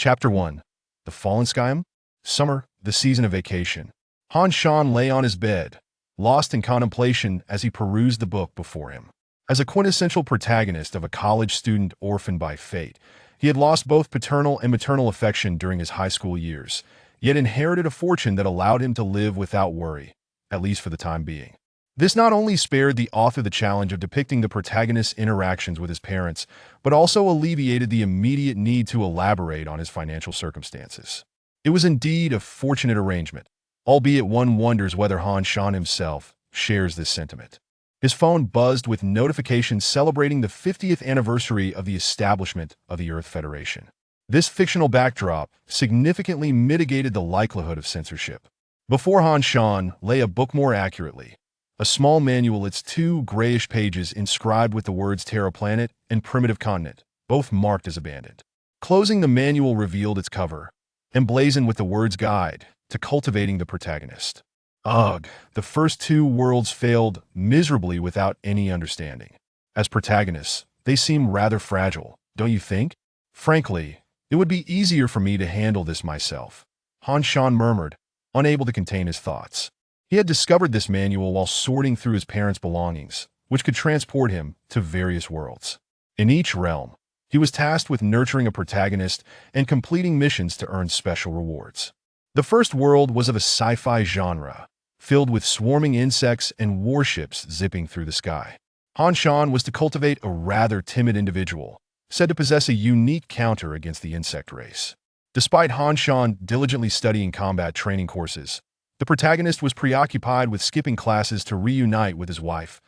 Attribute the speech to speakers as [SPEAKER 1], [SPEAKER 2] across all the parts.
[SPEAKER 1] Chapter 1. The Fallen Skyrim? Summer, the season of vacation. Han Shan lay on his bed, lost in contemplation as he perused the book before him. As a quintessential protagonist of a college student orphaned by fate, he had lost both paternal and maternal affection during his high school years, yet inherited a fortune that allowed him to live without worry, at least for the time being. This not only spared the author the challenge of depicting the protagonist's interactions with his parents, but also alleviated the immediate need to elaborate on his financial circumstances. It was indeed a fortunate arrangement, albeit one wonders whether Han Shan himself shares this sentiment. His phone buzzed with notifications celebrating the 50th anniversary of the establishment of the Earth Federation. This fictional backdrop significantly mitigated the likelihood of censorship. Before Han Shan lay a book more accurately, a small manual, its two grayish pages inscribed with the words Terra Planet and Primitive Continent, both marked as abandoned. Closing the manual revealed its cover, emblazoned with the words Guide to Cultivating the Protagonist. Ugh, the first two worlds failed miserably without any understanding. As protagonists, they seem rather fragile, don't you think? Frankly, it would be easier for me to handle this myself, Han Shan murmured, unable to contain his thoughts. He had discovered this manual while sorting through his parents' belongings, which could transport him to various worlds. In each realm, he was tasked with nurturing a protagonist and completing missions to earn special rewards. The first world was of a sci-fi genre, filled with swarming insects and warships zipping through the sky. Han Shan was to cultivate a rather timid individual, said to possess a unique counter against the insect race. Despite Han Shan diligently studying combat training courses, the protagonist was preoccupied with skipping classes to reunite with his wife,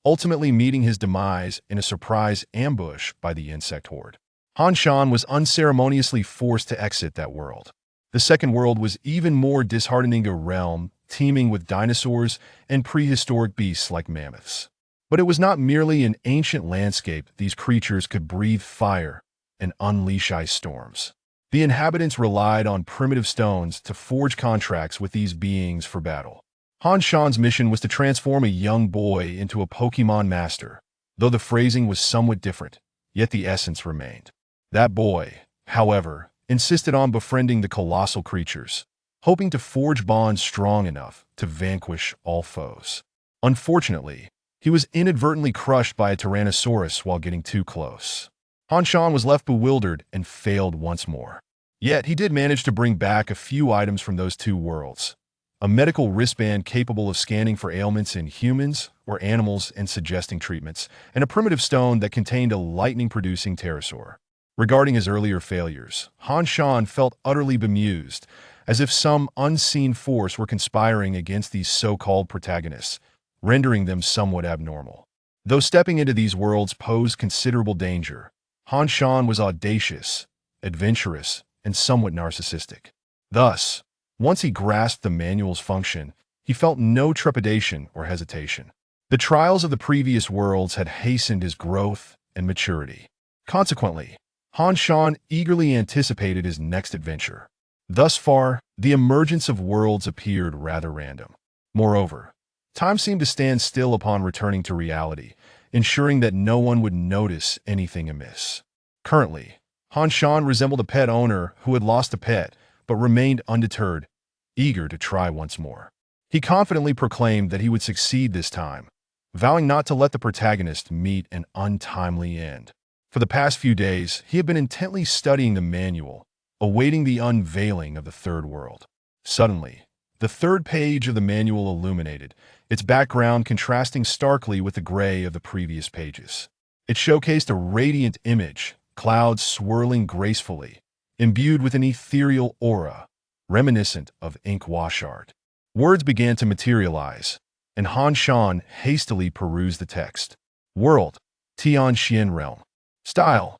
[SPEAKER 1] ultimately meeting his demise in a surprise ambush by the insect horde. Han Shan was unceremoniously forced to exit that world. The second world was even more disheartening, a realm teeming with dinosaurs and prehistoric beasts like mammoths. But it was not merely an ancient landscape. These creatures could breathe fire and unleash ice storms. The inhabitants relied on primitive stones to forge contracts with these beings for battle. Han Shan's mission was to transform a young boy into a Pokemon master, though the phrasing was somewhat different, yet the essence remained. That boy, however, insisted on befriending the colossal creatures, hoping to forge bonds strong enough to vanquish all foes. Unfortunately, he was inadvertently crushed by a Tyrannosaurus while getting too close. Han Shan was left bewildered and failed once more. Yet he did manage to bring back a few items from those two worlds. A medical wristband capable of scanning for ailments in humans or animals and suggesting treatments, and a primitive stone that contained a lightning-producing pterosaur. Regarding his earlier failures, Han Shan felt utterly bemused, as if some unseen force were conspiring against these so-called protagonists, rendering them somewhat abnormal. Though stepping into these worlds posed considerable danger, Han Shan was audacious, adventurous, and somewhat narcissistic. Thus, once he grasped the manual's function, he felt no trepidation or hesitation. The trials of the previous worlds had hastened his growth and maturity. Consequently, Han Shan eagerly anticipated his next adventure. Thus far, the emergence of worlds appeared rather random. Moreover, time seemed to stand still upon returning to reality, ensuring that no one would notice anything amiss. Currently, Han Shan resembled a pet owner who had lost a pet but remained undeterred, eager to try once more. He confidently proclaimed that he would succeed this time, vowing not to let the protagonist meet an untimely end. For the past few days, he had been intently studying the manual, awaiting the unveiling of the third world. Suddenly, the third page of the manual illuminated, its background contrasting starkly with the gray of the previous pages. It showcased a radiant image, clouds swirling gracefully, imbued with an ethereal aura, reminiscent of ink wash art. Words began to materialize, and Han Shan hastily perused the text. World, Tian Xian Realm. Style,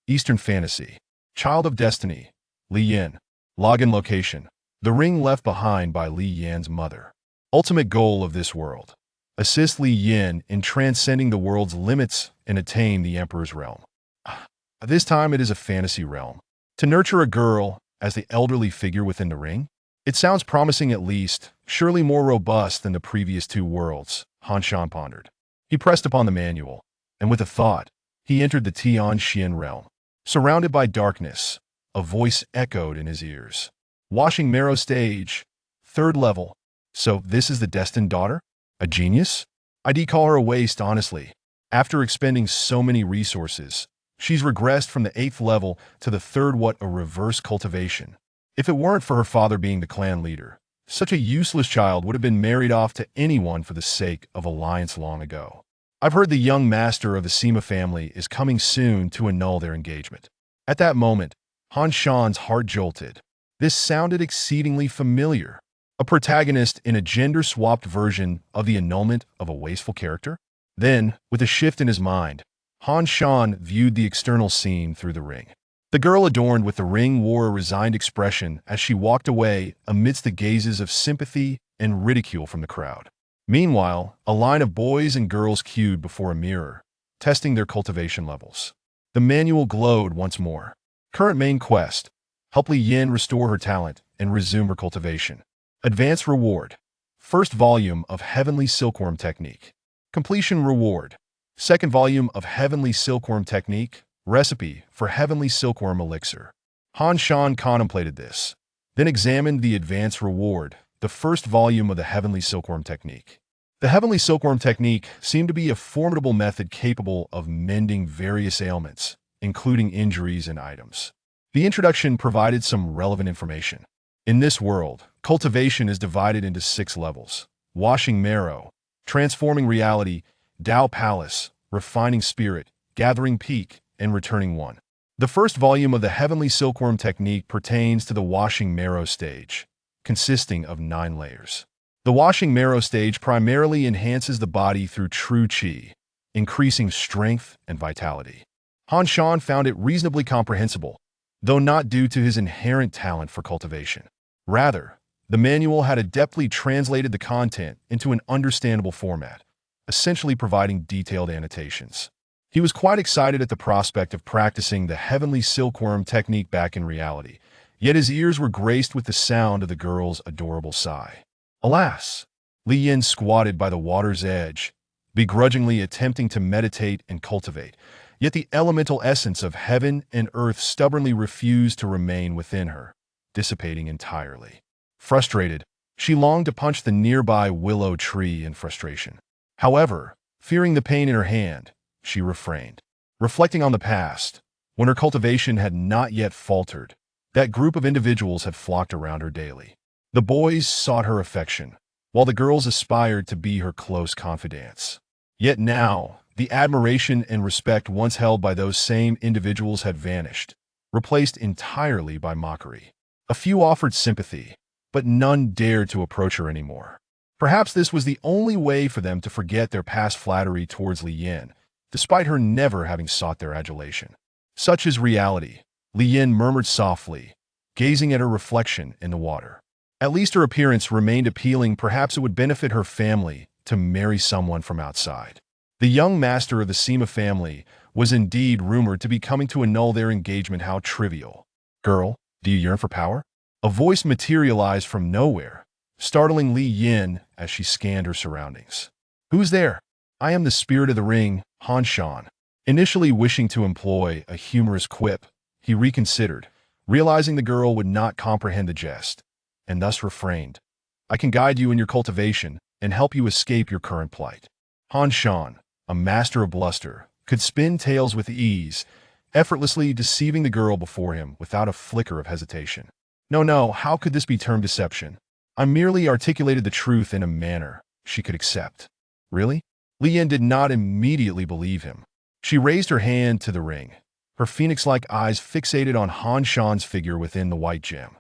[SPEAKER 1] Eastern Fantasy. Child of Destiny, Li Yan. Login location, the ring left behind by Li Yan's mother. Ultimate goal of this world, assist Li Yan in transcending the world's limits and attain the Emperor's realm. This time it is a fantasy realm. To nurture a girl as the elderly figure within the ring? It sounds promising, at least, surely more robust than the previous two worlds, Han Shan pondered. He pressed upon the manual, and with a thought, he entered the Tian Xian realm. Surrounded by darkness, A voice echoed in his ears. Washing Marrow stage, 3rd level. So this is the destined daughter? A genius? I'd call her a waste, honestly. After expending so many resources, she's regressed from the 8th level to the 3rd. What a reverse cultivation. If it weren't for her father being the clan leader, such a useless child would have been married off to anyone for the sake of alliance long ago. I've heard the young master of the Sima family is coming soon to annul their engagement. At that moment, Han Shan's heart jolted. This sounded exceedingly familiar. A protagonist in a gender-swapped version of the annulment of a wasteful character? Then, with a shift in his mind, Han Shan viewed the external scene through the ring. The girl adorned with the ring wore a resigned expression as she walked away amidst the gazes of sympathy and ridicule from the crowd. Meanwhile, a line of boys and girls queued before a mirror, testing their cultivation levels. The manual glowed once more. Current main quest: help Li Yin restore her talent and resume her cultivation. Advance reward: first volume of Heavenly Silkworm Technique. Completion reward: second volume of Heavenly Silkworm Technique. Recipe for Heavenly Silkworm Elixir. Han Shan contemplated this, then examined the advance reward, the first volume of the Heavenly Silkworm Technique. The Heavenly Silkworm Technique seemed to be a formidable method capable of mending various ailments, including injuries and items. The introduction provided some relevant information. In this world, cultivation is divided into 6 levels: washing marrow, transforming reality, Tao Palace, refining spirit, gathering peak, and returning one. The first volume of the Heavenly Silkworm Technique pertains to the washing marrow stage, consisting of 9 layers. The washing marrow stage primarily enhances the body through true qi, increasing strength and vitality. Han Shan found it reasonably comprehensible, though not due to his inherent talent for cultivation. Rather, the manual had adeptly translated the content into an understandable format, essentially providing detailed annotations. He was quite excited at the prospect of practicing the Heavenly Silkworm Technique back in reality, yet his ears were graced with the sound of the girl's adorable sigh. Alas! Li Yin squatted by the water's edge, begrudgingly attempting to meditate and cultivate, yet the elemental essence of heaven and earth stubbornly refused to remain within her, dissipating entirely. Frustrated, she longed to punch the nearby willow tree in frustration. However, fearing the pain in her hand, she refrained. Reflecting on the past, when her cultivation had not yet faltered, that group of individuals had flocked around her daily. The boys sought her affection, while the girls aspired to be her close confidants. Yet now, the admiration and respect once held by those same individuals had vanished, replaced entirely by mockery. A few offered sympathy, but none dared to approach her anymore. Perhaps this was the only way for them to forget their past flattery towards Li Yin, despite her never having sought their adulation. Such is reality, Li Yin murmured softly, gazing at her reflection in the water. At least her appearance remained appealing. Perhaps it would benefit her family to marry someone from outside. The young master of the Sima family was indeed rumored to be coming to annul their engagement. How trivial. Girl, do you yearn for power? A voice materialized from nowhere, startling Li Yin as she scanned her surroundings. Who's there? I am the spirit of the ring, Han Shan. Initially wishing to employ a humorous quip, he reconsidered, realizing the girl would not comprehend the jest, and thus refrained. I can guide you in your cultivation and help you escape your current plight. Han Shan, a master of bluster, could spin tales with ease, effortlessly deceiving the girl before him without a flicker of hesitation. No, how could this be termed deception? I merely articulated the truth in a manner she could accept. Really? Li Yin did not immediately believe him. She raised her hand to the ring, her phoenix-like eyes fixated on Han Shan's figure within the white gem.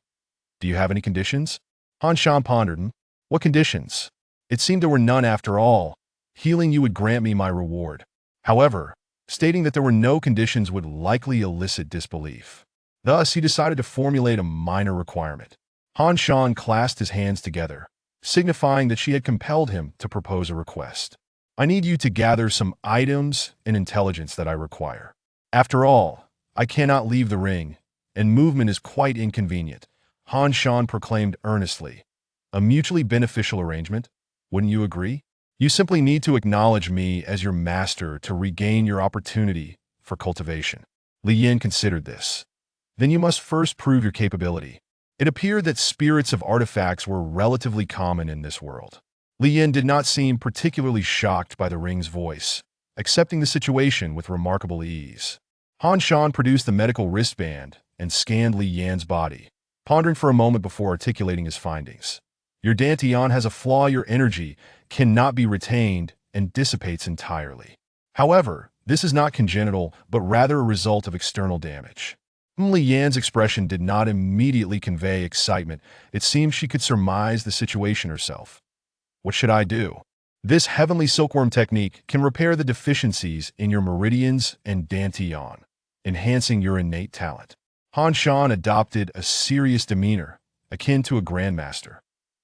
[SPEAKER 1] Do you have any conditions? Han Shan pondered. What conditions? It seemed there were none after all. Healing you would grant me my reward. However, stating that there were no conditions would likely elicit disbelief. Thus, he decided to formulate a minor requirement. Han Shan clasped his hands together, signifying that she had compelled him to propose a request. I need you to gather some items and intelligence that I require. After all, I cannot leave the ring, and movement is quite inconvenient, Han Shan proclaimed earnestly. A mutually beneficial arrangement? Wouldn't you agree? You simply need to acknowledge me as your master to regain your opportunity for cultivation. Li Yin considered this. then you must first prove your capability. It appeared that spirits of artifacts were relatively common in this world. Li Yin did not seem particularly shocked by the ring's voice, accepting the situation with remarkable ease. Han Shan produced the medical wristband and scanned Li Yan's body, pondering for a moment before articulating his findings. Your Dantian has a flaw. Your energy cannot be retained and dissipates entirely. However, this is not congenital, but rather a result of external damage. Li Yan's expression did not immediately convey excitement. It seemed she could surmise the situation herself. What should I do? This heavenly silkworm technique can repair the deficiencies in your meridians and Dantian, enhancing your innate talent. Han Shan adopted a serious demeanor, akin to a grandmaster.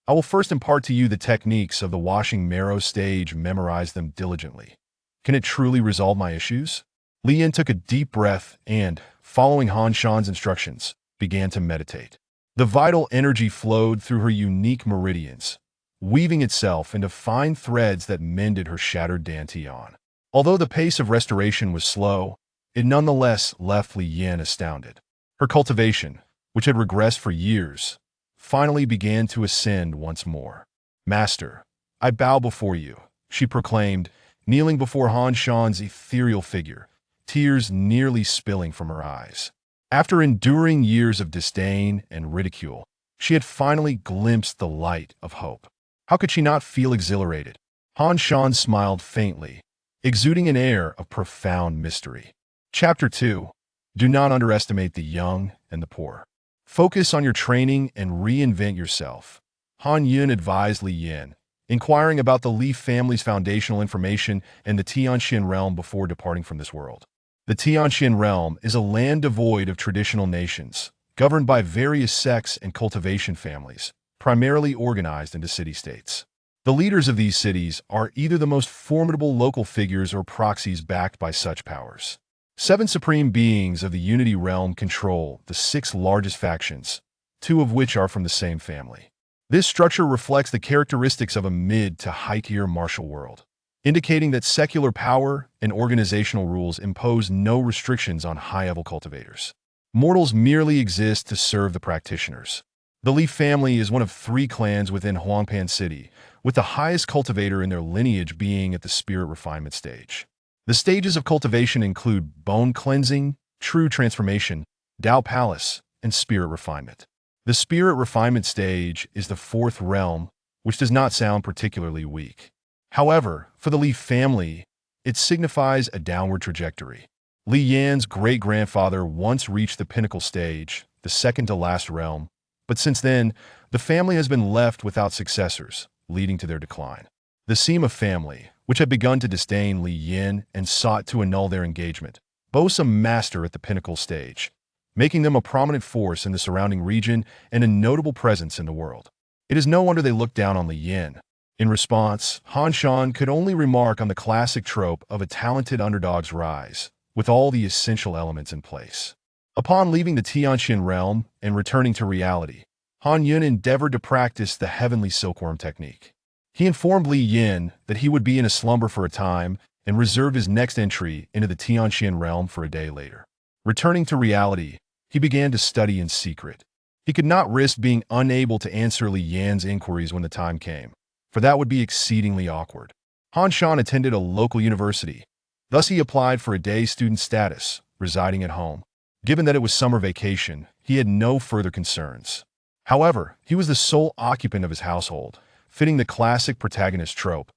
[SPEAKER 1] I will first impart to you the techniques of the washing marrow stage. Memorize them diligently. Can it truly resolve my issues? Li Yin took a deep breath and, following Han Shan's instructions, began to meditate. The vital energy flowed through her unique meridians, weaving itself into fine threads that mended her shattered Dantian. Although the pace of restoration was slow, it nonetheless left Li Yin astounded. Her cultivation, which had regressed for years, finally began to ascend once more. Master, I bow before you, she proclaimed, kneeling before Han Shan's ethereal figure, tears nearly spilling from her eyes. After enduring years of disdain and ridicule, she had finally glimpsed the light of hope. How could she not feel exhilarated? Han Shan smiled faintly, exuding an air of profound mystery. Chapter 2. Do not underestimate the young and the poor. Focus on your training and reinvent yourself. Han Yun advised Li Yin, inquiring about the Li family's foundational information and the Tianxian realm before departing from this world. The Tianxian realm is a land devoid of traditional nations, governed by various sects and cultivation families, primarily organized into city-states. The leaders of these cities are either the most formidable local figures or proxies backed by such powers. 7 supreme beings of the Unity realm control the 6 largest factions, 2 of which are from the same family. This structure reflects the characteristics of a mid to high-tier martial world, indicating that secular power and organizational rules impose no restrictions on high-level cultivators. Mortals merely exist to serve the practitioners. The Li family is one of 3 clans within Huangpan City, with the highest cultivator in their lineage being at the spirit refinement stage. The stages of cultivation include bone cleansing, true transformation, Tao Palace, and spirit refinement. The spirit refinement stage is the 4th realm, which does not sound particularly weak. However, for the Li family, it signifies a downward trajectory. Li Yan's great-grandfather once reached the pinnacle stage, the second to last realm, but since then, the family has been left without successors, leading to their decline. The Sima family, which had begun to disdain Li Yin and sought to annul their engagement, boasts a master at the pinnacle stage, making them a prominent force in the surrounding region and a notable presence in the world. It is no wonder they looked down on Li Yin. In response, Han Shan could only remark on the classic trope of a talented underdog's rise, with all the essential elements in place. Upon leaving the Tianxian realm and returning to reality, Han Yun endeavored to practice the heavenly silkworm technique. He informed Li Yin that he would be in a slumber for a time and reserved his next entry into the Tianxian realm for a day later. Returning to reality, he began to study in secret. He could not risk being unable to answer Li Yan's inquiries when the time came, for that would be exceedingly awkward. Han Shan attended a local university. Thus he applied for a day student status, residing at home. Given that it was summer vacation, he had no further concerns. However, he was the sole occupant of his household, fitting the classic protagonist trope.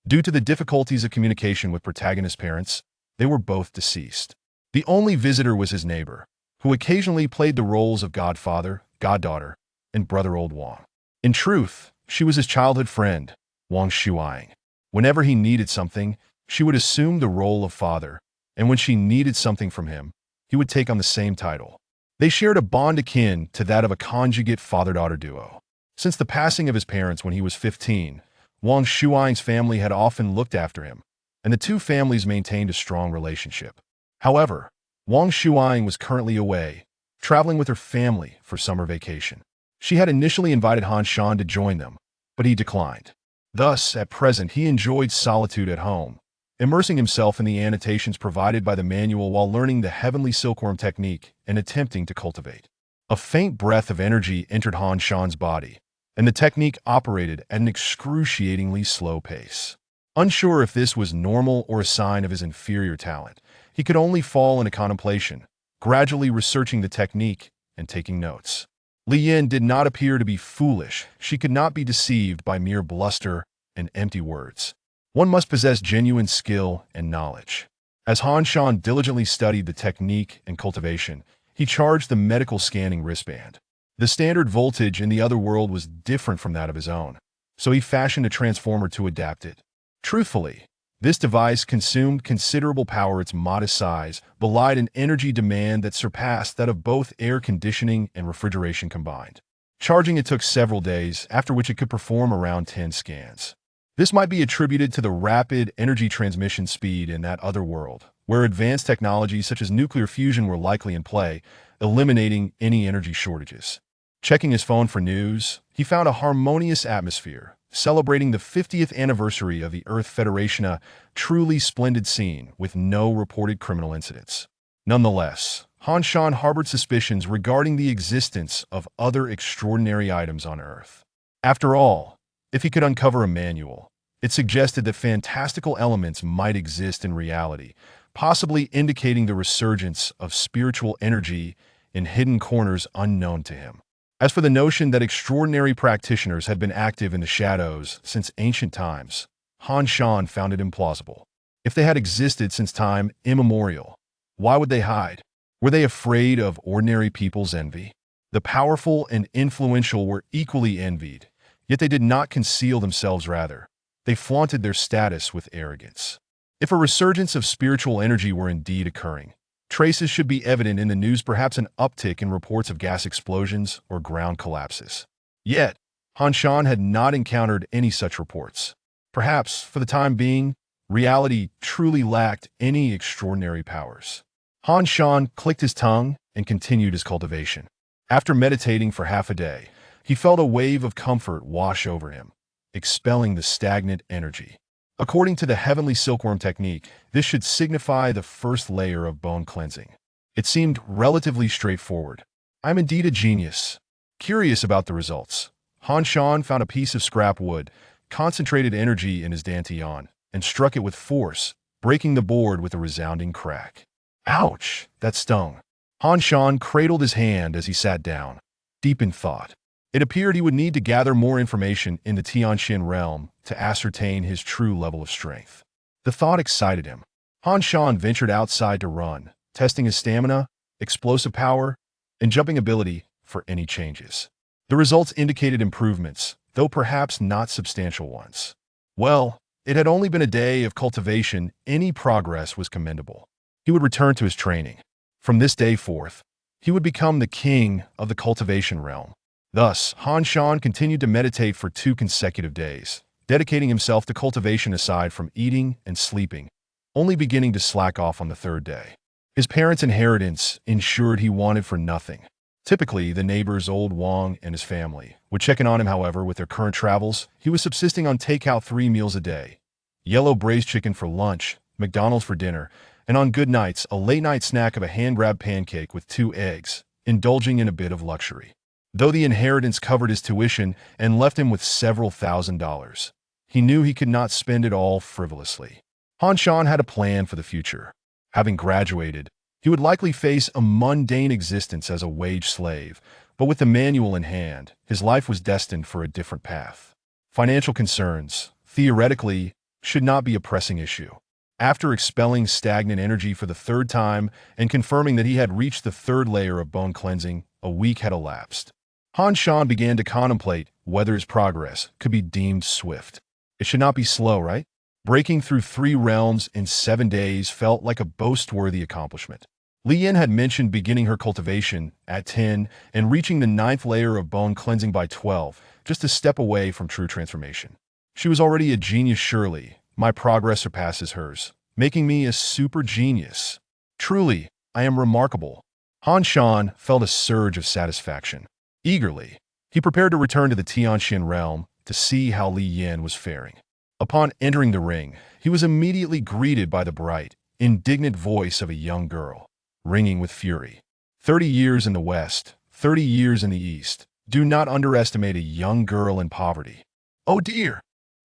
[SPEAKER 1] Due to the difficulties of communication with Protagonist's parents, they were both deceased. The only visitor was his neighbor, who occasionally played the roles of godfather, goddaughter, and brother old Wang. In truth, she was his childhood friend, Wang Shuang. Whenever he needed something, she would assume the role of father, and when she needed something from him, he would take on the same title. They shared a bond akin to that of a conjugate father-daughter duo. Since the passing of his parents when he was 15, Wang Shuang's family had often looked after him, and the two families maintained a strong relationship. However, Wang Shuang was currently away, traveling with her family for summer vacation. She had initially invited Han Shan to join them, but he declined. Thus, at present, he enjoyed solitude at home, immersing himself in the annotations provided by the manual while learning the heavenly silkworm technique and attempting to cultivate. A faint breath of energy entered Han Shan's body, and the technique operated at an excruciatingly slow pace. Unsure if this was normal or a sign of his inferior talent, he could only fall into contemplation, gradually researching the technique and taking notes. Li Yin did not appear to be foolish. She could not be deceived by mere bluster and empty words. One must possess genuine skill and knowledge. As Han Shan diligently studied the technique and cultivation, he charged the medical scanning wristband. The standard voltage in the other world was different from that of his own, so he fashioned a transformer to adapt it. Truthfully, this device consumed considerable power. Its modest size belied an energy demand that surpassed that of both air conditioning and refrigeration combined. Charging it took several days, after which it could perform around 10 scans. This might be attributed to the rapid energy transmission speed in that other world, where advanced technologies such as nuclear fusion were likely in play, eliminating any energy shortages. Checking his phone for news, he found a harmonious atmosphere, celebrating the 50th anniversary of the Earth Federation, a truly splendid scene with no reported criminal incidents. Nonetheless, Han Shan harbored suspicions regarding the existence of other extraordinary items on Earth. After all, if he could uncover a manual, it suggested that fantastical elements might exist in reality, possibly indicating the resurgence of spiritual energy in hidden corners unknown to him. As for the notion that extraordinary practitioners had been active in the shadows since ancient times, Han Shan found it implausible. If they had existed since time immemorial, why would they hide? Were they afraid of ordinary people's envy? The powerful and influential were equally envied, yet they did not conceal themselves. Rather, they flaunted their status with arrogance. If a resurgence of spiritual energy were indeed occurring, traces should be evident in the news, perhaps an uptick in reports of gas explosions or ground collapses. Yet, Han Shan had not encountered any such reports. Perhaps, for the time being, reality truly lacked any extraordinary powers. Han Shan clicked his tongue and continued his cultivation. After meditating for half a day, he felt a wave of comfort wash over him, expelling the stagnant energy. According to the heavenly silkworm technique, this should signify the first layer of bone cleansing. It seemed relatively straightforward. I'm indeed a genius. Curious about the results, Han Shan found a piece of scrap wood, concentrated energy in his dantian, and struck it with force, breaking the board with a resounding crack. Ouch! That stung. Han Shan cradled his hand as he sat down, deep in thought. It appeared he would need to gather more information in the Tianxin realm to ascertain his true level of strength. The thought excited him. Han Shan ventured outside to run, testing his stamina, explosive power, and jumping ability for any changes. The results indicated improvements, though perhaps not substantial ones. Well, it had only been a day of cultivation. Any progress was commendable. He would return to his training. From this day forth, he would become the king of the cultivation realm. Thus, Han Shan continued to meditate for 2 consecutive days, dedicating himself to cultivation aside from eating and sleeping, only beginning to slack off on the 3rd day. His parents' inheritance ensured he wanted for nothing. Typically, the neighbors, old Wang and his family, would check in on him. However, with their current travels, he was subsisting on takeout 3 meals a day: yellow braised chicken for lunch, McDonald's for dinner, and on good nights, a late-night snack of a hand-grabbed pancake with 2 eggs, indulging in a bit of luxury. Though the inheritance covered his tuition and left him with several $1,000s, he knew he could not spend it all frivolously. Han Shan had a plan for the future. Having graduated, he would likely face a mundane existence as a wage slave, but with the manual in hand, his life was destined for a different path. Financial concerns, theoretically, should not be a pressing issue. After expelling stagnant energy for the 3rd time and confirming that he had reached the 3rd layer of bone cleansing, a week had elapsed. Han Shan began to contemplate whether his progress could be deemed swift. It should not be slow, right? Breaking through 3 realms in 7 days felt like a boast-worthy accomplishment. Li Yin had mentioned beginning her cultivation at 10 and reaching the 9th layer of bone cleansing by 12, just a step away from true transformation. She was already a genius. Surely, my progress surpasses hers, making me a super genius. Truly, I am remarkable. Han Shan felt a surge of satisfaction. Eagerly, he prepared to return to the Tianxin realm to see how Li Yin was faring. Upon entering the ring, he was immediately greeted by the bright, indignant voice of a young girl, ringing with fury. 30 years in the West, 30 years in the East. Do not underestimate a young girl in poverty. Oh dear!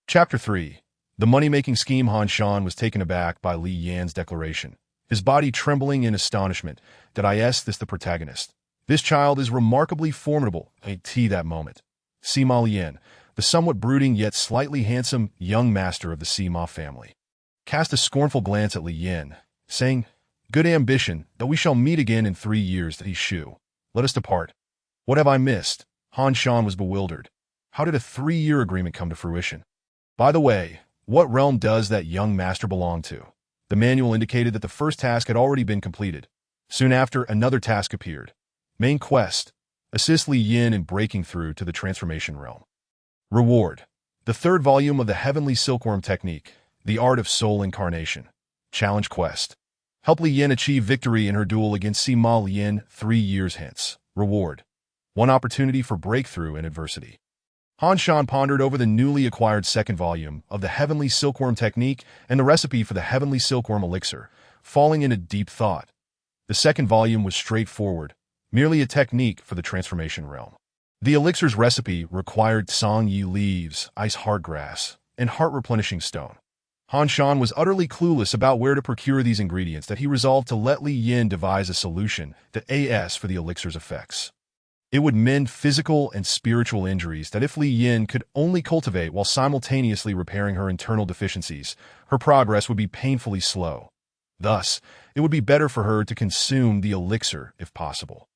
[SPEAKER 1] Chapter 3. The money-making scheme. Han Shan was taken aback by Li Yan's declaration, his body trembling in astonishment. Did I ask this the protagonist? This child is remarkably formidable. That moment. Sima Lian, the somewhat brooding yet slightly handsome young master of the Sima family, cast a scornful glance at Li Yan, saying, "Good ambition, though we shall meet again in 3 years, that he Shu. Let us depart." What have I missed? Han Shan was bewildered. How did a 3-year agreement come to fruition? By the way, what realm does that young master belong to? The manual indicated that the first task had already been completed. Soon after, another task appeared. Main quest: assist Li Yin in breaking through to the transformation realm. Reward: the 3rd volume of the Heavenly Silkworm Technique, The Art of Soul Incarnation. Challenge quest: help Li Yin achieve victory in her duel against Sima Lian 3 years hence. Reward: 1 opportunity for breakthrough in adversity. Han Shan pondered over the newly acquired 2nd volume of the Heavenly Silkworm Technique and the recipe for the Heavenly Silkworm Elixir, falling into deep thought. The 2nd volume was straightforward, merely a technique for the transformation realm. The elixir's recipe required Song Yi leaves, ice heartgrass, and heart-replenishing stone. Han Shan was utterly clueless about where to procure these ingredients that he resolved to let Li Yin devise a solution that AS for the elixir's effects. It would mend physical and spiritual injuries that if Li Yin could only cultivate while simultaneously repairing her internal deficiencies, her progress would be painfully slow. Thus, it would be better for her to consume the elixir if possible.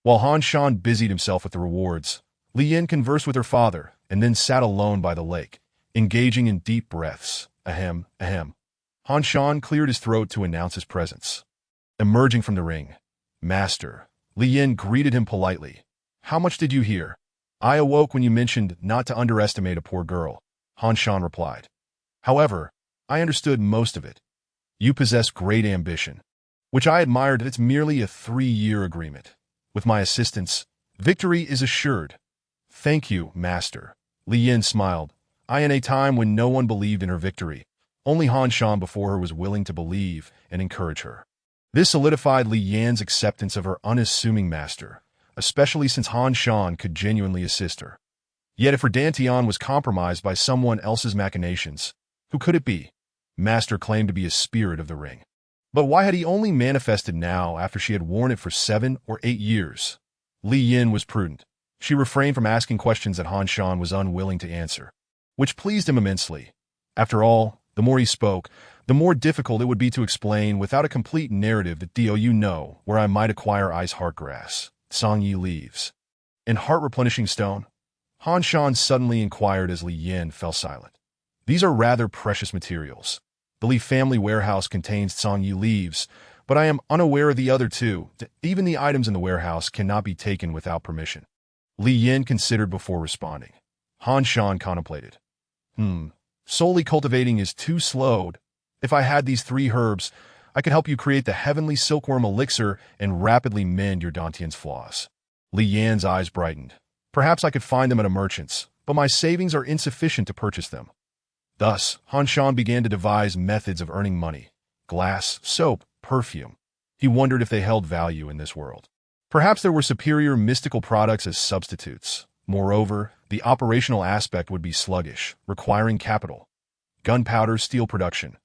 [SPEAKER 1] While Han Shan busied himself with the rewards, Li Yin conversed with her father and then sat alone by the lake, engaging in deep breaths. Ahem, ahem. Han Shan cleared his throat to announce his presence. Emerging from the ring, "Master," Li Yin greeted him politely. "How much did you hear?" "I awoke when you mentioned not to underestimate a poor girl," Han Shan replied. "However, I understood most of it. You possess great ambition, which I admired. It's merely a 3-year agreement. With my assistance, victory is assured." "Thank you, Master." Li Yin smiled. In a time when no one believed in her victory, only Han Shan before her was willing to believe and encourage her. This solidified Li Yan's acceptance of her unassuming master, especially since Han Shan could genuinely assist her. Yet if her Dantian was compromised by someone else's machinations, who could it be? Master claimed to be a spirit of the ring. But why had he only manifested now after she had worn it for 7 or 8 years? Li Yin was prudent. She refrained from asking questions that Han Shan was unwilling to answer, which pleased him immensely. After all, the more he spoke, the more difficult it would be to explain without a complete narrative that you know where I might acquire ice heartgrass, Song Yi leaves, and heart-replenishing stone. Han Shan suddenly inquired as Li Yin fell silent. These are rather precious materials. The Li family warehouse contains Song Yi leaves, but I am unaware of the other 2. Even the items in the warehouse cannot be taken without permission. Li Yin considered before responding. Han Shan contemplated. Solely cultivating is too slow. If I had these 3 herbs, I could help you create the Heavenly Silkworm Elixir and rapidly mend your Dantian's flaws. Li Yan's eyes brightened. Perhaps I could find them at a merchant's, but my savings are insufficient to purchase them. Thus, Han Shan began to devise methods of earning money. Glass, soap, perfume. He wondered if they held value in this world. Perhaps there were superior mystical products as substitutes. Moreover, the operational aspect would be sluggish, requiring capital. Gunpowder, steel production.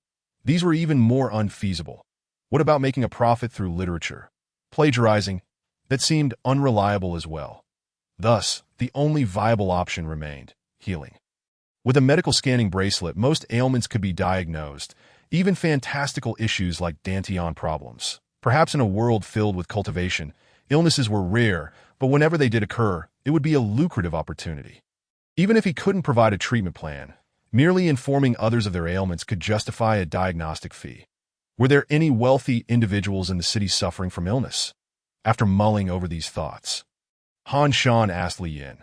[SPEAKER 1] These were even more unfeasible. What about making a profit through literature? Plagiarizing? That seemed unreliable as well. Thus, the only viable option remained: healing. With a medical scanning bracelet, most ailments could be diagnosed, even fantastical issues like Dantian problems. Perhaps in a world filled with cultivation, illnesses were rare, but whenever they did occur, it would be a lucrative opportunity. Even if he couldn't provide a treatment plan, merely informing others of their ailments could justify a diagnostic fee. Were there any wealthy individuals in the city suffering from illness? After mulling over these thoughts, Han Shan asked Li Yin.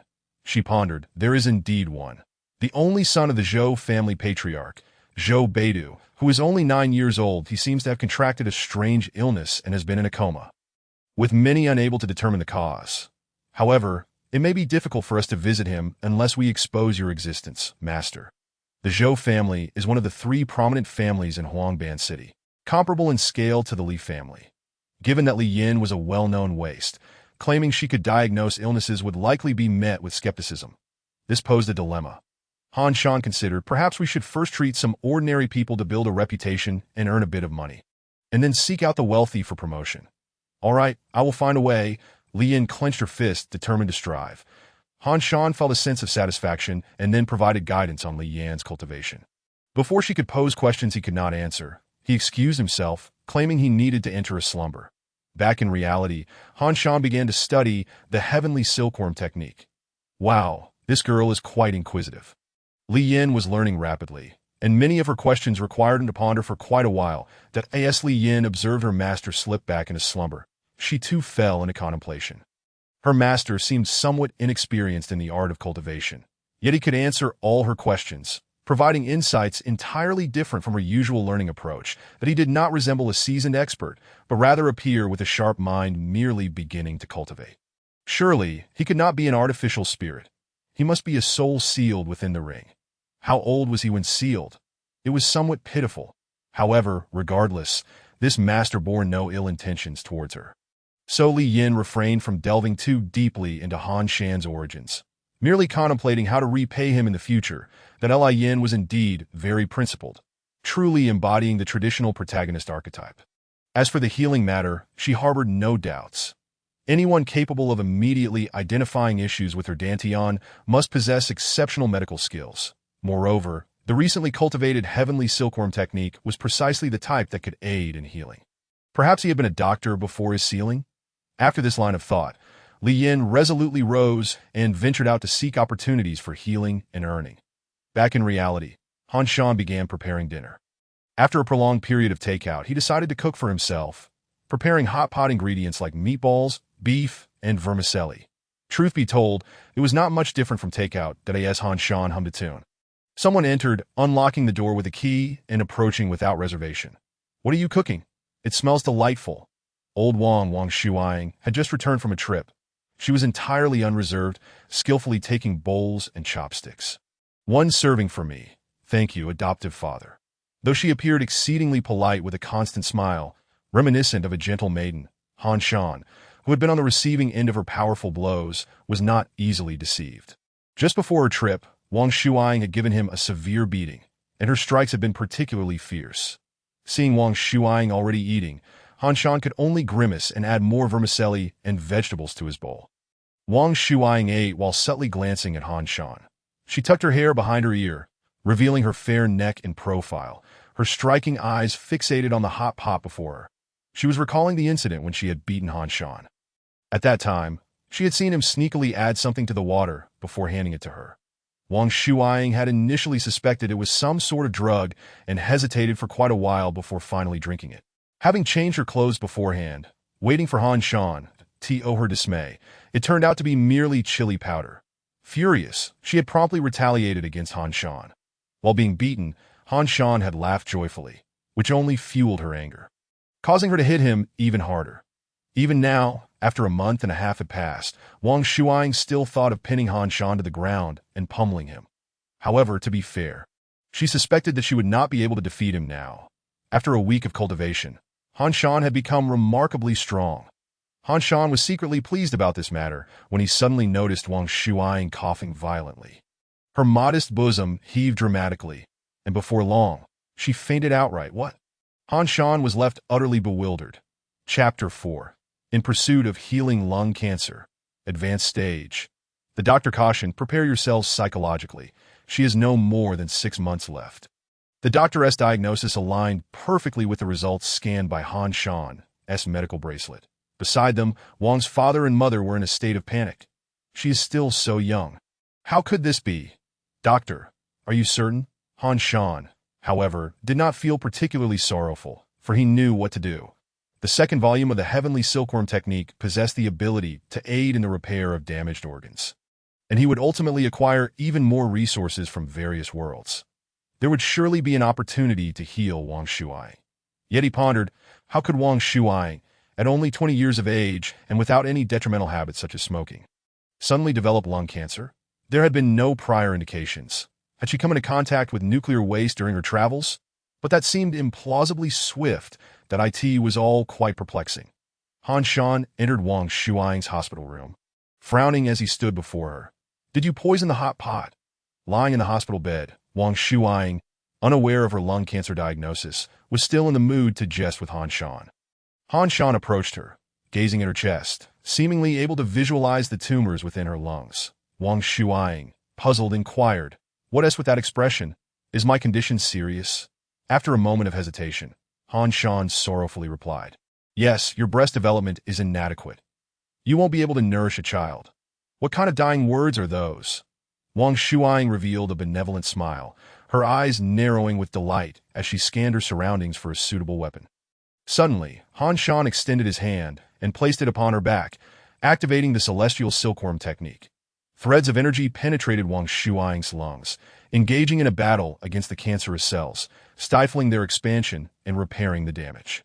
[SPEAKER 1] She pondered. There is indeed one. The only son of the Zhou family patriarch, Zhou Beidu, who is only 9 years old. He seems to have contracted a strange illness and has been in a coma, with many unable to determine the cause. However, it may be difficult for us to visit him unless we expose your existence, Master. The Zhou family is one of the three prominent families in Huangban City, comparable in scale to the Li family. Given that Li Yin was a well-known waste, claiming she could diagnose illnesses would likely be met with skepticism. This posed a dilemma. Han Shan considered perhaps we should first treat some ordinary people to build a reputation and earn a bit of money, and then seek out the wealthy for promotion. All right, I will find a way. Li Yin clenched her fist, determined to strive. Han Shan felt a sense of satisfaction and then provided guidance on Li Yan's cultivation. Before she could pose questions he could not answer, he excused himself, claiming he needed to enter a slumber. Back in reality, Han Shan began to study the heavenly silkworm technique. Wow, this girl is quite inquisitive. Li Yin was learning rapidly, and many of her questions required him to ponder for quite a while. That as Li Yin observed her master slip back into slumber, she too fell into contemplation. Her master seemed somewhat inexperienced in the art of cultivation, yet he could answer all her questions, providing insights entirely different from her usual learning approach. That he did not resemble a seasoned expert, but rather appear with a sharp mind merely beginning to cultivate. Surely, he could not be an artificial spirit. He must be a soul sealed within the ring. How old was he when sealed? It was somewhat pitiful. However, regardless, this master bore no ill intentions towards her. So Li Yin refrained from delving too deeply into Han Shan's origins, merely contemplating how to repay him in the future. That Li Yin was indeed very principled, truly embodying the traditional protagonist archetype. As for the healing matter, she harbored no doubts. Anyone capable of immediately identifying issues with her dantian must possess exceptional medical skills. Moreover, the recently cultivated heavenly silkworm technique was precisely the type that could aid in healing. Perhaps he had been a doctor before his sealing? After this line of thought, Li Yin resolutely rose and ventured out to seek opportunities for healing and earning. Back in reality, Han Shan began preparing dinner. After a prolonged period of takeout, he decided to cook for himself, preparing hot pot ingredients like meatballs, beef, and vermicelli. Truth be told, it was not much different from takeout. That as Han Shan hummed a tune, someone entered, unlocking the door with a key and approaching without reservation. "What are you cooking? It smells delightful." Old Wang Shuang had just returned from a trip. She was entirely unreserved, skillfully taking bowls and chopsticks. "One serving for me. Thank you, adoptive father." Though she appeared exceedingly polite with a constant smile, reminiscent of a gentle maiden, Han Shan, who had been on the receiving end of her powerful blows, was not easily deceived. Just before her trip, Wang Shuang had given him a severe beating, and her strikes had been particularly fierce. Seeing Wang Shuang already eating, Han Shan could only grimace and add more vermicelli and vegetables to his bowl. Wang Shuang ate while subtly glancing at Han Shan. She tucked her hair behind her ear, revealing her fair neck and profile, her striking eyes fixated on the hot pot before her. She was recalling the incident when she had beaten Han Shan. At that time, she had seen him sneakily add something to the water before handing it to her. Wang Shuang had initially suspected it was some sort of drug and hesitated for quite a while before finally drinking it. Having changed her clothes beforehand, waiting for Han Shan to owe her dismay, it turned out to be merely chili powder. Furious, she had promptly retaliated against Han Shan. While being beaten, Han Shan had laughed joyfully, which only fueled her anger, causing her to hit him even harder. Even now, after a month and a half had passed, Wang Shuang still thought of pinning Han Shan to the ground and pummeling him. However, to be fair, she suspected that she would not be able to defeat him now. After a week of cultivation, Han Shan had become remarkably strong. Han Shan was secretly pleased about this matter when he suddenly noticed Wang Shuang coughing violently. Her modest bosom heaved dramatically, and before long, she fainted outright. What? Han Shan was left utterly bewildered. Chapter 4. In Pursuit of Healing Lung Cancer. Advanced Stage. The doctor cautioned, "Prepare yourselves psychologically. She has no more than 6 months left." The doctor's diagnosis aligned perfectly with the results scanned by Han Shan's medical bracelet. Beside them, Wang's father and mother were in a state of panic. "She is still so young. How could this be?" "Doctor, are you certain?" Han Shan, however, did not feel particularly sorrowful, for he knew what to do. The second volume of the Heavenly Silkworm Technique possessed the ability to aid in the repair of damaged organs, and he would ultimately acquire even more resources from various worlds. There would surely be an opportunity to heal Wang Shuang. Yet he pondered, how could Wang Shuang, at only 20 years of age and without any detrimental habits such as smoking, suddenly develop lung cancer? There had been no prior indications. Had she come into contact with nuclear waste during her travels? But that seemed implausibly swift. That IT was all quite perplexing. Han Shan entered Wang Shuang's hospital room, frowning as he stood before her. Did you poison the hot pot? Lying in the hospital bed, Wang Shuang, unaware of her lung cancer diagnosis, was still in the mood to jest with Han Shan. Han Shan approached her, gazing at her chest, seemingly able to visualize the tumors within her lungs. Wang Shuang, puzzled, inquired, "What is with that expression? Is my condition serious?" After a moment of hesitation, Han Shan sorrowfully replied, "Yes, your breast development is inadequate. You won't be able to nourish a child." "What kind of dying words are those?" Wang Shuang revealed a benevolent smile, her eyes narrowing with delight as she scanned her surroundings for a suitable weapon. Suddenly, Han Shan extended his hand and placed it upon her back, activating the celestial silkworm technique. Threads of energy penetrated Wang Shuang's lungs, engaging in a battle against the cancerous cells, stifling their expansion and repairing the damage.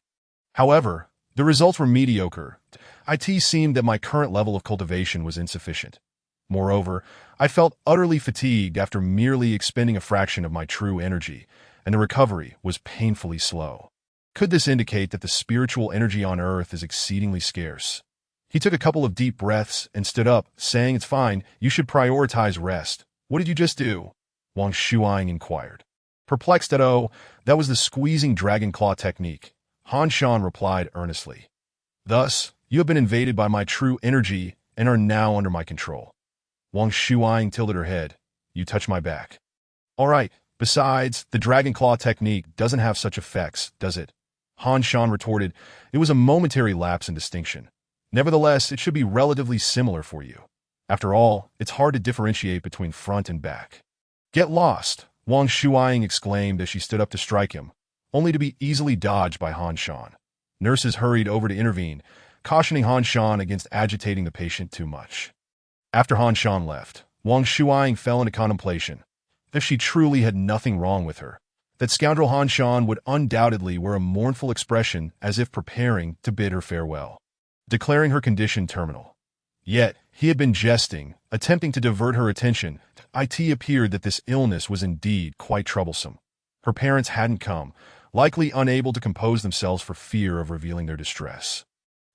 [SPEAKER 1] However, the results were mediocre. It seemed that my current level of cultivation was insufficient. Moreover, I felt utterly fatigued after merely expending a fraction of my true energy, and the recovery was painfully slow. Could this indicate that the spiritual energy on Earth is exceedingly scarce? He took a couple of deep breaths and stood up, saying, "It's fine, you should prioritize rest." "What did you just do?" Wang Shuang inquired. Perplexed at that was the squeezing dragon claw technique. Han Shan replied earnestly. "Thus, you have been invaded by my true energy and are now under my control." Wang Shuang tilted her head. "You touch my back." "All right, besides, the dragon claw technique doesn't have such effects, does it?" Han Shan retorted. "It was a momentary lapse in distinction. Nevertheless, it should be relatively similar for you. After all, it's hard to differentiate between front and back." "Get lost," Wang Shuang exclaimed as she stood up to strike him, only to be easily dodged by Han Shan. Nurses hurried over to intervene, cautioning Han Shan against agitating the patient too much. After Han Shan left, Wang Shuang fell into contemplation. If she truly had nothing wrong with her, that scoundrel Han Shan would undoubtedly wear a mournful expression as if preparing to bid her farewell, declaring her condition terminal. Yet, he had been jesting, attempting to divert her attention. It appeared that this illness was indeed quite troublesome. Her parents hadn't come, likely unable to compose themselves for fear of revealing their distress.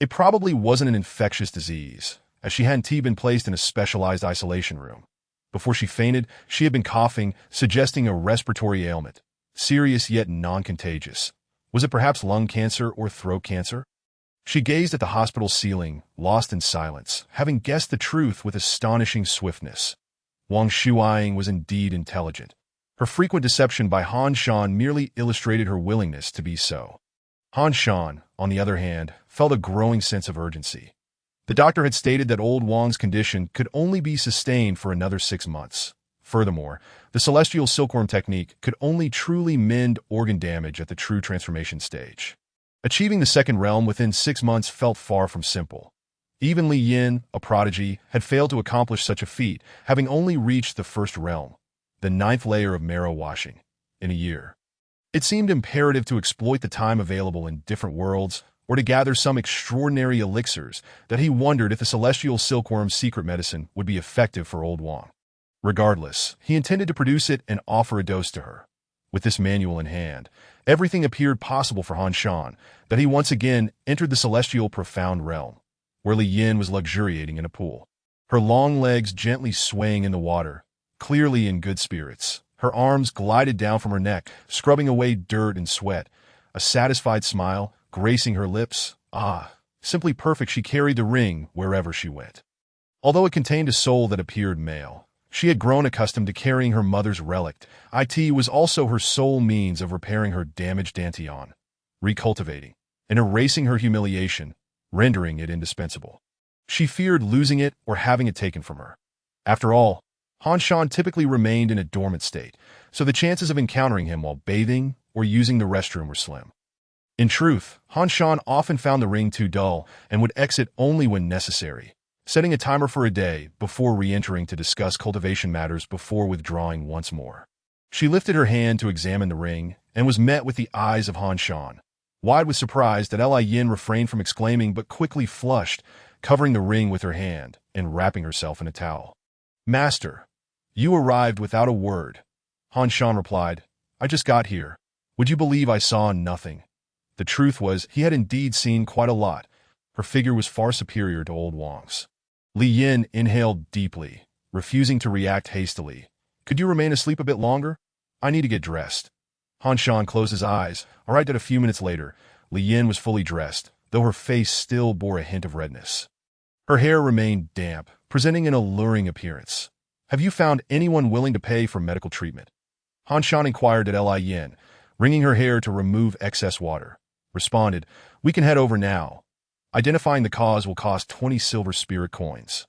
[SPEAKER 1] It probably wasn't an infectious disease, as she hadn't been placed in a specialized isolation room. Before she fainted, she had been coughing, suggesting a respiratory ailment, serious yet non-contagious. Was it perhaps lung cancer or throat cancer? She gazed at the hospital ceiling, lost in silence, having guessed the truth with astonishing swiftness. Wang Shuang was indeed intelligent. Her frequent deception by Han Shan merely illustrated her willingness to be so. Han Shan, on the other hand, felt a growing sense of urgency. The doctor had stated that old Wang's condition could only be sustained for another 6 months. Furthermore, the celestial silkworm technique could only truly mend organ damage at the true transformation stage. Achieving the second realm within 6 months felt far from simple. Even Li Yin, a prodigy, had failed to accomplish such a feat, having only reached the first realm, the 9th layer of marrow washing, in a year. It seemed imperative to exploit the time available in different worlds, or to gather some extraordinary elixirs, that he wondered if the celestial silkworm's secret medicine would be effective for old Wang. Regardless, he intended to produce it and offer a dose to her. With this manual in hand, everything appeared possible for Han Shan, that he once again entered the celestial profound realm, where Li Yin was luxuriating in a pool, her long legs gently swaying in the water, clearly in good spirits. Her arms glided down from her neck, scrubbing away dirt and sweat, a satisfied smile gracing her lips. Simply perfect. She carried the ring wherever she went. Although it contained a soul that appeared male, she had grown accustomed to carrying her mother's relic. It was also her sole means of repairing her damaged Dantian, recultivating, and erasing her humiliation, rendering it indispensable. She feared losing it or having it taken from her. After all, Han Shan typically remained in a dormant state, so the chances of encountering him while bathing or using the restroom were slim. In truth, Han Shan often found the ring too dull and would exit only when necessary, setting a timer for a day before re-entering to discuss cultivation matters before withdrawing once more. She lifted her hand to examine the ring and was met with the eyes of Han Shan. Wide with surprise that Li Yin refrained from exclaiming but quickly flushed, covering the ring with her hand and wrapping herself in a towel. "Master, you arrived without a word." Han Shan replied, I just got here. Would you believe I saw nothing? The truth was, he had indeed seen quite a lot. Her figure was far superior to old Wang's. Li Yin inhaled deeply, refusing to react hastily. Could you remain asleep a bit longer? I need to get dressed. Han Shan closed his eyes. All right, that a few minutes later, Li Yin was fully dressed, though her face still bore a hint of redness. Her hair remained damp, presenting an alluring appearance. Have you found anyone willing to pay for medical treatment? Han Shan inquired at Li Yin, wringing her hair to remove excess water. Responded, we can head over now. Identifying the cause will cost 20 silver spirit coins.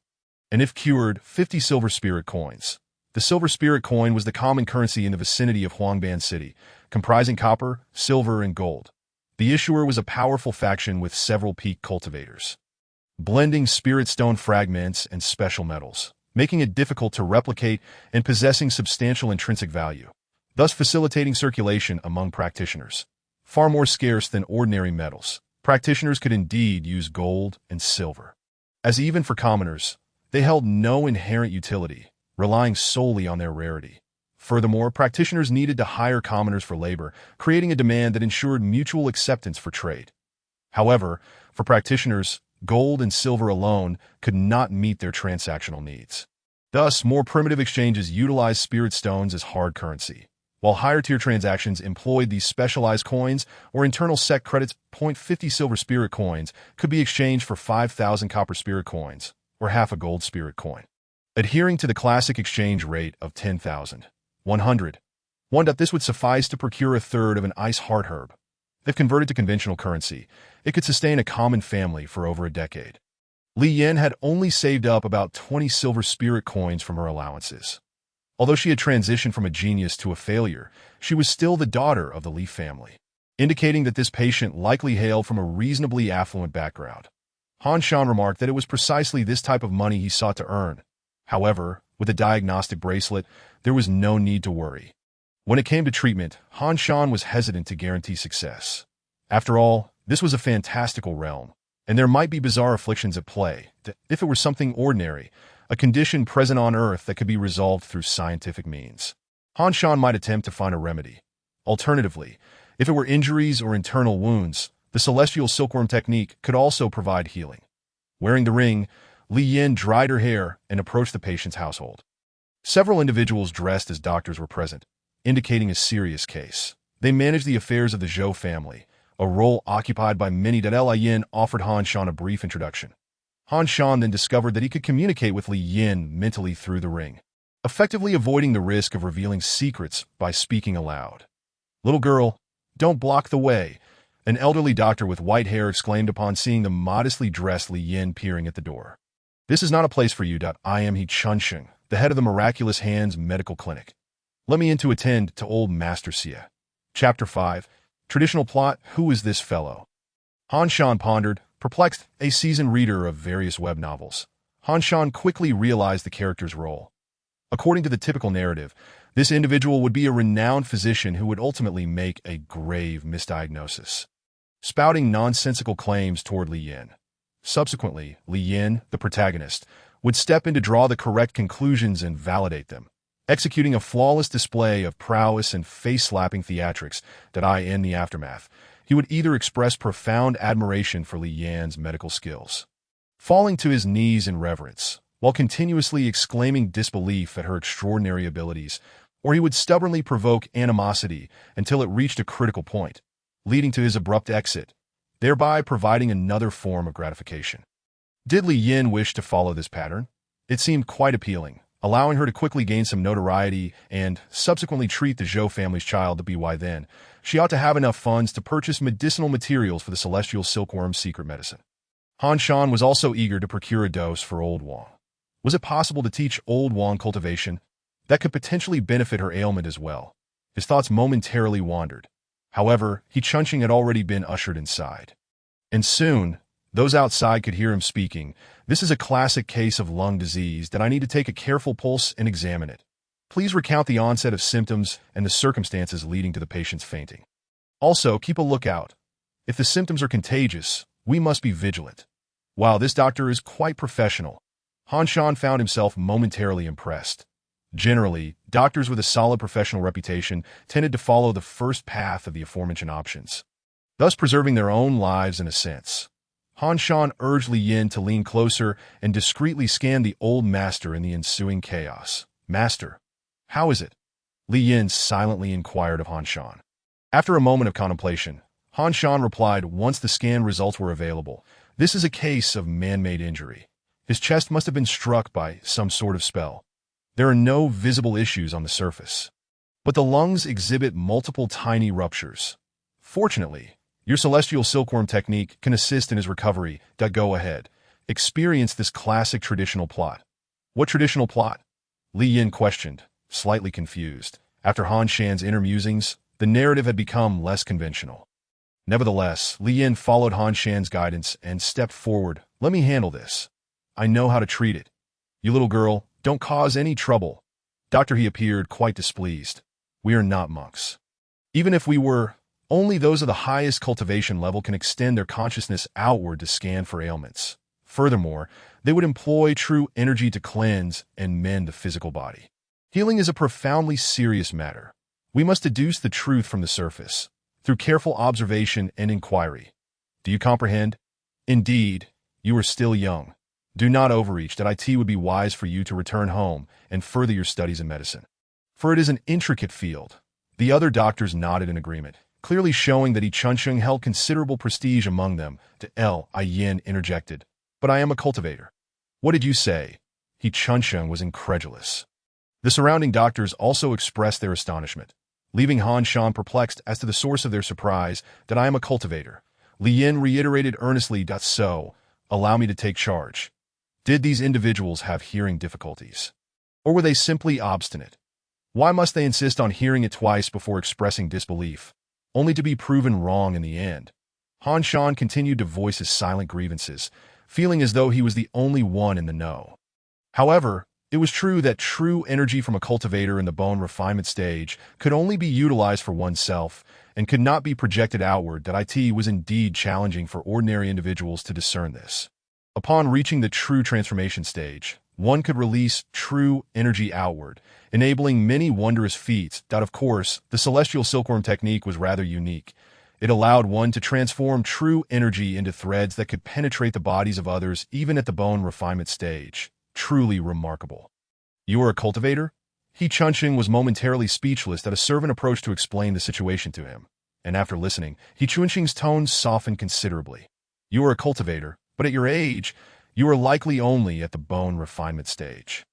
[SPEAKER 1] And if cured, 50 silver spirit coins. The silver spirit coin was the common currency in the vicinity of Huangban City, comprising copper, silver, and gold. The issuer was a powerful faction with several peak cultivators, blending spirit stone fragments and special metals, making it difficult to replicate and possessing substantial intrinsic value, thus facilitating circulation among practitioners. Far more scarce than ordinary metals, practitioners could indeed use gold and silver. As even for commoners, they held no inherent utility, relying solely on their rarity. Furthermore, practitioners needed to hire commoners for labor, creating a demand that ensured mutual acceptance for trade. However, for practitioners, gold and silver alone could not meet their transactional needs. Thus, more primitive exchanges utilized spirit stones as hard currency, while higher-tier transactions employed these specialized coins or internal sect credits. 50 silver spirit coins could be exchanged for 5,000 copper spirit coins, or half a gold spirit coin. Adhering to the classic exchange rate of 10,100, this would suffice to procure a third of an ice heart herb. If converted to conventional currency, it could sustain a common family for over a decade. Li Yin had only saved up about 20 silver spirit coins from her allowances. Although she had transitioned from a genius to a failure, she was still the daughter of the Li family, indicating that this patient likely hailed from a reasonably affluent background. Han Shan remarked that it was precisely this type of money he sought to earn. However, with a diagnostic bracelet, there was no need to worry. When it came to treatment, Han Shan was hesitant to guarantee success. After all, this was a fantastical realm, and there might be bizarre afflictions at play. If it were something ordinary, a condition present on Earth that could be resolved through scientific means, Han Shan might attempt to find a remedy. Alternatively, if it were injuries or internal wounds, the celestial silkworm technique could also provide healing. Wearing the ring, Li Yin dried her hair and approached the patient's household. Several individuals dressed as doctors were present, indicating a serious case. They managed the affairs of the Zhou family, a role occupied by many. Li Yin offered Han Shan a brief introduction. Han Shan then discovered that he could communicate with Li Yin mentally through the ring, effectively avoiding the risk of revealing secrets by speaking aloud. Little girl, don't block the way, an elderly doctor with white hair exclaimed upon seeing the modestly dressed Li Yin peering at the door. This is not a place for you. I am He Chunsheng, the head of the Miraculous Hands Medical Clinic. Let me in to attend to old Master Xia. Chapter 5. Traditional plot. Who is this fellow? Han Shan pondered, perplexed, a seasoned reader of various web novels. Han Shan quickly realized the character's role. According to the typical narrative, this individual would be a renowned physician who would ultimately make a grave misdiagnosis, spouting nonsensical claims toward Li Yin. Subsequently, Li Yin, the protagonist, would step in to draw the correct conclusions and validate them, executing a flawless display of prowess and face-slapping theatrics. In the aftermath, he would either express profound admiration for Li Yan's medical skills, falling to his knees in reverence, while continuously exclaiming disbelief at her extraordinary abilities, or he would stubbornly provoke animosity until it reached a critical point, leading to his abrupt exit, thereby providing another form of gratification. Did Li Yin wish to follow this pattern? It seemed quite appealing, allowing her to quickly gain some notoriety and subsequently treat the Zhou family's child to be. Why then, she ought to have enough funds to purchase medicinal materials for the celestial silkworm's secret medicine. Han Shan was also eager to procure a dose for old Wang. Was it possible to teach old Wang cultivation that could potentially benefit her ailment as well? His thoughts momentarily wandered. However, He Chunsheng had already been ushered inside. And soon, those outside could hear him speaking. This is a classic case of lung disease that I need to take a careful pulse and examine it. Please recount the onset of symptoms and the circumstances leading to the patient's fainting. Also, keep a lookout. If the symptoms are contagious, we must be vigilant. Wow, this doctor is quite professional. Han Shan found himself momentarily impressed. Generally, doctors with a solid professional reputation tended to follow the first path of the aforementioned options, thus preserving their own lives in a sense. Han Shan urged Li Yin to lean closer and discreetly scan the old master in the ensuing chaos. "Master, how is it?" Li Yin silently inquired of Han Shan. After a moment of contemplation, Han Shan replied once the scan results were available, "This is a case of man-made injury. His chest must have been struck by some sort of spell. There are no visible issues on the surface, but the lungs exhibit multiple tiny ruptures. Fortunately, your celestial silkworm technique can assist in his recovery. Go ahead. Experience this classic traditional plot." "What traditional plot?" Li Yin questioned, slightly confused. After Han Shan's inner musings, the narrative had become less conventional. Nevertheless, Li Yin followed Han Shan's guidance and stepped forward. "Let me handle this. I know how to treat it. You little girl, don't cause any trouble." Doctor, he appeared quite displeased. "We are not monks. Even if we were, only those of the highest cultivation level can extend their consciousness outward to scan for ailments. Furthermore, they would employ true energy to cleanse and mend the physical body. Healing is a profoundly serious matter. We must deduce the truth from the surface, through careful observation and inquiry. Do you comprehend? Indeed, you are still young. Do not overreach. It would be wise for you to return home and further your studies in medicine, for it is an intricate field." The other doctors nodded in agreement, clearly showing that Yi Chunsheng held considerable prestige among them. Li Yin interjected, "But I am a cultivator." "What did you say?" Yi Chunsheng was incredulous. The surrounding doctors also expressed their astonishment, leaving Han Shan perplexed as to the source of their surprise. "That I am a cultivator," Li Yin reiterated earnestly. "So, allow me to take charge." Did these individuals have hearing difficulties? Or were they simply obstinate? Why must they insist on hearing it twice before expressing disbelief, only to be proven wrong in the end? Han Shan continued to voice his silent grievances, feeling as though he was the only one in the know. However, it was true that true energy from a cultivator in the bone refinement stage could only be utilized for oneself and could not be projected outward. It was indeed challenging for ordinary individuals to discern this. Upon reaching the true transformation stage, one could release true energy outward, enabling many wondrous feats. Of course, the celestial silkworm technique was rather unique. It allowed one to transform true energy into threads that could penetrate the bodies of others even at the bone refinement stage. Truly remarkable. "You are a cultivator?" Yi Chunsheng was momentarily speechless as a servant approached to explain the situation to him. And after listening, Yi Chunsheng's tone softened considerably. "You are a cultivator, but at your age, you are likely only at the bone refinement stage.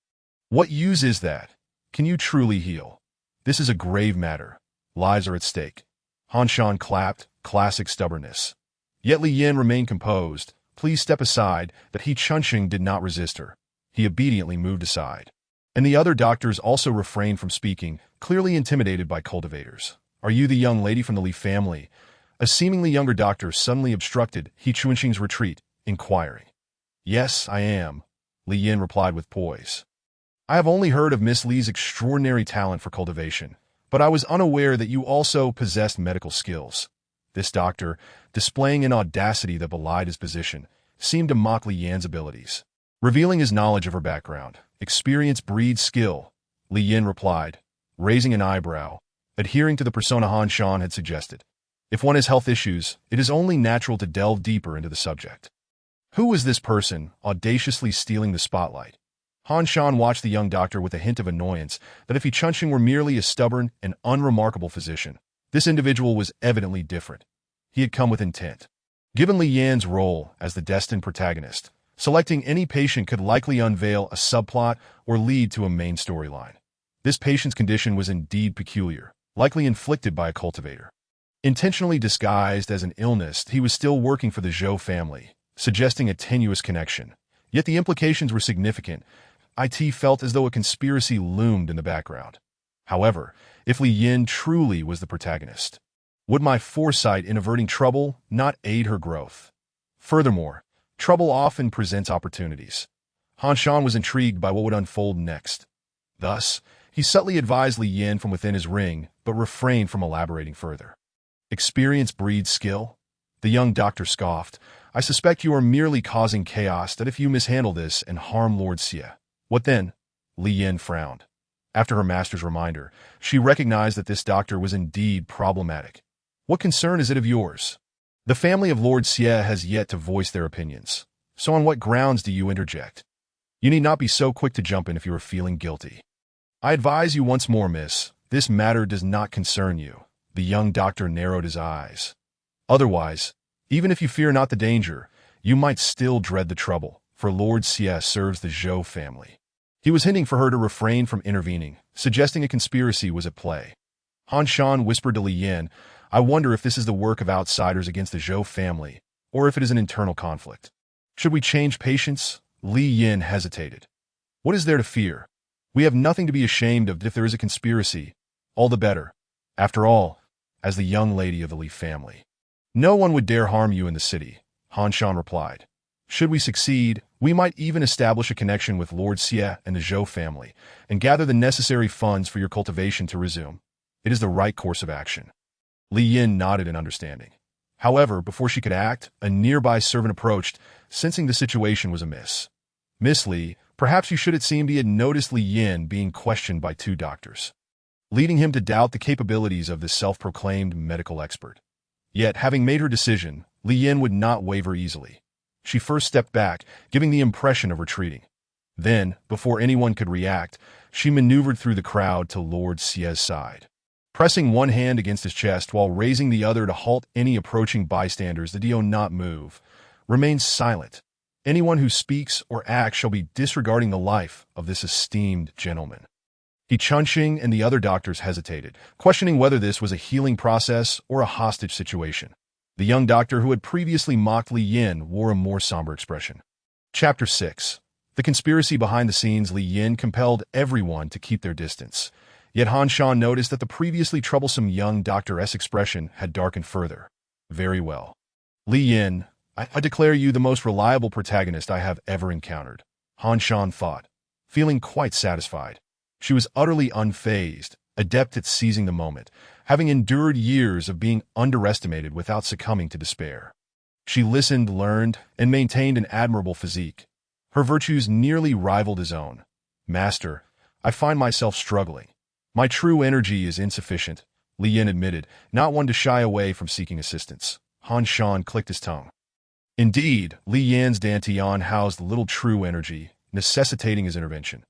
[SPEAKER 1] What use is that? Can you truly heal? This is a grave matter. Lives are at stake." Han Shan clapped, classic stubbornness. Yet Li Yin remained composed. "Please step aside." That Yi Chunsheng did not resist her. He obediently moved aside. And the other doctors also refrained from speaking, clearly intimidated by cultivators. "Are you the young lady from the Li family?" A seemingly younger doctor suddenly obstructed Yi Chunsheng's retreat, inquiring. "Yes, I am," Li Yin replied with poise. "I have only heard of Miss Li's extraordinary talent for cultivation, but I was unaware that you also possessed medical skills." This doctor, displaying an audacity that belied his position, seemed to mock Li Yan's abilities. Revealing his knowledge of her background, "Experience breeds skill," Li Yin replied, raising an eyebrow, adhering to the persona Han Shan had suggested. If one has health issues, it is only natural to delve deeper into the subject. Who was this person, audaciously stealing the spotlight? Han Shan watched the young doctor with a hint of annoyance that if Yi Chunsheng were merely a stubborn and unremarkable physician, this individual was evidently different. He had come with intent. Given Li Yan's role as the destined protagonist, selecting any patient could likely unveil a subplot or lead to a main storyline. This patient's condition was indeed peculiar, likely inflicted by a cultivator. Intentionally disguised as an illness, he was still working for the Zhou family, suggesting a tenuous connection. Yet the implications were significant. It felt as though a conspiracy loomed in the background. However, if Li Yin truly was the protagonist, would my foresight in averting trouble not aid her growth? Furthermore, trouble often presents opportunities. Han Shan was intrigued by what would unfold next. Thus, he subtly advised Li Yin from within his ring, but refrained from elaborating further. "Experience breeds skill?" The young doctor scoffed. "I suspect you are merely causing chaos that if you mishandle this and harm Lord Xie." "What then?" Li Yin frowned. After her master's reminder, she recognized that this doctor was indeed problematic. What concern is it of yours? The family of Lord Xie has yet to voice their opinions. So on what grounds do you interject? You need not be so quick to jump in if you are feeling guilty. I advise you once more, miss, this matter does not concern you. The young doctor narrowed his eyes. Otherwise, even if you fear not the danger, you might still dread the trouble, for Lord Xie serves the Zhou family. He was hinting for her to refrain from intervening, suggesting a conspiracy was at play. Han Shan whispered to Li Yin, I wonder if this is the work of outsiders against the Zhou family, or if it is an internal conflict. Should we change patience? Li Yin hesitated. What is there to fear? We have nothing to be ashamed of if there is a conspiracy. All the better. After all, as the young lady of the Li family. No one would dare harm you in the city, Han Shan replied. Should we succeed, we might even establish a connection with Lord Xie and the Zhou family, and gather the necessary funds for your cultivation to resume. It is the right course of action. Li Yin nodded in understanding. However, before she could act, a nearby servant approached, sensing the situation was amiss. Miss Li, perhaps you should, it seemed he had noticed Li Yin being questioned by two doctors, leading him to doubt the capabilities of this self-proclaimed medical expert. Yet, having made her decision, Li Yin would not waver easily. She first stepped back, giving the impression of retreating. Then, before anyone could react, she maneuvered through the crowd to Lord Xie's side. Pressing one hand against his chest while raising the other to halt any approaching bystanders, the Dio not move, remains silent. Anyone who speaks or acts shall be disregarding the life of this esteemed gentleman. He Chunxing and the other doctors hesitated, questioning whether this was a healing process or a hostage situation. The young doctor who had previously mocked Li Yin wore a more somber expression. Chapter 6. The conspiracy behind the scenes. Li Yin compelled everyone to keep their distance. Yet Han Shan noticed that the previously troublesome young doctor's expression had darkened further. Very well. Li Yin, I declare you the most reliable protagonist I have ever encountered, Han Shan thought, feeling quite satisfied. She was utterly unfazed, adept at seizing the moment, having endured years of being underestimated without succumbing to despair. She listened, learned, and maintained an admirable physique. Her virtues nearly rivaled his own. Master, I find myself struggling. My true energy is insufficient, Li Yin admitted, not one to shy away from seeking assistance. Han Shan clicked his tongue. Indeed, Li Yin's dantian housed little true energy, necessitating his intervention.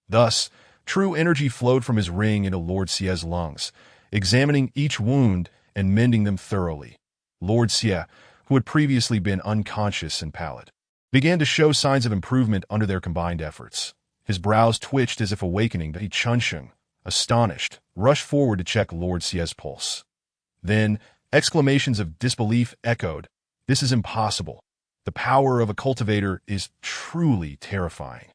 [SPEAKER 1] Thus, true energy flowed from his ring into Lord Xie's lungs, examining each wound and mending them thoroughly. Lord Xie, who had previously been unconscious and pallid, began to show signs of improvement under their combined efforts. His brows twitched as if awakening, but he Chunxing, astonished, rushed forward to check Lord Xie's pulse. Then, exclamations of disbelief echoed. This is impossible. The power of a cultivator is truly terrifying.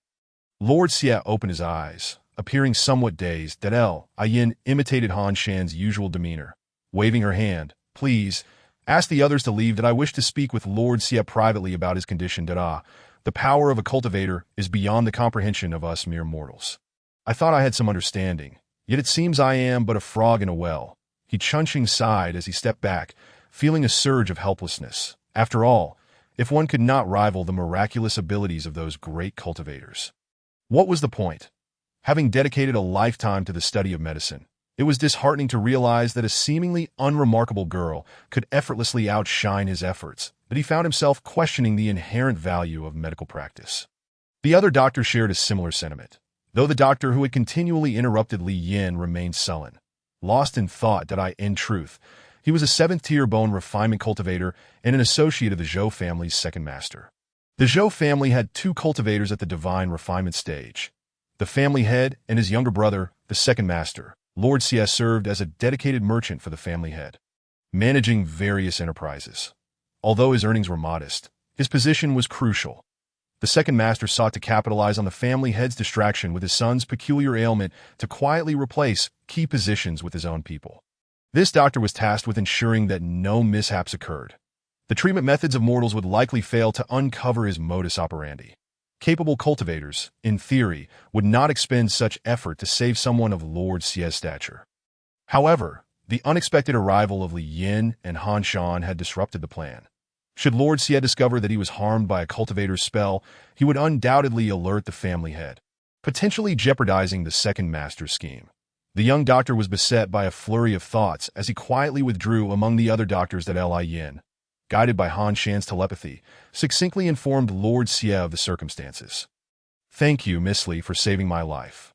[SPEAKER 1] Lord Xie opened his eyes, appearing somewhat dazed. Dadel, Yin imitated Han Shan's usual demeanor. Waving her hand, please, ask the others to leave, that I wish to speak with Lord Xie privately about his condition. Dada, the power of a cultivator is beyond the comprehension of us mere mortals. I thought I had some understanding, yet it seems I am but a frog in a well. He Chunxing sighed as he stepped back, feeling a surge of helplessness. After all, if one could not rival the miraculous abilities of those great cultivators, what was the point? Having dedicated a lifetime to the study of medicine, it was disheartening to realize that a seemingly unremarkable girl could effortlessly outshine his efforts, but he found himself questioning the inherent value of medical practice. The other doctor shared a similar sentiment, though the doctor who had continually interrupted Li Yin remained sullen, lost in thought. That in truth, he was a seventh-tier bone refinement cultivator and an associate of the Zhou family's second master. The Zhou family had two cultivators at the divine refinement stage. The family head and his younger brother, the second master, Lord Xie, served as a dedicated merchant for the family head, managing various enterprises. Although his earnings were modest, his position was crucial. The second master sought to capitalize on the family head's distraction with his son's peculiar ailment to quietly replace key positions with his own people. This doctor was tasked with ensuring that no mishaps occurred. The treatment methods of mortals would likely fail to uncover his modus operandi. Capable cultivators, in theory, would not expend such effort to save someone of Lord Xie's stature. However, the unexpected arrival of Li Yin and Han Shan had disrupted the plan. Should Lord Xie discover that he was harmed by a cultivator's spell, he would undoubtedly alert the family head. potentially jeopardizing the second master's scheme. The young doctor was beset by a flurry of thoughts as he quietly withdrew among the other doctors that Li Yin, guided by Han Shan's telepathy, succinctly informed Lord Xie of the circumstances. "Thank you, Miss Li, for saving my life.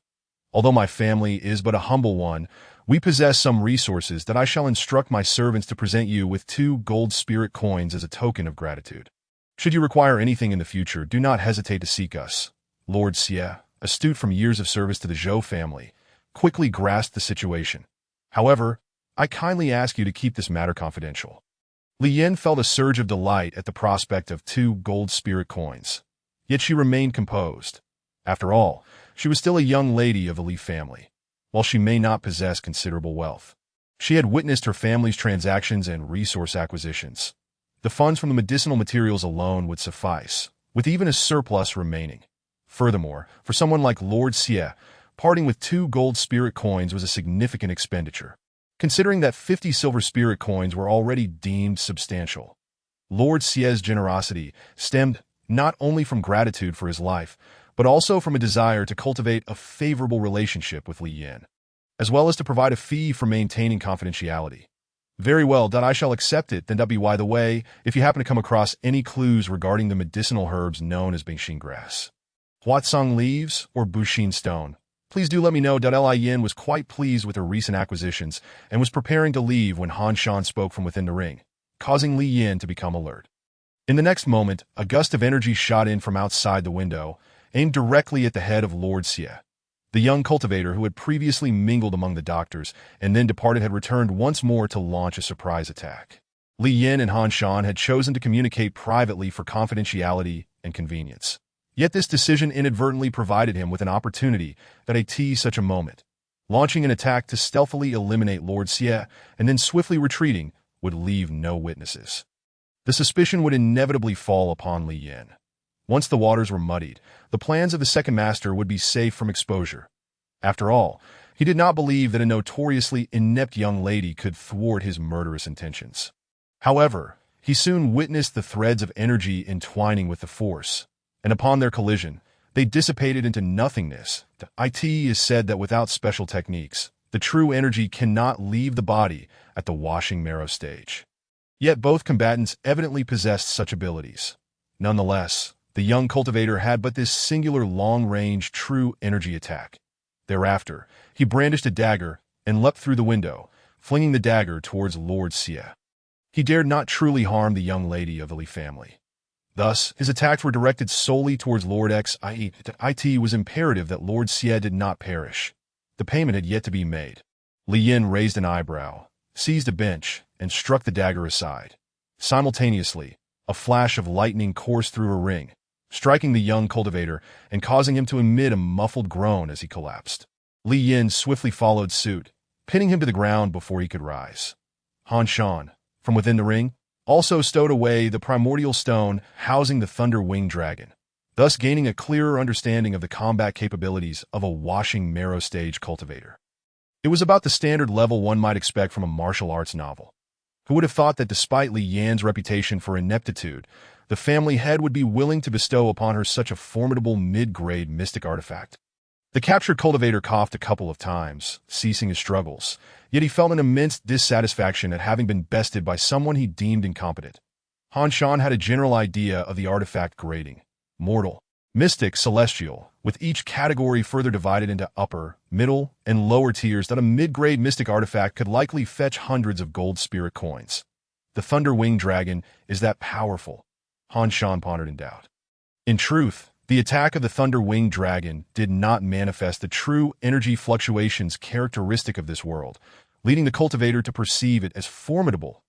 [SPEAKER 1] Although my family is but a humble one, we possess some resources that I shall instruct my servants to present you with 2 gold spirit coins as a token of gratitude. Should you require anything in the future, do not hesitate to seek us." Lord Xie, astute from years of service to the Zhou family, quickly grasped the situation. "However, I kindly ask you to keep this matter confidential." Li Yin felt a surge of delight at the prospect of 2 gold spirit coins. Yet she remained composed. After all, she was still a young lady of the Li family. While she may not possess considerable wealth, she had witnessed her family's transactions and resource acquisitions. The funds from the medicinal materials alone would suffice, with even a surplus remaining. Furthermore, for someone like Lord Xie, parting with 2 gold spirit coins was a significant expenditure, considering that 50 silver spirit coins were already deemed substantial. Lord Xie's generosity stemmed not only from gratitude for his life, but also from a desire to cultivate a favorable relationship with Li Yin, as well as to provide a fee for maintaining confidentiality. "Very well, that I shall accept it. Then that be by the way, if you happen to come across any clues regarding the medicinal herbs known as Bingxin grass, Huatsang leaves, or Buxin stone, please do let me know." Li Yin was quite pleased with her recent acquisitions and was preparing to leave when Han Shan spoke from within the ring, causing Li Yin to become alert. In the next moment, a gust of energy shot in from outside the window, aimed directly at the head of Lord Xie. The young cultivator who had previously mingled among the doctors and then departed had returned once more to launch a surprise attack. Li Yin and Han Shan had chosen to communicate privately for confidentiality and convenience. Yet this decision inadvertently provided him with an opportunity that had teased such a moment. Launching an attack to stealthily eliminate Lord Xie and then swiftly retreating would leave no witnesses. The suspicion would inevitably fall upon Li Yin. Once the waters were muddied, the plans of the second master would be safe from exposure. After all, he did not believe that a notoriously inept young lady could thwart his murderous intentions. However, he soon witnessed the threads of energy entwining with the force, and upon their collision, they dissipated into nothingness. It is said that without special techniques, the true energy cannot leave the body at the washing marrow stage. Yet both combatants evidently possessed such abilities. Nonetheless, the young cultivator had but this singular long-range true energy attack. Thereafter, he brandished a dagger and leapt through the window, flinging the dagger towards Lord Xie. He dared not truly harm the young lady of the Li family. Thus, his attacks were directed solely towards Lord Xie. It was imperative that Lord Xie did not perish. The payment had yet to be made. Li Yin raised an eyebrow, seized a bench, and struck the dagger aside. Simultaneously, a flash of lightning coursed through a ring, striking the young cultivator and causing him to emit a muffled groan as he collapsed. Li Yin swiftly followed suit, pinning him to the ground before he could rise. Han Shan, from within the ring, also stowed away the primordial stone housing the thunder-winged dragon, thus gaining a clearer understanding of the combat capabilities of a washing marrow stage cultivator. It was about the standard level one might expect from a martial arts novel. Who would have thought that despite Li Yan's reputation for ineptitude, the family head would be willing to bestow upon her such a formidable mid-grade mystic artifact? The captured cultivator coughed a couple of times, ceasing his struggles, yet he felt an immense dissatisfaction at having been bested by someone he deemed incompetent. Han Shan had a general idea of the artifact grading: mortal, mystic, celestial, with each category further divided into upper, middle, and lower tiers that a mid-grade mystic artifact could likely fetch hundreds of gold spirit coins. The thunder-winged dragon is that powerful, Han Shan pondered in doubt. In truth, the attack of the thunder-winged dragon did not manifest the true energy fluctuations characteristic of this world, leading the cultivator to perceive it as formidable,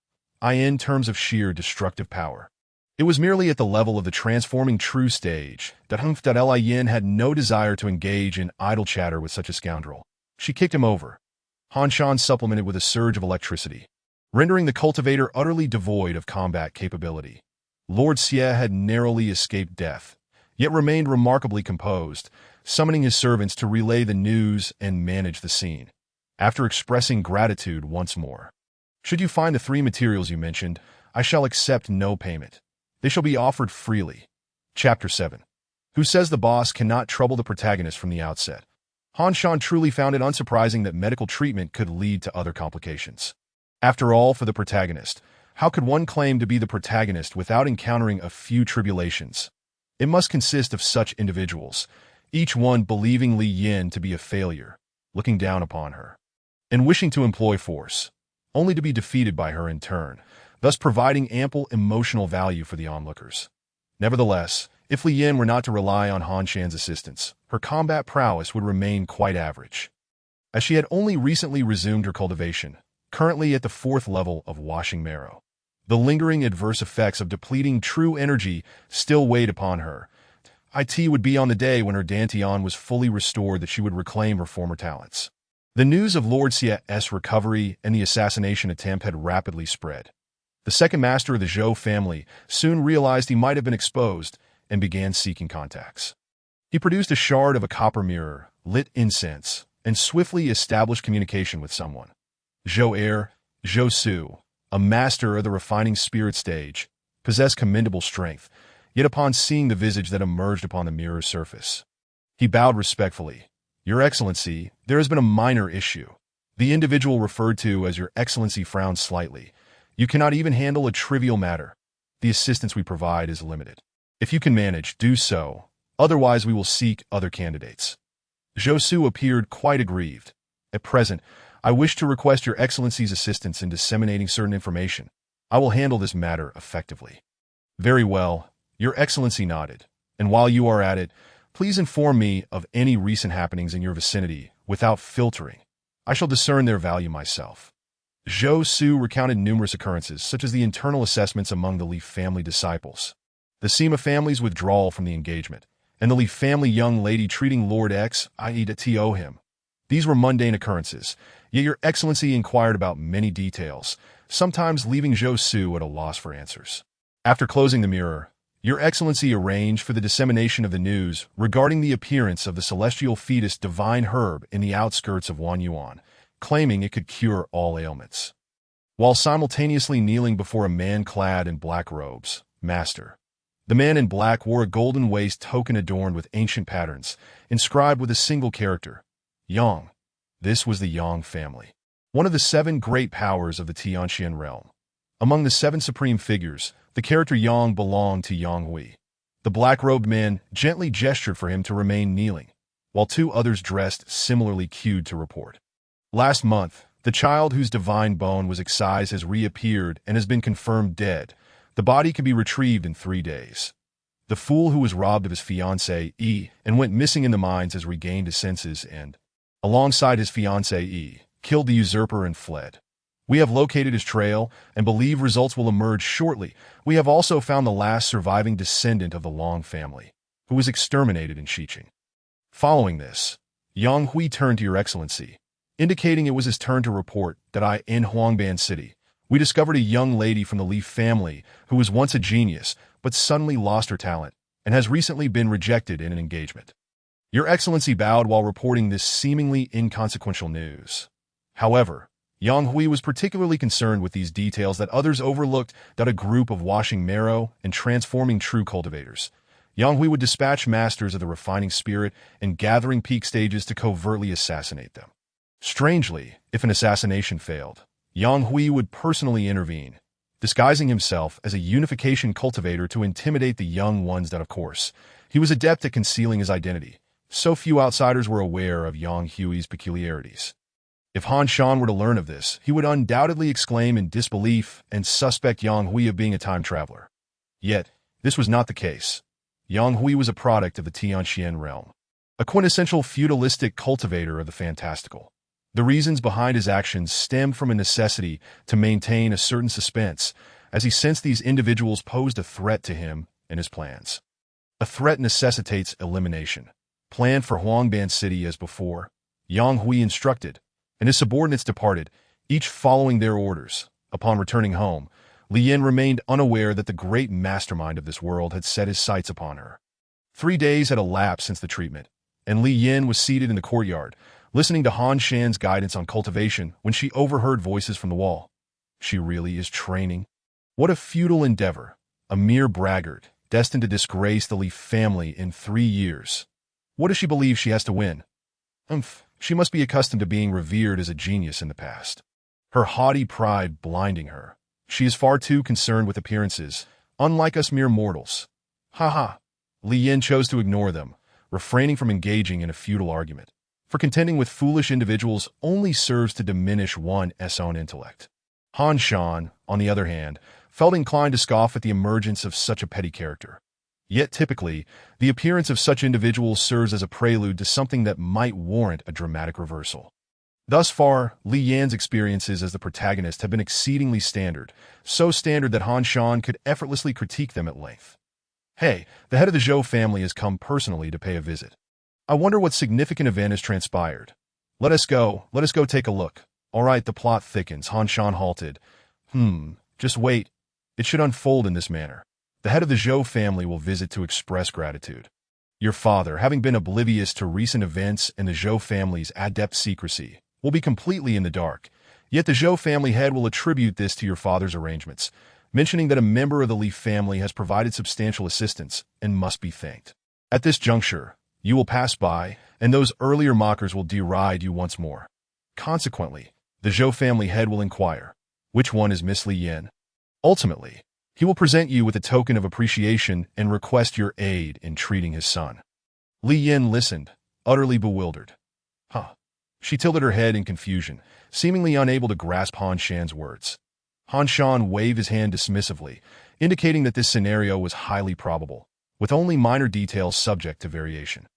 [SPEAKER 1] in terms of sheer destructive power. It was merely at the level of the transforming true stage that Li Yin had no desire to engage in idle chatter with such a scoundrel. She kicked him over. Han Shan supplemented with a surge of electricity, rendering the cultivator utterly devoid of combat capability. Lord Xie had narrowly escaped death, yet remained remarkably composed, summoning his servants to relay the news and manage the scene. After expressing gratitude once more, "Should you find the 3 materials you mentioned, I shall accept no payment. They shall be offered freely." Chapter 7. Who says the boss cannot trouble the protagonist from the outset? Han Shan truly found it unsurprising that medical treatment could lead to other complications. After all, for the protagonist, how could one claim to be the protagonist without encountering a few tribulations? It must consist of such individuals, each one believing Li Yin to be a failure, looking down upon her, and wishing to employ force, only to be defeated by her in turn, thus providing ample emotional value for the onlookers. Nevertheless, if Li Yin were not to rely on Han Shan's assistance, her combat prowess would remain quite average. As she had only recently resumed her cultivation, currently at the 4th level of washing marrow, the lingering adverse effects of depleting true energy still weighed upon her. It would be on the day when her Dantian was fully restored that she would reclaim her former talents. The news of Lord Xia's recovery and the assassination attempt had rapidly spread. The second master of the Zhou family soon realized he might have been exposed and began seeking contacts. He produced a shard of a copper mirror, lit incense, and swiftly established communication with someone. Zhou Heir, Zhou Su, a master of the refining spirit stage, possessed commendable strength, yet upon seeing the visage that emerged upon the mirror's surface, he bowed respectfully. "Your Excellency, there has been a minor issue." The individual referred to as Your Excellency frowned slightly. "You cannot even handle a trivial matter. The assistance we provide is limited. If you can manage, do so. Otherwise, we will seek other candidates." Zhou Su appeared quite aggrieved. "At present, I wish to request Your Excellency's assistance in disseminating certain information. I will handle this matter effectively." "Very well." Your Excellency nodded. "And while you are at it, please inform me of any recent happenings in your vicinity without filtering. I shall discern their value myself." Zhou Su recounted numerous occurrences, such as the internal assessments among the Li family disciples, the Sima family's withdrawal from the engagement, and the Li family young lady treating Lord X, i.e. to him. These were mundane occurrences, yet Your Excellency inquired about many details, sometimes leaving Zhou Su at a loss for answers. After closing the mirror, Your Excellency arranged for the dissemination of the news regarding the appearance of the celestial fetus divine herb in the outskirts of Wanyuan, claiming it could cure all ailments. While simultaneously kneeling before a man clad in black robes, Master. The man in black wore a golden waist token adorned with ancient patterns, inscribed with a single character, Yang. This was the Yang family, one of the 7 great powers of the Tianxian realm. Among the 7 supreme figures, the character Yang belonged to Yang Hui. The black-robed man gently gestured for him to remain kneeling, while 2 others dressed similarly queued to report. Last month, the child whose divine bone was excised has reappeared and has been confirmed dead. The body can be retrieved in 3 days. The fool who was robbed of his fiancée, and went missing in the mines has regained his senses and, alongside his fiancée, killed the usurper and fled. We have located his trail and believe results will emerge shortly. We have also found the last surviving descendant of the Long family, who was exterminated in Xiqing. Following this, Yang Hui turned to Your Excellency, indicating it was his turn to report that in Huangban City, we discovered a young lady from the Li family who was once a genius, but suddenly lost her talent and has recently been rejected in an engagement. Your Excellency bowed while reporting this seemingly inconsequential news. However, Yang Hui was particularly concerned with these details that others overlooked, that a group of washing marrow and transforming true cultivators. Yang Hui would dispatch masters of the refining spirit and gathering peak stages to covertly assassinate them. Strangely, if an assassination failed, Yang Hui would personally intervene, disguising himself as a unification cultivator to intimidate the young ones. That, of course, he was adept at concealing his identity. So few outsiders were aware of Yang Hui's peculiarities. If Han Shan were to learn of this, he would undoubtedly exclaim in disbelief and suspect Yang Hui of being a time traveler. Yet, this was not the case. Yang Hui was a product of the Tianxian realm, a quintessential feudalistic cultivator of the fantastical. The reasons behind his actions stemmed from a necessity to maintain a certain suspense, as he sensed these individuals posed a threat to him and his plans. A threat necessitates elimination. Planned for Huangban City as before, Yang Hui instructed, and his subordinates departed, each following their orders. Upon returning home, Li Yin remained unaware that the great mastermind of this world had set his sights upon her. 3 days had elapsed since the treatment, and Li Yin was seated in the courtyard, listening to Han Shan's guidance on cultivation when she overheard voices from the wall. She really is training? What a futile endeavor, a mere braggart, destined to disgrace the Li family in 3 years. What does she believe she has to win? She must be accustomed to being revered as a genius in the past. Her haughty pride blinding her. She is far too concerned with appearances, unlike us mere mortals. Ha ha. Li Yin chose to ignore them, refraining from engaging in a futile argument. For contending with foolish individuals only serves to diminish one's own intellect. Han Shan, on the other hand, felt inclined to scoff at the emergence of such a petty character. Yet typically, the appearance of such individuals serves as a prelude to something that might warrant a dramatic reversal. Thus far, Li Yan's experiences as the protagonist have been exceedingly standard, so standard that Han Shan could effortlessly critique them at length. Hey, the head of the Zhou family has come personally to pay a visit. I wonder what significant event has transpired. Let us go take a look. All right, the plot thickens. Han Shan halted. Just wait. It should unfold in this manner. The head of the Zhou family will visit to express gratitude. Your father, having been oblivious to recent events and the Zhou family's adept secrecy, will be completely in the dark. Yet the Zhou family head will attribute this to your father's arrangements, mentioning that a member of the Li family has provided substantial assistance and must be thanked. At this juncture, you will pass by, and those earlier mockers will deride you once more. Consequently, the Zhou family head will inquire, which one is Miss Li Yin? Ultimately, he will present you with a token of appreciation and request your aid in treating his son. Li Yin listened, utterly bewildered. She tilted her head in confusion, seemingly unable to grasp Han Shan's words. Han Shan waved his hand dismissively, indicating that this scenario was highly probable, with only minor details subject to variation.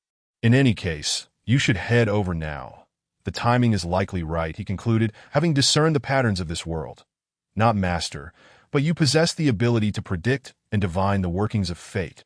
[SPEAKER 1] In any case, you should head over now. The timing is likely right, he concluded, having discerned the patterns of this world. Not master, but you possess the ability to predict and divine the workings of fate.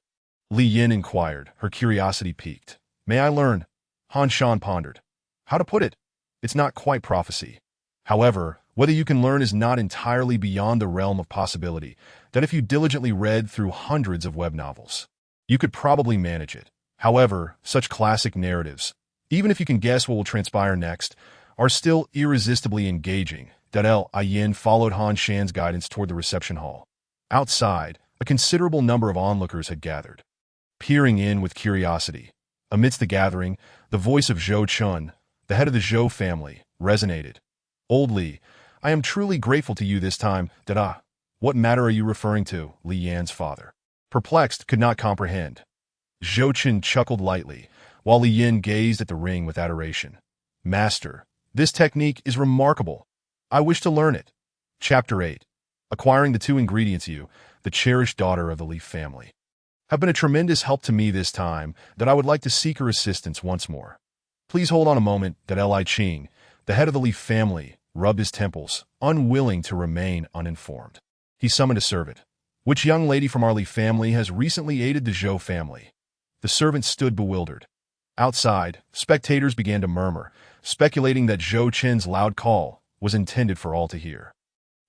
[SPEAKER 1] Li Yin inquired, her curiosity piqued. May I learn? Han Shan pondered. How to put it? It's not quite prophecy. However, whether you can learn is not entirely beyond the realm of possibility, that if you diligently read through hundreds of web novels, you could probably manage it. However, such classic narratives, even if you can guess what will transpire next, are still irresistibly engaging. Yin followed Han Shan's guidance toward the reception hall. Outside, a considerable number of onlookers had gathered. Peering in with curiosity, amidst the gathering, the voice of Zhou Chun, the head of the Zhou family, resonated. Old Li, I am truly grateful to you this time. What matter are you referring to? Li Yan's father, perplexed, could not comprehend. Zhou Chun chuckled lightly, while Li Yin gazed at the ring with adoration. Master, this technique is remarkable. I wish to learn it. Chapter 8. Acquiring the 2 ingredients you, the cherished daughter of the Li family, have been a tremendous help to me this time that I would like to seek her assistance once more. Please hold on a moment. Li Qing, the head of the Li family, rubbed his temples, unwilling to remain uninformed. He summoned a servant. Which young lady from our Li family has recently aided the Zhou family? The servant stood bewildered. Outside, spectators began to murmur, speculating that Zhou Chen's loud call was intended for all to hear.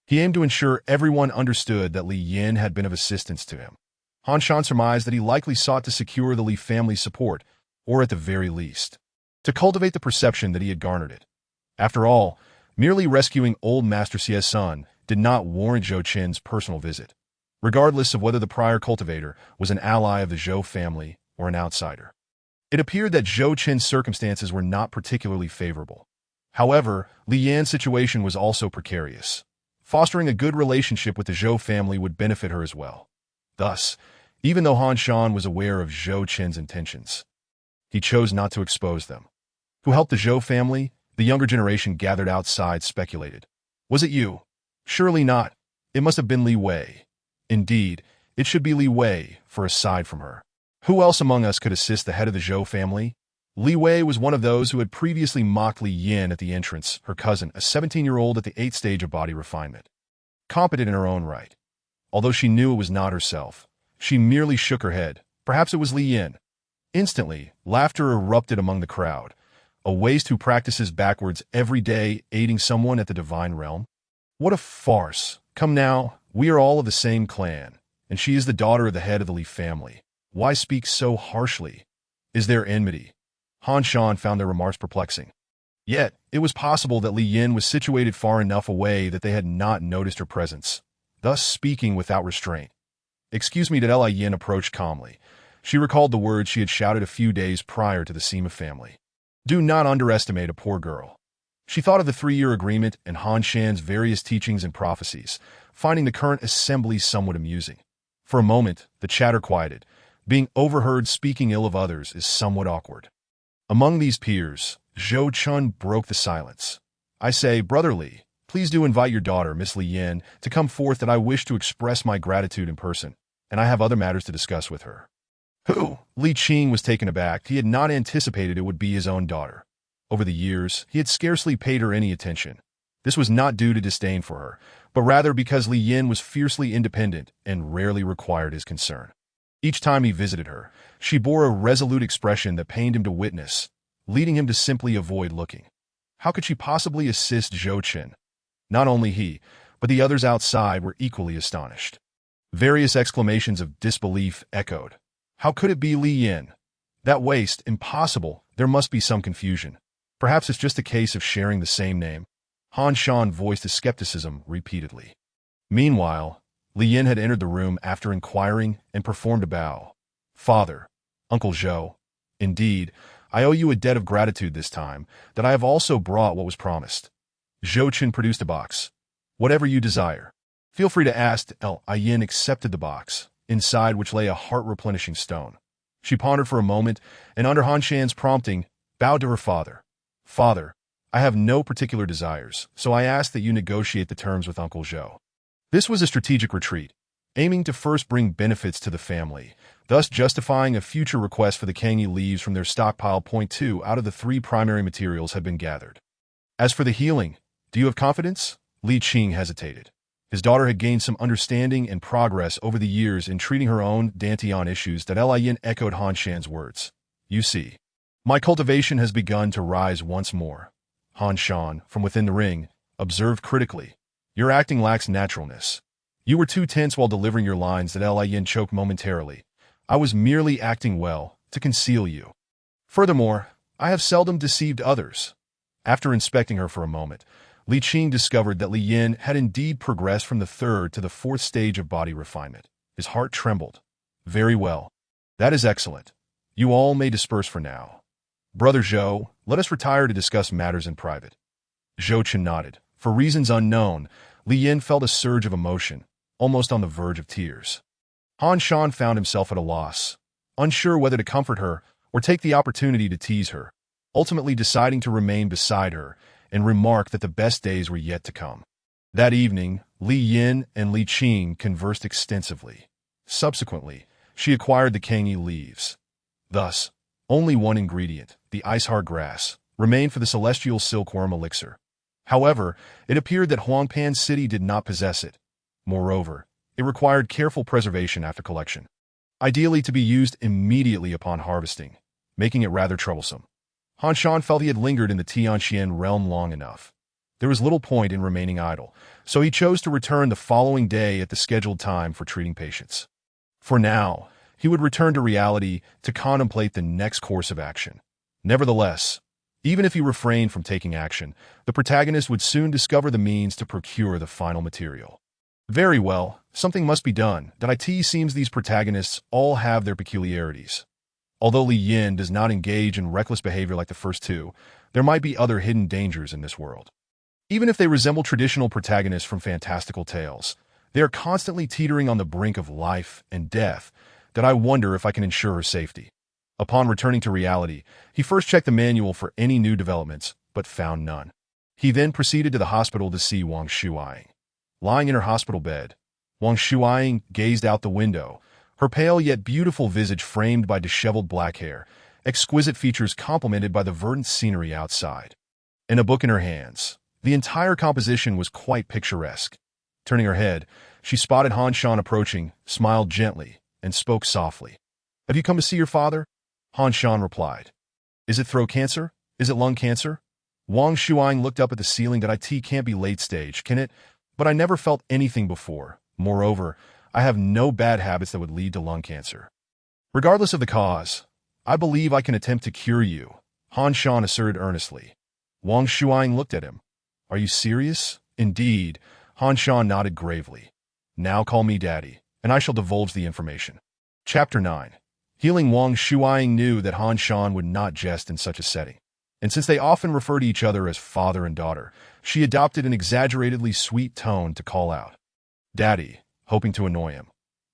[SPEAKER 1] He aimed to ensure everyone understood that Li Yin had been of assistance to him. Han Shan surmised that he likely sought to secure the Li family's support, or at the very least, to cultivate the perception that he had garnered it. After all, merely rescuing old Master Xie's son did not warrant Zhou Chen's personal visit, regardless of whether the prior cultivator was an ally of the Zhou family or an outsider. It appeared that Zhou Chen's circumstances were not particularly favorable. However, Li Yan's situation was also precarious. Fostering a good relationship with the Zhou family would benefit her as well. Thus, even though Han Shan was aware of Zhou Chen's intentions, he chose not to expose them. Who helped the Zhou family? The younger generation gathered outside speculated. Was it you? Surely not. It must have been Li Wei. Indeed, it should be Li Wei, for aside from her, who else among us could assist the head of the Zhou family? Li Wei was one of those who had previously mocked Li Yin at the entrance, her cousin, a 17-year-old at the 8th stage of body refinement. Competent in her own right. Although she knew it was not herself, she merely shook her head. Perhaps it was Li Yin. Instantly, laughter erupted among the crowd. A waste who practices backwards every day, aiding someone at the divine realm? What a farce. Come now, we are all of the same clan, and she is the daughter of the head of the Li family. Why speak so harshly? Is there enmity? Han Shan found their remarks perplexing. Yet, it was possible that Li Yin was situated far enough away that they had not noticed her presence, thus speaking without restraint. Excuse me, did Li Yin approached calmly. She recalled the words she had shouted a few days prior to the Sima family. Do not underestimate a poor girl. She thought of the 3-year agreement and Han Shan's various teachings and prophecies, finding the current assembly somewhat amusing. For a moment, the chatter quieted. Being overheard speaking ill of others is somewhat awkward. Among these peers, Zhou Chun broke the silence. I say, Brother Li, please do invite your daughter, Miss Li Yin, to come forth that I wish to express my gratitude in person, and I have other matters to discuss with her. Who? Li Qing was taken aback. He had not anticipated it would be his own daughter. Over the years, he had scarcely paid her any attention. This was not due to disdain for her, but rather because Li Yin was fiercely independent and rarely required his concern. Each time he visited her, she bore a resolute expression that pained him to witness, leading him to simply avoid looking. How could she possibly assist Zhou Qin? Not only he, but the others outside were equally astonished. Various exclamations of disbelief echoed. How could it be Li Yin? That waste, impossible, there must be some confusion. Perhaps it's just a case of sharing the same name. Han Shan voiced his skepticism repeatedly. Meanwhile, Li Yin had entered the room after inquiring and performed a bow. Father, Uncle Zhou, indeed, I owe you a debt of gratitude this time, that I have also brought what was promised. Zhou Qin produced a box. Whatever you desire. Feel free to ask. Li Yin accepted the box, inside which lay a heart-replenishing stone. She pondered for a moment, and under Han Shan's prompting, bowed to her father. Father, I have no particular desires, so I ask that you negotiate the terms with Uncle Zhou. This was a strategic retreat, aiming to first bring benefits to the family, thus justifying a future request for the Kangyi leaves from their stockpile. Point 2 out of the 3 primary materials had been gathered. As for the healing, do you have confidence? Li Qing hesitated. His daughter had gained some understanding and progress over the years in treating her own Dantian issues. That Li Yin echoed Han Shan's words. You see, my cultivation has begun to rise once more. Han Shan, from within the ring, observed critically. Your acting lacks naturalness. You were too tense while delivering your lines. That Li Yin choked momentarily. I was merely acting well, to conceal you. Furthermore, I have seldom deceived others. After inspecting her for a moment, Li Qing discovered that Li Yin had indeed progressed from the 3rd to the 4th stage of body refinement. His heart trembled. Very well. That is excellent. You all may disperse for now. Brother Zhou, let us retire to discuss matters in private. Zhou Qin nodded. For reasons unknown, Li Yin felt a surge of emotion, almost on the verge of tears. Han Shan found himself at a loss, unsure whether to comfort her or take the opportunity to tease her, ultimately deciding to remain beside her and remark that the best days were yet to come. That evening, Li Yin and Li Qing conversed extensively. Subsequently, she acquired the Kangyi leaves. Thus, only one ingredient, the ice-heart grass, remained for the celestial silkworm elixir. However, it appeared that Huangpan City did not possess it. Moreover, it required careful preservation after collection, ideally to be used immediately upon harvesting, making it rather troublesome. Han Shan felt he had lingered in the Tianxian realm long enough. There was little point in remaining idle, so he chose to return the following day at the scheduled time for treating patients. For now, he would return to reality to contemplate the next course of action. Nevertheless, even if he refrained from taking action, the protagonist would soon discover the means to procure the final material. Very well, something must be done. It seems these protagonists all have their peculiarities. Although Li Yin does not engage in reckless behavior like the first 2, there might be other hidden dangers in this world. Even if they resemble traditional protagonists from fantastical tales, they are constantly teetering on the brink of life and death. That I wonder if I can ensure her safety. Upon returning to reality, he first checked the manual for any new developments, but found none. He then proceeded to the hospital to see Wang Shuai. Lying in her hospital bed, Wang Shuai gazed out the window, her pale yet beautiful visage framed by disheveled black hair, exquisite features complemented by the verdant scenery outside. And a book in her hands. The entire composition was quite picturesque. Turning her head, she spotted Han Shan approaching, smiled gently, and spoke softly. Have you come to see your father? Han Shan replied. Is it throat cancer? Is it lung cancer? Wang Shuai looked up at the ceiling. It can't be late stage, can it? But I never felt anything before. Moreover, I have no bad habits that would lead to lung cancer. Regardless of the cause, I believe I can attempt to cure you, Han Shan asserted earnestly. Wang Shuai looked at him. Are you serious? Indeed, Han Shan nodded gravely. Now call me Daddy, and I shall divulge the information. Chapter 9. Healing. Wang Shuaying knew that Han Shan would not jest in such a setting, and since they often refer to each other as father and daughter, she adopted an exaggeratedly sweet tone to call out, "Daddy," hoping to annoy him.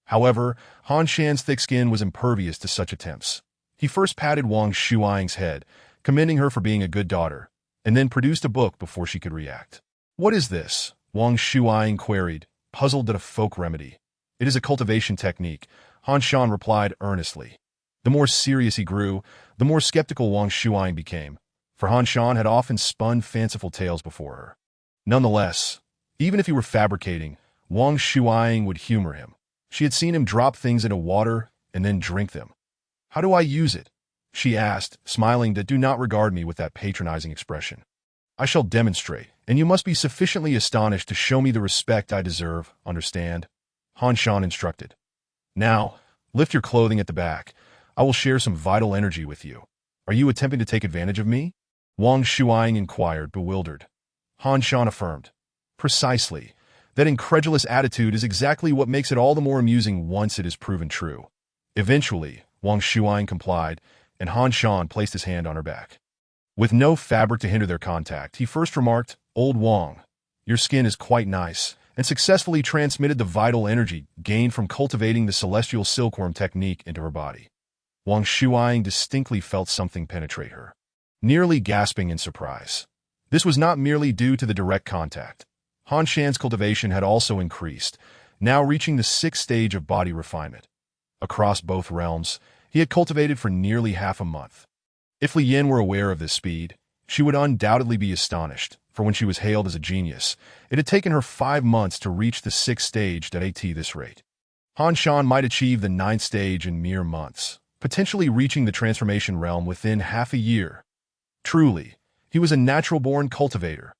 [SPEAKER 1] However, Han Shan's thick skin was impervious to such attempts. He first patted Wang Shuaying's head, commending her for being a good daughter, and then produced a book before she could react. "What is this?" Wang Shuaying queried, puzzled at a folk remedy. "It is a cultivation technique," Han Shan replied earnestly. The more serious he grew, the more skeptical Wang Shuaying became, for Han Shan had often spun fanciful tales before her. Nonetheless, even if he were fabricating, Wang Shuaying would humor him. She had seen him drop things into water and then drink them. "How do I use it?" she asked, smiling. "Do not regard me with that patronizing expression. I shall demonstrate, and you must be sufficiently astonished to show me the respect I deserve, understand?" Han Shan instructed. "Now, lift your clothing at the back. I will share some vital energy with you. Are you attempting to take advantage of me?" Wang Shuaying inquired, bewildered. Han Shan affirmed, "Precisely. That incredulous attitude is exactly what makes it all the more amusing once it is proven true." Eventually, Wang Shuaying complied, and Han Shan placed his hand on her back. With no fabric to hinder their contact, he first remarked, "Old Wang, your skin is quite nice," and successfully transmitted the vital energy gained from cultivating the celestial silkworm technique into her body. Wang Shuaying distinctly felt something penetrate her, nearly gasping in surprise. This was not merely due to the direct contact. Han Shan's cultivation had also increased, now reaching the 6th stage of body refinement. Across both realms, he had cultivated for nearly half a month. If Li Yin were aware of this speed, she would undoubtedly be astonished, for when she was hailed as a genius, it had taken her 5 months to reach the 6th stage at this rate. Han Shan might achieve the 9th stage in mere months, potentially reaching the transformation realm within half a year. Truly, he was a natural-born cultivator.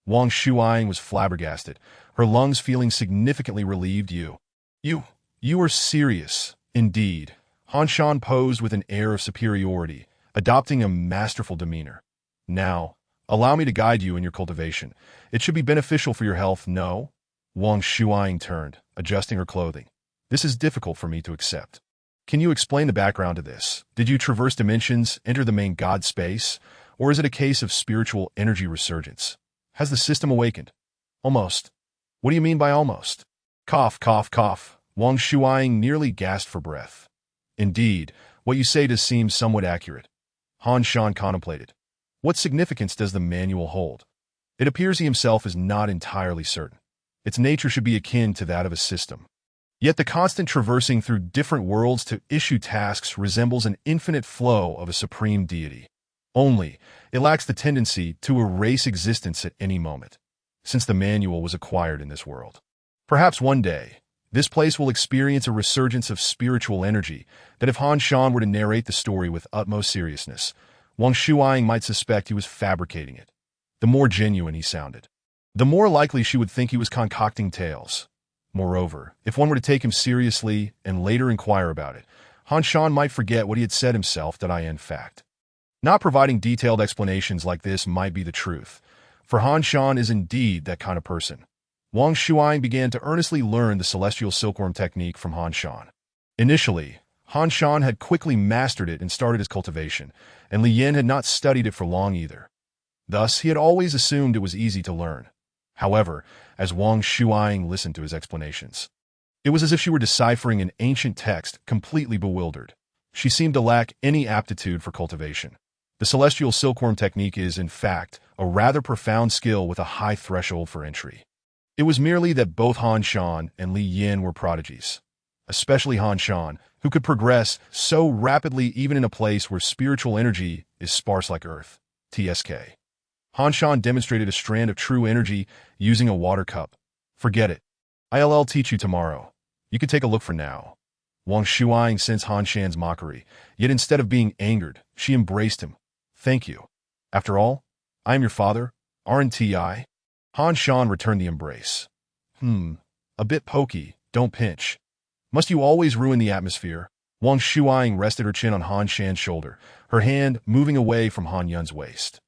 [SPEAKER 1] Wang Shuaying was flabbergasted, her lungs feeling significantly relieved. You are serious, indeed." Han Shan posed with an air of superiority, adopting a masterful demeanor. "Now, allow me to guide you in your cultivation. It should be beneficial for your health, no?" Wang Shuaying turned, adjusting her clothing. "This is difficult for me to accept. Can you explain the background to this? Did you traverse dimensions, enter the main God space, or is it a case of spiritual energy resurgence? Has the system awakened?" "Almost." "What do you mean by almost?" Cough, cough, cough. Wang Shuaying nearly gasped for breath. "Indeed, what you say does seem somewhat accurate." Han Shan contemplated. "What significance does the manual hold?" "It appears he himself is not entirely certain. Its nature should be akin to that of a system. Yet the constant traversing through different worlds to issue tasks resembles an infinite flow of a supreme deity. Only, it lacks the tendency to erase existence at any moment, since the manual was acquired in this world. Perhaps one day, this place will experience a resurgence of spiritual energy that if Han Shan were to narrate the story with utmost seriousness, Wang Shuaying might suspect he was fabricating it. The more genuine he sounded, the more likely she would think he was concocting tales. Moreover, if one were to take him seriously and later inquire about it, Han Shan might forget what he had said himself that in fact. Not providing detailed explanations like this might be the truth, for Han Shan is indeed that kind of person. Wang Shuaying began to earnestly learn the celestial silkworm technique from Han Shan. Initially, Han Shan had quickly mastered it and started his cultivation, and Li Yin had not studied it for long either. Thus, he had always assumed it was easy to learn. However, as Wang Shuaying listened to his explanations, it was as if she were deciphering an ancient text, completely bewildered. She seemed to lack any aptitude for cultivation. The celestial silkworm technique is, in fact, a rather profound skill with a high threshold for entry. It was merely that both Han Shan and Li Yin were prodigies, especially Han Shan, who could progress so rapidly even in a place where spiritual energy is sparse like earth. TSK. Han Shan demonstrated a strand of true energy using a water cup. "Forget it. I'll teach you tomorrow. You can take a look for now." Wang Shuaying sensed Han Shan's mockery, yet instead of being angered, she embraced him. "Thank you. After all, I am your father, aren't I?" Han Shan returned the embrace. A bit pokey, don't pinch. Must you always ruin the atmosphere?" Wang Shuaying rested her chin on Han Shan's shoulder, her hand moving away from Han Yun's waist.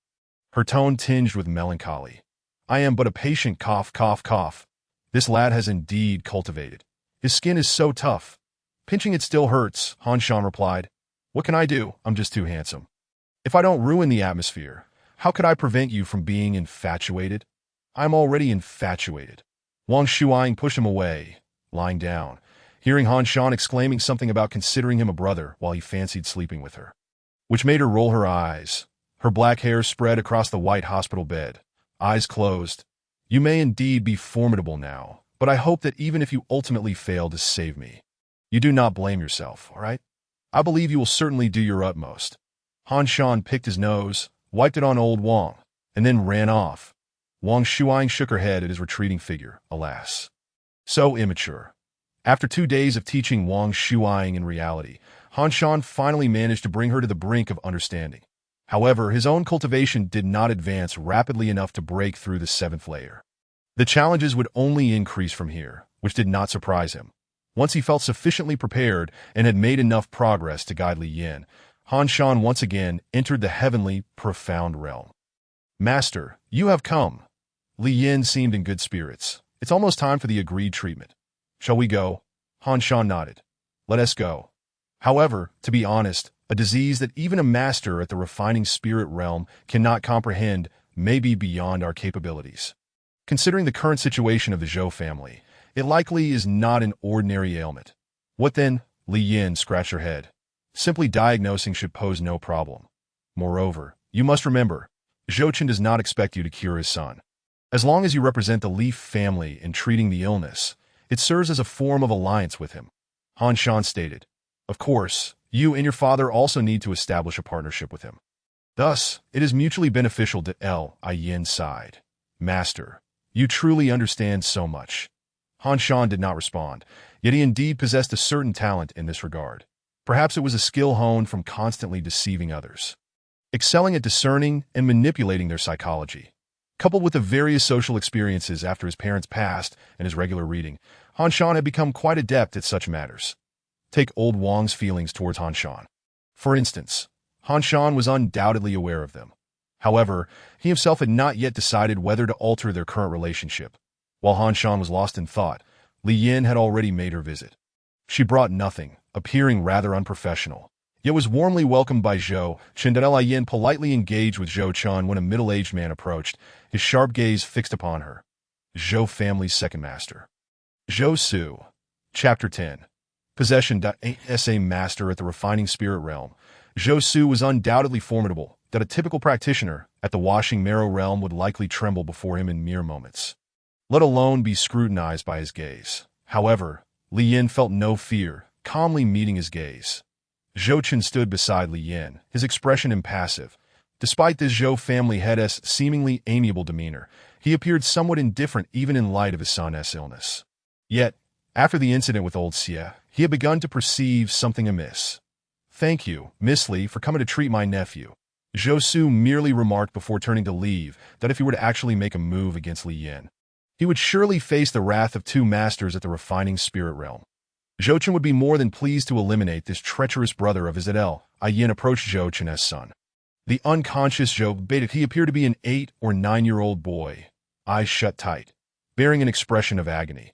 [SPEAKER 1] Her tone tinged with melancholy. "I am but a patient cough, cough, cough. This lad has indeed cultivated. His skin is so tough. Pinching it still hurts, Han Shan replied. What can I do? I'm just too handsome. If I don't ruin the atmosphere, how could I prevent you from being infatuated? I'm already infatuated. Wang Shuang pushed him away, lying down, hearing Han Shan exclaiming something about considering him a brother while he fancied sleeping with her, which made her roll her eyes. Her black hair spread across the white hospital bed, eyes closed. You may indeed be formidable now, but I hope that even if you ultimately fail to save me, you do not blame yourself, all right? I believe you will certainly do your utmost. Han Shan picked his nose, wiped it on old Wang, and then ran off. Wang Shuang shook her head at his retreating figure, alas. So immature. After 2 days of teaching Wang Shuang in reality, Han Shan finally managed to bring her to the brink of understanding. However, his own cultivation did not advance rapidly enough to break through the 7th layer. The challenges would only increase from here, which did not surprise him. Once he felt sufficiently prepared and had made enough progress to guide Li Yin, Han Shan once again entered the heavenly, profound realm. Master, you have come. Li Yin seemed in good spirits. It's almost time for the agreed treatment. Shall we go? Han Shan nodded. Let us go. However, to be honest, a disease that even a master at the refining spirit realm cannot comprehend may be beyond our capabilities. Considering the current situation of the Zhou family, it likely is not an ordinary ailment. What then? Li Yin scratched her head. Simply diagnosing should pose no problem. Moreover, you must remember, Zhou Chen does not expect you to cure his son. As long as you represent the Li family in treating the illness, it serves as a form of alliance with him. Han Shan stated. Of course, you and your father also need to establish a partnership with him. Thus, it is mutually beneficial to Li Yin sighed. Master, you truly understand so much. Han Shan did not respond, yet he indeed possessed a certain talent in this regard. Perhaps it was a skill honed from constantly deceiving others, excelling at discerning and manipulating their psychology. Coupled with the various social experiences after his parents passed and his regular reading, Han Shan had become quite adept at such matters. Take old Wang's feelings towards Han Shan. For instance, Han Shan was undoubtedly aware of them. However, he himself had not yet decided whether to alter their current relationship. While Han Shan was lost in thought, Li Yin had already made her visit. She brought nothing, appearing rather unprofessional, yet was warmly welcomed by Zhou Chen. Li Yin politely engaged with Zhou Chen when a middle-aged man approached, his sharp gaze fixed upon her. Zhou family's second master. Zhou Su. Chapter 10. Possession. As a master at the refining spirit realm, Zhou Su was undoubtedly formidable, that a typical practitioner at the washing marrow realm would likely tremble before him in mere moments, let alone be scrutinized by his gaze. However, Li Yin felt no fear, calmly meeting his gaze. Zhou Chen stood beside Li Yin, his expression impassive. Despite this Zhou family head's seemingly amiable demeanor, he appeared somewhat indifferent even in light of his son's illness. Yet, after the incident with old Xie, he had begun to perceive something amiss. Thank you, Miss Li, for coming to treat my nephew. Zhou Su merely remarked before turning to leave that if he were to actually make a move against Li Yin, he would surely face the wrath of 2 masters at the refining spirit realm. Zhou Chen would be more than pleased to eliminate this treacherous brother of his. Li Yin approached Zhou Chen's son. The unconscious Zhou baited he appeared to be an 8 or 9-year-old boy, eyes shut tight, bearing an expression of agony.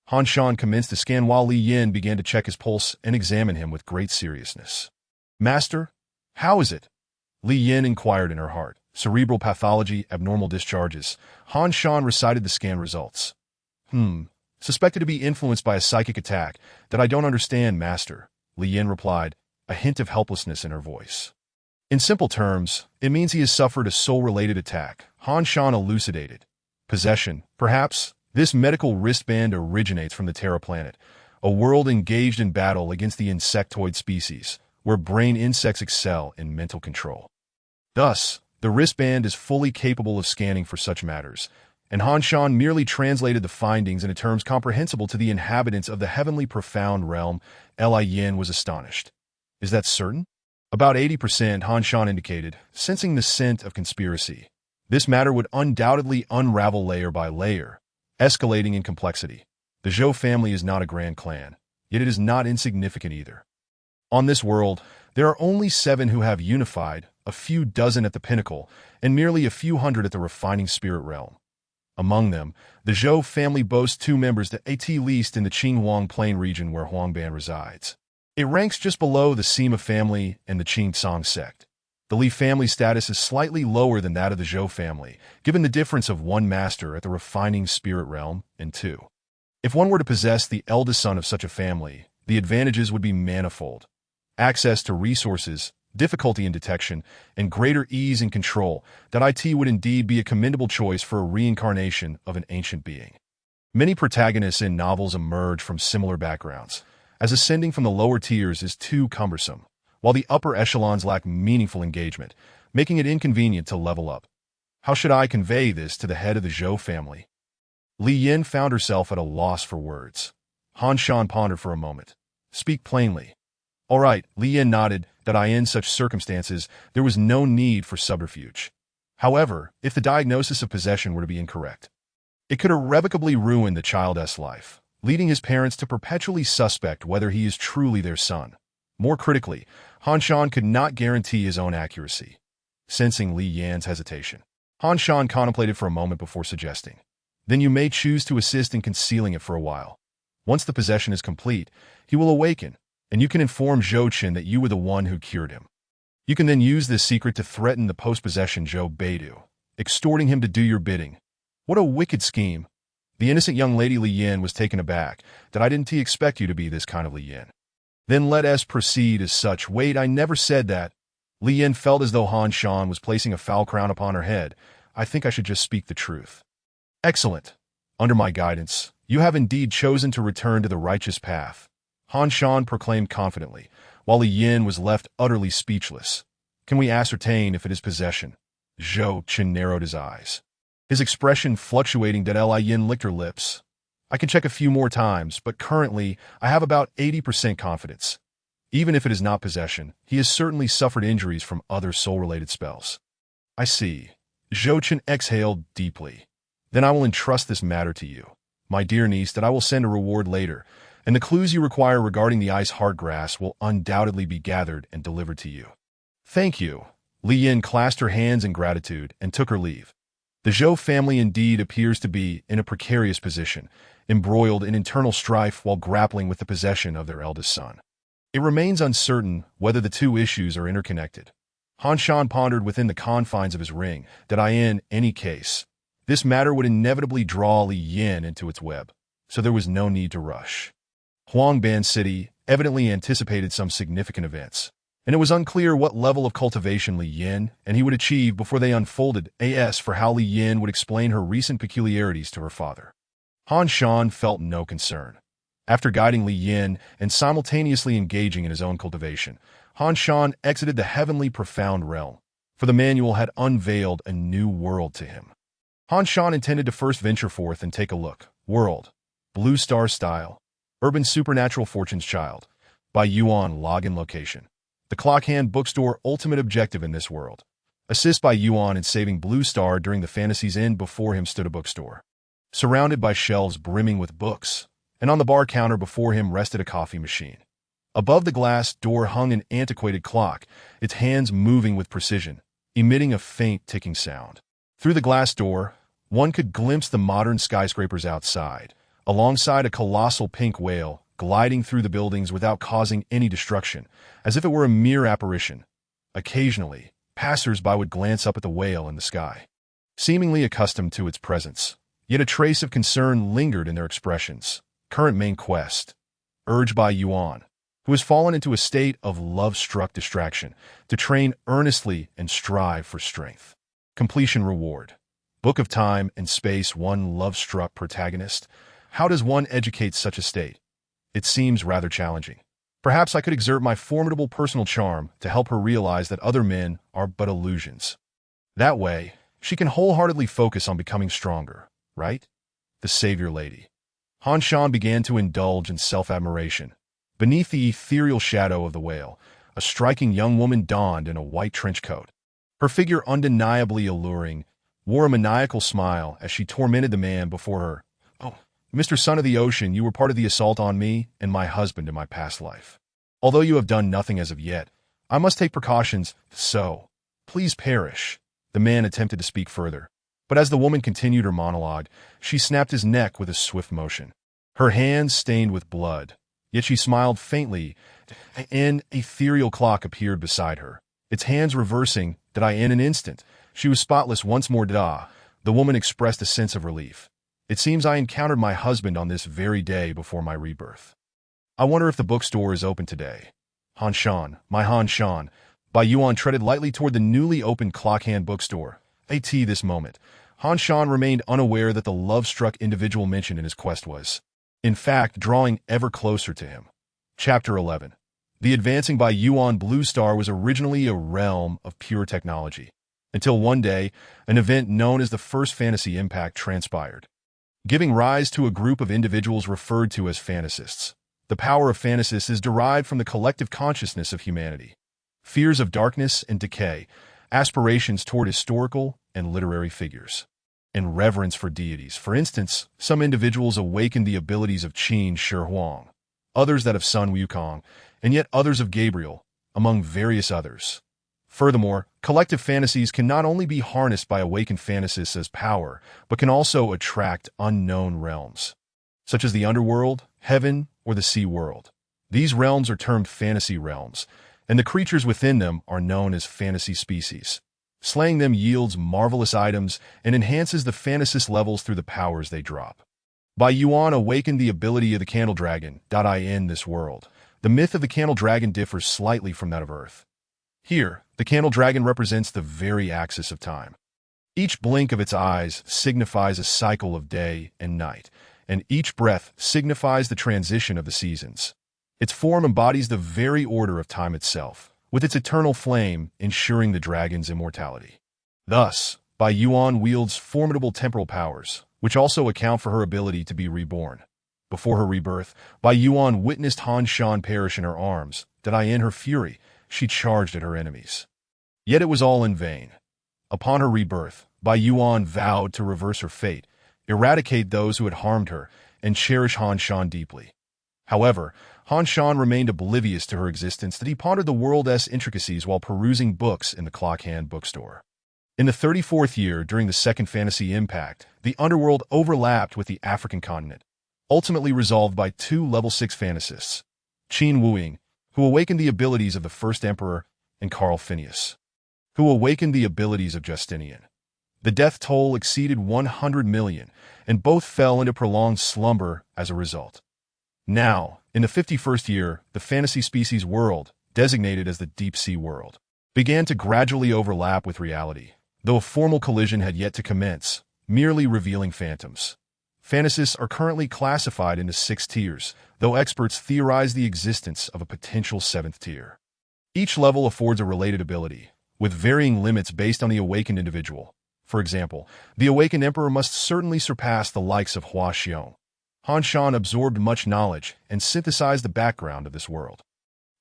[SPEAKER 1] Han Shan commenced to scan while Li Yin began to check his pulse and examine him with great seriousness. Master, how is it? Li Yin inquired in her heart. Cerebral pathology, abnormal discharges. Han Shan recited the scan results. Suspected to be influenced by a psychic attack that I don't understand, Master, Li Yin replied, a hint of helplessness in her voice. In simple terms, it means he has suffered a soul-related attack, Han Shan elucidated. Possession, perhaps? This medical wristband originates from the Terra planet, a world engaged in battle against the insectoid species, where brain insects excel in mental control. Thus, the wristband is fully capable of scanning for such matters, and Han Shan merely translated the findings into terms comprehensible to the inhabitants of the heavenly profound realm. Li Yin was astonished. Is that certain? About 80%, Han Shan indicated, sensing the scent of conspiracy. This matter would undoubtedly unravel layer by layer, escalating in complexity. The Zhou family is not a grand clan, yet it is not insignificant either. On this world, there are only 7 who have unified, a few dozen at the pinnacle, and merely a few hundred at the refining spirit realm. Among them, the Zhou family boasts two members that at least in the Qinhuang Plain region where Huangban resides. It ranks just below the Sima family and the Qingcang sect. The Li family status is slightly lower than that of the Zhou family, given the difference of one master at the refining spirit realm and two. If one were to possess the eldest son of such a family, the advantages would be manifold. Access to resources, difficulty in detection, and greater ease in control, that it would indeed be a commendable choice for a reincarnation of an ancient being. Many protagonists in novels emerge from similar backgrounds, as ascending from the lower tiers is too cumbersome, while the upper echelons lack meaningful engagement, making it inconvenient to level up. How should I convey this to the head of the Zhou family? Li Yin found herself at a loss for words. Han Shan pondered for a moment. Speak plainly. All right, Li Yin nodded that in such circumstances there was no need for subterfuge. However, if the diagnosis of possession were to be incorrect, it could irrevocably ruin the child's life, leading his parents to perpetually suspect whether he is truly their son. More critically, Han Shan could not guarantee his own accuracy. Sensing Li Yan's hesitation, Han Shan contemplated for a moment before suggesting, "Then you may choose to assist in concealing it for a while. Once the possession is complete, he will awaken, and you can inform Zhou Qin that you were the one who cured him. You can then use this secret to threaten the post-possession Zhou Beidu, extorting him to do your bidding." What a wicked scheme. The innocent young lady Li Yin was taken aback. "That I didn't expect you to be this kind of Li Yin." "Then let us proceed as such." "Wait, I never said that." Li Yin felt as though Han Shan was placing a foul crown upon her head. "I think I should just speak the truth." "Excellent. Under my guidance, you have indeed chosen to return to the righteous path," Han Shan proclaimed confidently, while Li Yin was left utterly speechless. "Can we ascertain if it is possession?" Zhou Qin narrowed his eyes, his expression fluctuating. Li Yin licked her lips. "I can check a few more times, but currently I have about 80% confidence. Even if it is not possession, he has certainly suffered injuries from other soul-related spells." "I see." Zhou Qin exhaled deeply. "Then I will entrust this matter to you, my dear niece, that I will send a reward later, and the clues you require regarding the ice heart grass will undoubtedly be gathered and delivered to you." "Thank you." Li Yin clasped her hands in gratitude and took her leave. The Zhou family indeed appears to be in a precarious position, embroiled in internal strife while grappling with the possession of their eldest son. It remains uncertain whether the two issues are interconnected. Han Shan pondered within the confines of his ring that in any case, this matter would inevitably draw Li Yin into its web, so there was no need to rush. Huangban City evidently anticipated some significant events, and it was unclear what level of cultivation Li Yin and he would achieve before they unfolded as for how Li Yin would explain her recent peculiarities to her father. Han Shan felt no concern. After guiding Li Yin and simultaneously engaging in his own cultivation, Han Shan exited the heavenly profound realm, for the manual had unveiled a new world to him. Han Shan intended to first venture forth and take a look. World. Blue Star Style. Urban Supernatural Fortune's Child. By Yuan. Login location. The Clock Hand Bookstore. Ultimate objective in this world. Assist by Yuan in saving Blue Star during the Fantasy's End. Before him stood a bookstore, surrounded by shelves brimming with books, and on the bar counter before him rested a coffee machine. Above the glass door hung an antiquated clock, its hands moving with precision, emitting a faint ticking sound. Through the glass door, one could glimpse the modern skyscrapers outside, alongside a colossal pink whale gliding through the buildings without causing any destruction, as if it were a mere apparition. Occasionally, passers-by would glance up at the whale in the sky, seemingly accustomed to its presence, yet a trace of concern lingered in their expressions. Current main quest. Urged by Yuan, who has fallen into a state of love-struck distraction, to train earnestly and strive for strength. Completion reward. Book of Time and Space. One love-struck protagonist. How does one educate such a state? It seems rather challenging. Perhaps I could exert my formidable personal charm to help her realize that other men are but illusions. That way, she can wholeheartedly focus on becoming stronger, right? The Savior Lady. Han Shan began to indulge in self-admiration. Beneath the ethereal shadow of the whale, a striking young woman donned in a white trench coat. Her figure undeniably alluring, wore a maniacal smile as she tormented the man before her. "Oh, Mr. Son of the Ocean, you were part of the assault on me and my husband in my past life. Although you have done nothing as of yet, I must take precautions, so please perish." The man attempted to speak further, But as the woman continued her monologue, she snapped his neck with a swift motion. Her hands stained with blood, yet she smiled faintly. An ethereal clock appeared beside her, its hands reversing. In an instant, she was spotless once more. The woman expressed a sense of relief. It seems I encountered my husband on this very day before my rebirth. I wonder if the bookstore is open today. Han Shan, my Han Shan. Bai Yuan treaded lightly toward the newly opened Clockhand bookstore. This moment, Han Shan remained unaware that the love-struck individual mentioned in his quest was, in fact, drawing ever closer to him. Chapter 11. The advancing Bai Yuan Blue Star was originally a realm of pure technology, until one day, an event known as the First Fantasy Impact transpired, giving rise to a group of individuals referred to as fantasists. The power of fantasists is derived from the collective consciousness of humanity. Fears of darkness and decay, aspirations toward historical and literary figures, and reverence for deities. For instance, some individuals awakened the abilities of Qin Shi Huang, others that of Sun Wukong, and yet others of Gabriel, among various others. Furthermore, collective fantasies can not only be harnessed by awakened fantasists as power, but can also attract unknown realms, such as the underworld, heaven, or the sea world. These realms are termed fantasy realms, and the creatures within them are known as fantasy species. Slaying them yields marvelous items and enhances the fantasist levels through the powers they drop. Bai Yuan awakened the ability of the Candle Dragon. In this world, the myth of the Candle Dragon differs slightly from that of Earth. Here, the Candle Dragon represents the very axis of time. Each blink of its eyes signifies a cycle of day and night, and each breath signifies the transition of the seasons. Its form embodies the very order of time itself, with its eternal flame ensuring the dragon's immortality. Thus, Bai Yuan wields formidable temporal powers, which also account for her ability to be reborn. Before her rebirth, Bai Yuan witnessed Han Shan perish in her arms. In her fury, she charged at her enemies. Yet it was all in vain. Upon her rebirth, Bai Yuan vowed to reverse her fate, eradicate those who had harmed her, and cherish Han Shan deeply. However, Han Shan remained oblivious to her existence. He pondered the world's intricacies while perusing books in the Clockhand bookstore. In the 34th year, during the Second Fantasy Impact, the underworld overlapped with the African continent, ultimately resolved by two level 6 fantasists, Qin Wuing, who awakened the abilities of the First Emperor, and Carl Phineas, who awakened the abilities of Justinian. The death toll exceeded 100 million, and both fell into prolonged slumber as a result. Now, in the 51st year, the fantasy species world, designated as the Deep Sea World, began to gradually overlap with reality, though a formal collision had yet to commence, merely revealing phantoms. Fantasists are currently classified into 6 tiers, though experts theorize the existence of a potential 7th tier. Each level affords a related ability, with varying limits based on the awakened individual. For example, the awakened emperor must certainly surpass the likes of Hua Xiong. Han Shan absorbed much knowledge and synthesized the background of this world.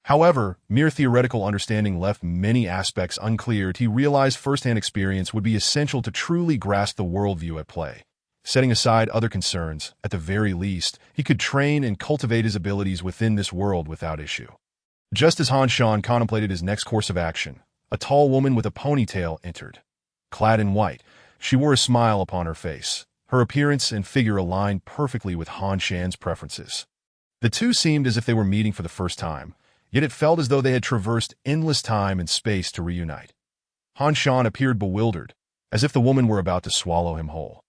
[SPEAKER 1] However, mere theoretical understanding left many aspects unclear. He realized firsthand experience would be essential to truly grasp the worldview at play. Setting aside other concerns, at the very least, he could train and cultivate his abilities within this world without issue. Just as Han Shan contemplated his next course of action, a tall woman with a ponytail entered. Clad in white, she wore a smile upon her face. Her appearance and figure aligned perfectly with Han Shan's preferences. The two seemed as if they were meeting for the first time, yet it felt as though they had traversed endless time and space to reunite. Han Shan appeared bewildered, as if the woman were about to swallow him whole.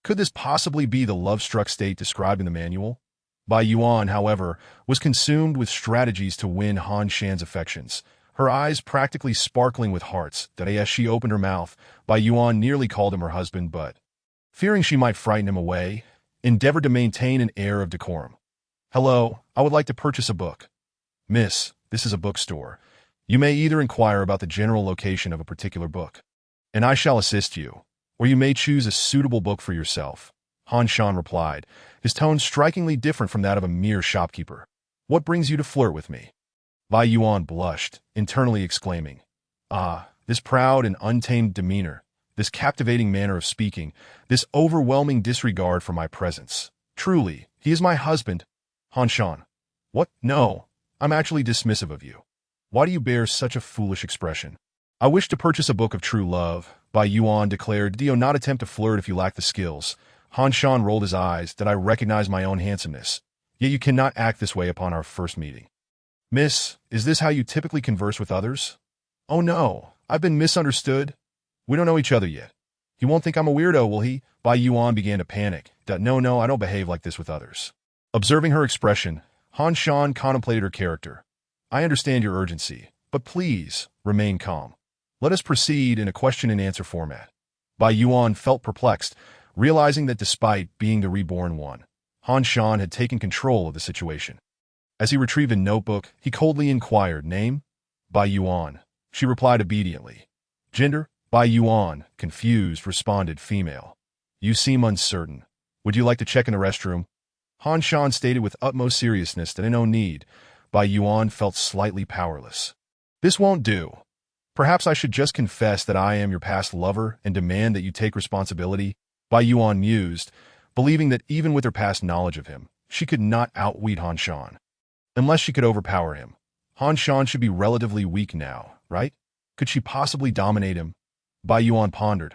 [SPEAKER 1] Could this possibly be the love-struck state described in the manual? Bai Yuan, however, was consumed with strategies to win Han Shan's affections, her eyes practically sparkling with hearts. As she opened her mouth, Bai Yuan nearly called him her husband, but, fearing she might frighten him away, endeavored to maintain an air of decorum. "Hello, I would like to purchase a book." "Miss, this is a bookstore. You may either inquire about the general location of a particular book, and I shall assist you, or you may choose a suitable book for yourself," Han Shan replied, his tone strikingly different from that of a mere shopkeeper. "What brings you to flirt with me?" Bai Yuan blushed, internally exclaiming, this proud and untamed demeanor, this captivating manner of speaking, this overwhelming disregard for my presence. Truly, he is my husband." Han Shan. "What? No, I'm actually dismissive of you. Why do you bear such a foolish expression?" I wish to purchase a book of true love, Bai Yuan declared. Do not attempt to flirt if you lack the skills. Han Shan rolled his eyes. Did I recognize my own handsomeness? Yet you cannot act this way upon our first meeting. Miss, is this how you typically converse with others? Oh no, I've been misunderstood. We don't know each other yet. He won't think I'm a weirdo, will he? Bai Yuan began to panic. No, I don't behave like this with others. Observing her expression, Han Shan contemplated her character. I understand your urgency, but please, remain calm. Let us proceed in a question-and-answer format. Bai Yuan felt perplexed, realizing that despite being the reborn one, Han Shan had taken control of the situation. As he retrieved a notebook, he coldly inquired, Name? Bai Yuan. She replied obediently. Gender? Bai Yuan, confused, responded, Female. You seem uncertain. Would you like to check in the restroom? Han Shan stated with utmost seriousness that no need. Bai Yuan felt slightly powerless. This won't do. Perhaps I should just confess that I am your past lover and demand that you take responsibility, Bai Yuan mused, believing that even with her past knowledge of him, she could not outwit Han Shan. Unless she could overpower him, Han Shan should be relatively weak now, right? Could she possibly dominate him? Bai Yuan pondered.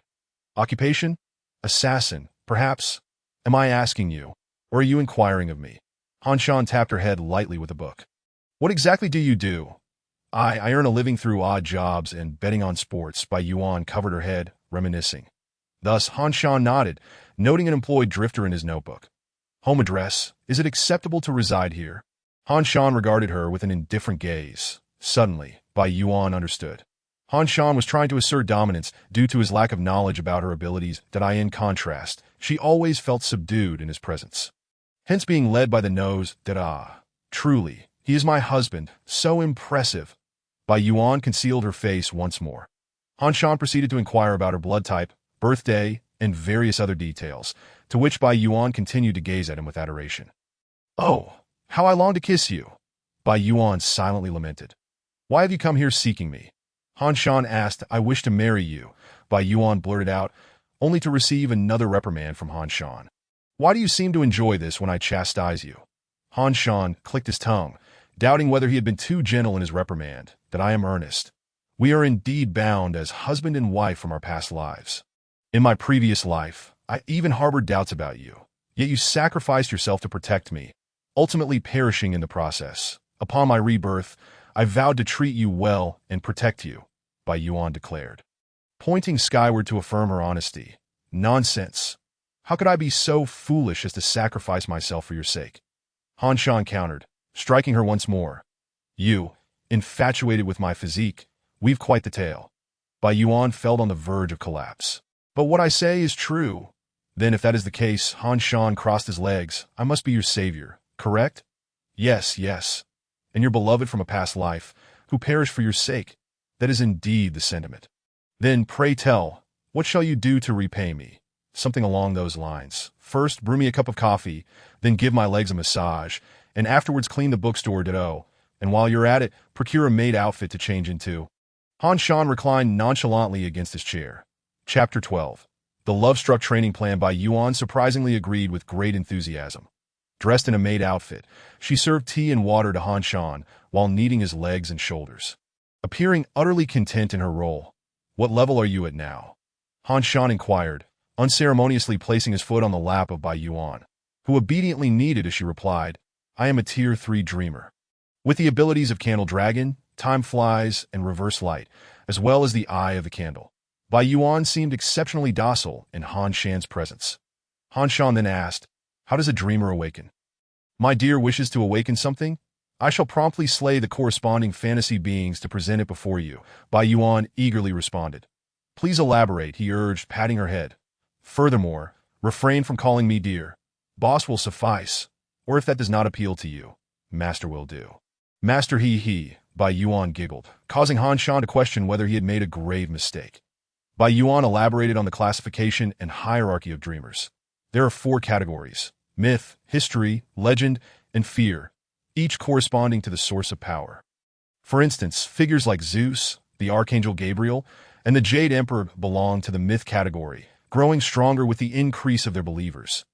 [SPEAKER 1] Occupation? Assassin, perhaps? Am I asking you, or are you inquiring of me? Han Shan tapped her head lightly with a book. What exactly do you do? I earn a living through odd jobs and betting on sports. Bai Yuan covered her head, reminiscing. Thus, Han Shan nodded, noting an employed drifter in his notebook. Home address. Is it acceptable to reside here? Han Shan regarded her with an indifferent gaze. Suddenly, Bai Yuan understood. Han Shan was trying to assert dominance due to his lack of knowledge about her abilities. In contrast, she always felt subdued in his presence. Hence being led by the nose. Truly, he is my husband, so impressive. Bai Yuan concealed her face once more. Han Shan proceeded to inquire about her blood type, birthday, and various other details, to which Bai Yuan continued to gaze at him with adoration. Oh, how I long to kiss you! Bai Yuan silently lamented. Why have you come here seeking me? Han Shan asked. I wish to marry you, Bai Yuan blurted out, only to receive another reprimand from Han Shan. Why do you seem to enjoy this when I chastise you? Han Shan clicked his tongue, doubting whether he had been too gentle in his reprimand. I am earnest. We are indeed bound as husband and wife from our past lives. In my previous life, I even harbored doubts about you, yet you sacrificed yourself to protect me, ultimately perishing in the process. Upon my rebirth, I vowed to treat you well and protect you, Bai Yuan declared, pointing skyward to affirm her honesty. Nonsense. How could I be so foolish as to sacrifice myself for your sake? Han Shan countered, striking her once more. You, infatuated with my physique, weave quite the tale. Bai Yuan felt on the verge of collapse. But what I say is true. Then if that is the case, Han Shan crossed his legs, I must be your savior, correct? Yes. And your beloved from a past life, who perished for your sake. That is indeed the sentiment. Then, pray tell, what shall you do to repay me? Something along those lines. First, brew me a cup of coffee, then give my legs a massage, and afterwards clean the bookstore ditto. And while you're at it, procure a maid outfit to change into. Han Shan reclined nonchalantly against his chair. Chapter 12. The love-struck training plan. Bai Yuan surprisingly agreed with great enthusiasm. Dressed in a maid outfit, she served tea and water to Han Shan while kneading his legs and shoulders. Appearing utterly content in her role. What level are you at now? Han Shan inquired, unceremoniously placing his foot on the lap of Bai Yuan, who obediently kneaded as she replied, I am a Tier 3 dreamer. With the abilities of Candle Dragon, Time Flies, and Reverse Light, as well as the Eye of the Candle, Bai Yuan seemed exceptionally docile in Han Shan's presence. Han Shan then asked, how does a dreamer awaken? My dear wishes to awaken something? I shall promptly slay the corresponding fantasy beings to present it before you, Bai Yuan eagerly responded. Please elaborate, he urged, patting her head. Furthermore, refrain from calling me dear. Boss will suffice, or if that does not appeal to you, master will do. Master he, Bai Yuan giggled, causing Han Shan to question whether he had made a grave mistake. Bai Yuan elaborated on the classification and hierarchy of dreamers. There are 4 categories: myth, history, legend, and fear, each corresponding to the source of power. For instance, figures like Zeus, the Archangel Gabriel, and the Jade Emperor belong to the myth category, growing stronger with the increase of their believers.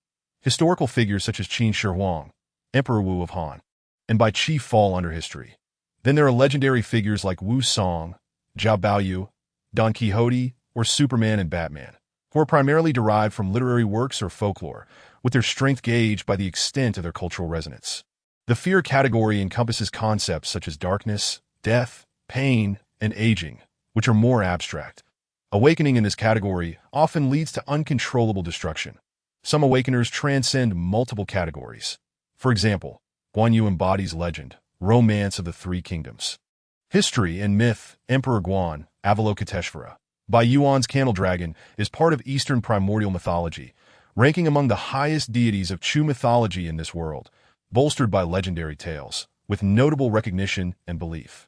[SPEAKER 1] Historical figures such as Qin Shi Huang, Emperor Wu of Han, and Bai Qi fall under history. Then there are legendary figures like Wu Song, Zhao Baoyu, Don Quixote, or Superman and Batman, who are primarily derived from literary works or folklore, with their strength gauged by the extent of their cultural resonance. The fear category encompasses concepts such as darkness, death, pain, and aging, which are more abstract. Awakening in this category often leads to uncontrollable destruction. Some awakeners transcend multiple categories. For example, Guan Yu embodies legend, romance of the three kingdoms. History and myth, Emperor Guan, Avalokiteshvara, by Yuan's Candle Dragon, is part of Eastern primordial mythology, ranking among the highest deities of Chu mythology in this world, bolstered by legendary tales, with notable recognition and belief.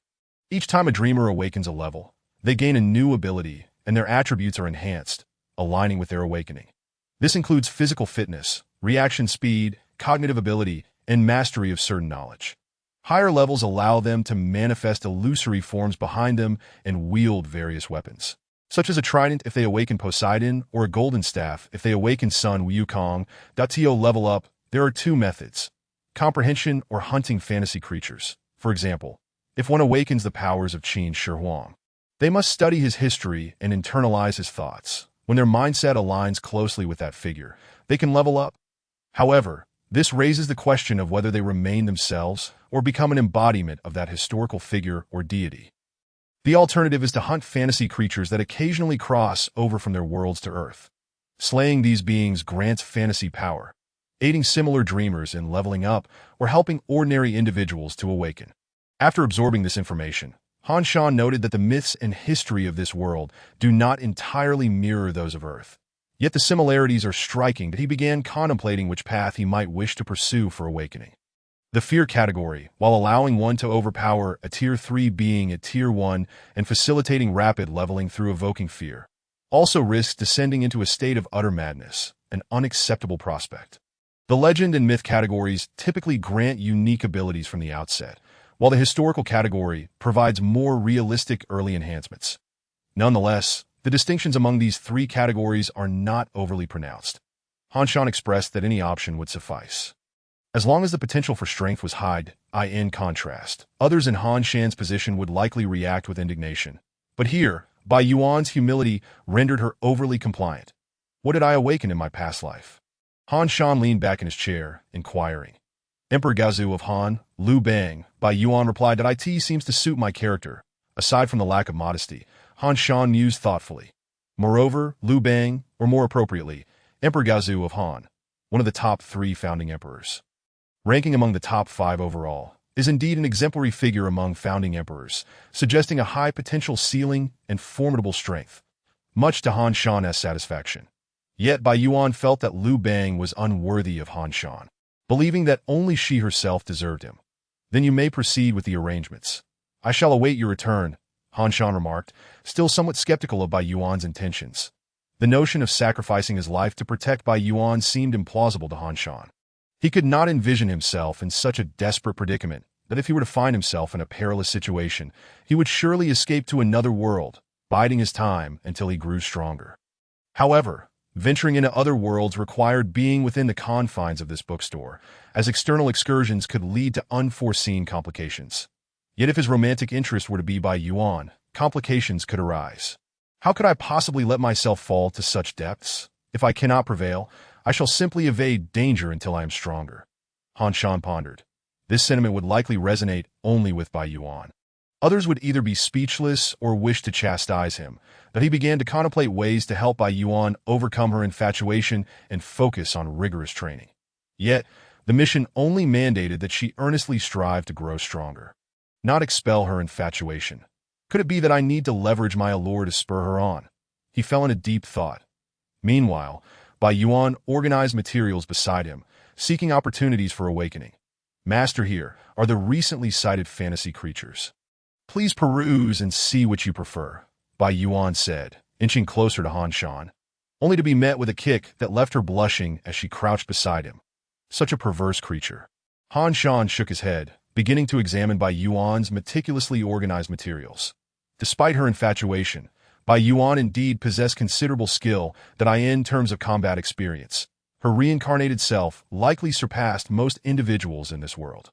[SPEAKER 1] Each time a dreamer awakens a level, they gain a new ability, and their attributes are enhanced, aligning with their awakening. This includes physical fitness, reaction speed, cognitive ability, and mastery of certain knowledge. Higher levels allow them to manifest illusory forms behind them and wield various weapons, such as a trident if they awaken Poseidon, or a golden staff if they awaken Sun Wukong. To level up, there are two methods: comprehension or hunting fantasy creatures. For example, if one awakens the powers of Qin Shi Huang, they must study his history and internalize his thoughts. When their mindset aligns closely with that figure, they can level up. However, this raises the question of whether they remain themselves or become an embodiment of that historical figure or deity. The alternative is to hunt fantasy creatures that occasionally cross over from their worlds to Earth. Slaying these beings grants fantasy power, aiding similar dreamers in leveling up or helping ordinary individuals to awaken. After absorbing this information, Han Shan noted that the myths and history of this world do not entirely mirror those of Earth. Yet the similarities are striking that he began contemplating which path he might wish to pursue for awakening. The fear category, while allowing one to overpower a Tier 3 being at Tier 1 and facilitating rapid leveling through evoking fear, also risks descending into a state of utter madness, an unacceptable prospect. The legend and myth categories typically grant unique abilities from the outset, while the historical category provides more realistic early enhancements. Nonetheless, the distinctions among these three categories are not overly pronounced. Han Shan expressed that any option would suffice, as long as the potential for strength was high. In contrast, others in Han Shan's position would likely react with indignation. But here, Bai Yuan's humility rendered her overly compliant. What did I awaken in my past life? Han Shan leaned back in his chair, inquiring. Emperor Gaozu of Han, Liu Bang, Bai Yuan replied that it seems to suit my character. Aside from the lack of modesty, Han Shan mused thoughtfully. Moreover, Liu Bang, or more appropriately, Emperor Gaozu of Han, one of the top 3 founding emperors, ranking among the top 5 overall, is indeed an exemplary figure among founding emperors, suggesting a high potential ceiling and formidable strength, much to Han Shan's satisfaction. Yet Bai Yuan felt that Liu Bang was unworthy of Han Shan, believing that only she herself deserved him. Then you may proceed with the arrangements. I shall await your return, Han Shan remarked, still somewhat skeptical of Bai Yuan's intentions. The notion of sacrificing his life to protect Bai Yuan seemed implausible to Han Shan. He could not envision himself in such a desperate predicament that if he were to find himself in a perilous situation, he would surely escape to another world, biding his time until he grew stronger. However, venturing into other worlds required being within the confines of this bookstore, as external excursions could lead to unforeseen complications. Yet if his romantic interest were to be Bai Yuan, complications could arise. How could I possibly let myself fall to such depths? If I cannot prevail, I shall simply evade danger until I am stronger. Han Shan pondered. This sentiment would likely resonate only with Bai Yuan. Others would either be speechless or wish to chastise him, that he began to contemplate ways to help Bai Yuan overcome her infatuation and focus on rigorous training. Yet, the mission only mandated that she earnestly strive to grow stronger, not expel her infatuation. Could it be that I need to leverage my allure to spur her on? He fell into deep thought. Meanwhile, Bai Yuan organized materials beside him, seeking opportunities for awakening. Master, here are the recently cited fantasy creatures. Please peruse and see which you prefer, Bai Yuan said, inching closer to Han Shan, only to be met with a kick that left her blushing as she crouched beside him. Such a perverse creature. Han Shan shook his head, beginning to examine Bai Yuan's meticulously organized materials. Despite her infatuation, Bai Yuan indeed possessed considerable skill that in terms of combat experience, her reincarnated self likely surpassed most individuals in this world.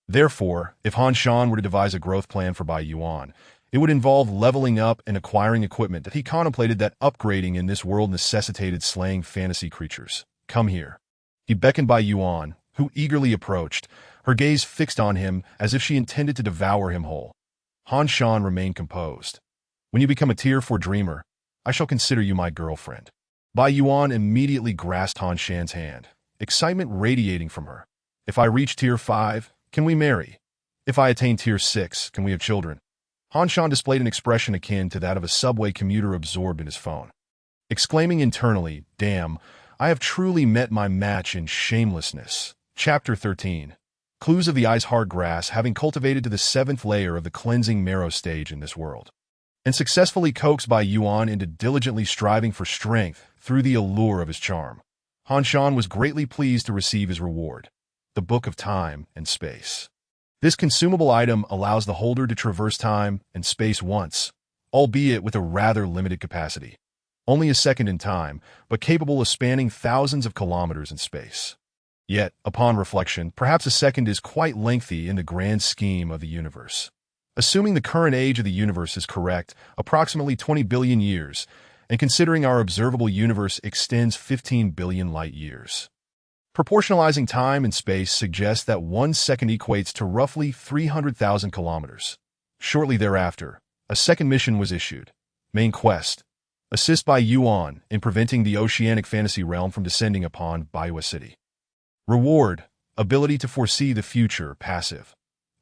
[SPEAKER 1] Therefore, if Han Shan were to devise a growth plan for Bai Yuan, It would involve leveling up and acquiring equipment that he contemplated that upgrading in this world necessitated slaying fantasy creatures. Come here. He beckoned Bai Yuan, who eagerly approached, her gaze fixed on him as if she intended to devour him whole. Han Shan remained composed. When you become a Tier 4 dreamer, I shall consider you my girlfriend. Bai Yuan immediately grasped Han Shan's hand, excitement radiating from her. If I reach Tier 5, can we marry? If I attain Tier 6, can we have children? Han Shan displayed an expression akin to that of a subway commuter absorbed in his phone. Exclaiming internally, damn, I have truly met my match in shamelessness. Chapter 13. Clues of the Ice Hard Grass, having cultivated to the 7th layer of the cleansing marrow stage in this world, and successfully coaxed Bai Yuan into diligently striving for strength through the allure of his charm, Han Shan was greatly pleased to receive his reward, the Book of Time and Space. This consumable item allows the holder to traverse time and space once, albeit with a rather limited capacity. Only a second in time, but capable of spanning thousands of kilometers in space. Yet, upon reflection, perhaps a second is quite lengthy in the grand scheme of the universe. Assuming the current age of the universe is correct, approximately 20 billion years, and considering our observable universe extends 15 billion light years. Proportionalizing time and space suggests that 1 second equates to roughly 300,000 kilometers. Shortly thereafter, a second mission was issued. Main quest. Assist Bai Yuan in preventing the oceanic fantasy realm from descending upon Baiwa City. Reward. Ability to foresee the future, passive.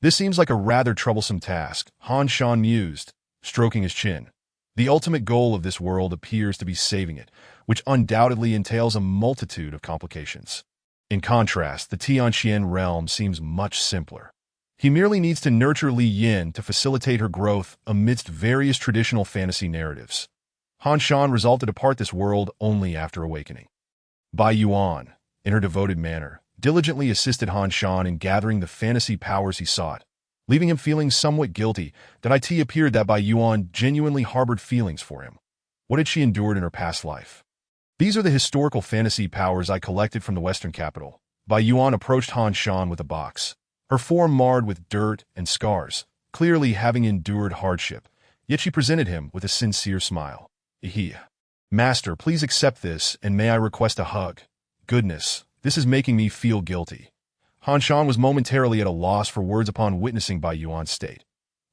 [SPEAKER 1] This seems like a rather troublesome task, Han Shan mused, stroking his chin. The ultimate goal of this world appears to be saving it, which undoubtedly entails a multitude of complications. In contrast, the Tianxian realm seems much simpler. He merely needs to nurture Li Yin to facilitate her growth amidst various traditional fantasy narratives. Han Shan resolved to depart this world only after awakening. Bai Yuan, in her devoted manner, diligently assisted Han Shan in gathering the fantasy powers he sought, leaving him feeling somewhat guilty that it appeared that Bai Yuan genuinely harbored feelings for him. What had she endured in her past life? These are the historical fantasy powers I collected from the Western capital. Bai Yuan approached Han Shan with a box, her form marred with dirt and scars, clearly having endured hardship, yet she presented him with a sincere smile. Master, please accept this, and may I request a hug? Goodness, this is making me feel guilty. Han Shan was momentarily at a loss for words upon witnessing Bai Yuan's state.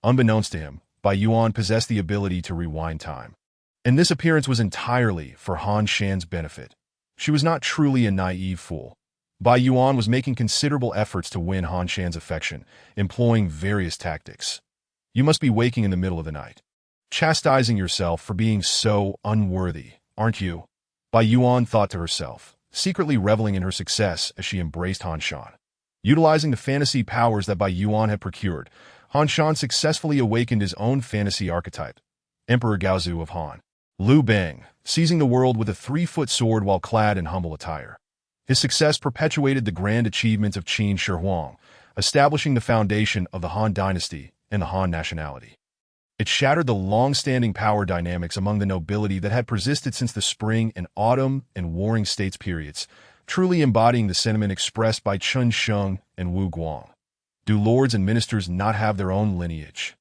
[SPEAKER 1] Unbeknownst to him, Bai Yuan possessed the ability to rewind time. And this appearance was entirely for Han Shan's benefit. She was not truly a naive fool. Bai Yuan was making considerable efforts to win Han Shan's affection, employing various tactics. You must be waking in the middle of the night, chastising yourself for being so unworthy, aren't you? Bai Yuan thought to herself, secretly reveling in her success as she embraced Han Shan. Utilizing the fantasy powers that Bai Yuan had procured, Han Shan successfully awakened his own fantasy archetype, Emperor Gaozu of Han. Liu Bang, seizing the world with a 3-foot sword while clad in humble attire. His success perpetuated the grand achievements of Qin Shi Huang, establishing the foundation of the Han dynasty and the Han nationality. It shattered the long-standing power dynamics among the nobility that had persisted since the spring and autumn and warring states periods, truly embodying the sentiment expressed by Chen Sheng and Wu Guang. Do lords and ministers not have their own lineage?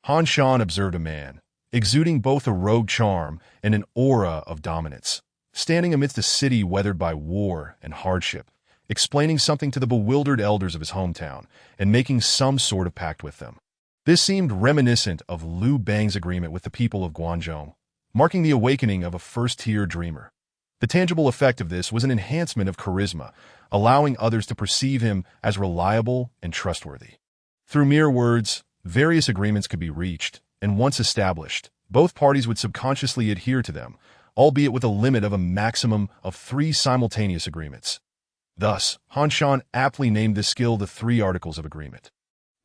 [SPEAKER 1] Han Shan observed a man, exuding both a rogue charm and an aura of dominance, standing amidst a city weathered by war and hardship, explaining something to the bewildered elders of his hometown and making some sort of pact with them. This seemed reminiscent of Liu Bang's agreement with the people of Guangzhou, marking the awakening of a first-tier dreamer. The tangible effect of this was an enhancement of charisma, allowing others to perceive him as reliable and trustworthy. Through mere words, various agreements could be reached, and once established, both parties would subconsciously adhere to them, albeit with a limit of a maximum of 3 simultaneous agreements. Thus, Han Shan aptly named this skill the 3 Articles of Agreement.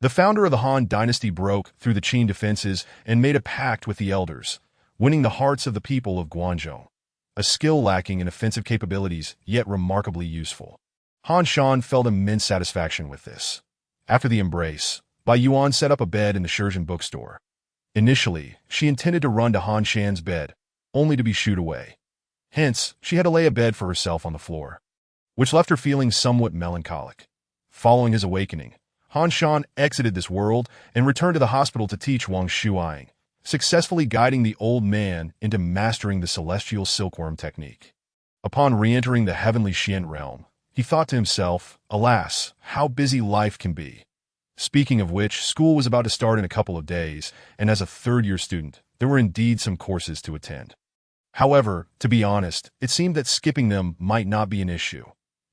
[SPEAKER 1] The founder of the Han dynasty broke through the Qin defenses and made a pact with the elders, winning the hearts of the people of Guangzhou, a skill lacking in offensive capabilities, yet remarkably useful. Han Shan felt immense satisfaction with this. After the embrace, Bai Yuan set up a bed in the Shenzhen bookstore. Initially, she intended to run to Han Shan's bed, only to be shooed away. Hence, she had to lay a bed for herself on the floor, which left her feeling somewhat melancholic. Following his awakening, Han Shan exited this world and returned to the hospital to teach Wang Shuang, successfully guiding the old man into mastering the celestial silkworm technique. Upon re-entering the heavenly Xian realm, he thought to himself, alas, how busy life can be. Speaking of which, school was about to start in a couple of days, and as a third-year student, there were indeed some courses to attend. However, to be honest, it seemed that skipping them might not be an issue.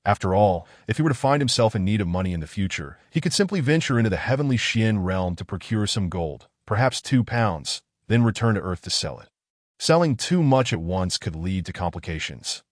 [SPEAKER 1] After all, if he were to find himself in need of money in the future, he could simply venture into the heavenly Xian realm to procure some gold, perhaps 2 pounds, then return to Earth to sell it. Selling too much at once could lead to complications.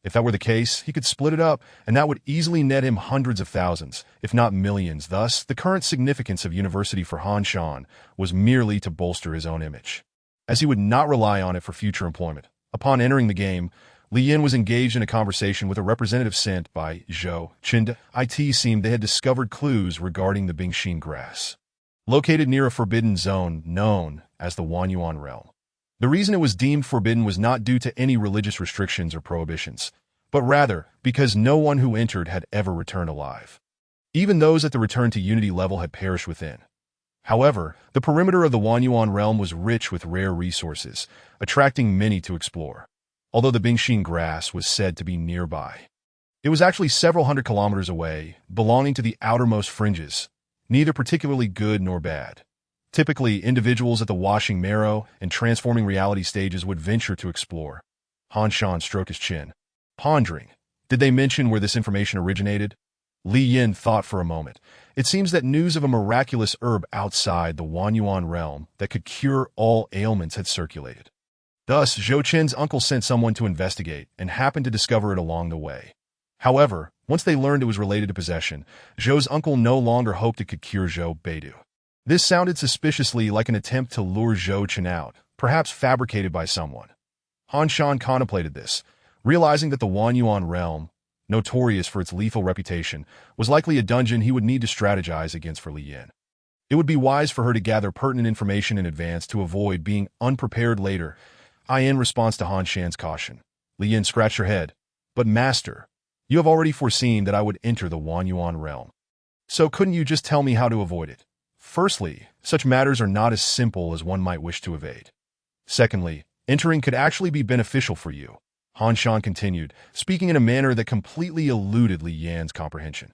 [SPEAKER 1] If that were the case, he could split it up, and that would easily net him hundreds of thousands, if not millions. Thus, the current significance of university for Han Shan was merely to bolster his own image, as he would not rely on it for future employment. Upon entering the game, Li Yin was engaged in a conversation with a representative sent by Zhou Qin. It seemed they had discovered clues regarding the Bingxin grass, located near a forbidden zone known as the Wanyuan realm. The reason it was deemed forbidden was not due to any religious restrictions or prohibitions, but rather because no one who entered had ever returned alive. Even those at the return to unity level had perished within. However, the perimeter of the Wanyuan realm was rich with rare resources, attracting many to explore, although the Bingxin grass was said to be nearby. It was actually several hundred kilometers away, belonging to the outermost fringes, neither particularly good nor bad. Typically, individuals at the washing marrow and transforming reality stages would venture to explore. Han Shan stroked his chin, pondering. Did they mention where this information originated? Li Yin thought for a moment. It seems that news of a miraculous herb outside the Wanyuan realm that could cure all ailments had circulated. Thus, Zhou Qin's uncle sent someone to investigate and happened to discover it along the way. However, once they learned it was related to possession, Zhou's uncle no longer hoped it could cure Zhou Beidu. This sounded suspiciously like an attempt to lure Zhou Qin out, perhaps fabricated by someone. Han Shan contemplated this, realizing that the Wanyuan realm, notorious for its lethal reputation, was likely a dungeon he would need to strategize against for Li Yin. It would be wise for her to gather pertinent information in advance to avoid being unprepared later. In response to Han Shan's caution, Li Yin scratched her head. But master, you have already foreseen that I would enter the Wanyuan realm. So couldn't you just tell me how to avoid it? Firstly, such matters are not as simple as one might wish to evade. Secondly, entering could actually be beneficial for you, Han Shan continued, speaking in a manner that completely eluded Li Yan's comprehension.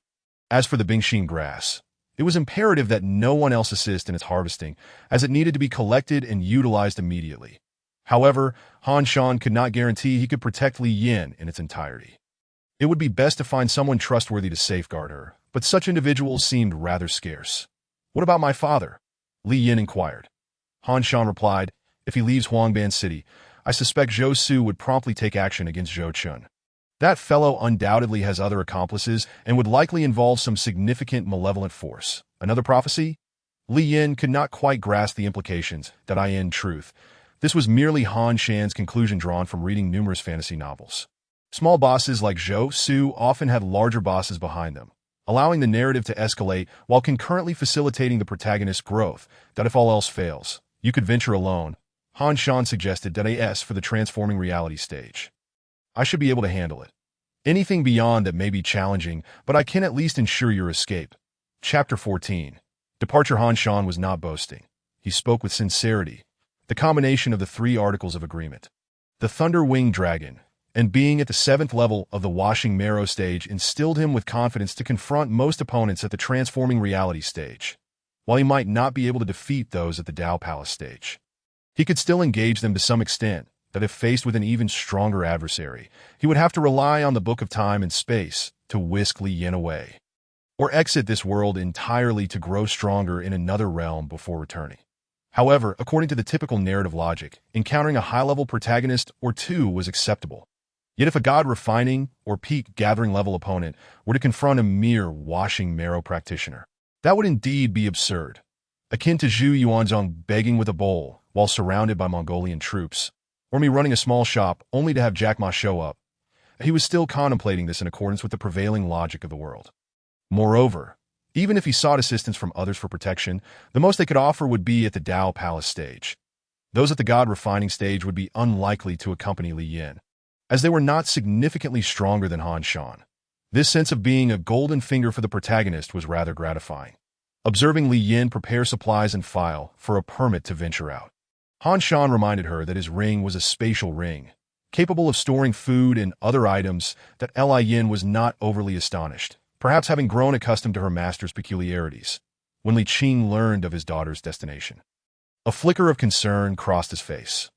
[SPEAKER 1] As for the Bingxin grass, it was imperative that no one else assist in its harvesting, as it needed to be collected and utilized immediately. However, Han Shan could not guarantee he could protect Li Yan in its entirety. It would be best to find someone trustworthy to safeguard her, but such individuals seemed rather scarce. What about my father? Li Yin inquired. Han Shan replied, if he leaves Huangban City, I suspect Zhou Su would promptly take action against Zhou Chun. That fellow undoubtedly has other accomplices and would likely involve some significant malevolent force. Another prophecy? Li Yin could not quite grasp the implications that in truth, this was merely Han Shan's conclusion drawn from reading numerous fantasy novels. Small bosses like Zhou Su often had larger bosses behind them, allowing the narrative to escalate while concurrently facilitating the protagonist's growth. That if all else fails, you could venture alone. Han Shan suggested that for the transforming reality stage. I should be able to handle it. Anything beyond that may be challenging, but I can at least ensure your escape. Chapter 14. Departure. Han Shan was not boasting. He spoke with sincerity. The combination of the 3 articles of agreement, the Thunder-Winged Dragon, and being at the 7th level of the Washing Marrow stage instilled him with confidence to confront most opponents at the Transforming Reality stage. While he might not be able to defeat those at the Dao Palace stage, he could still engage them to some extent, that if faced with an even stronger adversary, he would have to rely on the Book of Time and Space to whisk Li Yin away, or exit this world entirely to grow stronger in another realm before returning. However, according to the typical narrative logic, encountering a high-level protagonist or 2 was acceptable. Yet if a god-refining or peak-gathering level opponent were to confront a mere washing marrow practitioner, that would indeed be absurd. Akin to Zhu Yuanzhong begging with a bowl while surrounded by Mongolian troops, or me running a small shop only to have Jack Ma show up. He was still contemplating this in accordance with the prevailing logic of the world. Moreover, even if he sought assistance from others for protection, the most they could offer would be at the Dao Palace stage. Those at the god-refining stage would be unlikely to accompany Li Yin, as they were not significantly stronger than Han Shan. This sense of being a golden finger for the protagonist was rather gratifying. observing Li Yin prepare supplies and file for a permit to venture out. Han Shan reminded her that his ring was a spatial ring, capable of storing food and other items. That Li Yin was not overly astonished, perhaps having grown accustomed to her master's peculiarities, when Li Qing learned of his daughter's destination. A flicker of concern crossed his face.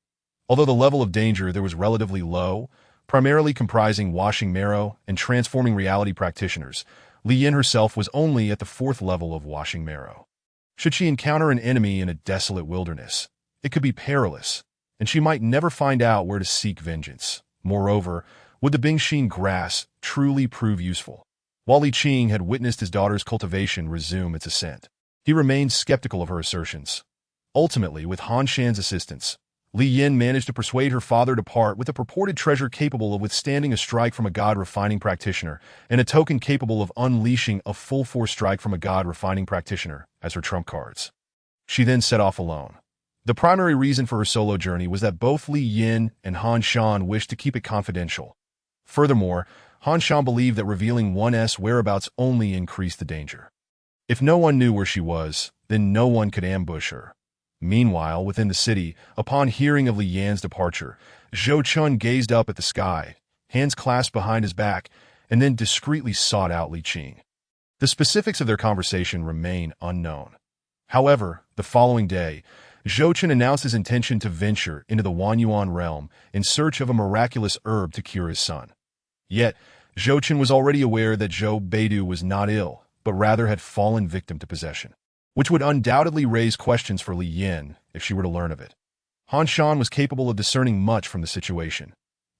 [SPEAKER 1] Although the level of danger there was relatively low, primarily comprising washing marrow and transforming reality practitioners, Li Yin herself was only at the 4th level of washing marrow. Should she encounter an enemy in a desolate wilderness, it could be perilous, and she might never find out where to seek vengeance. Moreover, would the Bingxin grass truly prove useful? While Li Qing had witnessed his daughter's cultivation resume its ascent, he remained skeptical of her assertions. Ultimately, with Han Shan's assistance, Li Yin managed to persuade her father to part with a purported treasure capable of withstanding a strike from a god-refining practitioner and a token capable of unleashing a full-force strike from a god-refining practitioner as her trump cards. She then set off alone. The primary reason for her solo journey was that both Li Yin and Han Shan wished to keep it confidential. Furthermore, Han Shan believed that revealing one's whereabouts only increased the danger. If no one knew where she was, then no one could ambush her. Meanwhile, within the city, upon hearing of Li Yan's departure, Zhou Chun gazed up at the sky, hands clasped behind his back, and then discreetly sought out Li Qing. The specifics of their conversation remain unknown. However, the following day, Zhou Chun announced his intention to venture into the Wanyuan realm in search of a miraculous herb to cure his son. Yet, Zhou Chun was already aware that Zhou Beidu was not ill, but rather had fallen victim to possession, which would undoubtedly raise questions for Li Yin if she were to learn of it. Han Shan was capable of discerning much from the situation.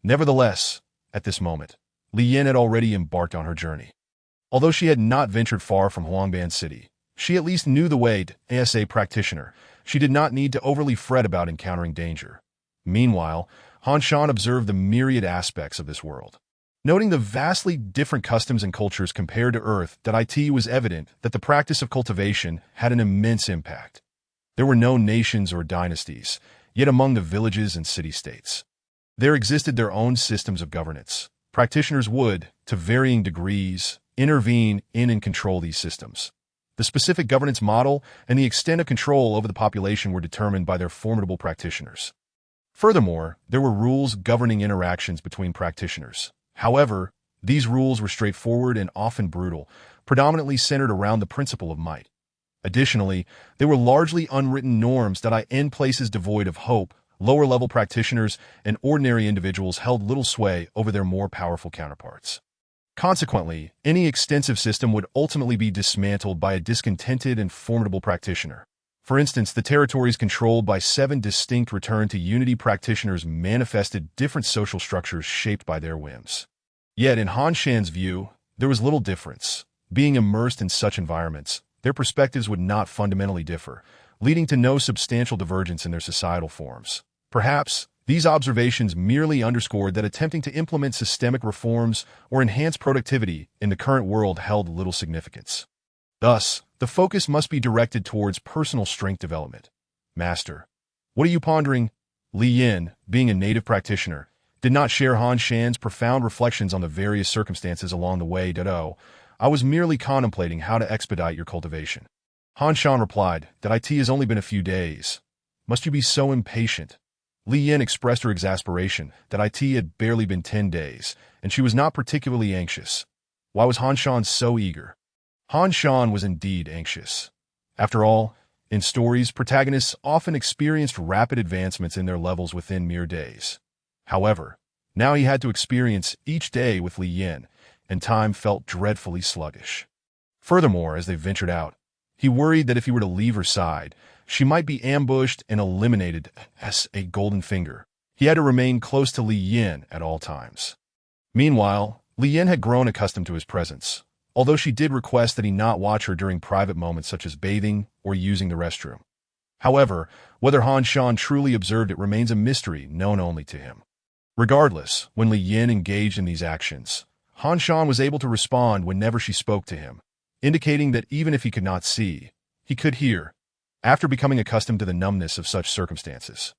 [SPEAKER 1] Nevertheless, at this moment, Li Yin had already embarked on her journey. Although she had not ventured far from Huangban City, she at least knew the way to as a practitioner. She did not need to overly fret about encountering danger. Meanwhile, Han Shan observed the myriad aspects of this world. Noting the vastly different customs and cultures compared to Earth, it was evident that the practice of cultivation had an immense impact. There were no nations or dynasties, yet among the villages and city-states, there existed their own systems of governance. Practitioners would, to varying degrees, intervene in and control these systems. The specific governance model and the extent of control over the population were determined by their formidable practitioners. Furthermore, there were rules governing interactions between practitioners. However, these rules were straightforward and often brutal, predominantly centered around the principle of might. Additionally, they were largely unwritten norms that in places devoid of hope, lower-level practitioners and ordinary individuals held little sway over their more powerful counterparts. Consequently, any extensive system would ultimately be dismantled by a discontented and formidable practitioner. For instance, the territories controlled by 7 distinct return-to-unity practitioners manifested different social structures shaped by their whims. Yet, in Han Shan's view, there was little difference. Being immersed in such environments, their perspectives would not fundamentally differ, leading to no substantial divergence in their societal forms. Perhaps, these observations merely underscored that attempting to implement systemic reforms or enhance productivity in the current world held little significance. Thus, the focus must be directed towards personal strength development. Master, what are you pondering? Li Yin, being a native practitioner, did not share Han Shan's profound reflections on the various circumstances along the way. I was merely contemplating how to expedite your cultivation. Han Shan replied that it has only been a few days. Must you be so impatient? Li Yin expressed her exasperation that it had barely been 10 days, and she was not particularly anxious. Why was Han Shan so eager? Han Shan was indeed anxious. After all, in stories, protagonists often experienced rapid advancements in their levels within mere days. However, now he had to experience each day with Li Yin, and time felt dreadfully sluggish. Furthermore, as they ventured out, he worried that if he were to leave her side, she might be ambushed and eliminated as a golden finger. He had to remain close to Li Yin at all times. Meanwhile, Li Yin had grown accustomed to his presence, although she did request that he not watch her during private moments such as bathing or using the restroom. However, whether Han Shan truly observed it remains a mystery known only to him. Regardless, when Li Yin engaged in these actions, Han Shan was able to respond whenever she spoke to him, indicating that even if he could not see, he could hear. After becoming accustomed to the numbness of such circumstances,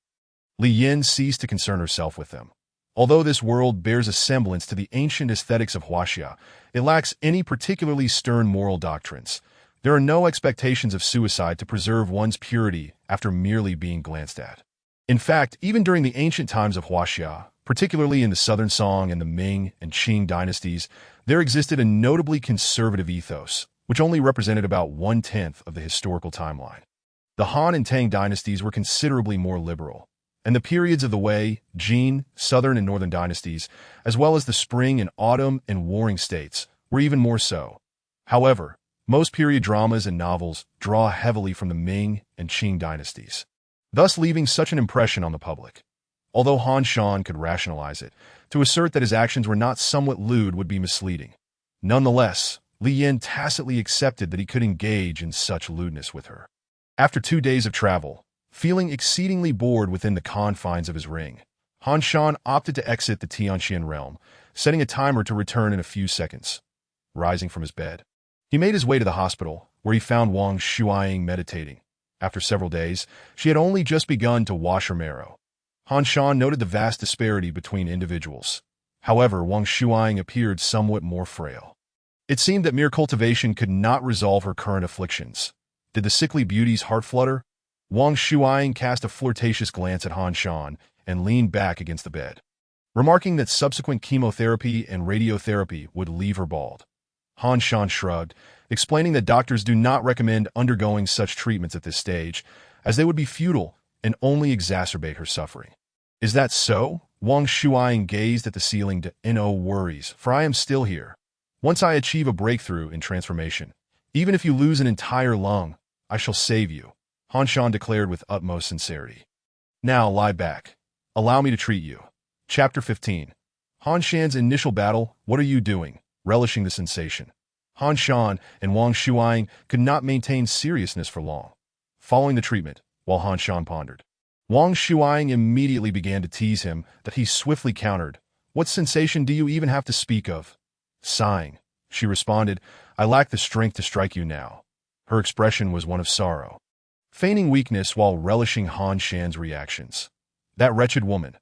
[SPEAKER 1] Li Yin ceased to concern herself with them. Although this world bears a semblance to the ancient aesthetics of Huaxia, it lacks any particularly stern moral doctrines. There are no expectations of suicide to preserve one's purity after merely being glanced at. In fact, even during the ancient times of Huaxia, particularly in the Southern Song and the Ming and Qing dynasties, there existed a notably conservative ethos, which only represented about 1/10 of the historical timeline. The Han and Tang dynasties were considerably more liberal, and the periods of the Wei, Jin, Southern and Northern dynasties, as well as the Spring and Autumn and Warring States, were even more so. However, most period dramas and novels draw heavily from the Ming and Qing dynasties, thus leaving such an impression on the public. Although Han Shan could rationalize it, to assert that his actions were not somewhat lewd would be misleading. Nonetheless, Li Yin tacitly accepted that he could engage in such lewdness with her. After 2 days of travel, feeling exceedingly bored within the confines of his ring, Han Shan opted to exit the Tianxian realm, setting a timer to return in a few seconds. Rising from his bed, he made his way to the hospital, where he found Wang Shuaying meditating. After several days, she had only just begun to wash her marrow. Han Shan noted the vast disparity between individuals. However, Wang Shuaying appeared somewhat more frail. It seemed that mere cultivation could not resolve her current afflictions. Did the sickly beauty's heart flutter? Wang Shuaying cast a flirtatious glance at Han Shan and leaned back against the bed, remarking that subsequent chemotherapy and radiotherapy would leave her bald. Han Shan shrugged, explaining that doctors do not recommend undergoing such treatments at this stage, as they would be futile and only exacerbate her suffering. Is that so? Wang Shuaying gazed at the ceiling. No worries, for I am still here. Once I achieve a breakthrough in transformation, even if you lose an entire lung, I shall save you, Han Shan declared with utmost sincerity. Now lie back. Allow me to treat you. Chapter 15. Han Shan's initial battle. What are you doing? Relishing the sensation, Han Shan and Wang Shuaying could not maintain seriousness for long. Following the treatment, while Han Shan pondered, Wang Shuaying immediately began to tease him that he swiftly countered. What sensation do you even have to speak of? Sighing, she responded, I lack the strength to strike you now. Her expression was one of sorrow, feigning weakness while relishing Han Shan's reactions. That wretched woman.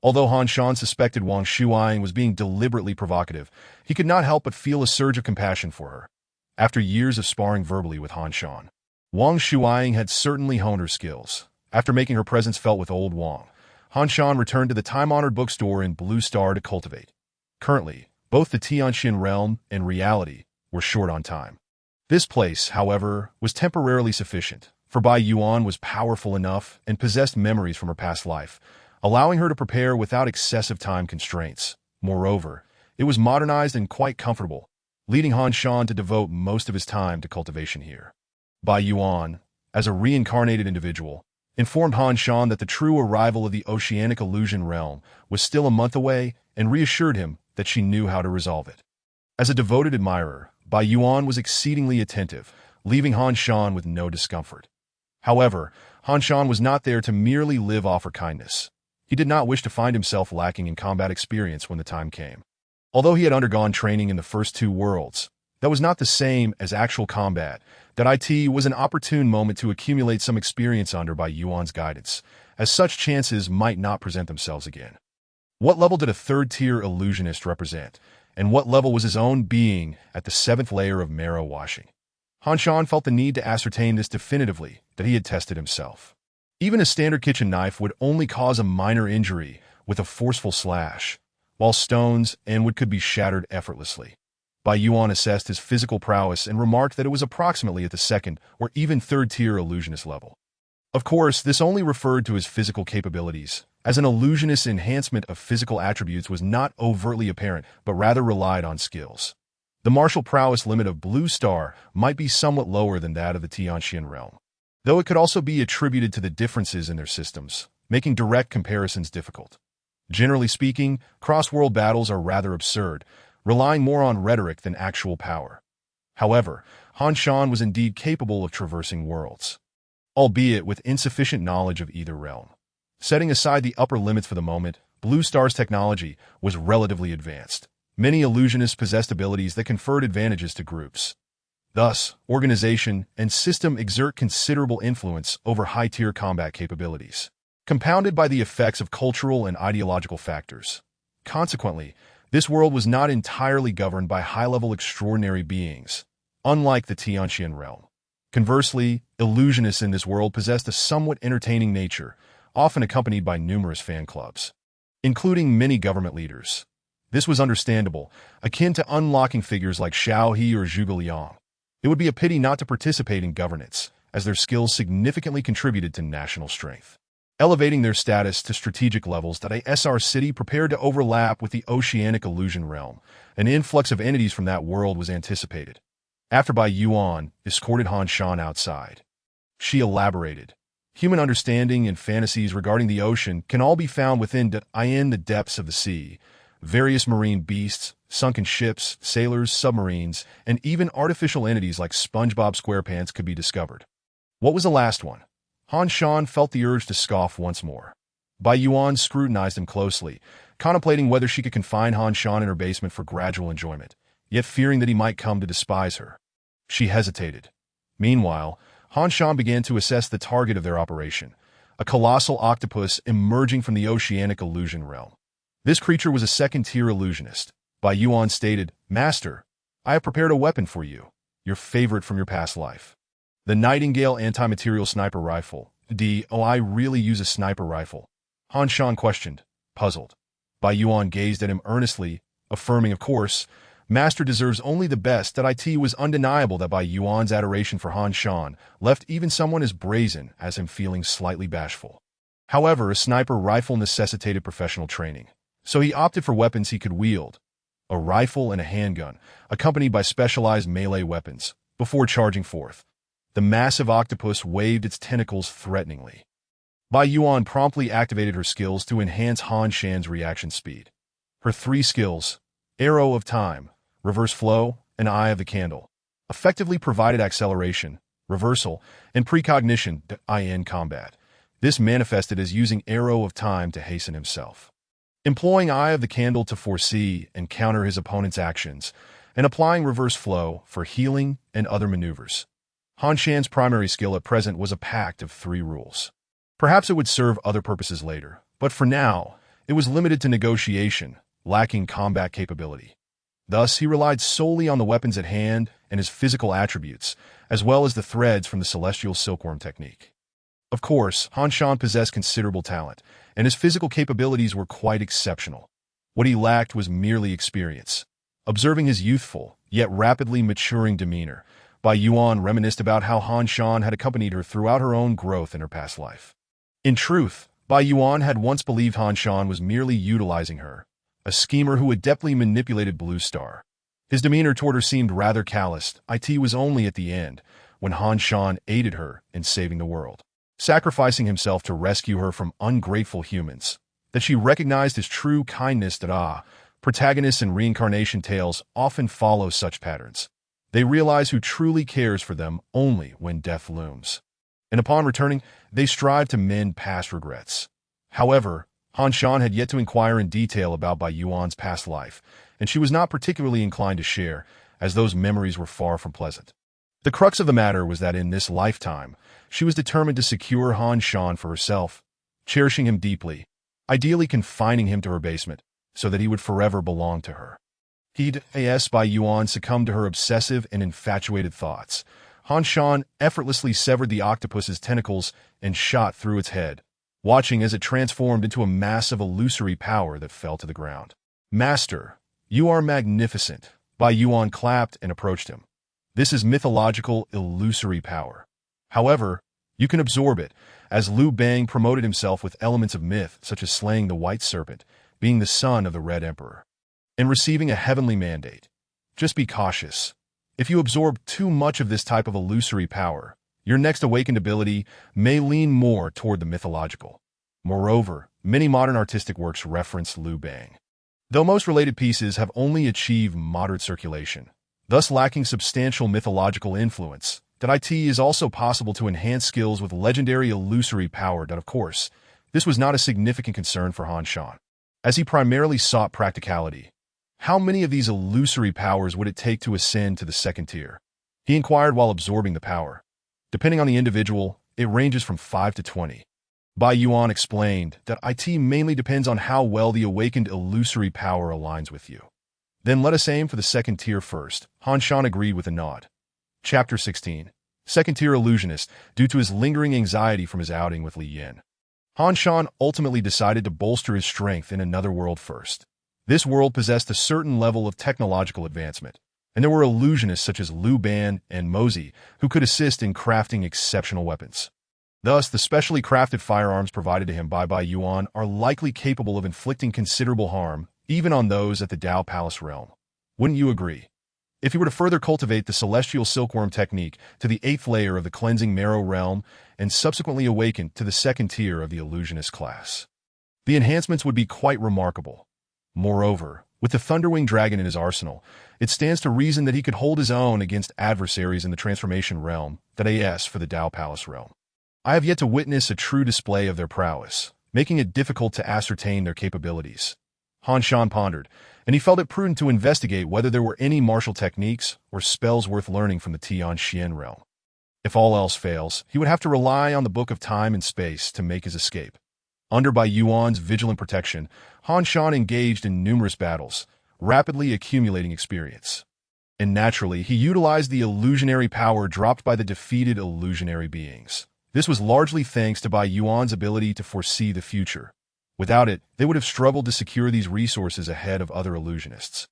[SPEAKER 1] Although Han Shan suspected Wang Shuaying was being deliberately provocative, he could not help but feel a surge of compassion for her. After years of sparring verbally with Han Shan, Wang Shuaying had certainly honed her skills. After making her presence felt with old Wang, Han Shan returned to the time-honored bookstore in Blue Star to cultivate. Currently, both the Tianxian realm and reality were short on time. This place, however, was temporarily sufficient, for Bai Yuan was powerful enough and possessed memories from her past life, allowing her to prepare without excessive time constraints. Moreover, it was modernized and quite comfortable, leading Han Shan to devote most of his time to cultivation here. Bai Yuan, as a reincarnated individual, informed Han Shan that the true arrival of the Oceanic Illusion realm was still a month away and reassured him that she knew how to resolve it. As a devoted admirer, Bai Yuan was exceedingly attentive, leaving Han Shan with no discomfort. However, Han Shan was not there to merely live off her kindness. He did not wish to find himself lacking in combat experience when the time came. Although he had undergone training in the first 2 worlds, that was not the same as actual combat. That it was an opportune moment to accumulate some experience under Bai Yuan's guidance, as such chances might not present themselves again. What level did a 3rd-tier illusionist represent, and what level was his own being at the 7th layer of marrow washing? Han Shan felt the need to ascertain this definitively, that he had tested himself. Even a standard kitchen knife would only cause a minor injury with a forceful slash, while stones and wood could be shattered effortlessly. Bai Yuan assessed his physical prowess and remarked that it was approximately at the 2nd or even 3rd-tier illusionist level. Of course, this only referred to his physical capabilities, as an illusionist's enhancement of physical attributes was not overtly apparent but rather relied on skills. The martial prowess limit of Blue Star might be somewhat lower than that of the Tianxian realm, though it could also be attributed to the differences in their systems, making direct comparisons difficult. Generally speaking, cross-world battles are rather absurd, relying more on rhetoric than actual power. However, Han Shan was indeed capable of traversing worlds, albeit with insufficient knowledge of either realm. Setting aside the upper limits for the moment, Blue Star's technology was relatively advanced. Many illusionists possessed abilities that conferred advantages to groups. Thus, organization and system exert considerable influence over high-tier combat capabilities, compounded by the effects of cultural and ideological factors. Consequently, this world was not entirely governed by high-level extraordinary beings. unlike the Tianqian realm. Conversely, illusionists in this world possessed a somewhat entertaining nature, often accompanied by numerous fan clubs, including many government leaders. This was understandable, akin to unlocking figures like Xiao He or Zhuge Liang. It would be a pity not to participate in governance, as their skills significantly contributed to national strength, elevating their status to strategic levels that a SR city prepared to overlap with the Oceanic Illusion realm. An influx of entities from that world was anticipated. After Bai Yuan escorted Han Shan outside, she elaborated. Human understanding and fantasies regarding the ocean can all be found within the depths of the sea. Various marine beasts, sunken ships, sailors, submarines, and even artificial entities like SpongeBob SquarePants could be discovered. What was the last one? Han Shan felt the urge to scoff once more. Bai Yuan scrutinized him closely, contemplating whether she could confine Han Shan in her basement for gradual enjoyment, yet fearing that he might come to despise her. She hesitated. Meanwhile, Han Shan began to assess the target of their operation, a colossal octopus emerging from the Oceanic Illusion realm. This creature was a second-tier illusionist. Bai Yuan stated, "Master, I have prepared a weapon for you, your favorite from your past life. The Nightingale anti-material sniper rifle. I really use a sniper rifle?" Han Shan questioned, puzzled. Bai Yuan gazed at him earnestly, affirming, "Of course, Master deserves only the best." It was undeniable that Bai Yuan's adoration for Han Shan left even someone as brazen as him feeling slightly bashful. However, a sniper rifle necessitated professional training, so he opted for weapons he could wield, a rifle and a handgun, accompanied by specialized melee weapons, before charging forth. The massive octopus waved its tentacles threateningly. Bai Yuan promptly activated her skills to enhance Han Shan's reaction speed. Her three skills, Arrow of Time, Reverse Flow, and Eye of the Candle, effectively provided acceleration, reversal, and precognition in combat. This manifested as using Arrow of Time to hasten himself, employing Eye of the Candle to foresee and counter his opponent's actions, and applying Reverse Flow for healing and other maneuvers. Han Shan's primary skill at present was a pact of 3 rules. Perhaps it would serve other purposes later, but for now, it was limited to negotiation, lacking combat capability. Thus, he relied solely on the weapons at hand and his physical attributes, as well as the threads from the Celestial Silkworm technique. Of course, Han Shan possessed considerable talent, and his physical capabilities were quite exceptional. What he lacked was merely experience. Observing his youthful, yet rapidly maturing demeanor, Bai Yuan reminisced about how Han Shan had accompanied her throughout her own growth in her past life. In truth, Bai Yuan had once believed Han Shan was merely utilizing her, a schemer who adeptly manipulated Blue Star. His demeanor toward her seemed rather calloused. It was only at the end, when Han Shan aided her in saving the world, sacrificing himself to rescue her from ungrateful humans, that she recognized his true kindness. Protagonists in reincarnation tales often follow such patterns. They realize who truly cares for them only when death looms, and upon returning, they strive to mend past regrets. However, Han Shan had yet to inquire in detail about Bai Yuan's past life, and she was not particularly inclined to share, as those memories were far from pleasant. The crux of the matter was that in this lifetime, she was determined to secure Han Shan for herself, cherishing him deeply, ideally confining him to her basement, so that he would forever belong to her. Bai Yuan succumbed to her obsessive and infatuated thoughts. Han Shan effortlessly severed the octopus's tentacles and shot through its head, watching as it transformed into a mass of illusory power that fell to the ground. "Master, you are magnificent." Bai Yuan clapped and approached him. "This is mythological illusory power. However, you can absorb it, as Liu Bang promoted himself with elements of myth such as slaying the White Serpent, being the son of the Red Emperor, and receiving a heavenly mandate. Just be cautious. If you absorb too much of this type of illusory power, your next awakened ability may lean more toward the mythological." Moreover, many modern artistic works reference Liu Bang, though most related pieces have only achieved moderate circulation, thus lacking substantial mythological influence. It is also possible to enhance skills with legendary illusory power. Of course, this was not a significant concern for Han Shan, as he primarily sought practicality. How many of these illusory powers would it take to ascend to the second tier? He inquired while absorbing the power. Depending on the individual, it ranges from 5 to 20. Bai Yuan explained that it mainly depends on how well the awakened illusory power aligns with you. "Then let us aim for the second tier first." Han Shan agreed with a nod. Chapter 16. Second-tier illusionist, due to his lingering anxiety from his outing with Li Yin. Han Shan ultimately decided to bolster his strength in another world first. This world possessed a certain level of technological advancement, and there were illusionists such as Liu Ban and Mozi who could assist in crafting exceptional weapons. Thus, the specially crafted firearms provided to him by Bai Yuan are likely capable of inflicting considerable harm, even on those at the Dao Palace realm. Wouldn't you agree? If he were to further cultivate the celestial silkworm technique to the 8th layer of the cleansing marrow realm and subsequently awaken to the 2nd tier of the illusionist class, the enhancements would be quite remarkable. Moreover, with the Thunderwing Dragon in his arsenal, it stands to reason that he could hold his own against adversaries in the transformation realm, that is, for the Dao Palace realm. I have yet to witness a true display of their prowess, making it difficult to ascertain their capabilities. Han Shan pondered, and he felt it prudent to investigate whether there were any martial techniques or spells worth learning from the Tianxian realm. If all else fails, he would have to rely on the Book of Time and Space to make his escape. Under Bai Yuan's vigilant protection, Han Shan engaged in numerous battles, rapidly accumulating experience. And naturally, he utilized the illusionary power dropped by the defeated illusionary beings. This was largely thanks to Bai Yuan's ability to foresee the future. Without it, they would have struggled to secure these resources ahead of other illusionists.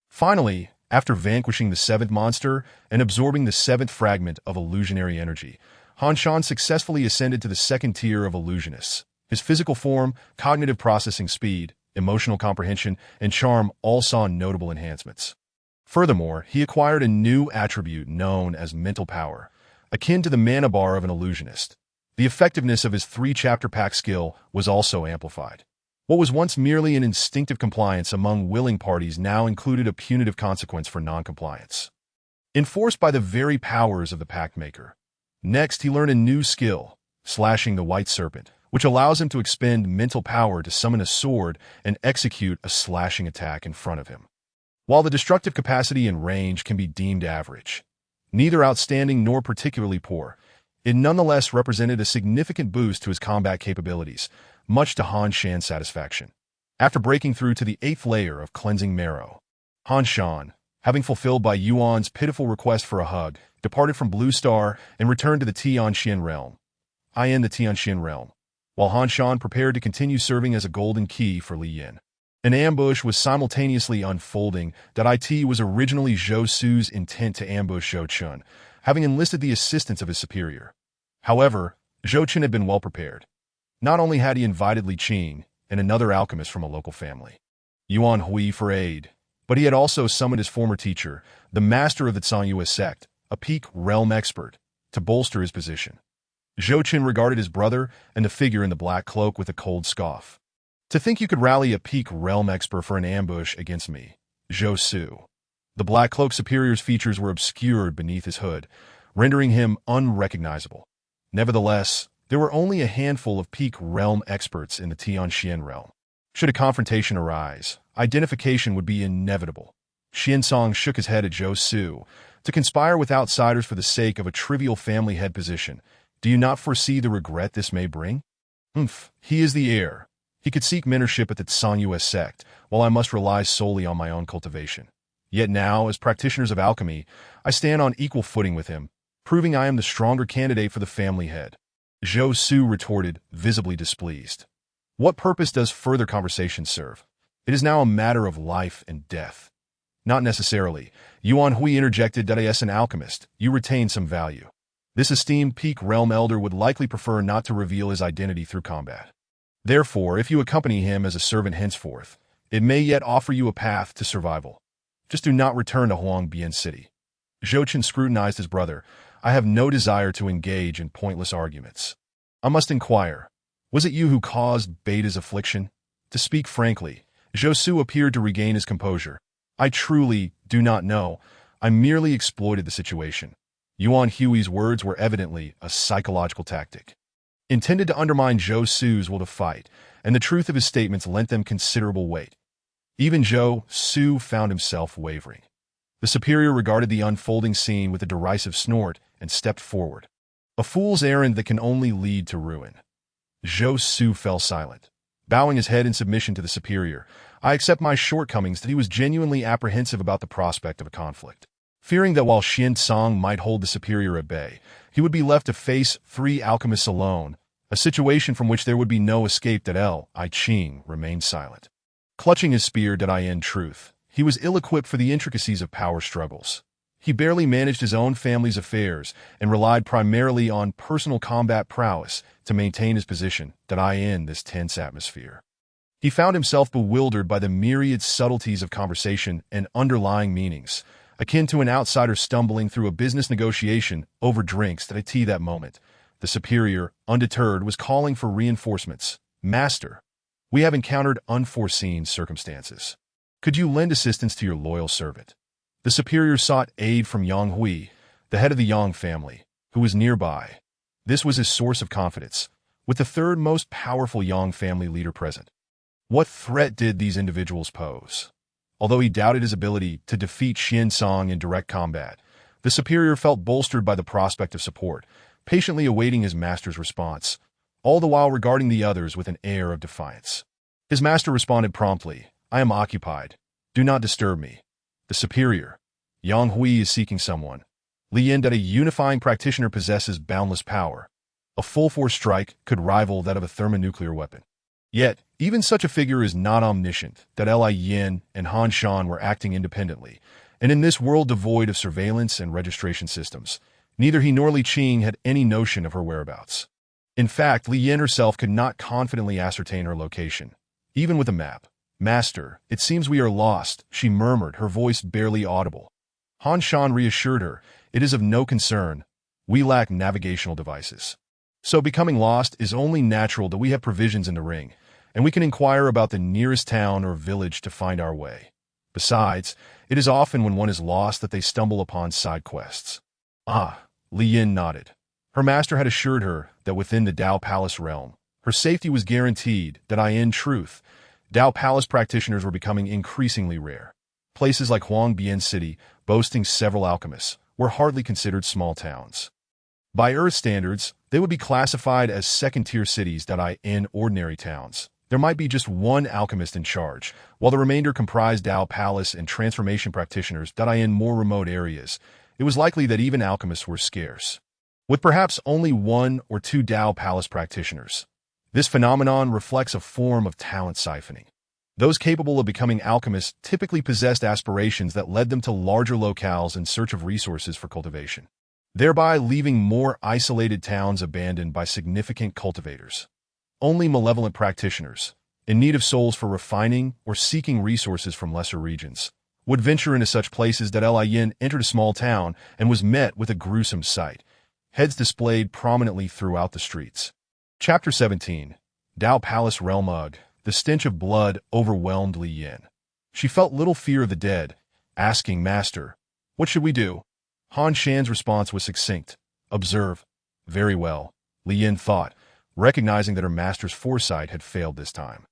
[SPEAKER 1] Finally, after vanquishing the 7th monster and absorbing the 7th fragment of illusionary energy, Han Shan successfully ascended to the 2nd tier of illusionists. His physical form, cognitive processing speed, emotional comprehension, and charm all saw notable enhancements. Furthermore, he acquired a new attribute known as mental power, akin to the mana bar of an illusionist. The effectiveness of his 3-chapter pack skill was also amplified. What was once merely an instinctive compliance among willing parties now included a punitive consequence for non-compliance, enforced by the very powers of the pact maker. Next, he learned a new skill, slashing the white serpent, which allows him to expend mental power to summon a sword and execute a slashing attack in front of him. While the destructive capacity and range can be deemed average, neither outstanding nor particularly poor, it nonetheless represented a significant boost to his combat capabilities, much to Han Shan's satisfaction. After breaking through to the 8th layer of cleansing marrow, Han Shan, having fulfilled Bai Yuan's pitiful request for a hug, departed from Blue Star and returned to the Tianxian realm. While Han Shan prepared to continue serving as a golden key for Li Yin. An ambush was simultaneously unfolding that it was originally Zhou Su's intent to ambush Zhou Chun, having enlisted the assistance of his superior. However, Zhou Chun had been well prepared. Not only had he invited Li Qing and another alchemist from a local family, Yuan Hui, for aid, but he had also summoned his former teacher, the master of the Sangyu sect, a peak realm expert, to bolster his position. Zhou Chun regarded his brother and the figure in the black cloak with a cold scoff. To think you could rally a peak realm expert for an ambush against me, Zhou Su. The black cloak's superior's features were obscured beneath his hood, rendering him unrecognizable. Nevertheless, there were only a handful of peak realm experts in the Tianxian realm. Should a confrontation arise, identification would be inevitable. Xiansong shook his head at Zhou Su. To conspire with outsiders for the sake of a trivial family head position, do you not foresee the regret this may bring? He is the heir. He could seek mentorship at the Sangyu sect, while I must rely solely on my own cultivation. Yet now, as practitioners of alchemy, I stand on equal footing with him, proving I am the stronger candidate for the family head. Zhou Su retorted, visibly displeased. What purpose does further conversation serve? It is now a matter of life and death. Not necessarily. Yuan Hui interjected, as an alchemist, you retain some value. This esteemed peak realm elder would likely prefer not to reveal his identity through combat. Therefore, if you accompany him as a servant henceforth, it may yet offer you a path to survival. Just do not return to Huangbian City. Zhou Chun scrutinized his brother. I have no desire to engage in pointless arguments. I must inquire. Was it you who caused Beta's affliction? To speak frankly, Zhou Su appeared to regain his composure. I truly do not know. I merely exploited the situation. Yuan Hui's words were evidently a psychological tactic, intended to undermine Zhou Su's will to fight, and the truth of his statements lent them considerable weight. Even Zhou Su found himself wavering. The superior regarded the unfolding scene with a derisive snort and stepped forward. A fool's errand that can only lead to ruin. Zhou Su fell silent, bowing his head in submission to the superior. I accept my shortcomings that he was genuinely apprehensive about the prospect of a conflict. Fearing that while Xian Tsang might hold the superior at bay, he would be left to face 3 alchemists alone, a situation from which there would be no escape, that I Ching remained silent. Clutching his spear, in truth, he was ill-equipped for the intricacies of power struggles. He barely managed his own family's affairs and relied primarily on personal combat prowess to maintain his position, in this tense atmosphere. He found himself bewildered by the myriad subtleties of conversation and underlying meanings, akin to an outsider stumbling through a business negotiation over drinks at that moment. The superior, undeterred, was calling for reinforcements. "Master, we have encountered unforeseen circumstances. Could you lend assistance to your loyal servant?" The superior sought aid from Yang Hui, the head of the Yang family, who was nearby. This was his source of confidence, with the third most powerful Yang family leader present. What threat did these individuals pose? Although he doubted his ability to defeat Xian Song in direct combat, the superior felt bolstered by the prospect of support, patiently awaiting his master's response, all the while regarding the others with an air of defiance. His master responded promptly, "I am occupied. Do not disturb me." The superior, Yang Hui, is seeking someone. Li Yin, that a unifying practitioner, possesses boundless power. A full-force strike could rival that of a thermonuclear weapon. Yet, even such a figure is not omniscient, that Li Yin and Han Shan were acting independently, and in this world devoid of surveillance and registration systems, neither he nor Li Qing had any notion of her whereabouts. In fact, Li Yin herself could not confidently ascertain her location, even with a map. "Master, it seems we are lost," she murmured, her voice barely audible. Han Shan reassured her, "It is of no concern. We lack navigational devices. So becoming lost is only natural, that we have provisions in the ring, and we can inquire about the nearest town or village to find our way. Besides, it is often when one is lost that they stumble upon side quests." "Ah," Li Yin nodded. Her master had assured her that within the Dao Palace realm, her safety was guaranteed, in truth, Dao Palace practitioners were becoming increasingly rare. Places like Huangbian City, boasting several alchemists, were hardly considered small towns. By Earth standards, they would be classified as second-tier cities, in ordinary towns. There might be just one alchemist in charge, while the remainder comprised Dao Palace and transformation practitioners, in more remote areas. It was likely that even alchemists were scarce, with perhaps only 1 or 2 Dao Palace practitioners. This phenomenon reflects a form of talent siphoning. Those capable of becoming alchemists typically possessed aspirations that led them to larger locales in search of resources for cultivation, thereby leaving more isolated towns abandoned by significant cultivators. Only malevolent practitioners, in need of souls for refining or seeking resources from lesser regions, would venture into such places. Li Yin entered a small town and was met with a gruesome sight, heads displayed prominently throughout the streets. Chapter 17. Dao Palace Realm. Ugh. The stench of blood overwhelmed Li Yin. She felt little fear of the dead, asking, "Master, what should we do?" Han Shan's response was succinct. "Observe." "Very well," Li Yin thought, recognizing that her master's foresight had failed this time.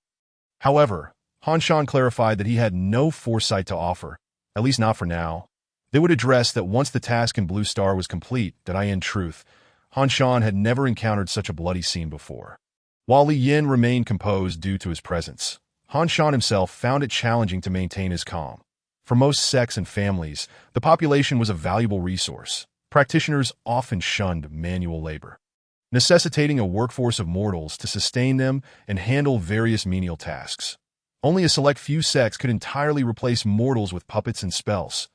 [SPEAKER 1] However, Han Shan clarified that he had no foresight to offer, at least not for now. They would address that once the task in Blue Star was complete. In truth, Han Shan had never encountered such a bloody scene before. While Li Yin remained composed due to his presence, Han Shan himself found it challenging to maintain his calm. For most sects and families, the population was a valuable resource. Practitioners often shunned manual labor, necessitating a workforce of mortals to sustain them and handle various menial tasks. Only a select few sects could entirely replace mortals with puppets and spells.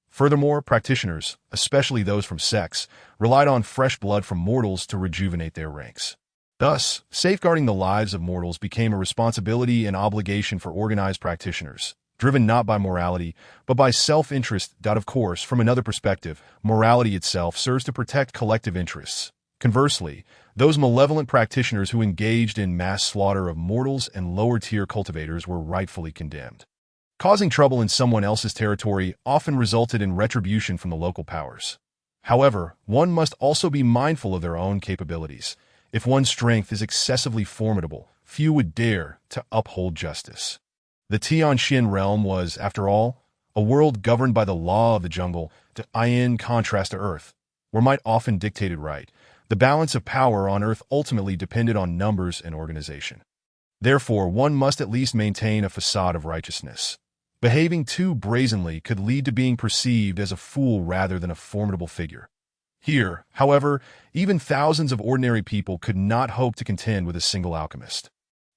[SPEAKER 1] Furthermore, practitioners, especially those from sects, relied on fresh blood from mortals to rejuvenate their ranks. Thus, safeguarding the lives of mortals became a responsibility and obligation for organized practitioners, driven not by morality, but by self-interest. Of course, from another perspective, morality itself serves to protect collective interests. Conversely, those malevolent practitioners who engaged in mass slaughter of mortals and lower-tier cultivators were rightfully condemned. Causing trouble in someone else's territory often resulted in retribution from the local powers. However, one must also be mindful of their own capabilities. If one's strength is excessively formidable, few would dare to uphold justice. The Tianxin realm was, after all, a world governed by the law of the jungle, in contrast to Earth, where might often dictated right. The balance of power on Earth ultimately depended on numbers and organization. Therefore, one must at least maintain a facade of righteousness. Behaving too brazenly could lead to being perceived as a fool rather than a formidable figure. Here, however, even thousands of ordinary people could not hope to contend with a single alchemist.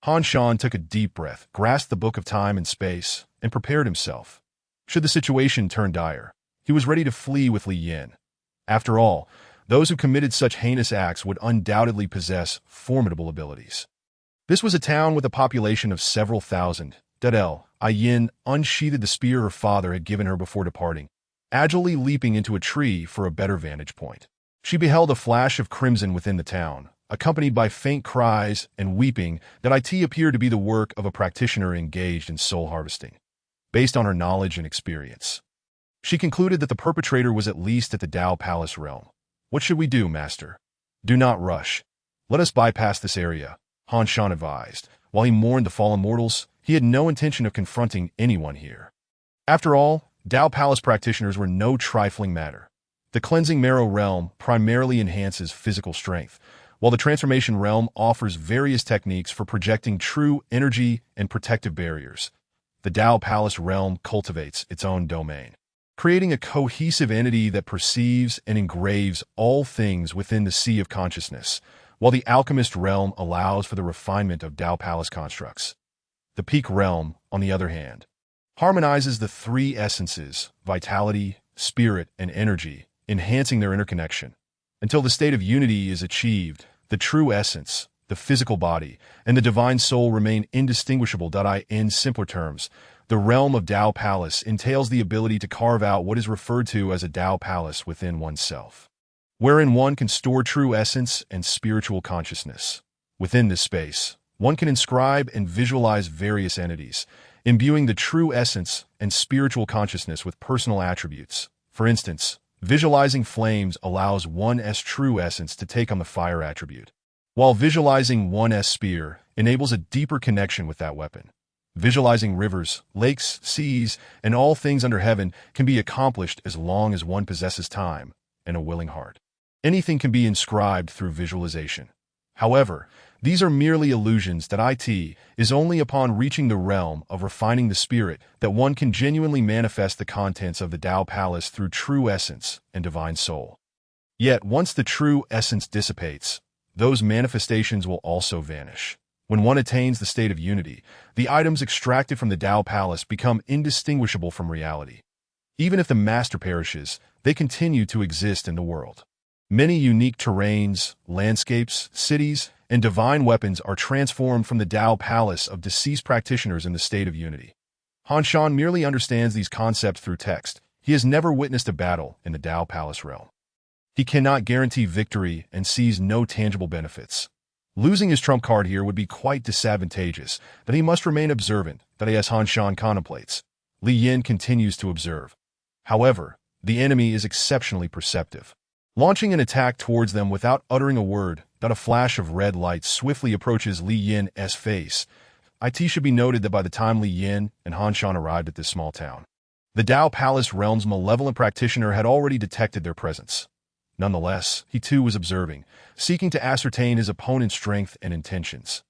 [SPEAKER 1] Han Shan took a deep breath, grasped the Book of Time and Space, and prepared himself. Should the situation turn dire, he was ready to flee with Li Yin. After all, those who committed such heinous acts would undoubtedly possess formidable abilities. This was a town with a population of several thousand. Yin unsheathed the spear her father had given her before departing, agilely leaping into a tree for a better vantage point. She beheld a flash of crimson within the town, accompanied by faint cries and weeping that appeared to be the work of a practitioner engaged in soul harvesting. Based on her knowledge and experience, she concluded that the perpetrator was at least at the Dao Palace realm. "What should we do, master?" "Do not rush. Let us bypass this area," Han Shan advised. While he mourned the fallen mortals, he had no intention of confronting anyone here. After all, Dao Palace practitioners were no trifling matter. The Cleansing Marrow realm primarily enhances physical strength, while the Transformation realm offers various techniques for projecting true energy and protective barriers. The Dao Palace realm cultivates its own domain, creating a cohesive entity that perceives and engraves all things within the sea of consciousness, while the Alchemist realm allows for the refinement of Dao Palace constructs. The Peak realm, on the other hand, harmonizes the three essences, vitality, spirit, and energy, enhancing their interconnection. Until the state of unity is achieved, the true essence, the physical body, and the divine soul remain indistinguishable. In simpler terms, the realm of Dao Palace entails the ability to carve out what is referred to as a Dao Palace within oneself, wherein one can store true essence and spiritual consciousness. Within this space, one can inscribe and visualize various entities, imbuing the true essence and spiritual consciousness with personal attributes. For instance, visualizing flames allows one's true essence to take on the fire attribute, while visualizing one's spear enables a deeper connection with that weapon. Visualizing rivers, lakes, seas, and all things under heaven can be accomplished as long as one possesses time and a willing heart. Anything can be inscribed through visualization. However, these are merely illusions. It is only upon reaching the realm of refining the spirit that one can genuinely manifest the contents of the Dao Palace through true essence and divine soul. Yet, once the true essence dissipates, those manifestations will also vanish. When one attains the state of unity, the items extracted from the Dao Palace become indistinguishable from reality. Even if the master perishes, they continue to exist in the world. Many unique terrains, landscapes, cities, and divine weapons are transformed from the Dao Palace of deceased practitioners in the state of unity. Han Shan merely understands these concepts through text. He has never witnessed a battle in the Dao Palace realm. He cannot guarantee victory and sees no tangible benefits. Losing his trump card here would be quite disadvantageous, but he must remain observant. As Han Shan contemplates, Li Yin continues to observe. However, the enemy is exceptionally perceptive, launching an attack towards them without uttering a word. A flash of red light swiftly approaches Li Yin's face. It should be noted that by the time Li Yin and Han Shan arrived at this small town, the Dao Palace realm's malevolent practitioner had already detected their presence. Nonetheless, he too was observing, seeking to ascertain his opponent's strength and intentions.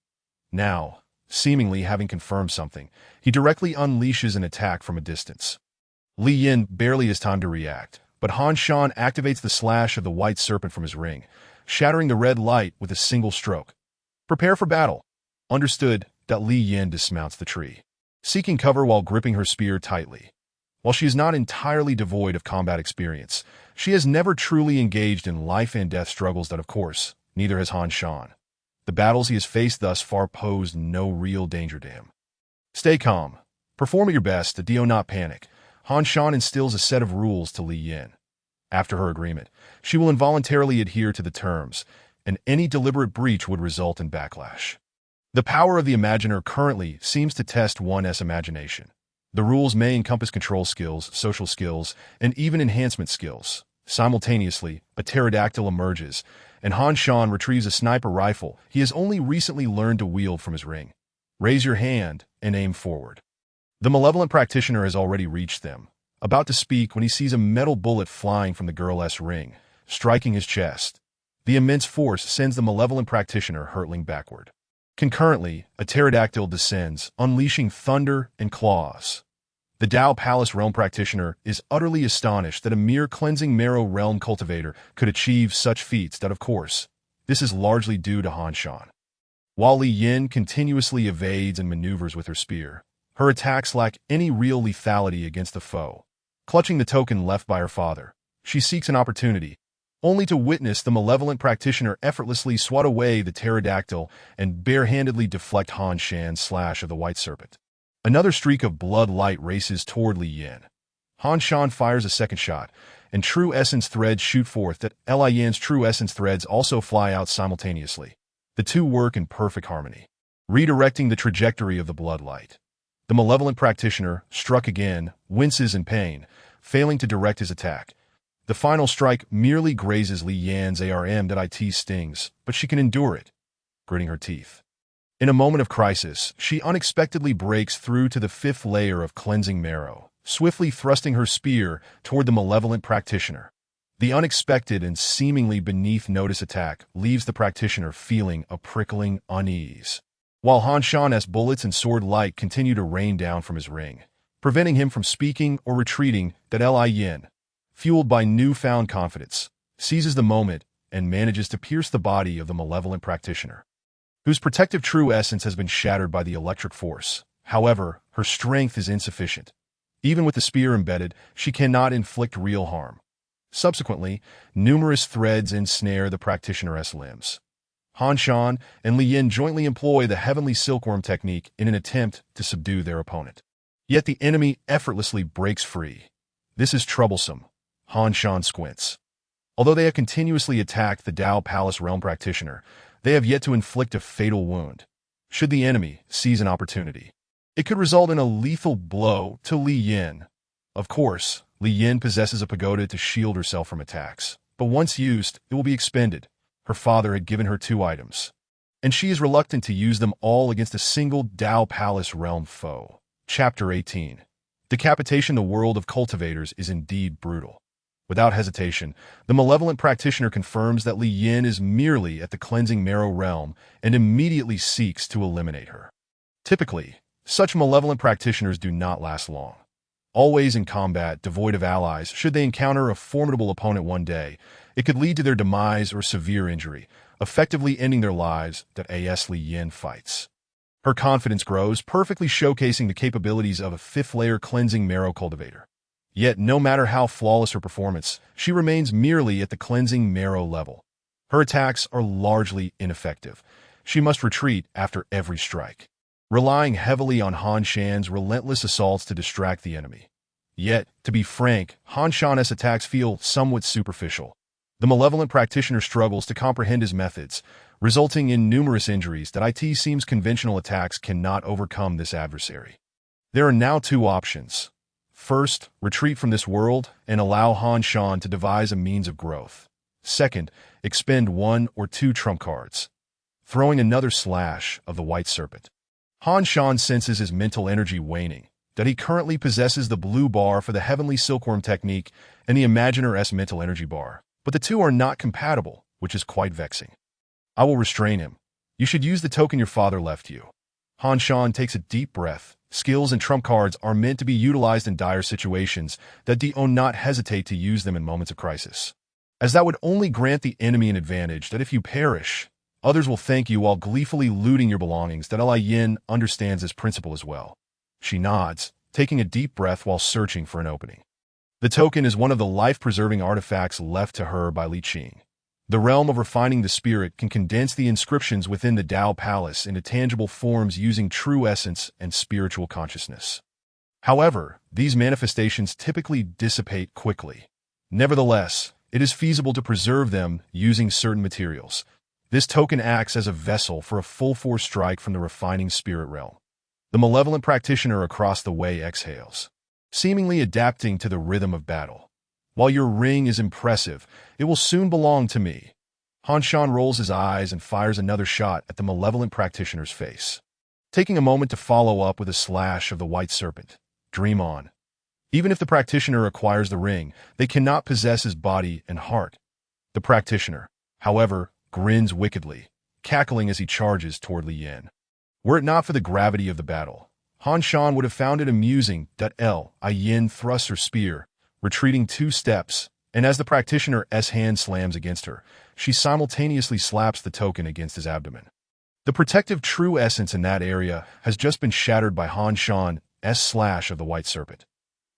[SPEAKER 1] Now, seemingly having confirmed something, he directly unleashes an attack from a distance. Li Yin barely has time to react, but Han Shan activates the slash of the white serpent from his ring, shattering the red light with a single stroke. "Prepare for battle." "Understood." Li Yin dismounts the tree, seeking cover while gripping her spear tightly. While she is not entirely devoid of combat experience, she has never truly engaged in life and death struggles. Of course, neither has Han Shan. The battles he has faced thus far posed no real danger to him. "Stay calm. Perform at your best. Do not panic." Han Shan instills a set of rules to Li Yin. After her agreement, she will involuntarily adhere to the terms, and any deliberate breach would result in backlash. The power of the Imaginer currently seems to test one's imagination. The rules may encompass control skills, social skills, and even enhancement skills. Simultaneously, a pterodactyl emerges, and Han Shan retrieves a sniper rifle he has only recently learned to wield from his ring. "Raise your hand and aim forward." The malevolent practitioner has already reached them, about to speak when he sees a metal bullet flying from the girl's ring, striking his chest. The immense force sends the malevolent practitioner hurtling backward. Concurrently, a pterodactyl descends, unleashing thunder and claws. The Dao Palace Realm practitioner is utterly astonished that a mere cleansing marrow realm cultivator could achieve such feats that, of course, this is largely due to Han Shan. While Li Yin continuously evades and maneuvers with her spear, her attacks lack any real lethality against the foe. Clutching the token left by her father, she seeks an opportunity, only to witness the malevolent practitioner effortlessly swat away the pterodactyl and barehandedly deflect Han Shan's slash of the white serpent. Another streak of blood light races toward Li Yin. Han Shan fires a second shot, and true essence threads shoot forth that Li Yin's true essence threads also fly out simultaneously. The two work in perfect harmony, redirecting the trajectory of the blood light. The malevolent practitioner, struck again, winces in pain, failing to direct his attack. The final strike merely grazes Li Yan's arm that it stings, but she can endure it, gritting her teeth. In a moment of crisis, she unexpectedly breaks through to the fifth layer of cleansing marrow, swiftly thrusting her spear toward the malevolent practitioner. The unexpected and seemingly beneath notice attack leaves the practitioner feeling a prickling unease, while Han Shan's bullets and sword light continue to rain down from his ring, preventing him from speaking or retreating. That Li Yin, fueled by newfound confidence, seizes the moment and manages to pierce the body of the malevolent practitioner, whose protective true essence has been shattered by the electric force. However, her strength is insufficient. Even with the spear embedded, she cannot inflict real harm. Subsequently, numerous threads ensnare the practitioner's limbs. Han Shan and Li Yin jointly employ the heavenly silkworm technique in an attempt to subdue their opponent. Yet the enemy effortlessly breaks free. This is troublesome. Han Shan squints. Although they have continuously attacked the Dao Palace Realm practitioner, they have yet to inflict a fatal wound. Should the enemy seize an opportunity, it could result in a lethal blow to Li Yin. Of course, Li Yin possesses a pagoda to shield herself from attacks, but once used, it will be expended. Her father had given her 2 items, and she is reluctant to use them all against a single Dao Palace Realm foe. Chapter 18. Decapitation. The world of cultivators is indeed brutal. Without hesitation, the malevolent practitioner confirms that Li Yin is merely at the cleansing marrow realm and immediately seeks to eliminate her. Typically, such malevolent practitioners do not last long. Always in combat, devoid of allies, should they encounter a formidable opponent one day, it could lead to their demise or severe injury, effectively ending their lives. That Li Yin fights. Her confidence grows, perfectly showcasing the capabilities of a fifth-layer cleansing marrow cultivator. Yet, no matter how flawless her performance, she remains merely at the cleansing marrow level. Her attacks are largely ineffective. She must retreat after every strike, relying heavily on Han Shan's relentless assaults to distract the enemy. Yet, to be frank, Han Shan's attacks feel somewhat superficial. The malevolent practitioner struggles to comprehend his methods, resulting in numerous injuries that it seems conventional attacks cannot overcome this adversary. There are now 2 options. First, retreat from this world and allow Han Shan to devise a means of growth. Second, expend 1 or 2 trump cards, throwing another slash of the white serpent. Han Shan senses his mental energy waning, that he currently possesses the blue bar for the heavenly silkworm technique and the Imaginer's mental energy bar, but the 2 are not compatible, which is quite vexing. I will restrain him. You should use the token your father left you. Han Shan takes a deep breath. Skills and trump cards are meant to be utilized in dire situations, that do not hesitate to use them in moments of crisis, as that would only grant the enemy an advantage. That if you perish, others will thank you while gleefully looting your belongings. That Li Yin understands this principle as well. She nods, taking a deep breath while searching for an opening. The token is one of the life-preserving artifacts left to her by Li Qing. The realm of refining the spirit can condense the inscriptions within the Dao Palace into tangible forms using true essence and spiritual consciousness. However, these manifestations typically dissipate quickly. Nevertheless, it is feasible to preserve them using certain materials. This token acts as a vessel for a full-force strike from the refining spirit realm. The malevolent practitioner across the way exhales, seemingly adapting to the rhythm of battle. While your ring is impressive, it will soon belong to me. Han Shan rolls his eyes and fires another shot at the malevolent practitioner's face, taking a moment to follow up with a slash of the white serpent. Dream on. Even if the practitioner acquires the ring, they cannot possess his body and heart. The practitioner, however, grins wickedly, cackling as he charges toward Li Yin. Were it not for the gravity of the battle, Han Shan would have found it amusing that Yin thrusts her spear, retreating 2 steps, and as the practitioner's hand slams against her, she simultaneously slaps the token against his abdomen. The protective true essence in that area has just been shattered by Han Shan's slash of the white serpent.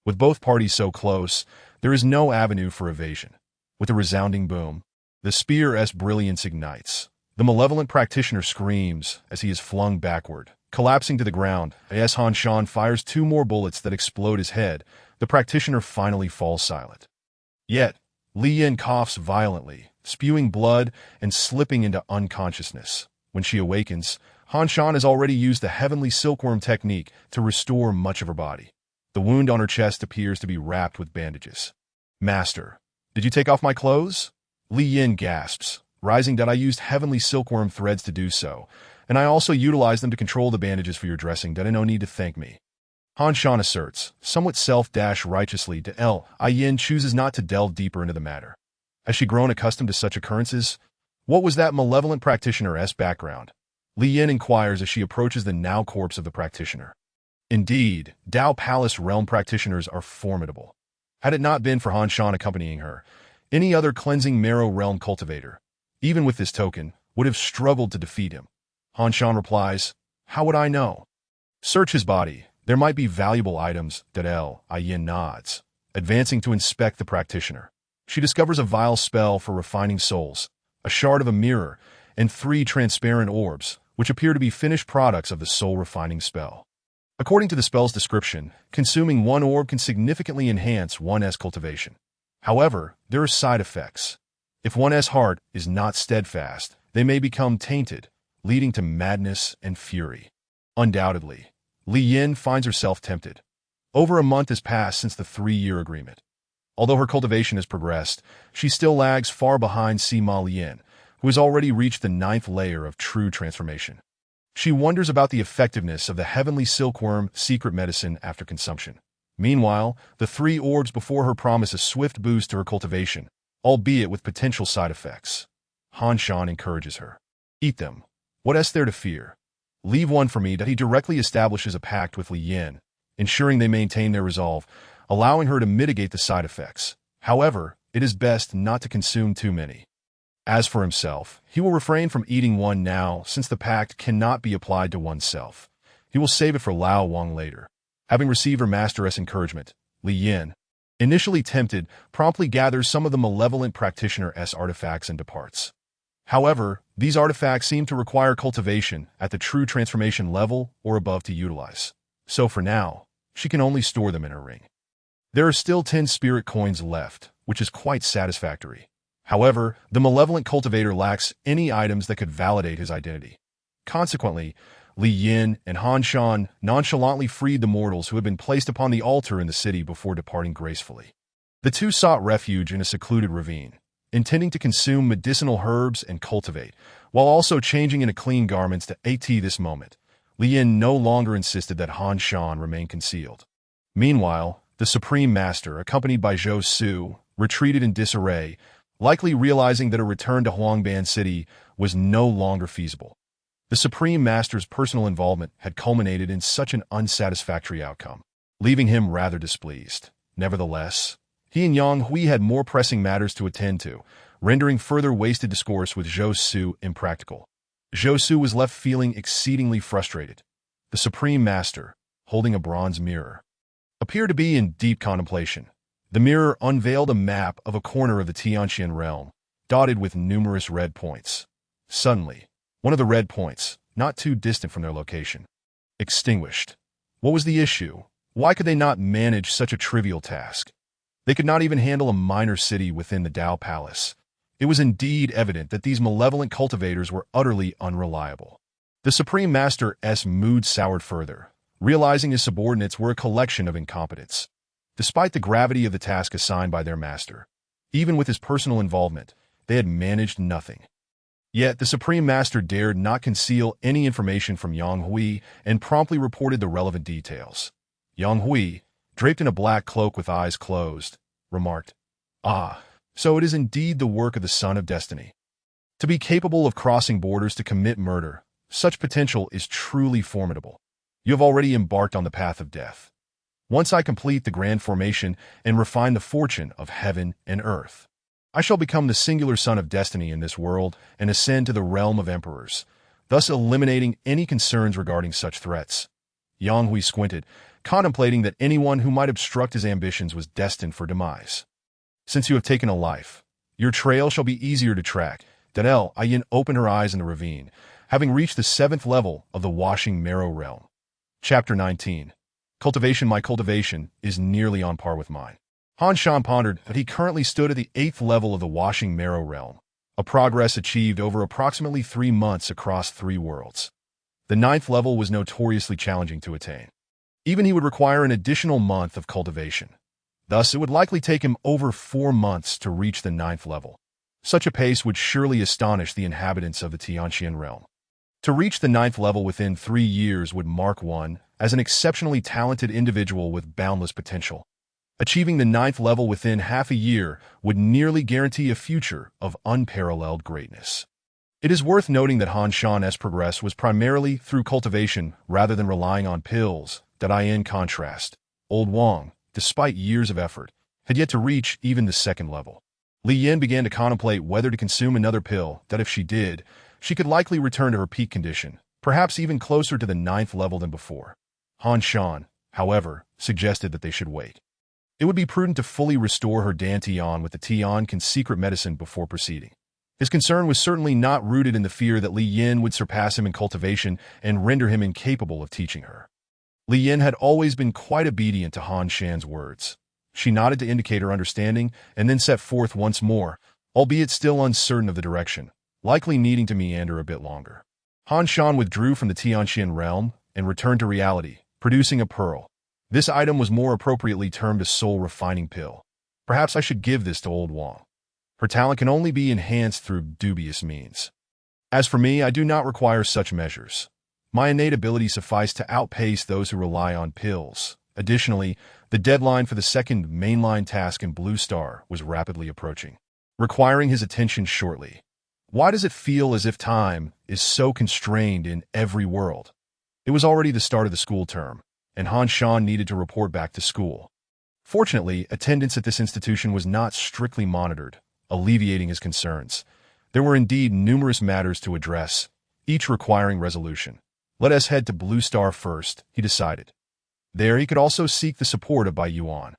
[SPEAKER 1] With both parties so close, there is no avenue for evasion. With a resounding boom, the spear's brilliance ignites. The malevolent practitioner screams as he is flung backward, collapsing to the ground. As Han Shan fires 2 more bullets that explode his head, the practitioner finally falls silent. Yet, Li Yin coughs violently, spewing blood and slipping into unconsciousness. When she awakens, Han Shan has already used the heavenly silkworm technique to restore much of her body. The wound on her chest appears to be wrapped with bandages. "Master, did you take off my clothes?" Li Yin gasps, rising that I used heavenly silkworm threads to do so, and I also utilized them to control the bandages for your dressing. That I no need to thank me. Han Shan asserts, somewhat self-righteously to Yin chooses not to delve deeper into the matter. Has she grown accustomed to such occurrences? What was that malevolent practitioner's background? Li Yin inquires as she approaches the now corpse of the practitioner. Indeed, Dao Palace realm practitioners are formidable. Had it not been for Han Shan accompanying her, any other cleansing marrow realm cultivator, even with this token, would have struggled to defeat him. Han Shan replies, "How would I know?" "Search his body. There might be valuable items." Yin nods, advancing to inspect the practitioner. She discovers a vile spell for refining souls, a shard of a mirror, and 3 transparent orbs, which appear to be finished products of the soul-refining spell. According to the spell's description, consuming 1 orb can significantly enhance one's cultivation. However, there are side effects. If one's heart is not steadfast, they may become tainted, leading to madness and fury. Undoubtedly, Li Yin finds herself tempted. Over a month has passed since the 3-year agreement. Although her cultivation has progressed, she still lags far behind Sima Lian, who has already reached the 9th layer of true transformation. She wonders about the effectiveness of the heavenly silkworm secret medicine after consumption. Meanwhile, the 3 orbs before her promise a swift boost to her cultivation, albeit with potential side effects. Han Shan encourages her. "Eat them. What's there to fear? Leave 1 for me." That he directly establishes a pact with Li Yin, ensuring they maintain their resolve, allowing her to mitigate the side effects. However, it is best not to consume too many. As for himself, he will refrain from eating 1 now since the pact cannot be applied to oneself. He will save it for Lao Wang later. Having received her master's encouragement, Li Yin, initially tempted, promptly gathers some of the malevolent practitioner's artifacts and departs. However, these artifacts seem to require cultivation at the true transformation level or above to utilize. So for now, she can only store them in her ring. There are still 10 spirit coins left, which is quite satisfactory. However, the malevolent cultivator lacks any items that could validate his identity. Consequently, Li Yin and Han Shan nonchalantly freed the mortals who had been placed upon the altar in the city before departing gracefully. The 2 sought refuge in a secluded ravine, intending to consume medicinal herbs and cultivate, while also changing into clean garments to this moment. Li Yin no longer insisted that Han Shan remain concealed. Meanwhile, the Supreme Master, accompanied by Zhou Su, retreated in disarray, likely realizing that a return to Huangban City was no longer feasible. The Supreme Master's personal involvement had culminated in such an unsatisfactory outcome, leaving him rather displeased. Nevertheless, he and Yang Hui had more pressing matters to attend to, rendering further wasted discourse with Zhou Su impractical. Zhou Su was left feeling exceedingly frustrated. The Supreme Master, holding a bronze mirror, appeared to be in deep contemplation. The mirror unveiled a map of a corner of the Tianxian realm, dotted with numerous red points. Suddenly, one of the red points, not too distant from their location, extinguished. What was the issue? Why could they not manage such a trivial task? They could not even handle a minor city within the Dao Palace. It was indeed evident that these malevolent cultivators were utterly unreliable. The Supreme Master's mood soured further, realizing his subordinates were a collection of incompetents. Despite the gravity of the task assigned by their master, even with his personal involvement, they had managed nothing. Yet the Supreme Master dared not conceal any information from Yang Hui and promptly reported the relevant details. Yang Hui, draped in a black cloak with eyes closed, remarked, "Ah, so it is indeed the work of the Son of Destiny. To be capable of crossing borders to commit murder, such potential is truly formidable." You have already embarked on the path of death. Once I complete the grand formation and refine the fortune of heaven and earth, I shall become the singular son of destiny in this world and ascend to the realm of emperors, thus eliminating any concerns regarding such threats. Yang Hui squinted, contemplating that anyone who might obstruct his ambitions was destined for demise. Since you have taken a life, your trail shall be easier to track. Danelle Ayin opened her eyes in the ravine, having reached the 7th level of the Washing Marrow realm. Chapter 19. Cultivation. My cultivation is nearly on par with mine. Han Shan pondered that he currently stood at the 8th level of the Washing Marrow realm, a progress achieved over approximately 3 months across 3 worlds. The 9th level was notoriously challenging to attain. Even he would require an additional month of cultivation. Thus, it would likely take him over 4 months to reach the 9th level. Such a pace would surely astonish the inhabitants of the Tianqian realm. To reach the 9th level within 3 years would mark one as an exceptionally talented individual with boundless potential. Achieving the 9th level within half a year would nearly guarantee a future of unparalleled greatness. It is worth noting that Han Shan's progress was primarily through cultivation rather than relying on pills, that in contrast, Old Wang, despite years of effort, had yet to reach even the 2nd level. Li Yin began to contemplate whether to consume another pill, that if she did, she could likely return to her peak condition, perhaps even closer to the 9th level than before. Han Shan, however, suggested that they should wait. It would be prudent to fully restore her Dantian with the Tianqin secret medicine before proceeding. His concern was certainly not rooted in the fear that Li Yin would surpass him in cultivation and render him incapable of teaching her. Li Yin had always been quite obedient to Han Shan's words. She nodded to indicate her understanding and then set forth once more, albeit still uncertain of the direction, likely needing to meander a bit longer. Han Shan withdrew from the Tianqian realm and returned to reality, producing a pearl. This item was more appropriately termed a soul-refining pill. Perhaps I should give this to Old Wang. Her talent can only be enhanced through dubious means. As for me, I do not require such measures. My innate abilities suffice to outpace those who rely on pills. Additionally, the deadline for the 2nd mainline task in Blue Star was rapidly approaching, requiring his attention shortly. Why does it feel as if time is so constrained in every world? It was already the start of the school term, and Han Shan needed to report back to school. Fortunately, attendance at this institution was not strictly monitored, alleviating his concerns. There were indeed numerous matters to address, each requiring resolution. Let us head to Blue Star first, he decided. There he could also seek the support of Bai Yuan.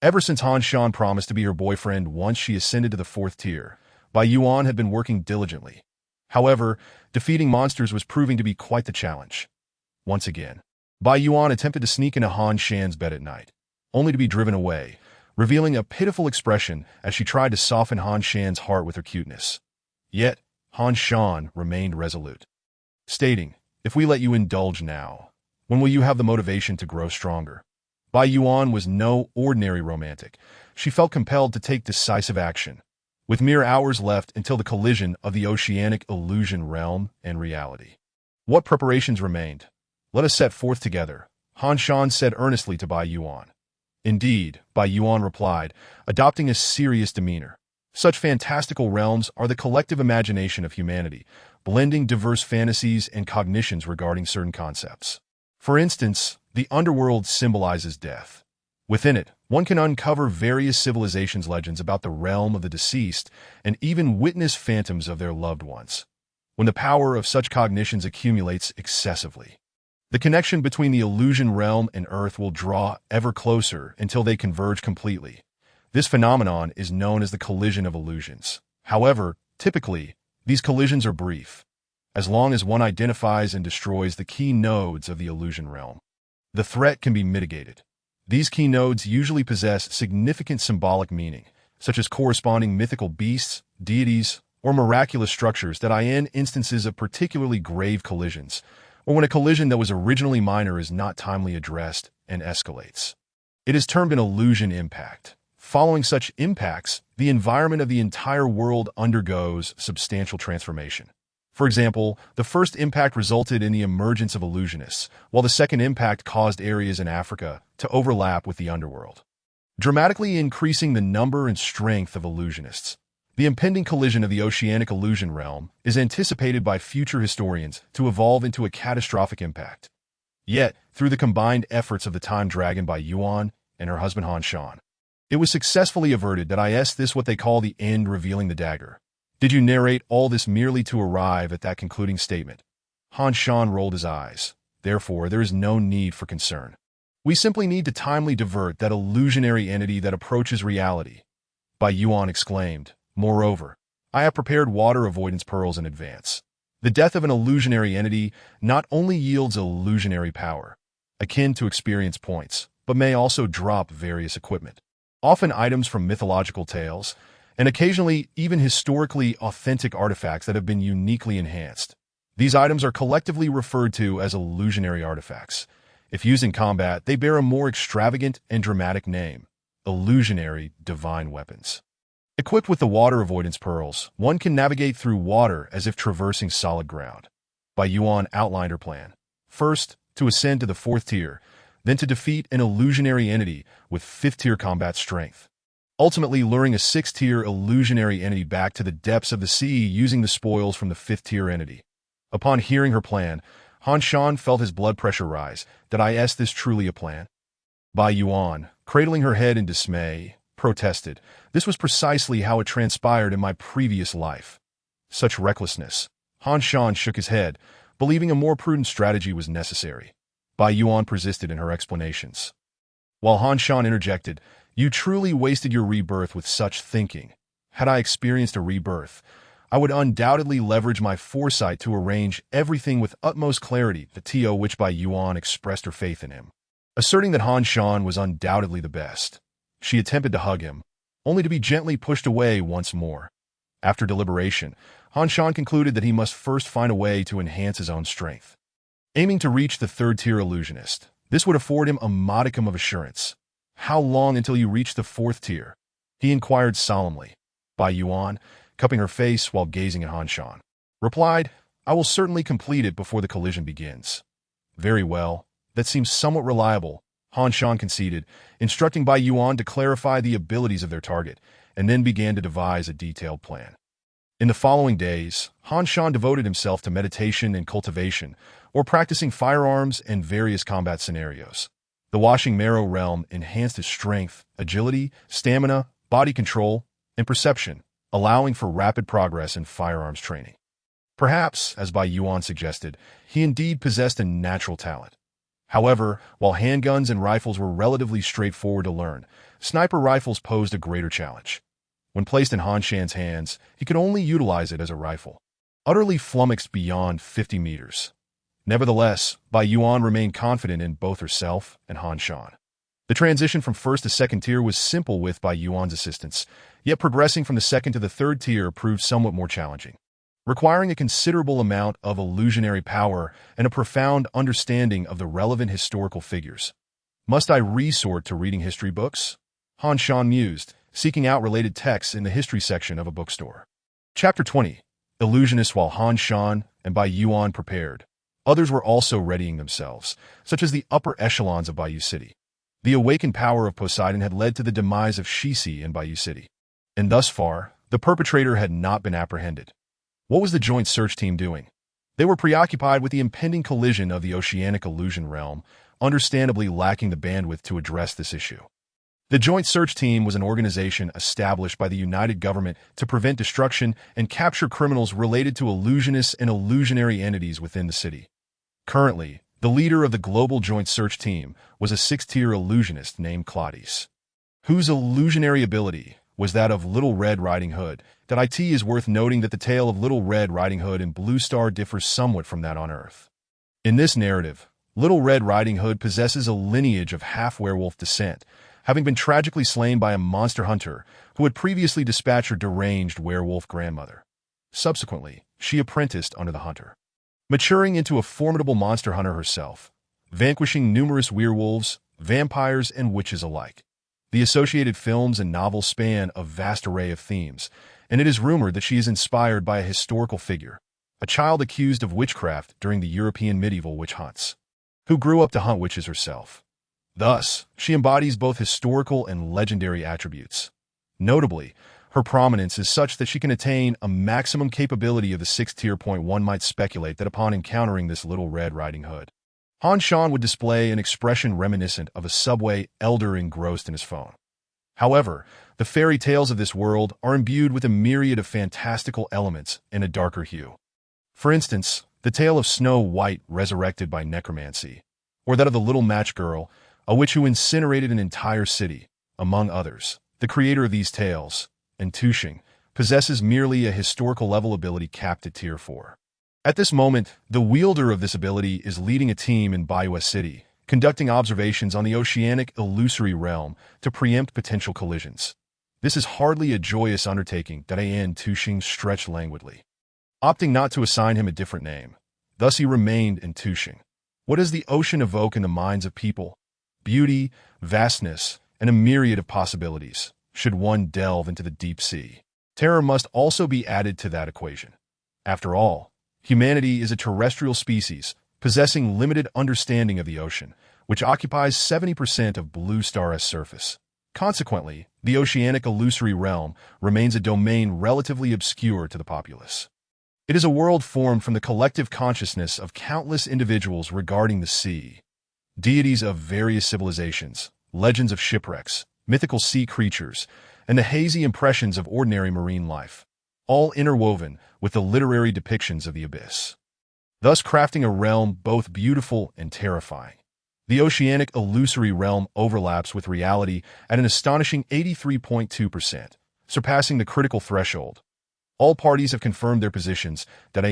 [SPEAKER 1] Ever since Han Shan promised to be her boyfriend once she ascended to the 4th tier, Bai Yuan had been working diligently. However, defeating monsters was proving to be quite the challenge. Once again, Bai Yuan attempted to sneak into Han Shan's bed at night, only to be driven away, revealing a pitiful expression as she tried to soften Han Shan's heart with her cuteness. Yet, Han Shan remained resolute, stating, "If we let you indulge now, when will you have the motivation to grow stronger?" Bai Yuan was no ordinary romantic. She felt compelled to take decisive action, with mere hours left until the collision of the oceanic illusion realm and reality. What preparations remained? Let us set forth together, Han Shan said earnestly to Bai Yuan. Indeed, Bai Yuan replied, adopting a serious demeanor. Such fantastical realms are the collective imagination of humanity, blending diverse fantasies and cognitions regarding certain concepts. For instance, the underworld symbolizes death. Within it, one can uncover various civilizations' legends about the realm of the deceased and even witness phantoms of their loved ones. When the power of such cognitions accumulates excessively, the connection between the illusion realm and Earth will draw ever closer until they converge completely. This phenomenon is known as the collision of illusions. However, typically, these collisions are brief, as long as one identifies and destroys the key nodes of the illusion realm. The threat can be mitigated. These key nodes usually possess significant symbolic meaning, such as corresponding mythical beasts, deities, or miraculous structures that in instances of particularly grave collisions, or when a collision that was originally minor is not timely addressed and escalates. It is termed an illusion impact. Following such impacts, the environment of the entire world undergoes substantial transformation. For example, the first impact resulted in the emergence of illusionists, while the second impact caused areas in Africa to overlap with the underworld, dramatically increasing the number and strength of illusionists. The impending collision of the oceanic illusion realm is anticipated by future historians to evolve into a catastrophic impact. Yet, through the combined efforts of the Time Dragon by Yuan and her husband Han Shan, it was successfully averted. That is this what they call the end revealing the dagger. Did you narrate all this merely to arrive at that concluding statement? Han Shan rolled his eyes. Therefore, there is no need for concern. We simply need to timely divert that illusionary entity that approaches reality. Bai Yuan exclaimed. Moreover, I have prepared water avoidance pearls in advance. The death of an illusionary entity not only yields illusionary power, akin to experience points, but may also drop various equipment, often items from mythological tales, and occasionally even historically authentic artifacts that have been uniquely enhanced. These items are collectively referred to as illusionary artifacts. If used in combat, they bear a more extravagant and dramatic name: illusionary divine weapons. Equipped with the water avoidance pearls, one can navigate through water as if traversing solid ground. Bai Yuan outlined her plan. First, to ascend to the 4th tier, then to defeat an illusionary entity with 5th tier combat strength, ultimately luring a 6th tier illusionary entity back to the depths of the sea using the spoils from the 5th tier entity. Upon hearing her plan, Han Shan felt his blood pressure rise. Did I ask this truly a plan? Bai Yuan, cradling her head in dismay, protested. This was precisely how it transpired in my previous life. Such recklessness. Han Shan shook his head, believing a more prudent strategy was necessary. Bai Yuan persisted in her explanations. While Han Shan interjected, you truly wasted your rebirth with such thinking. Had I experienced a rebirth, I would undoubtedly leverage my foresight to arrange everything with utmost clarity. The to which Bai Yuan expressed her faith in him, asserting that Han Shan was undoubtedly the best. She attempted to hug him, only to be gently pushed away once more. After deliberation, Han Shan concluded that he must first find a way to enhance his own strength. Aiming to reach the 3rd tier illusionist, this would afford him a modicum of assurance. How long until you reach the 4th tier? He inquired solemnly. Bai Yuan, cupping her face while gazing at Han Shan, replied, I will certainly complete it before the collision begins. Very well, that seems somewhat reliable, Han Shan conceded, instructing Bai Yuan to clarify the abilities of their target, and then began to devise a detailed plan. In the following days, Han Shan devoted himself to meditation and cultivation, or practicing firearms and various combat scenarios. The Washing Marrow realm enhanced his strength, agility, stamina, body control, and perception, allowing for rapid progress in firearms training. Perhaps, as Bai Yuan suggested, he indeed possessed a natural talent. However, while handguns and rifles were relatively straightforward to learn, sniper rifles posed a greater challenge. When placed in Han Shan's hands, he could only utilize it as a rifle, utterly flummoxed beyond 50 meters. Nevertheless, Bai Yuan remained confident in both herself and Han Shan. The transition from 1st to 2nd tier was simple with Bai Yuan's assistance, yet progressing from the 2nd to the 3rd tier proved somewhat more challenging, requiring a considerable amount of illusionary power and a profound understanding of the relevant historical figures. Must I resort to reading history books? Han Shan mused, seeking out related texts in the history section of a bookstore. Chapter 20. Illusionists. While Han Shan and Bai Yuan prepared, others were also readying themselves, such as the upper echelons of Bayou City. The awakened power of Poseidon had led to the demise of Shisi in Bayou City, and thus far, the perpetrator had not been apprehended. What was the Joint Search Team doing? They were preoccupied with the impending collision of the Oceanic Illusion Realm, understandably lacking the bandwidth to address this issue. The Joint Search Team was an organization established by the United Government to prevent destruction and capture criminals related to illusionists and illusionary entities within the city. Currently, the leader of the Global Joint Search Team was a 6th-tier illusionist named Claudius, whose illusionary ability was that of Little Red Riding Hood. It is worth noting that the tale of Little Red Riding Hood in Blue Star differs somewhat from that on Earth. In this narrative, Little Red Riding Hood possesses a lineage of half-werewolf descent, having been tragically slain by a monster hunter who had previously dispatched her deranged werewolf grandmother. Subsequently, she apprenticed under the hunter, maturing into a formidable monster hunter herself, vanquishing numerous werewolves, vampires, and witches alike. The associated films and novels span a vast array of themes, and it is rumored that she is inspired by a historical figure, a child accused of witchcraft during the European medieval witch hunts, who grew up to hunt witches herself. Thus, she embodies both historical and legendary attributes. Notably, her prominence is such that she can attain a maximum capability of the 6th tier. One might speculate that upon encountering this Little Red Riding Hood, Han Shan would display an expression reminiscent of a subway elder engrossed in his phone. However, the fairy tales of this world are imbued with a myriad of fantastical elements in a darker hue. For instance, the tale of Snow White resurrected by necromancy, or that of the Little Match Girl, a witch who incinerated an entire city, among others. The creator of these tales, Tushing, possesses merely a historical-level ability capped at Tier 4. At this moment, the wielder of this ability is leading a team in Bayou City, conducting observations on the oceanic illusory realm to preempt potential collisions. This is hardly a joyous undertaking that Tushing stretched languidly, opting not to assign him a different name. Thus he remained Tushing. What does the ocean evoke in the minds of people? Beauty, vastness, and a myriad of possibilities, should one delve into the deep sea. Terror must also be added to that equation. After all, humanity is a terrestrial species, possessing limited understanding of the ocean, which occupies 70% of Blue Star's surface. Consequently, the oceanic illusory realm remains a domain relatively obscure to the populace. It is a world formed from the collective consciousness of countless individuals regarding the sea. Deities of various civilizations, legends of shipwrecks, mythical sea creatures, and the hazy impressions of ordinary marine life, all interwoven with the literary depictions of the abyss, thus crafting a realm both beautiful and terrifying. The oceanic illusory realm overlaps with reality at an astonishing 83.2%, surpassing the critical threshold. All parties have confirmed their positions that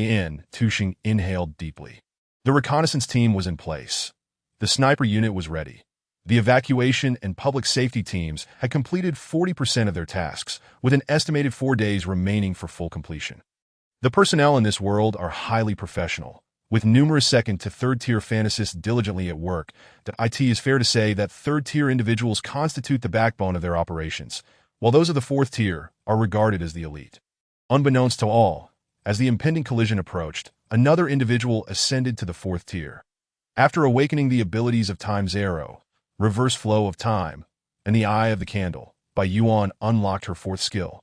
[SPEAKER 1] Tushing inhaled deeply. The reconnaissance team was in place. The sniper unit was ready. The evacuation and public safety teams had completed 40% of their tasks, with an estimated 4 days remaining for full completion. The personnel in this world are highly professional, with numerous second to third-tier fantasists diligently at work. It is fair to say that third-tier individuals constitute the backbone of their operations, while those of the fourth tier are regarded as the elite. Unbeknownst to all, as the impending collision approached, another individual ascended to the fourth tier. After awakening the abilities of Time's Arrow, Reverse Flow of Time, and the Eye of the Candle, Bai Yuan unlocked her fourth skill,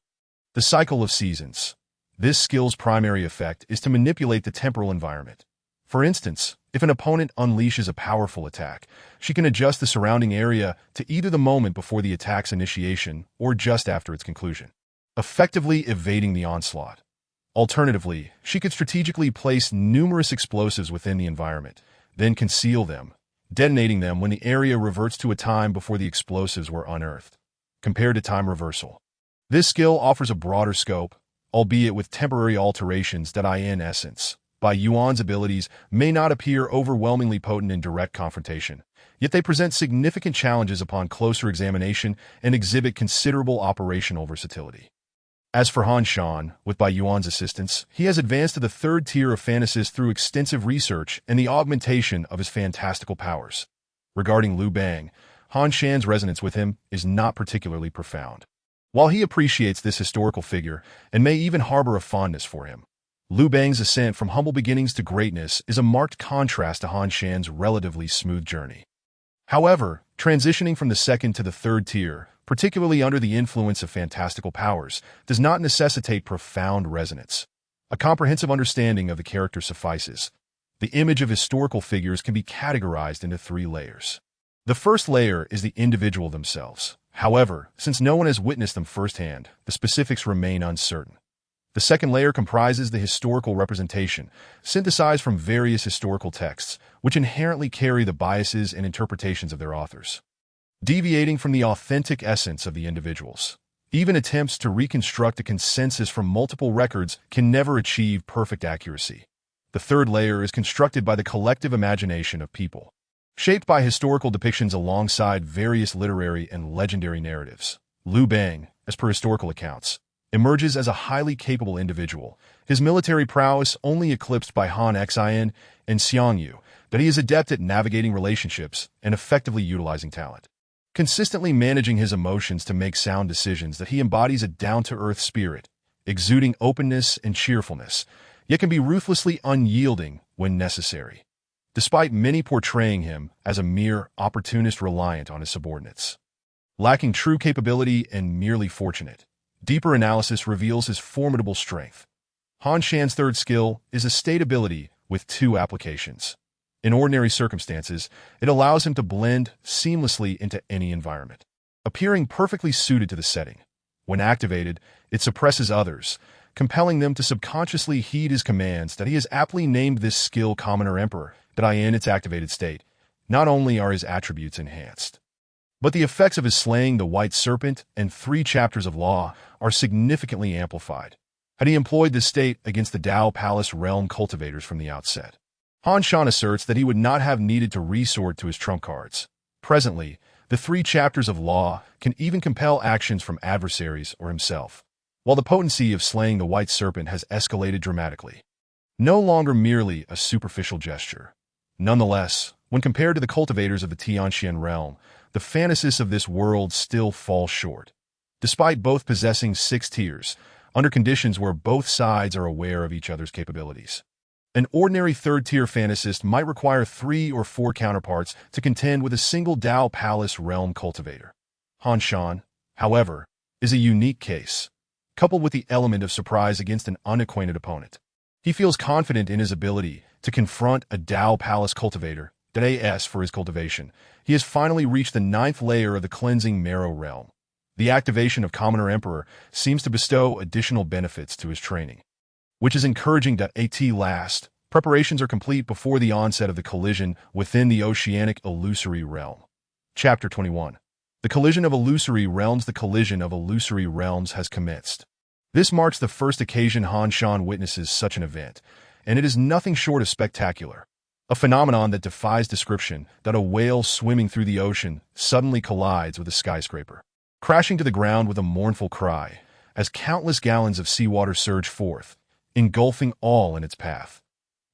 [SPEAKER 1] the Cycle of Seasons. This skill's primary effect is to manipulate the temporal environment. For instance, if an opponent unleashes a powerful attack, she can adjust the surrounding area to either the moment before the attack's initiation or just after its conclusion, effectively evading the onslaught. Alternatively, she could strategically place numerous explosives within the environment, then conceal them, detonating them when the area reverts to a time before the explosives were unearthed. Compared to time reversal, this skill offers a broader scope, albeit with temporary alterations that in essence, Bai Yuan's abilities may not appear overwhelmingly potent in direct confrontation, yet they present significant challenges upon closer examination and exhibit considerable operational versatility. As for Han Shan, with Bai Yuan's assistance, he has advanced to the third tier of fantasists through extensive research and the augmentation of his fantastical powers. Regarding Liu Bang, Han Shan's resonance with him is not particularly profound. While he appreciates this historical figure and may even harbor a fondness for him, Liu Bang's ascent from humble beginnings to greatness is a marked contrast to Han Shan's relatively smooth journey. However, transitioning from the second to the third tier, particularly under the influence of fantastical powers, does not necessitate profound resonance. A comprehensive understanding of the character suffices. The image of historical figures can be categorized into 3 layers. The first layer is the individual themselves. However, since no one has witnessed them firsthand, the specifics remain uncertain. The second layer comprises the historical representation, synthesized from various historical texts, which inherently carry the biases and interpretations of their authors, deviating from the authentic essence of the individuals. Even attempts to reconstruct a consensus from multiple records can never achieve perfect accuracy. The third layer is constructed by the collective imagination of people, shaped by historical depictions alongside various literary and legendary narratives. Liu Bang, as per historical accounts, emerges as a highly capable individual, his military prowess only eclipsed by Han Xin and Xiangyu, but he is adept at navigating relationships and effectively utilizing talent, consistently managing his emotions to make sound decisions. That he embodies a down-to-earth spirit, exuding openness and cheerfulness, yet can be ruthlessly unyielding when necessary, despite many portraying him as a mere opportunist reliant on his subordinates. Lacking true capability and merely fortunate, deeper analysis reveals his formidable strength. Han Shan's third skill is a state ability with 2 applications. In ordinary circumstances, it allows him to blend seamlessly into any environment, appearing perfectly suited to the setting. When activated, it suppresses others, compelling them to subconsciously heed his commands. That he has aptly named this skill Commoner Emperor, that in its activated state, not only are his attributes enhanced, but the effects of his slaying the White Serpent and 3 chapters of law are significantly amplified. Had he employed this state against the Dao Palace realm cultivators from the outset, Han Shan asserts that he would not have needed to resort to his trump cards. Presently, the 3 chapters of law can even compel actions from adversaries or himself, while the potency of slaying the White Serpent has escalated dramatically. No longer merely a superficial gesture. Nonetheless, when compared to the cultivators of the Tianxian realm, the fantasists of this world still fall short. Despite both possessing 6 tiers, under conditions where both sides are aware of each other's capabilities, an ordinary 3rd-tier fantasist might require 3 or 4 counterparts to contend with a single Dao Palace realm cultivator. Han Shan, however, is a unique case, coupled with the element of surprise against an unacquainted opponent. He feels confident in his ability to confront a Dao Palace cultivator. As for his cultivation, he has finally reached the 9th layer of the cleansing marrow realm. The activation of Commoner Emperor seems to bestow additional benefits to his training, which is encouraging. At last, preparations are complete before the onset of the collision within the oceanic illusory realm. Chapter 21. The collision of illusory realms. The collision of illusory realms has commenced. This marks the first occasion Han Shan witnesses such an event, and it is nothing short of spectacular. A phenomenon that defies description, that a whale swimming through the ocean suddenly collides with a skyscraper, crashing to the ground with a mournful cry, as countless gallons of seawater surge forth, engulfing all in its path.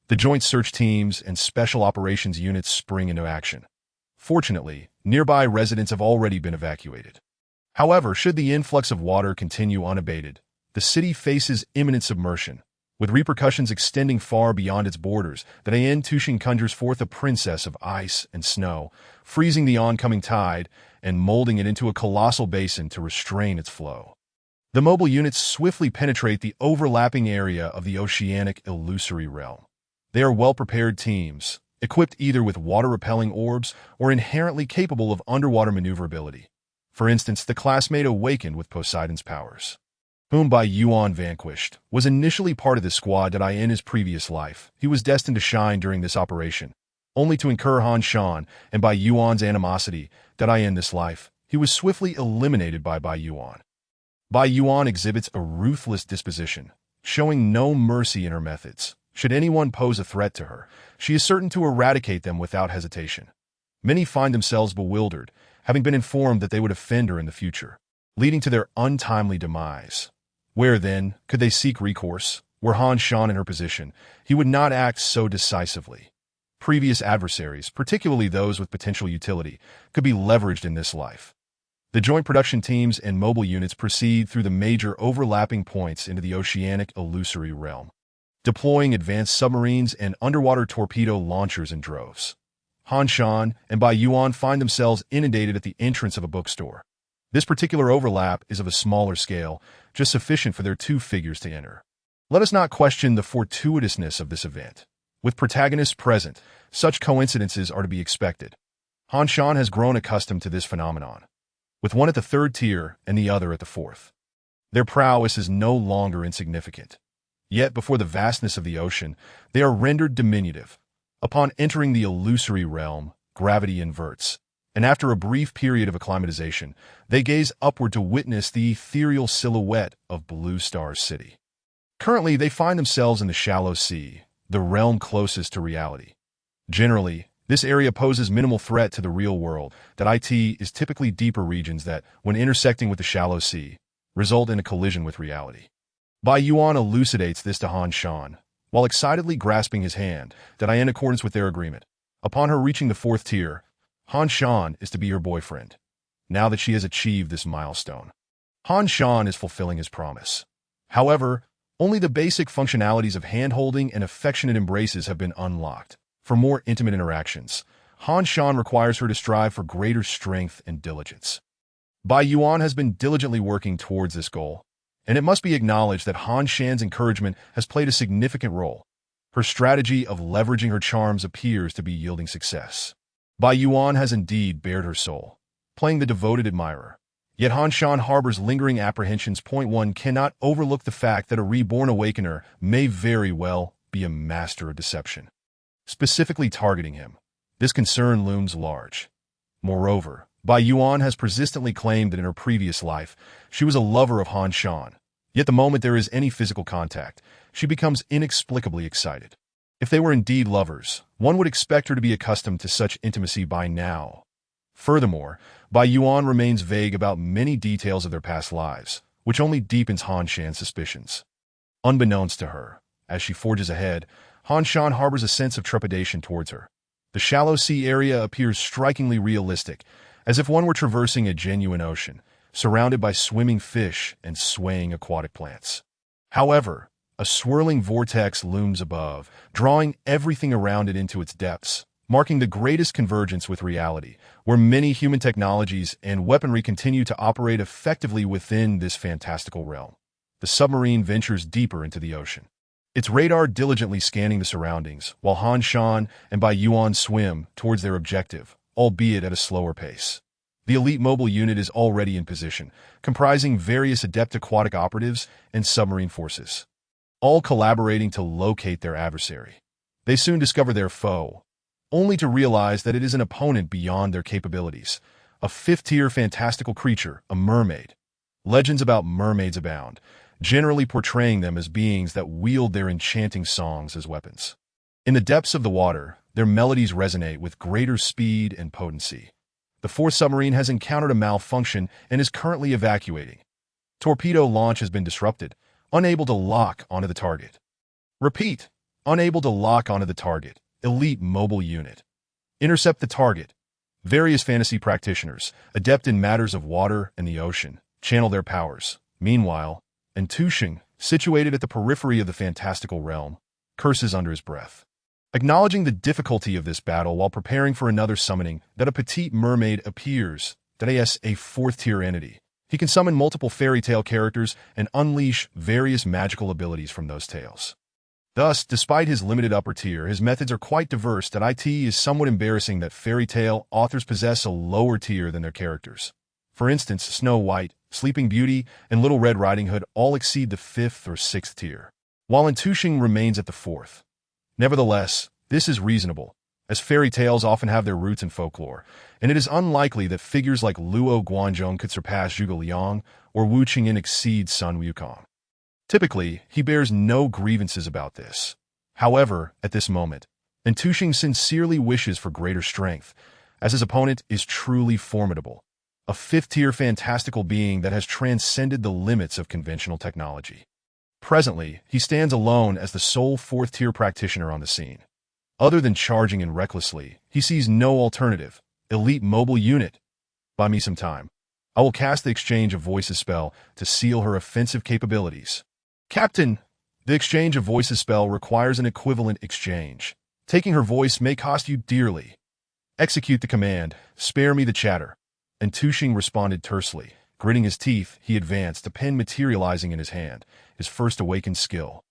[SPEAKER 1] The joint search teams and special operations units spring into action. Fortunately, nearby residents have already been evacuated. However, should the influx of water continue unabated, the city faces imminent submersion, with repercussions extending far beyond its borders. That Tushin conjures forth a princess of ice and snow, freezing the oncoming tide and molding it into a colossal basin to restrain its flow. The mobile units swiftly penetrate the overlapping area of the oceanic illusory realm. They are well-prepared teams, equipped either with water-repelling orbs or inherently capable of underwater maneuverability. For instance, the classmate awakened with Poseidon's powers, whom Bai Yuan vanquished, was initially part of the squad. That in his previous life, he was destined to shine during this operation, only to incur Han Shan and Bai Yuan's animosity. That in this life, he was swiftly eliminated by Bai Yuan. Bai Yuan exhibits a ruthless disposition, showing no mercy in her methods. Should anyone pose a threat to her, she is certain to eradicate them without hesitation. Many find themselves bewildered, having been informed that they would offend her in the future, leading to their untimely demise. Where, then, could they seek recourse? Were Han Shan in her position, he would not act so decisively. Previous adversaries, particularly those with potential utility, could be leveraged in this life. The joint production teams and mobile units proceed through the major overlapping points into the oceanic illusory realm, deploying advanced submarines and underwater torpedo launchers in droves. Han Shan and Bai Yuan find themselves inundated at the entrance of a bookstore. This particular overlap is of a smaller scale, just sufficient for their 2 figures to enter. Let us not question the fortuitousness of this event. With protagonists present, such coincidences are to be expected. Han Shan has grown accustomed to this phenomenon, with one at the 3rd tier and the other at the 4th. Their prowess is no longer insignificant. Yet before the vastness of the ocean, they are rendered diminutive. Upon entering the illusory realm, gravity inverts, and after a brief period of acclimatization, they gaze upward to witness the ethereal silhouette of Blue Star City. Currently, they find themselves in the shallow sea, the realm closest to reality. Generally, this area poses minimal threat to the real world. That is typically deeper regions that, when intersecting with the shallow sea, result in a collision with reality. Bai Yuan elucidates this to Han Shan, while excitedly grasping his hand, that in accordance with their agreement, upon her reaching the 4th tier, Han Shan is to be her boyfriend. Now that she has achieved this milestone, Han Shan is fulfilling his promise. However, only the basic functionalities of hand-holding and affectionate embraces have been unlocked. For more intimate interactions, Han Shan requires her to strive for greater strength and diligence. Bai Yuan has been diligently working towards this goal, and it must be acknowledged that Han Shan's encouragement has played a significant role. Her strategy of leveraging her charms appears to be yielding success. Bai Yuan has indeed bared her soul, playing the devoted admirer. Yet Han Shan harbors lingering apprehensions. Point one cannot overlook the fact that a reborn awakener may very well be a master of deception, specifically targeting him. This concern looms large. Moreover, Bai Yuan has persistently claimed that in her previous life, she was a lover of Han Shan. Yet the moment there is any physical contact, she becomes inexplicably excited. If they were indeed lovers, one would expect her to be accustomed to such intimacy by now. Furthermore, Bai Yuan remains vague about many details of their past lives, which only deepens Han Shan's suspicions. Unbeknownst to her, as she forges ahead, Han Shan harbors a sense of trepidation towards her. The shallow sea area appears strikingly realistic, as if one were traversing a genuine ocean, surrounded by swimming fish and swaying aquatic plants. However, a swirling vortex looms above, drawing everything around it into its depths, marking the greatest convergence with reality, where many human technologies and weaponry continue to operate effectively within this fantastical realm. The submarine ventures deeper into the ocean, its radar diligently scanning the surroundings, while Han Shan and Bai Yuan swim towards their objective, albeit at a slower pace. The elite mobile unit is already in position, comprising various adept aquatic operatives and submarine forces, all collaborating to locate their adversary. They soon discover their foe, only to realize that it is an opponent beyond their capabilities, a fifth-tier fantastical creature, a mermaid. Legends about mermaids abound, generally portraying them as beings that wield their enchanting songs as weapons. In the depths of the water, their melodies resonate with greater speed and potency. The fourth submarine has encountered a malfunction and is currently evacuating. Torpedo launch has been disrupted, unable to lock onto the target. Repeat, unable to lock onto the target. Elite mobile unit. Intercept the target. Various fantasy practitioners, adept in matters of water and the ocean, channel their powers. Meanwhile, Entushing, situated at the periphery of the fantastical realm, curses under his breath. Acknowledging the difficulty of this battle while preparing for another summoning, that a petite mermaid appears, that is a fourth-tier entity. He can summon multiple fairy tale characters and unleash various magical abilities from those tales. Thus, despite his limited upper tier, his methods are quite diverse. That it is somewhat embarrassing that fairy tale authors possess a lower tier than their characters. For instance, Snow White, Sleeping Beauty, and Little Red Riding Hood all exceed the 5th or 6th tier, while Entushing remains at the 4th. Nevertheless, this is reasonable, as fairy tales often have their roots in folklore, and it is unlikely that figures like Luo Guanzhong could surpass Zhuge Liang or Wu Qingyan exceed Sun Wukong. Typically, he bears no grievances about this. However, at this moment, Entushing sincerely wishes for greater strength, as his opponent is truly formidable, a 5th-tier fantastical being that has transcended the limits of conventional technology. Presently, he stands alone as the sole 4th-tier practitioner on the scene. Other than charging in recklessly, he sees no alternative. Elite mobile unit. Buy me some time. I will cast the Exchange of Voices spell to seal her offensive capabilities. Captain, the Exchange of Voices spell requires an equivalent exchange. Taking her voice may cost you dearly. Execute the command. Spare me the chatter. Entushing responded tersely. Gritting his teeth, he advanced, a pen materializing in his hand, his first awakened skill.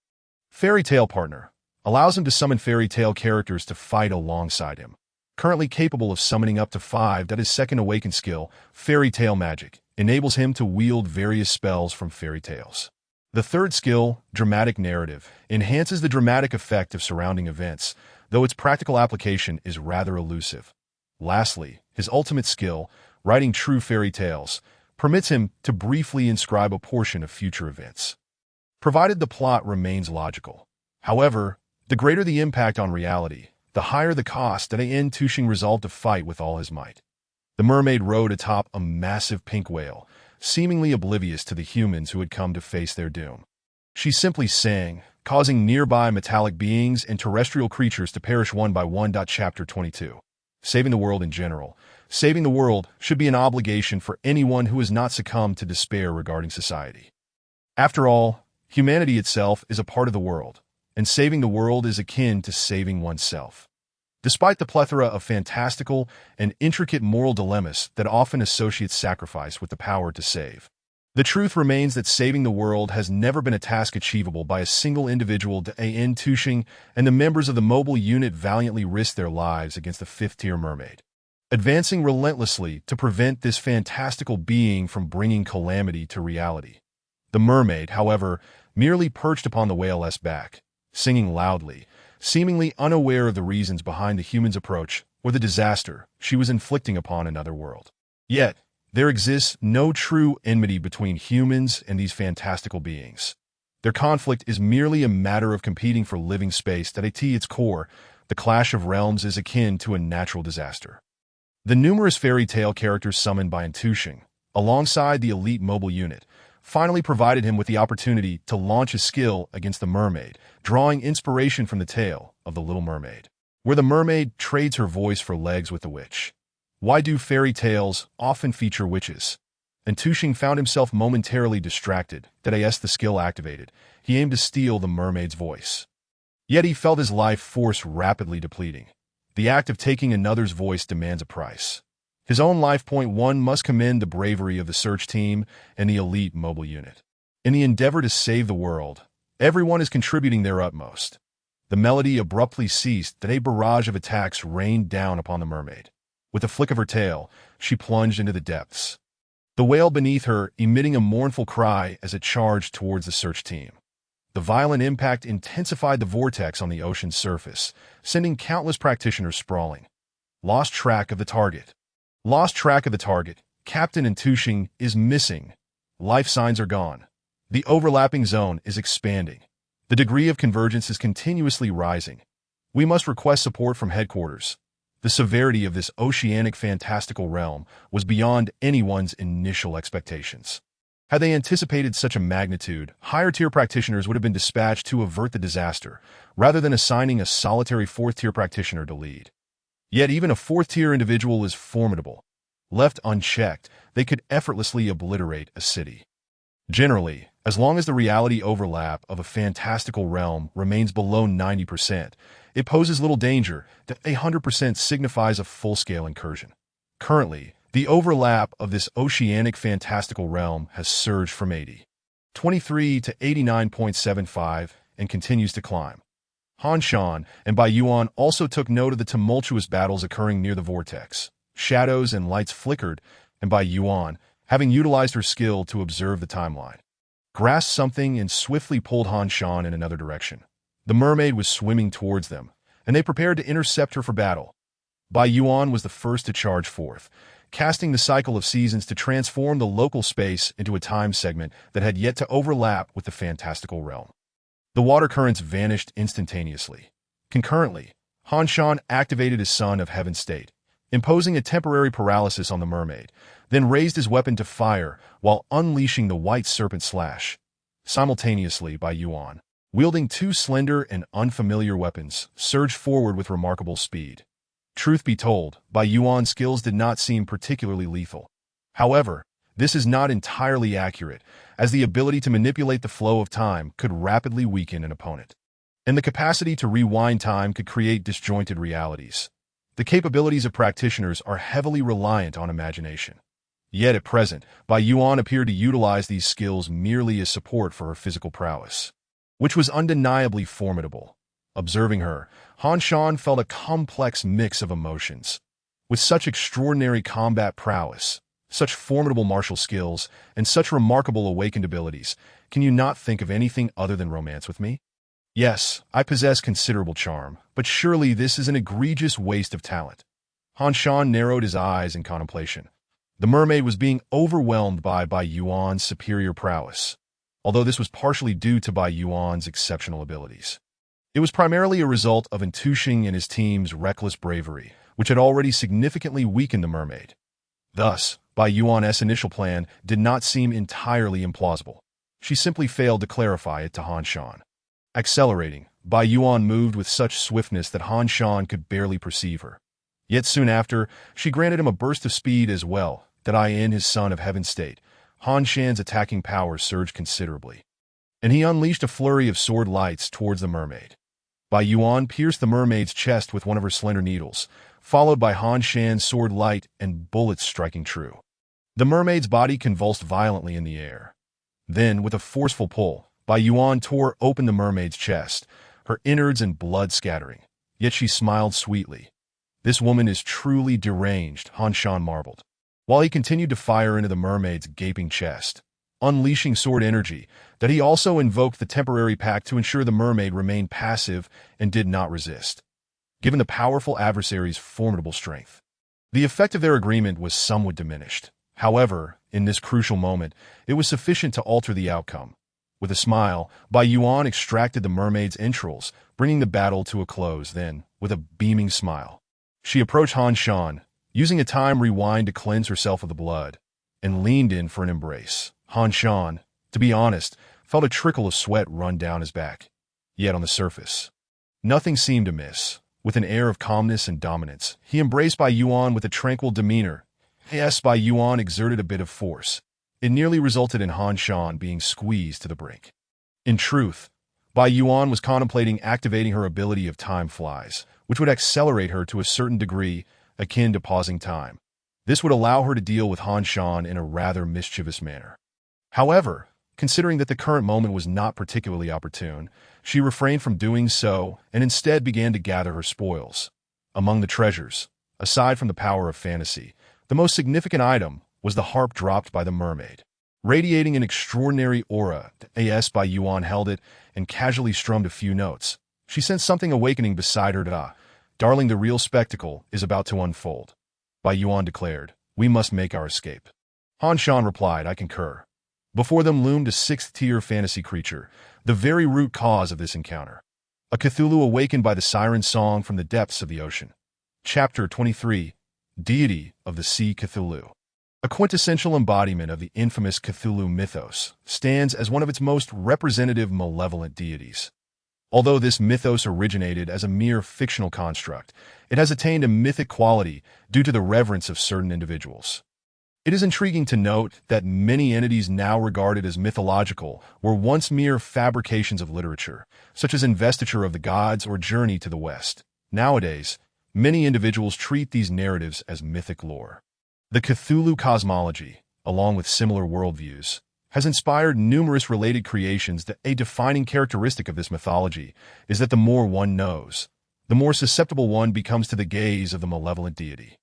[SPEAKER 1] Fairy Tale Partner allows him to summon fairy tale characters to fight alongside him. Currently capable of summoning up to 5, that his second awakened skill, Fairy Tale Magic, enables him to wield various spells from fairy tales. The third skill, Dramatic Narrative, enhances the dramatic effect of surrounding events, though its practical application is rather elusive. Lastly, his ultimate skill, Writing True Fairy Tales, permits him to briefly inscribe a portion of future events, provided the plot remains logical. However, the greater the impact on reality, the higher the cost. That Entushing resolved to fight with all his might. The mermaid rode atop a massive pink whale, seemingly oblivious to the humans who had come to face their doom. She simply sang, causing nearby metallic beings and terrestrial creatures to perish one by one. Chapter 22. Saving the world in general. Saving the world should be an obligation for anyone who has not succumbed to despair regarding society. After all, humanity itself is a part of the world, and saving the world is akin to saving oneself. Despite the plethora of fantastical and intricate moral dilemmas that often associate sacrifice with the power to save, The truth remains that saving the world has never been a task achievable by a single individual. An Tushing and the members of the mobile unit valiantly risked their lives against the fifth-tier mermaid, advancing relentlessly to prevent this fantastical being from bringing calamity to reality. The mermaid, however, merely perched upon the whale's back, singing loudly, seemingly unaware of the reasons behind the human's approach or the disaster she was inflicting upon another world. Yet, there exists no true enmity between humans and these fantastical beings. Their conflict is merely a matter of competing for living space that at its core, the clash of realms is akin to a natural disaster. The numerous fairy tale characters summoned by Tushing, alongside the elite mobile unit, finally provided him with the opportunity to launch his skill against the mermaid, drawing inspiration from the tale of the Little Mermaid, where the mermaid trades her voice for legs with the witch. Why do fairy tales often feature witches? And Tushing found himself momentarily distracted that as the skill activated, he aimed to steal the mermaid's voice. Yet he felt his life force rapidly depleting. The act of taking another's voice demands a price. His own life. One must commend the bravery of the search team and the elite mobile unit. In the endeavor to save the world, everyone is contributing their utmost. The melody abruptly ceased that a barrage of attacks rained down upon the mermaid. With a flick of her tail, she plunged into the depths, the whale beneath her emitting a mournful cry as it charged towards the search team. The violent impact intensified the vortex on the ocean's surface, sending countless practitioners sprawling. Lost track of the target. Captain Tushing is missing. Life signs are gone. The overlapping zone is expanding. The degree of convergence is continuously rising. We must request support from headquarters. The severity of this oceanic fantastical realm was beyond anyone's initial expectations. Had they anticipated such a magnitude, higher-tier practitioners would have been dispatched to avert the disaster, rather than assigning a solitary fourth-tier practitioner to lead. Yet even a fourth-tier individual is formidable. Left unchecked, they could effortlessly obliterate a city. Generally, as long as the reality overlap of a fantastical realm remains below 90%, it poses little danger that 100% signifies a full-scale incursion. Currently, the overlap of this oceanic fantastical realm has surged from 23 to 89.75 and continues to climb. Han Shan and Bai Yuan also took note of the tumultuous battles occurring near the vortex. Shadows and lights flickered, and Bai Yuan, having utilized her skill to observe the timeline, grasped something and swiftly pulled Han Shan in another direction. The mermaid was swimming towards them, and they prepared to intercept her for battle. Bai Yuan was the first to charge forth, casting the cycle of seasons to transform the local space into a time segment that had yet to overlap with the fantastical realm. The water currents vanished instantaneously. Concurrently, Han Shan activated his Son of Heaven state, imposing a temporary paralysis on the mermaid, then raised his weapon to fire while unleashing the white serpent slash. Simultaneously, Bai Yuan, wielding two slender and unfamiliar weapons, surged forward with remarkable speed. Truth be told, Bai Yuan's skills did not seem particularly lethal. However, this is not entirely accurate, as the ability to manipulate the flow of time could rapidly weaken an opponent, and the capacity to rewind time could create disjointed realities. The capabilities of practitioners are heavily reliant on imagination. Yet at present, Bai Yuan appeared to utilize these skills merely as support for her physical prowess, which was undeniably formidable. Observing her, Han Shan felt a complex mix of emotions. With such extraordinary combat prowess, such formidable martial skills, and such remarkable awakened abilities, can you not think of anything other than romance with me? Yes, I possess considerable charm, but surely this is an egregious waste of talent. Han Shan narrowed his eyes in contemplation. The mermaid was being overwhelmed by Bai Yuan's superior prowess, although this was partially due to Bai Yuan's exceptional abilities. It was primarily a result of Tushing and his team's reckless bravery, which had already significantly weakened the mermaid. Thus, Bai Yuan's initial plan did not seem entirely implausible. She simply failed to clarify it to Han Shan. Accelerating, Bai Yuan moved with such swiftness that Han Shan could barely perceive her. Yet soon after, she granted him a burst of speed as well, that in his Son of Heaven state, Han Shan's attacking power surged considerably, and he unleashed a flurry of sword lights towards the mermaid. Bai Yuan pierced the mermaid's chest with one of her slender needles, followed by Han Shan's sword light and bullets striking true. The mermaid's body convulsed violently in the air. Then, with a forceful pull, Bai Yuan tore open the mermaid's chest, her innards and blood scattering. Yet she smiled sweetly. This woman is truly deranged, Han Shan marveled, while he continued to fire into the mermaid's gaping chest, unleashing sword energy, that he also invoked the temporary pact to ensure the mermaid remained passive and did not resist, given the powerful adversary's formidable strength. The effect of their agreement was somewhat diminished. However, in this crucial moment, it was sufficient to alter the outcome. With a smile, Bai Yuan extracted the mermaid's entrails, bringing the battle to a close. Then, with a beaming smile, she approached Han Shan, using a time rewind to cleanse herself of the blood, and leaned in for an embrace. Han Shan, to be honest, felt a trickle of sweat run down his back. Yet on the surface, nothing seemed amiss. With an air of calmness and dominance, he embraced Bai Yuan with a tranquil demeanor. Yes, Bai Yuan exerted a bit of force. It nearly resulted in Han Shan being squeezed to the brink. In truth, Bai Yuan was contemplating activating her ability of time flies, which would accelerate her to a certain degree, akin to pausing time. This would allow her to deal with Han Shan in a rather mischievous manner. However, considering that the current moment was not particularly opportune, she refrained from doing so and instead began to gather her spoils. Among the treasures, aside from the power of fantasy, the most significant item was the harp dropped by the mermaid. Radiating an extraordinary aura, Bai Yuan held it and casually strummed a few notes. She sensed something awakening beside her. Darling, the real spectacle is about to unfold. Bai Yuan declared, we must make our escape. Han Shan replied, I concur. Before them loomed a sixth-tier fantasy creature, the very root cause of this encounter. A Cthulhu awakened by the siren song from the depths of the ocean. Chapter 23, Deity of the Sea Cthulhu. A quintessential embodiment of the infamous Cthulhu mythos, stands as one of its most representative malevolent deities. Although this mythos originated as a mere fictional construct, it has attained a mythic quality due to the reverence of certain individuals. It is intriguing to note that many entities now regarded as mythological were once mere fabrications of literature, such as Investiture of the Gods or Journey to the West. Nowadays, many individuals treat these narratives as mythic lore. The Cthulhu cosmology, along with similar worldviews, has inspired numerous related creations. That a defining characteristic of this mythology is that the more one knows, the more susceptible one becomes to the gaze of the malevolent deity.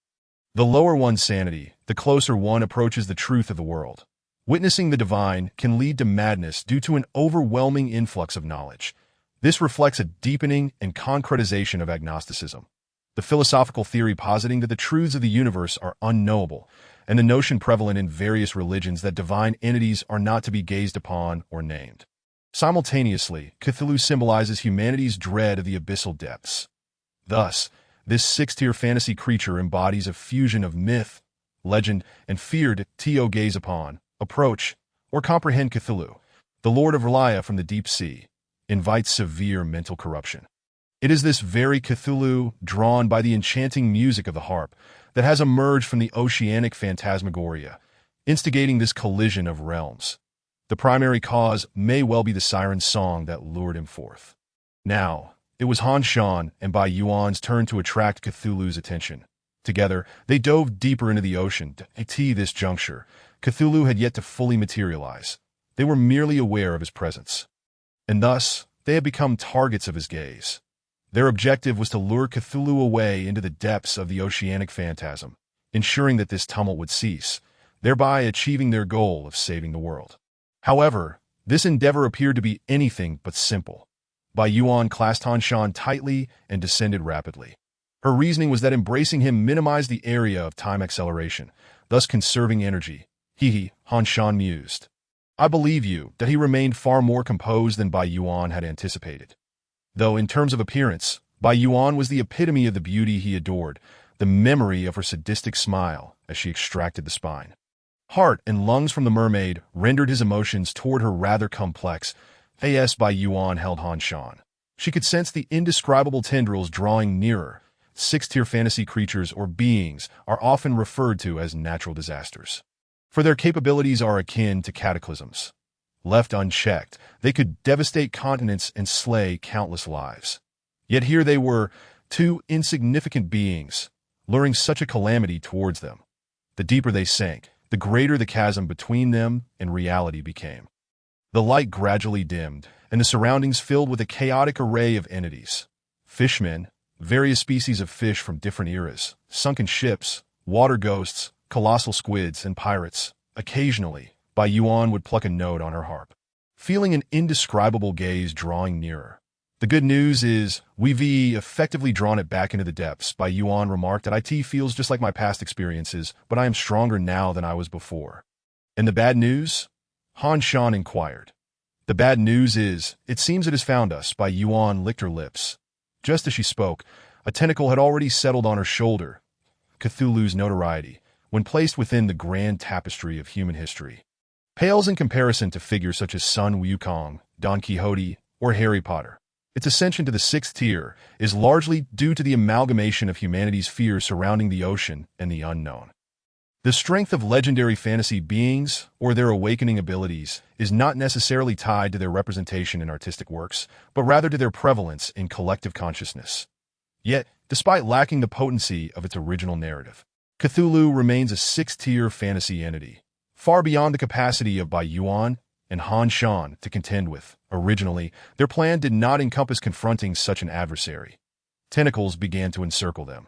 [SPEAKER 1] The lower one's sanity, the closer one approaches the truth of the world. Witnessing the divine can lead to madness due to an overwhelming influx of knowledge. This reflects a deepening and concretization of agnosticism, the philosophical theory positing that the truths of the universe are unknowable, and the notion prevalent in various religions that divine entities are not to be gazed upon or named. Simultaneously, Cthulhu symbolizes humanity's dread of the abyssal depths. Thus, this sixth-tier fantasy creature embodies a fusion of myth, legend, and fear. To gaze upon, approach, or comprehend Cthulhu, the Lord of Relia from the deep sea, invites severe mental corruption. It is this very Cthulhu, drawn by the enchanting music of the harp, that has emerged from the oceanic phantasmagoria, instigating this collision of realms. The primary cause may well be the siren's song that lured him forth. Now, it was Han Shan and Bai Yuan's turn to attract Cthulhu's attention. Together, they dove deeper into the ocean. At this juncture, Cthulhu had yet to fully materialize. They were merely aware of his presence. And thus, they had become targets of his gaze. Their objective was to lure Cthulhu away into the depths of the oceanic phantasm, ensuring that this tumult would cease, thereby achieving their goal of saving the world. However, this endeavor appeared to be anything but simple. Bai Yuan clasped Han Shan tightly and descended rapidly. Her reasoning was that embracing him minimized the area of time acceleration, thus conserving energy. Han Shan mused. I believe you that he remained far more composed than Bai Yuan had anticipated. Though in terms of appearance, Bai Yuan was the epitome of the beauty he adored, the memory of her sadistic smile as she extracted the spine, heart, and lungs from the mermaid rendered his emotions toward her rather complex. Bai Yuan held Han Shan. She could sense the indescribable tendrils drawing nearer. Sixth-tier fantasy creatures or beings are often referred to as natural disasters, for their capabilities are akin to cataclysms. Left unchecked, they could devastate continents and slay countless lives. Yet here they were, two insignificant beings, luring such a calamity towards them. The deeper they sank, the greater the chasm between them and reality became. The light gradually dimmed, and the surroundings filled with a chaotic array of entities. Fishmen, various species of fish from different eras, sunken ships, water ghosts, colossal squids, and pirates. Occasionally, Bai Yuan would pluck a note on her harp, feeling an indescribable gaze drawing nearer. The good news is, we've effectively drawn it back into the depths. Bai Yuan remarked that it feels just like my past experiences, but I am stronger now than I was before. And the bad news? Han Shan inquired. The bad news is, it seems it has found us. Bai Yuan licked her lips. Just as she spoke, a tentacle had already settled on her shoulder. Cthulhu's notoriety, when placed within the grand tapestry of human history, pales in comparison to figures such as Sun Wukong, Don Quixote, or Harry Potter. Its ascension to the sixth tier is largely due to the amalgamation of humanity's fears surrounding the ocean and the unknown. The strength of legendary fantasy beings, or their awakening abilities, is not necessarily tied to their representation in artistic works, but rather to their prevalence in collective consciousness. Yet, despite lacking the potency of its original narrative, Cthulhu remains a sixth-tier fantasy entity, far beyond the capacity of Bai Yuan and Han Shan to contend with. Originally, their plan did not encompass confronting such an adversary. Tentacles began to encircle them,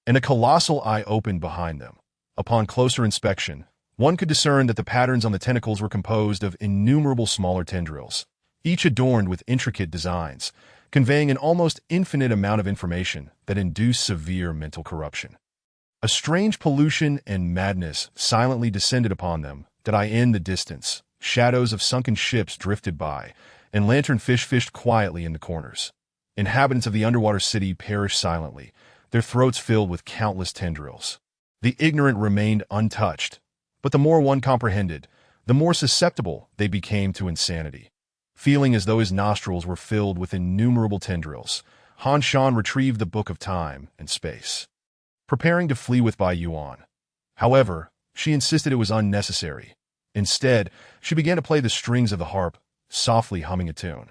[SPEAKER 1] and a colossal eye opened behind them. Upon closer inspection, one could discern that the patterns on the tentacles were composed of innumerable smaller tendrils, each adorned with intricate designs, conveying an almost infinite amount of information that induced severe mental corruption. A strange pollution and madness silently descended upon them. In the distance, shadows of sunken ships drifted by, and lanternfish fished quietly in the corners. Inhabitants of the underwater city perished silently, their throats filled with countless tendrils. The ignorant remained untouched, but the more one comprehended, the more susceptible they became to insanity. Feeling as though his nostrils were filled with innumerable tendrils, Han Shan retrieved the Book of Time and Space, preparing to flee with Bai Yuan. However, she insisted it was unnecessary. Instead, she began to play the strings of the harp, softly humming a tune.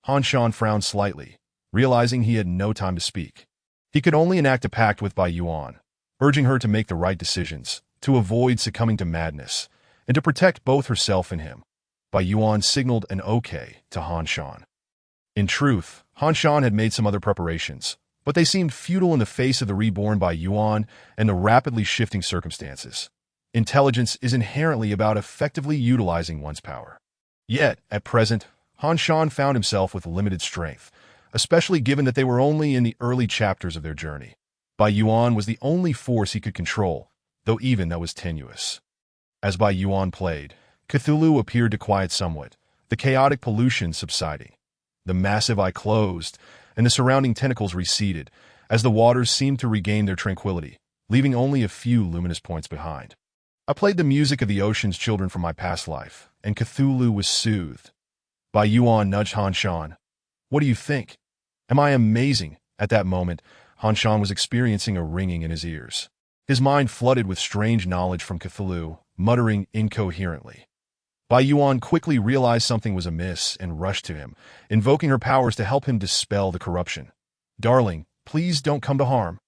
[SPEAKER 1] Han Shan frowned slightly, realizing he had no time to speak. He could only enact a pact with Bai Yuan, urging her to make the right decisions, to avoid succumbing to madness, and to protect both herself and him. Bai Yuan signaled an okay to Han Shan. In truth, Han Shan had made some other preparations, but they seemed futile in the face of the reborn Bai Yuan and the rapidly shifting circumstances. Intelligence is inherently about effectively utilizing one's power. Yet, at present, Han Shan found himself with limited strength, especially given that they were only in the early chapters of their journey. Bai Yuan was the only force he could control, though even that was tenuous. As Bai Yuan played, Cthulhu appeared to quiet somewhat, the chaotic pollution subsiding. The massive eye closed, and the surrounding tentacles receded, as the waters seemed to regain their tranquility, leaving only a few luminous points behind. I played the music of the ocean's children from my past life, and Cthulhu was soothed. Bai Yuan nudged Han Shan. What do you think? Am I amazing? At that moment, Han Shan was experiencing a ringing in his ears. His mind flooded with strange knowledge from Cthulhu, muttering incoherently. Bai Yuan quickly realized something was amiss and rushed to him, invoking her powers to help him dispel the corruption. Darling, please don't come to harm.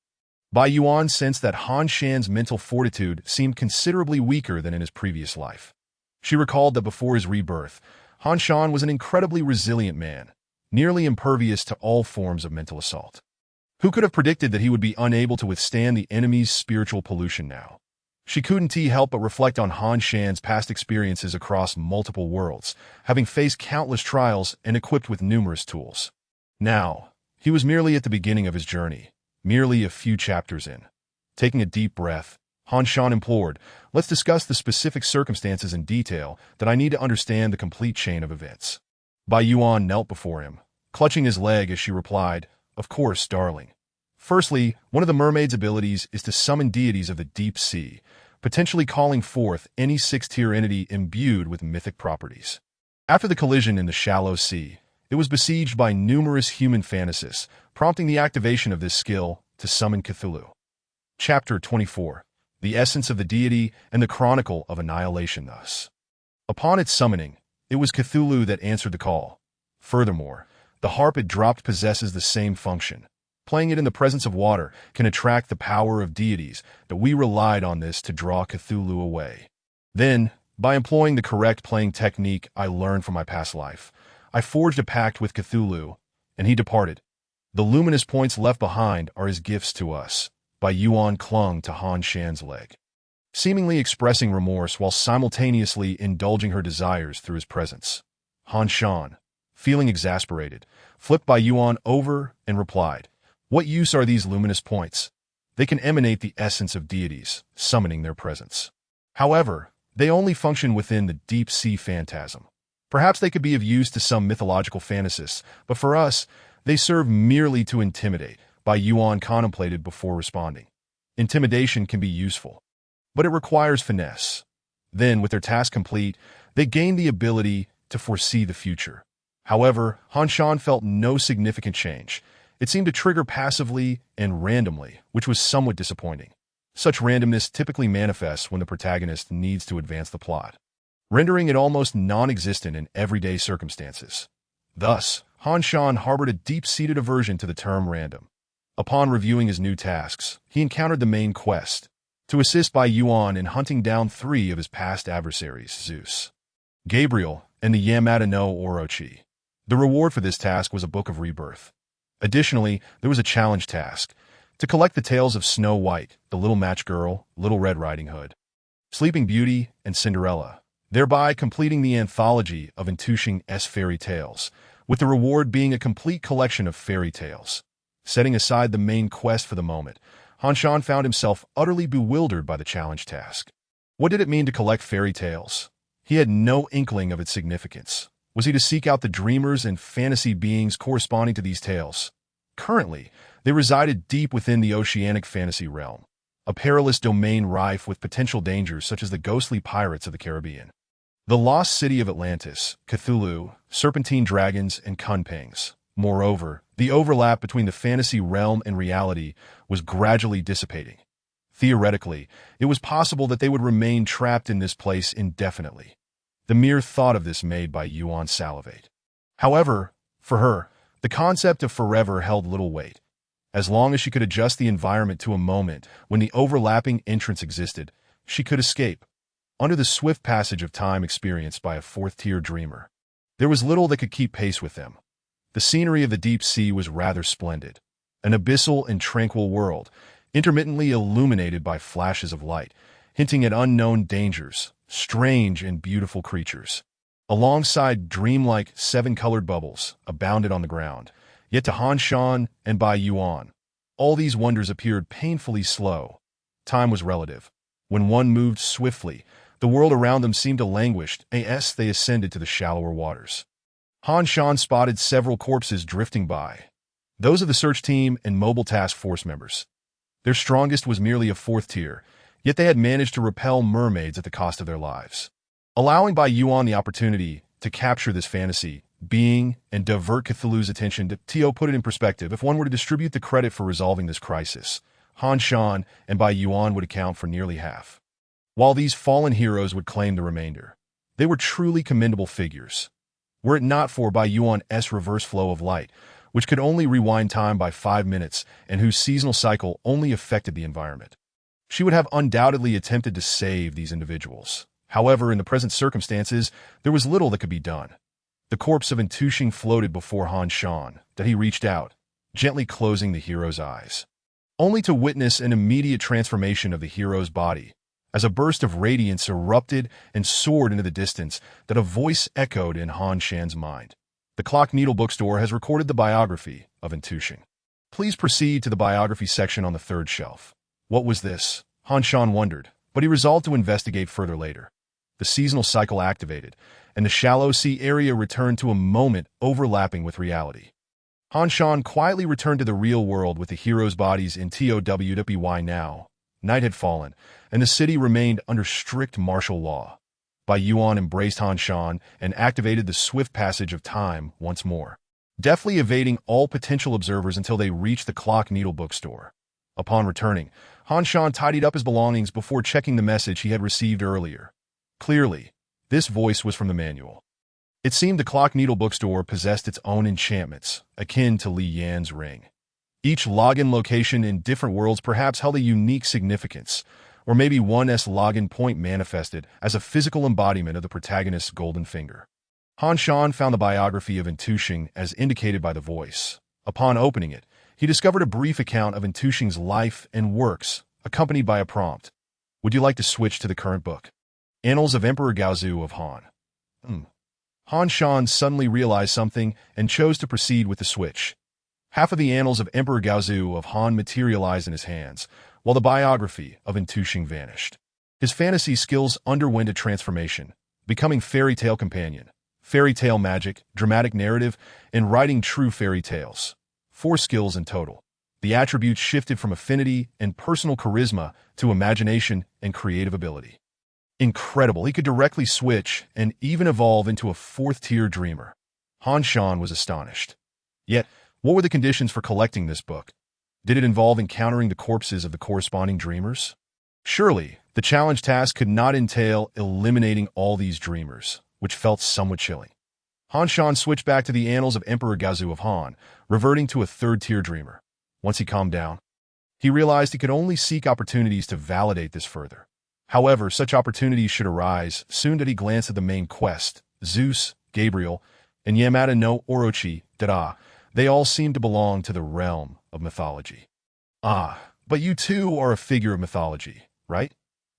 [SPEAKER 1] Bai Yuan sensed that Han Shan's mental fortitude seemed considerably weaker than in his previous life. She recalled that before his rebirth, Han Shan was an incredibly resilient man, nearly impervious to all forms of mental assault. Who could have predicted that he would be unable to withstand the enemy's spiritual pollution now? She couldn't help but reflect on Han Shan's past experiences across multiple worlds, having faced countless trials and equipped with numerous tools. Now, he was merely at the beginning of his journey, merely a few chapters in. Taking a deep breath, Han Shan implored, let's discuss the specific circumstances in detail that I need to understand the complete chain of events. Bai Yuan knelt before him, clutching his leg as she replied, of course, darling. Firstly, one of the mermaid's abilities is to summon deities of the deep sea, potentially calling forth any sixth-tier entity imbued with mythic properties. After the collision in the shallow sea, it was besieged by numerous human fantasists, prompting the activation of this skill to summon Cthulhu. Chapter 24. The Essence of the Deity and the Chronicle of Annihilation thus. Upon its summoning, it was Cthulhu that answered the call. Furthermore, the harp it dropped possesses the same function. Playing it in the presence of water can attract the power of deities that we relied on this to draw Cthulhu away. Then, by employing the correct playing technique I learned from my past life, I forged a pact with Cthulhu, and he departed. The luminous points left behind are his gifts to us. Bai Yuan clung to Han Shan's leg, seemingly expressing remorse while simultaneously indulging her desires through his presence. Han Shan, feeling exasperated, flipped Bai Yuan over and replied, "What use are these luminous points? They can emanate the essence of deities, summoning their presence. However, they only function within the deep-sea phantasm. Perhaps they could be of use to some mythological fantasists, but for us, they serve merely to intimidate." Bai Yuan contemplated before responding. Intimidation can be useful, but it requires finesse. Then, with their task complete, they gain the ability to foresee the future. However, Han Shan felt no significant change. It seemed to trigger passively and randomly, which was somewhat disappointing. Such randomness typically manifests when the protagonist needs to advance the plot, rendering it almost non-existent in everyday circumstances. Thus, Han Shan harbored a deep-seated aversion to the term random. Upon reviewing his new tasks, he encountered the main quest, to assist Bai Yuan in hunting down 3 of his past adversaries, Zeus, Gabriel, and the Yamada no Orochi. The reward for this task was a Book of Rebirth. Additionally, there was a challenge task, to collect the tales of Snow White, the Little Match Girl, Little Red Riding Hood, Sleeping Beauty, and Cinderella, thereby completing the anthology of Intuition's fairy tales, with the reward being a complete collection of fairy tales. Setting aside the main quest for the moment, Han Shan found himself utterly bewildered by the challenge task. What did it mean to collect fairy tales? He had no inkling of its significance. Was he to seek out the dreamers and fantasy beings corresponding to these tales? Currently, they resided deep within the oceanic fantasy realm, a perilous domain rife with potential dangers such as the ghostly pirates of the Caribbean, the lost city of Atlantis, Cthulhu, serpentine dragons, and Kunpangs. Moreover, the overlap between the fantasy realm and reality was gradually dissipating. Theoretically, it was possible that they would remain trapped in this place indefinitely. The mere thought of this made Bai Yuan salivate. However, for her, the concept of forever held little weight. As long as she could adjust the environment to a moment when the overlapping entrance existed, she could escape. Under the swift passage of time experienced by a fourth-tier dreamer, there was little that could keep pace with them. The scenery of the deep sea was rather splendid, an abyssal and tranquil world, intermittently illuminated by flashes of light, hinting at unknown dangers, strange and beautiful creatures. Alongside dreamlike 7-colored bubbles abounded on the ground, yet to Han Shan and Bai Yuan, all these wonders appeared painfully slow. Time was relative. When one moved swiftly, the world around them seemed to languish as they ascended to the shallower waters. Han Shan spotted several corpses drifting by, those of the search team and mobile task force members. Their strongest was merely a 4th tier, yet they had managed to repel mermaids at the cost of their lives. Allowing Bai Yuan the opportunity to capture this fantasy being and divert Cthulhu's attention to Tio put it in perspective, if one were to distribute the credit for resolving this crisis, Han Shan and Bai Yuan would account for nearly half, while these fallen heroes would claim the remainder. They were truly commendable figures. Were it not for Bai Yuan's reverse flow of light, which could only rewind time by 5 minutes and whose seasonal cycle only affected the environment, she would have undoubtedly attempted to save these individuals. However, in the present circumstances, there was little that could be done. The corpse of Intuition floated before Han Shan, that he reached out, gently closing the hero's eyes, only to witness an immediate transformation of the hero's body, as a burst of radiance erupted and soared into the distance that a voice echoed in Han Shan's mind. The Clock Needle Bookstore has recorded the biography of Intuition. Please proceed to the biography section on the 3rd shelf. What was this? Han Shan wondered, but he resolved to investigate further later. The seasonal cycle activated, and the shallow sea area returned to a moment overlapping with reality. Han Shan quietly returned to the real world with the heroes' bodies in TOWWY now. Night had fallen, and the city remained under strict martial law. Bai Yuan embraced Han Shan and activated the swift passage of time once more, deftly evading all potential observers until they reached the Clock Needle Bookstore. Upon returning, Han Shan tidied up his belongings before checking the message he had received earlier. Clearly, this voice was from the manual. It seemed the Clock Needle Bookstore possessed its own enchantments, akin to Li Yan's ring. Each login location in different worlds perhaps held a unique significance, or maybe one's login point manifested as a physical embodiment of the protagonist's golden finger. Han Shan found the biography of Intushing as indicated by the voice. Upon opening it, he discovered a brief account of Intushing's life and works, accompanied by a prompt. Would you like to switch to the current book? Annals of Emperor Gaozu of Han. Han Shan suddenly realized something and chose to proceed with the switch. Half of the Annals of Emperor Gaozu of Han materialized in his hands, while the biography of Intushing vanished. His fantasy skills underwent a transformation, becoming fairy tale companion, fairy tale magic, dramatic narrative, and writing true fairy tales. 4 skills in total. The attributes shifted from affinity and personal charisma to imagination and creative ability. Incredible, he could directly switch and even evolve into a 4th-tier dreamer. Han Shan was astonished. Yet, what were the conditions for collecting this book? Did it involve encountering the corpses of the corresponding dreamers? Surely, the challenge task could not entail eliminating all these dreamers, which felt somewhat chilling. Han Shan switched back to the Annals of Emperor Gaozu of Han, reverting to a 3rd-tier dreamer. Once he calmed down, he realized he could only seek opportunities to validate this further. However, such opportunities should arise soon that he glanced at the main quest. Zeus, Gabriel, and Yamada no Orochi, Dada, they all seemed to belong to the realm of mythology. But you too are a figure of mythology, right?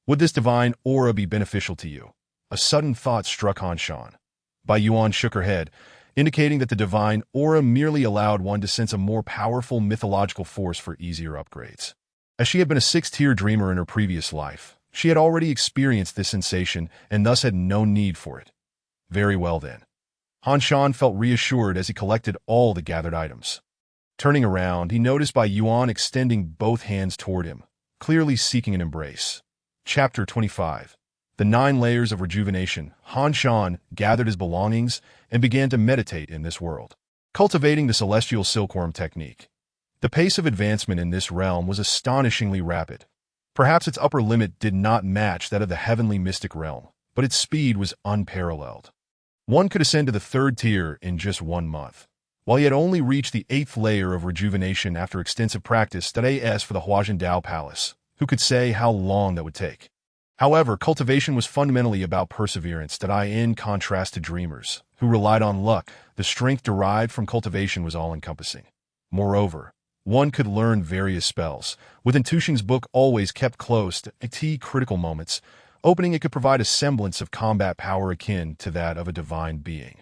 [SPEAKER 1] Would this divine aura be beneficial to you? A sudden thought struck Han Shan. Bai Yuan shook her head, indicating that the divine aura merely allowed one to sense a more powerful mythological force for easier upgrades. As she had been a 6th-tier dreamer in her previous life, she had already experienced this sensation and thus had no need for it. Very well then. Han Shan felt reassured as he collected all the gathered items. Turning around, he noticed Bai Yuan extending both hands toward him, clearly seeking an embrace. Chapter 25. The 9 Layers of Rejuvenation. Han Shan gathered his belongings and began to meditate in this world, cultivating the celestial silkworm technique. The pace of advancement in this realm was astonishingly rapid. Perhaps its upper limit did not match that of the heavenly mystic realm, but its speed was unparalleled. One could ascend to the 3rd tier in just 1 month. While he had only reached the 8th layer of rejuvenation after extensive practice, that AS for the Huajin Dao Palace, who could say how long that would take? However, cultivation was fundamentally about perseverance, in contrast to dreamers, who relied on luck. The strength derived from cultivation was all-encompassing. Moreover, one could learn various spells, with Intushing's book always kept close to critical moments. Opening it could provide a semblance of combat power akin to that of a divine being.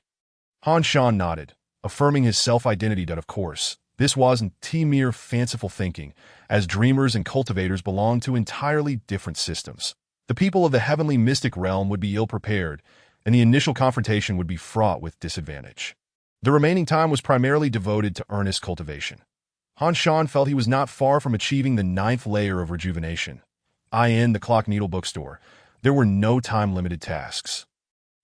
[SPEAKER 1] Han Shan nodded, affirming his self-identity that, of course, this wasn't mere fanciful thinking, as dreamers and cultivators belonged to entirely different systems. The people of the heavenly mystic realm would be ill-prepared, and the initial confrontation would be fraught with disadvantage. The remaining time was primarily devoted to earnest cultivation. Han Shan felt he was not far from achieving the 9th layer of rejuvenation. In the Clock Needle bookstore, there were no time-limited tasks.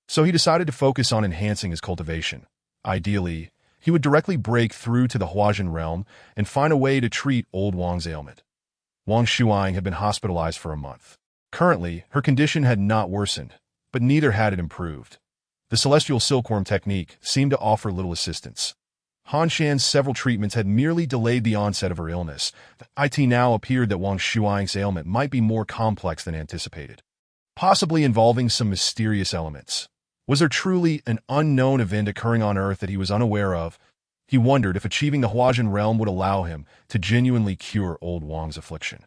[SPEAKER 1] So he decided to focus on enhancing his cultivation. Ideally, he would directly break through to the Huajin realm and find a way to treat old Wang's ailment. Wang Shuang had been hospitalized for a month. Currently, her condition had not worsened, but neither had it improved. The celestial silkworm technique seemed to offer little assistance. Han Shan's several treatments had merely delayed the onset of her illness. It now appeared that Wang Shuang's ailment might be more complex than anticipated, possibly involving some mysterious elements. Was there truly an unknown event occurring on Earth that he was unaware of? He wondered if achieving the Huajin realm would allow him to genuinely cure old Wang's affliction.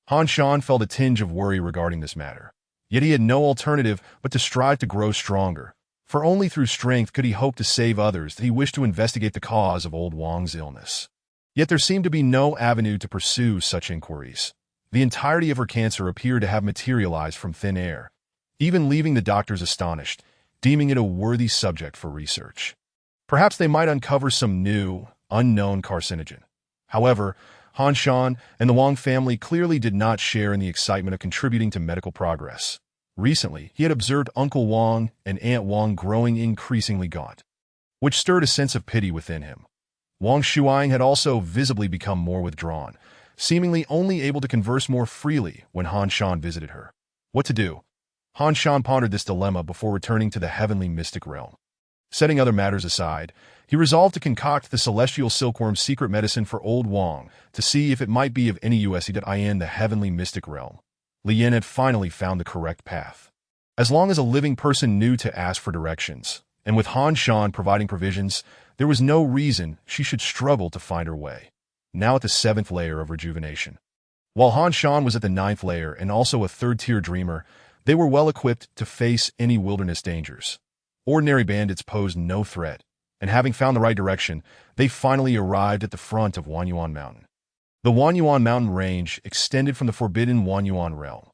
[SPEAKER 1] Han Shan felt a tinge of worry regarding this matter. Yet he had no alternative but to strive to grow stronger, for only through strength could he hope to save others that he wished to investigate the cause of old Wang's illness. Yet there seemed to be no avenue to pursue such inquiries. The entirety of her cancer appeared to have materialized from thin air, even leaving the doctors astonished, deeming it a worthy subject for research. Perhaps they might uncover some new, unknown carcinogen. However, Han Shan and the Wang family clearly did not share in the excitement of contributing to medical progress. Recently, he had observed Uncle Wang and Aunt Wang growing increasingly gaunt, which stirred a sense of pity within him. Wang Shuang had also visibly become more withdrawn, seemingly only able to converse more freely when Han Shan visited her. What to do? Han Shan pondered this dilemma before returning to the heavenly mystic realm. Setting other matters aside, he resolved to concoct the celestial silkworm's secret medicine for old Wang to see if it might be of any use in the heavenly mystic realm. Li Yin had finally found the correct path. As long as a living person knew to ask for directions, and with Han Shan providing provisions, there was no reason she should struggle to find her way. Now at the 7th layer of rejuvenation. While Han Shan was at the 9th layer and also a 3rd-tier dreamer, they were well equipped to face any wilderness dangers. Ordinary bandits posed no threat, and having found the right direction, they finally arrived at the front of Wanyuan Mountain. The Wanyuan Mountain range extended from the forbidden Wanyuan realm.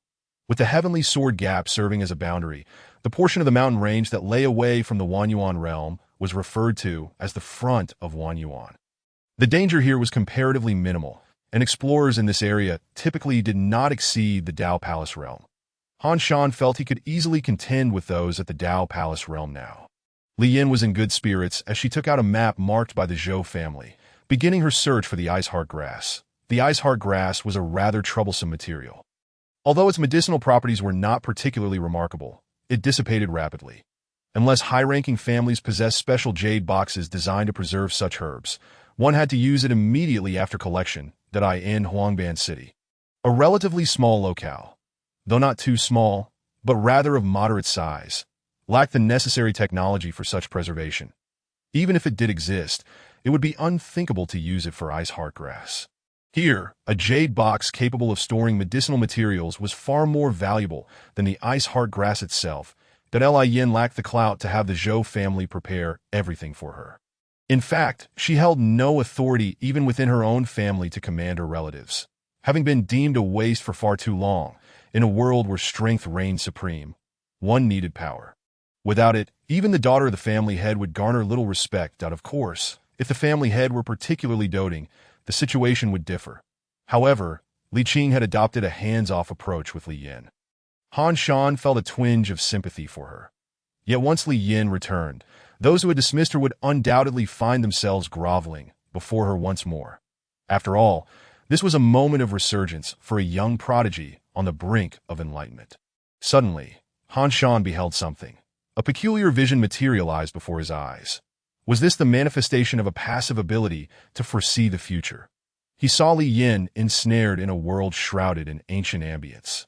[SPEAKER 1] With the Heavenly Sword Gap serving as a boundary, the portion of the mountain range that lay away from the Wanyuan realm was referred to as the front of Wanyuan. The danger here was comparatively minimal, and explorers in this area typically did not exceed the Dao Palace realm. Han Shan felt he could easily contend with those at the Dao Palace realm now. Li Yin was in good spirits as she took out a map marked by the Zhou family, beginning her search for the Ice Heart Grass. The Ice Heart Grass was a rather troublesome material. Although its medicinal properties were not particularly remarkable, it dissipated rapidly. Unless high-ranking families possessed special jade boxes designed to preserve such herbs, one had to use it immediately after collection, in Huangban City. A relatively small locale, though not too small, but rather of moderate size, lacked the necessary technology for such preservation. Even if it did exist, it would be unthinkable to use it for Ice Heart Grass. Here, a jade box capable of storing medicinal materials was far more valuable than the Ice Heart Grass itself. Li Yin lacked the clout to have the Zhou family prepare everything for her. In fact, she held no authority even within her own family to command her relatives. Having been deemed a waste for far too long, in a world where strength reigned supreme, one needed power. Without it, even the daughter of the family head would garner little respect. Of course, if the family head were particularly doting, the situation would differ. However, Li Qing had adopted a hands-off approach with Li Yin. Han Shan felt a twinge of sympathy for her. Yet once Li Yin returned, those who had dismissed her would undoubtedly find themselves groveling before her once more. After all, this was a moment of resurgence for a young prodigy on the brink of enlightenment. Suddenly, Han Shan beheld something. A peculiar vision materialized before his eyes. Was this the manifestation of a passive ability to foresee the future? He saw Li Yin ensnared in a world shrouded in ancient ambience,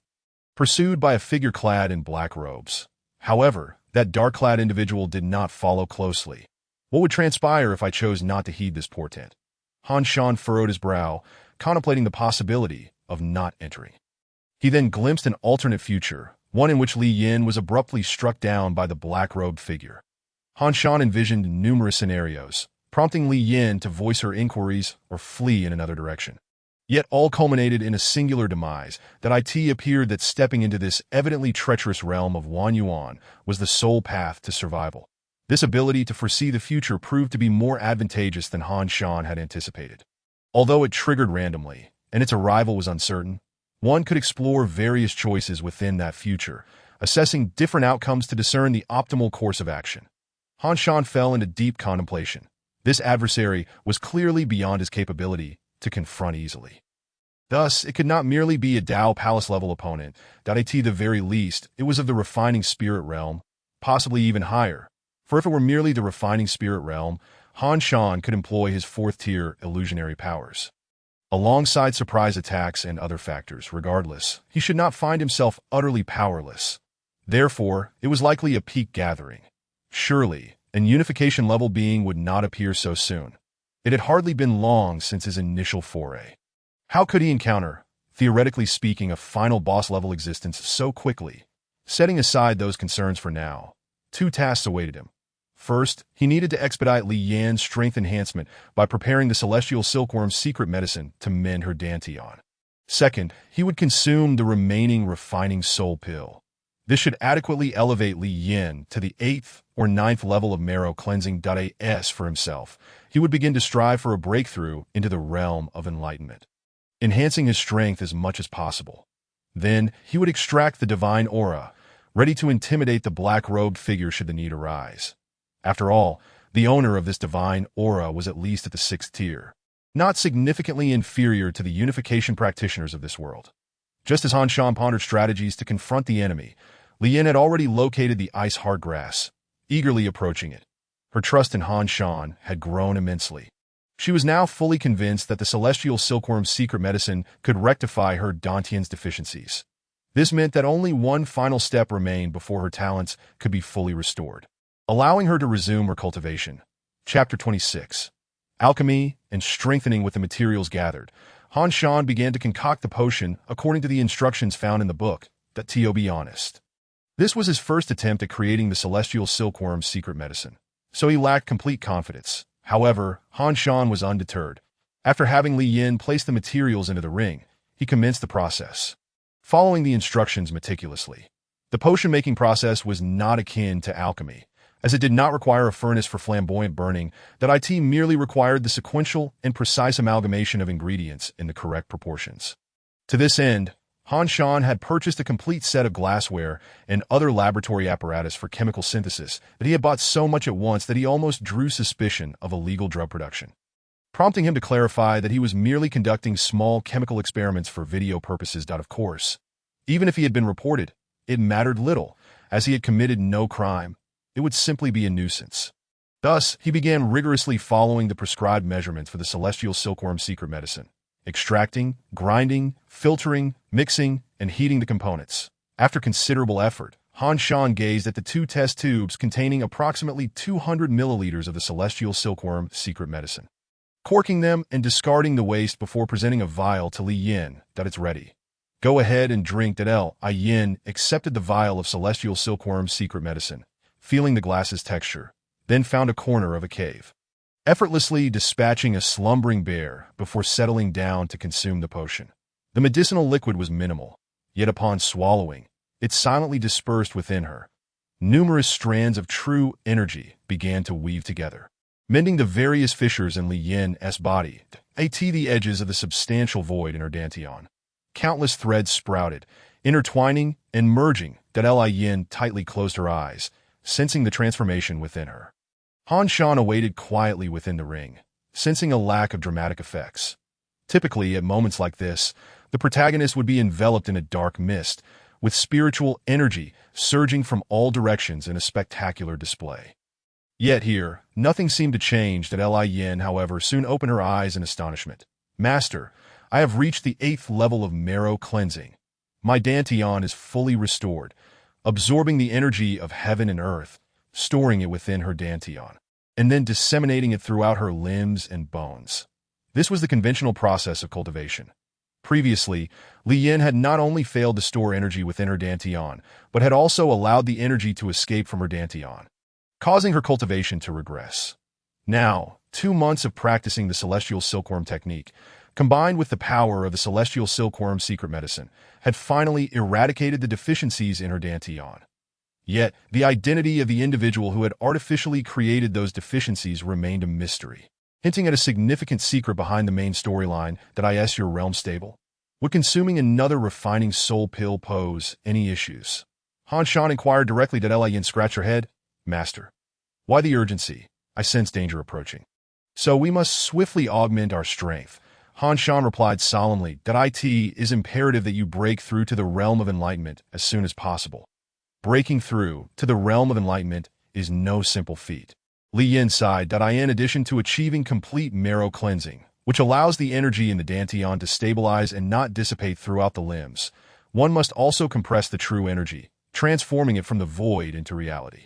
[SPEAKER 1] pursued by a figure clad in black robes. However, that dark-clad individual did not follow closely. What would transpire if I chose not to heed this portent? Han Shan furrowed his brow, contemplating the possibility of not entering. He then glimpsed an alternate future, one in which Li Yin was abruptly struck down by the black-robed figure. Han Shan envisioned numerous scenarios, prompting Li Yin to voice her inquiries or flee in another direction. Yet all culminated in a singular demise. It appeared that stepping into this evidently treacherous realm of Wanyuan was the sole path to survival. This ability to foresee the future proved to be more advantageous than Han Shan had anticipated. Although it triggered randomly, and its arrival was uncertain, one could explore various choices within that future, assessing different outcomes to discern the optimal course of action. Han Shan fell into deep contemplation. This adversary was clearly beyond his capability to confront easily. Thus, it could not merely be a Dao Palace-level opponent. At the very least, it was of the refining spirit realm, possibly even higher. For if it were merely the refining spirit realm, Han Shan could employ his 4th-tier illusionary powers. Alongside surprise attacks and other factors, regardless, he should not find himself utterly powerless. Therefore, it was likely a peak gathering. Surely, an unification-level being would not appear so soon. It had hardly been long since his initial foray. How could he encounter, theoretically speaking, a final boss-level existence so quickly? Setting aside those concerns for now, 2 tasks awaited him. First, he needed to expedite Li Yan's strength enhancement by preparing the Celestial Silkworm's secret medicine to mend her Dantian. Second, he would consume the remaining refining soul pill. This should adequately elevate Li Yin to the 8th or 9th level of marrow cleansing. As for himself, he would begin to strive for a breakthrough into the realm of enlightenment, enhancing his strength as much as possible. Then, he would extract the divine aura, ready to intimidate the black-robed figure should the need arise. After all, the owner of this divine aura was at least at the 6th tier, not significantly inferior to the unification practitioners of this world. Just as Han Shan pondered strategies to confront the enemy, Li Yin had already located the Ice Heart Grass, eagerly approaching it. Her trust in Han Shan had grown immensely. She was now fully convinced that the Celestial Silkworm's secret medicine could rectify her Dantian's deficiencies. This meant that only one final step remained before her talents could be fully restored, allowing her to resume her cultivation. Chapter 26. Alchemy and strengthening with the materials gathered. Han Shan began to concoct the potion according to the instructions found in the book, to be honest. This was his first attempt at creating the celestial silkworm's secret medicine, so he lacked complete confidence. However, Han Shan was undeterred. After having Li Yin place the materials into the ring, he commenced the process, following the instructions meticulously. The potion-making process was not akin to alchemy, as it did not require a furnace for flamboyant burning. That merely required the sequential and precise amalgamation of ingredients in the correct proportions. To this end, Han Shan had purchased a complete set of glassware and other laboratory apparatus for chemical synthesis that he had bought so much at once that he almost drew suspicion of illegal drug production, prompting him to clarify that he was merely conducting small chemical experiments for video purposes. Of course, even if he had been reported, it mattered little, as he had committed no crime. It would simply be a nuisance. Thus, he began rigorously following the prescribed measurements for the celestial silkworm secret medicine, extracting, grinding, filtering, mixing, and heating the components. After considerable effort, Han Shan gazed at the 2 test tubes containing approximately 200 milliliters of the celestial silkworm secret medicine, corking them and discarding the waste before presenting a vial to Li Yin. It's ready. Go ahead and drink. Li Yin accepted the vial of celestial silkworm secret medicine, feeling the glass's texture, then found a corner of a cave, effortlessly dispatching a slumbering bear before settling down to consume the potion. The medicinal liquid was minimal, yet upon swallowing, it silently dispersed within her. Numerous strands of true energy began to weave together, mending the various fissures in Li Yin's body, the edges of the substantial void in her dantian. Countless threads sprouted, intertwining and merging. Li Yin tightly closed her eyes, sensing the transformation within her. Han Shan awaited quietly within the ring, sensing a lack of dramatic effects. Typically, at moments like this, the protagonist would be enveloped in a dark mist, with spiritual energy surging from all directions in a spectacular display. Yet here, nothing seemed to change. Li Yin, however, soon opened her eyes in astonishment. Master, I have reached the 8th level of marrow cleansing. My dantian is fully restored, absorbing the energy of heaven and earth, storing it within her dantian, and then disseminating it throughout her limbs and bones. This was the conventional process of cultivation. Previously, Li Yin had not only failed to store energy within her dantian, but had also allowed the energy to escape from her dantian, causing her cultivation to regress. Now, 2 months of practicing the celestial silkworm technique, combined with the power of the celestial silkworm secret medicine, had finally eradicated the deficiencies in her dantian. Yet, the identity of the individual who had artificially created those deficiencies remained a mystery, hinting at a significant secret behind the main storyline. Is your realm stable? Would consuming another refining soul pill pose any issues? Han Shan inquired directly. Li Yin scratched her head. Master, why the urgency? I sense danger approaching. So we must swiftly augment our strength. Han Shan replied solemnly. It is imperative that you break through to the realm of enlightenment as soon as possible. Breaking through to the realm of enlightenment is no simple feat. Li Yin sighed. In addition to achieving complete marrow cleansing, which allows the energy in the dantian to stabilize and not dissipate throughout the limbs, one must also compress the true energy, transforming it from the void into reality.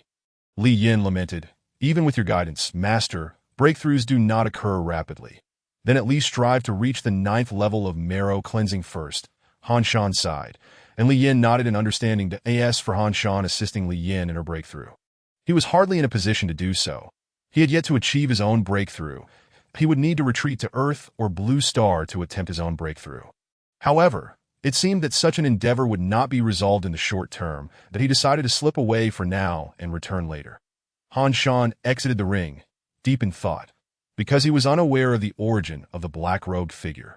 [SPEAKER 1] Li Yin lamented, even with your guidance, Master, breakthroughs do not occur rapidly. Then at least strive to reach the 9th level of marrow cleansing first. Han Shan sighed, and Li Yin nodded in understanding. As for Han Shan assisting Li Yin in her breakthrough, he was hardly in a position to do so. He had yet to achieve his own breakthrough. He would need to retreat to Earth or Blue Star to attempt his own breakthrough. However, it seemed that such an endeavor would not be resolved in the short term, that he decided to slip away for now and return later. Han Shan exited the ring, deep in thought, because he was unaware of the origin of the black-robed figure.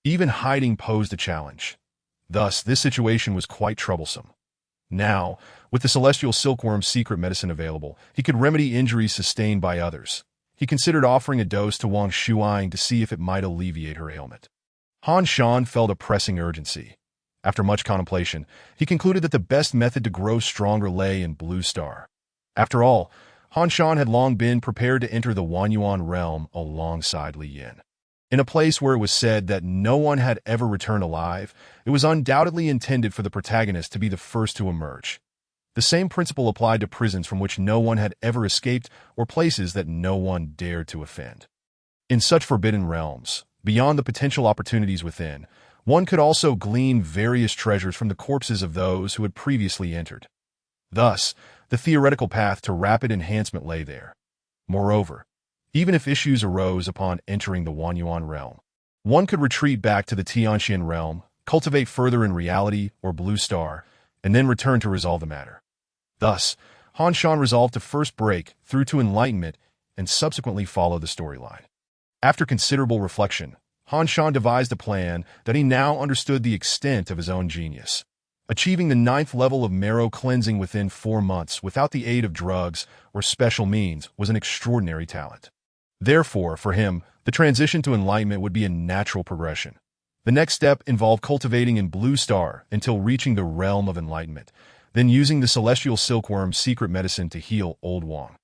[SPEAKER 1] Even hiding posed a challenge. Thus, this situation was quite troublesome. Now, with the celestial silkworm's secret medicine available, he could remedy injuries sustained by others. He considered offering a dose to Wang Shuang to see if it might alleviate her ailment. Han Shan felt a pressing urgency. After much contemplation, he concluded that the best method to grow stronger lay in Blue Star. After all, Han Shan had long been prepared to enter the Wanyuan realm alongside Li Yin. In a place where it was said that no one had ever returned alive, it was undoubtedly intended for the protagonist to be the first to emerge. The same principle applied to prisons from which no one had ever escaped or places that no one dared to offend. In such forbidden realms, beyond the potential opportunities within, one could also glean various treasures from the corpses of those who had previously entered. Thus, the theoretical path to rapid enhancement lay there. Moreover, even if issues arose upon entering the Wanyuan realm, one could retreat back to the Tianxian realm, cultivate further in reality or Blue Star, and then return to resolve the matter. Thus, Han Shan resolved to first break through to enlightenment and subsequently follow the storyline. After considerable reflection, Han Shan devised a plan that he now understood the extent of his own genius. Achieving the 9th level of marrow cleansing within 4 months without the aid of drugs or special means was an extraordinary talent. Therefore, for him, the transition to enlightenment would be a natural progression. The next step involved cultivating in Blue Star until reaching the realm of enlightenment, then using the celestial silkworm's secret medicine to heal Old Wang,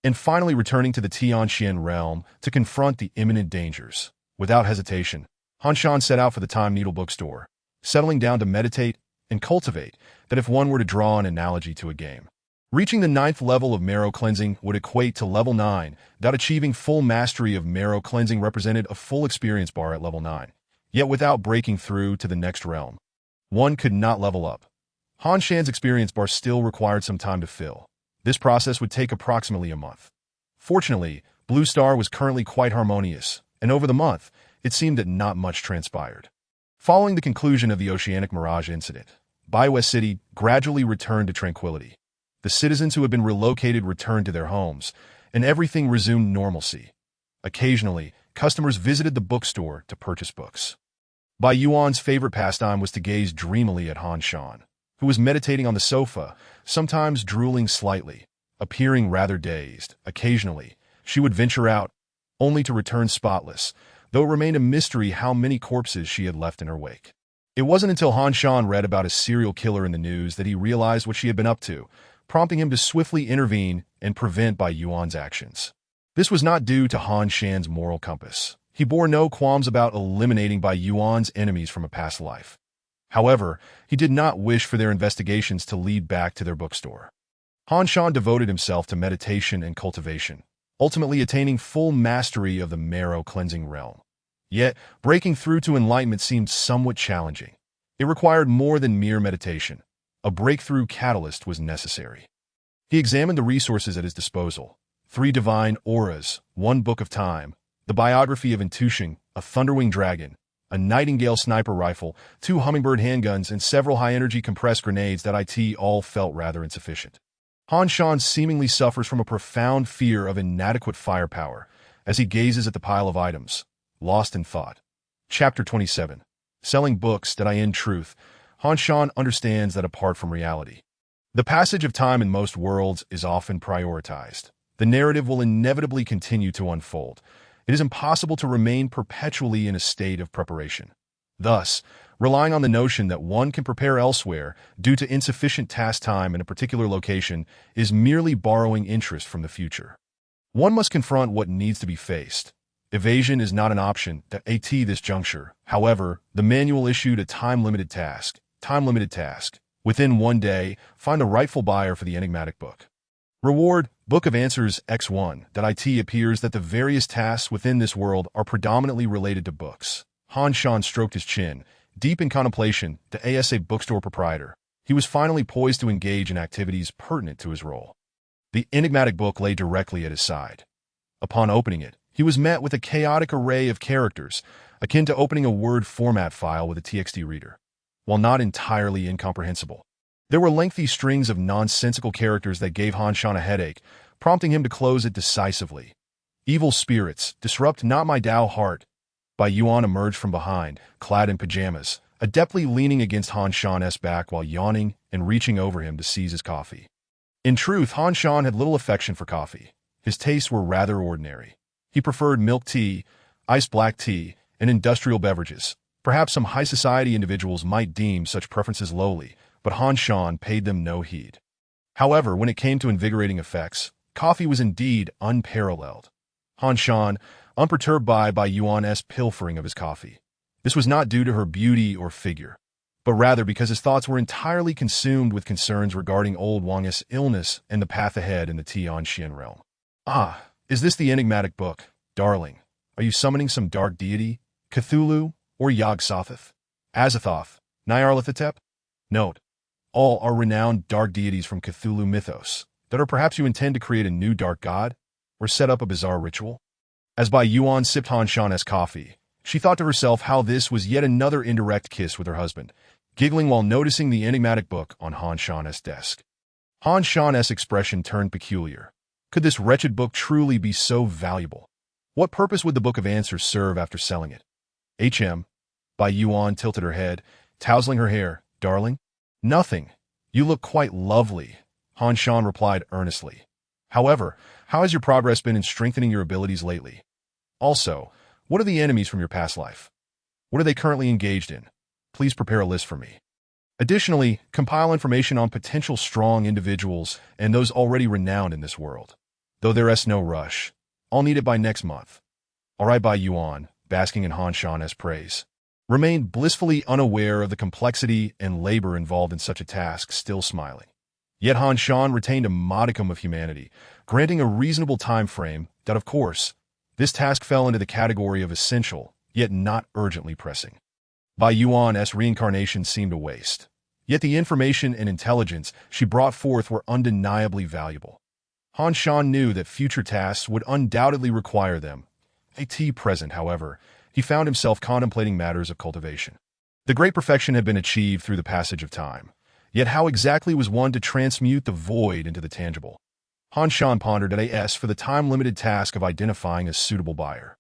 [SPEAKER 1] and finally returning to the Tianxian realm to confront the imminent dangers. Without hesitation, Han Shan set out for the Time Needle bookstore, settling down to meditate and cultivate that if one were to draw an analogy to a game. Reaching the 9th level of marrow cleansing would equate to level 9, that achieving full mastery of marrow cleansing represented a full experience bar at level 9. Yet without breaking through to the next realm, one could not level up. Han Shan's experience bar still required some time to fill. This process would take approximately a month. Fortunately, Blue Star was currently quite harmonious, and over the month, it seemed that not much transpired. Following the conclusion of the Oceanic Mirage incident, Biowest City gradually returned to tranquility. The citizens who had been relocated returned to their homes, and everything resumed normalcy. Occasionally, customers visited the bookstore to purchase books. Bai Yuan's favorite pastime was to gaze dreamily at Han Shan, who was meditating on the sofa, sometimes drooling slightly, appearing rather dazed. Occasionally, she would venture out, only to return spotless, though it remained a mystery how many corpses she had left in her wake. It wasn't until Han Shan read about a serial killer in the news that he realized what she had been up to, prompting him to swiftly intervene and prevent Bai Yuan's actions. This was not due to Han Shan's moral compass. He bore no qualms about eliminating Bai Yuan's enemies from a past life. However, he did not wish for their investigations to lead back to their bookstore. Han Shan devoted himself to meditation and cultivation, ultimately attaining full mastery of the marrow cleansing realm. Yet, breaking through to enlightenment seemed somewhat challenging. It required more than mere meditation. A breakthrough catalyst was necessary. He examined the resources at his disposal: 3 divine auras, 1 book of time, the biography of Intuition, a thunderwing dragon, a nightingale sniper rifle, 2 hummingbird handguns, and several high-energy compressed grenades that all felt rather insufficient. Han Shan seemingly suffers from a profound fear of inadequate firepower as he gazes at the pile of items, lost in thought. Chapter 27. Selling books that in truth, Han Shan understands that apart from reality, the passage of time in most worlds is often prioritized. The narrative will inevitably continue to unfold. It is impossible to remain perpetually in a state of preparation. Thus, relying on the notion that one can prepare elsewhere due to insufficient task time in a particular location is merely borrowing interest from the future. One must confront what needs to be faced. Evasion is not an option at this juncture. However, the manual issued a time-limited task. Within 1 day, find a rightful buyer for the enigmatic book. Reward: Book of Answers X1. It appears that the various tasks within this world are predominantly related to books. Han Shan stroked his chin, deep in contemplation. As a bookstore proprietor, he was finally poised to engage in activities pertinent to his role. The enigmatic book lay directly at his side. Upon opening it, he was met with a chaotic array of characters, akin to opening a Word format file with a TXT reader. While not entirely incomprehensible, there were lengthy strings of nonsensical characters that gave Han Shan a headache, prompting him to close it decisively. Evil spirits, disrupt not my Tao heart. Bai Yuan emerged from behind, clad in pajamas, adeptly leaning against Han Shan's back while yawning and reaching over him to seize his coffee. In truth, Han Shan had little affection for coffee. His tastes were rather ordinary. He preferred milk tea, iced black tea, and industrial beverages. Perhaps some high-society individuals might deem such preferences lowly, but Han Shan paid them no heed. However, when it came to invigorating effects, coffee was indeed unparalleled. Han Shan, unperturbed by Yuan's pilfering of his coffee. This was not due to her beauty or figure, but rather because his thoughts were entirely consumed with concerns regarding old Wang's illness and the path ahead in the Tianxian realm. Ah, is this the enigmatic book, darling? Are you summoning some dark deity, Cthulhu, or Yog-Sothoth, Azathoth, Nyarlathotep? Note, all are renowned dark deities from Cthulhu mythos, that or perhaps you intend to create a new dark god, or set up a bizarre ritual? As Bai Yuan sipped Han Shan's coffee, she thought to herself how this was yet another indirect kiss with her husband, giggling while noticing the enigmatic book on Han Shan's desk. Han Shan's expression turned peculiar. Could this wretched book truly be so valuable? What purpose would the Book of Answers serve after selling it? Bai Yuan tilted her head, tousling her hair. Darling? Nothing. You look quite lovely, Han Shan replied earnestly. However, how has your progress been in strengthening your abilities lately? Also, what are the enemies from your past life? What are they currently engaged in? Please prepare a list for me. Additionally, compile information on potential strong individuals and those already renowned in this world. Though there is no rush. I'll need it by next month. All right, Bai Yuan, basking in Han Shan's praise, remained blissfully unaware of the complexity and labor involved in such a task, still smiling. Yet Han Shan retained a modicum of humanity, granting a reasonable time frame that, of course, this task fell into the category of essential, yet not urgently pressing. Bai Yuan's reincarnation seemed a waste, yet the information and intelligence she brought forth were undeniably valuable. Han Shan knew that future tasks would undoubtedly require them. At present, however, he found himself contemplating matters of cultivation. The great perfection had been achieved through the passage of time, yet how exactly was one to transmute the void into the tangible? Han Shan pondered for the time-limited task of identifying a suitable buyer.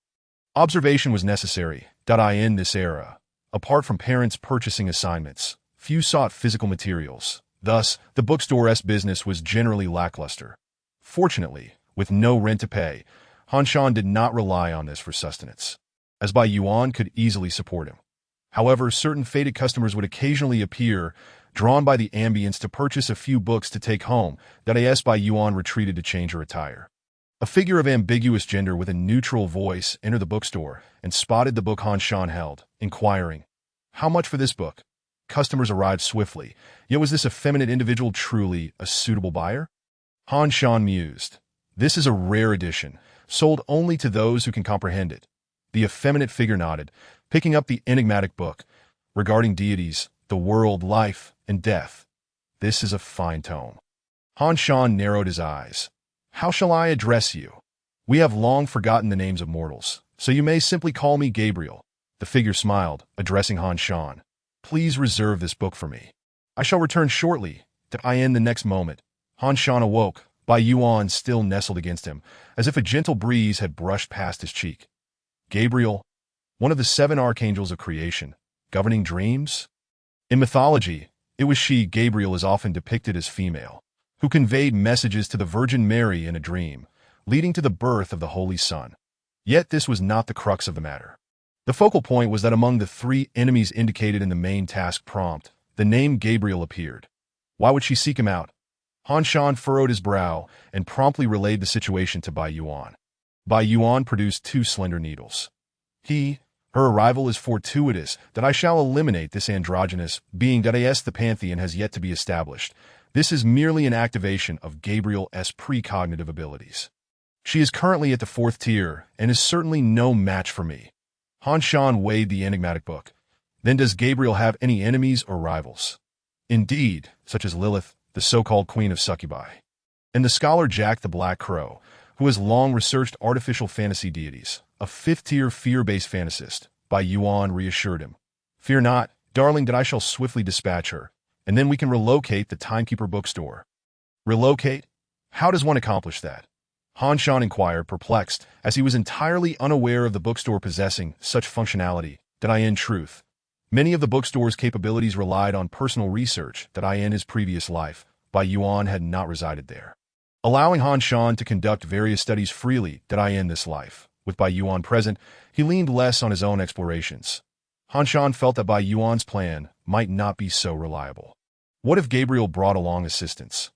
[SPEAKER 1] Observation was necessary. In this era, apart from parents' purchasing assignments, few sought physical materials. Thus, the bookstore's business was generally lackluster. Fortunately, with no rent to pay, Han Shan did not rely on this for sustenance, as Bai Yuan could easily support him. However, certain fated customers would occasionally appear, drawn by the ambience to purchase a few books to take home. Bai Yuan retreated to change her attire. A figure of ambiguous gender with a neutral voice entered the bookstore and spotted the book Han Shan held, inquiring, "How much for this book?" Customers arrived swiftly, yet was this effeminate individual truly a suitable buyer? Han Shan mused. This is a rare edition, sold only to those who can comprehend it. The effeminate figure nodded, picking up the enigmatic book, regarding deities, the world, life, and death. This is a fine tome. Han Shan narrowed his eyes. How shall I address you? We have long forgotten the names of mortals, so you may simply call me Gabriel. The figure smiled, addressing Han Shan. Please reserve this book for me. I shall return shortly. The next moment. Han Shan awoke, Bai Yuan still nestled against him, as if a gentle breeze had brushed past his cheek. Gabriel, one of the 7 archangels of creation, governing dreams? In mythology, it was she, Gabriel, is often depicted as female, who conveyed messages to the Virgin Mary in a dream, leading to the birth of the Holy Son. Yet this was not the crux of the matter. The focal point was that among the 3 enemies indicated in the main task prompt, the name Gabriel appeared. Why would she seek him out? Han Shan furrowed his brow and promptly relayed the situation to Bai Yuan. Bai Yuan produced 2 slender needles. Her arrival is fortuitous, that I shall eliminate this androgynous being. The pantheon has yet to be established. This is merely an activation of Gabriel's precognitive abilities. She is currently at the 4th tier and is certainly no match for me. Han Shan weighed the enigmatic book. Then does Gabriel have any enemies or rivals? Indeed, such as Lilith, the so-called Queen of Succubi, and the scholar Jack the Black Crow, who has long researched artificial fantasy deities, a 5th-tier fear-based fantasist. Bai Yuan reassured him. Fear not, darling, that I shall swiftly dispatch her, and then we can relocate the Timekeeper bookstore. Relocate? How does one accomplish that? Han Shan inquired, perplexed, as he was entirely unaware of the bookstore possessing such functionality. In truth, many of the bookstore's capabilities relied on personal research. In his previous life, Bai Yuan had not resided there, allowing Han Shan to conduct various studies freely. In this life, with Bai Yuan present, he leaned less on his own explorations. Han Shan felt that Bai Yuan's plan might not be so reliable. What if Gabriel brought along assistance?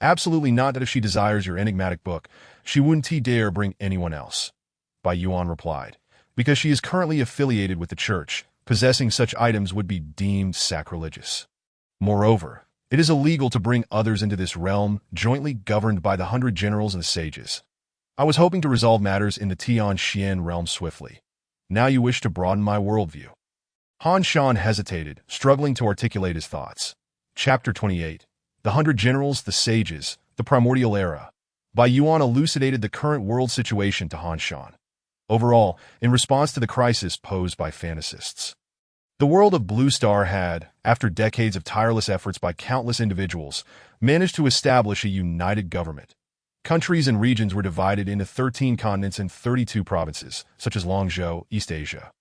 [SPEAKER 1] Absolutely not. That if she desires your enigmatic book, she wouldn't dare bring anyone else. Bai Yuan replied. Because she is currently affiliated with the church, possessing such items would be deemed sacrilegious. Moreover, it is illegal to bring others into this realm jointly governed by the 100 generals and sages. I was hoping to resolve matters in the Tianxian realm swiftly. Now you wish to broaden my worldview. Han Shan hesitated, struggling to articulate his thoughts. Chapter 28. The 100 Generals, the Sages, the Primordial Era. Bai Yuan elucidated the current world situation to Han Shan. Overall, in response to the crisis posed by fantasists, the world of Blue Star had, after decades of tireless efforts by countless individuals, managed to establish a united government. Countries and regions were divided into 13 continents and 32 provinces, such as Longzhou, East Asia,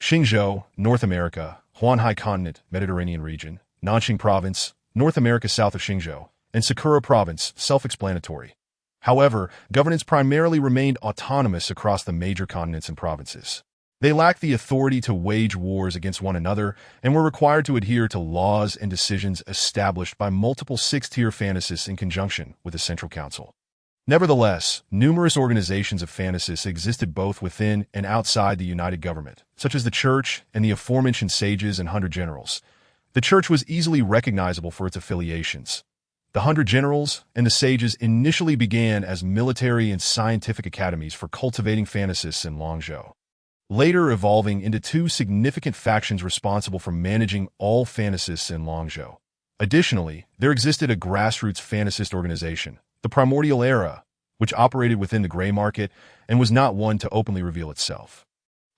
[SPEAKER 1] Xingzhou, North America, Huanhai Continent, Mediterranean region, Nanxing Province, North America south of Xingzhou, and Sakura Province, self-explanatory. However, governance primarily remained autonomous across the major continents and provinces. They lacked the authority to wage wars against one another and were required to adhere to laws and decisions established by multiple six-tier fantasists in conjunction with the Central Council. Nevertheless, numerous organizations of fantasists existed both within and outside the united government, such as the Church and the aforementioned sages and 100 generals. The Church was easily recognizable for its affiliations. The 100 generals and the sages initially began as military and scientific academies for cultivating fantasists in Longzhou, later evolving into two significant factions responsible for managing all fantasists in Longzhou. Additionally, there existed a grassroots fantasist organization, the Primordial Era, which operated within the gray market and was not one to openly reveal itself.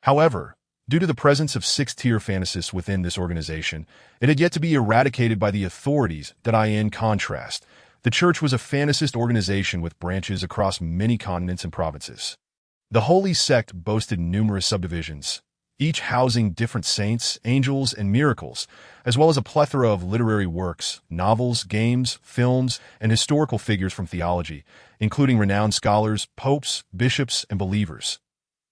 [SPEAKER 1] However, due to the presence of six-tier fantasists within this organization, it had yet to be eradicated by the authorities that in contrast, the Church was a fantasist organization with branches across many continents and provinces. The Holy Sect boasted numerous subdivisions, each housing different saints, angels, and miracles, as well as a plethora of literary works, novels, games, films, and historical figures from theology, including renowned scholars, popes, bishops, and believers.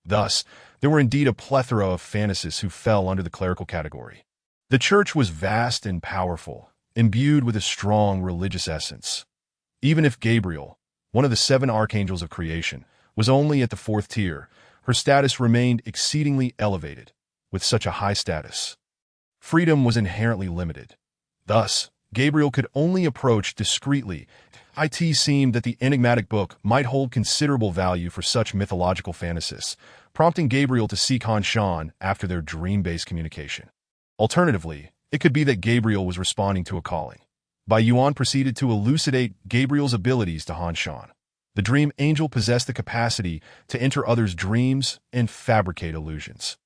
[SPEAKER 1] Thus, there were indeed a plethora of fantasists who fell under the clerical category. The Church was vast and powerful, imbued with a strong religious essence. Even if Gabriel, one of the 7 archangels of creation, was only at the 4th tier, her status remained exceedingly elevated. With such a high status, freedom was inherently limited. Thus, Gabriel could only approach discreetly. It seemed that the enigmatic book might hold considerable value for such mythological fantasists, prompting Gabriel to seek Han Shan after their dream-based communication. Alternatively, it could be that Gabriel was responding to a calling. Bai Yuan proceeded to elucidate Gabriel's abilities to Han Shan. The dream angel possessed the capacity to enter others' dreams and fabricate illusions.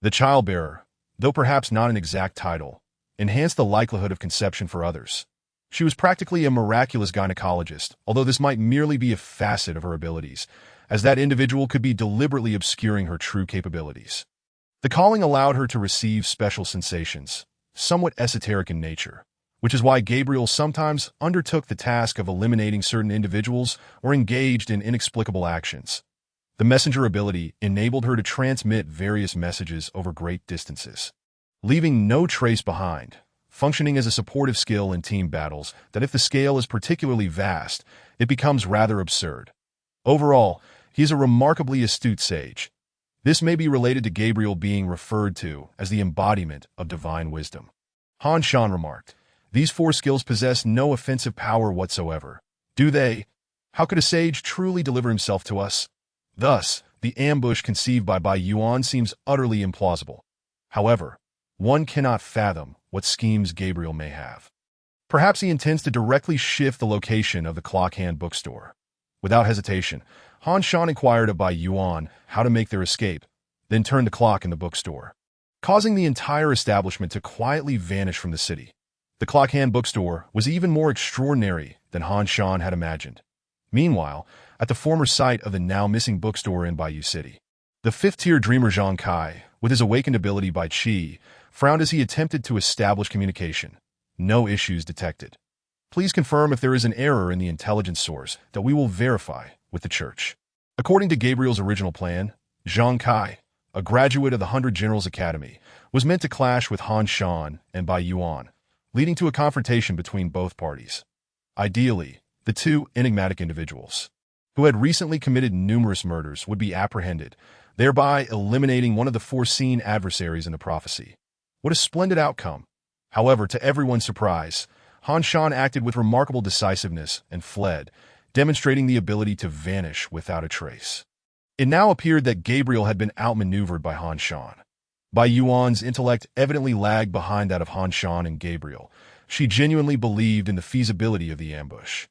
[SPEAKER 1] The childbearer, though perhaps not an exact title, enhanced the likelihood of conception for others. She was practically a miraculous gynecologist, although this might merely be a facet of her abilities, as that individual could be deliberately obscuring her true capabilities. The calling allowed her to receive special sensations, somewhat esoteric in nature, which is why Gabriel sometimes undertook the task of eliminating certain individuals or engaged in inexplicable actions. The messenger ability enabled her to transmit various messages over great distances, leaving no trace behind, functioning as a supportive skill in team battles that if the scale is particularly vast, it becomes rather absurd. Overall, he is a remarkably astute sage. This may be related to Gabriel being referred to as the embodiment of divine wisdom. Han Shan remarked, "These 4 skills possess no offensive power whatsoever, do they? How could a sage truly deliver himself to us?" Thus, the ambush conceived by Bai Yuan seems utterly implausible. However, one cannot fathom what schemes Gabriel may have. Perhaps he intends to directly shift the location of the Clock Hand bookstore. Without hesitation, Han Shan inquired of Bai Yuan how to make their escape, then turned the clock in the bookstore, causing the entire establishment to quietly vanish from the city. The Clock Hand bookstore was even more extraordinary than Han Shan had imagined. Meanwhile, at the former site of the now-missing bookstore in Baiyu City, the 5th-tier dreamer Zhang Kai, with his awakened ability by Qi, frowned as he attempted to establish communication. No issues detected. Please confirm if there is an error in the intelligence source that we will verify with the Church. According to Gabriel's original plan, Zhang Kai, a graduate of the 100 Generals Academy, was meant to clash with Han Shan and Bai Yuan, leading to a confrontation between both parties. Ideally, the 2 enigmatic individuals, who had recently committed numerous murders, would be apprehended, thereby eliminating one of the foreseen adversaries in the prophecy. What a splendid outcome! However, to everyone's surprise, Han Shan acted with remarkable decisiveness and fled, demonstrating the ability to vanish without a trace. It now appeared that Gabriel had been outmaneuvered by Han Shan. Bai Yuan's intellect evidently lagged behind that of Han Shan and Gabriel. She genuinely believed in the feasibility of the ambush.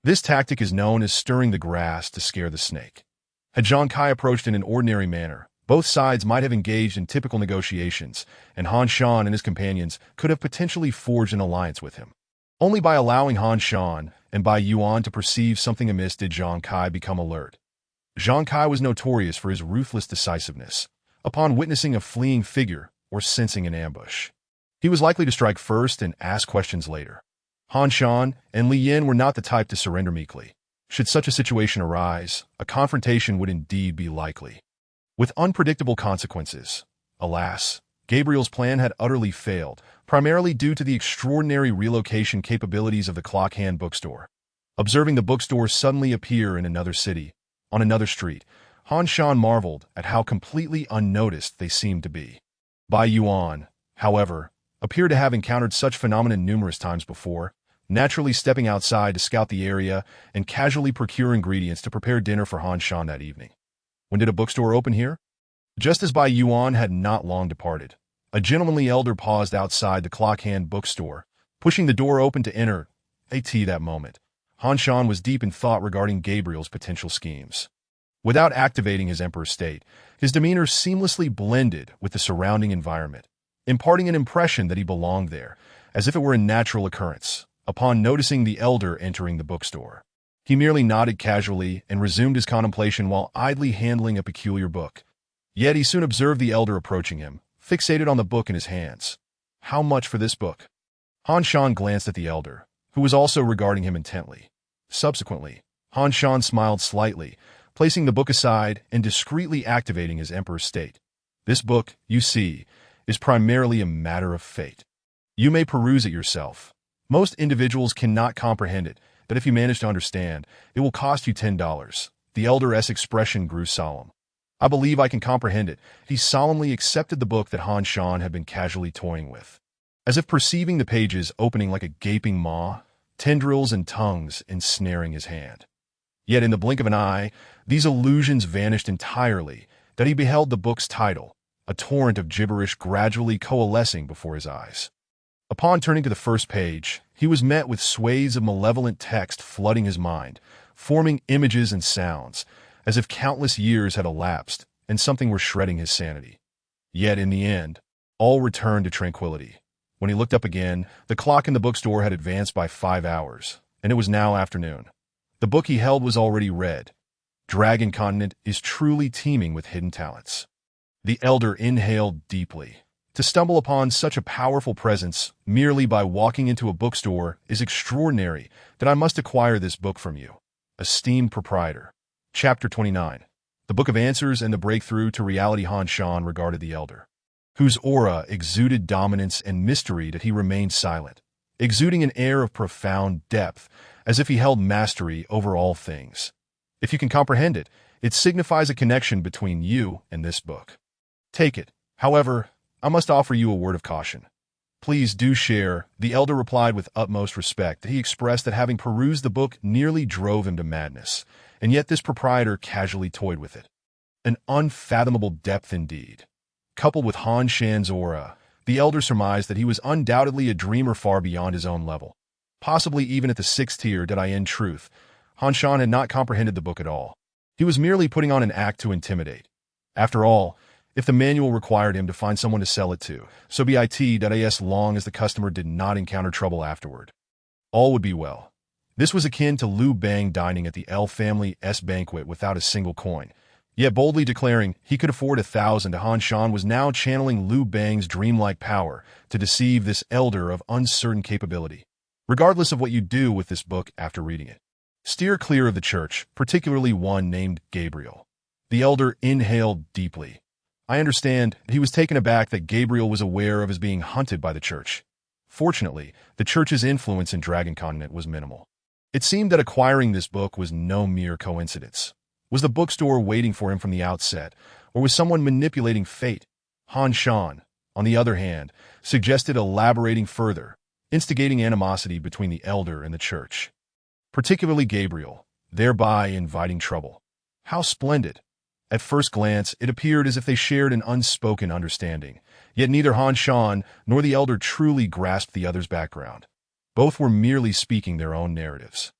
[SPEAKER 1] This tactic is known as stirring the grass to scare the snake. Had Zhang Kai approached in an ordinary manner, both sides might have engaged in typical negotiations, and Han Shan and his companions could have potentially forged an alliance with him. Only by allowing Han Shan and Bai Yuan to perceive something amiss did Zhang Kai become alert. Zhang Kai was notorious for his ruthless decisiveness. Upon witnessing a fleeing figure or sensing an ambush, he was likely to strike first and ask questions later. Han Shan and Li Yin were not the type to surrender meekly. Should such a situation arise, a confrontation would indeed be likely, with unpredictable consequences. Alas, Gabriel's plan had utterly failed, primarily due to the extraordinary relocation capabilities of the Clock Hand bookstore. Observing the bookstore suddenly appear in another city, on another street, Han Shan marveled at how completely unnoticed they seemed to be. Bai Yuan, however, appeared to have encountered such phenomenon numerous times before, naturally stepping outside to scout the area and casually procure ingredients to prepare dinner for Han Shan that evening. When did a bookstore open here? Just as Bai Yuan had not long departed, a gentlemanly elder paused outside the Clock Hand bookstore, pushing the door open to enter. That moment, Han Shan was deep in thought regarding Gabriel's potential schemes. Without activating his Emperor's state, his demeanor seamlessly blended with the surrounding environment, imparting an impression that he belonged there, as if it were a natural occurrence. Upon noticing the elder entering the bookstore, he merely nodded casually and resumed his contemplation while idly handling a peculiar book. Yet he soon observed the elder approaching him, fixated on the book in his hands. How much for this book? Han Shan glanced at the elder, who was also regarding him intently. Subsequently, Han Shan smiled slightly, placing the book aside and discreetly activating his Emperor's state. This book, you see, is primarily a matter of fate. You may peruse it yourself. Most individuals cannot comprehend it, but if you manage to understand, it will cost you $10. The elder's expression grew solemn. I believe I can comprehend it. He solemnly accepted the book that Han Shan had been casually toying with. As if perceiving the pages opening like a gaping maw, tendrils and tongues ensnaring his hand. Yet in the blink of an eye, these illusions vanished entirely, that he beheld the book's title, a torrent of gibberish gradually coalescing before his eyes. Upon turning to the first page, he was met with swathes of malevolent text flooding his mind, forming images and sounds, as if countless years had elapsed and something were shredding his sanity. Yet in the end, all returned to tranquility. When he looked up again, the clock in the bookstore had advanced by 5 hours, and it was now afternoon. The book he held was already read. Dragon Continent is truly teeming with hidden talents. The elder inhaled deeply. To stumble upon such a powerful presence merely by walking into a bookstore is extraordinary. That I must acquire this book from you. Esteemed proprietor. Chapter 29. The Book of Answers and the Breakthrough to Reality. Han Shan regarded the elder, whose aura exuded dominance and mystery, that he remained silent, exuding an air of profound depth, as if he held mastery over all things. If you can comprehend it, it signifies a connection between you and this book. Take it. However, I must offer you a word of caution. Please do share. The elder replied with utmost respect that he expressed that having perused the book nearly drove him to madness, and yet this proprietor casually toyed with it. An unfathomable depth indeed. Coupled with Han Shan's aura, the elder surmised that he was undoubtedly a dreamer far beyond his own level. Possibly even at the 6th tier. In truth, Han Shan had not comprehended the book at all. He was merely putting on an act to intimidate. After all, if the manual required him to find someone to sell it to, so be it, as long as the customer did not encounter trouble afterward, all would be well. This was akin to Liu Bang dining at the L family's banquet without a single coin, yet boldly declaring he could afford 1,000. Han Shan was now channeling Liu Bang's dreamlike power to deceive this elder of uncertain capability. Regardless of what you do with this book after reading it, steer clear of the church, particularly one named Gabriel. The elder inhaled deeply. I understand. He was taken aback that Gabriel was aware of his being hunted by the church. Fortunately, the church's influence in Dragon Continent was minimal. It seemed that acquiring this book was no mere coincidence. Was the bookstore waiting for him from the outset, or was someone manipulating fate? Han Shan, on the other hand, suggested elaborating further, instigating animosity between the elder and the church, particularly Gabriel, thereby inviting trouble. How splendid! At first glance, it appeared as if they shared an unspoken understanding, yet neither Han Shan nor the elder truly grasped the other's background. Both were merely speaking their own narratives.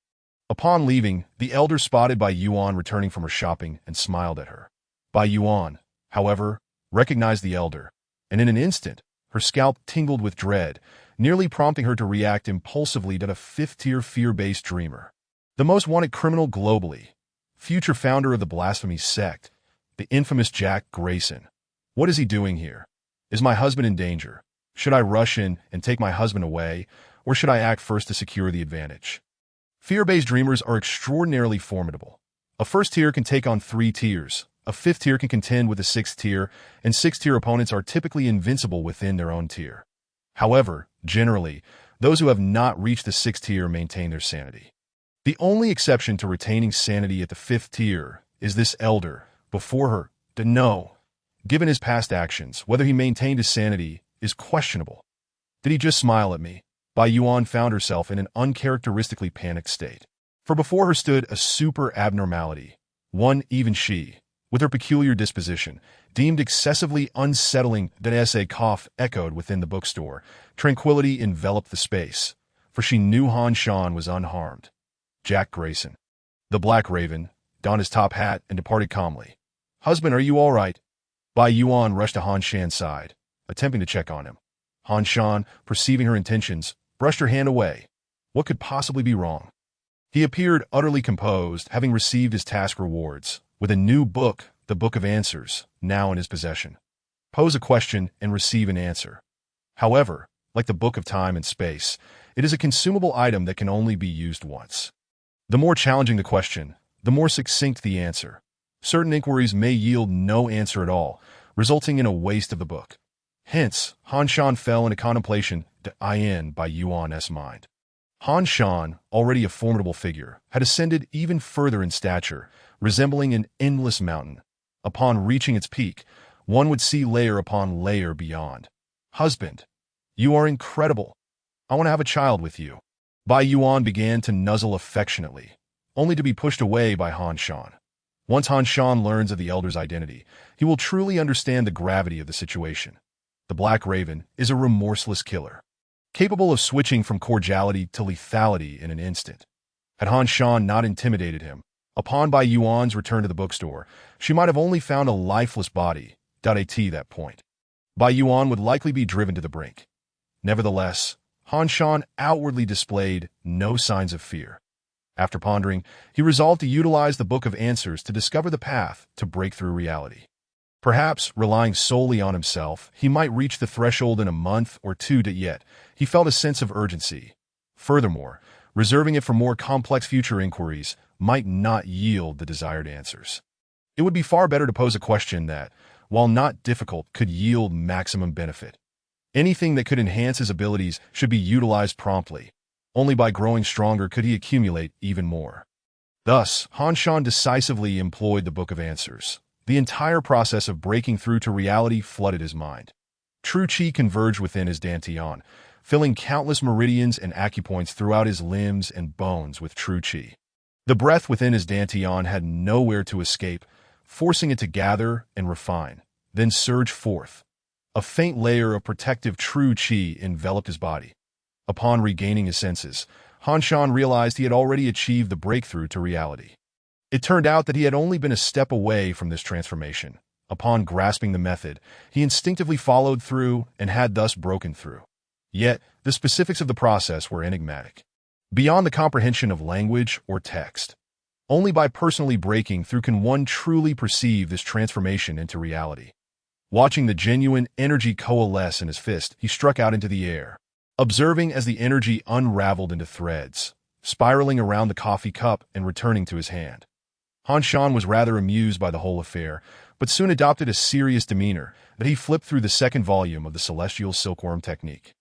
[SPEAKER 1] Upon leaving, the elder spotted Bai Yuan returning from her shopping and smiled at her. Bai Yuan, however, recognized the elder, and in an instant, her scalp tingled with dread, nearly prompting her to react impulsively to a fifth-tier fear-based dreamer. The most wanted criminal globally, future founder of the blasphemy sect, the infamous Jack Grayson. What is he doing here? Is my husband in danger? Should I rush in and take my husband away, or should I act first to secure the advantage? Fear-based dreamers are extraordinarily formidable. A first tier can take on 3 tiers, a 5th tier can contend with a 6th tier, and 6th tier opponents are typically invincible within their own tier. However, generally, those who have not reached the 6th tier maintain their sanity. The only exception to retaining sanity at the 5th tier is this elder, before her, no. Given his past actions, whether he maintained his sanity is questionable. Did he just smile at me? Bai Yuan found herself in an uncharacteristically panicked state. For before her stood a super abnormality, one even she, with her peculiar disposition, deemed excessively unsettling that as a cough echoed within the bookstore. Tranquility enveloped the space, for she knew Han Shan was unharmed. Jack Grayson. The Black Raven donned his top hat and departed calmly. "Husband, are you all right?" Bai Yuan rushed to Han Shan's side, attempting to check on him. Han Shan, perceiving her intentions, brushed her hand away. What could possibly be wrong? He appeared utterly composed, having received his task rewards, with a new book, the Book of Answers, now in his possession. Pose a question and receive an answer. However, like the Book of Time and Space, it is a consumable item that can only be used once. The more challenging the question, the more succinct the answer. Certain inquiries may yield no answer at all, resulting in a waste of the book. Hence, Han Shan fell into contemplation in Bai Yuan's mind. Han Shan, already a formidable figure, had ascended even further in stature, resembling an endless mountain. Upon reaching its peak, one would see layer upon layer beyond. "Husband, you are incredible. I want to have a child with you." Bai Yuan began to nuzzle affectionately, only to be pushed away by Han Shan. Once Han Shan learns of the elder's identity, he will truly understand the gravity of the situation. The Black Raven is a remorseless killer, capable of switching from cordiality to lethality in an instant. Had Han Shan not intimidated him, upon Bai Yuan's return to the bookstore, she might have only found a lifeless body, at that point. Bai Yuan would likely be driven to the brink. Nevertheless, Han Shan outwardly displayed no signs of fear. After pondering, he resolved to utilize the Book of Answers to discover the path to break through reality. Perhaps, relying solely on himself, he might reach the threshold in a month or two, yet he felt a sense of urgency. Furthermore, reserving it for more complex future inquiries might not yield the desired answers. It would be far better to pose a question that, while not difficult, could yield maximum benefit. Anything that could enhance his abilities should be utilized promptly. Only by growing stronger could he accumulate even more. Thus, Han Shan decisively employed the Book of Answers. The entire process of breaking through to reality flooded his mind. True Qi converged within his dantian, filling countless meridians and acupoints throughout his limbs and bones with true Qi. The breath within his dantian had nowhere to escape, forcing it to gather and refine, then surge forth. A faint layer of protective true Qi enveloped his body. Upon regaining his senses, Han Shan realized he had already achieved the breakthrough to reality. It turned out that he had only been a step away from this transformation. Upon grasping the method, he instinctively followed through and had thus broken through. Yet, the specifics of the process were enigmatic, beyond the comprehension of language or text. Only by personally breaking through can one truly perceive this transformation into reality. Watching the genuine energy coalesce in his fist, he struck out into the air, observing as the energy unraveled into threads, spiraling around the coffee cup and returning to his hand. Han Shan was rather amused by the whole affair, but soon adopted a serious demeanor that he flipped through the second volume of the Celestial Silkworm Technique,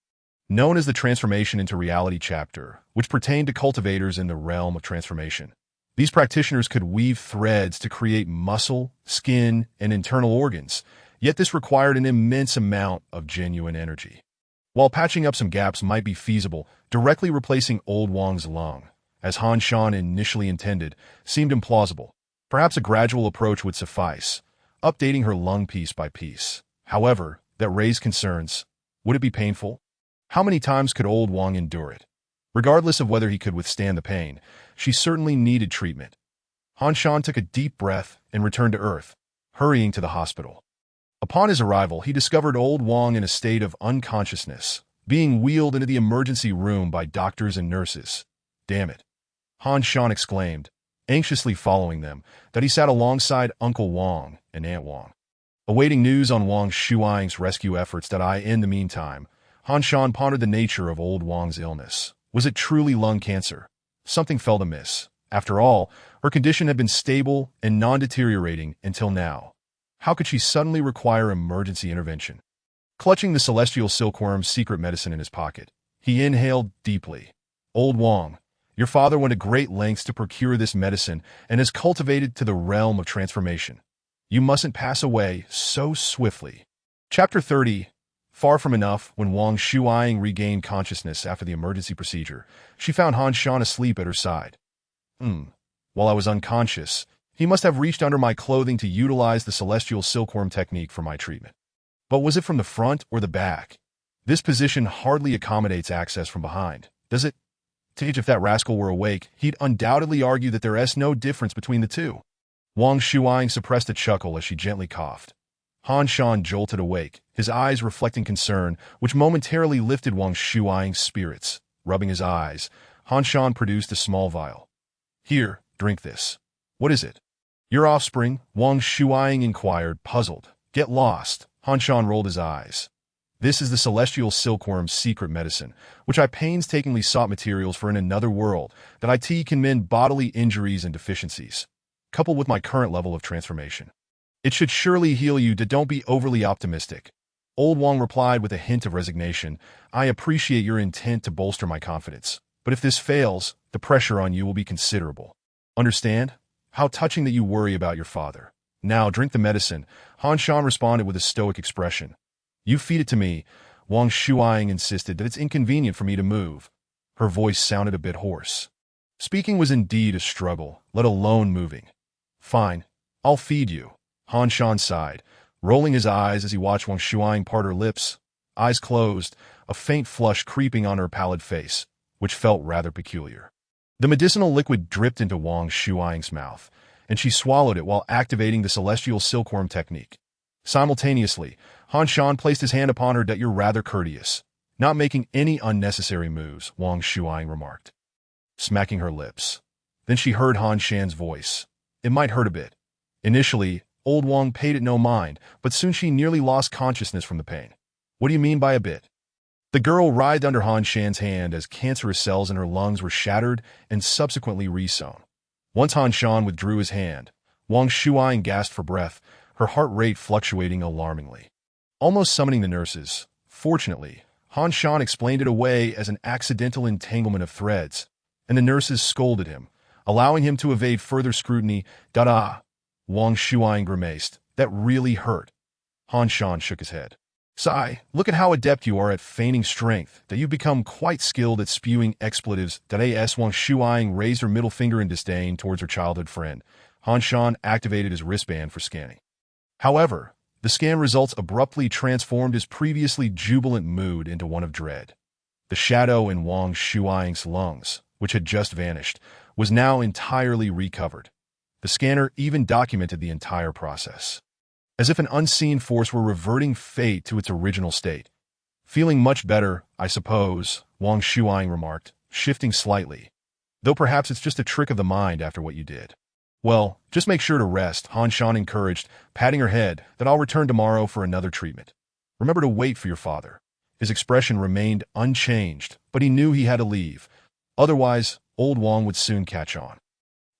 [SPEAKER 1] known as the Transformation into Reality chapter, which pertained to cultivators in the realm of transformation. These practitioners could weave threads to create muscle, skin, and internal organs, yet this required an immense amount of genuine energy. While patching up some gaps might be feasible, directly replacing old Wang's lung, as Han Shan initially intended, seemed implausible. Perhaps a gradual approach would suffice, updating her lung piece by piece. However, that raised concerns. Would it be painful? How many times could old Wang endure it? Regardless of whether he could withstand the pain, she certainly needed treatment. Han Shan took a deep breath and returned to Earth, hurrying to the hospital. Upon his arrival, he discovered old Wang in a state of unconsciousness, being wheeled into the emergency room by doctors and nurses. Damn it, Han Shan exclaimed, anxiously following them, that he sat alongside Uncle Wang and Aunt Wang. Awaiting news on Wang Shuang's rescue efforts in the meantime, Han Shan pondered the nature of old Wang's illness. Was it truly lung cancer? Something felt amiss. After all, her condition had been stable and non-deteriorating until now. How could she suddenly require emergency intervention? Clutching the celestial silkworm's secret medicine in his pocket, he inhaled deeply. Old Wang, your father went to great lengths to procure this medicine and has cultivated to the realm of transformation. You mustn't pass away so swiftly. Chapter 30. Far from enough, when Wang Shuang regained consciousness after the emergency procedure, she found Han Shan asleep at her side. While I was unconscious, he must have reached under my clothing to utilize the celestial silkworm technique for my treatment. But was it from the front or the back? This position hardly accommodates access from behind, does it? If that rascal were awake, he'd undoubtedly argue that there is no difference between the two. Wang Shuang suppressed a chuckle as she gently coughed. Han Shan jolted awake, his eyes reflecting concern, which momentarily lifted Wang Shuang's spirits. Rubbing his eyes, Han Shan produced a small vial. Here, drink this. What is it? Your offspring, Wang Shuang inquired, puzzled. Get lost. Han Shan rolled his eyes. This is the celestial silkworm's secret medicine, which I painstakingly sought materials for in another world, that it can mend bodily injuries and deficiencies, coupled with my current level of transformation. It should surely heal you. Don't be overly optimistic. Old Wang replied with a hint of resignation. I appreciate your intent to bolster my confidence, but if this fails, the pressure on you will be considerable. Understand? How touching that you worry about your father. Now drink the medicine. Han Shan responded with a stoic expression. You feed it to me. Wang Shuang insisted that it's inconvenient for me to move. Her voice sounded a bit hoarse. Speaking was indeed a struggle, let alone moving. Fine, I'll feed you. Han Shan sighed, rolling his eyes as he watched Wang Shuang part her lips. Eyes closed, a faint flush creeping on her pallid face, which felt rather peculiar. The medicinal liquid dripped into Wang Shuang's mouth, and she swallowed it while activating the celestial silkworm technique. Simultaneously, Han Shan placed his hand upon her. You're rather courteous. Not making any unnecessary moves, Wang Shuang remarked, smacking her lips. Then she heard Han Shan's voice. It might hurt a bit. Initially, old Wang paid it no mind, but soon she nearly lost consciousness from the pain. What do you mean by a bit? The girl writhed under Han Shan's hand as cancerous cells in her lungs were shattered and subsequently resewn. Once Han Shan withdrew his hand, Wang Shuang gasped for breath, her heart rate fluctuating alarmingly. Almost summoning the nurses, fortunately, Han Shan explained it away as an accidental entanglement of threads, and the nurses scolded him, allowing him to evade further scrutiny. Da-da! Wang Shuang grimaced. That really hurt. Han Shan shook his head. Sigh, look at how adept you are at feigning strength, that you've become quite skilled at spewing expletives. As Wang Shuang raised her middle finger in disdain towards her childhood friend, Han Shan activated his wristband for scanning. However, the scan results abruptly transformed his previously jubilant mood into one of dread. The shadow in Wang Shuang's lungs, which had just vanished, was now entirely recovered. The scanner even documented the entire process, as if an unseen force were reverting fate to its original state. Feeling much better, I suppose, Wang Shuang remarked, shifting slightly. Though perhaps it's just a trick of the mind after what you did. Well, just make sure to rest, Han Shan encouraged, patting her head, that I'll return tomorrow for another treatment. Remember to wait for your father. His expression remained unchanged, but he knew he had to leave. Otherwise, old Wang would soon catch on.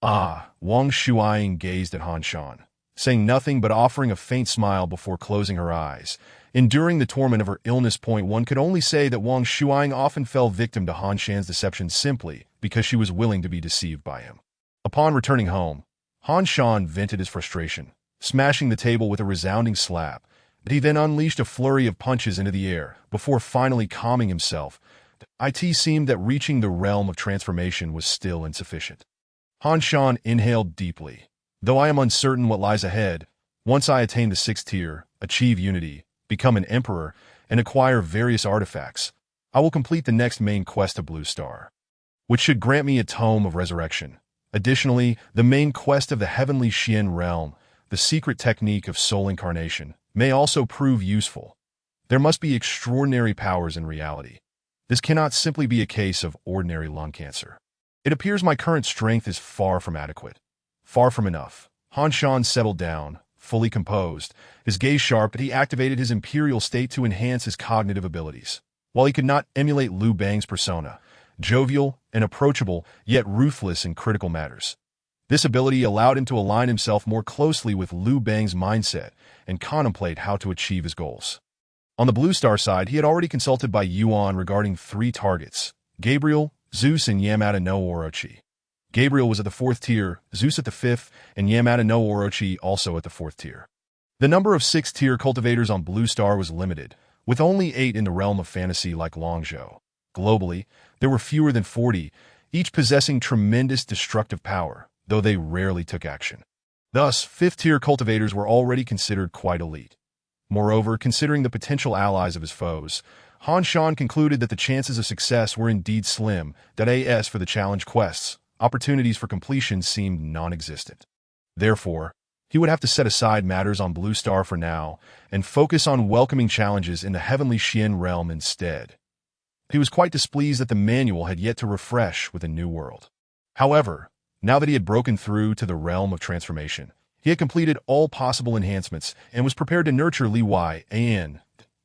[SPEAKER 1] Wang Shuang gazed at Han Shan, saying nothing but offering a faint smile before closing her eyes. Enduring the torment of her illness. One could only say that Wang Shuang often fell victim to Han Shan's deception simply because she was willing to be deceived by him. Upon returning home, Han Shan vented his frustration, smashing the table with a resounding slap. But he then unleashed a flurry of punches into the air before finally calming himself. It seemed that reaching the realm of transformation was still insufficient. Han Shan inhaled deeply. Though I am uncertain what lies ahead, once I attain the 6th tier, achieve unity, become an emperor, and acquire various artifacts, I will complete the next main quest of Blue Star, which should grant me a tome of resurrection. Additionally, the main quest of the heavenly Xian realm, the secret technique of soul incarnation, may also prove useful. There must be extraordinary powers in reality. This cannot simply be a case of ordinary lung cancer. It appears my current strength is far from adequate. Far from enough. Han Shan settled down, fully composed, his gaze sharp, but he activated his imperial state to enhance his cognitive abilities. While he could not emulate Liu Bang's persona, jovial and approachable, yet ruthless in critical matters, this ability allowed him to align himself more closely with Liu Bang's mindset and contemplate how to achieve his goals. On the Blue Star side, he had already consulted by Yuan regarding 3 targets: Gabriel, Zeus, and Yamada no Orochi. Gabriel was at the 4th tier, Zeus at the 5th, and Yamada no Orochi also at the 4th tier. The number of 6th tier cultivators on Blue Star was limited, with only 8 in the realm of fantasy like Longzhou. Globally, there were fewer than 40, each possessing tremendous destructive power, though they rarely took action. Thus, 5th tier cultivators were already considered quite elite. Moreover, considering the potential allies of his foes, Han Shan concluded that the chances of success were indeed slim, that as for the challenge quests, opportunities for completion seemed non-existent. Therefore, he would have to set aside matters on Blue Star for now and focus on welcoming challenges in the heavenly Xian realm instead. He was quite displeased that the manual had yet to refresh with a new world. However, now that he had broken through to the realm of transformation, he had completed all possible enhancements and was prepared to nurture Li Yan.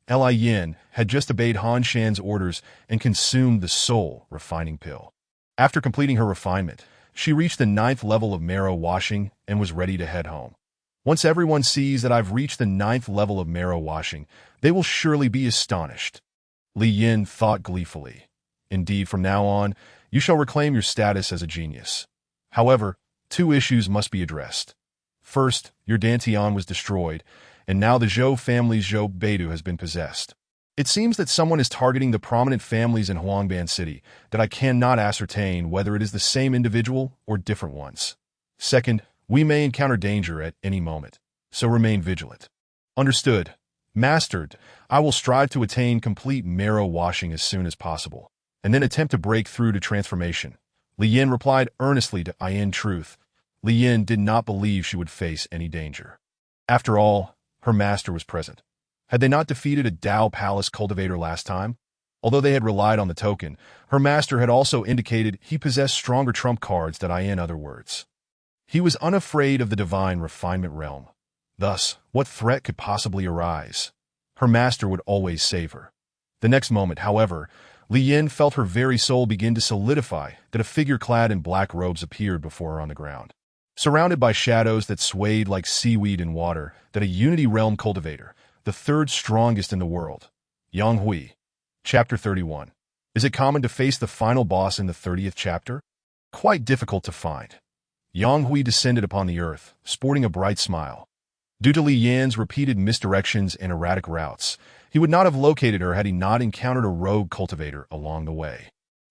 [SPEAKER 1] Li Yan had just obeyed Han Shan's orders and consumed the soul refining pill. After completing her refinement, she reached the 9th level of marrow washing and was ready to head home. Once everyone sees that I've reached the 9th level of marrow washing, they will surely be astonished. Li Yin thought gleefully. Indeed, from now on, you shall reclaim your status as a genius. However, 2 issues must be addressed. First, your Dantian was destroyed, and now the Zhou family's Zhou Beidu has been possessed. It seems that someone is targeting the prominent families in Huangban City, that I cannot ascertain whether it is the same individual or different ones. Second, we may encounter danger at any moment, so remain vigilant. Understood. Mastered. I will strive to attain complete marrow washing as soon as possible, and then attempt to break through to transformation. Li Yin replied earnestly to In truth. Li Yin did not believe she would face any danger. After all, her master was present. Had they not defeated a Dao Palace cultivator last time? Although they had relied on the token, her master had also indicated he possessed stronger trump cards than in other words. He was unafraid of the divine refinement realm. Thus, what threat could possibly arise? Her master would always save her. The next moment, however, Li Yin felt her very soul begin to solidify, that a figure clad in black robes appeared before her on the ground. Surrounded by shadows that swayed like seaweed in water, that a Unity Realm cultivator, the 3rd strongest in the world. Yang Hui. Chapter 31. Is it common to face the final boss in the 30th chapter? Quite difficult to find. Yang Hui descended upon the earth, sporting a bright smile. Due to Li Yan's repeated misdirections and erratic routes, he would not have located her had he not encountered a rogue cultivator along the way.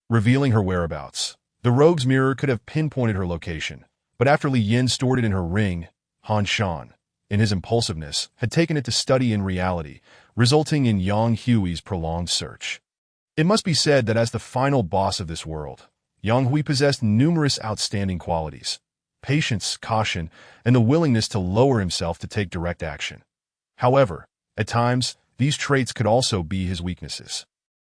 [SPEAKER 1] Revealing her whereabouts, the rogue's mirror could have pinpointed her location, but after Li Yin stored it in her ring, Han Shan, in his impulsiveness, had taken it to study in reality, resulting in Yang Hui's prolonged search. It must be said that as the final boss of this world, Yang Hui possessed numerous outstanding qualities: patience, caution, and the willingness to lower himself to take direct action. However, at times, these traits could also be his weaknesses.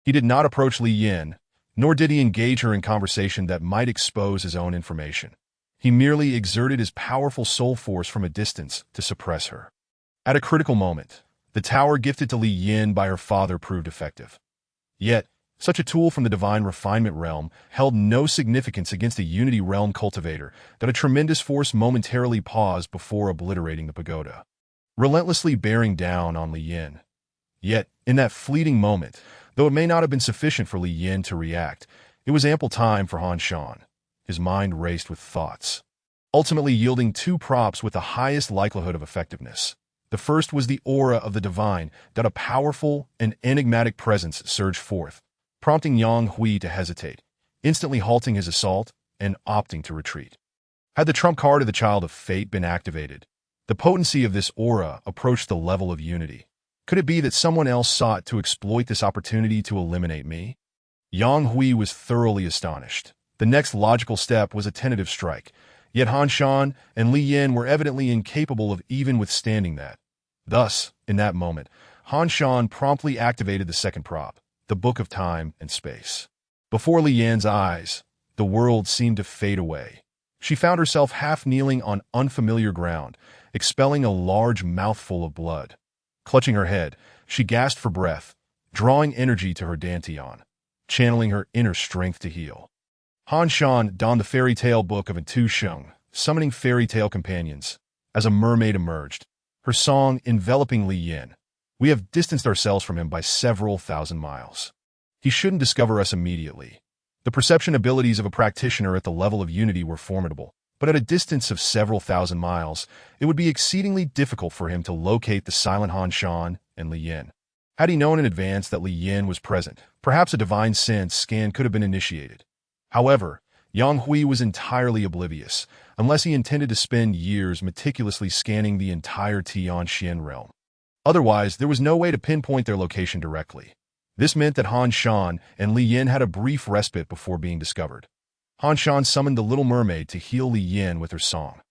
[SPEAKER 1] He did not approach Li Yin, nor did he engage her in conversation that might expose his own information. He merely exerted his powerful soul force from a distance to suppress her. At a critical moment, the tower gifted to Li Yin by her father proved effective. Yet, such a tool from the divine refinement realm held no significance against a Unity Realm cultivator that a tremendous force momentarily paused before obliterating the pagoda, relentlessly bearing down on Li Yin. Yet, in that fleeting moment, though it may not have been sufficient for Li Yin to react, it was ample time for Han Shan. His mind raced with thoughts. ultimately yielding two props with the highest likelihood of effectiveness. The first was the aura of the divine, that a powerful and enigmatic presence surged forth, prompting Yang Hui to hesitate, instantly halting his assault and opting to retreat. Had the trump card of the Child of Fate been activated, the potency of this aura approached the level of unity. Could it be that someone else sought to exploit this opportunity to eliminate me? Yang Hui was thoroughly astonished. The next logical step was a tentative strike, yet Han Shan and Li Yin were evidently incapable of even withstanding that. Thus, in that moment, Han Shan promptly activated the second prop, the Book of Time and Space. Before Li Yin's eyes, the world seemed to fade away. She found herself half kneeling on unfamiliar ground, expelling a large mouthful of blood. Clutching her head, she gasped for breath, drawing energy to her dantian, channeling her inner strength to heal. Han Shan donned the fairy tale book of Tu Sheng, summoning fairy tale companions. As a mermaid emerged, her song enveloping Li Yin. We have distanced ourselves from him by several thousand miles. He shouldn't discover us immediately. The perception abilities of a practitioner at the level of unity were formidable, but at a distance of several thousand miles, it would be exceedingly difficult for him to locate the silent Han Shan and Li Yin. Had he known in advance that Li Yin was present, perhaps a divine sense scan could have been initiated. However, Yang Hui was entirely oblivious, unless he intended to spend years meticulously scanning the entire Tianxian realm. Otherwise, there was no way to pinpoint their location directly. This meant that Han Shan and Li Yin had a brief respite before being discovered. Han Shan summoned the little mermaid to heal Li Yin with her song,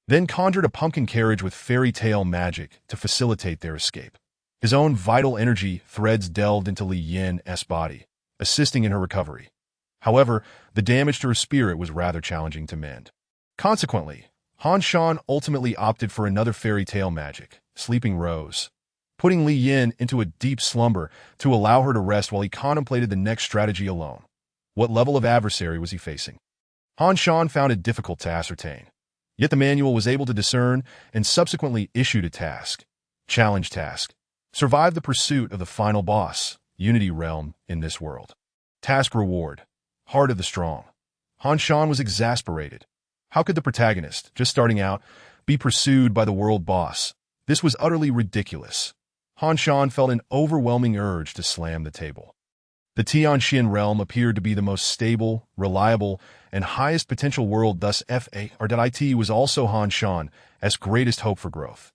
[SPEAKER 1] then conjured a pumpkin carriage with fairy tale magic to facilitate their escape. His own vital energy threads delved into Li Yin's body, assisting in her recovery. However, the damage to her spirit was rather challenging to mend. Consequently, Han Shan ultimately opted for another fairy tale magic, Sleeping Rose, putting Li Yin into a deep slumber to allow her to rest while he contemplated the next strategy alone. What level of adversary was he facing? Han Shan found it difficult to ascertain. Yet the manual was able to discern and subsequently issued a task. Challenge task. Survive the pursuit of the final boss, Unity Realm, in this world. Task reward. Heart of the Strong. Han Shan was exasperated. How could the protagonist, just starting out, be pursued by the world boss? This was utterly ridiculous. Han Shan felt an overwhelming urge to slam the table. The Tianxian realm appeared to be the most stable, reliable, and highest potential world, thus FARDIT was also Han Shan's greatest hope for growth.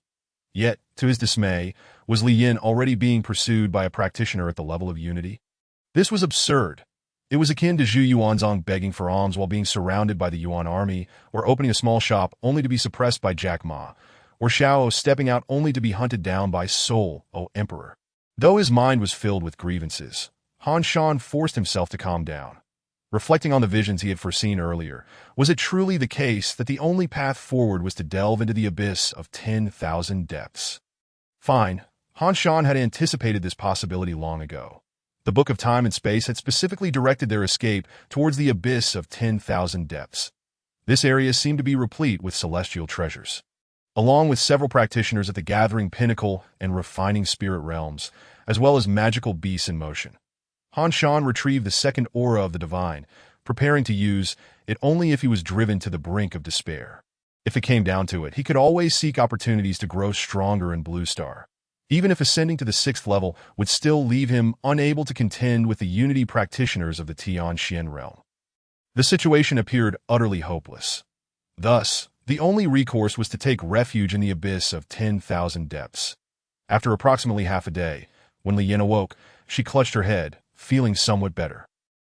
[SPEAKER 1] Yet, to his dismay, was Li Yin already being pursued by a practitioner at the level of unity? This was absurd. It was akin to Zhu Yuanzong begging for alms while being surrounded by the Yuan army, or opening a small shop only to be suppressed by Jack Ma, or Xiao stepping out only to be hunted down by Soul, O Emperor. Though his mind was filled with grievances, Han Shan forced himself to calm down. Reflecting on the visions he had foreseen earlier, was it truly the case that the only path forward was to delve into the abyss of 10,000 depths? Fine, Han Shan had anticipated this possibility long ago. The Book of Time and Space had specifically directed their escape towards the abyss of 10,000 depths. This area seemed to be replete with celestial treasures. Along with several practitioners at the Gathering Pinnacle and Refining Spirit realms, as well as magical beasts in motion, Han Shan retrieved the second aura of the divine, preparing to use it only if he was driven to the brink of despair. If it came down to it, he could always seek opportunities to grow stronger in Blue Star, even if ascending to the 6th level would still leave him unable to contend with the unity practitioners of the Tianxian realm. The situation appeared utterly hopeless. Thus, the only recourse was to take refuge in the abyss of 10,000 depths. After approximately half a day, when Li Yin awoke, she clutched her head, feeling somewhat better.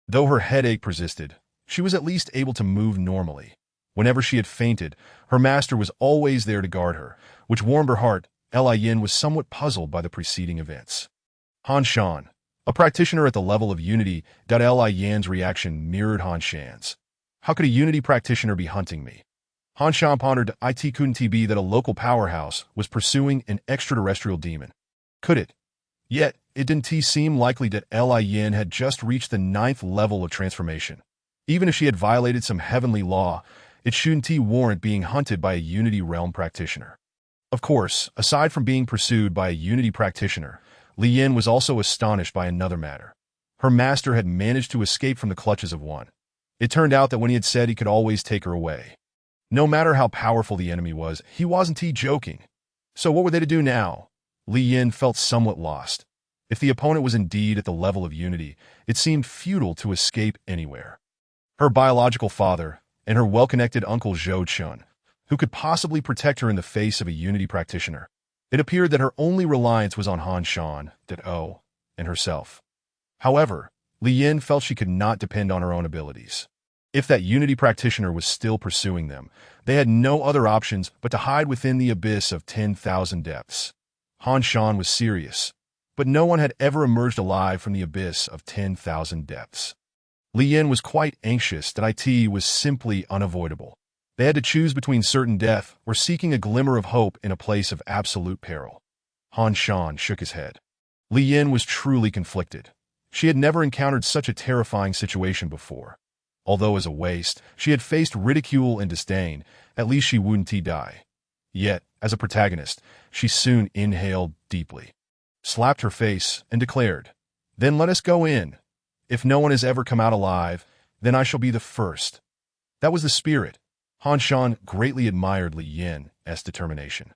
[SPEAKER 1] Though her headache persisted, she was at least able to move normally. Whenever she had fainted, her master was always there to guard her, which warmed her heart. Li Yin was somewhat puzzled by the preceding events. Han Shan, a practitioner at the level of unity, Li Yin's reaction mirrored Han Shan's. How could a unity practitioner be hunting me? Han Shan pondered. It couldn't be that a local powerhouse was pursuing an extraterrestrial demon. Could it? Yet, it didn't seem likely that Li Yin had just reached the 9th level of transformation. Even if she had violated some heavenly law, it shouldn't warrant being hunted by a Unity Realm practitioner. Of course, aside from being pursued by a Unity practitioner, Li Yin was also astonished by another matter. Her master had managed to escape from the clutches of one. It turned out that when he had said he could always take her away, No matter how powerful the enemy was, he wasn't joking. So what were they to do now? Li Yin felt somewhat lost. If the opponent was indeed at the level of unity, it seemed futile to escape anywhere. Her biological father and her well-connected uncle Zhou Chun, who could possibly protect her in the face of a unity practitioner. It appeared that her only reliance was on Han Shan, and herself. However, Li Yin felt she could not depend on her own abilities. If that unity practitioner was still pursuing them, they had no other options but to hide within the abyss of 10,000 depths. Han Shan was serious, but no one had ever emerged alive from the abyss of 10,000 depths. Li Yin was quite anxious that it was simply unavoidable. They had to choose between certain death or seeking a glimmer of hope in a place of absolute peril. Han Shan shook his head. Li Yin was truly conflicted. She had never encountered such a terrifying situation before. Although as a waste, she had faced ridicule and disdain, at least she wouldn't die. Yet, as a protagonist, she soon inhaled deeply, slapped her face, and declared, "Then let us go in. If no one has ever come out alive, then I shall be the first." That was the spirit. Han Shan greatly admired Li Yin's determination.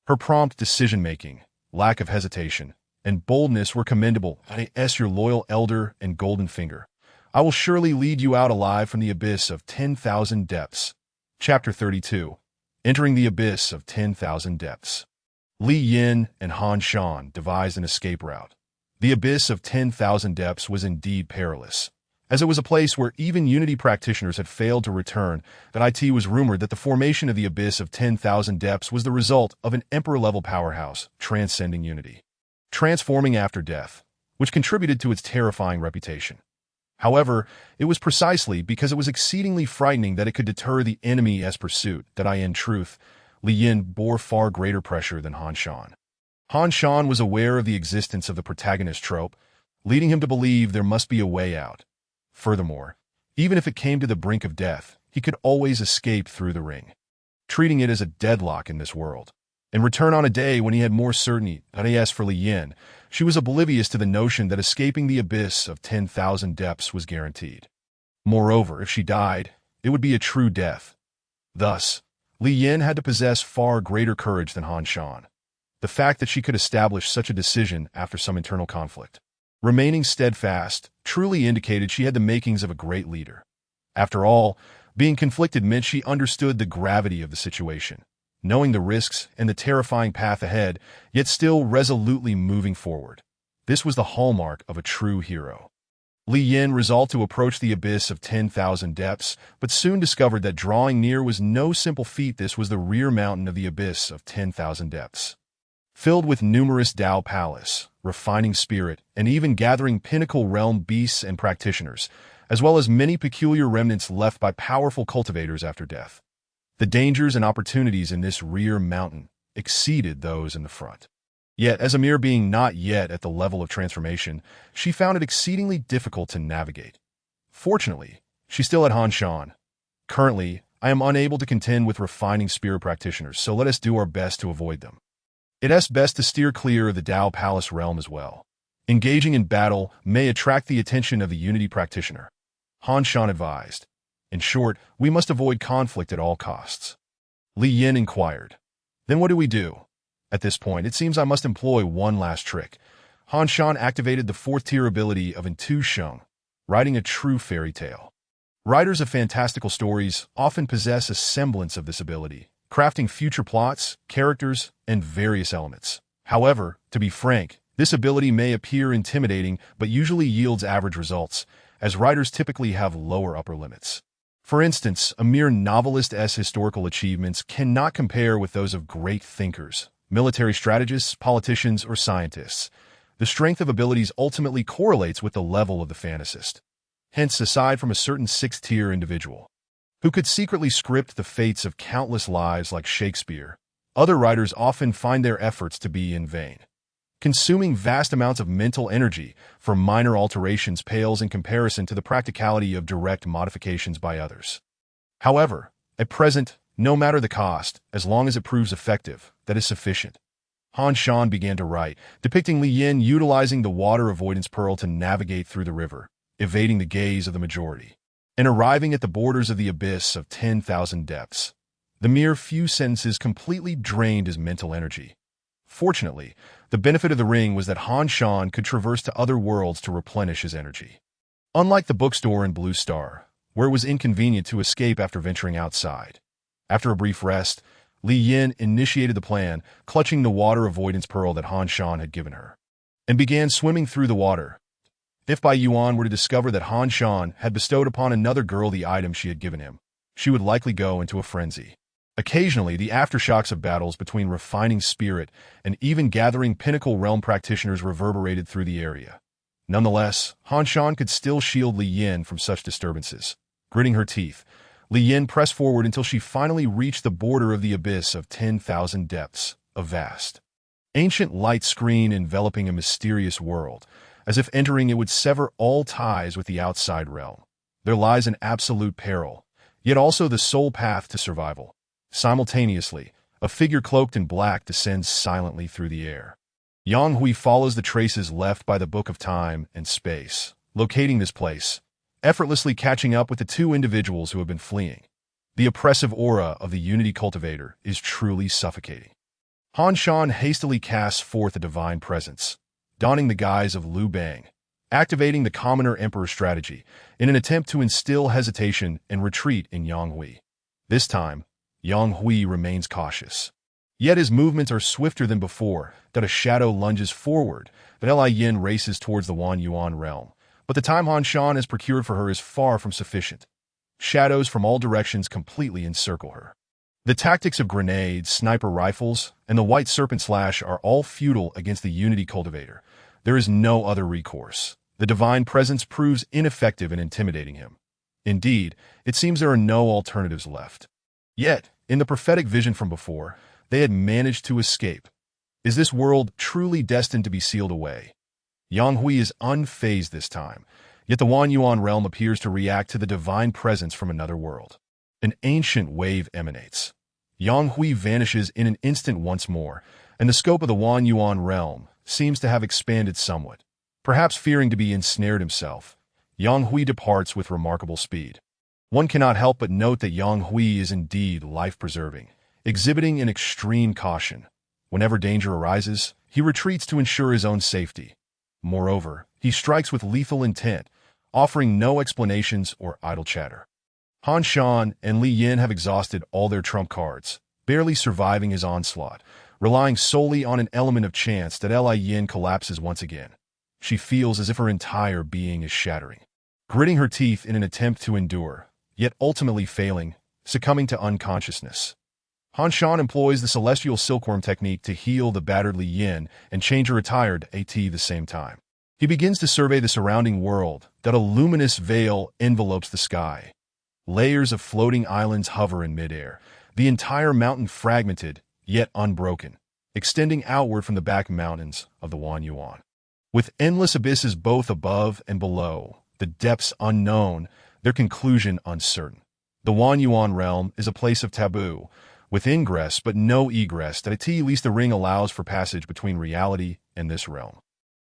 [SPEAKER 1] Her prompt decision-making, lack of hesitation, and boldness were commendable. As your loyal elder and golden finger, I will surely lead you out alive from the abyss of 10,000 depths. Chapter 32. Entering the abyss of 10,000 depths. Li Yin and Han Shan devised an escape route. The abyss of 10,000 depths was indeed perilous, as it was a place where even unity practitioners had failed to return. That it was rumored that the formation of the abyss of 10,000 depths was the result of an emperor-level powerhouse transcending unity, transforming after death, which contributed to its terrifying reputation. However, it was precisely because it was exceedingly frightening that it could deter the enemy's pursuit that in truth, Li Yin bore far greater pressure than Han Shan. Han Shan was aware of the existence of the protagonist trope, leading him to believe there must be a way out. Furthermore, even if it came to the brink of death, he could always escape through the ring, treating it as a deadlock in this world, and return on a day when he had more certainty. As for Li Yin, she was oblivious to the notion that escaping the abyss of 10,000 depths was guaranteed. Moreover, if she died, it would be a true death. Thus, Li Yin had to possess far greater courage than Han Shan. The fact that she could establish such a decision after some internal conflict, remaining steadfast, truly indicated she had the makings of a great leader. After all, being conflicted meant she understood the gravity of the situation, knowing the risks and the terrifying path ahead, yet still resolutely moving forward. This was the hallmark of a true hero. Li Yin resolved to approach the abyss of 10,000 depths, but soon discovered that drawing near was no simple feat. This was the rear mountain of the abyss of 10,000 depths, filled with numerous Tao palace, refining spirit, and even gathering pinnacle realm beasts and practitioners, as well as many peculiar remnants left by powerful cultivators after death. The dangers and opportunities in this rear mountain exceeded those in the front. Yet, as a mere being not yet at the level of transformation, she found it exceedingly difficult to navigate. Fortunately, she still had Han Shan. Currently, I am unable to contend with refining spirit practitioners, so let us do our best to avoid them. It is best to steer clear of the Tao Palace realm as well. Engaging in battle may attract the attention of the unity practitioner, Han Shan advised. In short, we must avoid conflict at all costs. Li Yin inquired. Then what do we do? At this point, it seems I must employ one last trick. Han Shan activated the fourth-tier ability of Intuition, writing a true fairy tale. Writers of fantastical stories often possess a semblance of this ability, crafting future plots, characters, and various elements. However, to be frank, this ability may appear intimidating but usually yields average results, as writers typically have lower upper limits. For instance, a mere novelist's historical achievements cannot compare with those of great thinkers, military strategists, politicians, or scientists. The strength of abilities ultimately correlates with the level of the fantasist. Hence, aside from a certain sixth-tier individual who could secretly script the fates of countless lives like Shakespeare, other writers often find their efforts to be in vain. Consuming vast amounts of mental energy for minor alterations pales in comparison to the practicality of direct modifications by others. However, at present, no matter the cost, as long as it proves effective, that is sufficient. Han Shan began to write, depicting Li Yin utilizing the water avoidance pearl to navigate through the river, evading the gaze of the majority, and arriving at the borders of the abyss of 10,000 depths. The mere few sentences completely drained his mental energy. Fortunately, the benefit of the ring was that Han Shan could traverse to other worlds to replenish his energy. Unlike the bookstore in Blue Star, where it was inconvenient to escape after venturing outside. After a brief rest, Li Yin initiated the plan, clutching the water avoidance pearl that Han Shan had given her, and began swimming through the water. If Bai Yuan were to discover that Han Shan had bestowed upon another girl the item she had given him, she would likely go into a frenzy. Occasionally, the aftershocks of battles between refining spirit and even gathering pinnacle realm practitioners reverberated through the area. Nonetheless, Han Shan could still shield Li Yin from such disturbances. Gritting her teeth, Li Yin pressed forward until she finally reached the border of the abyss of 10,000 depths, a vast, ancient light screen enveloping a mysterious world. As if entering it would sever all ties with the outside realm. There lies an absolute peril, yet also the sole path to survival. Simultaneously, a figure cloaked in black descends silently through the air. Yang Hui follows the traces left by the Book of Time and Space, locating this place, effortlessly catching up with the two individuals who have been fleeing. The oppressive aura of the Unity Cultivator is truly suffocating. Han Shan hastily casts forth a divine presence, donning the guise of Liu Bang, activating the Commoner Emperor strategy in an attempt to instill hesitation and retreat in Yang Hui. This time, Yang Hui remains cautious. Yet his movements are swifter than before, that a shadow lunges forward, that Li Yin races towards the Wan Yuan realm. But the time Han Shan has procured for her is far from sufficient. Shadows from all directions completely encircle her. The tactics of grenades, sniper rifles, and the White Serpent Slash are all futile against the Unity Cultivator. There is no other recourse. The divine presence proves ineffective in intimidating him. Indeed, it seems there are no alternatives left. Yet, in the prophetic vision from before, they had managed to escape. Is this world truly destined to be sealed away? Yang Hui is unfazed this time, yet the Wan Yuan realm appears to react to the divine presence from another world. An ancient wave emanates. Yang Hui vanishes in an instant once more, and the scope of the Wan Yuan realm seems to have expanded somewhat. Perhaps fearing to be ensnared himself, Yang Hui departs with remarkable speed. One cannot help but note that Yang Hui is indeed life-preserving, exhibiting an extreme caution. Whenever danger arises, he retreats to ensure his own safety. Moreover, he strikes with lethal intent, offering no explanations or idle chatter. Han Shan and Li Yin have exhausted all their trump cards, barely surviving his onslaught, relying solely on an element of chance that Li Yin collapses once again. She feels as if her entire being is shattering. Gritting her teeth in an attempt to endure, yet ultimately failing, succumbing to unconsciousness. Han Shan employs the celestial silkworm technique to heal the battered Li Yin and change her attire to AT the same time. He begins to survey the surrounding world, that a luminous veil envelopes the sky. Layers of floating islands hover in midair, the entire mountain fragmented, yet unbroken, extending outward from the back mountains of the Wan Yuan. With endless abysses both above and below, the depths unknown, their conclusion uncertain. The Wan Yuan realm is a place of taboo, with ingress but no egress that at least the ring allows for passage between reality and this realm.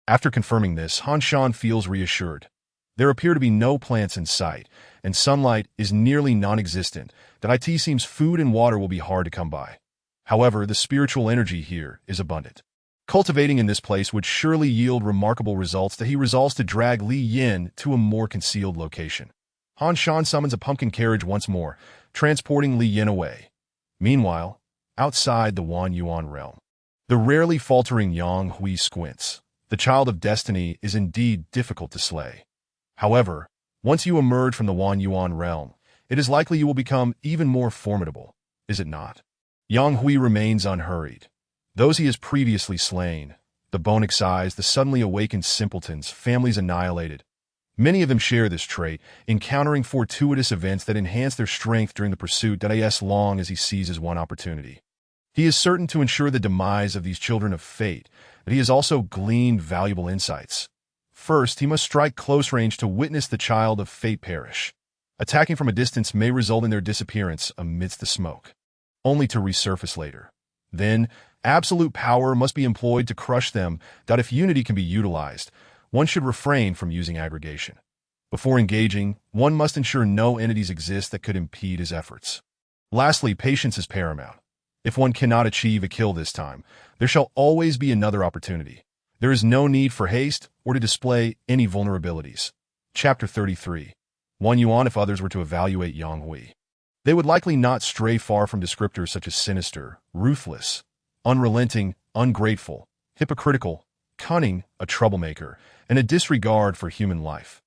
[SPEAKER 1] After confirming this, Han Shan feels reassured. There appear to be no plants in sight, and sunlight is nearly non-existent, that it seems food and water will be hard to come by. However, the spiritual energy here is abundant. Cultivating in this place would surely yield remarkable results that he resolves to drag Li Yin to a more concealed location. Han Shan summons a pumpkin carriage once more, transporting Li Yin away. Meanwhile, outside the Wan Yuan realm, the rarely faltering Yang Hui squints. The child of destiny is indeed difficult to slay. However, once you emerge from the Wan Yuan realm, it is likely you will become even more formidable, is it not? Yang Hui remains unhurried. Those he has previously slain, the bonic eyes, the suddenly awakened simpletons, families annihilated. Many of them share this trait, encountering fortuitous events that enhance their strength during the pursuit as long as he seizes one opportunity. He is certain to ensure the demise of these children of fate, but he has also gleaned valuable insights. First, he must strike close range to witness the child of fate perish. Attacking from a distance may result in their disappearance amidst the smoke, only to resurface later. Then, absolute power must be employed to crush them, that if unity can be utilized, one should refrain from using aggregation. Before engaging, one must ensure no entities exist that could impede his efforts. Lastly, patience is paramount. If one cannot achieve a kill this time, there shall always be another opportunity. There is no need for haste or to display any vulnerabilities. Chapter 33. Wan Yuan. If others were to evaluate Yang Hui, they would likely not stray far from descriptors such as sinister, ruthless, unrelenting, ungrateful, hypocritical, cunning, a troublemaker, and a disregard for human life.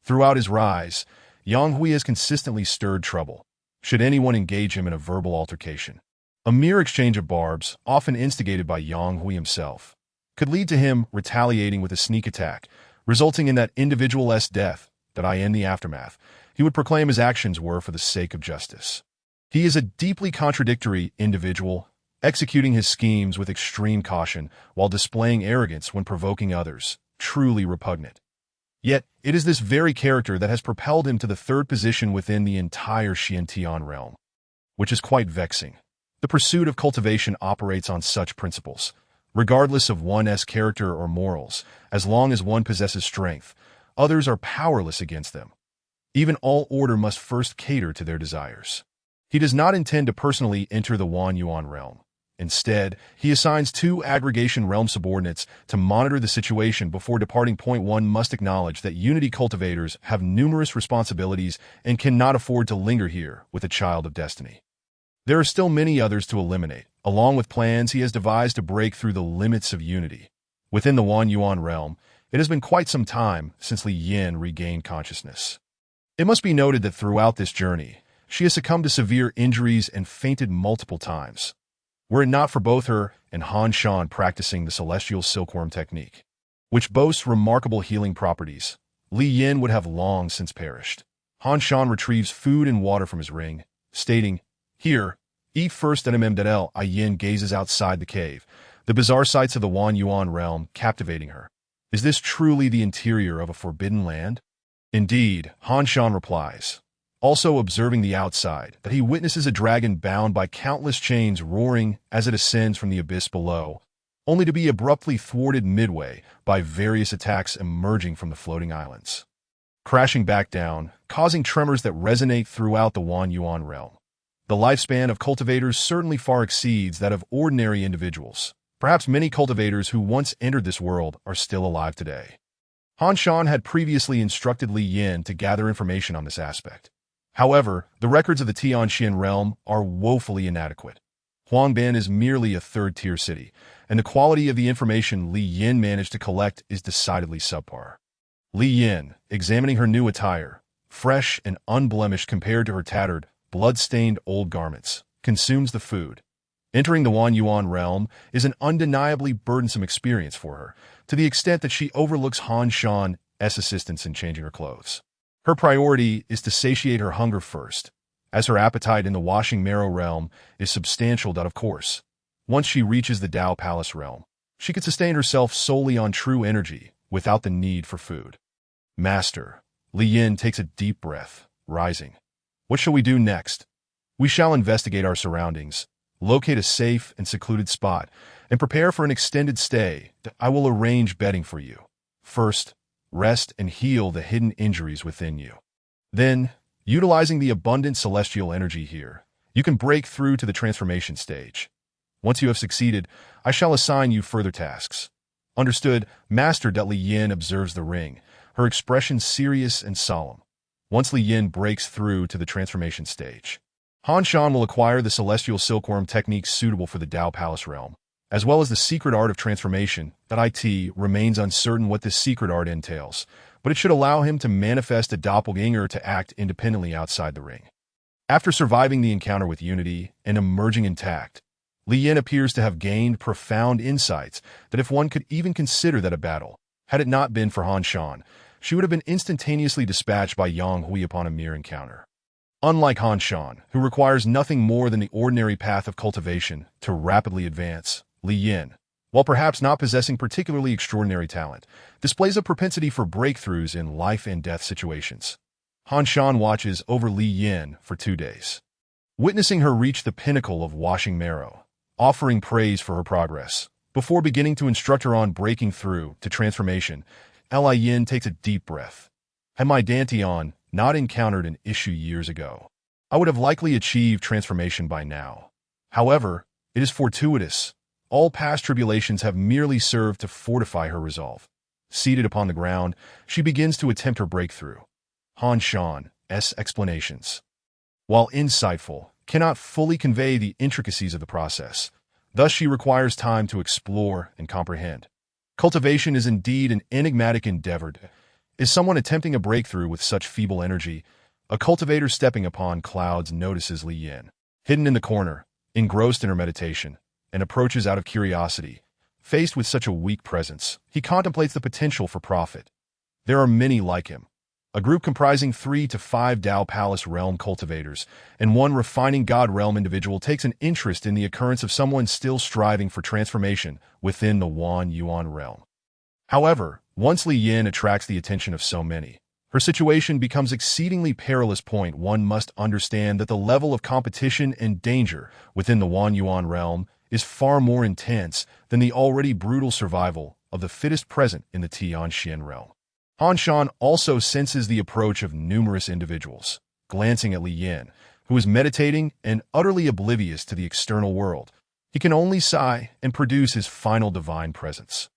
[SPEAKER 1] Throughout his rise, Yang Hui has consistently stirred trouble, should anyone engage him in a verbal altercation. A mere exchange of barbs, often instigated by Yang Hui himself, could lead to him retaliating with a sneak attack, resulting in that individual's death, that in the aftermath, he would proclaim his actions were for the sake of justice. He is a deeply contradictory individual, executing his schemes with extreme caution while displaying arrogance when provoking others, truly repugnant. Yet, it is this very character that has propelled him to the third position within the entire Xiantian realm, which is quite vexing. The pursuit of cultivation operates on such principles. Regardless of one's character or morals, as long as one possesses strength, others are powerless against them. Even all order must first cater to their desires. He does not intend to personally enter the Wan Yuan realm. Instead, he assigns 2 aggregation realm subordinates to monitor the situation before departing. Point 1 must acknowledge that Unity cultivators have numerous responsibilities and cannot afford to linger here with a child of destiny. There are still many others to eliminate, along with plans he has devised to break through the limits of Unity. Within the Wan Yuan realm, it has been quite some time since Li Yin regained consciousness. It must be noted that throughout this journey, she has succumbed to severe injuries and fainted multiple times. Were it not for both her and Han Shan practicing the celestial silkworm technique, which boasts remarkable healing properties, Li Yin would have long since perished. Han Shan retrieves food and water from his ring, stating, "Here, eat first." Li Yin gazes outside the cave, the bizarre sights of the Wan Yuan realm captivating her. Is this truly the interior of a forbidden land? Indeed, Han Shan replies, also observing the outside, that he witnesses a dragon bound by countless chains roaring as it ascends from the abyss below, only to be abruptly thwarted midway by various attacks emerging from the floating islands, crashing back down, causing tremors that resonate throughout the Wan Yuan realm. The lifespan of cultivators certainly far exceeds that of ordinary individuals. Perhaps many cultivators who once entered this world are still alive today. Han Shan had previously instructed Li Yin to gather information on this aspect. However, the records of the Tianxian realm are woefully inadequate. Huangbin is merely a third-tier city, and the quality of the information Li Yin managed to collect is decidedly subpar. Li Yin, examining her new attire, fresh and unblemished compared to her tattered, blood-stained old garments, consumes the food. Entering the Wan Yuan realm is an undeniably burdensome experience for her, to the extent that she overlooks Han Shan's assistance in changing her clothes. Her priority is to satiate her hunger first, as her appetite in the washing marrow realm is substantial. Of course, once she reaches the Dao Palace realm, she could sustain herself solely on true energy, without the need for food. Master, Li Yin takes a deep breath, rising. What shall we do next? We shall investigate our surroundings, locate a safe and secluded spot, and prepare for an extended stay. I will arrange bedding for you. First, rest and heal the hidden injuries within you. Then, utilizing the abundant celestial energy here, you can break through to the transformation stage. Once you have succeeded, I shall assign you further tasks. Understood, Master. Li Yin observes the ring, her expression serious and solemn. Once Li Yin breaks through to the transformation stage, Han Shan will acquire the celestial silkworm techniques suitable for the Dao Palace realm, as well as the secret art of transformation. It remains uncertain what this secret art entails, but it should allow him to manifest a doppelganger to act independently outside the ring. After surviving the encounter with Unity and emerging intact, Li Yin appears to have gained profound insights that if one could even consider that a battle, had it not been for Han Shan, she would have been instantaneously dispatched by Yang Hui upon a mere encounter. Unlike Han Shan, who requires nothing more than the ordinary path of cultivation to rapidly advance, Li Yin, while perhaps not possessing particularly extraordinary talent, displays a propensity for breakthroughs in life and death situations. Han Shan watches over Li Yin for 2 days, witnessing her reach the pinnacle of washing marrow, offering praise for her progress. Before beginning to instruct her on breaking through to transformation, Li Yin takes a deep breath. Had my Dantian not encountered an issue years ago, I would have likely achieved transformation by now. However, it is fortuitous. All past tribulations have merely served to fortify her resolve. Seated upon the ground, she begins to attempt her breakthrough. Han Shan's explanations, while insightful, cannot fully convey the intricacies of the process. Thus, she requires time to explore and comprehend. Cultivation is indeed an enigmatic endeavor. Is someone attempting a breakthrough with such feeble energy? A cultivator stepping upon clouds notices Li Yin, hidden in the corner, engrossed in her meditation, and approaches out of curiosity. Faced with such a weak presence, he contemplates the potential for profit. There are many like him. A group comprising 3 to 5 Tao Palace realm cultivators, and one refining God realm individual takes an interest in the occurrence of someone still striving for transformation within the Wan Yuan realm. However, once Li Yin attracts the attention of so many, her situation becomes exceedingly perilous. One must understand that the level of competition and danger within the Wan Yuan realm is far more intense than the already brutal survival of the fittest present in the Tianxian realm. Han Shan also senses the approach of numerous individuals. Glancing at Li Yin, who is meditating and utterly oblivious to the external world, he can only sigh and produce his final divine presence.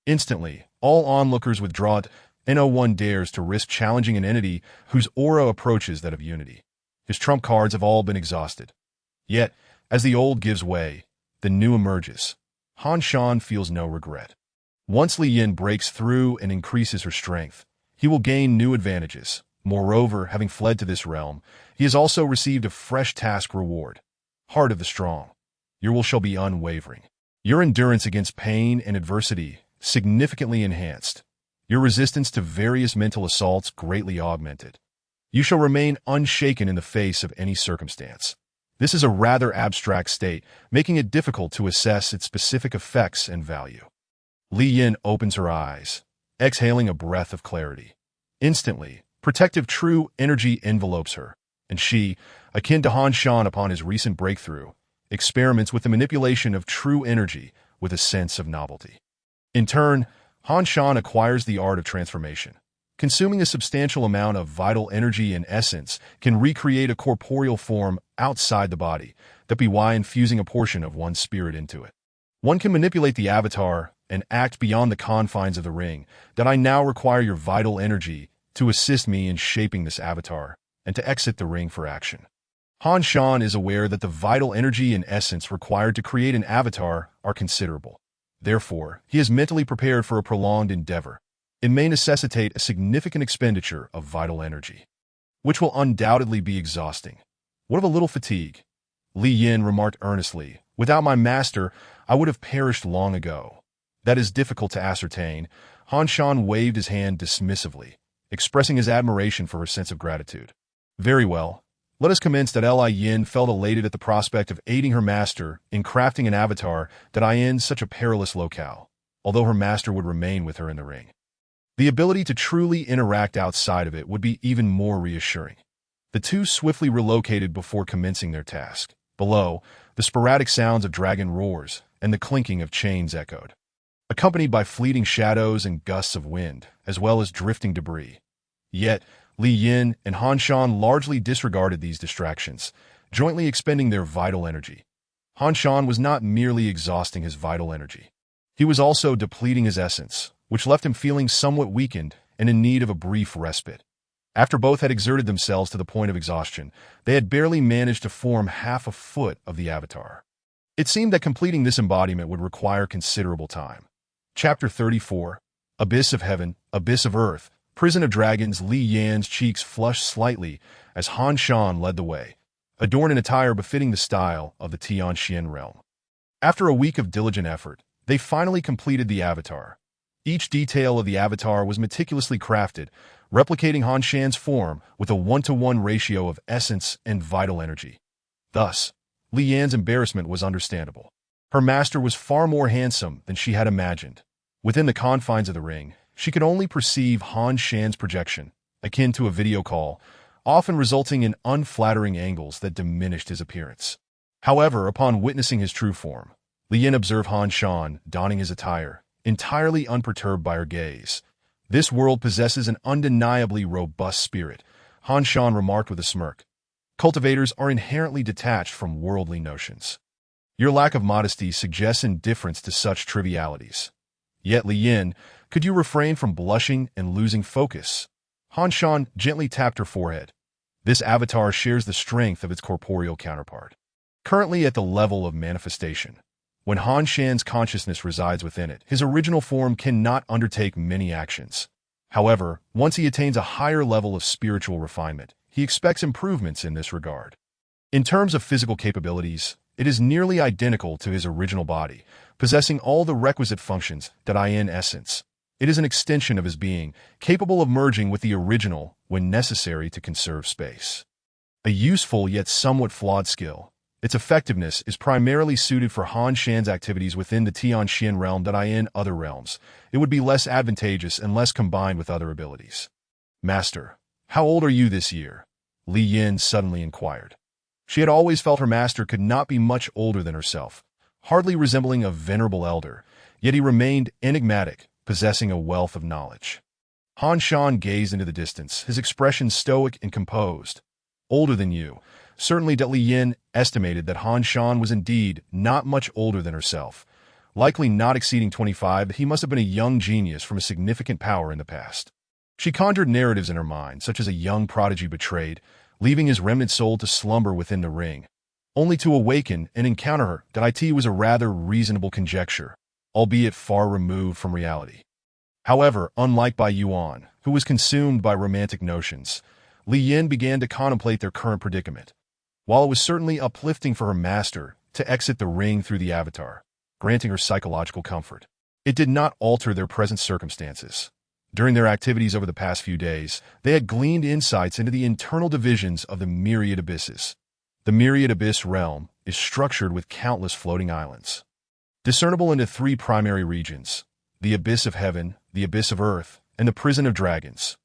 [SPEAKER 1] Instantly, all onlookers withdraw, and no one dares to risk challenging an entity whose aura approaches that of unity. His trump cards have all been exhausted. Yet, as the old gives way, the new emerges. Han Shan feels no regret. Once Li Yin breaks through and increases her strength, he will gain new advantages. Moreover, having fled to this realm, he has also received a fresh task reward. Heart of the strong, your will shall be unwavering. Your endurance against pain and adversity significantly enhanced. Your resistance to various mental assaults greatly augmented. You shall remain unshaken in the face of any circumstance. This is a rather abstract state, making it difficult to assess its specific effects and value. Li Yin opens her eyes, exhaling a breath of clarity. Instantly, protective true energy envelopes her, and she, akin to Han Shan upon his recent breakthrough, experiments with the manipulation of true energy with a sense of novelty. In turn, Han Shan acquires the art of transformation. Consuming a substantial amount of vital energy and essence can recreate a corporeal form outside the body, that be why infusing a portion of one's spirit into it. One can manipulate the avatar and act beyond the confines of the ring, that I now require your vital energy to assist me in shaping this avatar and to exit the ring for action. Han Shan is aware that the vital energy and essence required to create an avatar are considerable. Therefore, he is mentally prepared for a prolonged endeavor. It may necessitate a significant expenditure of vital energy, which will undoubtedly be exhausting. What of a little fatigue? Li Yin remarked earnestly, without my master, I would have perished long ago. That is difficult to ascertain. Han Shan waved his hand dismissively, expressing his admiration for her sense of gratitude. Very well. Let us commence. Li Yin felt elated at the prospect of aiding her master in crafting an avatar that in such a perilous locale, although her master would remain with her in the ring. The ability to truly interact outside of it would be even more reassuring. The two swiftly relocated before commencing their task. Below, the sporadic sounds of dragon roars and the clinking of chains echoed, accompanied by fleeting shadows and gusts of wind, as well as drifting debris. Yet, Li Yin and Han Shan largely disregarded these distractions, jointly expending their vital energy. Han Shan was not merely exhausting his vital energy. He was also depleting his essence, which left him feeling somewhat weakened and in need of a brief respite. After both had exerted themselves to the point of exhaustion, they had barely managed to form half a foot of the avatar. It seemed that completing this embodiment would require considerable time. Chapter 34, Abyss of Heaven, Abyss of Earth, Prison of Dragons. Li Yan's cheeks flushed slightly as Han Shan led the way, adorned in attire befitting the style of the Tianxian realm. After a week of diligent effort, they finally completed the avatar. Each detail of the avatar was meticulously crafted, replicating Han Shan's form with a 1-to-1 ratio of essence and vital energy. Thus, Li Yan's embarrassment was understandable. Her master was far more handsome than she had imagined. Within the confines of the ring, she could only perceive Han Shan's projection, akin to a video call, often resulting in unflattering angles that diminished his appearance. However, upon witnessing his true form, Li Yin observed Han Shan donning his attire, entirely unperturbed by her gaze. This world possesses an undeniably robust spirit, Han Shan remarked with a smirk. Cultivators are inherently detached from worldly notions. Your lack of modesty suggests indifference to such trivialities. Yet, Li Yin, could you refrain from blushing and losing focus? Han Shan gently tapped her forehead. This avatar shares the strength of its corporeal counterpart. Currently at the level of manifestation, when Han Shan's consciousness resides within it, his original form cannot undertake many actions. However, once he attains a higher level of spiritual refinement, he expects improvements in this regard. In terms of physical capabilities, it is nearly identical to his original body, possessing all the requisite functions that in essence. It is an extension of his being, capable of merging with the original when necessary to conserve space. A useful yet somewhat flawed skill, its effectiveness is primarily suited for Han Shan's activities within the Tianxian realm that in other realms. It would be less advantageous unless combined with other abilities. Master, how old are you this year? Li Yin suddenly inquired. She had always felt her master could not be much older than herself, hardly resembling a venerable elder, yet he remained enigmatic, possessing a wealth of knowledge. Han Shan gazed into the distance, his expression stoic and composed. Older than you. Certainly Li Yin estimated that Han Shan was indeed not much older than herself. Likely not exceeding 25, he must have been a young genius from a significant power in the past. She conjured narratives in her mind, such as a young prodigy betrayed, leaving his remnant soul to slumber within the ring, only to awaken and encounter her. That was a rather reasonable conjecture, albeit far removed from reality. However, unlike Bai Yuan, who was consumed by romantic notions, Li Yin began to contemplate their current predicament. While it was certainly uplifting for her master to exit the ring through the avatar, granting her psychological comfort, it did not alter their present circumstances. During their activities over the past few days, they had gleaned insights into the internal divisions of the myriad abysses. The myriad abyss realm is structured with countless floating islands, discernible into three primary regions: the abyss of heaven, the abyss of earth, and the prison of dragons.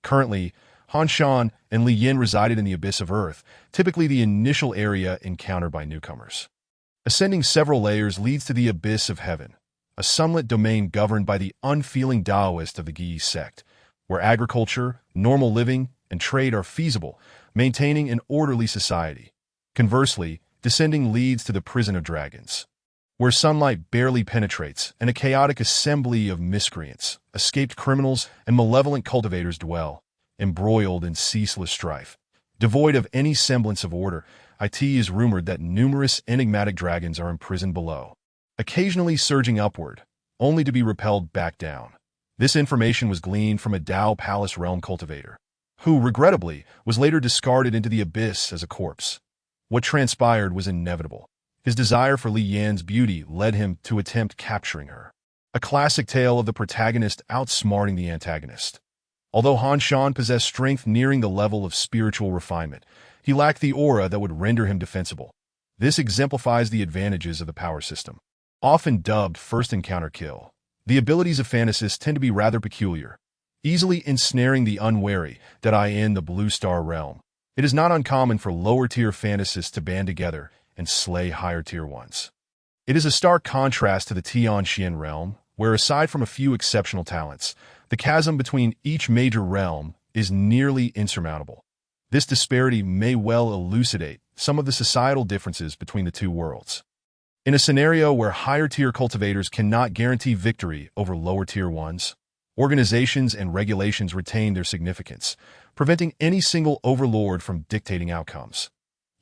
[SPEAKER 1] Currently, Han Shan and Li Yin resided in the abyss of earth, typically the initial area encountered by newcomers. Ascending several layers leads to the abyss of heaven, a sunlit domain governed by the unfeeling Taoist of the Gi sect, where agriculture, normal living, and trade are feasible, maintaining an orderly society. Conversely, descending leads to the prison of dragons, where sunlight barely penetrates and a chaotic assembly of miscreants, escaped criminals, and malevolent cultivators dwell, embroiled in ceaseless strife. Devoid of any semblance of order, it is rumored that numerous enigmatic dragons are imprisoned below, occasionally surging upward, only to be repelled back down. This information was gleaned from a Dao Palace realm cultivator, who, regrettably, was later discarded into the abyss as a corpse. What transpired was inevitable. His desire for Li Yan's beauty led him to attempt capturing her. A classic tale of the protagonist outsmarting the antagonist. Although Han Shan possessed strength nearing the level of spiritual refinement, he lacked the aura that would render him defensible. This exemplifies the advantages of the power system. Often dubbed first encounter kill, the abilities of fantasists tend to be rather peculiar, easily ensnaring the unwary. In the Blue Star realm, it is not uncommon for lower-tier fantasists to band together and slay higher-tier ones. It is a stark contrast to the Tianxian realm, where aside from a few exceptional talents, the chasm between each major realm is nearly insurmountable. This disparity may well elucidate some of the societal differences between the two worlds. In a scenario where higher-tier cultivators cannot guarantee victory over lower-tier ones, organizations and regulations retain their significance, preventing any single overlord from dictating outcomes.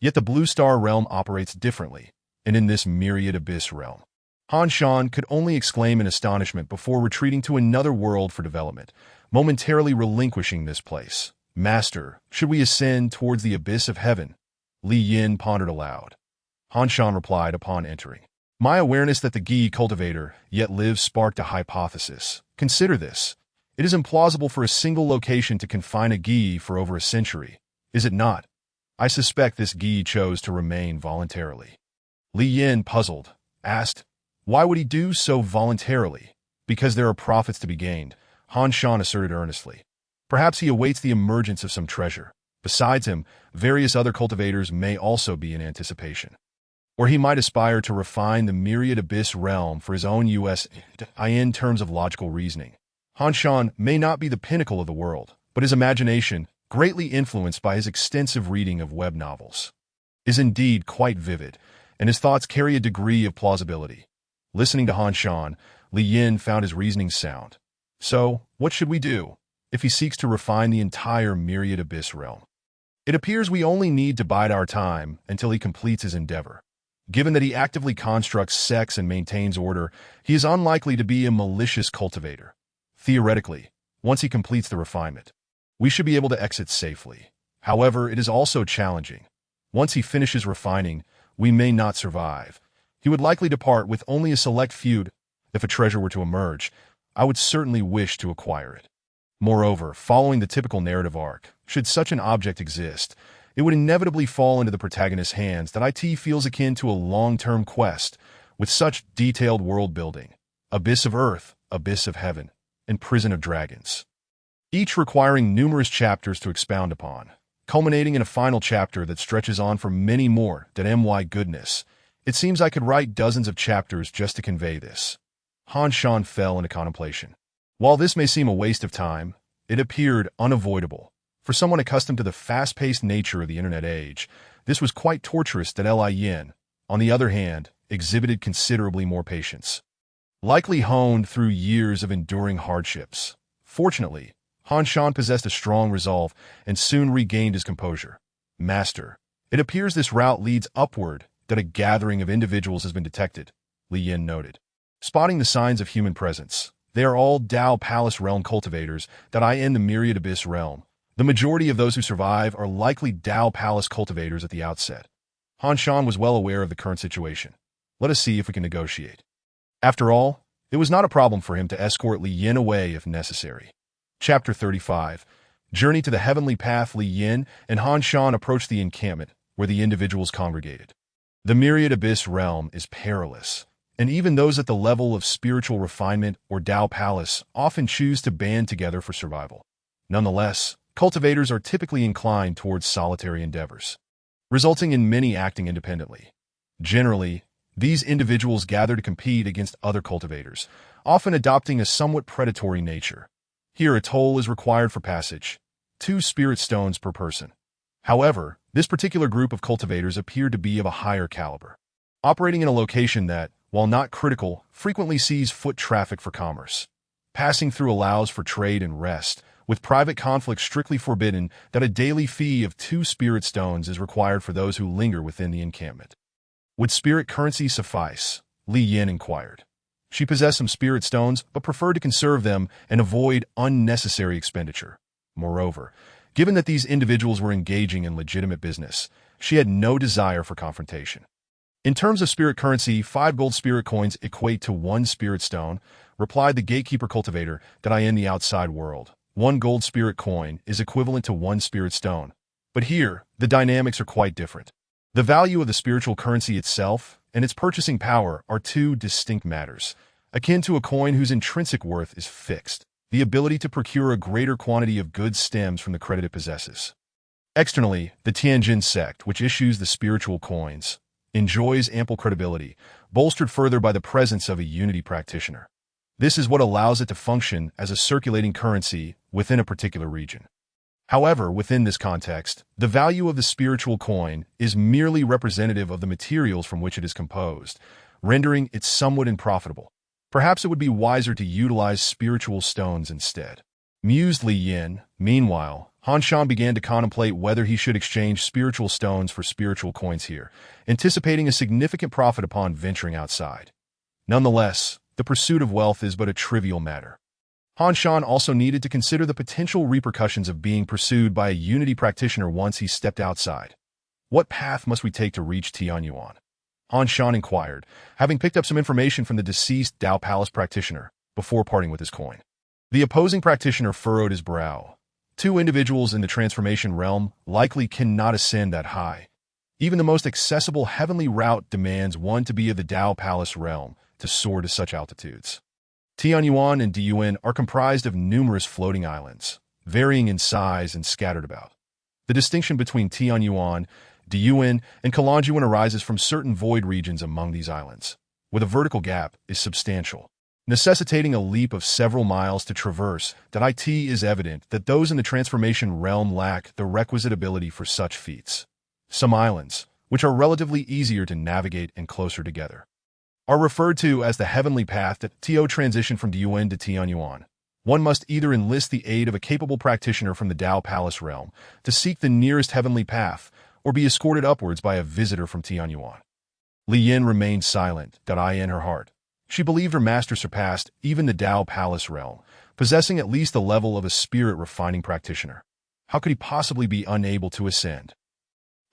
[SPEAKER 1] Yet the Blue Star realm operates differently, and in this myriad abyss realm, Han Shan could only exclaim in astonishment before retreating to another world for development, momentarily relinquishing this place. Master, should we ascend towards the abyss of heaven? Li Yin pondered aloud. Han Shan replied upon entering. My awareness that the Gi cultivator yet lives sparked a hypothesis. Consider this. It is implausible for a single location to confine a Gi for over a century, is it not? I suspect this Gi chose to remain voluntarily. Li Yin, puzzled, asked, why would he do so voluntarily? Because there are profits to be gained, Han Shan asserted earnestly. Perhaps he awaits the emergence of some treasure. Besides him, various other cultivators may also be in anticipation. Or he might aspire to refine the myriad abyss realm for his own use in terms of logical reasoning. Han Shan may not be the pinnacle of the world, but his imagination, greatly influenced by his extensive reading of web novels, is indeed quite vivid, and his thoughts carry a degree of plausibility. Listening to Han Shan, Li Yin found his reasoning sound. So, what should we do if he seeks to refine the entire myriad abyss realm? It appears we only need to bide our time until he completes his endeavor. Given that he actively constructs sex and maintains order, he is unlikely to be a malicious cultivator. Theoretically, once he completes the refinement, we should be able to exit safely. However, it is also challenging. Once he finishes refining, we may not survive. He would likely depart with only a select few. If a treasure were to emerge, I would certainly wish to acquire it. Moreover, following the typical narrative arc, should such an object exist, it would inevitably fall into the protagonist's hands that IT feels akin to a long-term quest with such detailed world-building. Abyss of Earth, Abyss of Heaven, and Prison of Dragons, each requiring numerous chapters to expound upon, culminating in a final chapter that stretches on for many more. My goodness, it seems I could write dozens of chapters just to convey this. Han Shan fell into contemplation. While this may seem a waste of time, it appeared unavoidable. For someone accustomed to the fast-paced nature of the internet age, this was quite torturous. Li Yin, on the other hand, exhibited considerably more patience, likely honed through years of enduring hardships. Fortunately, Han Shan possessed a strong resolve and soon regained his composure. Master, it appears this route leads upward, that a gathering of individuals has been detected, Li Yin noted. Spotting the signs of human presence, they are all Dao Palace realm cultivators that I in the myriad abyss realm. The majority of those who survive are likely Dao Palace cultivators at the outset. Han Shan was well aware of the current situation. Let us see if we can negotiate. After all, it was not a problem for him to escort Li Yin away if necessary. Chapter 35. Journey to the Heavenly Path. Li Yin and Han Shan approached the encampment, where the individuals congregated. The myriad abyss realm is perilous, and even those at the level of spiritual refinement or Dao Palace often choose to band together for survival. Nonetheless, cultivators are typically inclined towards solitary endeavors, resulting in many acting independently. Generally, these individuals gather to compete against other cultivators, often adopting a somewhat predatory nature. Here, a toll is required for passage, 2 spirit stones per person. However, this particular group of cultivators appeared to be of a higher caliber, operating in a location that, while not critical, frequently sees foot traffic for commerce. Passing through allows for trade and rest, with private conflict strictly forbidden. That a daily fee of 2 spirit stones is required for those who linger within the encampment. Would spirit currency suffice? Li Yin inquired. She possessed some spirit stones, but preferred to conserve them and avoid unnecessary expenditure. Moreover, given that these individuals were engaging in legitimate business, she had no desire for confrontation. In terms of spirit currency, 5 gold spirit coins equate to 1 spirit stone, replied the gatekeeper cultivator. That I in the outside world, 1 gold spirit coin is equivalent to 1 spirit stone. But here, the dynamics are quite different. The value of the spiritual currency itself and its purchasing power are 2 distinct matters, akin to a coin whose intrinsic worth is fixed. The ability to procure a greater quantity of goods stems from the credit it possesses. Externally, the Tianjin sect, which issues the spiritual coins, enjoys ample credibility, bolstered further by the presence of a unity practitioner. This is what allows it to function as a circulating currency within a particular region. However, within this context, the value of the spiritual coin is merely representative of the materials from which it is composed, rendering it somewhat unprofitable. Perhaps it would be wiser to utilize spiritual stones instead. Mused Li Yin. Meanwhile, Han Shan began to contemplate whether he should exchange spiritual stones for spiritual coins here, anticipating a significant profit upon venturing outside. Nonetheless, the pursuit of wealth is but a trivial matter. Han Shan also needed to consider the potential repercussions of being pursued by a unity practitioner once he stepped outside. What path must we take to reach Tianyuan? Han Shan inquired, having picked up some information from the deceased Dao Palace practitioner before parting with his coin. The opposing practitioner furrowed his brow. 2 individuals in the transformation realm likely cannot ascend that high. Even the most accessible heavenly route demands one to be of the Dao Palace realm to soar to such altitudes. Tianyuan and Diyuan are comprised of numerous floating islands, varying in size and scattered about. The distinction between Tianyuan, Diyuan, and Kalanjuan arises from certain void regions among these islands, where the vertical gap is substantial. necessitating a leap of several miles to traverse. It is evident that those in the transformation realm lack the requisite ability for such feats. Some islands, which are relatively easier to navigate and closer together, are referred to as the heavenly path. To transition from Diyuan to Tianyuan, one must either enlist the aid of a capable practitioner from the Dao Palace realm to seek the nearest heavenly path, or be escorted upwards by a visitor from Tianyuan. Li Yin remained silent. In her heart, she believed her master surpassed even the Dao Palace realm, possessing at least the level of a spirit-refining practitioner. How could he possibly be unable to ascend?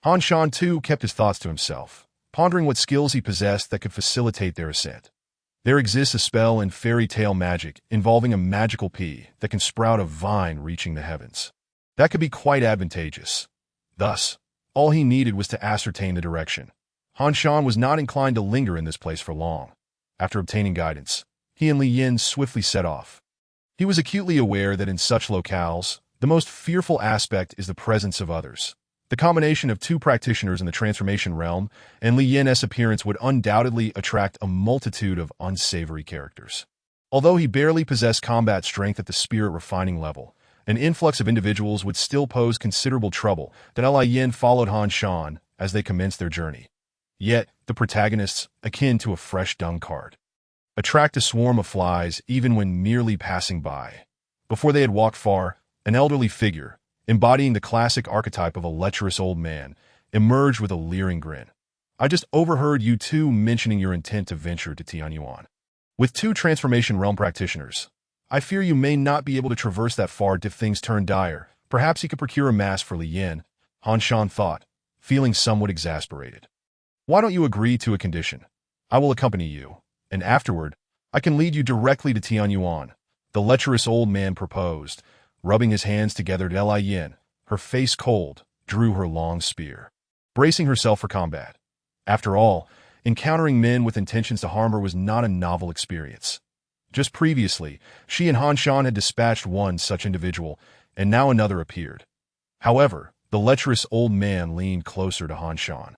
[SPEAKER 1] Han Shan, too, kept his thoughts to himself, pondering what skills he possessed that could facilitate their ascent. There exists a spell in fairy tale magic involving a magical pea that can sprout a vine reaching the heavens. That could be quite advantageous. Thus, all he needed was to ascertain the direction. Han Shan was not inclined to linger in this place for long. After obtaining guidance, he and Li Yin swiftly set off. He was acutely aware that in such locales, the most fearful aspect is the presence of others. The combination of two practitioners in the transformation realm and Li Yin's appearance would undoubtedly attract a multitude of unsavory characters. Although he barely possessed combat strength at the spirit-refining level, an influx of individuals would still pose considerable trouble. Li Yin followed Han Shan as they commenced their journey. Yet, the protagonists, akin to a fresh dung cart, attract a swarm of flies even when merely passing by. Before they had walked far, an elderly figure, embodying the classic archetype of a lecherous old man, emerged with a leering grin. I just overheard you two mentioning your intent to venture to Tianyuan. With two transformation realm practitioners, I fear you may not be able to traverse that far if things turn dire. Perhaps he could procure a mask for Li Yin, Han Shan thought, feeling somewhat exasperated. Why don't you agree to a condition? I will accompany you, and afterward, I can lead you directly to Tianyuan, the lecherous old man proposed, rubbing his hands together. Li Yin, her face cold, drew her long spear, bracing herself for combat. After all, encountering men with intentions to harm her was not a novel experience. Just previously, she and Han Shan had dispatched one such individual, and now another appeared. However, the lecherous old man leaned closer to Han Shan.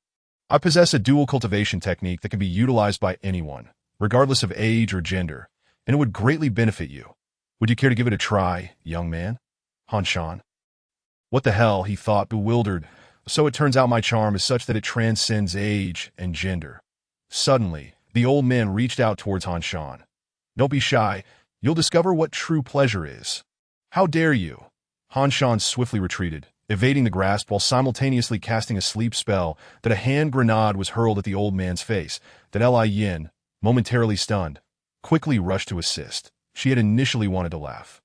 [SPEAKER 1] I possess a dual cultivation technique that can be utilized by anyone, regardless of age or gender, and it would greatly benefit you. Would you care to give it a try, young man? Han Shan. What the hell, he thought, bewildered. So it turns out my charm is such that it transcends age and gender. Suddenly, the old man reached out towards Han Shan. Don't be shy. You'll discover what true pleasure is. How dare you? Han Shan swiftly retreated, evading the grasp while simultaneously casting a sleep spell. A hand grenade was hurled at the old man's face. Li Yin, momentarily stunned, quickly rushed to assist. She had initially wanted to laugh,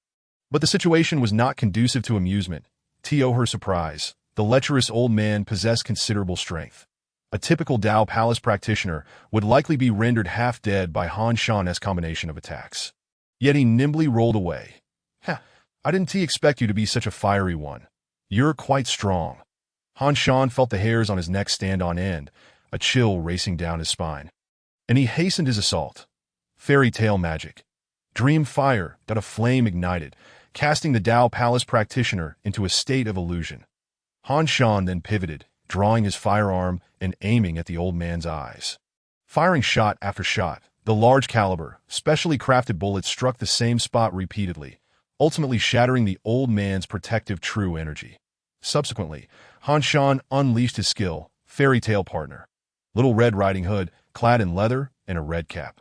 [SPEAKER 1] but the situation was not conducive to amusement. To her surprise, the lecherous old man possessed considerable strength. A typical Dao Palace practitioner would likely be rendered half-dead by Han Shan's combination of attacks. Yet he nimbly rolled away. I didn't expect you to be such a fiery one. You're quite strong. Han Shan felt the hairs on his neck stand on end, a chill racing down his spine. And he hastened his assault. Fairy tale magic. Dream fire. A flame ignited, casting the Dao Palace practitioner into a state of illusion. Han Shan then pivoted, drawing his firearm and aiming at the old man's eyes. Firing shot after shot, the large caliber, specially crafted bullets struck the same spot repeatedly, ultimately shattering the old man's protective true energy. Subsequently, Han Shan unleashed his skill, fairy tale partner. Little Red Riding Hood, clad in leather and a red cap,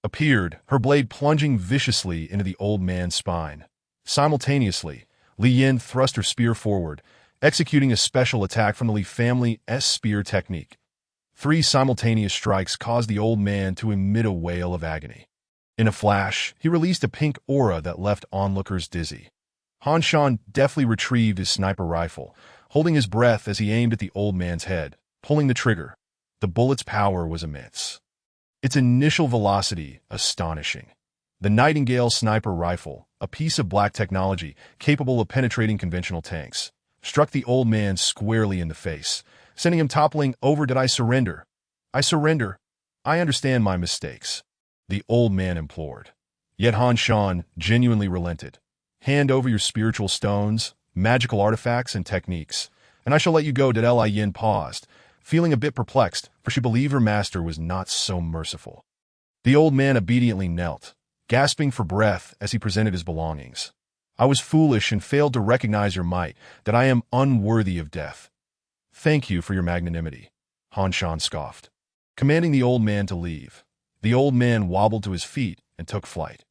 [SPEAKER 1] appeared, her blade plunging viciously into the old man's spine. Simultaneously, Li Yin thrust her spear forward, executing a special attack from the Li family's spear technique. 3 simultaneous strikes caused the old man to emit a wail of agony. In a flash, he released a pink aura that left onlookers dizzy. Han Shan deftly retrieved his sniper rifle, holding his breath as he aimed at the old man's head, pulling the trigger. The bullet's power was immense. Its initial velocity astonishing. The Nightingale sniper rifle, a piece of black technology capable of penetrating conventional tanks, struck the old man squarely in the face, sending him toppling over. I surrender. I surrender. I understand my mistakes, the old man implored. Yet Han Shan genuinely relented. Hand over your spiritual stones, magical artifacts, and techniques, and I shall let you go. Li Yin paused, feeling a bit perplexed, for she believed her master was not so merciful. The old man obediently knelt, gasping for breath as he presented his belongings. "I was foolish and failed to recognize your might, that I am unworthy of death." "Thank you for your magnanimity," Han Shan scoffed, commanding the old man to leave. The old man wobbled to his feet and took flight.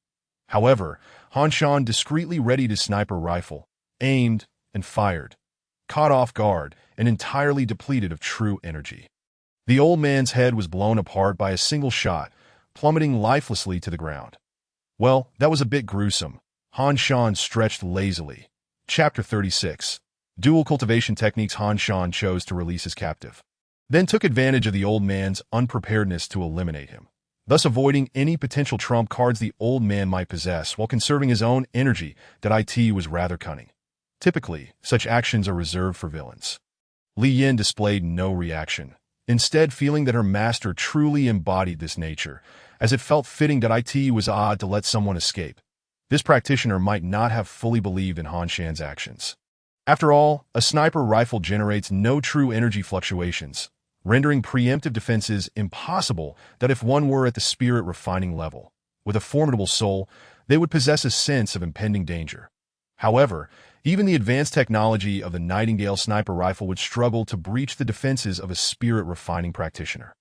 [SPEAKER 1] However, Han Shan discreetly readied his sniper rifle, aimed, and fired, caught off guard and entirely depleted of true energy. The old man's head was blown apart by a single shot, plummeting lifelessly to the ground. "Well, that was a bit gruesome." Han Shan stretched lazily. Chapter 36. Dual cultivation techniques. Han Shan chose to release his captive, then took advantage of the old man's unpreparedness to eliminate him, thus avoiding any potential trump cards the old man might possess while conserving his own energy. That was rather cunning. Typically, such actions are reserved for villains. Li Yin displayed no reaction, instead feeling that her master truly embodied this nature, as it felt fitting that it was odd to let someone escape. This practitioner might not have fully believed in Han Shan's actions. After all, a sniper rifle generates no true energy fluctuations, rendering preemptive defenses impossible. That if one were at the spirit refining level, with a formidable soul, they would possess a sense of impending danger. However, even the advanced technology of the Nightingale sniper rifle would struggle to breach the defenses of a spirit refining practitioner,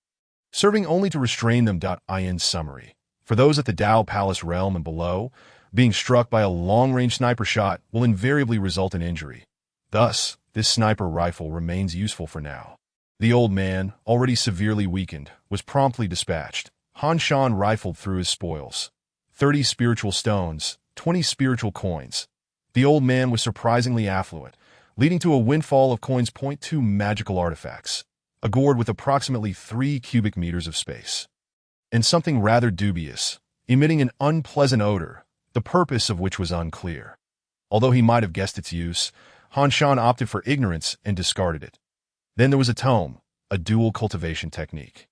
[SPEAKER 1] serving only to restrain them. In summary, for those at the Dao Palace realm and below, being struck by a long-range sniper shot will invariably result in injury. Thus, this sniper rifle remains useful for now. The old man, already severely weakened, was promptly dispatched. Han Shan rifled through his spoils. 30 spiritual stones, 20 spiritual coins. The old man was surprisingly affluent, leading to a windfall of coins. 2 magical artifacts, a gourd with approximately 3 cubic meters of space, and something rather dubious, emitting an unpleasant odor, the purpose of which was unclear. Although he might have guessed its use, Han Shan opted for ignorance and discarded it. Then there was a tome, a dual cultivation technique.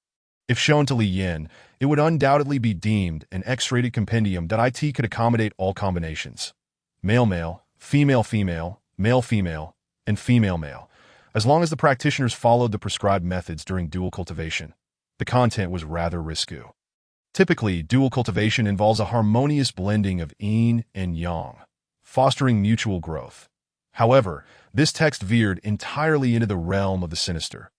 [SPEAKER 1] If shown to Li Yin, it would undoubtedly be deemed an X-rated compendium that could accommodate all combinations: male-male, female-female, male-female, and female-male, as long as the practitioners followed the prescribed methods during dual cultivation. The content was rather risky. Typically, dual cultivation involves a harmonious blending of yin and yang, fostering mutual growth. However, this text veered entirely into the realm of the sinister.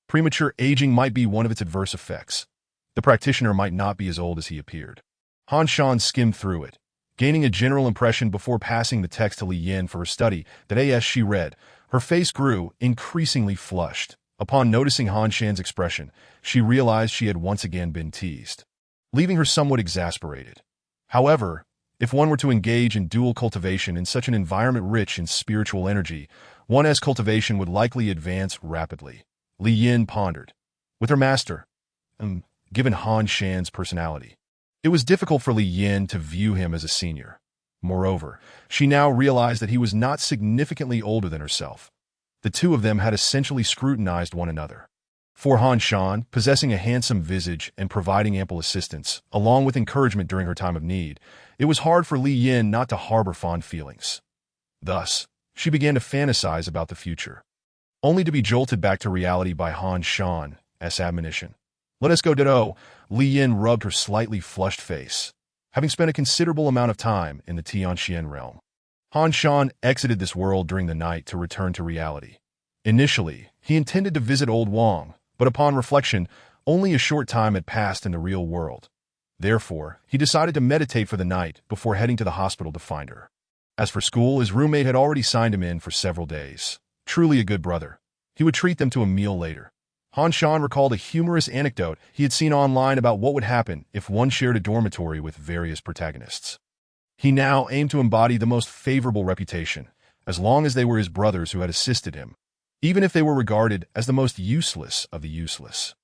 [SPEAKER 1] Premature aging might be one of its adverse effects. The practitioner might not be as old as he appeared. Han Shan skimmed through it, gaining a general impression before passing the text to Li Yin for her study. As she read, her face grew increasingly flushed. Upon noticing Han Shan's expression, she realized she had once again been teased, leaving her somewhat exasperated. However, if one were to engage in dual cultivation in such an environment rich in spiritual energy, one's cultivation would likely advance rapidly. Li Yin pondered. With her master, given Han Shan's personality, it was difficult for Li Yin to view him as a senior. Moreover, she now realized that he was not significantly older than herself. The two of them had essentially scrutinized one another. For Han Shan, possessing a handsome visage and providing ample assistance, along with encouragement during her time of need, it was hard for Li Yin not to harbor fond feelings. Thus, she began to fantasize about the future, only to be jolted back to reality by Han Shan's admonition. "Let us go, Ditto." Li Yin rubbed her slightly flushed face, having spent a considerable amount of time in the Tianxian realm. Han Shan exited this world during the night to return to reality. Initially, he intended to visit Old Wang, but upon reflection, only a short time had passed in the real world. Therefore, he decided to meditate for the night before heading to the hospital to find her. As for school, his roommate had already signed him in for several days. Truly a good brother. He would treat them to a meal later. Han Shan recalled a humorous anecdote he had seen online about what would happen if one shared a dormitory with various protagonists. He now aimed to embody the most favorable reputation, as long as they were his brothers who had assisted him, even if they were regarded as the most useless of the useless.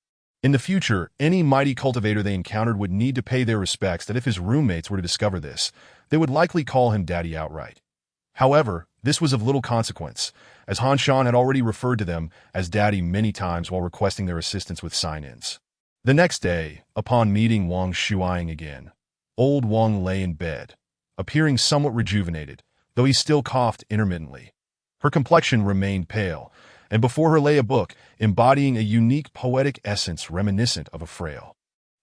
[SPEAKER 1] In the future, any mighty cultivator they encountered would need to pay their respects. That if his roommates were to discover this, they would likely call him Daddy outright. However, this was of little consequence, as Han Shan had already referred to them as Daddy many times while requesting their assistance with sign-ins. The next day, upon meeting Wang Shuiying again, old Wang lay in bed, appearing somewhat rejuvenated, though he still coughed intermittently. Her complexion remained pale, and before her lay a book embodying a unique poetic essence reminiscent of a frail,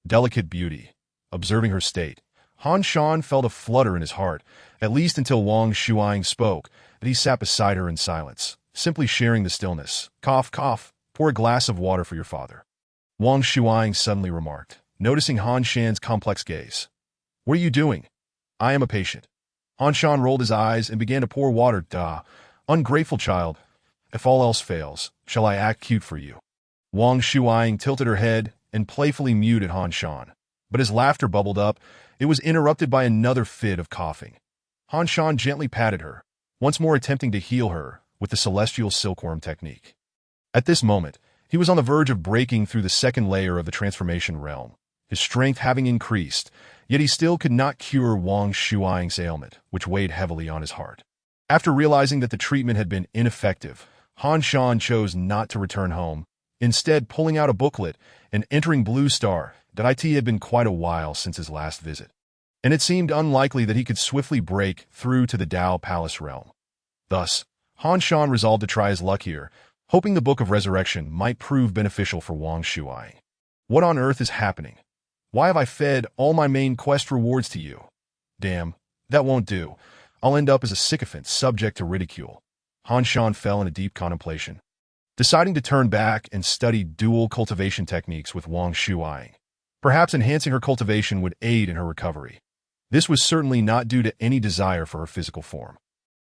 [SPEAKER 1] delicate beauty. Observing her state, Han Shan felt a flutter in his heart, at least until Wang Shuang spoke, that he sat beside her in silence, simply sharing the stillness. Cough, cough, pour a glass of water for your father. Wang Shuang suddenly remarked, noticing Han Shan's complex gaze. What are you doing? I am a patient. Han Shan rolled his eyes and began to pour water. Duh, ungrateful child. If all else fails, shall I act cute for you? Wang Shuang tilted her head and playfully mewed at Han Shan. But as laughter bubbled up, it was interrupted by another fit of coughing. Han Shan gently patted her, once more attempting to heal her with the celestial silkworm technique. At this moment, he was on the verge of breaking through the second layer of the transformation realm, his strength having increased, yet he still could not cure Wang Shuang's ailment, which weighed heavily on his heart. After realizing that the treatment had been ineffective, Han Shan chose not to return home, instead pulling out a booklet and entering Blue Star. It had been quite a while since his last visit, and it seemed unlikely that he could swiftly break through to the Dao Palace realm. Thus, Han Shan resolved to try his luck here, hoping the Book of Resurrection might prove beneficial for Wang Shuang. What on earth is happening? Why have I fed all my main quest rewards to you? Damn, that won't do. I'll end up as a sycophant subject to ridicule. Han Shan fell into deep contemplation, deciding to turn back and study dual cultivation techniques with Wang Shuang. Perhaps enhancing her cultivation would aid in her recovery. This was certainly not due to any desire for her physical form.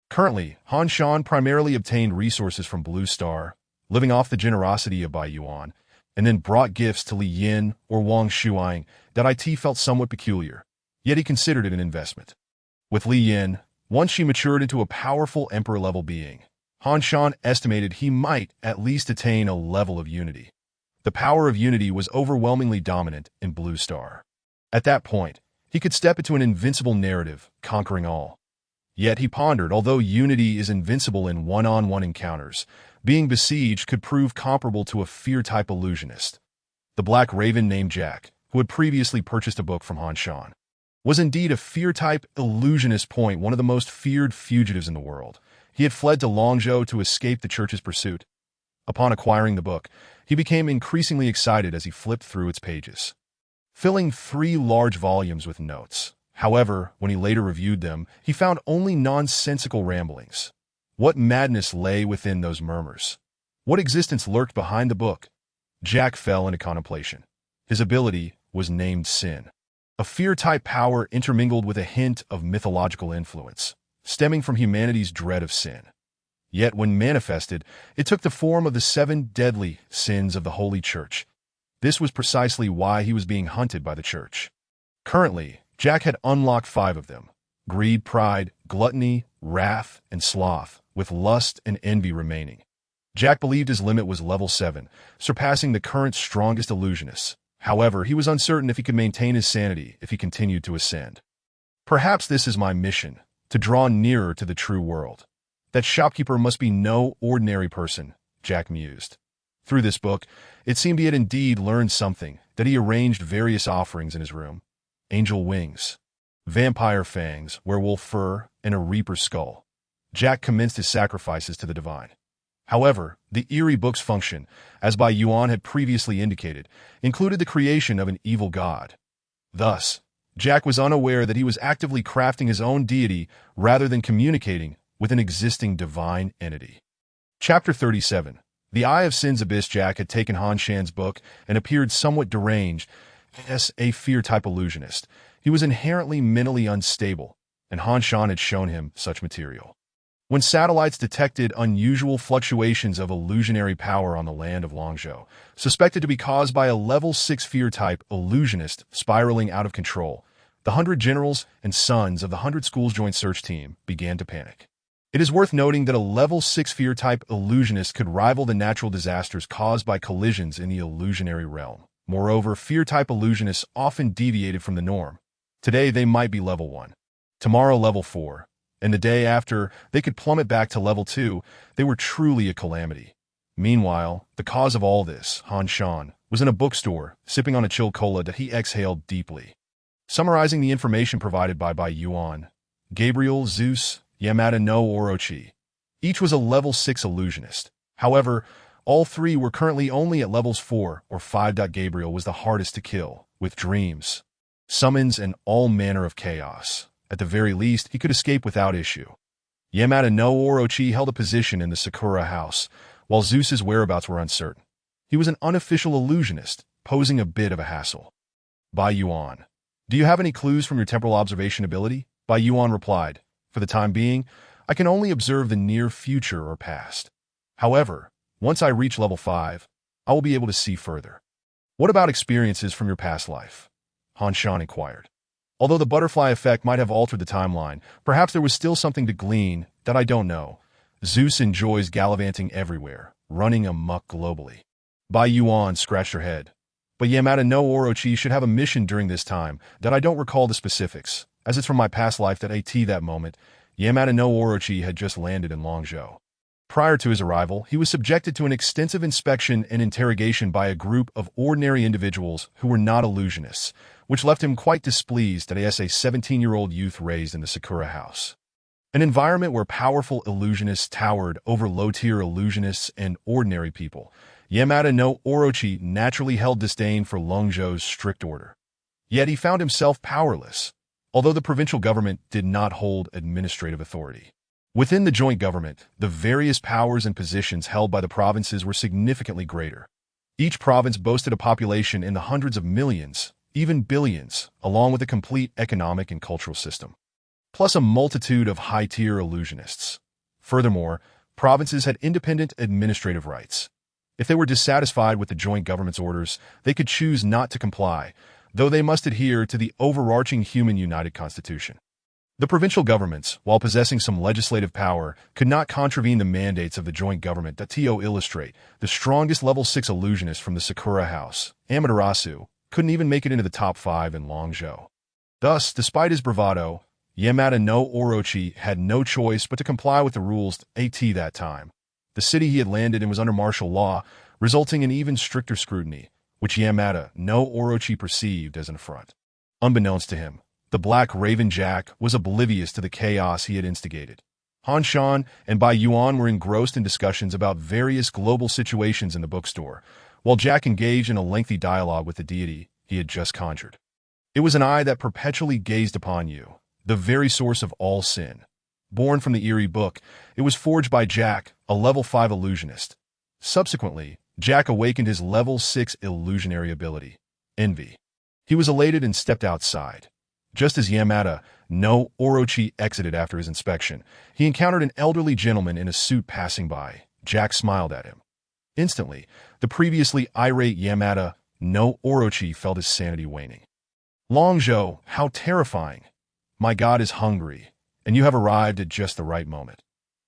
[SPEAKER 1] Currently, Han Shan primarily obtained resources from Blue Star, living off the generosity of Bai Yuan, and then brought gifts to Li Yin or Wang Shuang. It felt somewhat peculiar, yet he considered it an investment. With Li Yin, once she matured into a powerful emperor-level being, Han Shan estimated he might at least attain a level of unity. The power of unity was overwhelmingly dominant in Blue Star. At that point, he could step into an invincible narrative, conquering all. Yet he pondered, although unity is invincible in one-on-one encounters, being besieged could prove comparable to a fear-type illusionist. The Black Raven named Jack, who had previously purchased a book from Han Shan, was indeed a fear-type illusionist. One of the most feared fugitives in the world. He had fled to Longzhou to escape the church's pursuit. Upon acquiring the book, he became increasingly excited as he flipped through its pages, filling 3 large volumes with notes. However, when he later reviewed them, he found only nonsensical ramblings. What madness lay within those murmurs? What existence lurked behind the book? Jack fell into contemplation. His ability was named Sin, a fear-type power intermingled with a hint of mythological influence, stemming from humanity's dread of sin. Yet when manifested, it took the form of the 7 deadly sins of the Holy Church. This was precisely why he was being hunted by the Church. Currently, Jack had unlocked 5 of them: greed, pride, gluttony, wrath, and sloth, with lust and envy remaining. Jack believed his limit was level 7, surpassing the current strongest illusionists. However, he was uncertain if he could maintain his sanity if he continued to ascend. Perhaps this is my mission, to draw nearer to the true world. That shopkeeper must be no ordinary person, Jack mused. Through this book, it seemed he had indeed learned something, that he arranged various offerings in his room: angel wings, vampire fangs, werewolf fur, and a reaper's skull. Jack commenced his sacrifices to the divine. However, the eerie book's function, as Bai Yuan had previously indicated, included the creation of an evil god. Thus, Jack was unaware that he was actively crafting his own deity rather than communicating with an existing divine entity. Chapter 37. The Eye of Sin's Abyss. Jack had taken Han Shan's book and appeared somewhat deranged. As a fear-type illusionist, he was inherently mentally unstable, and Han Shan had shown him such material. When satellites detected unusual fluctuations of illusionary power on the land of Longzhou, suspected to be caused by a level 6 fear-type illusionist spiraling out of control, the 100 generals and sons of the 100 schools joint search team began to panic. It is worth noting that a level 6 fear-type illusionist could rival the natural disasters caused by collisions in the illusionary realm. Moreover, fear-type illusionists often deviated from the norm. Today they might be level 1, tomorrow level 4, and the day after they could plummet back to level 2. They were truly a calamity. Meanwhile, the cause of all this, Han Shan, was in a bookstore, sipping on a chill cola that he exhaled deeply. Summarizing the information provided by Bai Yuan, Gabriel, Zeus, Yamada no Orochi. Each was a level 6 illusionist. However, all 3 were currently only at levels 4 or 5. Gabriel was the hardest to kill, with dreams, summons, and all manner of chaos. At the very least, he could escape without issue. Yamada no Orochi held a position in the Sakura house, while Zeus's whereabouts were uncertain. He was an unofficial illusionist, posing a bit of a hassle. Bai Yuan. Do you have any clues from your temporal observation ability? Bai Yuan replied. For the time being, I can only observe the near future or past. However, once I reach level 5, I will be able to see further. What about experiences from your past life? Han Shan inquired. Although the butterfly effect might have altered the timeline, perhaps there was still something to glean that I don't know. Zeus enjoys gallivanting everywhere, running amok globally. Bai Yuan scratched her head. But Yamada no Orochi should have a mission during this time that I don't recall the specifics, as it's from my past life that that moment, Yamada no Orochi had just landed in Longzhou. Prior to his arrival, he was subjected to an extensive inspection and interrogation by a group of ordinary individuals who were not illusionists, which left him quite displeased that as a 17-year-old youth raised in the Sakura house. An environment where powerful illusionists towered over low-tier illusionists and ordinary people, Yamada no Orochi naturally held disdain for Longzhou's strict order. Yet he found himself powerless, although the provincial government did not hold administrative authority. Within the joint government, the various powers and positions held by the provinces were significantly greater. Each province boasted a population in the hundreds of millions, even billions, along with a complete economic and cultural system, plus a multitude of high-tier illusionists. Furthermore, provinces had independent administrative rights. If they were dissatisfied with the joint government's orders, they could choose not to comply, though they must adhere to the overarching Human United Constitution. The provincial governments, while possessing some legislative power, could not contravene the mandates of the joint government that illustrate. The strongest level 6 illusionist from the Sakura house, Amaterasu, couldn't even make it into the top 5 in Longzhou. Thus, despite his bravado, Yamada no Orochi had no choice but to comply with the rules that time. The city he had landed in was under martial law, resulting in even stricter scrutiny, which Yamada no Orochi perceived as an affront. Unbeknownst to him, the Black Raven Jack was oblivious to the chaos he had instigated. Han Shan and Bai Yuan were engrossed in discussions about various global situations in the bookstore, while Jack engaged in a lengthy dialogue with the deity he had just conjured. It was an eye that perpetually gazed upon you, the very source of all sin. Born from the eerie book, it was forged by Jack, a level 5 illusionist. Subsequently, Jack awakened his level 6 illusionary ability, Envy. He was elated and stepped outside. Just as Yamada no Orochi exited after his inspection, he encountered an elderly gentleman in a suit passing by. Jack smiled at him. Instantly, the previously irate Yamada no Orochi felt his sanity waning. Longzhou, how terrifying! My god is hungry, and you have arrived at just the right moment.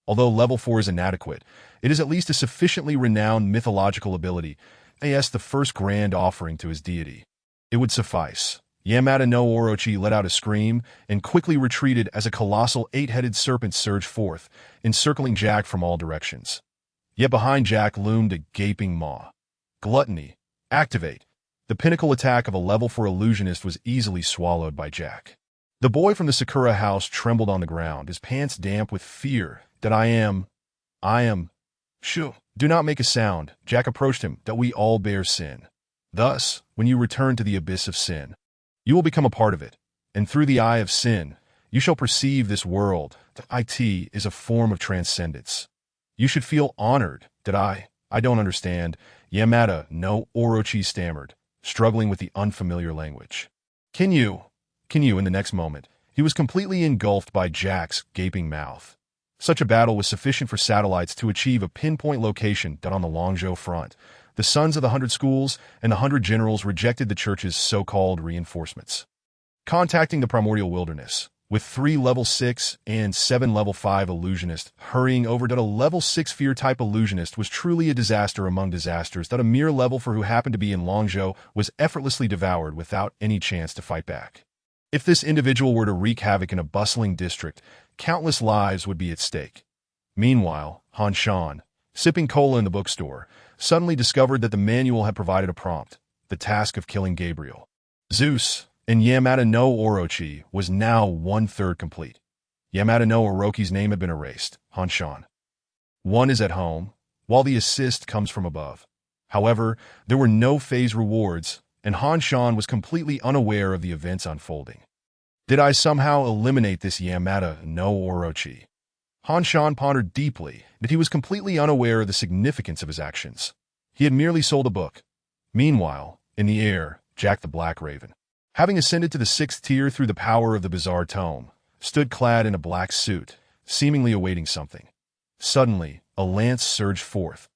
[SPEAKER 1] Although level 4 is inadequate, it is at least a sufficiently renowned mythological ability, as the first grand offering to his deity. It would suffice. Yamada no Orochi let out a scream and quickly retreated as a colossal 8-headed serpent surged forth, encircling Jack from all directions. Yet behind Jack loomed a gaping maw. Gluttony. Activate. The pinnacle attack of a level 4 illusionist was easily swallowed by Jack. The boy from the Sakura house trembled on the ground, his pants damp with fear. I am. Shoo. Do not make a sound. Jack approached him, that we all bear sin. Thus, when you return to the abyss of sin, you will become a part of it, and through the eye of sin, you shall perceive this world. It is a form of transcendence. You should feel honored that I don't understand. Yamada no Orochi stammered, struggling with the unfamiliar language. Can you, in the next moment, he was completely engulfed by Jack's gaping mouth. Such a battle was sufficient for satellites to achieve a pinpoint location on the Longzhou front. The sons of the 100 schools and the 100 generals rejected the church's so-called reinforcements. Contacting the primordial wilderness, with 3 level 6 and 7 level 5 illusionists hurrying over to a level 6 fear-type illusionist was truly a disaster among disasters that a mere level 4 who happened to be in Longzhou was effortlessly devoured without any chance to fight back. If this individual were to wreak havoc in a bustling district, countless lives would be at stake. Meanwhile, Han Shan, sipping cola in the bookstore, suddenly discovered that the manual had provided a prompt, the task of killing Gabriel. Zeus, and Yamada no Orochi was now 1/3 complete. Yamada no Orochi's name had been erased. Han Shan. One is at home, while the assist comes from above. However, there were no phase rewards, and Han Shan was completely unaware of the events unfolding. Did I somehow eliminate this Yamada no Orochi? Han Shan pondered deeply that he was completely unaware of the significance of his actions. He had merely sold a book. Meanwhile, in the air, Jack the Black Raven, having ascended to the 6th tier through the power of the bizarre tome, stood clad in a black suit, seemingly awaiting something. Suddenly, a lance surged forth.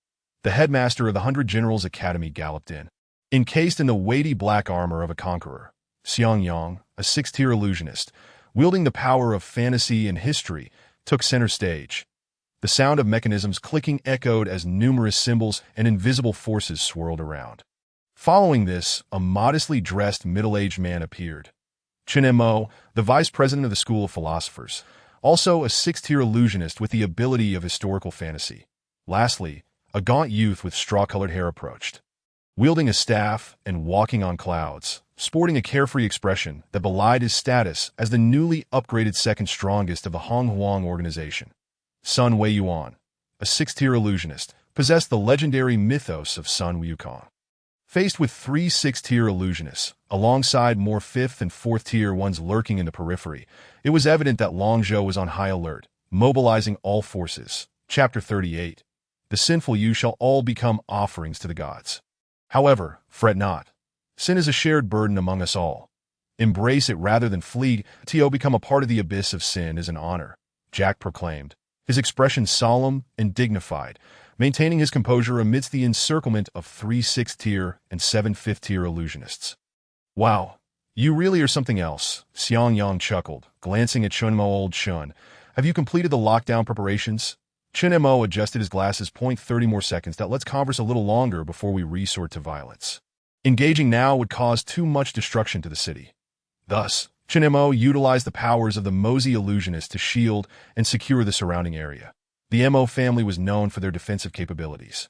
[SPEAKER 1] The headmaster of the 100 Generals Academy galloped in. Encased in the weighty black armor of a conqueror, Xiang Yang, a 6th-tier illusionist, wielding the power of fantasy and history, took center stage. The sound of mechanisms clicking echoed as numerous symbols and invisible forces swirled around. Following this, a modestly dressed middle-aged man appeared. Chen Mo, the vice president of the School of Philosophers, also a 6th-tier illusionist with the ability of historical fantasy. Lastly, a gaunt youth with straw-colored hair approached. Wielding a staff and walking on clouds, sporting a carefree expression that belied his status as the newly upgraded second strongest of the Hong Huang organization. Sun Wei Yuan, a 6th-tier illusionist, possessed the legendary mythos of Sun Wukong. Faced with 3 6th-tier illusionists, alongside more 5th and 4th-tier ones lurking in the periphery, it was evident that Longzhou was on high alert, mobilizing all forces. Chapter 38. The sinful you shall all become offerings to the gods. However, fret not. Sin is a shared burden among us all. Embrace it rather than flee. To become a part of the abyss of sin is an honor, Jack proclaimed, his expression solemn and dignified, maintaining his composure amidst the encirclement of 3 6th-tier and 7 5th-tier illusionists. Wow, you really are something else, Xiang Yang chuckled, glancing at Chun Mo. Old Chun. Have you completed the lockdown preparations? Chen Mo adjusted his glasses. 30 more seconds. Let's converse a little longer before we resort to violence. Engaging now would cause too much destruction to the city. Thus, Chen Mo utilized the powers of the Mosey illusionist to shield and secure the surrounding area. The Mo family was known for their defensive capabilities.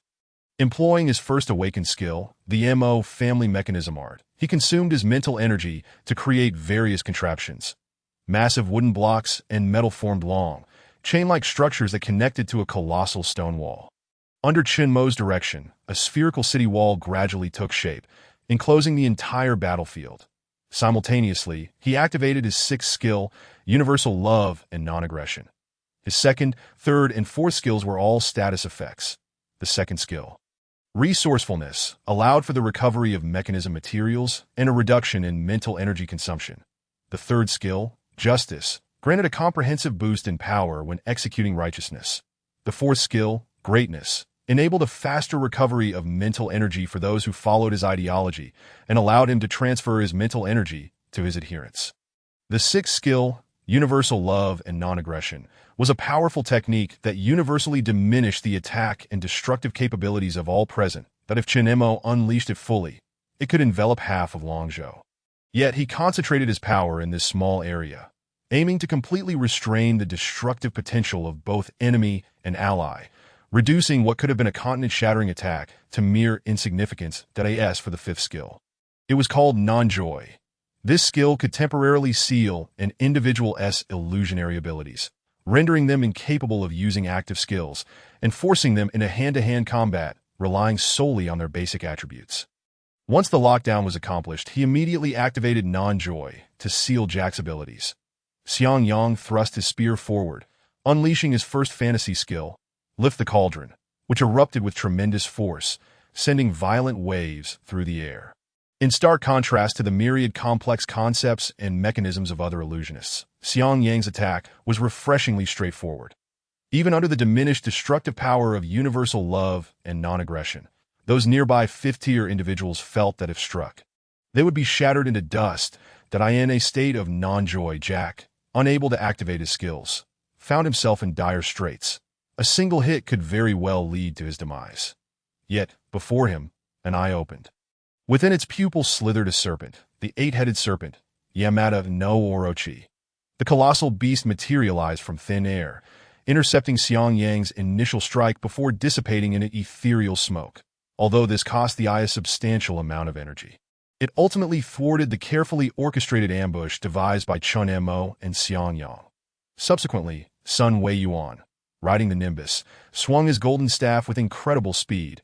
[SPEAKER 1] Employing his first awakened skill, the Mo family mechanism art, he consumed his mental energy to create various contraptions. Massive wooden blocks and metal formed long, chain-like structures that connected to a colossal stone wall. Under Chen Mo's direction, a spherical city wall gradually took shape, enclosing the entire battlefield. Simultaneously, he activated his 6th skill, Universal Love and Non-Aggression. His 2nd, 3rd, and 4th skills were all status effects. The 2nd skill, Resourcefulness, allowed for the recovery of mechanism materials and a reduction in mental energy consumption. The 3rd skill, Justice, granted a comprehensive boost in power when executing righteousness. The 4th skill, Greatness, enabled a faster recovery of mental energy for those who followed his ideology and allowed him to transfer his mental energy to his adherents. The 6th skill, Universal Love and Non-Aggression, was a powerful technique that universally diminished the attack and destructive capabilities of all present, that if Chen Mo unleashed it fully, it could envelop half of Longzhou. Yet he concentrated his power in this small area, aiming to completely restrain the destructive potential of both enemy and ally, reducing what could have been a continent-shattering attack to mere insignificance. As for the 5th skill, it was called Non-Joy. This skill could temporarily seal an individual's illusionary abilities, rendering them incapable of using active skills and forcing them into hand-to-hand combat, relying solely on their basic attributes. Once the lockdown was accomplished, he immediately activated Non-Joy to seal Jack's abilities. Xiang Yang thrust his spear forward, unleashing his first fantasy skill, Lift the Cauldron, which erupted with tremendous force, sending violent waves through the air. In stark contrast to the myriad complex concepts and mechanisms of other illusionists, Xiang Yang's attack was refreshingly straightforward. Even under the diminished destructive power of universal love and non-aggression, those nearby 5th-tier individuals felt that if struck, they would be shattered into dust. In a state of non-joy, Jack, unable to activate his skills, found himself in dire straits. A single hit could very well lead to his demise. Yet, before him, an eye opened. Within its pupil slithered a serpent, the 8-headed serpent, Yamada no Orochi. The colossal beast materialized from thin air, intercepting Xiang Yang's initial strike before dissipating in an ethereal smoke. Although this cost the eye a substantial amount of energy, it ultimately thwarted the carefully orchestrated ambush devised by Chun Mo and Xiang Yang. Subsequently, Sun Wei Yuan, riding the Nimbus, swung his golden staff with incredible speed,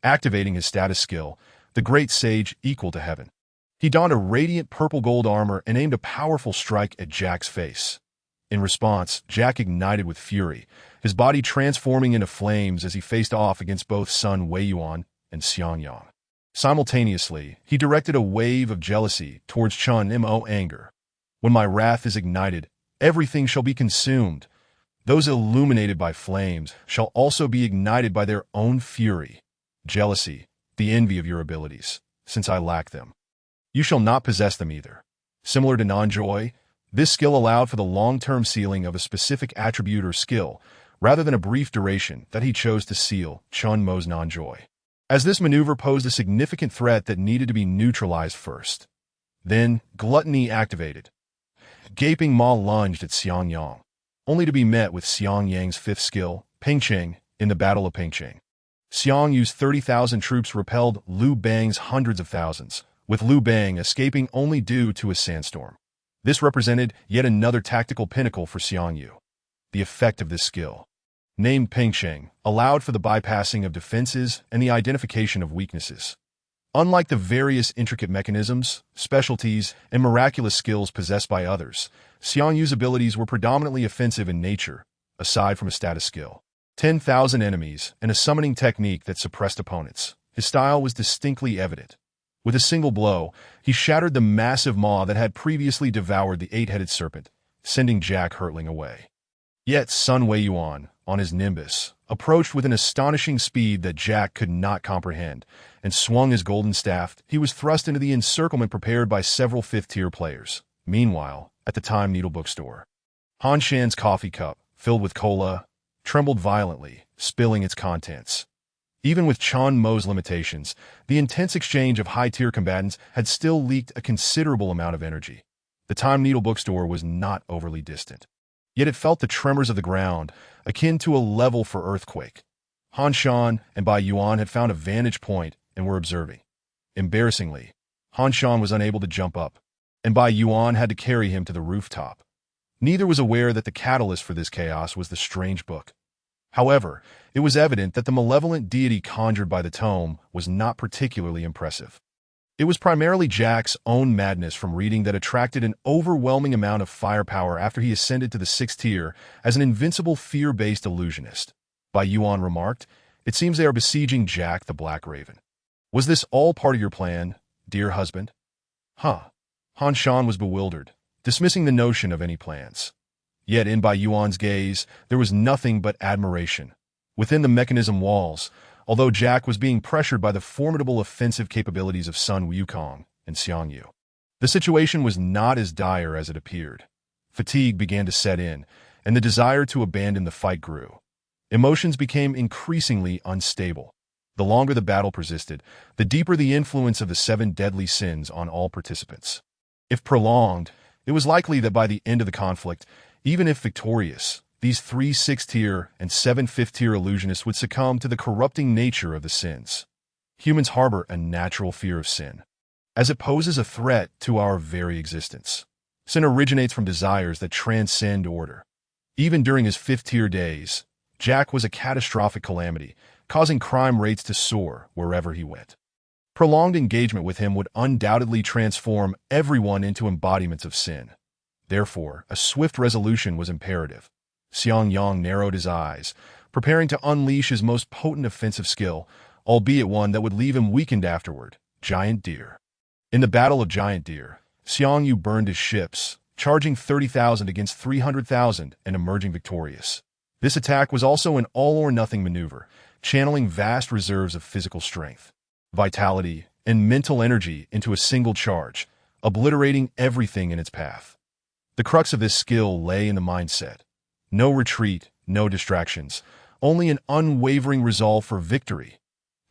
[SPEAKER 1] activating his status skill, the Great Sage equal to heaven. He donned a radiant purple-gold armor and aimed a powerful strike at Jack's face. In response, Jack ignited with fury, his body transforming into flames as he faced off against both Sun Weiyuan and Xiangyang. Simultaneously, he directed a wave of jealousy towards Chun Mo anger. When my wrath is ignited, everything shall be consumed. Those illuminated by flames shall also be ignited by their own fury. Jealousy, the envy of your abilities, since I lack them. You shall not possess them either. Similar to non-joy, this skill allowed for the long-term sealing of a specific attribute or skill, rather than a brief duration that he chose to seal Chun Mo's non-joy. As this maneuver posed a significant threat that needed to be neutralized first. Then, Gluttony activated. Gaping Maw lunged at Xiangyang, only to be met with Xiangyang's fifth skill, Pingcheng, in the Battle of Pingcheng. Xiang Yu's 30,000 troops repelled Liu Bang's hundreds of thousands, with Liu Bang escaping only due to a sandstorm. This represented yet another tactical pinnacle for Xiang Yu. The effect of this skill, named Pingcheng, allowed for the bypassing of defenses and the identification of weaknesses. Unlike the various intricate mechanisms, specialties, and miraculous skills possessed by others, Xiang Yu's abilities were predominantly offensive in nature, aside from a status skill. 10,000 enemies and a summoning technique that suppressed opponents. His style was distinctly evident. With a single blow, he shattered the massive maw that had previously devoured the eight-headed serpent, sending Jack hurtling away. Yet Sun Weiyuan, on his Nimbus, approached with an astonishing speed that Jack could not comprehend, and swung his golden staff. He was thrust into the encirclement prepared by several fifth-tier players. Meanwhile, at the Time Needle bookstore, Han Shan's coffee cup, filled with cola, trembled violently, spilling its contents. Even with Chun Mo's limitations, the intense exchange of high-tier combatants had still leaked a considerable amount of energy. The Time Needle bookstore was not overly distant. Yet it felt the tremors of the ground, akin to a level for earthquake. Han Shan and Bai Yuan had found a vantage point and were observing. Embarrassingly, Han Shan was unable to jump up, and Bai Yuan had to carry him to the rooftop. Neither was aware that the catalyst for this chaos was the strange book. However, it was evident that the malevolent deity conjured by the tome was not particularly impressive. It was primarily Jack's own madness from reading that attracted an overwhelming amount of firepower after he ascended to the 6th tier as an invincible fear-based illusionist. Bai Yuan remarked, "It seems they are besieging Jack the Black Raven. Was this all part of your plan, dear husband?" Huh. Han Shan was bewildered, dismissing the notion of any plans. Yet in Bai Yuan's gaze, there was nothing but admiration. Within the mechanism walls, although Jack was being pressured by the formidable offensive capabilities of Sun Wukong and Xiang Yu, the situation was not as dire as it appeared. Fatigue began to set in, and the desire to abandon the fight grew. Emotions became increasingly unstable. The longer the battle persisted, the deeper the influence of the 7 deadly sins on all participants. If prolonged, it was likely that by the end of the conflict, even if victorious, these 3 6th-tier and 7 5th-tier illusionists would succumb to the corrupting nature of the sins. Humans harbor a natural fear of sin, as it poses a threat to our very existence. Sin originates from desires that transcend order. Even during his 5th-tier days, Jack was a catastrophic calamity, causing crime rates to soar wherever he went. Prolonged engagement with him would undoubtedly transform everyone into embodiments of sin. Therefore, a swift resolution was imperative. Xiangyang narrowed his eyes, preparing to unleash his most potent offensive skill, albeit one that would leave him weakened afterward, Giant Deer. In the Battle of Giant Deer, Xiang Yu burned his ships, charging 30,000 against 300,000 and emerging victorious. This attack was also an all-or-nothing maneuver, channeling vast reserves of physical strength, vitality, and mental energy into a single charge, obliterating everything in its path. The crux of this skill lay in the mindset. No retreat, no distractions, only an unwavering resolve for victory.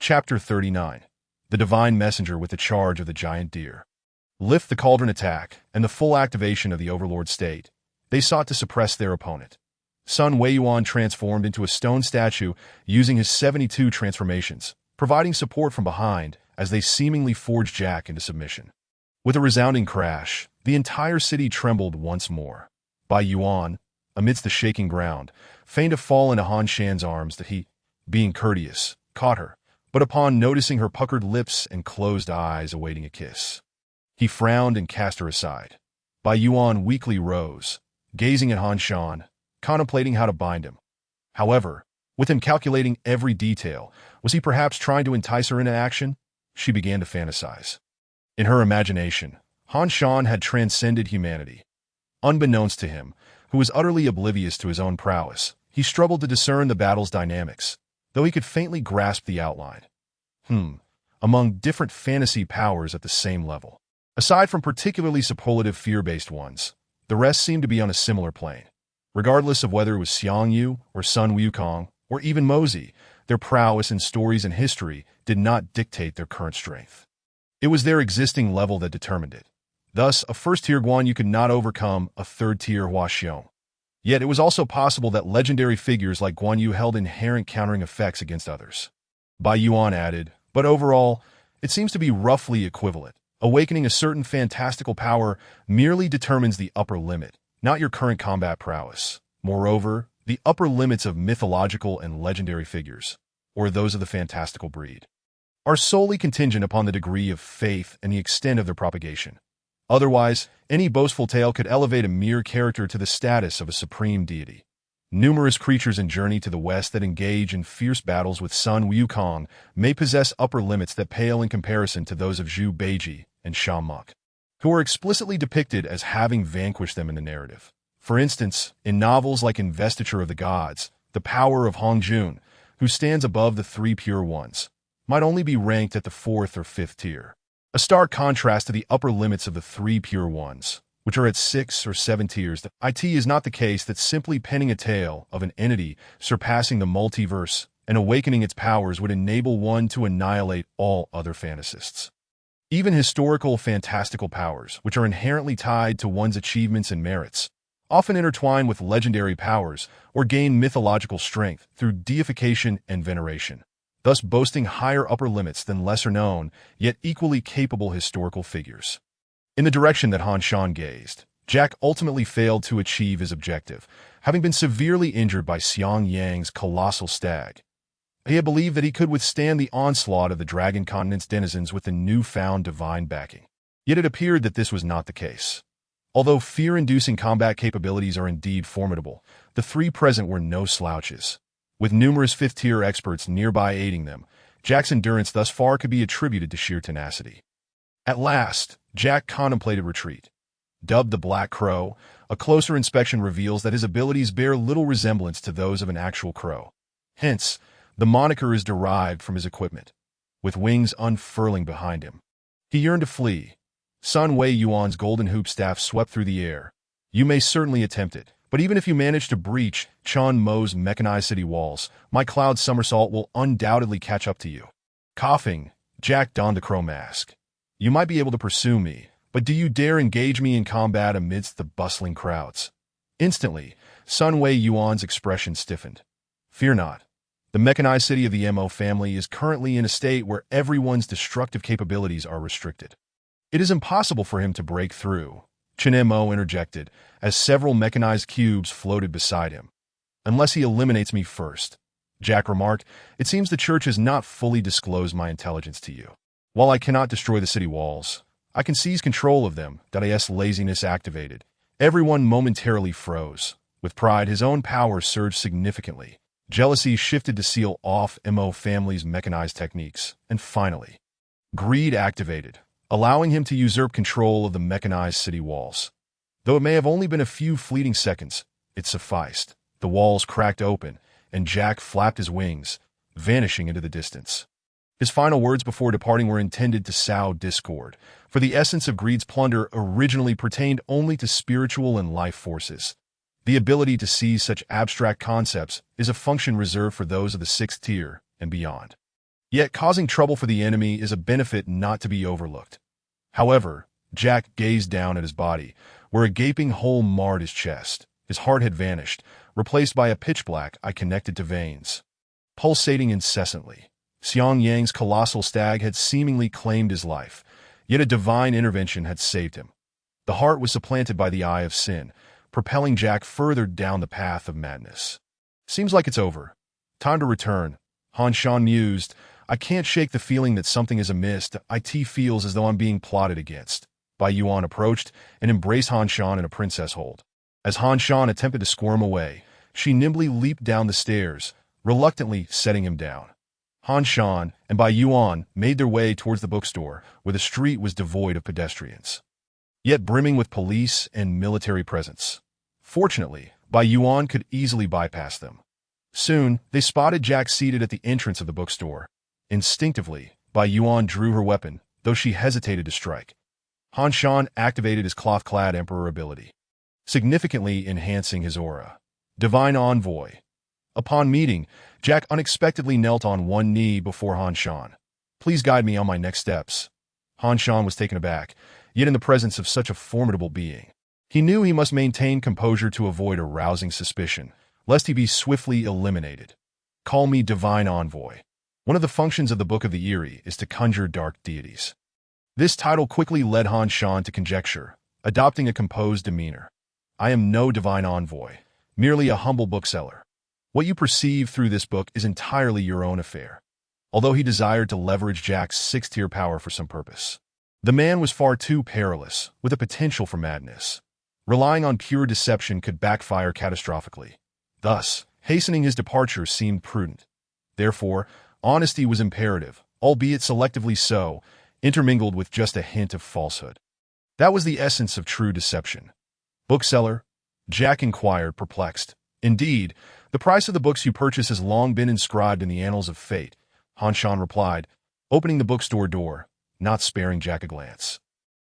[SPEAKER 1] Chapter 39. The Divine Messenger with the Charge of the Giant Deer. Lift the Cauldron attack and the full activation of the Overlord state. They sought to suppress their opponent. Sun Weiyuan transformed into a stone statue using his 72 transformations, providing support from behind as they seemingly forged Jack into submission. With a resounding crash, the entire city trembled once more. Bai Yuan, amidst the shaking ground, feigned to fall into Han Shan's arms that he, being courteous, caught her, but upon noticing her puckered lips and closed eyes awaiting a kiss, He frowned and cast her aside. Bai Yuan weakly rose, gazing at Han Shan, contemplating how to bind him. However, with him calculating every detail, was he perhaps trying to entice her into action? She began to fantasize. In her imagination, Han Shan had transcended humanity. Unbeknownst to him, who was utterly oblivious to his own prowess, he struggled to discern the battle's dynamics, though he could faintly grasp the outline. Among different fantasy powers at the same level. Aside from particularly superlative fear-based ones, the rest seemed to be on a similar plane. Regardless of whether it was Xiang Yu or Sun Wukong, or even Mozi, their prowess in stories and history did not dictate their current strength. It was their existing level that determined it. Thus, a first-tier Guan Yu could not overcome a third-tier Hua Xiong. Yet it was also possible that legendary figures like Guan Yu held inherent countering effects against others. Bai Yuan added, but overall, it seems to be roughly equivalent. Awakening a certain fantastical power merely determines the upper limit, not your current combat prowess. Moreover, the upper limits of mythological and legendary figures, or those of the fantastical breed, are solely contingent upon the degree of faith and the extent of their propagation. Otherwise, any boastful tale could elevate a mere character to the status of a supreme deity. Numerous creatures in Journey to the West that engage in fierce battles with Sun Wukong may possess upper limits that pale in comparison to those of Zhu Beiji and Sha Muk, who are explicitly depicted as having vanquished them in the narrative. For instance, in novels like Investiture of the Gods, the power of Hong Jun, who stands above the three pure ones, might only be ranked at the fourth or fifth tier. A stark contrast to the upper limits of the three pure ones, which are at 6 or 7 tiers. It is not the case that simply penning a tale of an entity surpassing the multiverse and awakening its powers would enable one to annihilate all other fantasists. Even historical fantastical powers, which are inherently tied to one's achievements and merits, often intertwine with legendary powers or gain mythological strength through deification and veneration, thus boasting higher upper limits than lesser-known, yet equally capable historical figures. In the direction that Han Shan gazed, Jack ultimately failed to achieve his objective, having been severely injured by Xiang Yang's colossal stag. He had believed that he could withstand the onslaught of the Dragon Continent's denizens with the newfound divine backing. Yet it appeared that this was not the case. Although fear-inducing combat capabilities are indeed formidable, the three present were no slouches. With numerous fifth-tier experts nearby aiding them, Jack's endurance thus far could be attributed to sheer tenacity. At last, Jack contemplated retreat. Dubbed the Black Crow, a closer inspection reveals that his abilities bear little resemblance to those of an actual crow. Hence, the moniker is derived from his equipment, with wings unfurling behind him. He yearned to flee. Sun Wei Yuan's golden hoop staff swept through the air. You may certainly attempt it, but even if you manage to breach Chun Mo's mechanized city walls, my cloud somersault will undoubtedly catch up to you. Coughing, Jack donned the crow mask. You might be able to pursue me, but do you dare engage me in combat amidst the bustling crowds? Instantly, Sun Wei Yuan's expression stiffened. Fear not. The mechanized city of the Mo family is currently in a state where everyone's destructive capabilities are restricted. It is impossible for him to break through, Chen Mo interjected, as several mechanized cubes floated beside him. Unless he eliminates me first, Jack remarked, it seems the church has not fully disclosed my intelligence to you. While I cannot destroy the city walls, I can seize control of them. Is laziness activated. Everyone momentarily froze. With pride, his own power surged significantly. Jealousy shifted to seal off Mo family's mechanized techniques. And finally, greed activated, allowing him to usurp control of the mechanized city walls. Though it may have only been a few fleeting seconds, it sufficed. The walls cracked open, and Jack flapped his wings, vanishing into the distance. His final words before departing were intended to sow discord, for the essence of greed's plunder originally pertained only to spiritual and life forces. The ability to seize such abstract concepts is a function reserved for those of the 6th tier and beyond. Yet causing trouble for the enemy is a benefit not to be overlooked. However, Jack gazed down at his body, where a gaping hole marred his chest. His heart had vanished, replaced by a pitch-black eye connected to veins, pulsating incessantly. Xiang Yang's colossal stag had seemingly claimed his life, yet a divine intervention had saved him. The heart was supplanted by the eye of sin, propelling Jack further down the path of madness. Seems like it's over. Time to return, Han Shan mused. I can't shake the feeling that something is amiss. It feels as though I'm being plotted against. Bai Yuan approached and embraced Han Shan in a princess hold. As Han Shan attempted to squirm away, she nimbly leaped down the stairs, reluctantly setting him down. Han Shan and Bai Yuan made their way towards the bookstore, where the street was devoid of pedestrians, yet brimming with police and military presence. Fortunately, Bai Yuan could easily bypass them. Soon, they spotted Jack seated at the entrance of the bookstore. Instinctively, Bai Yuan drew her weapon, though she hesitated to strike. Han Shan activated his cloth-clad emperor ability, significantly enhancing his aura. Divine Envoy. Upon meeting, Jack unexpectedly knelt on one knee before Han Shan. Please guide me on my next steps. Han Shan was taken aback, yet in the presence of such a formidable being. He knew he must maintain composure to avoid arousing suspicion, lest he be swiftly eliminated. Call me Divine Envoy. One of the functions of the Book of the Eerie is to conjure dark deities. This title quickly led Han Shan to conjecture, adopting a composed demeanor. I am no Divine Envoy, merely a humble bookseller. What you perceive through this book is entirely your own affair. Although he desired to leverage Jack's sixth-tier power for some purpose, the man was far too perilous, with a potential for madness. Relying on pure deception could backfire catastrophically. Thus, hastening his departure seemed prudent. Therefore, honesty was imperative, albeit selectively so, intermingled with just a hint of falsehood. That was the essence of true deception. Bookseller? Jack inquired, perplexed. Indeed, the price of the books you purchase has long been inscribed in the annals of fate, Han Shan replied, opening the bookstore door, not sparing Jack a glance,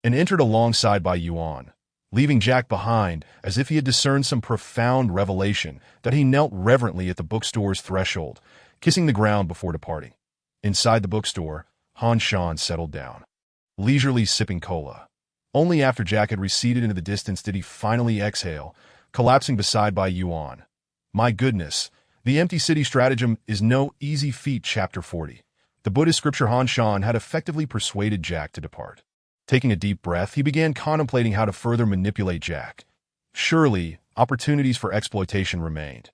[SPEAKER 1] and entered alongside Bai Yuan, leaving Jack behind as if he had discerned some profound revelation that he knelt reverently at the bookstore's threshold, kissing the ground before departing. Inside the bookstore, Han Shan settled down, leisurely sipping cola. Only after Jack had receded into the distance did he finally exhale, collapsing beside Bai Yuan. My goodness, the empty city stratagem is no easy feat. Chapter 40. The Buddhist scripture. Han Shan had effectively persuaded Jack to depart. Taking a deep breath, he began contemplating how to further manipulate Jack. Surely, opportunities for exploitation remained.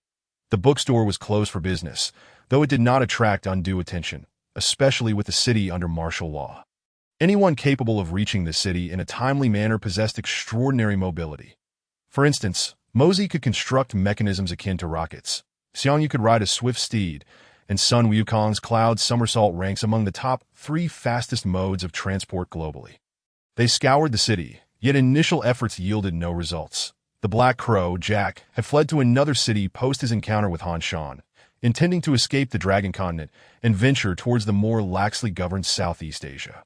[SPEAKER 1] The bookstore was closed for business, though it did not attract undue attention, especially with the city under martial law. Anyone capable of reaching the city in a timely manner possessed extraordinary mobility. For instance, Mosey could construct mechanisms akin to rockets, Xiangyu could ride a swift steed, and Sun Wukong's cloud somersault ranks among the top 3 fastest modes of transport globally. They scoured the city, yet initial efforts yielded no results. The Black Crow, Jack, had fled to another city post his encounter with Han Shan, intending to escape the Dragon Continent and venture towards the more laxly governed Southeast Asia.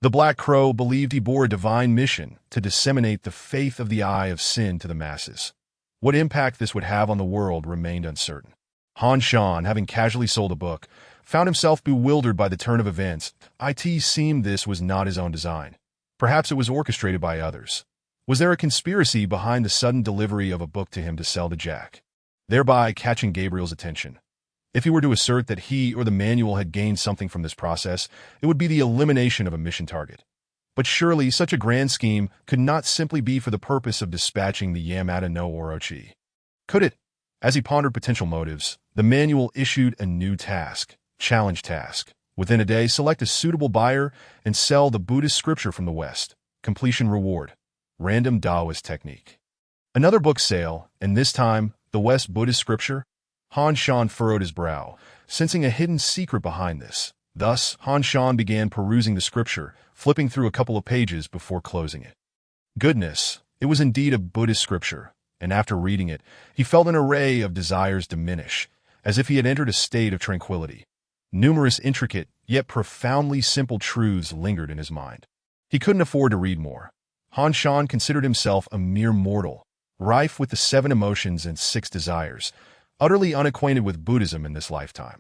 [SPEAKER 1] The Black Crow believed he bore a divine mission to disseminate the faith of the Eye of Sin to the masses. What impact this would have on the world remained uncertain. Han Shan, having casually sold a book, found himself bewildered by the turn of events. It seemed this was not his own design. Perhaps it was orchestrated by others. Was there a conspiracy behind the sudden delivery of a book to him to sell to Jack, thereby catching Gabriel's attention? If he were to assert that he or the manual had gained something from this process, it would be the elimination of a mission target. But surely such a grand scheme could not simply be for the purpose of dispatching the Yamada no Orochi. Could it? As he pondered potential motives, the manual issued a new task, challenge task. Within a day, select a suitable buyer and sell the Buddhist scripture from the West. Completion reward. Random Taoist technique. Another book sale, and this time, the West Buddhist scripture? Han Shan furrowed his brow, sensing a hidden secret behind this. Thus, Han Shan began perusing the scripture, flipping through a couple of pages before closing it. Goodness, it was indeed a Buddhist scripture, and after reading it, he felt an array of desires diminish, as if he had entered a state of tranquility. Numerous intricate, yet profoundly simple truths lingered in his mind. He couldn't afford to read more. Han Shan considered himself a mere mortal, rife with the 7 emotions and 6 desires, utterly unacquainted with Buddhism in this lifetime.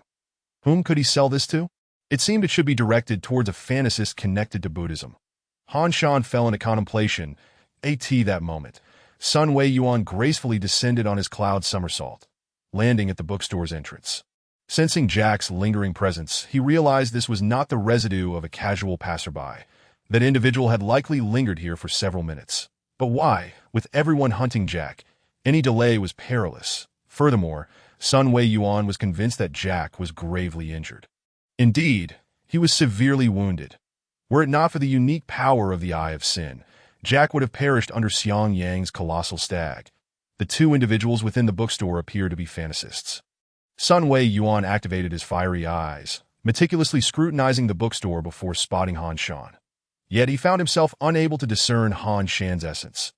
[SPEAKER 1] Whom could he sell this to? It seemed it should be directed towards a fantasist connected to Buddhism. Han Shan fell into contemplation. That moment, Sun Wei Yuan gracefully descended on his cloud somersault, landing at the bookstore's entrance. Sensing Jack's lingering presence, he realized this was not the residue of a casual passerby. That individual had likely lingered here for several minutes. But why, with everyone hunting Jack? Any delay was perilous. Furthermore, Sun Wei Yuan was convinced that Jack was gravely injured. Indeed, he was severely wounded. Were it not for the unique power of the Eye of Sin, Jack would have perished under Xiang Yang's colossal stag. The two individuals within the bookstore appear to be fantasists. Sun Wei Yuan activated his fiery eyes, meticulously scrutinizing the bookstore before spotting Han Shan. Yet he found himself unable to discern Han Shan's essence.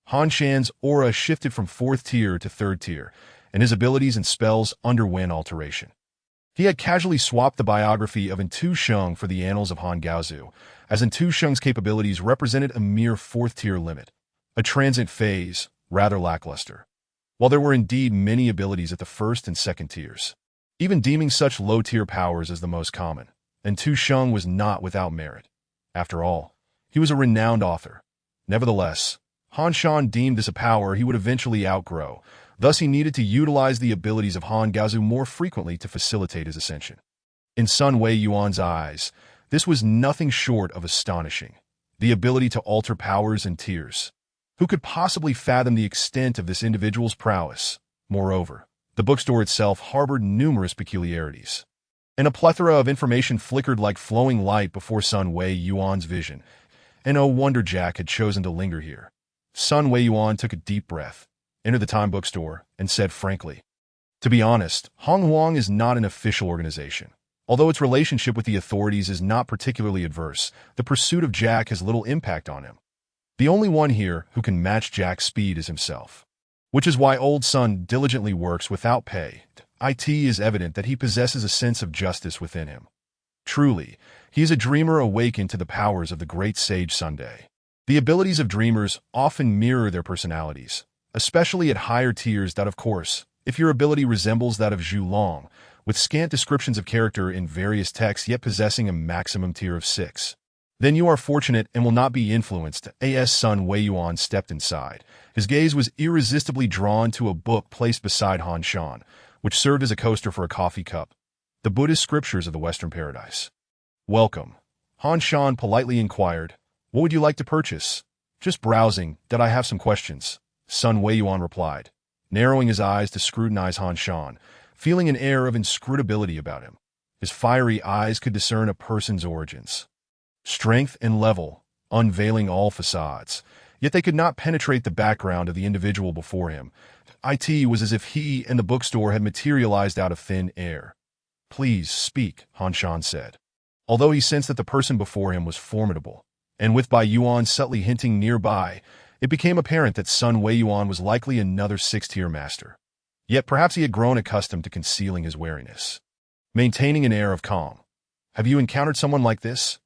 [SPEAKER 1] Han Shan's aura shifted from 4th tier to 3rd tier, and his abilities and spells underwent alteration. He had casually swapped the biography of Entu Sheng for the Annals of Han Gaozu, as Entu Sheng's capabilities represented a mere 4th tier limit, a transient phase, rather lackluster. While there were indeed many abilities at the 1st and 2nd tiers, even deeming such low-tier powers as the most common, Entu Sheng was not without merit. After all, he was a renowned author. Nevertheless, Han Shan deemed this a power he would eventually outgrow. Thus, he needed to utilize the abilities of Han Gaozu more frequently to facilitate his ascension. In Sun Wei Yuan's eyes, this was nothing short of astonishing. The ability to alter powers and tiers. Who could possibly fathom the extent of this individual's prowess? Moreover, the bookstore itself harbored numerous peculiarities. And a plethora of information flickered like flowing light before Sun Wei Yuan's vision. And no wonder Jack had chosen to linger here. Sun Wei Yuan took a deep breath, entered the Time bookstore, and said frankly, "To be honest, Hong Huang is not an official organization. Although its relationship with the authorities is not particularly adverse, the pursuit of Jack has little impact on him. The only one here who can match Jack's speed is himself. Which is why Old Sun diligently works without pay. It is evident that he possesses a sense of justice within him. Truly, he is a dreamer awakened to the powers of the great sage Sunday. The abilities of dreamers often mirror their personalities, especially at higher tiers that, of course, if your ability resembles that of Zhu Long, with scant descriptions of character in various texts yet possessing a maximum tier of 6. Then you are fortunate and will not be influenced." As Sun Wei Yuan stepped inside, his gaze was irresistibly drawn to a book placed beside Han Shan, which served as a coaster for a coffee cup. The Buddhist Scriptures of the Western Paradise. "Welcome." Han Shan politely inquired, "What would you like to purchase?" "Just browsing, that I have some questions," Sun Wei Yuan replied, narrowing his eyes to scrutinize Han Shan, feeling an air of inscrutability about him. His fiery eyes could discern a person's origins, strength and level, unveiling all facades, yet they could not penetrate the background of the individual before him. It was as if he and the bookstore had materialized out of thin air. "Please speak," Han Shan said. Although he sensed that the person before him was formidable, and with Bai Yuan subtly hinting nearby, it became apparent that Sun Wei Yuan was likely another 6th-tier master. Yet perhaps he had grown accustomed to concealing his wariness, maintaining an air of calm. "Have you encountered someone like this?"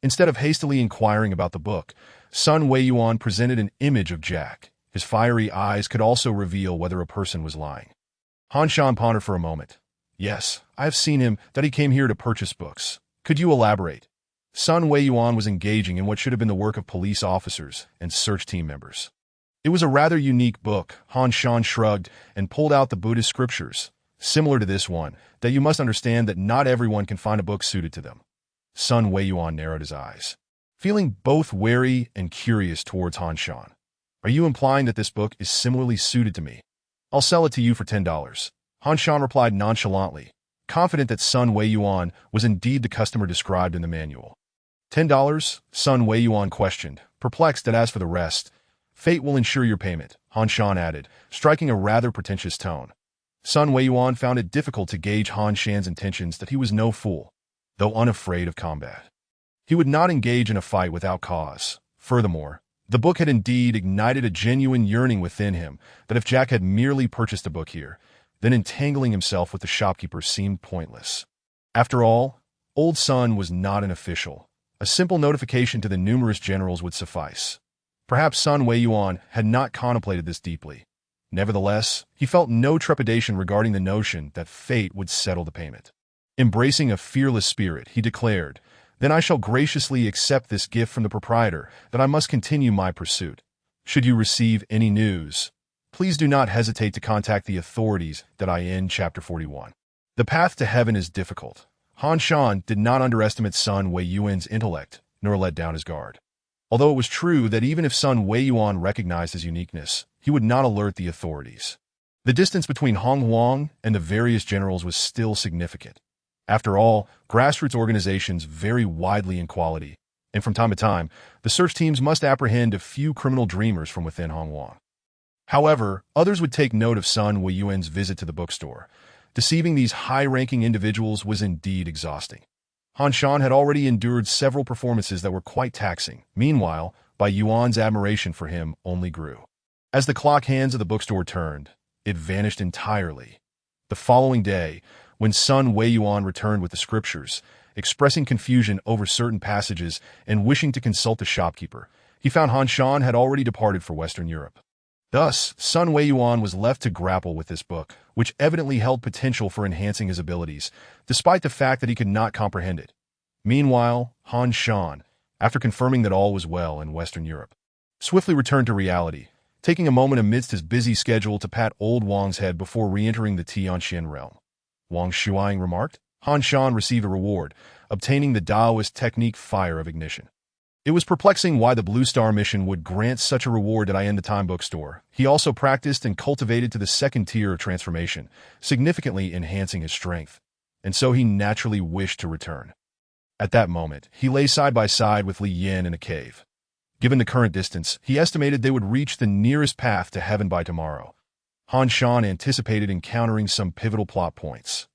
[SPEAKER 1] Instead of hastily inquiring about the book, Sun Wei Yuan presented an image of Jack. His fiery eyes could also reveal whether a person was lying. Han Shan pondered for a moment. "Yes, I have seen him, that he came here to purchase books. Could you elaborate?" Sun Wei Yuan was engaging in what should have been the work of police officers and search team members. "It was a rather unique book," Han Shan shrugged and pulled out the Buddhist Scriptures, similar to this one, "that you must understand that not everyone can find a book suited to them." Sun Wei Yuan narrowed his eyes, feeling both wary and curious towards Han Shan. "Are you implying that this book is similarly suited to me?" "I'll sell it to you for $10. Han Shan replied nonchalantly, confident that Sun Wei Yuan was indeed the customer described in the manual. $10? Sun Wei Yuan questioned, perplexed that as for the rest, "Fate will ensure your payment," Han Shan added, striking a rather pretentious tone. Sun Wei Yuan found it difficult to gauge Han Shan's intentions, that he was no fool, though unafraid of combat. He would not engage in a fight without cause. Furthermore, the book had indeed ignited a genuine yearning within him that if Jack had merely purchased a book here, then entangling himself with the shopkeeper seemed pointless. After all, Old Sun was not an official. A simple notification to the numerous generals would suffice. Perhaps Sun Wei Yuan had not contemplated this deeply. Nevertheless, he felt no trepidation regarding the notion that fate would settle the payment. Embracing a fearless spirit, he declared, "Then I shall graciously accept this gift from the proprietor, that I must continue my pursuit. Should you receive any news, please do not hesitate to contact the authorities." In Chapter 41. The path to heaven is difficult. Han Shan did not underestimate Sun Wei Yuan's intellect, nor let down his guard. Although it was true that even if Sun Wei Yuan recognized his uniqueness, he would not alert the authorities. The distance between Hong Huang and the various generals was still significant. After all, grassroots organizations vary widely in quality, and from time to time, the search teams must apprehend a few criminal dreamers from within Hongwang. However, others would take note of Sun Weiyuan's visit to the bookstore. Deceiving these high-ranking individuals was indeed exhausting. Han Shan had already endured several performances that were quite taxing. Meanwhile, Bai Yuan's admiration for him only grew. As the clock hands of the bookstore turned, it vanished entirely. The following day, when Sun Weiyuan returned with the scriptures, expressing confusion over certain passages and wishing to consult the shopkeeper, he found Han Shan had already departed for Western Europe. Thus, Sun Weiyuan was left to grapple with this book, which evidently held potential for enhancing his abilities, despite the fact that he could not comprehend it. Meanwhile, Han Shan, after confirming that all was well in Western Europe, swiftly returned to reality, taking a moment amidst his busy schedule to pat old Wang's head before re-entering the Tianxian realm. Wang Shuang remarked, Han Shan received a reward, obtaining the Taoist technique Fire of Ignition. It was perplexing why the Blue Star mission would grant such a reward at the Time bookstore. He also practiced and cultivated to the second tier of transformation, significantly enhancing his strength, and so he naturally wished to return. At that moment, he lay side by side with Li Yin in a cave. Given the current distance, he estimated they would reach the nearest path to heaven by tomorrow. Han Shan anticipated encountering some pivotal plot points,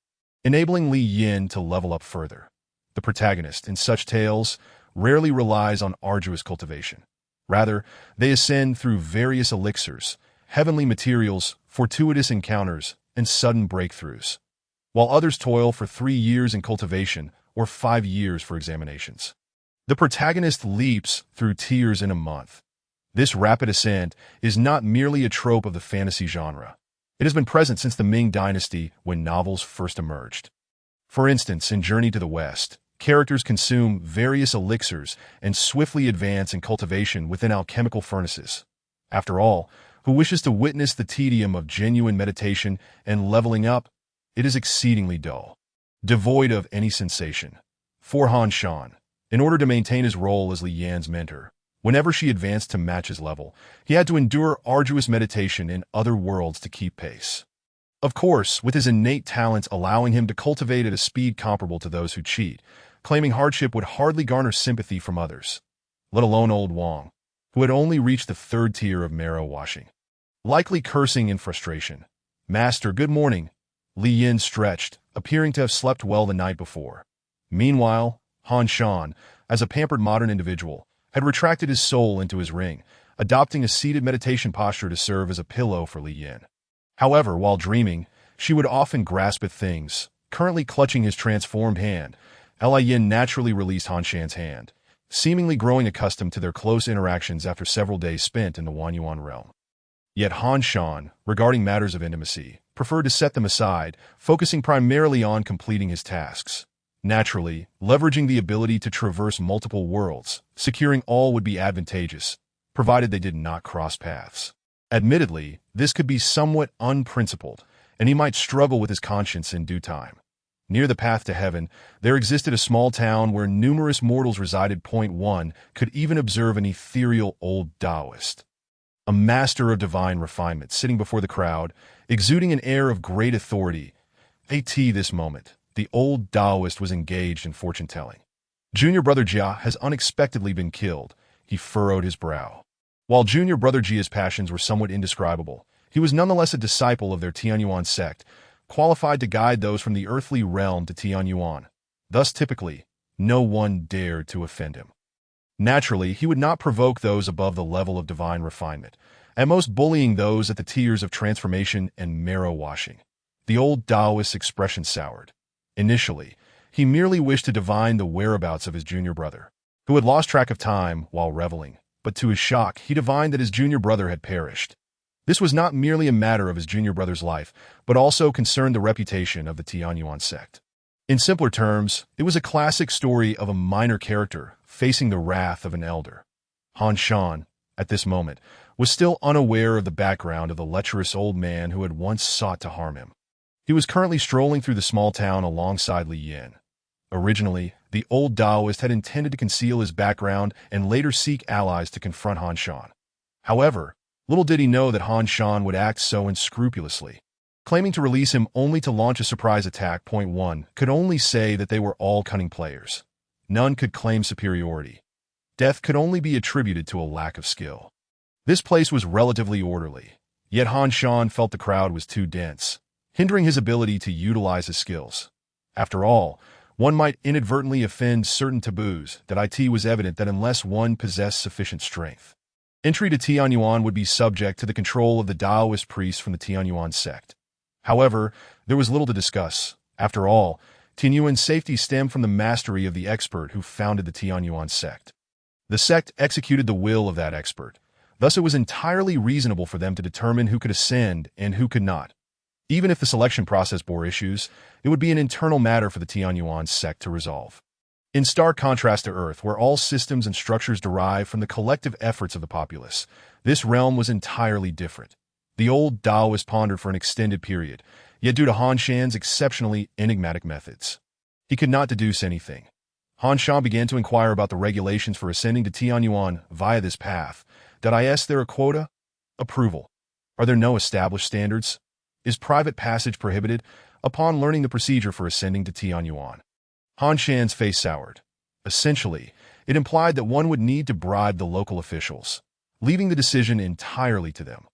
[SPEAKER 1] enabling Li Yin to level up further. The protagonist in such tales rarely relies on arduous cultivation. Rather, they ascend through various elixirs, heavenly materials, fortuitous encounters, and sudden breakthroughs, while others toil for 3 years in cultivation or 5 years for examinations. The protagonist leaps through tiers in a month. This rapid ascent is not merely a trope of the fantasy genre. It has been present since the Ming Dynasty when novels first emerged. For instance, in Journey to the West, characters consume various elixirs and swiftly advance in cultivation within alchemical furnaces. After all, who wishes to witness the tedium of genuine meditation and leveling up? It is exceedingly dull, devoid of any sensation. For Han Shan, in order to maintain his role as Li Yan's mentor, whenever she advanced to match his level, he had to endure arduous meditation in other worlds to keep pace. Of course, with his innate talents allowing him to cultivate at a speed comparable to those who cheat, claiming hardship would hardly garner sympathy from others, let alone old Wang, who had only reached the 3rd tier of marrow washing. Likely cursing in frustration. "Master, good morning." Li Yin stretched, appearing to have slept well the night before. Meanwhile, Han Shan, as a pampered modern individual, had retracted his soul into his ring, adopting a seated meditation posture to serve as a pillow for Li Yin. However, while dreaming, she would often grasp at things. Currently clutching his transformed hand, Li Yin naturally released Han Shan's hand, seemingly growing accustomed to their close interactions after several days spent in the Wanyuan realm. Yet Han Shan, regarding matters of intimacy, preferred to set them aside, focusing primarily on completing his tasks. Naturally, leveraging the ability to traverse multiple worlds, securing all would be advantageous, provided they did not cross paths. Admittedly, this could be somewhat unprincipled, and he might struggle with his conscience in due time. Near the path to heaven, there existed a small town where numerous mortals resided. 1 could even observe an ethereal old Taoist, a master of divine refinement, sitting before the crowd, exuding an air of great authority. This moment, the old Taoist was engaged in fortune-telling. Junior Brother Jia has unexpectedly been killed. He furrowed his brow. While Junior Brother Jia's passions were somewhat indescribable, he was nonetheless a disciple of their Tianyuan sect, qualified to guide those from the earthly realm to Tianyuan. Thus, typically, no one dared to offend him. Naturally, he would not provoke those above the level of divine refinement, at most bullying those at the tiers of transformation and marrow washing. The old Taoist's expression soured. Initially, he merely wished to divine the whereabouts of his junior brother, who had lost track of time while reveling, but to his shock, he divined that his junior brother had perished. This was not merely a matter of his junior brother's life, but also concerned the reputation of the Tianyuan sect. In simpler terms, it was a classic story of a minor character facing the wrath of an elder. Han Shan, at this moment, was still unaware of the background of the lecherous old man who had once sought to harm him. He was currently strolling through the small town alongside Li Yin. Originally, the old Taoist had intended to conceal his background and later seek allies to confront Han Shan. However, little did he know that Han Shan would act so unscrupulously. Claiming to release him only to launch a surprise attack. 1 could only say that they were all cunning players. None could claim superiority. death could only be attributed to a lack of skill. This place was relatively orderly, yet Han Shan felt the crowd was too dense, hindering his ability to utilize his skills. After all, one might inadvertently offend certain taboos that it was evident that unless one possessed sufficient strength, entry to Tianyuan would be subject to the control of the Taoist priests from the Tianyuan sect. However, there was little to discuss. After all, Tianyuan's safety stemmed from the mastery of the expert who founded the Tianyuan sect. The sect executed the will of that expert. Thus it was entirely reasonable for them to determine who could ascend and who could not. Even if the selection process bore issues, it would be an internal matter for the Tianyuan sect to resolve. In stark contrast to Earth, where all systems and structures derive from the collective efforts of the populace, this realm was entirely different. The old Taoist pondered for an extended period, yet due to Han Shan's exceptionally enigmatic methods, he could not deduce anything. Han Shan began to inquire about the regulations for ascending to Tianyuan via this path. Is there a quota? Approval. Are there no established standards? Is private passage prohibited? Upon learning the procedure for ascending to Tianyuan, Han Shan's face soured. Essentially, it implied that one would need to bribe the local officials, leaving the decision entirely to them.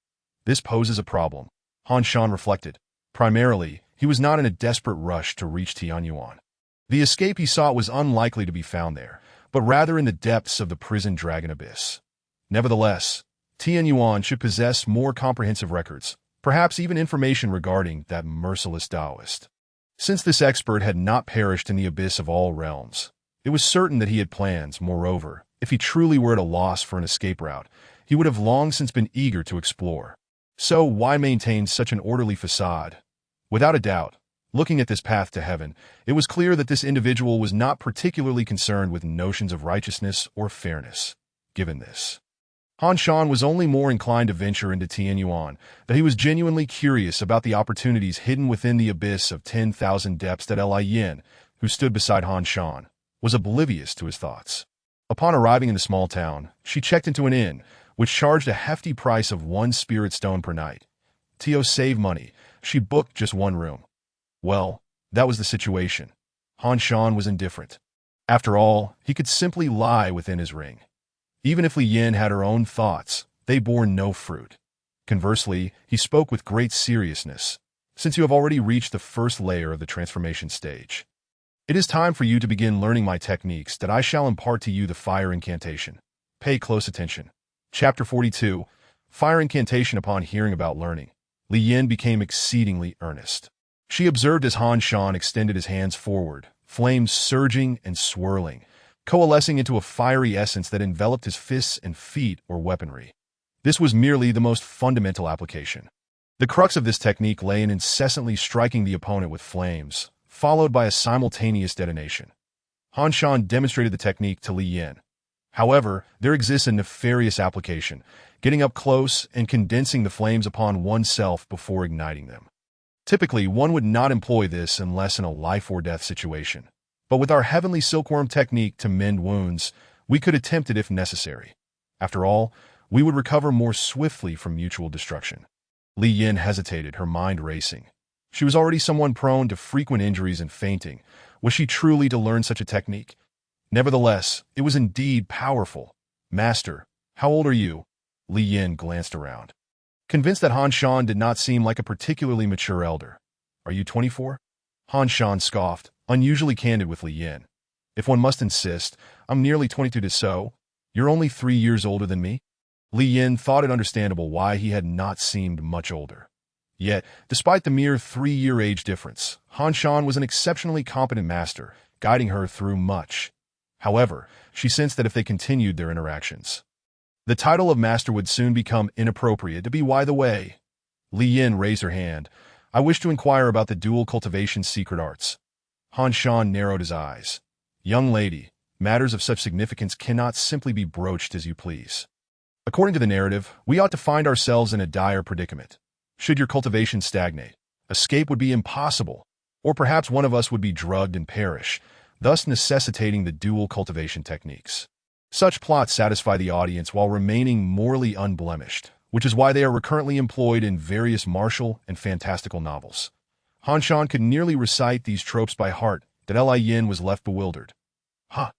[SPEAKER 1] This poses a problem, Han Shan reflected. Primarily, he was not in a desperate rush to reach Tianyuan. The escape he sought was unlikely to be found there, but rather in the depths of the prison dragon abyss. Nevertheless, Tianyuan should possess more comprehensive records, perhaps even information regarding that merciless Taoist. Since this expert had not perished in the abyss of all realms, it was certain that he had plans. Moreover, if he truly were at a loss for an escape route, he would have long since been eager to explore. So why maintain such an orderly facade? Without a doubt, looking at this path to heaven, it was clear that this individual was not particularly concerned with notions of righteousness or fairness. Given this, Han Shan was only more inclined to venture into Tianyuan, that he was genuinely curious about the opportunities hidden within the abyss of 10,000 depths. That Li Yin, who stood beside Han Shan, was oblivious to his thoughts. Upon arriving in the small town, she checked into an inn, which charged a hefty price of 1 spirit stone per night. To save money, she booked just one room. Well, that was the situation. Han Shan was indifferent. After all, he could simply lie within his ring. Even if Li Yin had her own thoughts, they bore no fruit. Conversely, he spoke with great seriousness. Since you have already reached the first layer of the transformation stage, it is time for you to begin learning my techniques that I shall impart to you. The fire incantation. Pay close attention. Chapter 42. Fire incantation. Upon hearing about learning, Li Yin became exceedingly earnest. She observed as Han Shan extended his hands forward, flames surging and swirling, coalescing into a fiery essence that enveloped his fists and feet or weaponry. This was merely the most fundamental application. The crux of this technique lay in incessantly striking the opponent with flames, followed by a simultaneous detonation. Han Shan demonstrated the technique to Li Yin. However, there exists a nefarious application, getting up close and condensing the flames upon oneself before igniting them. Typically, one would not employ this unless in a life-or-death situation. But with our heavenly silkworm technique to mend wounds, we could attempt it if necessary. After all, we would recover more swiftly from mutual destruction. Li Yin hesitated, her mind racing. She was already someone prone to frequent injuries and fainting. Was she truly to learn such a technique? Nevertheless, it was indeed powerful. Master, how old are you? Li Yin glanced around, convinced that Han Shan did not seem like a particularly mature elder. Are you 24? Han Shan scoffed, unusually candid with Li Yin. If one must insist, I'm nearly 22. So, you're only 3 years older than me? Li Yin thought it understandable why he had not seemed much older. Yet, despite the mere 3-year age difference, Han Shan was an exceptionally competent master, guiding her through much. However, she sensed that if they continued their interactions, the title of master would soon become inappropriate. By the way, Li Yin raised her hand. I wish to inquire about the dual cultivation secret arts. Han Shan narrowed his eyes. Young lady, matters of such significance cannot simply be broached as you please. According to the narrative, we ought to find ourselves in a dire predicament. Should your cultivation stagnate, escape would be impossible, or perhaps one of us would be drugged and perish, thus necessitating the dual cultivation techniques. Such plots satisfy the audience while remaining morally unblemished, which is why they are recurrently employed in various martial and fantastical novels. Han Shan could nearly recite these tropes by heart, that Li Yin was left bewildered. Huh.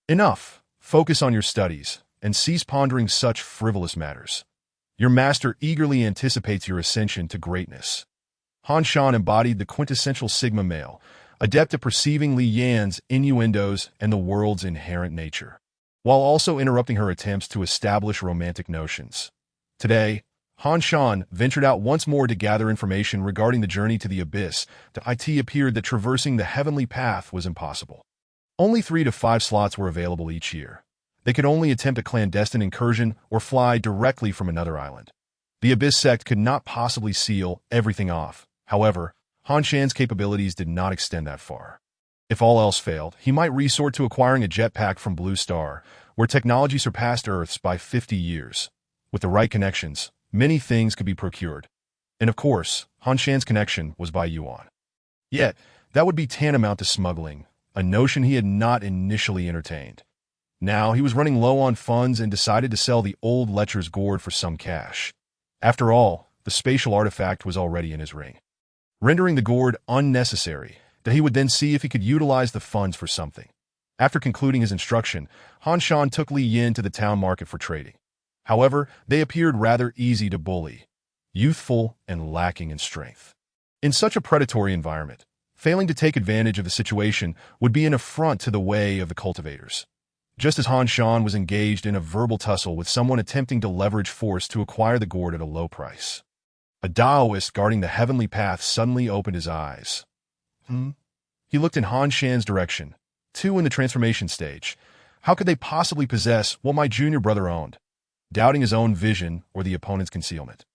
[SPEAKER 1] Enough. Focus on your studies, and cease pondering such frivolous matters. Your master eagerly anticipates your ascension to greatness. Han Shan embodied the quintessential Sigma male, adept at perceiving Li Yan's innuendos and the world's inherent nature, while also interrupting her attempts to establish romantic notions. Today, Han Shan ventured out once more to gather information regarding the journey to the abyss. It appeared that traversing the heavenly path was impossible. Only 3 to 5 slots were available each year. They could only attempt a clandestine incursion or fly directly from another island. The Abyss sect could not possibly seal everything off. However, Han Shan's capabilities did not extend that far. If all else failed, he might resort to acquiring a jetpack from Blue Star, where technology surpassed Earth's by 50 years. With the right connections, many things could be procured. And of course, Han Shan's connection was by Yuan. Yet, that would be tantamount to smuggling, a notion he had not initially entertained. Now he was running low on funds and decided to sell the old Lecher's gourd for some cash. After all, the spatial artifact was already in his ring, rendering the gourd unnecessary, that he would then see if he could utilize the funds for something. After concluding his instruction, Han Shan took Li Yin to the town market for trading. However, they appeared rather easy to bully, youthful and lacking in strength. In such a predatory environment, failing to take advantage of the situation would be an affront to the way of the cultivators. Just as Han Shan was engaged in a verbal tussle with someone attempting to leverage force to acquire the gourd at a low price, a Daoist guarding the heavenly path suddenly opened his eyes. He looked in Han Shan's direction. 2 in the transformation stage. How could they possibly possess what my junior brother owned? Doubting his own vision or the opponent's concealment,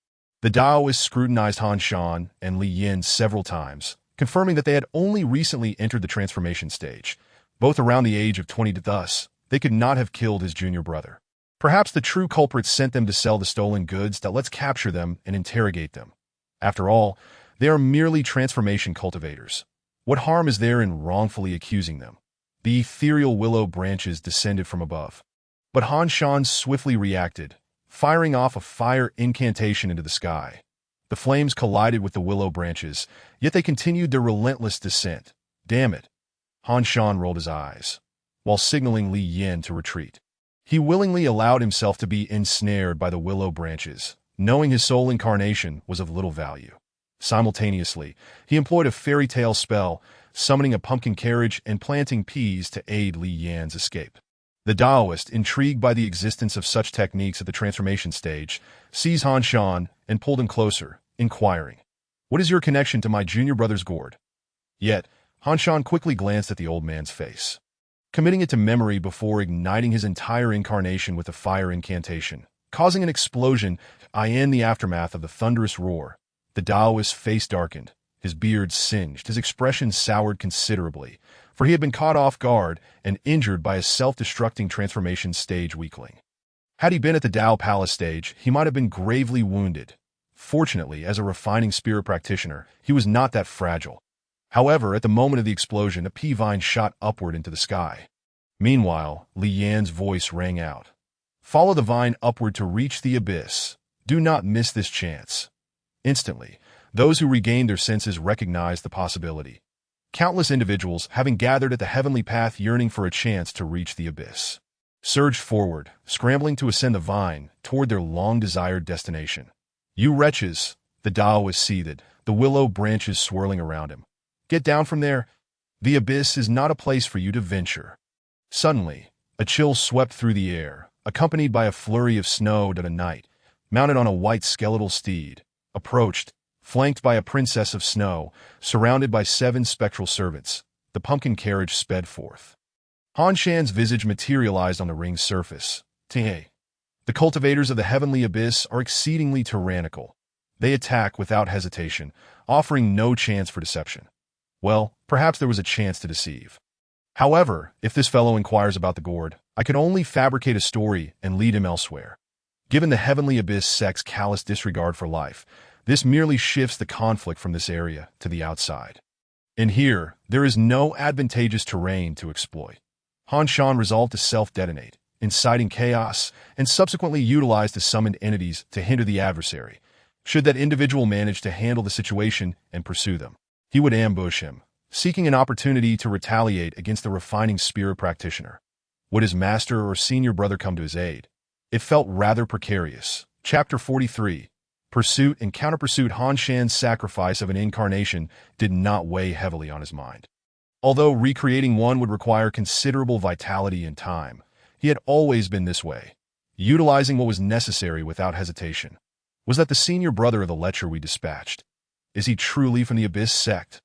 [SPEAKER 1] the Daoist scrutinized Han Shan and Li Yin several times, confirming that they had only recently entered the transformation stage, both around the age of 20. Thus, they could not have killed his junior brother. Perhaps the true culprits sent them to sell the stolen goods. Let's capture them and interrogate them. After all, they are merely transformation cultivators. What harm is there in wrongfully accusing them? The ethereal willow branches descended from above. But Han Shan swiftly reacted, firing off a fire incantation into the sky. The flames collided with the willow branches, yet they continued their relentless descent. Damn it! Han Shan rolled his eyes, while signaling Li Yin to retreat. He willingly allowed himself to be ensnared by the willow branches, knowing his soul incarnation was of little value. Simultaneously, he employed a fairy tale spell, summoning a pumpkin carriage and planting peas to aid Li Yan's escape. The Daoist, intrigued by the existence of such techniques at the transformation stage, seized Han Shan and pulled him closer, inquiring, "What is your connection to my junior brother's gourd?" Yet, Han Shan quickly glanced at the old man's face, committing it to memory before igniting his entire incarnation with a fire incantation, causing an explosion. In the aftermath of the thunderous roar, the Daoist's face darkened, his beard singed, his expression soured considerably, for he had been caught off guard and injured by a self-destructing transformation stage weakling. Had he been at the Dao Palace stage, he might have been gravely wounded. Fortunately, as a refining spirit practitioner, he was not that fragile. However, at the moment of the explosion, a pea vine shot upward into the sky. Meanwhile, Li Yan's voice rang out. "Follow the vine upward to reach the abyss. Do not miss this chance." Instantly, those who regained their senses recognized the possibility. Countless individuals, having gathered at the heavenly path yearning for a chance to reach the abyss, surged forward, scrambling to ascend the vine toward their long-desired destination. "You wretches," the Daoist seethed, the willow branches swirling around him. "Get down from there. The abyss is not a place for you to venture." Suddenly, a chill swept through the air, accompanied by a flurry of snow. A knight, mounted on a white skeletal steed, approached, flanked by a princess of snow, surrounded by 7 spectral servants. The pumpkin carriage sped forth. Han Shan's visage materialized on the ring's surface. "Te. The cultivators of the heavenly abyss are exceedingly tyrannical. They attack without hesitation, offering no chance for deception." Well, perhaps there was a chance to deceive. However, if this fellow inquires about the gourd, I could only fabricate a story and lead him elsewhere. Given the heavenly abyss sect's callous disregard for life, this merely shifts the conflict from this area to the outside. And here, there is no advantageous terrain to exploit. Han Shan resolved to self-detonate, inciting chaos, and subsequently utilized the summoned entities to hinder the adversary. Should that individual manage to handle the situation and pursue them, he would ambush him, seeking an opportunity to retaliate against the refining spirit practitioner. Would his master or senior brother come to his aid? It felt rather precarious. Chapter 43. Pursuit and counter-pursuit. Han Shan's sacrifice of an incarnation did not weigh heavily on his mind. Although recreating one would require considerable vitality and time, he had always been this way, utilizing what was necessary without hesitation. Was that the senior brother of the lecher we dispatched? Is he truly from the Abyss sect?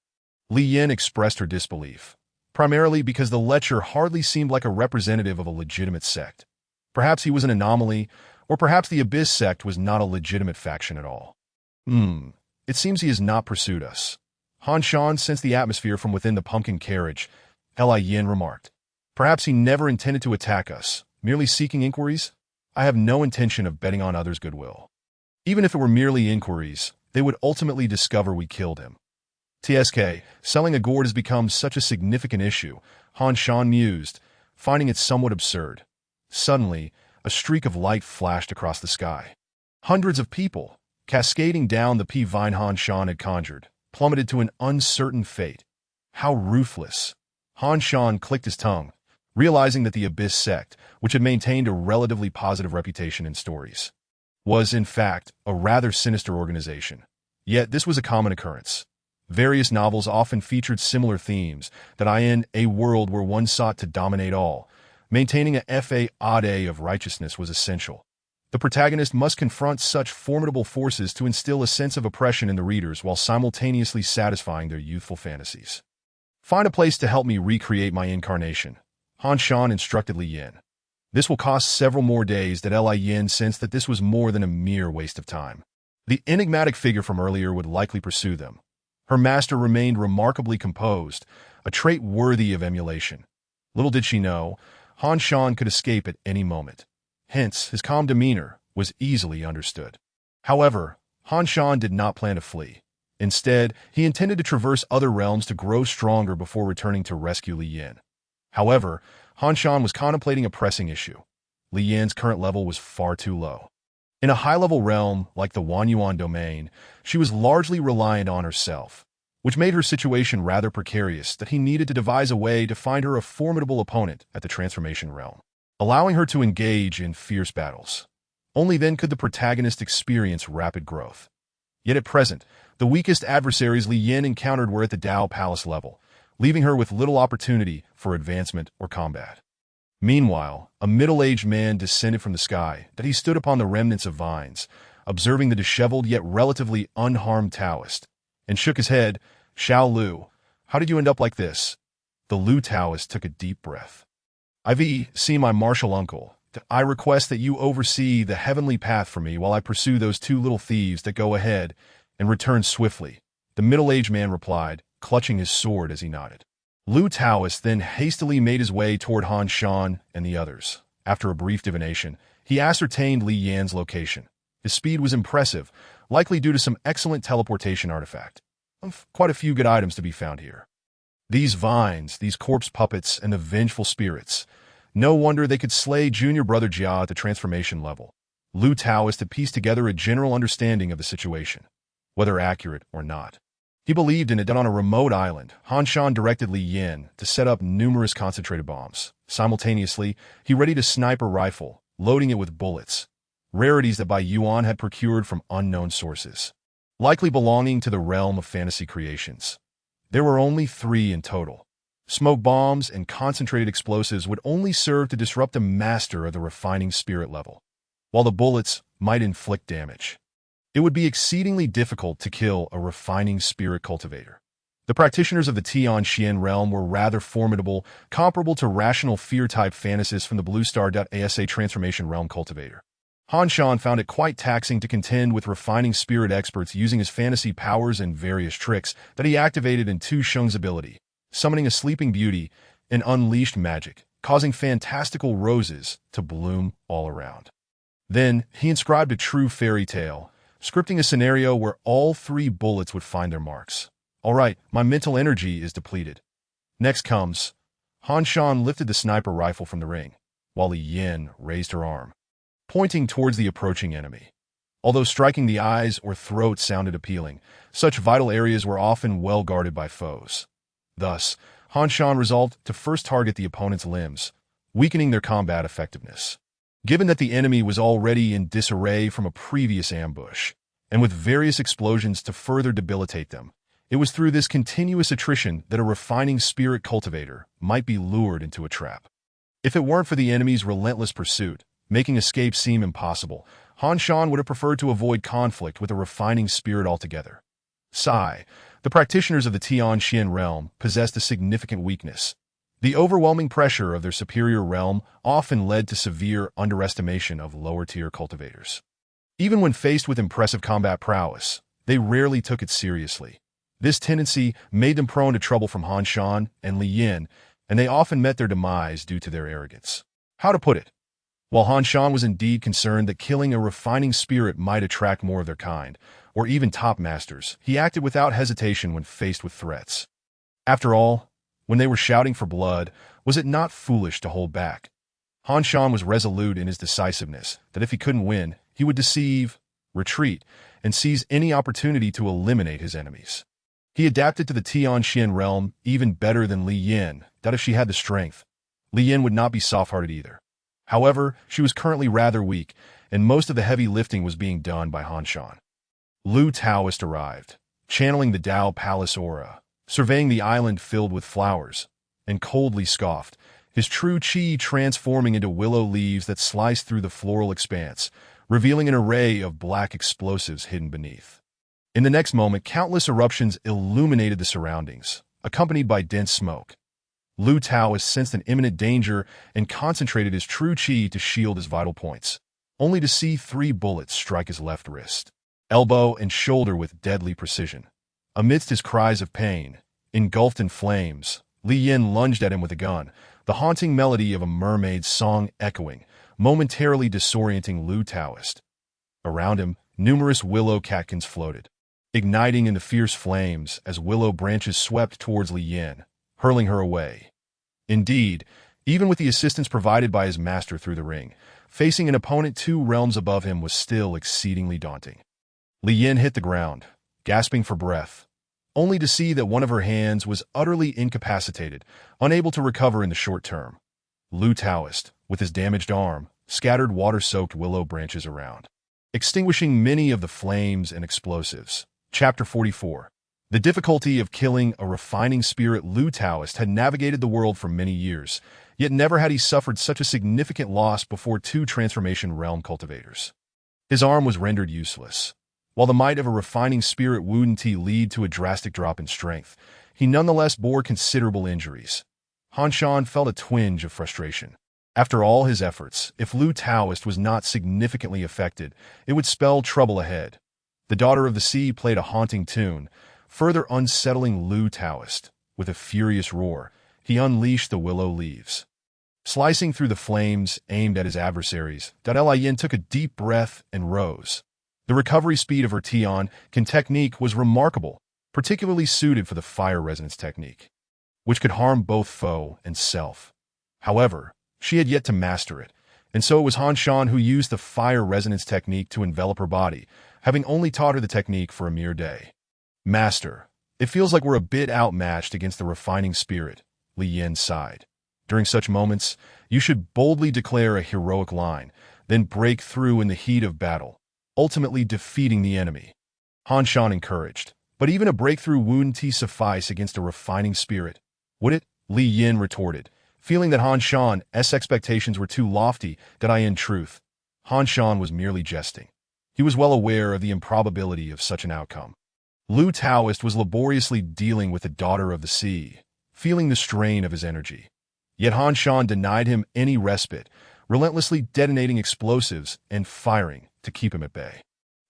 [SPEAKER 1] Li Yin expressed her disbelief, primarily because the lecher hardly seemed like a representative of a legitimate sect. Perhaps he was an anomaly, or perhaps the Abyss sect was not a legitimate faction at all. It seems he has not pursued us. Han Shan sensed the atmosphere from within the pumpkin carriage. Li Yin remarked. Perhaps he never intended to attack us, merely seeking inquiries? I have no intention of betting on others' goodwill. Even if it were merely inquiries, they would ultimately discover we killed him. TSK, selling a gourd has become such a significant issue, Han Shan mused, finding it somewhat absurd. Suddenly, a streak of light flashed across the sky. Hundreds of people, cascading down the P-vine Han Shan had conjured, plummeted to an uncertain fate. How ruthless! Han Shan clicked his tongue, realizing that the Abyss sect, which had maintained a relatively positive reputation in stories, was, in fact, a rather sinister organization. Yet this was a common occurrence. Various novels often featured similar themes, that in a world where one sought to dominate all, maintaining a facade of righteousness was essential. The protagonist must confront such formidable forces to instill a sense of oppression in the readers while simultaneously satisfying their youthful fantasies. Find a place to help me recreate my incarnation, Han Shan instructed Li Yin. This will cost several more days. That Li Yin sensed that this was more than a mere waste of time. The enigmatic figure from earlier would likely pursue them. Her master remained remarkably composed, a trait worthy of emulation. Little did she know, Han Shan could escape at any moment. Hence, his calm demeanor was easily understood. However, Han Shan did not plan to flee. Instead, he intended to traverse other realms to grow stronger before returning to rescue Li Yin. However, Han Shan was contemplating a pressing issue. Li Yin's current level was far too low. In a high-level realm like the Wanyuan domain, she was largely reliant on herself, which made her situation rather precarious that he needed to devise a way to find her a formidable opponent at the transformation realm, allowing her to engage in fierce battles. Only then could the protagonist experience rapid growth. Yet at present, the weakest adversaries Li Yin encountered were at the Dao Palace level, leaving her with little opportunity for advancement or combat. Meanwhile, a middle-aged man descended from the sky that he stood upon the remnants of vines, observing the disheveled yet relatively unharmed Taoist, and shook his head. Xiao Lu, how did you end up like this? The Lu Taoist took a deep breath. I've seen my martial uncle. I request that you oversee the heavenly path for me while I pursue those two little thieves that go ahead and return swiftly, the middle-aged man replied, clutching his sword as he nodded. Lu Taoist then hastily made his way toward Han Shan and the others. After a brief divination, he ascertained Li Yan's location. His speed was impressive, likely due to some excellent teleportation artifact. Quite a few good items to be found here. These vines, these corpse puppets, and the vengeful spirits. No wonder they could slay junior brother Jia at the transformation level. Lu Taoist had pieced together a general understanding of the situation, whether accurate or not. He believed in it that on a remote island, Han Shan directed Li Yin to set up numerous concentrated bombs. Simultaneously, he readied a sniper rifle, loading it with bullets, rarities that Bai Yuan had procured from unknown sources, likely belonging to the realm of fantasy creations. There were only 3 in total. Smoke bombs and concentrated explosives would only serve to disrupt a master of the refining spirit level, while the bullets might inflict damage. It would be exceedingly difficult to kill a refining spirit cultivator. The practitioners of the Tianxian realm were rather formidable, comparable to rational fear-type fantasists from the Blue Star.asa transformation realm cultivator. Han Shan found it quite taxing to contend with refining spirit experts using his fantasy powers and various tricks that he activated in Tu Sheng's ability, summoning a sleeping beauty and unleashed magic, causing fantastical roses to bloom all around. Then, he inscribed a true fairy tale, scripting a scenario where all 3 bullets would find their marks. All right, my mental energy is depleted. Next comes, Han Shan lifted the sniper rifle from the ring, while Li Yin raised her arm, pointing towards the approaching enemy. Although striking the eyes or throat sounded appealing, such vital areas were often well guarded by foes. Thus, Han Shan resolved to first target the opponent's limbs, weakening their combat effectiveness. Given that the enemy was already in disarray from a previous ambush, and with various explosions to further debilitate them, it was through this continuous attrition that a refining spirit cultivator might be lured into a trap. If it weren't for the enemy's relentless pursuit, making escape seem impossible, Han Shan would have preferred to avoid conflict with a refining spirit altogether. Sai, the practitioners of the Tianxian realm, possessed a significant weakness. The overwhelming pressure of their superior realm often led to severe underestimation of lower-tier cultivators. Even when faced with impressive combat prowess, they rarely took it seriously. This tendency made them prone to trouble from Han Shan and Li Yin, and they often met their demise due to their arrogance. How to put it? While Han Shan was indeed concerned that killing a refining spirit might attract more of their kind, or even top masters, he acted without hesitation when faced with threats. After all, when they were shouting for blood, was it not foolish to hold back? Han Shan was resolute in his decisiveness that if he couldn't win, he would deceive, retreat, and seize any opportunity to eliminate his enemies. He adapted to the Tianxian realm even better than Li Yin, that if she had the strength, Li Yin would not be soft-hearted either. However, she was currently rather weak, and most of the heavy lifting was being done by Han Shan. Lu Taoist arrived, channeling the Dao Palace aura, surveying the island filled with flowers, and coldly scoffed, his true qi transforming into willow leaves that sliced through the floral expanse, revealing an array of black explosives hidden beneath. In the next moment, countless eruptions illuminated the surroundings, accompanied by dense smoke. Lu Taoist sensed an imminent danger and concentrated his true qi to shield his vital points, only to see 3 bullets strike his left wrist, elbow, and shoulder with deadly precision. Amidst his cries of pain, engulfed in flames, Li Yin lunged at him with a gun, the haunting melody of a mermaid's song echoing, momentarily disorienting Lu Taoist. Around him, numerous willow catkins floated, igniting into fierce flames as willow branches swept towards Li Yin, hurling her away. Indeed, even with the assistance provided by his master through the ring, facing an opponent 2 realms above him was still exceedingly daunting. Li Yin hit the ground, gasping for breath, only to see that one of her hands was utterly incapacitated, unable to recover in the short term. Lu Taoist, with his damaged arm, scattered water-soaked willow branches around, extinguishing many of the flames and explosives. Chapter 44. The difficulty of killing a refining spirit. Lu Taoist had navigated the world for many years, yet never had he suffered such a significant loss before 2 transformation realm cultivators. His arm was rendered useless. While the might of a refining spirit wouldn't lead to a drastic drop in strength, he nonetheless bore considerable injuries. Han Shan felt a twinge of frustration. After all his efforts, if Lu Taoist was not significantly affected, it would spell trouble ahead. The Daughter of the Sea played a haunting tune, further unsettling Lu Taoist. With a furious roar, he unleashed the willow leaves. Slicing through the flames aimed at his adversaries, Li Yin took a deep breath and rose. The recovery speed of her Tian-Kan technique was remarkable, particularly suited for the fire resonance technique, which could harm both foe and self. However, she had yet to master it, and so it was Han Shan who used the fire resonance technique to envelop her body, having only taught her the technique for a mere day. Master, it feels like we're a bit outmatched against the refining spirit, Li Yin sighed. During such moments, you should boldly declare a heroic line, then break through in the heat of battle, ultimately defeating the enemy. Han Shan encouraged, but even a breakthrough wouldn't suffice against a refining spirit, would it? Li Yin retorted, feeling that Han Shan's expectations were too lofty. In truth, Han Shan was merely jesting. He was well aware of the improbability of such an outcome. Lu Taoist was laboriously dealing with the Daughter of the Sea, feeling the strain of his energy. Yet Han Shan denied him any respite, relentlessly detonating explosives and firing to keep him at bay.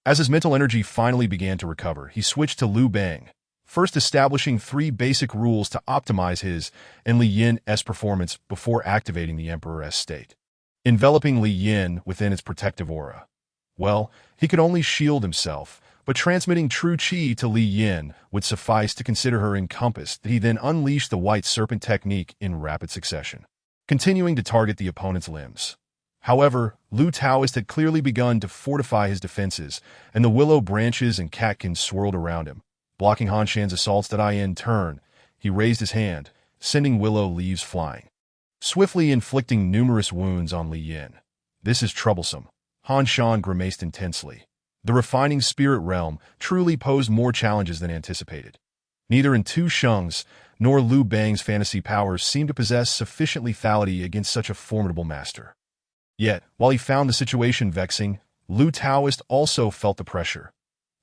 [SPEAKER 1] As his mental energy finally began to recover, he switched to Liu Bang, first establishing 3 basic rules to optimize his and Li Yin's performance before activating the Emperor's state. Enveloping Li Yin within its protective aura. Well, he could only shield himself, but transmitting true qi to Li Yin would suffice to consider her encompassed. He then unleashed the White Serpent technique in rapid succession, continuing to target the opponent's limbs. However, Lu Taoist had clearly begun to fortify his defenses, and the willow branches and catkins swirled around him, blocking Han Shan's assaults. In turn, he raised his hand, sending willow leaves flying. swiftly inflicting numerous wounds on Li Yin. This is troublesome. Han Shan grimaced intensely. The refining spirit realm truly posed more challenges than anticipated. Neither in Tu Sheng's nor Liu Bang's fantasy powers seemed to possess sufficient lethality against such a formidable master. Yet, while he found the situation vexing, Liu Taoist also felt the pressure.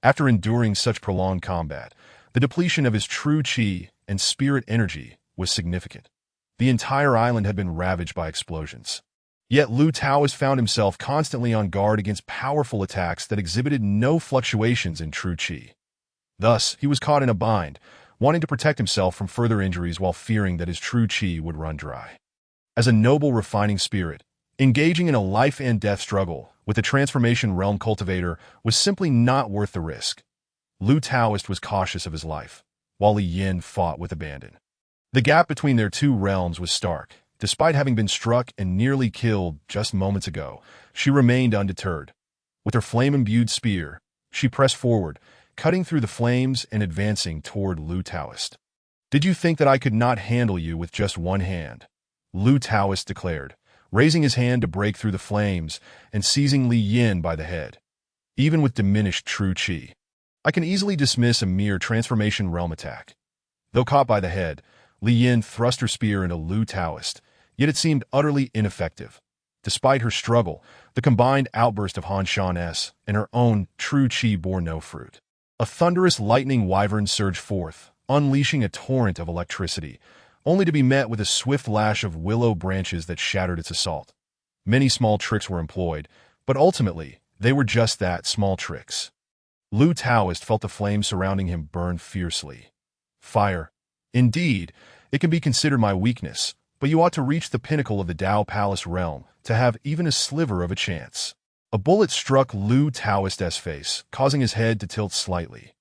[SPEAKER 1] After enduring such prolonged combat, the depletion of his true qi and spirit energy was significant. The entire island had been ravaged by explosions. Yet Liu Taoist found himself constantly on guard against powerful attacks that exhibited no fluctuations in true qi. Thus, he was caught in a bind, wanting to protect himself from further injuries while fearing that his true qi would run dry. As a noble refining spirit, engaging in a life-and-death struggle with the transformation realm cultivator was simply not worth the risk. Liu Taoist was cautious of his life, while Li Yin fought with abandon. The gap between their two realms was stark. Despite having been struck and nearly killed just moments ago, she remained undeterred. With her flame-imbued spear, she pressed forward, cutting through the flames and advancing toward Liu Taoist. "Did you think that I could not handle you with just one hand?" Liu Taoist declared, raising his hand to break through the flames and seizing Li Yin by the head. "Even with diminished true qi, I can easily dismiss a mere transformation realm attack." Though caught by the head, Li Yin thrust her spear into Liu Taoist, yet it seemed utterly ineffective. Despite her struggle, the combined outburst of Han Shan's and her own true qi bore no fruit. A thunderous lightning wyvern surged forth, unleashing a torrent of electricity, only to be met with a swift lash of willow branches that shattered its assault. Many small tricks were employed, but ultimately, they were just that, small tricks. Liu Taoist felt the flames surrounding him burn fiercely. "Fire. Indeed, it can be considered my weakness, but you ought to reach the pinnacle of the Dao Palace realm to have even a sliver of a chance." A bullet struck Liu Taoist's face, causing his head to tilt slightly.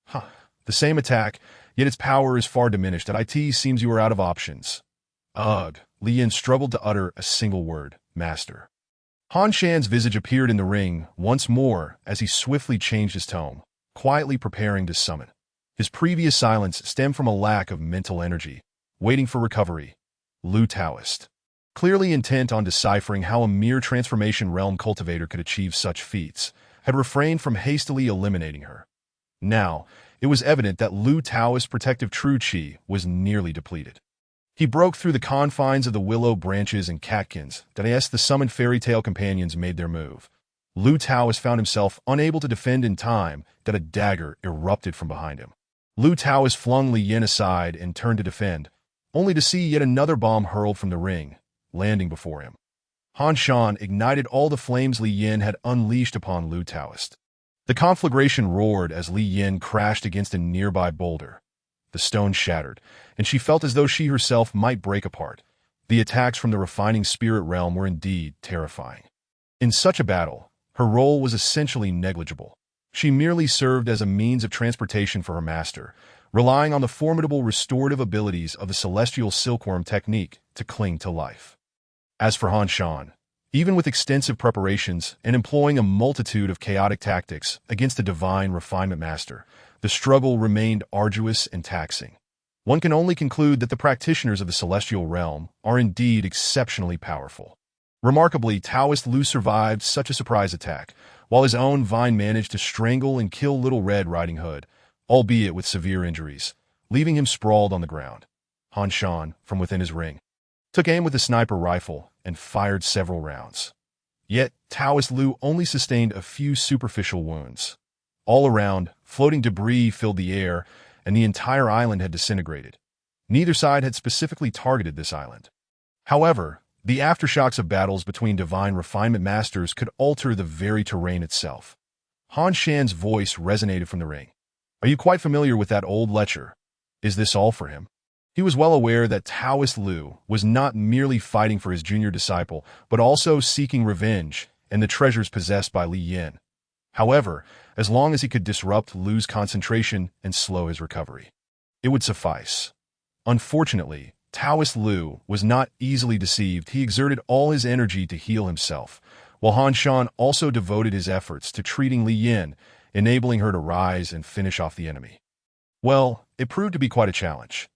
[SPEAKER 1] "Huh. The same attack, yet its power is far diminished. It seems you are out of options." "Ugh." Li Yin struggled to utter a single word, "Master." Han Shan's visage appeared in the ring once more as he swiftly changed his tone, quietly preparing to summon. His previous silence stemmed from a lack of mental energy, waiting for recovery. Liu Taoist, clearly intent on deciphering how a mere transformation realm cultivator could achieve such feats, had refrained from hastily eliminating her. Now, it was evident that Liu Taoist's protective true qi was nearly depleted. He broke through the confines of the willow branches and catkins that as the summoned fairy tale companions made their move. Liu Taoist found himself unable to defend in time that a dagger erupted from behind him. Liu Taoist flung Li Yin aside and turned to defend, only to see yet another bomb hurled from the ring, landing before him. Han Shan ignited all the flames Li Yin had unleashed upon Liu Taoist. The conflagration roared as Li Yin crashed against a nearby boulder. The stone shattered, and she felt as though she herself might break apart. The attacks from the refining spirit realm were indeed terrifying. In such a battle, her role was essentially negligible. She merely served as a means of transportation for her master, relying on the formidable restorative abilities of the celestial silkworm technique to cling to life. As for Han Shan, even with extensive preparations and employing a multitude of chaotic tactics against the divine refinement master, the struggle remained arduous and taxing. One can only conclude that the practitioners of the celestial realm are indeed exceptionally powerful. Remarkably, Taoist Liu survived such a surprise attack, while his own vine managed to strangle and kill Little Red Riding Hood, albeit with severe injuries, leaving him sprawled on the ground. Han Shan, from within his ring, took aim with a sniper rifle and fired several rounds. Yet, Taoist Liu only sustained a few superficial wounds. All around, floating debris filled the air, and the entire island had disintegrated. Neither side had specifically targeted this island. However, the aftershocks of battles between divine refinement masters could alter the very terrain itself. Han Shan's voice resonated from the ring. "Are you quite familiar with that old lecture? Is this all for him?" He was well aware that Taoist Liu was not merely fighting for his junior disciple, but also seeking revenge and the treasures possessed by Li Yin. However, as long as he could disrupt Liu's concentration and slow his recovery, it would suffice. Unfortunately, Taoist Liu was not easily deceived. He exerted all his energy to heal himself, while Han Shan also devoted his efforts to treating Li Yin, enabling her to rise and finish off the enemy. Well, it proved to be quite a challenge.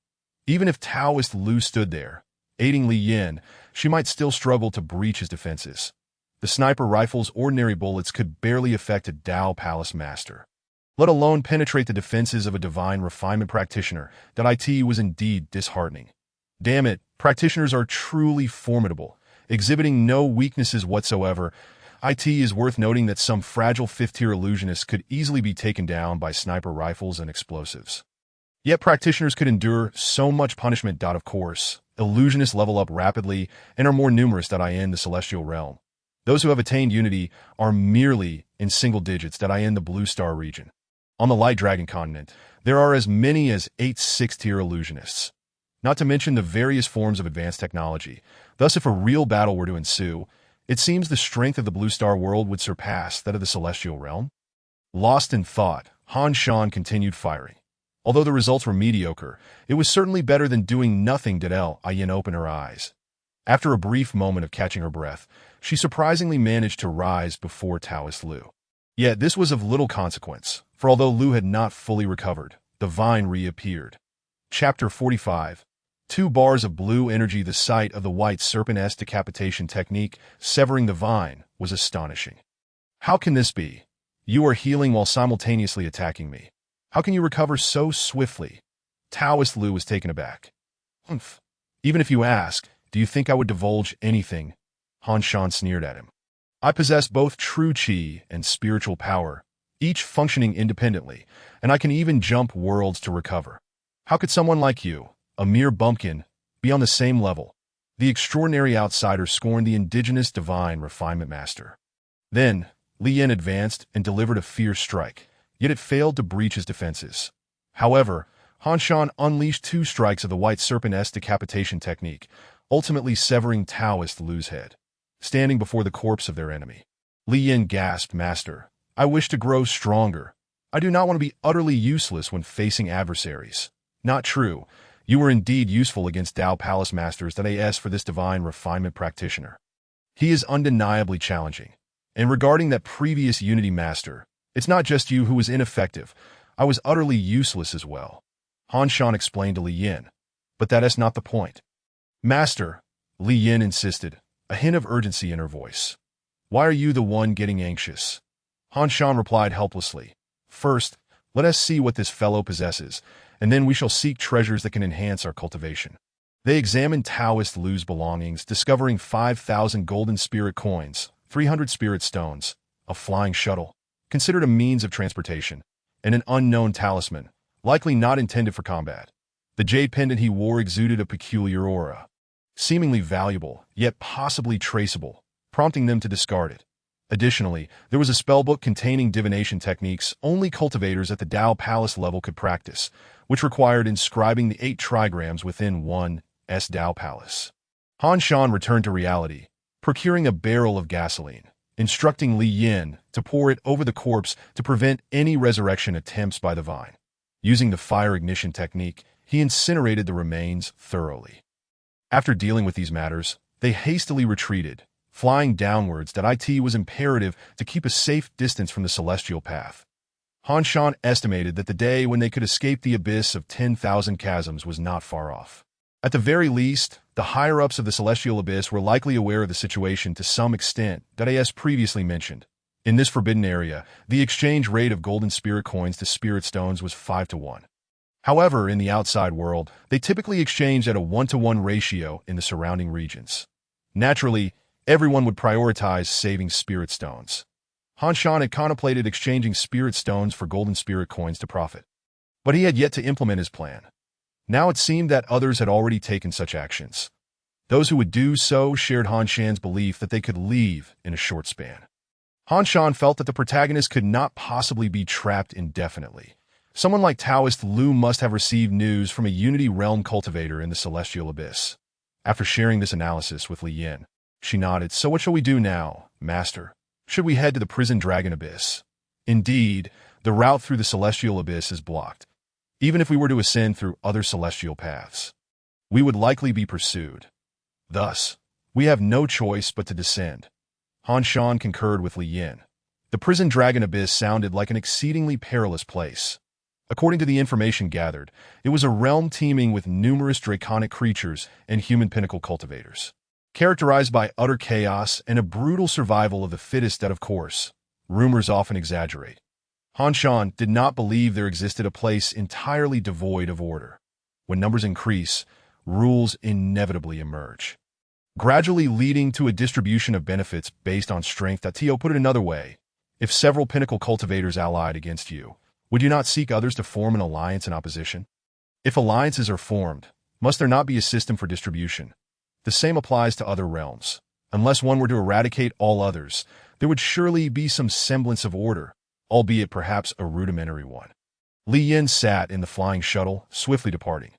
[SPEAKER 1] Even if Taoist Liu stood there, Aiding Li Yin, she might still struggle to breach his defenses. The sniper rifle's ordinary bullets could barely affect a Tao Palace master, let alone penetrate the defenses of a divine refinement practitioner. That it was indeed disheartening. Damn it, practitioners are truly formidable, exhibiting no weaknesses whatsoever. It is worth noting that some fragile fifth-tier illusionists could easily be taken down by sniper rifles and explosives. Yet practitioners could endure so much punishment. Of course, illusionists level up rapidly and are more numerous in the celestial realm. Those who have attained unity are merely in single digits in the Blue Star region. On the Light Dragon continent, there are as many as 8 sixth-tier illusionists, not to mention the various forms of advanced technology. Thus, if a real battle were to ensue, it seems the strength of the Blue Star world would surpass that of the celestial realm. Lost in thought, Han Shan continued firing. Although the results were mediocre, it was certainly better than doing nothing. Yin opened her eyes. After a brief moment of catching her breath, she surprisingly managed to rise before Taoist Lu. Yet this was of little consequence, for although Lu had not fully recovered, the vine reappeared. Chapter 45. 2 bars of blue energy. The sight of the white serpent-s decapitation technique severing the vine was astonishing. How can this be? You are healing while simultaneously attacking me. How can you recover so swiftly? Taoist Lu was taken aback. Humph. Even if you ask, do you think I would divulge anything? Han Shan sneered at him. I possess both true qi and spiritual power, each functioning independently, and I can even jump worlds to recover. How could someone like you, a mere bumpkin, be on the same level? The extraordinary outsider scorned the indigenous divine refinement master. Then, Li Yin advanced and delivered a fierce strike, yet it failed to breach his defenses. However, Han Shan unleashed 2 strikes of the white serpent-s decapitation technique, ultimately severing Taoist Lu's head, standing before the corpse of their enemy. Li Yin gasped, Master, I wish to grow stronger. I do not want to be utterly useless when facing adversaries. Not true. You were indeed useful against Tao Palace masters. As for this divine refinement practitioner, he is undeniably challenging. And regarding that previous unity master, it's not just you who was ineffective. I was utterly useless as well. Han Shan explained to Li Yin. But that is not the point. Master, Li Yin insisted, a hint of urgency in her voice. Why are you the one getting anxious? Han Shan replied helplessly. First, let us see what this fellow possesses, and then we shall seek treasures that can enhance our cultivation. They examined Taoist Lu's belongings, discovering 5,000 golden spirit coins, 300 spirit stones, a flying shuttle, considered a means of transportation, and an unknown talisman, likely not intended for combat. The jade pendant he wore exuded a peculiar aura, seemingly valuable, yet possibly traceable, prompting them to discard it. Additionally, there was a spellbook containing divination techniques only cultivators at the Tao Palace level could practice, which required inscribing the 8 trigrams within one Tao Palace. Han Shan returned to reality, procuring a barrel of gasoline, instructing Li Yin to pour it over the corpse to prevent any resurrection attempts by the vine. Using the fire ignition technique, he incinerated the remains thoroughly. After dealing with these matters, they hastily retreated, flying downwards. It was imperative to keep a safe distance from the celestial path. Han Shan estimated that the day when they could escape the abyss of 10,000 chasms was not far off. At the very least, the higher-ups of the celestial abyss were likely aware of the situation to some extent, as previously mentioned. In this forbidden area, the exchange rate of golden spirit coins to spirit stones was 5-to-1. However, in the outside world, they typically exchanged at a 1-to-1 ratio in the surrounding regions. Naturally, everyone would prioritize saving spirit stones. Han Shan had contemplated exchanging spirit stones for golden spirit coins to profit, but he had yet to implement his plan. Now it seemed that others had already taken such actions. Those who would do so shared Han Shan's belief that they could leave in a short span. Han Shan felt that the protagonist could not possibly be trapped indefinitely. Someone like Taoist Lu must have received news from a Unity Realm cultivator in the Celestial Abyss. After sharing this analysis with Li Yin, she nodded. So what shall we do now, Master? Should we head to the Prison Dragon Abyss? Indeed, the route through the Celestial Abyss is blocked. Even if we were to ascend through other celestial paths, we would likely be pursued. Thus, we have no choice but to descend. Han Shan concurred with Li Yin. The Prison Dragon Abyss sounded like an exceedingly perilous place. According to the information gathered, it was a realm teeming with numerous draconic creatures and human pinnacle cultivators. Characterized by utter chaos and a brutal survival of the fittest that, of course, rumors often exaggerate. Han Shan did not believe there existed a place entirely devoid of order. When numbers increase, rules inevitably emerge, gradually leading to a distribution of benefits based on strength. Tio put it another way, if several pinnacle cultivators allied against you, would you not seek others to form an alliance in opposition? If alliances are formed, must there not be a system for distribution? The same applies to other realms. Unless one were to eradicate all others, there would surely be some semblance of order, albeit perhaps a rudimentary one. Li Yin sat in the flying shuttle, swiftly departing.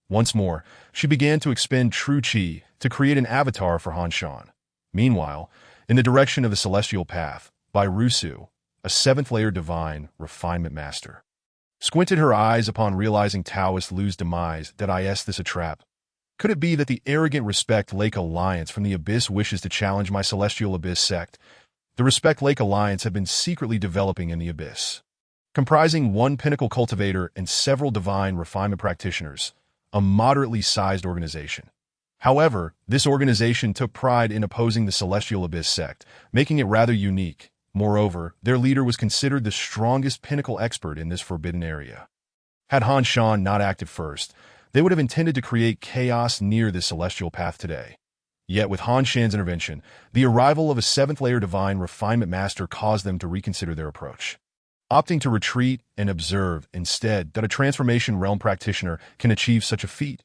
[SPEAKER 1] Once more, she began to expend true qi to create an avatar for Han Shan. Meanwhile, in the direction of the celestial path, Bai Rusu, a seventh-layer divine refinement master, squinted her eyes upon realizing Taoist Lu's demise. Did I ask this a trap? Could it be that the arrogant Respect Lake Alliance from the Abyss wishes to challenge my Celestial Abyss sect? The Respect Lake Alliance had been secretly developing in the Abyss, comprising one pinnacle cultivator and several divine refinement practitioners, a moderately sized organization. However, this organization took pride in opposing the Celestial Abyss sect, making it rather unique. Moreover, their leader was considered the strongest pinnacle expert in this forbidden area. Had Han Shan not acted first, they would have intended to create chaos near this celestial path today. Yet with Han Shan's intervention, the arrival of a seventh-layer divine refinement master caused them to reconsider their approach, opting to retreat and observe instead that a transformation realm practitioner can achieve such a feat.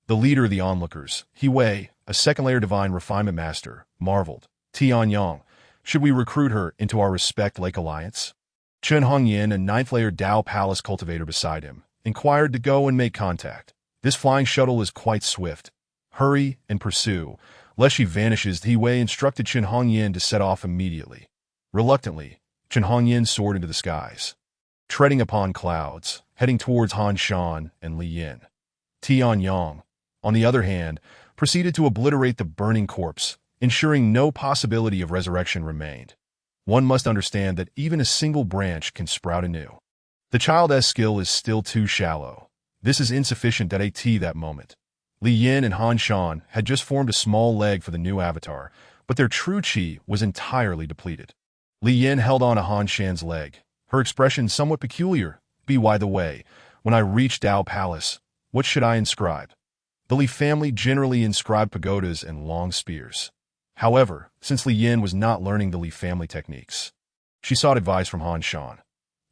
[SPEAKER 1] The leader of the onlookers, He Wei, a second-layer divine refinement master, marveled. Tianyang, should we recruit her into our Respect Lake Alliance? Chen Hongyan, a ninth-layer Dao Palace cultivator beside him, inquired to go and make contact. This flying shuttle is quite swift. Hurry and pursue, lest she vanishes. He Wei instructed Chen Hongyan to set off immediately. Reluctantly, Chen Hongyan soared into the skies, treading upon clouds, heading towards Han Shan and Li Yin. Tianyang, on the other hand, proceeded to obliterate the burning corpse, ensuring no possibility of resurrection remained. One must understand that even a single branch can sprout anew. The child's skill is still too shallow. This is insufficient at that moment. Li Yin and Han Shan had just formed a small leg for the new avatar, but their true qi was entirely depleted. Li Yin held on to Han Shan's leg, her expression somewhat peculiar. By the way, when I reach Dao Palace, what should I inscribe? The Li family generally inscribed pagodas and long spears. However, since Li Yin was not learning the Li family techniques, she sought advice from Han Shan.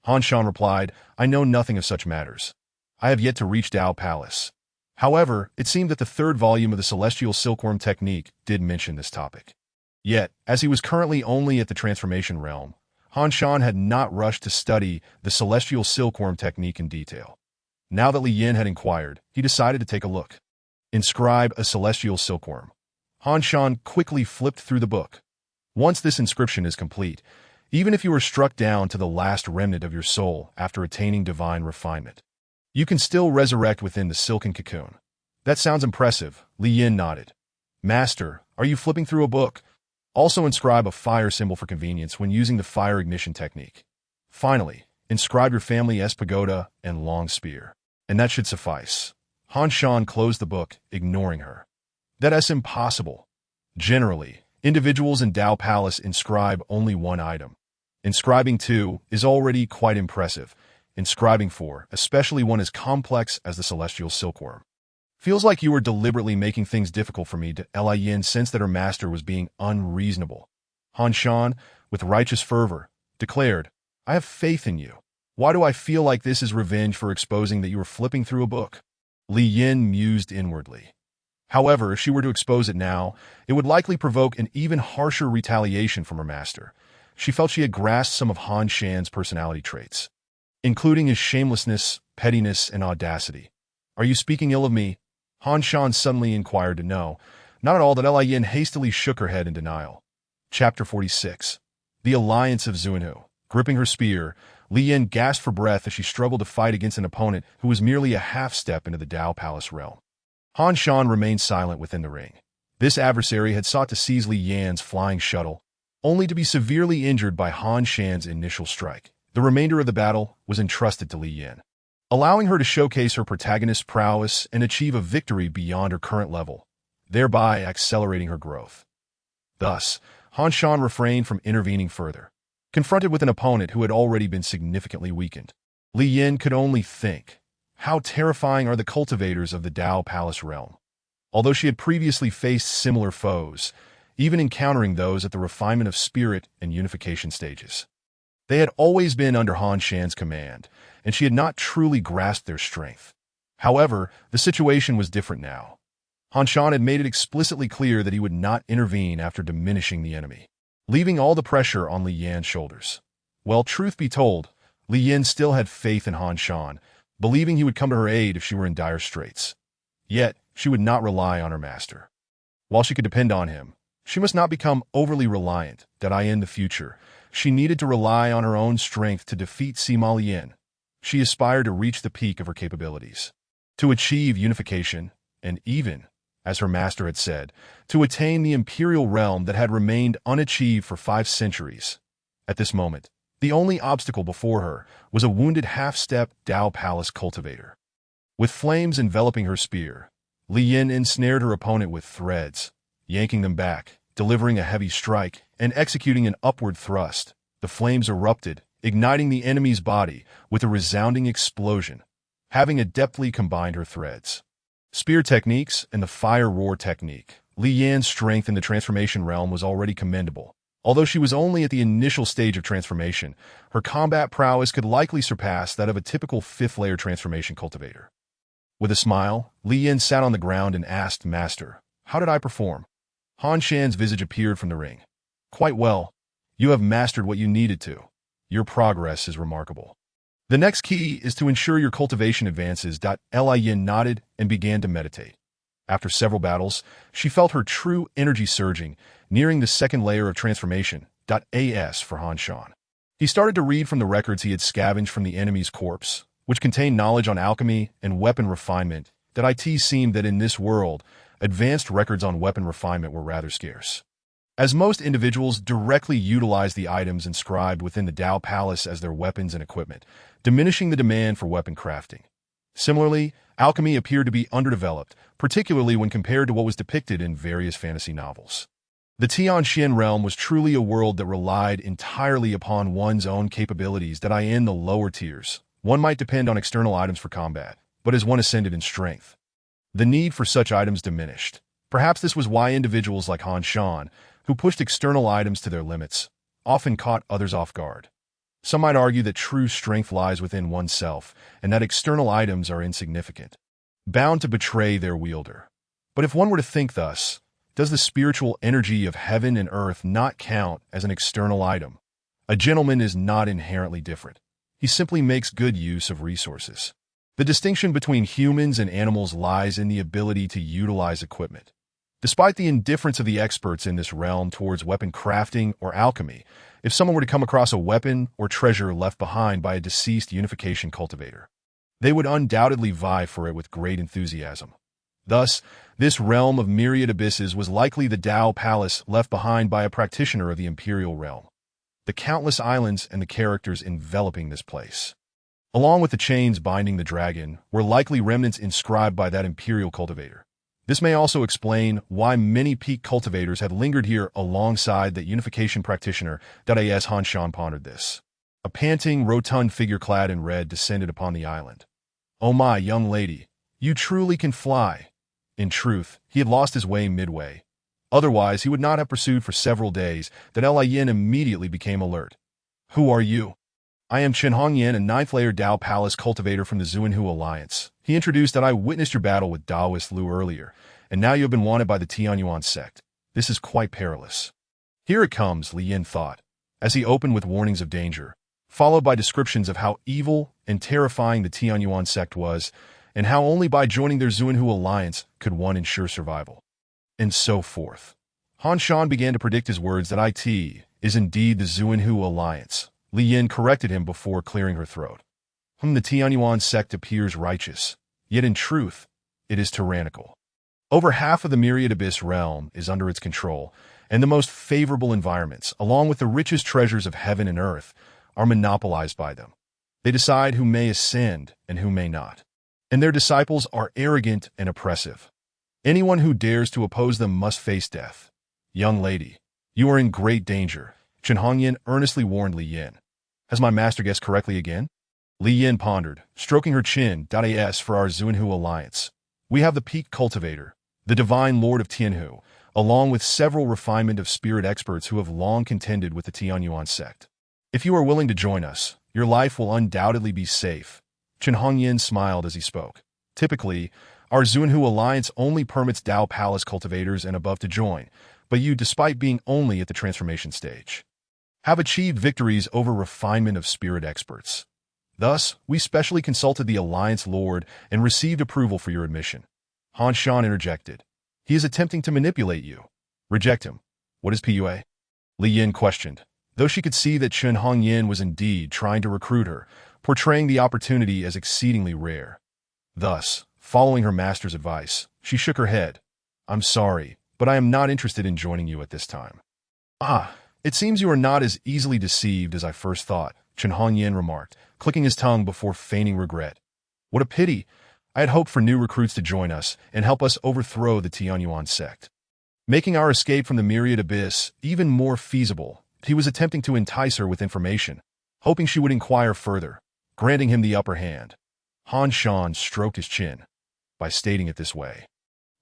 [SPEAKER 1] Han Shan replied, I know nothing of such matters. I have yet to reach Dao Palace. However, it seemed that the third volume of the Celestial Silkworm Technique did mention this topic. Yet, as he was currently only at the Transformation Realm, Han Shan had not rushed to study the Celestial Silkworm Technique in detail. Now that Li Yin had inquired, he decided to take a look. Inscribe a Celestial Silkworm. Han Shan quickly flipped through the book. Once this inscription is complete, even if you are struck down to the last remnant of your soul after attaining divine refinement, you can still resurrect within the silken cocoon. That sounds impressive, Li Yin nodded. Master, are you flipping through a book? Also inscribe a fire symbol for convenience when using the fire ignition technique. Finally, inscribe your family's pagoda and long spear. And that should suffice. Han Shan closed the book, ignoring her. That's impossible. Generally, individuals in Dao Palace inscribe only one item. Inscribing two is already quite impressive. Inscribing four, especially one as complex as the Celestial Silkworm. Feels like you were deliberately making things difficult for me. Li Yin sensed that her master was being unreasonable. Han Shan, with righteous fervor, declared, I have faith in you. Why do I feel like this is revenge for exposing that you were flipping through a book? Li Yin mused inwardly. However, if she were to expose it now, it would likely provoke an even harsher retaliation from her master. She felt she had grasped some of Han Shan's personality traits, including his shamelessness, pettiness, and audacity. Are you speaking ill of me? Han Shan suddenly inquired to know. Not at all. That Li Yin hastily shook her head in denial. Chapter 46. The Alliance of Zuanhu. Gripping her spear, Li Yin gasped for breath as she struggled to fight against an opponent who was merely a half-step into the Dao Palace realm. Han Shan remained silent within the ring. This adversary had sought to seize Li Yan's flying shuttle, only to be severely injured by Han Shan's initial strike. The remainder of the battle was entrusted to Li Yin. allowing her to showcase her protagonist's prowess and achieve a victory beyond her current level, thereby accelerating her growth. Thus, Han Shan refrained from intervening further, confronted with an opponent who had already been significantly weakened. Li Yin could only think, how terrifying are the cultivators of the Dao Palace realm. Although she had previously faced similar foes, even encountering those at the refinement of spirit and unification stages. They had always been under Han Shan's command, and she had not truly grasped their strength. However, the situation was different now. Han Shan had made it explicitly clear that he would not intervene after diminishing the enemy, leaving all the pressure on Li Yan's shoulders. Well, truth be told, Li Yan still had faith in Han Shan, believing he would come to her aid if she were in dire straits. Yet, she would not rely on her master. While she could depend on him, she must not become overly reliant that in the future, she needed to rely on her own strength to defeat Sima Lian. She aspired to reach the peak of her capabilities, to achieve unification, and even, as her master had said, to attain the imperial realm that had remained unachieved for 5 centuries. At this moment, the only obstacle before her was a wounded half-step Dao Palace cultivator. With flames enveloping her spear, Li Yin ensnared her opponent with threads, yanking them back, delivering a heavy strike, and executing an upward thrust. The flames erupted, igniting the enemy's body with a resounding explosion, having adeptly combined her threads. Spear techniques and the fire roar technique. Li Yan's strength in the transformation realm was already commendable. Although she was only at the initial stage of transformation, her combat prowess could likely surpass that of a typical 5th-layer transformation cultivator. With a smile, Li Yan sat on the ground and asked, "Master, how did I perform?" Han Shan's visage appeared from the ring. "Quite well. You have mastered what you needed to. Your progress is remarkable. The next key is to ensure your cultivation advances." Li Yin nodded and began to meditate. After several battles, she felt her true energy surging, nearing the 2nd layer of transformation. As for Han Shan, he started to read from the records he had scavenged from the enemy's corpse, which contained knowledge on alchemy and weapon refinement. It seemed that in this world, advanced records on weapon refinement were rather scarce, as most individuals directly utilized the items inscribed within the Dao Palace as their weapons and equipment, diminishing the demand for weapon crafting. Similarly, alchemy appeared to be underdeveloped, particularly when compared to what was depicted in various fantasy novels. The Tianxian realm was truly a world that relied entirely upon one's own capabilities. In the lower tiers, one might depend on external items for combat, but as one ascended in strength, the need for such items diminished. Perhaps this was why individuals like Han Shan, who pushed external items to their limits, often caught others off guard. Some might argue that true strength lies within oneself, and that external items are insignificant, bound to betray their wielder. But if one were to think thus, does the spiritual energy of heaven and earth not count as an external item? A gentleman is not inherently different. He simply makes good use of resources. The distinction between humans and animals lies in the ability to utilize equipment. Despite the indifference of the experts in this realm towards weapon crafting or alchemy, if someone were to come across a weapon or treasure left behind by a deceased unification cultivator, they would undoubtedly vie for it with great enthusiasm. Thus, this realm of myriad abysses was likely the Dao Palace left behind by a practitioner of the imperial realm. The countless islands and the characters enveloping this place, along with the chains binding the dragon, were likely remnants inscribed by that imperial cultivator. This may also explain why many peak cultivators had lingered here alongside that unification practitioner. As Han Shan pondered this, a panting, rotund figure clad in red descended upon the island. "Oh my, young lady, you truly can fly." In truth, he had lost his way midway. Otherwise, he would not have pursued for several days. Li Yin immediately became alert. "Who are you?" "I am Chen Hongyan, a 9th-layer Dao Palace cultivator from the Zuanhu Alliance." He introduced. "I witnessed your battle with Daoist Liu earlier, and now you have been wanted by the Tianyuan sect. This is quite perilous." "Here it comes," Li Yin thought, as he opened with warnings of danger, followed by descriptions of how evil and terrifying the Tianyuan sect was, and how only by joining their Zuanhu Alliance could one ensure survival. And so forth. Han Shan began to predict his words. "That it is indeed the Zuanhu Alliance." Li Yin corrected him before clearing her throat. The Tianyuan sect appears righteous, yet in truth, it is tyrannical. Over half of the Myriad Abyss realm is under its control, and the most favorable environments, along with the richest treasures of heaven and earth, are monopolized by them. They decide who may ascend and who may not. And their disciples are arrogant and oppressive. Anyone who dares to oppose them must face death. Young lady, you are in great danger, Chen Hongyan earnestly warned Li Yin. Has my master guessed correctly again? Li Yin pondered, stroking her chin. As for our Zunhu alliance, we have the peak cultivator, the divine lord of Tianhu, along with several refinement of spirit experts who have long contended with the Tianyuan sect. If you are willing to join us, your life will undoubtedly be safe. Chen Hongyan smiled as he spoke. Typically, our Zunhu alliance only permits Dao Palace cultivators and above to join, but you, despite being only at the transformation stage, have achieved victories over refinement of spirit experts. Thus, we specially consulted the Alliance Lord and received approval for your admission. Han Shan interjected. He is attempting to manipulate you. Reject him. What is PUA? Li Yin questioned, though she could see that Chen Hongyan was indeed trying to recruit her, portraying the opportunity as exceedingly rare. Thus, following her master's advice, she shook her head. I'm sorry, but I am not interested in joining you at this time. Ah, it seems you are not as easily deceived as I first thought, Chen Hongyan remarked, clicking his tongue before feigning regret. What a pity! I had hoped for new recruits to join us and help us overthrow the Tianyuan sect. Making our escape from the myriad abyss even more feasible, he was attempting to entice her with information, hoping she would inquire further, granting him the upper hand. Han Shan stroked his chin. By stating it this way,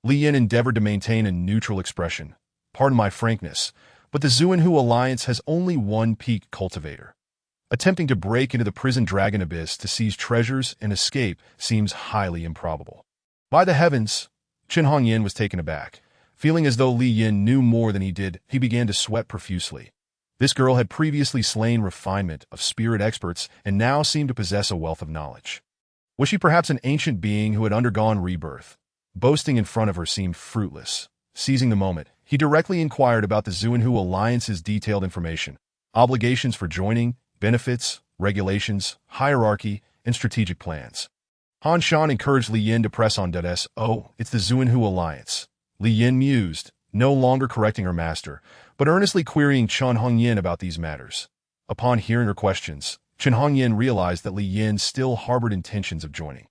[SPEAKER 1] Li Yin endeavored to maintain a neutral expression. Pardon my frankness, but the Zunhu alliance has only one peak cultivator. Attempting to break into the prison dragon abyss to seize treasures and escape seems highly improbable. By the heavens, Chen Hongyan was taken aback. Feeling as though Li Yin knew more than he did, he began to sweat profusely. This girl had previously slain refinement of spirit experts and now seemed to possess a wealth of knowledge. Was she perhaps an ancient being who had undergone rebirth? Boasting in front of her seemed fruitless. Seizing the moment, he directly inquired about the Zunhu Alliance's detailed information, obligations for joining, benefits, regulations, hierarchy, and strategic plans. Han Shan encouraged Li Yin to press on. Oh, it's the Zunhu Alliance. Li Yin mused, no longer correcting her master, but earnestly querying Chen Hongyan about these matters. Upon hearing her questions, Chen Hongyan realized that Li Yin still harbored intentions of joining.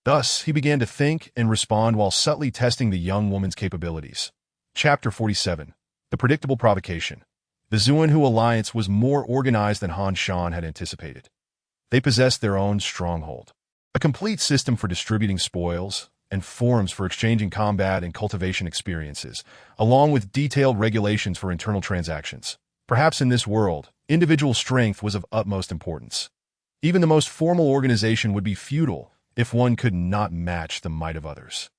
[SPEAKER 1] Thus, he began to think and respond while subtly testing the young woman's capabilities. Chapter 47. The Predictable Provocation. The Zunhu Alliance was more organized than Han Shan had anticipated. They possessed their own stronghold, a complete system for distributing spoils, and forums for exchanging combat and cultivation experiences, along with detailed regulations for internal transactions. Perhaps in this world, individual strength was of utmost importance. Even the most formal organization would be futile if one could not match the might of others.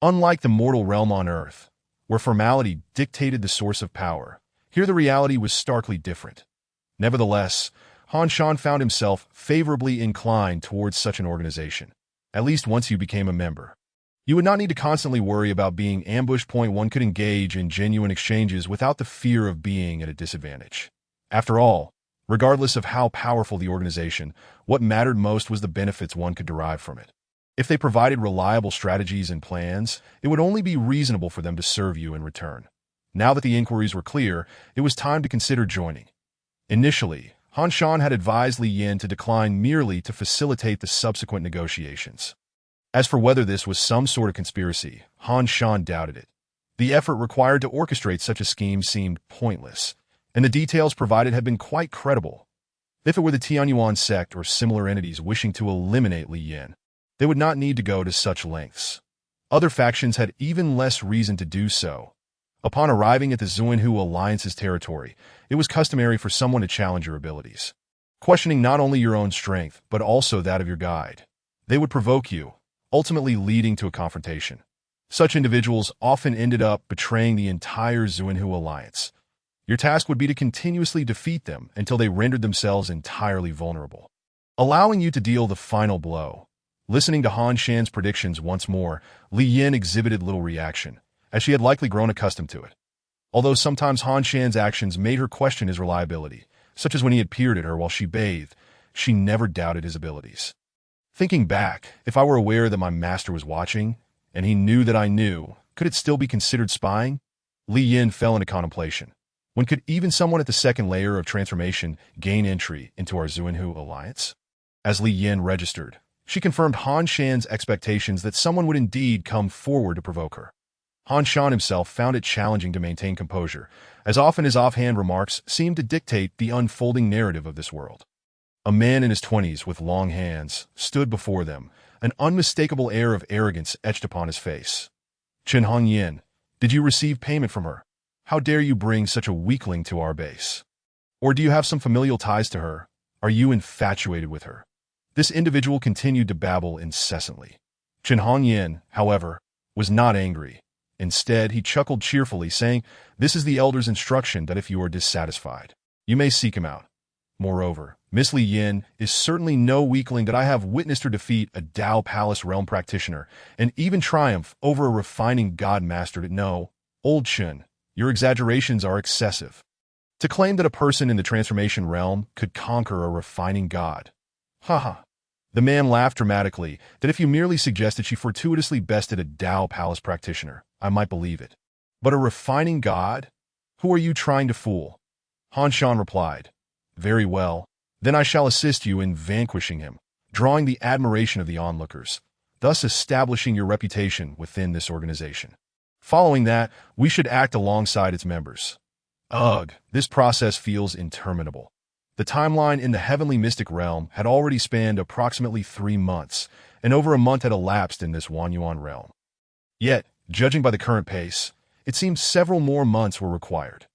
[SPEAKER 1] Unlike the mortal realm on Earth, where formality dictated the source of power, here the reality was starkly different. Nevertheless, Han Shan found himself favorably inclined towards such an organization, at least once you became a member. You would not need to constantly worry about being ambushed. One could engage in genuine exchanges without the fear of being at a disadvantage. After all, regardless of how powerful the organization, what mattered most was the benefits one could derive from it. If they provided reliable strategies and plans, it would only be reasonable for them to serve you in return. Now that the inquiries were clear, it was time to consider joining. Initially, Han Shan had advised Li Yin to decline merely to facilitate the subsequent negotiations. As for whether this was some sort of conspiracy, Han Shan doubted it. The effort required to orchestrate such a scheme seemed pointless, and the details provided had been quite credible. If it were the Tianyuan sect or similar entities wishing to eliminate Li Yin, they would not need to go to such lengths. Other factions had even less reason to do so. Upon arriving at the Zunhu Alliance's territory, it was customary for someone to challenge your abilities, questioning not only your own strength, but also that of your guide. They would provoke you, ultimately leading to a confrontation. Such individuals often ended up betraying the entire Zunhu Alliance. Your task would be to continuously defeat them until they rendered themselves entirely vulnerable, allowing you to deal the final blow. Listening to Han Shan's predictions once more, Li Yin exhibited little reaction, as she had likely grown accustomed to it. Although sometimes Han Shan's actions made her question his reliability, such as when he had peered at her while she bathed, she never doubted his abilities. Thinking back, if I were aware that my master was watching, and he knew that I knew, could it still be considered spying? Li Yin fell into contemplation. When could even someone at the second layer of transformation gain entry into our Zunhu alliance? As Li Yin registered, she confirmed Han Shan's expectations that someone would indeed come forward to provoke her. Han Shan himself found it challenging to maintain composure, as often his offhand remarks seemed to dictate the unfolding narrative of this world. A man in his 20s with long hands stood before them, an unmistakable air of arrogance etched upon his face. "Chen Hong Yin, did you receive payment from her? How dare you bring such a weakling to our base? Or do you have some familial ties to her? Are you infatuated with her?" This individual continued to babble incessantly. Chen Hong Yin, however, was not angry. Instead, he chuckled cheerfully, saying, "This is the elder's instruction that if you are dissatisfied, you may seek him out. Moreover, Miss Li Yin is certainly no weakling that I have witnessed her defeat a Dao Palace realm practitioner and even triumph over a refining god master. No, old Chen, your exaggerations are excessive. To claim that a person in the transformation realm could conquer a refining god. Haha." The man laughed dramatically that if you merely suggested she fortuitously bested a Dao Palace practitioner, I might believe it. But a refining god? Who are you trying to fool? Han Shan replied, "Very well, then I shall assist you in vanquishing him, drawing the admiration of the onlookers, thus establishing your reputation within this organization. Following that, we should act alongside its members." Ugh, this process feels interminable. The timeline in the heavenly mystic realm had already spanned approximately 3 months, and over a month had elapsed in this Wanyuan realm. Yet, judging by the current pace, it seemed several more months were required.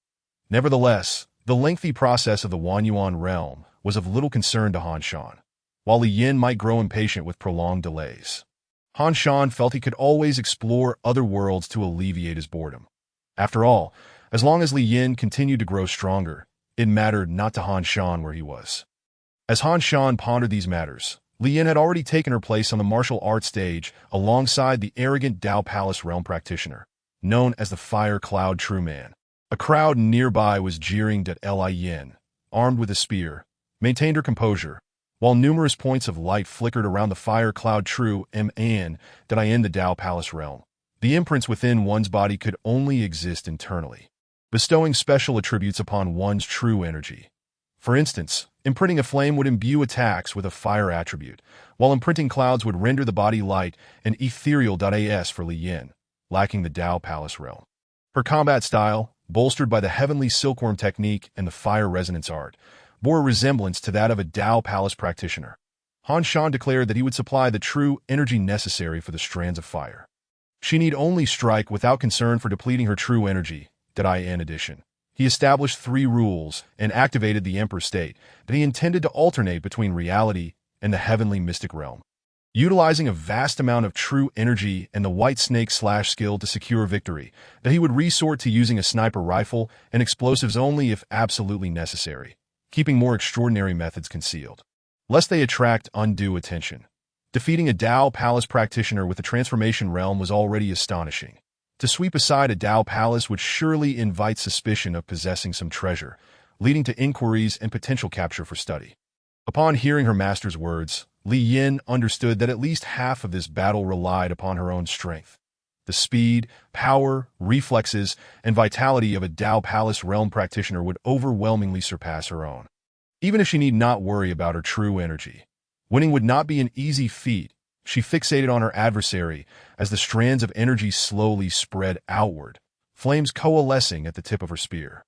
[SPEAKER 1] Nevertheless, the lengthy process of the Wanyuan realm was of little concern to Han Shan, while Li Yin might grow impatient with prolonged delays. Han Shan felt he could always explore other worlds to alleviate his boredom. After all, as long as Li Yin continued to grow stronger, it mattered not to Han Shan where he was. As Han Shan pondered these matters, Li Yin had already taken her place on the martial arts stage alongside the arrogant Dao Palace realm practitioner, known as the Fire Cloud True Man. A crowd nearby was jeering that Li Yin, armed with a spear, maintained her composure, while numerous points of light flickered around the Fire Cloud True Man that in the Dao Palace realm. The imprints within one's body could only exist internally, bestowing special attributes upon one's true energy. For instance, imprinting a flame would imbue attacks with a fire attribute, while imprinting clouds would render the body light and ethereal. As for Li Yin, lacking the Dao Palace realm, her combat style, bolstered by the heavenly silkworm technique and the fire resonance art, bore a resemblance to that of a Dao Palace practitioner. Han Shan declared that he would supply the true energy necessary for the strands of fire. She need only strike without concern for depleting her true energy. In addition, he established 3 rules and activated the Emperor state that he intended to alternate between reality and the heavenly mystic realm, utilizing a vast amount of true energy and the white snake slash skill to secure victory, that he would resort to using a sniper rifle and explosives only if absolutely necessary, keeping more extraordinary methods concealed, lest they attract undue attention. Defeating a Dao Palace practitioner with the transformation realm was already astonishing. To sweep aside a Dao Palace would surely invite suspicion of possessing some treasure, leading to inquiries and potential capture for study. Upon hearing her master's words, Li Yin understood that at least half of this battle relied upon her own strength. The speed, power, reflexes, and vitality of a Dao Palace realm practitioner would overwhelmingly surpass her own. Even if she need not worry about her true energy, winning would not be an easy feat. She fixated on her adversary as the strands of energy slowly spread outward, flames coalescing at the tip of her spear.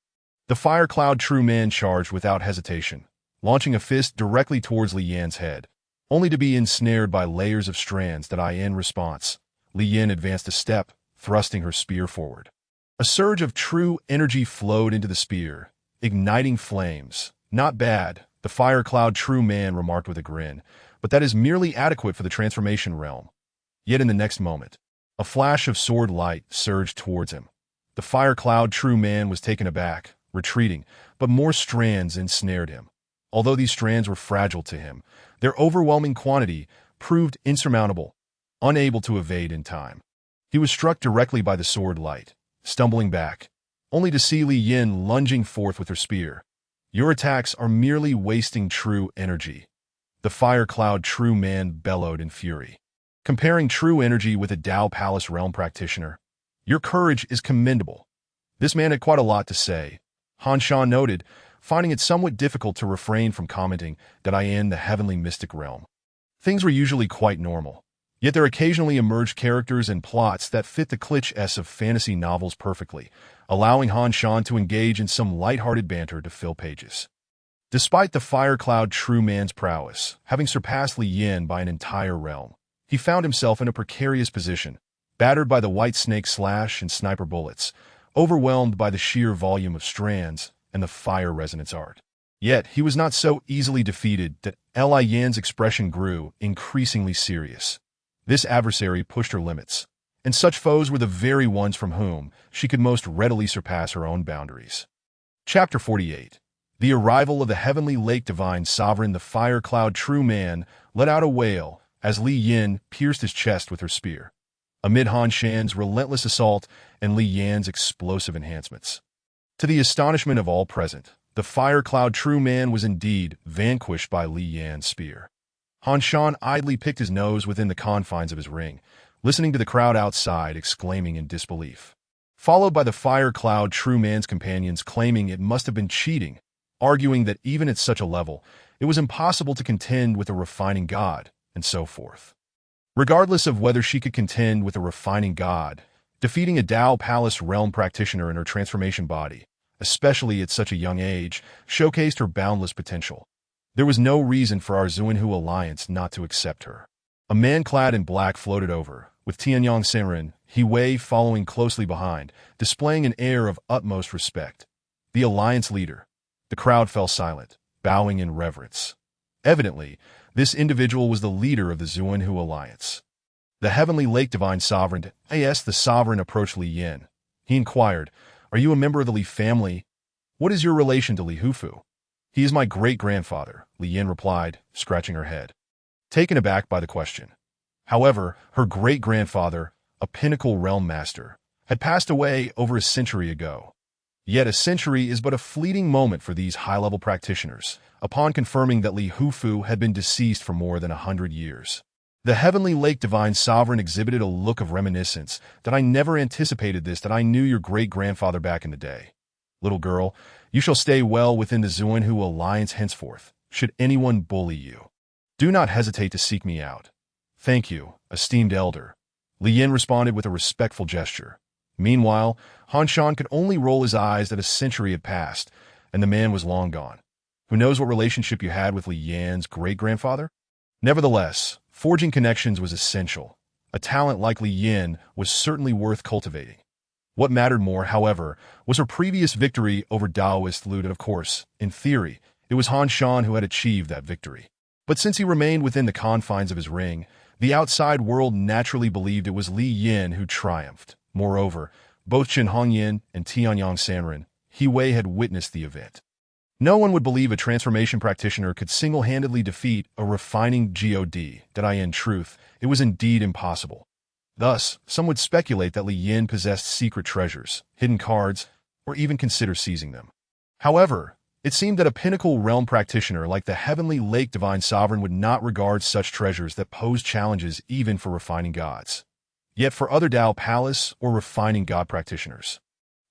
[SPEAKER 1] The Fire Cloud True Man charged without hesitation, launching a fist directly towards Li Yin's head, only to be ensnared by layers of strands. In response, Li Yin advanced a step, thrusting her spear forward. A surge of true energy flowed into the spear, igniting flames. "Not bad," the Fire Cloud True Man remarked with a grin, "but that is merely adequate for the transformation realm." Yet in the next moment, a flash of sword light surged towards him. The Fire Cloud True Man was taken aback, retreating, but more strands ensnared him. Although these strands were fragile to him, their overwhelming quantity proved insurmountable, unable to evade in time. He was struck directly by the sword light, stumbling back, only to see Li Yin lunging forth with her spear. "Your attacks are merely wasting true energy," the Fire Cloud True Man bellowed in fury. "Comparing true energy with a Dao Palace realm practitioner, your courage is commendable." This man had quite a lot to say, Han Shan noted, finding it somewhat difficult to refrain from commenting that I am the heavenly mystic realm. Things were usually quite normal, yet there occasionally emerged characters and plots that fit the cliches of fantasy novels perfectly, allowing Han Shan to engage in some lighthearted banter to fill pages. Despite the fire cloud true man's prowess, having surpassed Li Yin by an entire realm, he found himself in a precarious position, battered by the white snake slash and sniper bullets, overwhelmed by the sheer volume of strands and the fire resonance art. Yet, he was not so easily defeated that Li Yan's expression grew increasingly serious. This adversary pushed her limits, and such foes were the very ones from whom she could most readily surpass her own boundaries. Chapter 48. The arrival of the heavenly lake divine sovereign, the fire cloud true man, let out a wail as Li Yin pierced his chest with her spear, amid Han Shan's relentless assault and Li Yan's explosive enhancements. To the astonishment of all present, the fire cloud true man was indeed vanquished by Li Yan's spear. Han Shan idly picked his nose within the confines of his ring, listening to the crowd outside exclaiming in disbelief, followed by the fire cloud true man's companions claiming it must have been cheating, arguing that even at such a level, it was impossible to contend with a refining god, and so forth. Regardless of whether she could contend with a refining god, defeating a Dao Palace realm practitioner in her transformation body, especially at such a young age, showcased her boundless potential. There was no reason for our Zuanhu alliance not to accept her. A man clad in black floated over, with Tianyang Senrin, He Wei following closely behind, displaying an air of utmost respect. The alliance leader. The crowd fell silent, bowing in reverence. Evidently, this individual was the leader of the Zuanhu alliance. The heavenly lake divine sovereign, as the sovereign approached Li Yin. He inquired, "Are you a member of the Li family? What is your relation to Li Hufu?" "He is my great-grandfather," Li Yin replied, scratching her head, taken aback by the question. However, her great-grandfather, a pinnacle realm master, had passed away over a century ago. Yet a century is but a fleeting moment for these high-level practitioners, upon confirming that Li Hufu had been deceased for more than 100 years. The heavenly lake divine sovereign exhibited a look of reminiscence that I never anticipated this, that I knew your great-grandfather back in the day. Little girl, you shall stay well within the Zuanhu alliance henceforth, should anyone bully you. Do not hesitate to seek me out. Thank you, esteemed elder. Li Yin responded with a respectful gesture. Meanwhile, Han Shan could only roll his eyes that a century had passed, and the man was long gone. Who knows what relationship you had with Li Yan's great-grandfather? Nevertheless, forging connections was essential. A talent like Li Yin was certainly worth cultivating. What mattered more, however, was her previous victory over Daoist Lu. Of course, in theory, it was Han Shan who had achieved that victory. But since he remained within the confines of his ring, the outside world naturally believed it was Li Yin who triumphed. Moreover, both Chen Hongyan and Tianyang Sanren, He Wei had witnessed the event. No one would believe a transformation practitioner could single-handedly defeat a refining god, that in truth, it was indeed impossible. Thus, some would speculate that Li Yin possessed secret treasures, hidden cards, or even consider seizing them. However, it seemed that a pinnacle realm practitioner like the heavenly lake divine sovereign would not regard such treasures that posed challenges even for refining gods. Yet for other Dao Palace or refining god practitioners,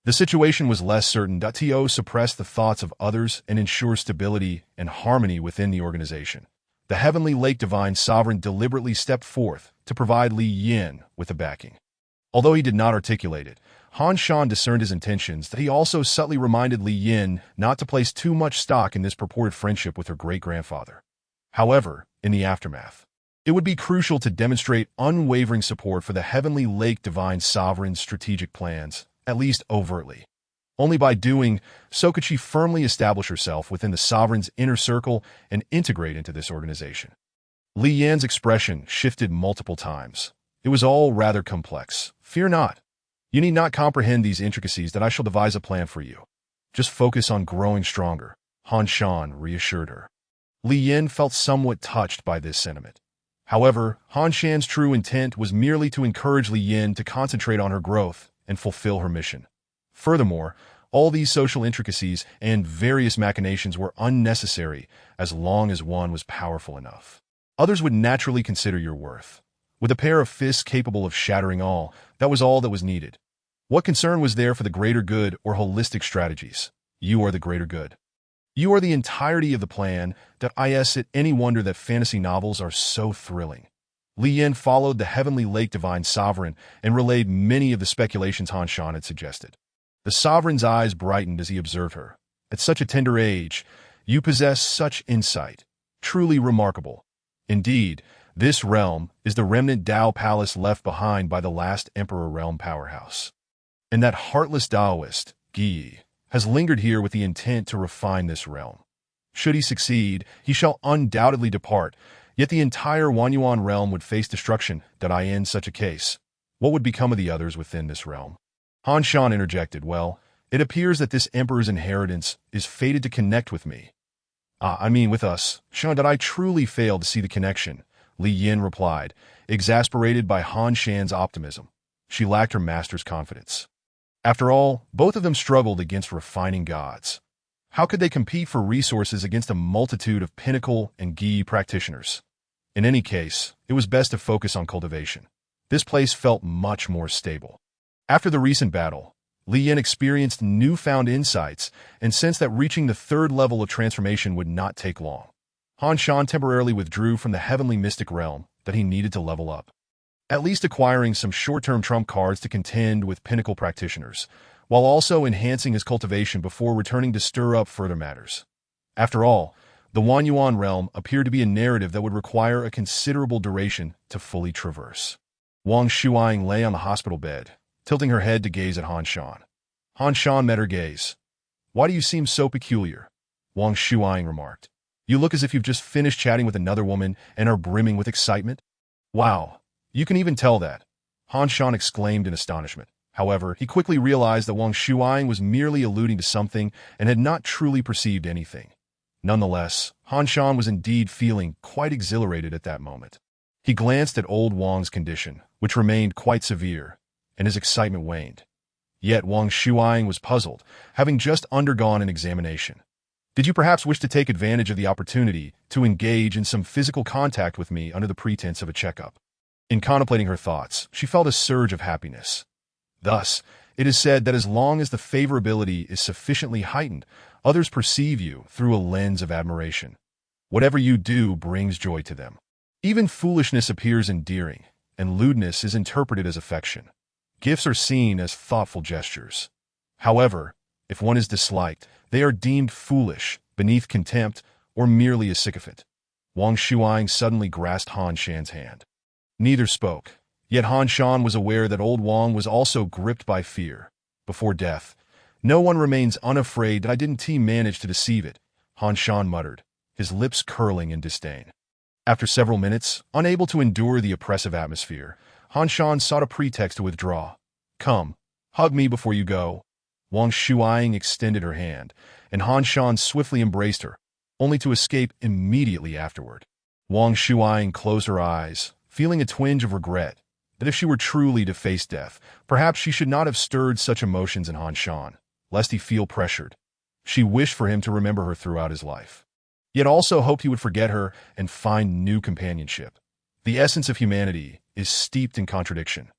[SPEAKER 1] the situation was less certain. To suppress the thoughts of others and ensure stability and harmony within the organization, the heavenly lake divine sovereign deliberately stepped forth to provide Li Yin with a backing. Although he did not articulate it, Han Shan discerned his intentions. That he also subtly reminded Li Yin not to place too much stock in this purported friendship with her great-grandfather. However, in the aftermath, it would be crucial to demonstrate unwavering support for the heavenly lake divine sovereign's strategic plans, at least overtly. Only by doing so could she firmly establish herself within the sovereign's inner circle and integrate into this organization. Li Yan's expression shifted multiple times. It was all rather complex. "Fear not. You need not comprehend these intricacies, that I shall devise a plan for you. Just focus on growing stronger," Han Shan reassured her. Li Yin felt somewhat touched by this sentiment. However, Han Shan's true intent was merely to encourage Li Yin to concentrate on her growth and fulfill her mission. Furthermore, all these social intricacies and various machinations were unnecessary as long as one was powerful enough. Others would naturally consider your worth. With a pair of fists capable of shattering all, that was all that was needed. What concern was there for the greater good or holistic strategies? You are the greater good. You are the entirety of the plan. Is it any wonder that fantasy novels are so thrilling? Li Yin followed the heavenly lake divine sovereign and relayed many of the speculations Han Shan had suggested. The sovereign's eyes brightened as he observed her. At such a tender age, you possess such insight. Truly remarkable. Indeed, this realm is the remnant Dao palace left behind by the last Emperor Realm powerhouse. And that heartless Daoist, Yi, has lingered here with the intent to refine this realm. Should he succeed, he shall undoubtedly depart, yet the entire Wanyuan realm would face destruction. In such a case, what would become of the others within this realm? Han Shan interjected, well, it appears that this emperor's inheritance is fated to connect with me. With us. Shan, I truly fail to see the connection, Li Yin replied, exasperated by Han Shan's optimism. She lacked her master's confidence. After all, both of them struggled against refining gods. How could they compete for resources against a multitude of pinnacle and Gi practitioners? In any case, it was best to focus on cultivation. This place felt much more stable. After the recent battle, Li Yin experienced newfound insights and sensed that reaching the third level of transformation would not take long. Han Shan temporarily withdrew from the heavenly mystic realm that he needed to level up, at least acquiring some short-term trump cards to contend with pinnacle practitioners, while also enhancing his cultivation before returning to stir up further matters. After all, the Wanyuan realm appeared to be a narrative that would require a considerable duration to fully traverse. Wang Shuang lay on the hospital bed, tilting her head to gaze at Han Shan. Han Shan met her gaze. Why do you seem so peculiar? Wang Shuang remarked. You look as if you've just finished chatting with another woman and are brimming with excitement. Wow, you can even tell that, Han Shan exclaimed in astonishment. However, he quickly realized that Wang Shuang was merely alluding to something and had not truly perceived anything. Nonetheless, Han Shan was indeed feeling quite exhilarated at that moment. He glanced at old Wang's condition, which remained quite severe, and his excitement waned. Yet Wang Shuang was puzzled, having just undergone an examination. Did you perhaps wish to take advantage of the opportunity to engage in some physical contact with me under the pretense of a checkup? In contemplating her thoughts, she felt a surge of happiness. Thus, it is said that as long as the favorability is sufficiently heightened, others perceive you through a lens of admiration. Whatever you do brings joy to them. Even foolishness appears endearing, and lewdness is interpreted as affection. Gifts are seen as thoughtful gestures. However, if one is disliked, they are deemed foolish, beneath contempt, or merely a sycophant. Wang Shuang suddenly grasped Han Shan's hand. Neither spoke, yet Han Shan was aware that old Wang was also gripped by fear. Before death, no one remains unafraid. I didn't manage to deceive it, Han Shan muttered, his lips curling in disdain. After several minutes, unable to endure the oppressive atmosphere, Han Shan sought a pretext to withdraw. Come, hug me before you go. Wang Shuang extended her hand, and Han Shan swiftly embraced her, only to escape immediately afterward. Wang Shuang closed her eyes, feeling a twinge of regret, that if she were truly to face death, perhaps she should not have stirred such emotions in Han Shan, lest he feel pressured. She wished for him to remember her throughout his life, yet also hoped he would forget her and find new companionship. The essence of humanity is steeped in contradiction.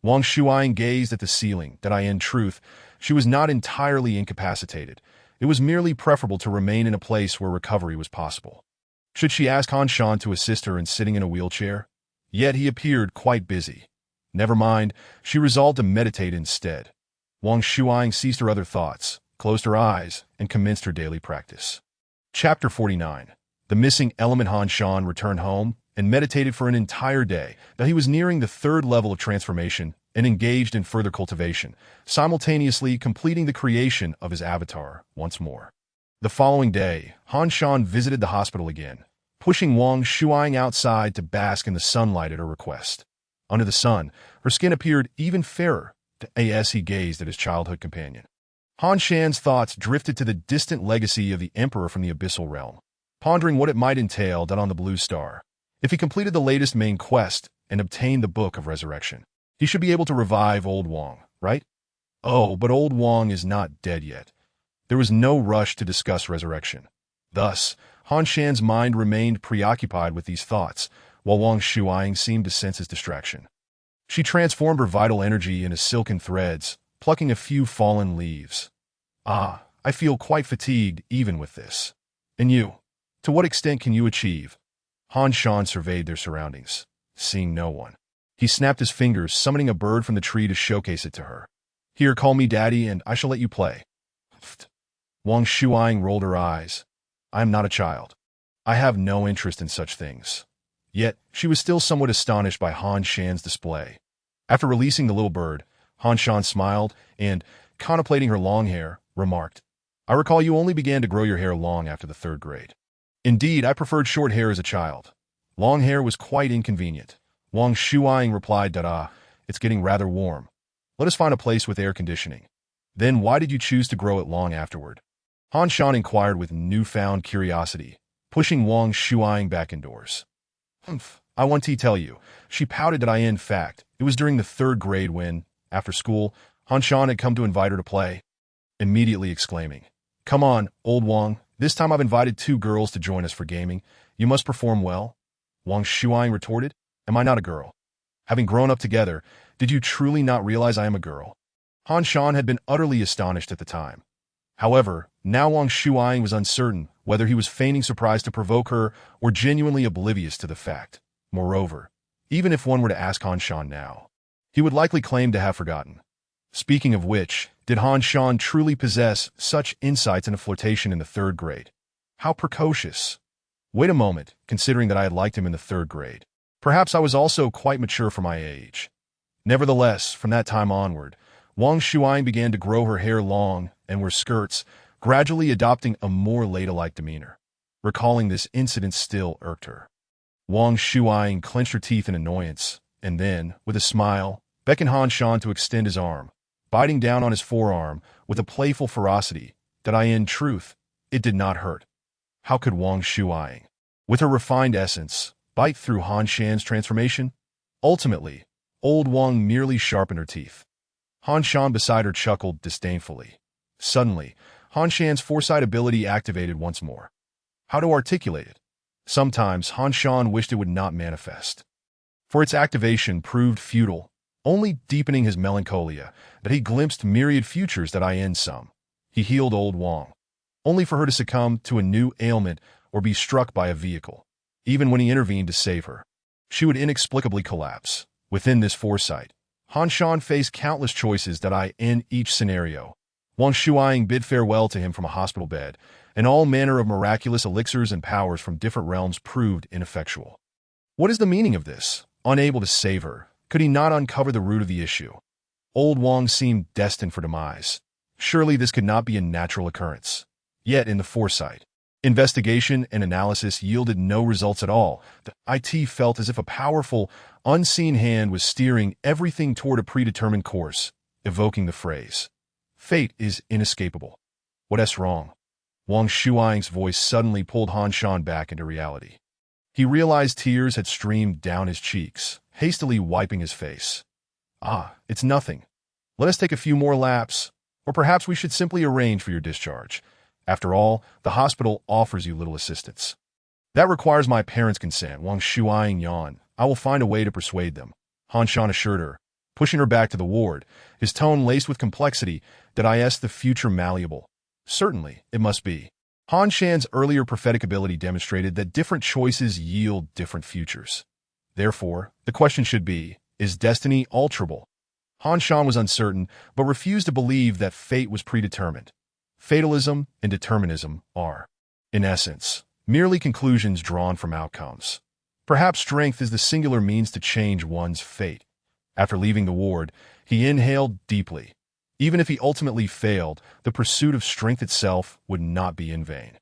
[SPEAKER 1] Wang Shuang gazed at the ceiling. In truth, she was not entirely incapacitated. It was merely preferable to remain in a place where recovery was possible. Should she ask Han Shan to assist her in sitting in a wheelchair? Yet he appeared quite busy. Never mind, she resolved to meditate instead. Wang Shuang ceased her other thoughts, closed her eyes, and commenced her daily practice. Chapter 49. The missing element. Han Shan returned home and meditated for an entire day. He was nearing the third level of transformation and engaged in further cultivation, simultaneously completing the creation of his avatar once more. The following day, Han Shan visited the hospital again, pushing Wang Shuang outside to bask in the sunlight at her request. Under the sun, her skin appeared even fairer, as he gazed at his childhood companion. Han Shan's thoughts drifted to the distant legacy of the Emperor from the Abyssal Realm, pondering what it might entail on the Blue Star. If he completed the latest main quest and obtained the Book of Resurrection, he should be able to revive old Wang, right? Oh, but old Wang is not dead yet. There was no rush to discuss resurrection. Thus, Han Shan's mind remained preoccupied with these thoughts, while Wang Shuang seemed to sense his distraction. She transformed her vital energy into silken threads, plucking a few fallen leaves. I I feel quite fatigued even with this. And you? To what extent can you achieve? Han Shan surveyed their surroundings, seeing no one. He snapped his fingers, summoning a bird from the tree to showcase it to her. Here, call me daddy, and I shall let you play. Wang Shuang rolled her eyes. I am not a child. I have no interest in such things. Yet, she was still somewhat astonished by Han Shan's display. After releasing the little bird, Han Shan smiled and, contemplating her long hair, remarked, I recall you only began to grow your hair long after the 3rd grade. Indeed, I preferred short hair as a child. Long hair was quite inconvenient. Wang Shuang replied, Dada, it's getting rather warm. Let us find a place with air conditioning. Then why did you choose to grow it long afterward? Han Shan inquired with newfound curiosity, pushing Wang Shuang back indoors. I want to tell you, she pouted that in fact, it was during the 3rd grade when, after school, Han Shan had come to invite her to play, immediately exclaiming, Come on, old Wang, this time I've invited 2 girls to join us for gaming. You must perform well. Wang Shuang retorted, Am I not a girl? Having grown up together, did you truly not realize I am a girl? Han Shan had been utterly astonished at the time. However, now Wang Shuang was uncertain whether he was feigning surprise to provoke her or genuinely oblivious to the fact. Moreover, even if one were to ask Han Shan now, he would likely claim to have forgotten. Speaking of which, did Han Shan truly possess such insights into flirtation in the 3rd grade? How precocious. Wait a moment, considering that I had liked him in the 3rd grade. Perhaps I was also quite mature for my age. Nevertheless, from that time onward, Wang Shuang began to grow her hair long and wear skirts, gradually adopting a more ladylike demeanor. Recalling this incident still irked her. Wang Shuang clenched her teeth in annoyance, and then, with a smile, beckoned Han Shan to extend his arm, biting down on his forearm with a playful ferocity that in truth, it did not hurt. How could Wang Shuang, with her refined essence, bite through Han Shan's transformation? Ultimately, old Wang merely sharpened her teeth. Han Shan beside her chuckled disdainfully. Suddenly, Han Shan's foresight ability activated once more. How to articulate it? Sometimes Han Shan wished it would not manifest. For its activation proved futile, only deepening his melancholia that he glimpsed myriad futures that in some. He healed old Wang, only for her to succumb to a new ailment or be struck by a vehicle. Even when he intervened to save her, she would inexplicably collapse. Within this foresight, Han Shan faced countless choices that in each scenario. Wang Shuang bid farewell to him from a hospital bed, and all manner of miraculous elixirs and powers from different realms proved ineffectual. What is the meaning of this? Unable to save her, could he not uncover the root of the issue? Old Wang seemed destined for demise. Surely this could not be a natural occurrence. Yet in the foresight, investigation and analysis yielded no results at all. The IT felt as if a powerful, unseen hand was steering everything toward a predetermined course, evoking the phrase, Fate is inescapable. What's wrong? Wang Shuang's voice suddenly pulled Han Shan back into reality. He realized tears had streamed down his cheeks, hastily wiping his face. It's nothing. Let us take a few more laps, or perhaps we should simply arrange for your discharge. After all, the hospital offers you little assistance. That requires my parents' consent, Wang Shuang yawned. I will find a way to persuade them, Han Shan assured her, pushing her back to the ward, his tone laced with complexity that the future malleable. Certainly, it must be. Han Shan's earlier prophetic ability demonstrated that different choices yield different futures. Therefore, the question should be, is destiny alterable? Han Shan was uncertain, but refused to believe that fate was predetermined. Fatalism and determinism are, in essence, merely conclusions drawn from outcomes. Perhaps strength is the singular means to change one's fate. After leaving the ward, he inhaled deeply. Even if he ultimately failed, the pursuit of strength itself would not be in vain.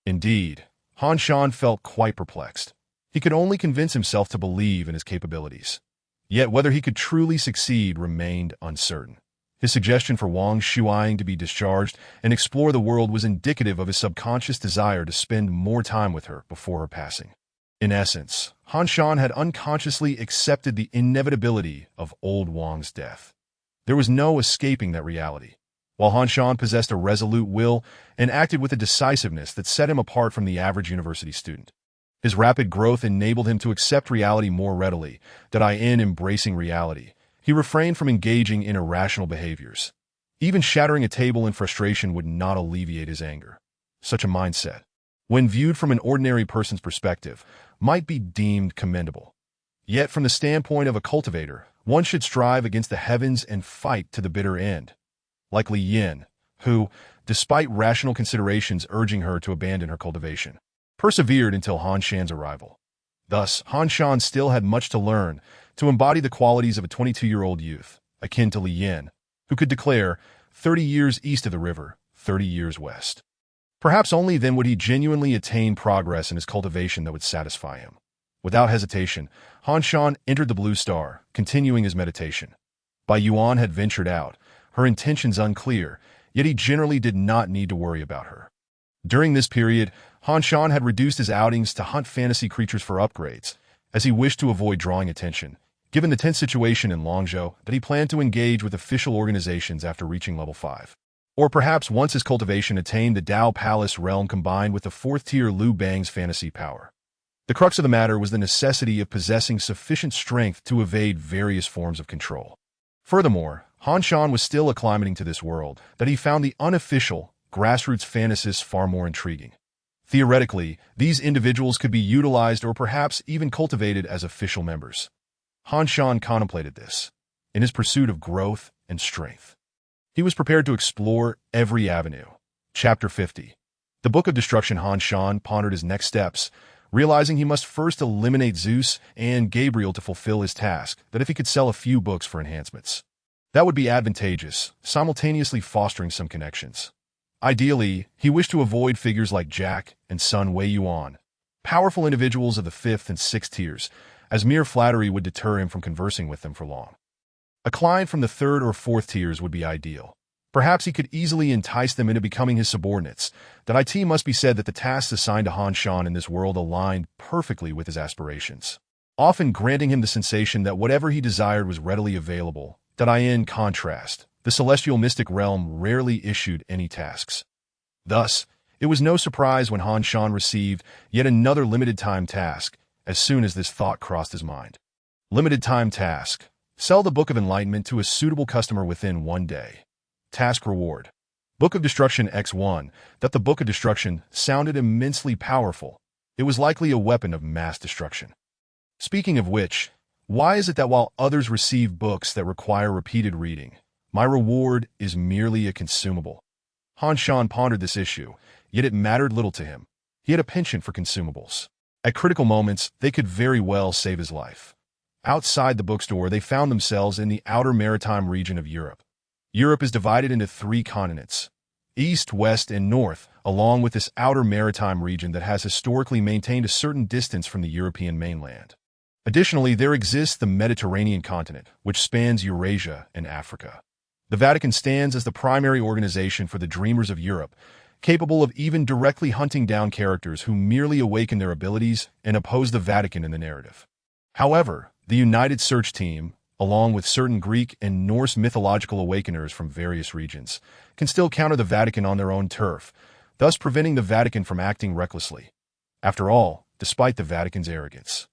[SPEAKER 1] Indeed, Han Shan felt quite perplexed. He could only convince himself to believe in his capabilities. Yet whether he could truly succeed remained uncertain. His suggestion for Wang Shuang to be discharged and explore the world was indicative of his subconscious desire to spend more time with her before her passing. In essence, Han Shan had unconsciously accepted the inevitability of old Wang's death. There was no escaping that reality. While Han Shan possessed a resolute will and acted with a decisiveness that set him apart from the average university student. His rapid growth enabled him to accept reality more readily, in embracing reality, he refrained from engaging in irrational behaviors. Even shattering a table in frustration would not alleviate his anger. Such a mindset, when viewed from an ordinary person's perspective, might be deemed commendable. Yet from the standpoint of a cultivator, one should strive against the heavens and fight to the bitter end. Like Li Yin, who, despite rational considerations urging her to abandon her cultivation, persevered until Han Shan's arrival. Thus, Han Shan still had much to learn to embody the qualities of a 22-year-old youth, akin to Li Yin, who could declare, 30 years east of the river, 30 years west. Perhaps only then would he genuinely attain progress in his cultivation that would satisfy him. Without hesitation, Han Shan entered the Blue Star, continuing his meditation. Bai Yuan had ventured out, her intentions unclear, yet he generally did not need to worry about her. During this period, Han Shan had reduced his outings to hunt fantasy creatures for upgrades, as he wished to avoid drawing attention, given the tense situation in Longzhou that he planned to engage with official organizations after reaching level 5. Or perhaps once his cultivation attained the Dao Palace realm combined with the 4th-tier Liu Bang's fantasy power. The crux of the matter was the necessity of possessing sufficient strength to evade various forms of control. Furthermore, Han Shan was still acclimating to this world that he found the unofficial, grassroots fantasists far more intriguing. Theoretically, these individuals could be utilized or perhaps even cultivated as official members. Han Shan contemplated this, in his pursuit of growth and strength. He was prepared to explore every avenue. Chapter 50. The Book of Destruction. Han Shan pondered his next steps, realizing he must first eliminate Zeus and Gabriel to fulfill his task, that if he could sell a few books for enhancements, that would be advantageous, simultaneously fostering some connections. Ideally, he wished to avoid figures like Jack and Sun Wei Yuan, powerful individuals of the 5th and 6th tiers, as mere flattery would deter him from conversing with them for long. A client from the 3rd or 4th tiers would be ideal. Perhaps he could easily entice them into becoming his subordinates. That it must be said that the tasks assigned to Han Shan in this world aligned perfectly with his aspirations, often granting him the sensation that whatever he desired was readily available. In contrast, the celestial mystic realm rarely issued any tasks. Thus, it was no surprise when Han Shan received yet another limited-time task as soon as this thought crossed his mind. Limited-time task. Sell the Book of Enlightenment to a suitable customer within 1 day. Task reward. Book of Destruction X1. That the Book of Destruction sounded immensely powerful. It was likely a weapon of mass destruction. Speaking of which, why is it that while others receive books that require repeated reading, my reward is merely a consumable? Han Shan pondered this issue, yet it mattered little to him. He had a penchant for consumables. At critical moments, they could very well save his life. Outside the bookstore, they found themselves in the outer maritime region of Europe. Europe is divided into 3 continents, east, west, and north, along with this outer maritime region that has historically maintained a certain distance from the European mainland. Additionally, there exists the Mediterranean continent, which spans Eurasia and Africa. The Vatican stands as the primary organization for the Dreamers of Europe, capable of even directly hunting down characters who merely awaken their abilities and oppose the Vatican in the narrative. However, the United Search Team, along with certain Greek and Norse mythological awakeners from various regions, can still counter the Vatican on their own turf, thus preventing the Vatican from acting recklessly. After all, despite the Vatican's arrogance,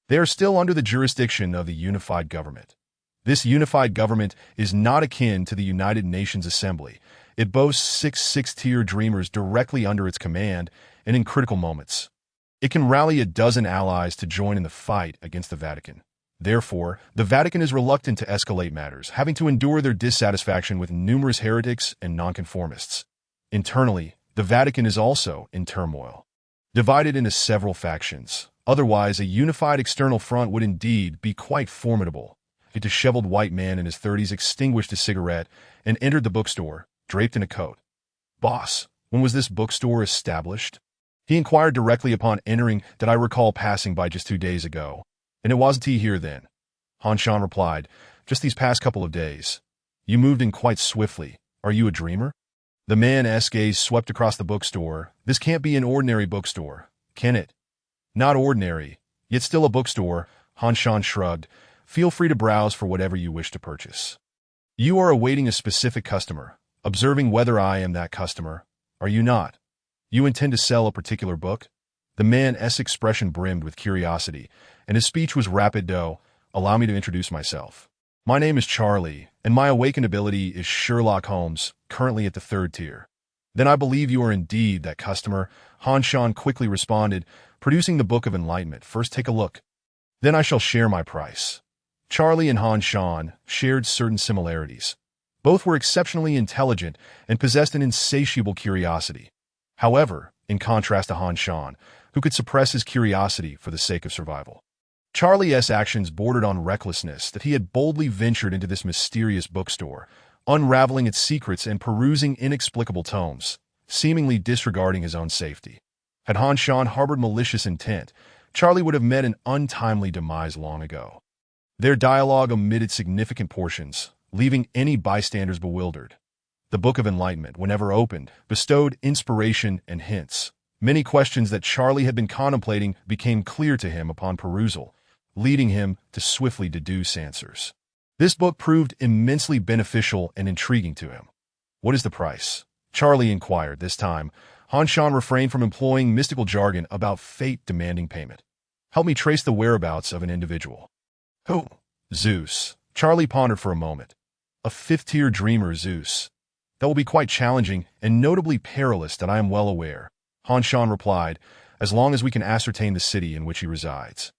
[SPEAKER 1] they are still under the jurisdiction of the unified government. This unified government is not akin to the United Nations Assembly. It boasts 6 6th-tier dreamers directly under its command, and in critical moments, it can rally a dozen allies to join in the fight against the Vatican. Therefore, the Vatican is reluctant to escalate matters, having to endure their dissatisfaction with numerous heretics and nonconformists. Internally, the Vatican is also in turmoil, divided into several factions. Otherwise, a unified external front would indeed be quite formidable. A disheveled white man in his 30s extinguished a cigarette and entered the bookstore, draped in a coat. "Boss, when was this bookstore established?" He inquired directly upon entering. "That I recall passing by just 2 days ago. And it wasn't here then." Han Shan replied, "Just these past couple of days. You moved in quite swiftly. Are you a dreamer?" The man's gaze swept across the bookstore. "This can't be an ordinary bookstore, can it?" "Not ordinary, yet still a bookstore," Han Shan shrugged. "Feel free to browse for whatever you wish to purchase." "You are awaiting a specific customer, observing whether I am that customer, are you not? You intend to sell a particular book?" The man's expression brimmed with curiosity, and his speech was rapid. "Allow me to introduce myself. My name is Charlie, and my awakened ability is Sherlock Holmes, currently at the 3rd tier. Then I believe you are indeed that customer, Han Shan quickly responded, producing the Book of Enlightenment. First take a look. Then I shall share my price. Charlie and Han Shan shared certain similarities. Both were exceptionally intelligent and possessed an insatiable curiosity. However, in contrast to Han Shan, who could suppress his curiosity for the sake of survival, Charlie's actions bordered on recklessness that he had boldly ventured into this mysterious bookstore, unraveling its secrets and perusing inexplicable tomes, seemingly disregarding his own safety. Had Han Shan harbored malicious intent, Charlie would have met an untimely demise long ago. Their dialogue omitted significant portions, leaving any bystanders bewildered. The Book of Enlightenment, whenever opened, bestowed inspiration and hints. Many questions that Charlie had been contemplating became clear to him upon perusal, leading him to swiftly deduce answers. This book proved immensely beneficial and intriguing to him. What is the price? Charlie inquired. This time, Han Shan refrained from employing mystical jargon about fate demanding payment. Help me trace the whereabouts of an individual. Who? Zeus. Charlie pondered for a moment. A 5th-tier dreamer, Zeus. That will be quite challenging and notably perilous, that I am well aware. Han Shan replied, as long as we can ascertain the city in which he resides.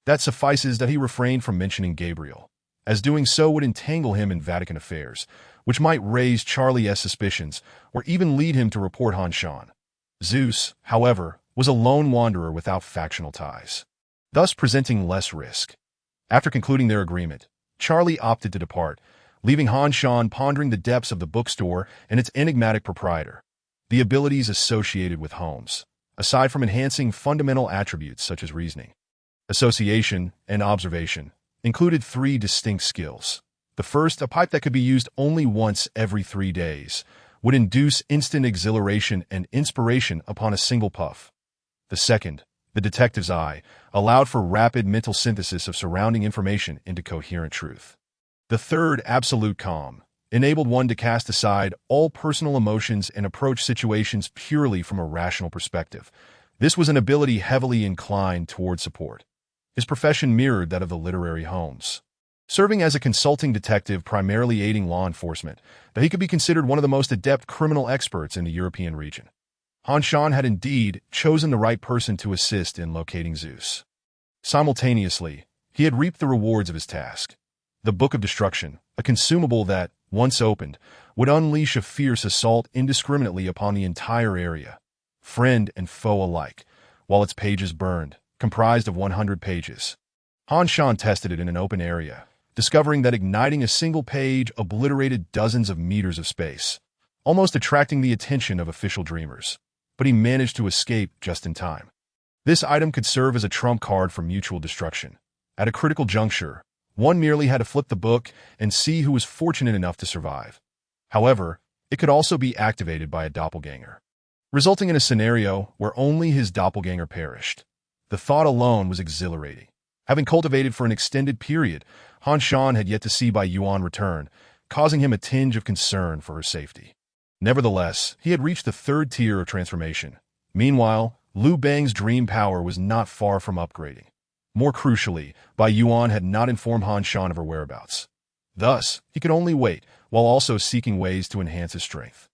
[SPEAKER 1] That suffices. That he refrained from mentioning Gabriel, as doing so would entangle him in Vatican affairs, which might raise Charlie's suspicions or even lead him to report Han Shan. Zeus, however, was a lone wanderer without factional ties, thus presenting less risk. After concluding their agreement, Charlie opted to depart, leaving Han Shan pondering the depths of the bookstore and its enigmatic proprietor. The abilities associated with Holmes, aside from enhancing fundamental attributes such as reasoning, association, and observation, included 3 distinct skills. The first, a pipe that could be used only once every 3 days, would induce instant exhilaration and inspiration upon a single puff. The second, the detective's eye, allowed for rapid mental synthesis of surrounding information into coherent truth. The third, absolute calm, enabled one to cast aside all personal emotions and approach situations purely from a rational perspective. This was an ability heavily inclined toward support. His profession mirrored that of the literary Holmes, serving as a consulting detective primarily aiding law enforcement, that he could be considered one of the most adept criminal experts in the European region. Han Shan had indeed chosen the right person to assist in locating Zeus. Simultaneously, he had reaped the rewards of his task. The Book of Destruction, a consumable that, once opened, would unleash a fierce assault indiscriminately upon the entire area, friend and foe alike, while its pages burned, comprised of 100 pages. Han Shan tested it in an open area, discovering that igniting a single page obliterated dozens of meters of space, almost attracting the attention of official dreamers. But he managed to escape just in time. This item could serve as a trump card for mutual destruction. At a critical juncture, one merely had to flip the book and see who was fortunate enough to survive. However, it could also be activated by a doppelganger, resulting in a scenario where only his doppelganger perished. The thought alone was exhilarating. Having cultivated for an extended period, Han Shan had yet to see Bai Yuan return, causing him a tinge of concern for her safety. Nevertheless, he had reached the 3rd tier of transformation. Meanwhile, Liu Bang's dream power was not far from upgrading. More crucially, Bai Yuan had not informed Han Shan of her whereabouts. Thus, he could only wait, while also seeking ways to enhance his strength.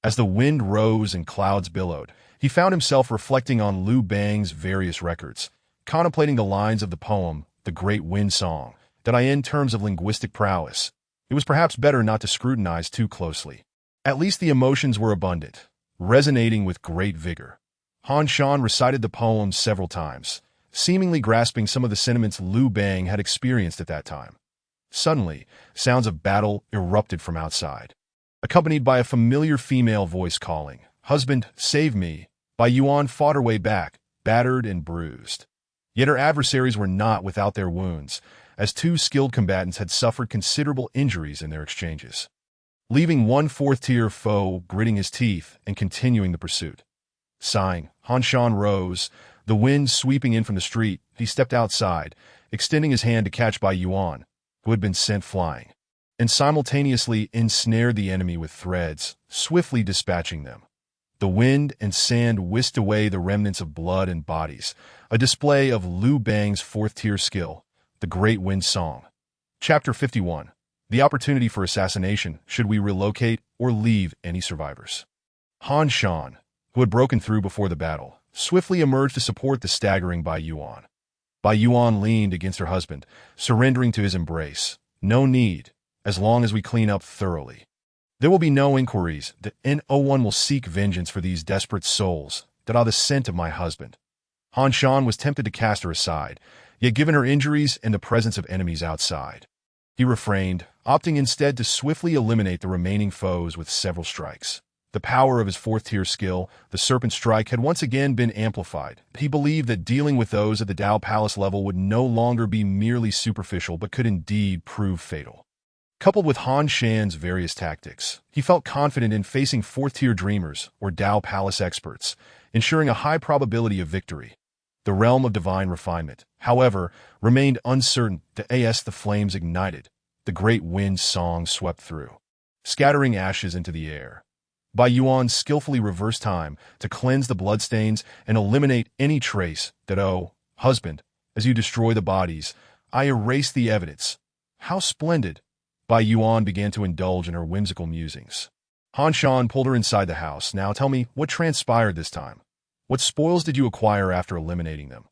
[SPEAKER 1] As the wind rose and clouds billowed, he found himself reflecting on Liu Bang's various records, contemplating the lines of the poem, The Great Wind Song, that in terms of linguistic prowess, it was perhaps better not to scrutinize too closely. At least the emotions were abundant, resonating with great vigor. Han Shan recited the poem several times, seemingly grasping some of the sentiments Liu Bang had experienced at that time. Suddenly, sounds of battle erupted from outside, accompanied by a familiar female voice calling, "Husband, save me!" Bai Yuan fought her way back, battered and bruised. Yet her adversaries were not without their wounds, as 2 skilled combatants had suffered considerable injuries in their exchanges, leaving one 4th-tier foe gritting his teeth and continuing the pursuit. Sighing, Han Shan rose, the wind sweeping in from the street. He stepped outside, extending his hand to catch Bai Yuan, who had been sent flying, and simultaneously ensnared the enemy with threads, swiftly dispatching them. The wind and sand whisked away the remnants of blood and bodies, a display of Liu Bang's 4th-tier skill, the Great Wind Song. Chapter 51. the opportunity for assassination should we relocate or leave any survivors. Han Shan, who had broken through before the battle, swiftly emerged to support the staggering Bai Yuan. Bai Yuan leaned against her husband, surrendering to his embrace. No need, as long as we clean up thoroughly. There will be no inquiries. No one will seek vengeance for these desperate souls that are the scent of my husband. Han Shan was tempted to cast her aside, yet given her injuries and the presence of enemies outside, he refrained, opting instead to swiftly eliminate the remaining foes with several strikes. The power of his fourth-tier skill, the Serpent Strike, had once again been amplified. He believed that dealing with those at the Dao Palace level would no longer be merely superficial but could indeed prove fatal. Coupled with Han Shan's various tactics, he felt confident in facing fourth-tier dreamers or Dao Palace experts, ensuring a high probability of victory. The realm of divine refinement, however, remained uncertain. The flames ignited. The great wind song swept through, scattering ashes into the air. Bai Yuan skillfully reversed time to cleanse the bloodstains and eliminate any trace that, oh, husband, as you destroy the bodies, I erase the evidence. How splendid! Bai Yuan began to indulge in her whimsical musings. Han Shan pulled her inside the house. Now tell me, what transpired this time? What spoils did you acquire after eliminating them?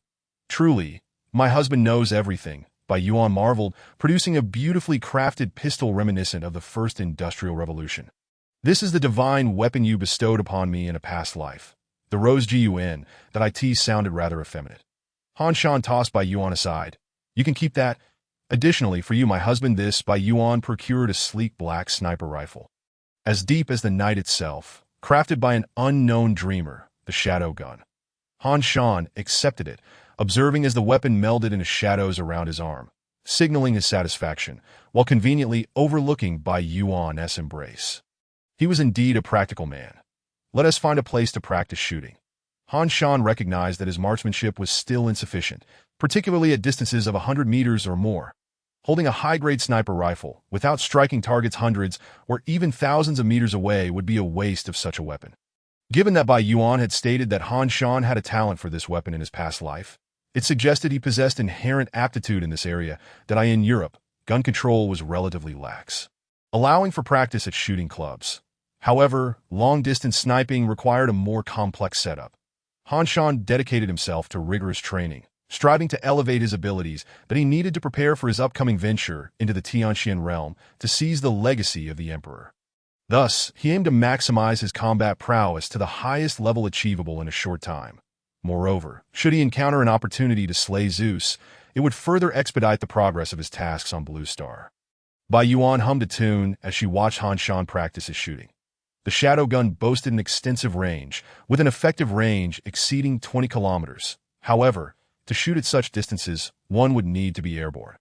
[SPEAKER 1] Truly, my husband knows everything, Bai Yuan marveled, producing a beautifully crafted pistol reminiscent of the First Industrial Revolution. This is the divine weapon you bestowed upon me in a past life. The Rose Gun that it sounded rather effeminate. Han Shan tossed Bai Yuan aside. You can keep that. Additionally, for you, my husband, this Bai Yuan procured a sleek black sniper rifle, as deep as the night itself, crafted by an unknown dreamer, the Shadow Gun. Han Shan accepted it, observing as the weapon melded into shadows around his arm, signaling his satisfaction, while conveniently overlooking Bai Yuan's embrace. He was indeed a practical man. Let us find a place to practice shooting. Han Shan recognized that his marksmanship was still insufficient, particularly at distances of 100 meters or more. Holding a high-grade sniper rifle, without striking targets hundreds or even thousands of meters away, would be a waste of such a weapon. Given that Bai Yuan had stated that Han Shan had a talent for this weapon in his past life, it suggested he possessed inherent aptitude in this area that in Europe, gun control was relatively lax, allowing for practice at shooting clubs. However, long-distance sniping required a more complex setup. Han Shan dedicated himself to rigorous training, striving to elevate his abilities that he needed to prepare for his upcoming venture into the Tianxian realm to seize the legacy of the emperor. Thus, he aimed to maximize his combat prowess to the highest level achievable in a short time. Moreover, should he encounter an opportunity to slay Zeus, it would further expedite the progress of his tasks on Blue Star. Bai Yuan hummed a tune as she watched Han Shan practice his shooting. The Shadow Gun boasted an extensive range, with an effective range exceeding 20 kilometers. However, to shoot at such distances, one would need to be airborne.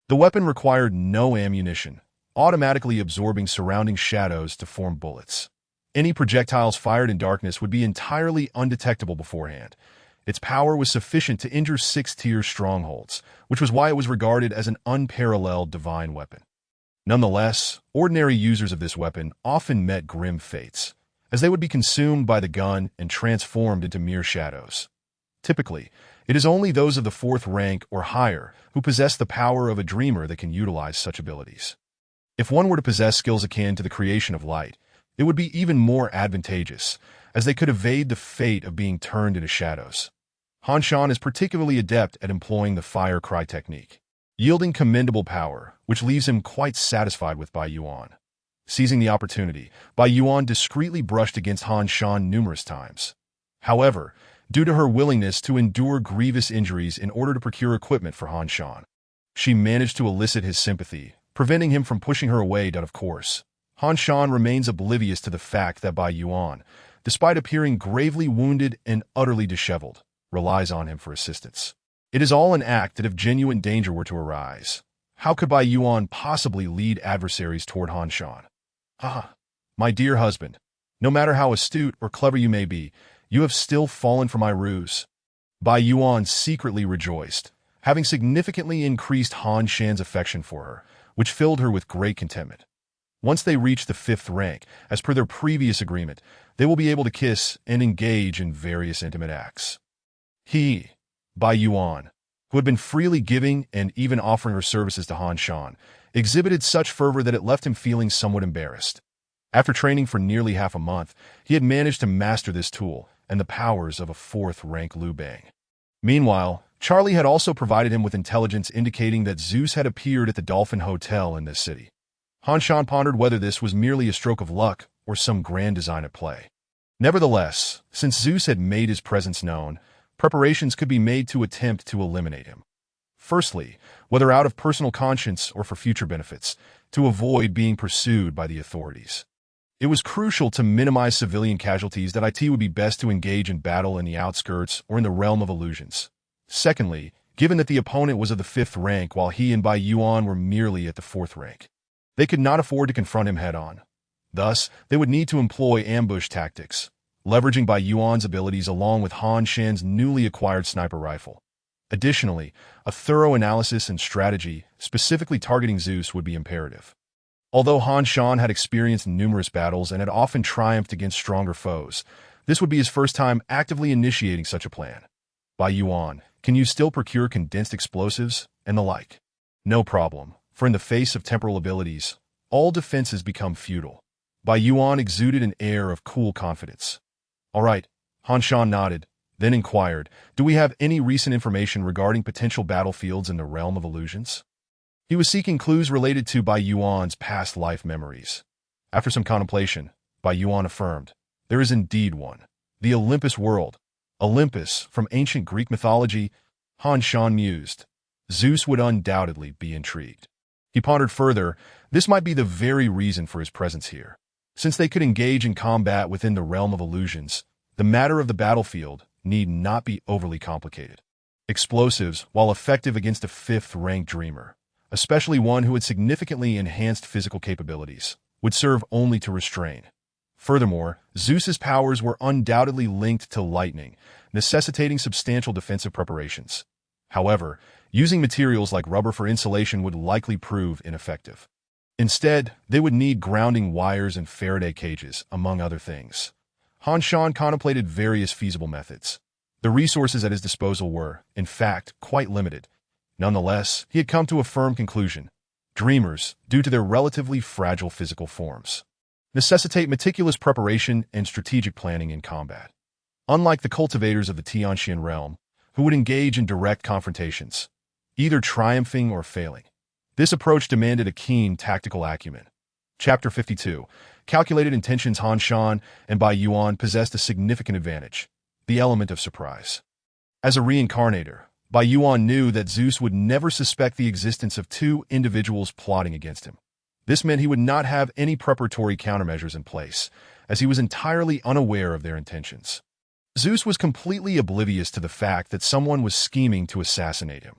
[SPEAKER 1] The weapon required no ammunition, automatically absorbing surrounding shadows to form bullets. Any projectiles fired in darkness would be entirely undetectable beforehand. Its power was sufficient to injure six-tier strongholds, which was why it was regarded as an unparalleled divine weapon. Nonetheless, ordinary users of this weapon often met grim fates, as they would be consumed by the gun and transformed into mere shadows. Typically, it is only those of the fourth rank or higher who possess the power of a dreamer that can utilize such abilities. If one were to possess skills akin to the creation of light, it would be even more advantageous, as they could evade the fate of being turned into shadows. Han Shan is particularly adept at employing the fire cry technique, yielding commendable power, which leaves him quite satisfied with Bai Yuan. Seizing the opportunity, Bai Yuan discreetly brushed against Han Shan numerous times. However, due to her willingness to endure grievous injuries in order to procure equipment for Han Shan, she managed to elicit his sympathy, preventing him from pushing her away. Of course, Han Shan remains oblivious to the fact that Bai Yuan, despite appearing gravely wounded and utterly disheveled, relies on him for assistance. It is all an act that if genuine danger were to arise, how could Bai Yuan possibly lead adversaries toward Han Shan? Ah, my dear husband, no matter how astute or clever you may be, you have still fallen for my ruse. Bai Yuan secretly rejoiced, having significantly increased Han Shan's affection for her, which filled her with great contentment. Once they reach the 5th rank, as per their previous agreement, they will be able to kiss and engage in various intimate acts. Bai Yuan, who had been freely giving and even offering her services to Han Shan, exhibited such fervor that it left him feeling somewhat embarrassed. After training for nearly half a month, he had managed to master this tool and the powers of a fourth-rank Liu Bang. Meanwhile, Charlie had also provided him with intelligence indicating that Zeus had appeared at the Dolphin Hotel in this city. Han Shan pondered whether this was merely a stroke of luck or some grand design at play. Nevertheless, since Zeus had made his presence known, preparations could be made to attempt to eliminate him. Firstly, whether out of personal conscience or for future benefits, to avoid being pursued by the authorities. It was crucial to minimize civilian casualties that it would be best to engage in battle in the outskirts or in the realm of illusions. Secondly, given that the opponent was of the 5th rank while he and Bai Yuan were merely at the 4th rank, they could not afford to confront him head-on. Thus, they would need to employ ambush tactics, leveraging Bai Yuan's abilities along with Han Shan's newly acquired sniper rifle. Additionally, a thorough analysis and strategy, specifically targeting Zeus, would be imperative. Although Han Shan had experienced numerous battles and had often triumphed against stronger foes, this would be his first time actively initiating such a plan. Bai Yuan, can you still procure condensed explosives and the like? No problem, for in the face of temporal abilities, all defenses become futile. Bai Yuan exuded an air of cool confidence. All right, Han Shan nodded, then inquired, do we have any recent information regarding potential battlefields in the realm of illusions? He was seeking clues related to Bai Yuan's past life memories. After some contemplation, Bai Yuan affirmed, there is indeed one. The Olympus world. Olympus, from ancient Greek mythology. Han Shan mused. Zeus would undoubtedly be intrigued. He pondered further, this might be the very reason for his presence here. Since they could engage in combat within the realm of illusions, the matter of the battlefield need not be overly complicated. Explosives, while effective against a 5th-rank dreamer, especially one who had significantly enhanced physical capabilities, would serve only to restrain. Furthermore, Zeus's powers were undoubtedly linked to lightning, necessitating substantial defensive preparations. However, using materials like rubber for insulation would likely prove ineffective. Instead, they would need grounding wires and Faraday cages, among other things. Han Shan contemplated various feasible methods. The resources at his disposal were, in fact, quite limited. Nonetheless, he had come to a firm conclusion. Dreamers, due to their relatively fragile physical forms, necessitate meticulous preparation and strategic planning in combat. Unlike the cultivators of the Tianxian realm, who would engage in direct confrontations, either triumphing or failing, this approach demanded a keen tactical acumen. Chapter 52. Calculated intentions. Han Shan and Bai Yuan possessed a significant advantage, the element of surprise. As a reincarnator, Bai Yuan knew that Zeus would never suspect the existence of two individuals plotting against him. This meant he would not have any preparatory countermeasures in place, as he was entirely unaware of their intentions. Zeus was completely oblivious to the fact that someone was scheming to assassinate him.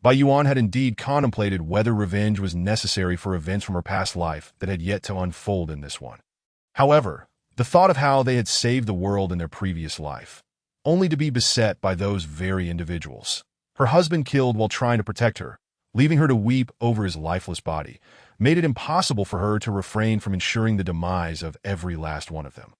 [SPEAKER 1] Bai Yuan had indeed contemplated whether revenge was necessary for events from her past life that had yet to unfold in this one. However, the thought of how they had saved the world in their previous life, only to be beset by those very individuals, her husband killed while trying to protect her, leaving her to weep over his lifeless body, made it impossible for her to refrain from ensuring the demise of every last one of them.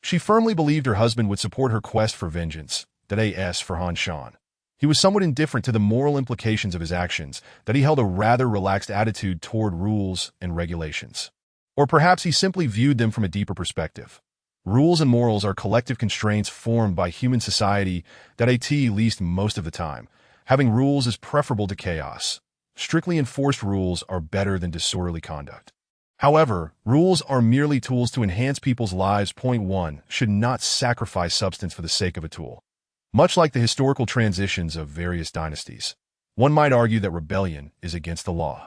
[SPEAKER 1] She firmly believed her husband would support her quest for vengeance, that is for Han Shan. He was somewhat indifferent to the moral implications of his actions, that he held a rather relaxed attitude toward rules and regulations. Or perhaps he simply viewed them from a deeper perspective. Rules and morals are collective constraints formed by human society that at least most of the time. Having rules is preferable to chaos. Strictly enforced rules are better than disorderly conduct. However, rules are merely tools to enhance people's lives. Point 1 should not sacrifice substance for the sake of a tool. Much like the historical transitions of various dynasties, one might argue that rebellion is against the law.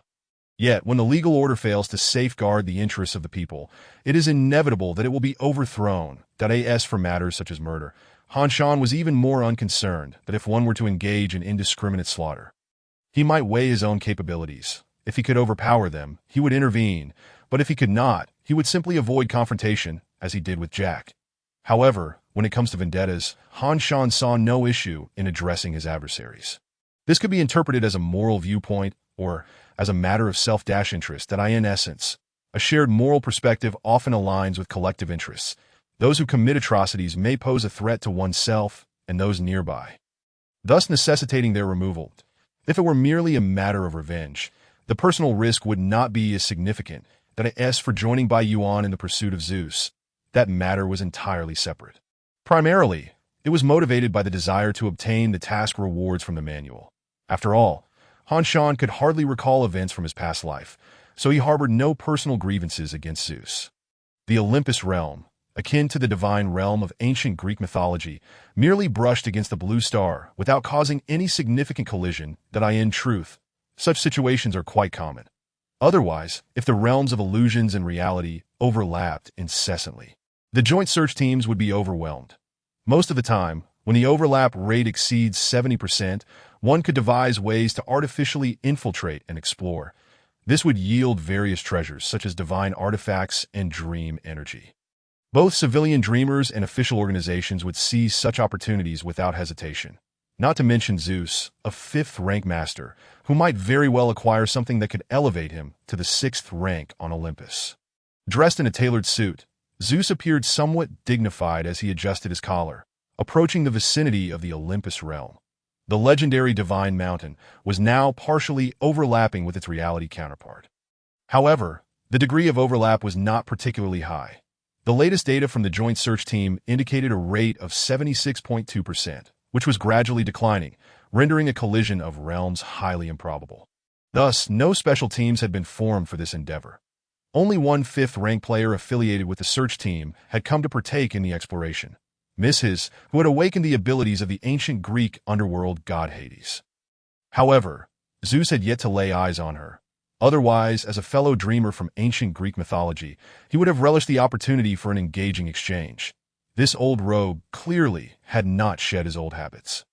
[SPEAKER 1] Yet, when the legal order fails to safeguard the interests of the people, it is inevitable that it will be overthrown. As for matters such as murder, Han Shan was even more unconcerned that if one were to engage in indiscriminate slaughter, he might weigh his own capabilities. If he could overpower them, he would intervene, but if he could not, he would simply avoid confrontation, as he did with Jack. However, when it comes to vendettas, Han Shan saw no issue in addressing his adversaries. This could be interpreted as a moral viewpoint or as a matter of self-interest that in essence, a shared moral perspective often aligns with collective interests. Those who commit atrocities may pose a threat to oneself and those nearby, thus necessitating their removal. If it were merely a matter of revenge, the personal risk would not be as significant as for joining Bai Yuan in the pursuit of Zeus. That matter was entirely separate. Primarily, it was motivated by the desire to obtain the task rewards from the manual. After all, Han Shan could hardly recall events from his past life, so he harbored no personal grievances against Zeus. The Olympus realm, akin to the divine realm of ancient Greek mythology, merely brushed against the blue star without causing any significant collision. In truth, such situations are quite common. Otherwise, if the realms of illusions and reality overlapped incessantly, the joint search teams would be overwhelmed. Most of the time, when the overlap rate exceeds 70%, one could devise ways to artificially infiltrate and explore. This would yield various treasures, such as divine artifacts and dream energy. Both civilian dreamers and official organizations would seize such opportunities without hesitation. Not to mention Zeus, a 5th rank master, who might very well acquire something that could elevate him to the 6th rank on Olympus. Dressed in a tailored suit, Zeus appeared somewhat dignified as he adjusted his collar, approaching the vicinity of the Olympus realm. The legendary divine mountain was now partially overlapping with its reality counterpart. However, the degree of overlap was not particularly high. The latest data from the joint search team indicated a rate of 76.2%, which was gradually declining, rendering a collision of realms highly improbable. Thus, no special teams had been formed for this endeavor. Only one 5th rank player affiliated with the search team had come to partake in the exploration. Mrs., who had awakened the abilities of the ancient Greek underworld god Hades. However, Zeus had yet to lay eyes on her. Otherwise, as a fellow dreamer from ancient Greek mythology, he would have relished the opportunity for an engaging exchange. This old rogue clearly had not shed his old habits.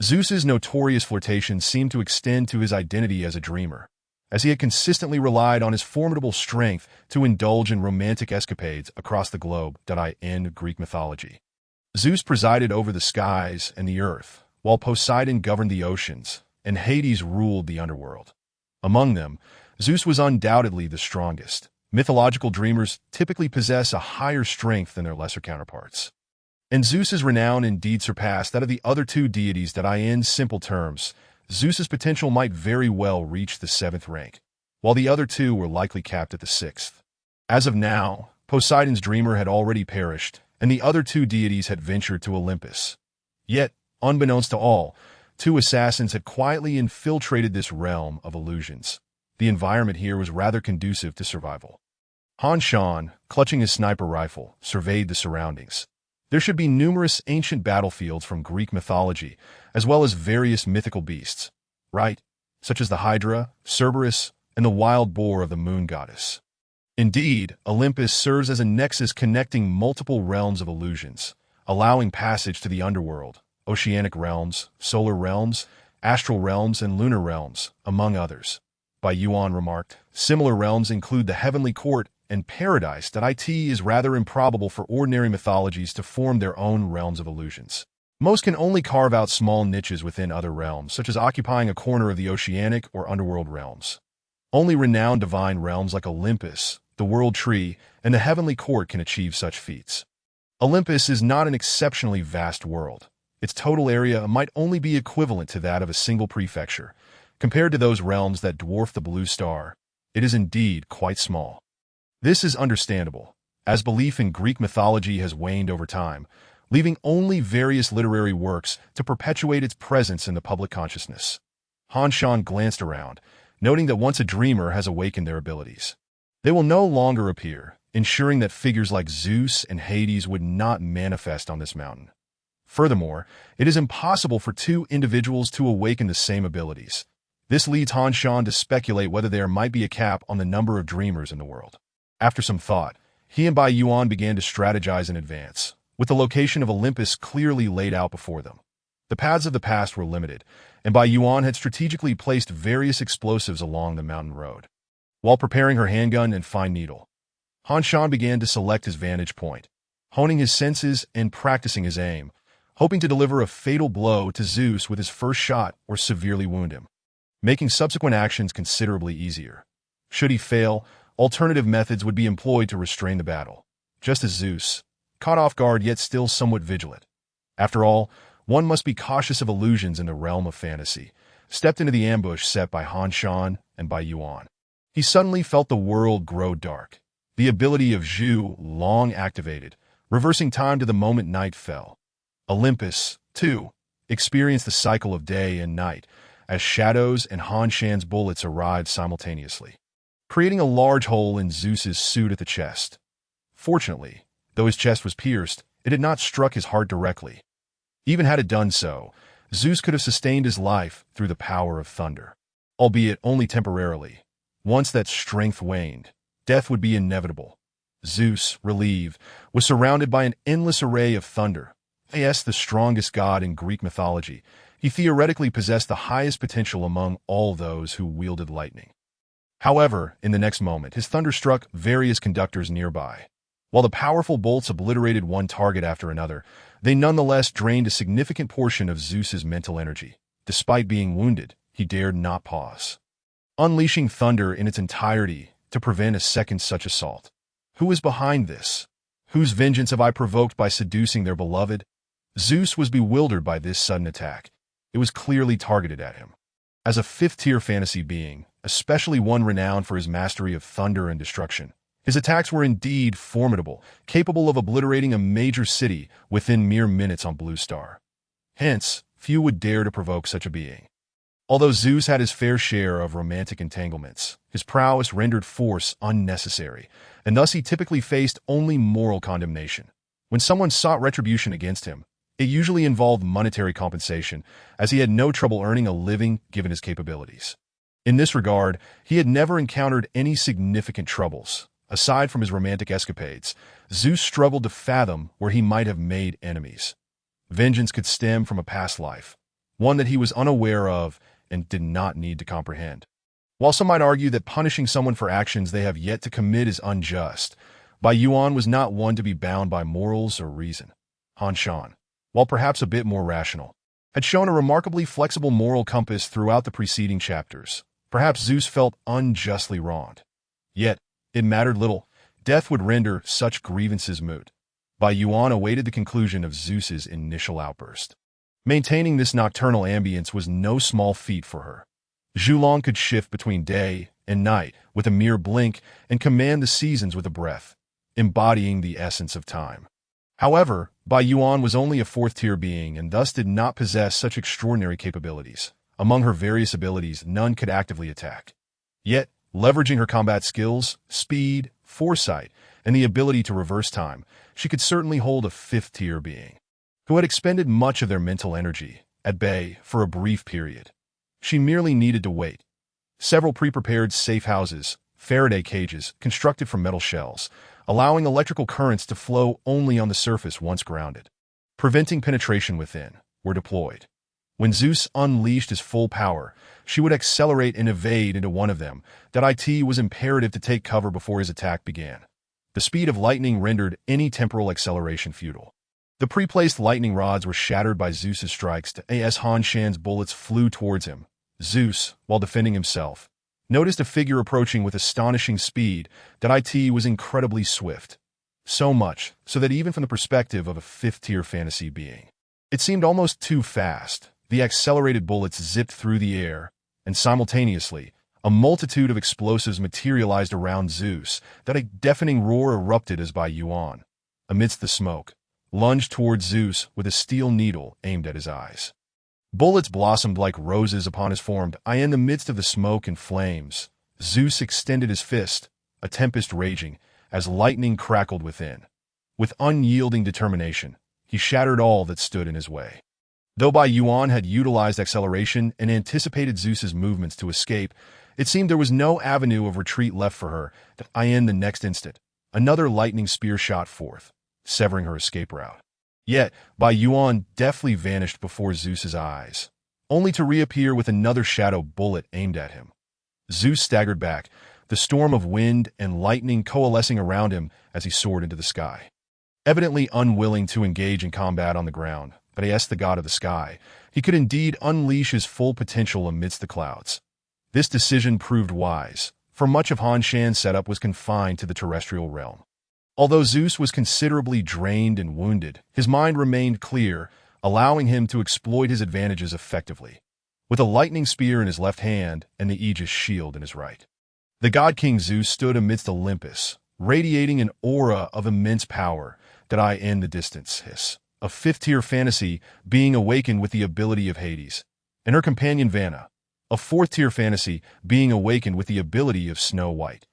[SPEAKER 1] Zeus's notorious flirtation seemed to extend to his identity as a dreamer, as he had consistently relied on his formidable strength to indulge in romantic escapades across the globe. In Greek mythology, Zeus presided over the skies and the earth, while Poseidon governed the oceans, and Hades ruled the underworld. Among them, Zeus was undoubtedly the strongest. Mythological dreamers typically possess a higher strength than their lesser counterparts. And Zeus's renown indeed surpassed that of the other two deities. In simple terms, Zeus's potential might very well reach the 7th rank, while the other two were likely capped at the 6th. As of now, Poseidon's dreamer had already perished, and the other two deities had ventured to Olympus. Yet, unbeknownst to all, 2 assassins had quietly infiltrated this realm of illusions. The environment here was rather conducive to survival. Han Shan, clutching his sniper rifle, surveyed the surroundings. There should be numerous ancient battlefields from Greek mythology, as well as various mythical beasts, right? Such as the Hydra, Cerberus, and the wild boar of the moon goddess. Indeed, Olympus serves as a nexus connecting multiple realms of illusions, allowing passage to the underworld, oceanic realms, solar realms, astral realms, and lunar realms, among others. Bai Yuan remarked, similar realms include the heavenly court and paradise. It is rather improbable for ordinary mythologies to form their own realms of illusions. Most can only carve out small niches within other realms, such as occupying a corner of the oceanic or underworld realms. Only renowned divine realms like Olympus, the World Tree, and the Heavenly Court can achieve such feats. Olympus is not an exceptionally vast world. Its total area might only be equivalent to that of a single prefecture. Compared to those realms that dwarf the blue star, it is indeed quite small. This is understandable, as belief in Greek mythology has waned over time, leaving only various literary works to perpetuate its presence in the public consciousness. Han Shan glanced around, noting that once a dreamer has awakened their abilities, they will no longer appear, ensuring that figures like Zeus and Hades would not manifest on this mountain. Furthermore, it is impossible for 2 individuals to awaken the same abilities. This leads Han Shan to speculate whether there might be a cap on the number of dreamers in the world. After some thought, he and Bai Yuan began to strategize in advance, with the location of Olympus clearly laid out before them. The paths of the past were limited, and Bai Yuan had strategically placed various explosives along the mountain road. While preparing her handgun and fine needle, Han Shan began to select his vantage point, honing his senses and practicing his aim, hoping to deliver a fatal blow to Zeus with his first shot or severely wound him, making subsequent actions considerably easier. Should he fail, alternative methods would be employed to restrain the battle, just as Zeus, caught off guard yet still somewhat vigilant. After all, one must be cautious of illusions in the realm of fantasy, stepped into the ambush set by Han Shan and by Yuan. He suddenly felt the world grow dark. The ability of Zhu long activated, reversing time to the moment night fell. Olympus, too, experienced the cycle of day and night, as shadows and Han Shan's bullets arrived simultaneously, creating a large hole in Zeus's suit at the chest. Fortunately, though his chest was pierced, it had not struck his heart directly. Even had it done so, Zeus could have sustained his life through the power of thunder, albeit only temporarily. Once that strength waned, death would be inevitable. Zeus, relieved, was surrounded by an endless array of thunder. As the strongest god in Greek mythology, he theoretically possessed the highest potential among all those who wielded lightning. However, in the next moment, his thunder struck various conductors nearby. While the powerful bolts obliterated one target after another, they nonetheless drained a significant portion of Zeus's mental energy. Despite being wounded, he dared not pause, unleashing thunder in its entirety to prevent a second such assault. Who is behind this? Whose vengeance have I provoked by seducing their beloved? Zeus was bewildered by this sudden attack. It was clearly targeted at him. As a fifth-tier fantasy being, especially one renowned for his mastery of thunder and destruction, his attacks were indeed formidable, capable of obliterating a major city within mere minutes on Blue Star. Hence, few would dare to provoke such a being. Although Zeus had his fair share of romantic entanglements, his prowess rendered force unnecessary, and thus he typically faced only moral condemnation. When someone sought retribution against him, it usually involved monetary compensation, as he had no trouble earning a living given his capabilities. In this regard, he had never encountered any significant troubles. Aside from his romantic escapades, Zeus struggled to fathom where he might have made enemies. Vengeance could stem from a past life, one that he was unaware of and did not need to comprehend. While some might argue that punishing someone for actions they have yet to commit is unjust, Bai Yuan was not one to be bound by morals or reason. Han Shan, while perhaps a bit more rational, had shown a remarkably flexible moral compass throughout the preceding chapters. Perhaps Zeus felt unjustly wronged. Yet, it mattered little. Death would render such grievances moot. Bai Yuan awaited the conclusion of Zeus's initial outburst. Maintaining this nocturnal ambience was no small feat for her. Zhulong could shift between day and night with a mere blink and command the seasons with a breath, embodying the essence of time. However, Bai Yuan was only a fourth-tier being and thus did not possess such extraordinary capabilities. Among her various abilities, none could actively attack. Yet, leveraging her combat skills, speed, foresight, and the ability to reverse time, she could certainly hold a fifth-tier being, who had expended much of their mental energy, at bay for a brief period. She merely needed to wait. Several pre-prepared safe houses, Faraday cages constructed from metal shells, allowing electrical currents to flow only on the surface once grounded, preventing penetration within, were deployed. When Zeus unleashed his full power, she would accelerate and evade into one of them. It was imperative to take cover before his attack began. The speed of lightning rendered any temporal acceleration futile. The pre-placed lightning rods were shattered by Zeus's strikes as Han Shan's bullets flew towards him. Zeus, while defending himself, noticed a figure approaching with astonishing speed. It was incredibly swift. So much so that even from the perspective of a fifth-tier fantasy being, it seemed almost too fast. The accelerated bullets zipped through the air, and simultaneously, a multitude of explosives materialized around Zeus. A deafening roar erupted as Bai Yuan, amidst the smoke, lunged towards Zeus with a steel needle aimed at his eyes. Bullets blossomed like roses upon his form. In the midst of the smoke and flames, Zeus extended his fist, a tempest raging, as lightning crackled within. With unyielding determination, he shattered all that stood in his way. Though Bai Yuan had utilized acceleration and anticipated Zeus's movements to escape, it seemed there was no avenue of retreat left for her. In the next instant, another lightning spear shot forth, severing her escape route. Yet, Bai Yuan deftly vanished before Zeus's eyes, only to reappear with another shadow bullet aimed at him. Zeus staggered back, the storm of wind and lightning coalescing around him as he soared into the sky. Evidently unwilling to engage in combat on the ground, the god of the sky, he could indeed unleash his full potential amidst the clouds. This decision proved wise, for much of Han Shan's setup was confined to the terrestrial realm. Although Zeus was considerably drained and wounded, his mind remained clear, allowing him to exploit his advantages effectively. with a lightning spear in his left hand and the Aegis shield in his right. The god king Zeus stood amidst Olympus, radiating an aura of immense power that I in the distance hiss. A fifth-tier fantasy being awakened with the ability of Hades, and her companion Vanna, a fourth-tier fantasy being awakened with the ability of Snow White,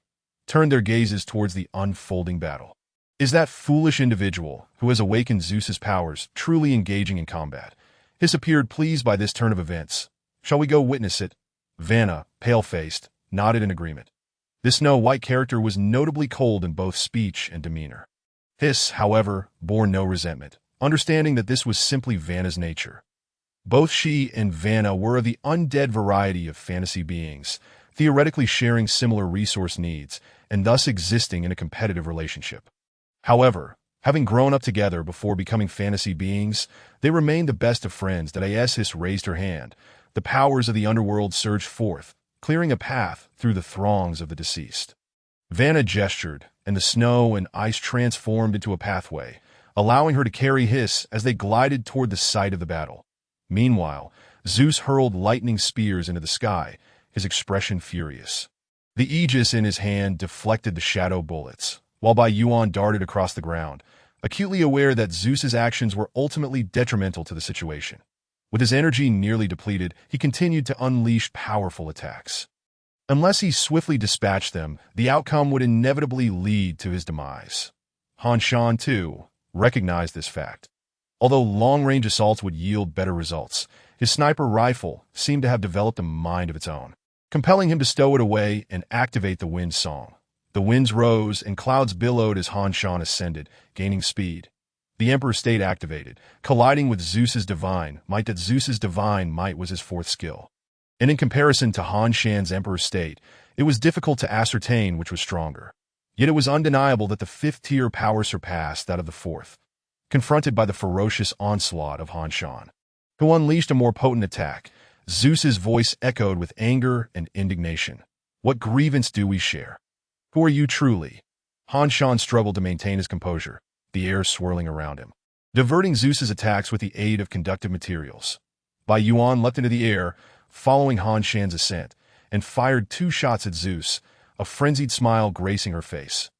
[SPEAKER 1] turned their gazes towards the unfolding battle. Is that foolish individual who has awakened Zeus's powers truly engaging in combat? Hiss appeared pleased by this turn of events. Shall we go witness it? Vanna, pale-faced, nodded in agreement. This Snow White character was notably cold in both speech and demeanor. Hiss, however, bore no resentment, understanding that this was simply Vanna's nature. Both she and Vanna were of the undead variety of fantasy beings, theoretically sharing similar resource needs and thus existing in a competitive relationship. However, having grown up together before becoming fantasy beings, they remained the best of friends. That Hiss raised her hand. The powers of the underworld surged forth, clearing a path through the throngs of the deceased. Vanna gestured, and the snow and ice transformed into a pathway, allowing her to carry Hiss as they glided toward the site of the battle. Meanwhile, Zeus hurled lightning spears into the sky, his expression furious. The Aegis in his hand deflected the shadow bullets, while Yuan darted across the ground, acutely aware that Zeus's actions were ultimately detrimental to the situation. With his energy nearly depleted, he continued to unleash powerful attacks. Unless he swiftly dispatched them, the outcome would inevitably lead to his demise. Han Shan, too, recognized this fact. Although long-range assaults would yield better results, his sniper rifle seemed to have developed a mind of its own, compelling him to stow it away and activate the wind song. The winds rose and clouds billowed as Han Shan ascended, gaining speed. The Emperor's State activated, colliding with Zeus's divine might. That Zeus's divine might was his fourth skill. And in comparison to Han Shan's Emperor's State, it was difficult to ascertain which was stronger. Yet it was undeniable that the fifth-tier power surpassed that of the fourth, confronted by the ferocious onslaught of Han Shan, who unleashed a more potent attack. Zeus's voice echoed with anger and indignation. What grievance do we share? Who are you truly? Han Shan struggled to maintain his composure, the air swirling around him, diverting Zeus's attacks with the aid of conductive materials. Yuan leapt into the air, following Han Shan's ascent, and fired 2 shots at Zeus, a frenzied smile gracing her face.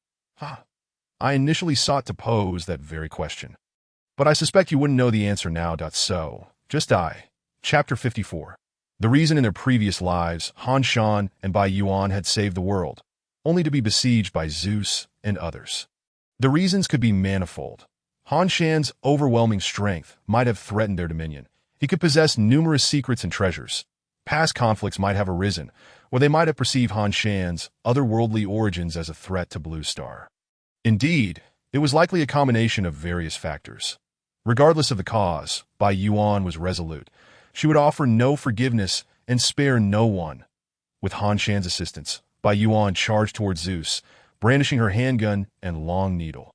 [SPEAKER 1] I initially sought to pose that very question, but I suspect you wouldn't know the answer now. So, just I. Chapter 54. The reason in their previous lives, Han Shan and Yuan had saved the world, only to be besieged by Zeus and others. The reasons could be manifold. Han Shan's overwhelming strength might have threatened their dominion. He could possess numerous secrets and treasures. Past conflicts might have arisen, or they might have perceived Han Shan's otherworldly origins as a threat to Blue Star. Indeed, it was likely a combination of various factors. Regardless of the cause, Yuan was resolute. She would offer no forgiveness and spare no one. With Han Shan's assistance, Yuan charged toward Zeus, brandishing her handgun and long needle,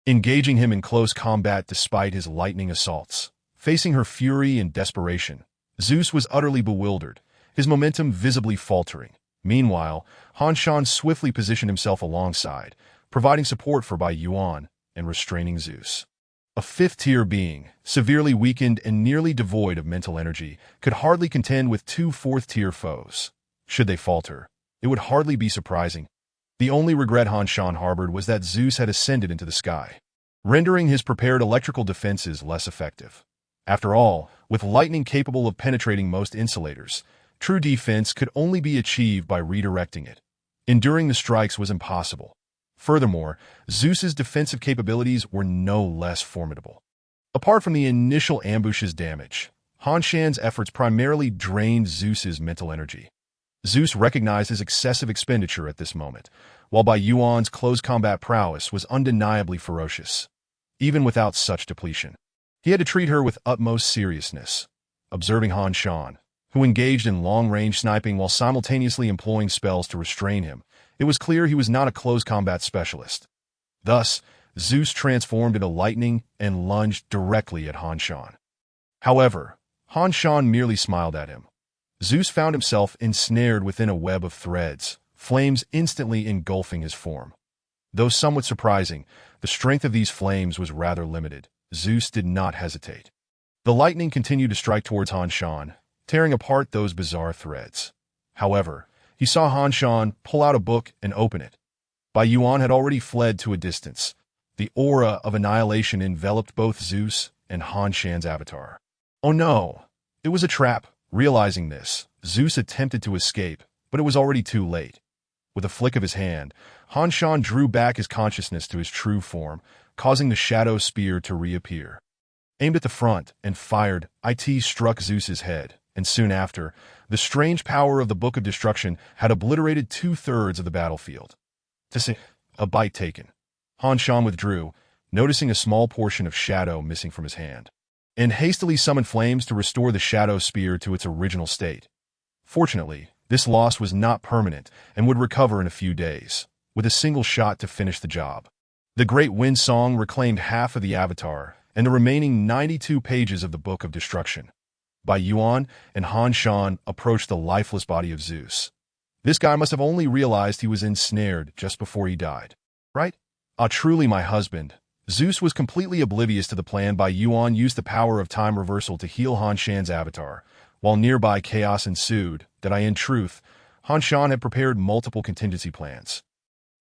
[SPEAKER 1] engaging him in close combat despite his lightning assaults. Facing her fury and desperation, Zeus was utterly bewildered, his momentum visibly faltering. Meanwhile, Han Shan swiftly positioned himself alongside, providing support for Yuan and restraining Zeus. A fifth-tier being, severely weakened and nearly devoid of mental energy, could hardly contend with 2 fourth-tier foes. Should they falter, it would hardly be surprising. The only regret Han Shan harbored was that Zeus had ascended into the sky, rendering his prepared electrical defenses less effective. After all, with lightning capable of penetrating most insulators, true defense could only be achieved by redirecting it. Enduring the strikes was impossible. Furthermore, Zeus's defensive capabilities were no less formidable. Apart from the initial ambush's damage, Han Shan's efforts primarily drained Zeus's mental energy. Zeus recognized his excessive expenditure at this moment, while Yuan's close combat prowess was undeniably ferocious. Even without such depletion, he had to treat her with utmost seriousness. Observing Han Shan, who engaged in long-range sniping while simultaneously employing spells to restrain him, it was clear he was not a close combat specialist. Thus, Zeus transformed into lightning and lunged directly at Han Shan. However, Han Shan merely smiled at him. Zeus found himself ensnared within a web of threads, flames instantly engulfing his form. Though somewhat surprising, the strength of these flames was rather limited. Zeus did not hesitate. The lightning continued to strike towards Han Shan, tearing apart those bizarre threads. However, he saw Han Shan pull out a book and open it. Bai Yuan had already fled to a distance. The aura of annihilation enveloped both Zeus and Han Shan's avatar. Oh no! It was a trap. Realizing this, Zeus attempted to escape, but it was already too late. With a flick of his hand, Han Shan drew back his consciousness to his true form, causing the shadow spear to reappear. Aimed at the front and fired, it struck Zeus's head, and soon after, the strange power of the Book of Destruction had obliterated 2/3 of the battlefield. To say, a bite taken. Han Shan withdrew, noticing a small portion of shadow missing from his hand, and hastily summoned flames to restore the shadow spear to its original state. Fortunately, this loss was not permanent and would recover in a few days, with a single shot to finish the job. The Great Wind Song reclaimed half of the avatar and the remaining 92 pages of the Book of Destruction. Bai Yuan and Han Shan approached the lifeless body of Zeus. This guy must have only realized he was ensnared just before he died. Right? Ah, truly my husband. Zeus was completely oblivious to the plan. Bai Yuan used the power of time reversal to heal Han Shan's avatar, while nearby chaos ensued that in truth, Han Shan had prepared multiple contingency plans.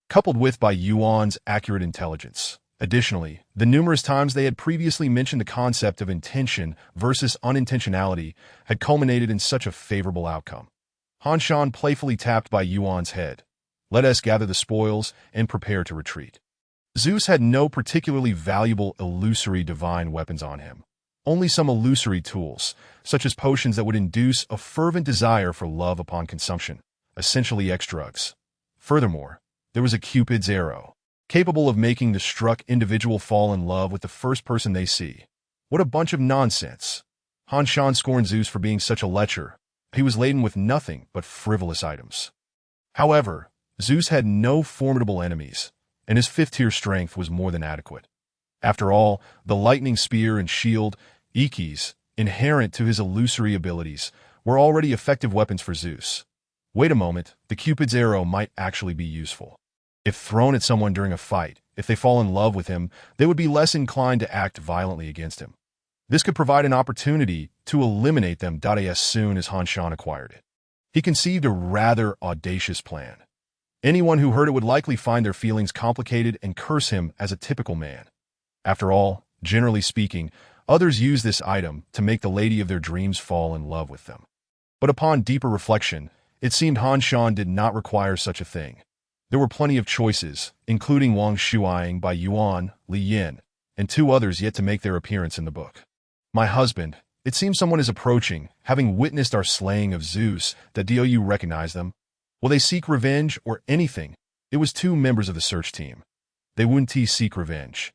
[SPEAKER 1] Coupled with Bai Yuan's accurate intelligence. Additionally, the numerous times they had previously mentioned the concept of intention versus unintentionality had culminated in such a favorable outcome. Han Shan playfully tapped Bai Yuan's head. Let us gather the spoils and prepare to retreat. Zeus had no particularly valuable illusory divine weapons on him. Only some illusory tools, such as potions that would induce a fervent desire for love upon consumption, essentially X-drugs. Furthermore, there was a Cupid's arrow, capable of making the struck individual fall in love with the first person they see. What a bunch of nonsense. Han Shan scorned Zeus for being such a lecher. He was laden with nothing but frivolous items. However, Zeus had no formidable enemies, and his fifth-tier strength was more than adequate. After all, the lightning spear and shield, Ikis, inherent to his illusory abilities, were already effective weapons for Zeus. Wait a moment, the Cupid's arrow might actually be useful. If thrown at someone during a fight, if they fall in love with him, they would be less inclined to act violently against him. This could provide an opportunity to eliminate them as soon as Han Shan acquired it. He conceived a rather audacious plan. Anyone who heard it would likely find their feelings complicated and curse him as a typical man. After all, generally speaking, others use this item to make the lady of their dreams fall in love with them. But upon deeper reflection, it seemed Han Shan did not require such a thing. There were plenty of choices, including Wang Shuiying, Bai Yuan, Li Yin, and 2 others yet to make their appearance in the book. My husband, it seems someone is approaching, having witnessed our slaying of Zeus. Do you recognize them? Will they seek revenge or anything? It was 2 members of the search team. They wouldn't seek revenge.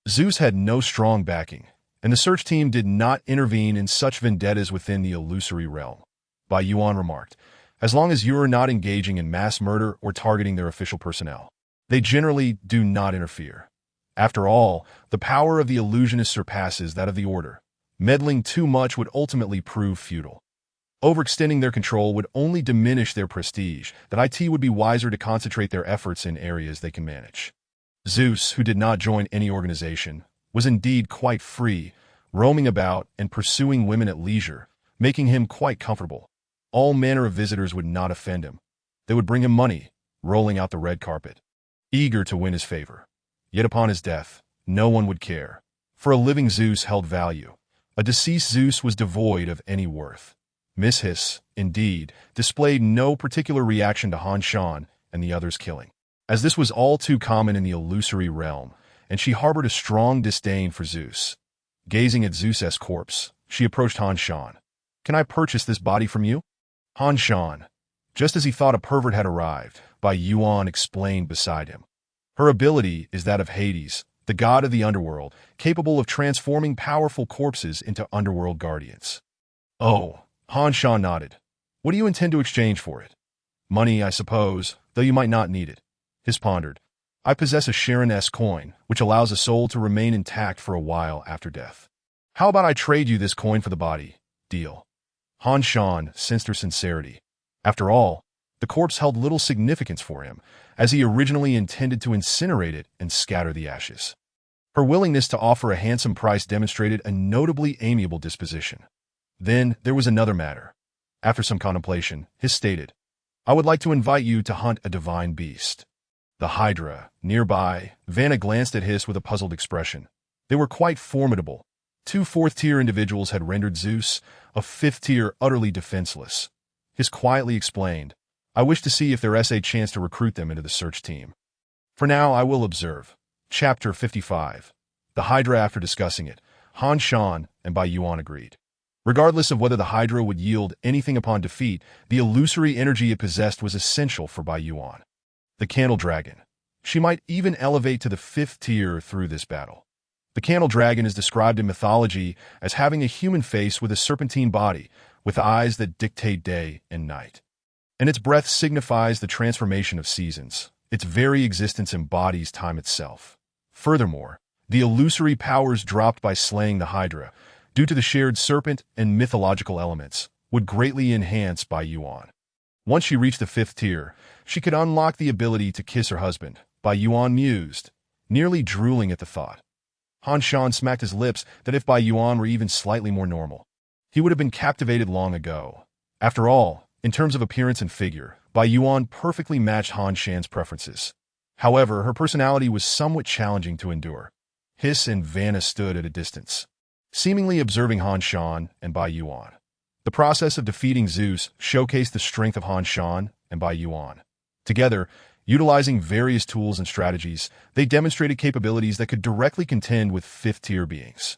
[SPEAKER 1] Zeus had no strong backing, and the search team did not intervene in such vendettas within the illusory realm. Bai Yuan remarked, as long as you are not engaging in mass murder or targeting their official personnel, they generally do not interfere. After all, the power of the illusionist surpasses that of the order. Meddling too much would ultimately prove futile. Overextending their control would only diminish their prestige. It would be wiser to concentrate their efforts in areas they can manage. Zeus, who did not join any organization, was indeed quite free, roaming about and pursuing women at leisure, making him quite comfortable. All manner of visitors would not offend him. They would bring him money, rolling out the red carpet, eager to win his favor. Yet upon his death, no one would care, for a living Zeus held value. A deceased Zeus was devoid of any worth. Miss Hiss, indeed, displayed no particular reaction to Han Shan and the others' killing, as this was all too common in the illusory realm, and she harbored a strong disdain for Zeus. Gazing at Zeus's corpse, she approached Han Shan. Can I purchase this body from you? Han Shan. Just as he thought a pervert had arrived, Bai Yuan explained beside him. Her ability is that of Hades, the god of the underworld, capable of transforming powerful corpses into underworld guardians. Oh, Han Shan nodded. What do you intend to exchange for it? Money, I suppose, though you might not need it. Hiss pondered. I possess a Sharon-S coin, which allows a soul to remain intact for a while after death. How about I trade you this coin for the body? Deal. Han Shan sensed her sincerity. After all, the corpse held little significance for him, as he originally intended to incinerate it and scatter the ashes. Her willingness to offer a handsome price demonstrated a notably amiable disposition. Then there was another matter. After some contemplation, Hiss stated, "I would like to invite you to hunt a divine beast." The Hydra, nearby, Vanna glanced at Hiss with a puzzled expression. They were quite formidable. Two fourth-tier individuals had rendered Zeus, a fifth-tier, utterly defenseless. Hiss quietly explained, "I wish to see if there is a chance to recruit them into the search team. For now, I will observe." Chapter 55. The Hydra. After discussing it, Han Shan and Bai Yuan agreed. Regardless of whether the Hydra would yield anything upon defeat, the illusory energy it possessed was essential for Bai Yuan. The Candle Dragon. She might even elevate to the fifth tier through this battle. The Candle Dragon is described in mythology as having a human face with a serpentine body, with eyes that dictate day and night. And its breath signifies the transformation of seasons. Its very existence embodies time itself. Furthermore, the illusory powers dropped by slaying the Hydra, due to the shared serpent and mythological elements, would greatly enhance Bai Yuan. Once she reached the fifth tier, she could unlock the ability to kiss her husband. Bai Yuan mused, nearly drooling at the thought. Han Shan smacked his lips that if Bai Yuan were even slightly more normal, he would have been captivated long ago. After all, in terms of appearance and figure, Bai Yuan perfectly matched Han Shan's preferences. However, her personality was somewhat challenging to endure. Hiss and Vanna stood at a distance, seemingly observing Han Shan and Bai Yuan. The process of defeating Zeus showcased the strength of Han Shan and Bai Yuan. Together, utilizing various tools and strategies, they demonstrated capabilities that could directly contend with fifth-tier beings.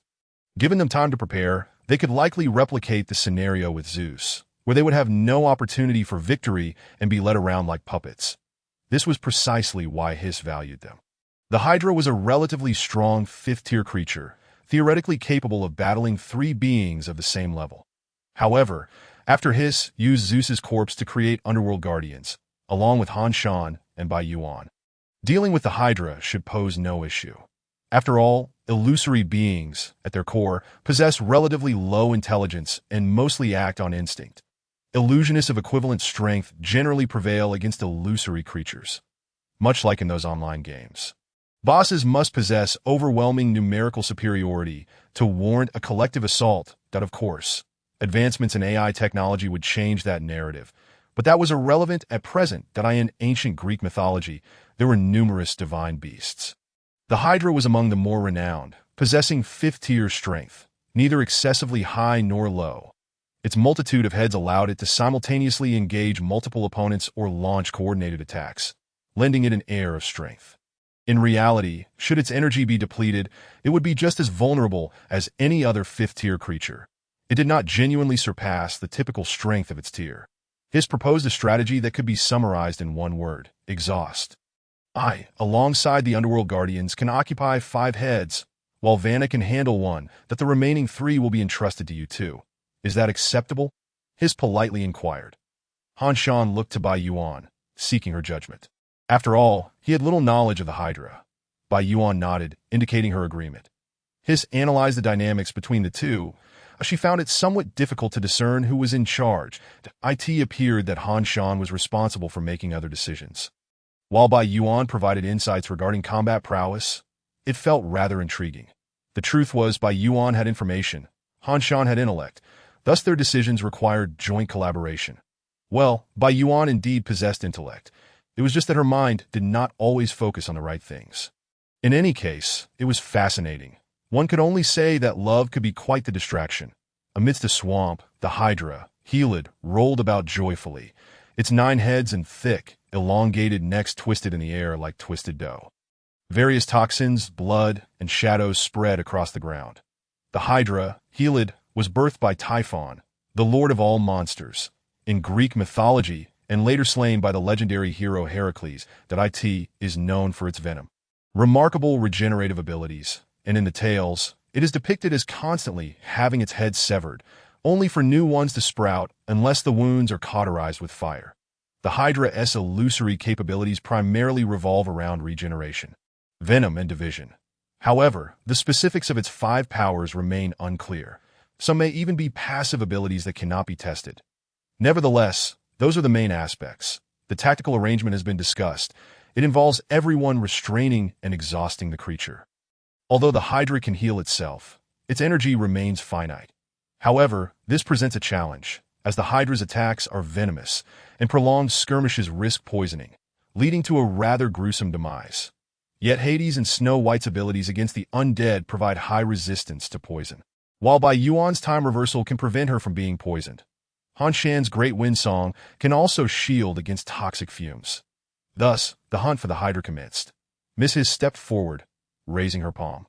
[SPEAKER 1] Given them time to prepare, they could likely replicate the scenario with Zeus, where they would have no opportunity for victory and be led around like puppets. This was precisely why Hiss valued them. The Hydra was a relatively strong fifth-tier creature, theoretically capable of battling three beings of the same level. However, after Hiss used Zeus's corpse to create underworld guardians, along with Han Shan and Bai Yuan, dealing with the Hydra should pose no issue. After all, illusory beings, at their core, possess relatively low intelligence and mostly act on instinct. Illusionists of equivalent strength generally prevail against illusory creatures, much like in those online games. Bosses must possess overwhelming numerical superiority to warrant a collective assault that, of course, advancements in AI technology would change that narrative. But that was irrelevant at present that in ancient Greek mythology, there were numerous divine beasts. The Hydra was among the more renowned, possessing fifth-tier strength, neither excessively high nor low. Its multitude of heads allowed it to simultaneously engage multiple opponents or launch coordinated attacks, lending it an air of strength. In reality, should its energy be depleted, it would be just as vulnerable as any other fifth-tier creature. It did not genuinely surpass the typical strength of its tier. Hiss proposed a strategy that could be summarized in one word: exhaust. Alongside the Underworld Guardians, can occupy 5 heads, while Vanna can handle 1, that the remaining 3 will be entrusted to you too. Is that acceptable? Hiss politely inquired. Han Shan looked to Bai Yuan, seeking her judgment. After all, he had little knowledge of the Hydra. Bai Yuan nodded, indicating her agreement. Hiss analyzed the dynamics between the two. She found it somewhat difficult to discern who was in charge. It appeared that Han Shan was responsible for making other decisions, while Bai Yuan provided insights regarding combat prowess. It felt rather intriguing. The truth was, Bai Yuan had information, Han Shan had intellect, thus their decisions required joint collaboration. Well, Bai Yuan indeed possessed intellect. It was just that her mind did not always focus on the right things. In any case, it was fascinating. One could only say that love could be quite the distraction. Amidst the swamp, the Hydra, Helid, rolled about joyfully, its 9 heads and thick, elongated necks twisted in the air like twisted dough. Various toxins, blood, and shadows spread across the ground. The Hydra, Helid, was birthed by Typhon, the lord of all monsters, in Greek mythology, and later slain by the legendary hero Heracles, that is known for its venom. Remarkable regenerative abilities, and in the tales, it is depicted as constantly having its head severed, only for new ones to sprout unless the wounds are cauterized with fire. The Hydra's illusory capabilities primarily revolve around regeneration, venom, and division. However, the specifics of its 5 powers remain unclear. Some may even be passive abilities that cannot be tested. Nevertheless, those are the main aspects. The tactical arrangement has been discussed. It involves everyone restraining and exhausting the creature. Although the Hydra can heal itself, its energy remains finite. However, this presents a challenge, as the Hydra's attacks are venomous, and prolonged skirmishes risk poisoning, leading to a rather gruesome demise. Yet Hades and Snow White's abilities against the undead provide high resistance to poison, while Bai Yuan's time reversal can prevent her from being poisoned. Han Shan's Great Wind Song can also shield against toxic fumes. Thus, the hunt for the Hydra commenced. Miss His stepped forward, raising her palm,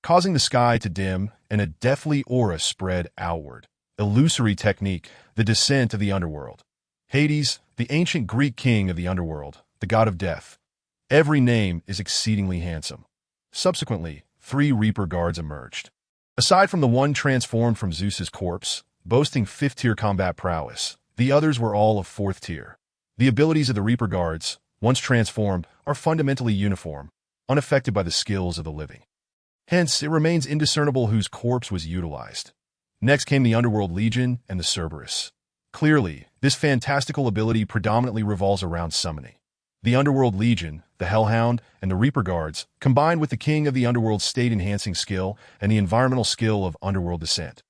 [SPEAKER 1] causing the sky to dim and a deathly aura spread outward. Illusory technique, the descent of the underworld. Hades, the ancient Greek king of the underworld, the god of death. Every name is exceedingly handsome. Subsequently, 3 Reaper guards emerged. Aside from the one transformed from Zeus's corpse, boasting 5th-tier combat prowess, the others were all of 4th tier. The abilities of the Reaper guards, once transformed, are fundamentally uniform, unaffected by the skills of the living. Hence, it remains indiscernible whose corpse was utilized. Next came the Underworld Legion and the Cerberus. Clearly, this fantastical ability predominantly revolves around summoning. The Underworld Legion, the Hellhound, and the Reaper Guards, combined with the King of the Underworld's state-enhancing skill and the environmental skill of Underworld Descent,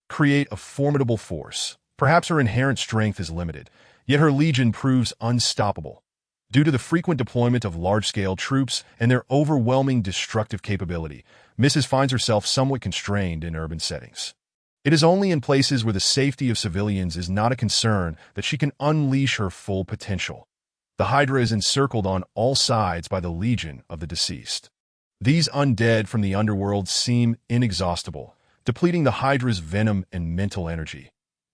[SPEAKER 1] create a formidable force. Perhaps her inherent strength is limited, yet her legion proves unstoppable. Due to the frequent deployment of large-scale troops and their overwhelming destructive capability, Mrs. finds herself somewhat constrained in urban settings. It is only in places where the safety of civilians is not a concern that she can unleash her full potential. The Hydra is encircled on all sides by the legion of the deceased. These undead from the underworld seem inexhaustible, depleting the Hydra's venom and mental energy.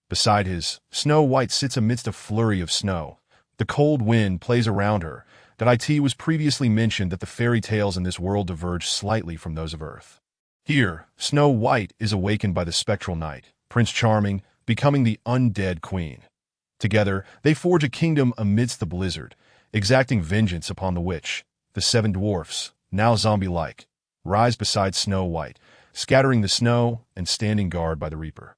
[SPEAKER 1] Beside his, Snow White sits amidst a flurry of snow. The cold wind plays around her. It was previously mentioned that the fairy tales in this world diverge slightly from those of Earth. Here, Snow White is awakened by the spectral knight, Prince Charming, becoming the undead queen. Together, they forge a kingdom amidst the blizzard, exacting vengeance upon the witch. The 7 dwarfs, now zombie-like, rise beside Snow White, scattering the snow and standing guard by the Reaper.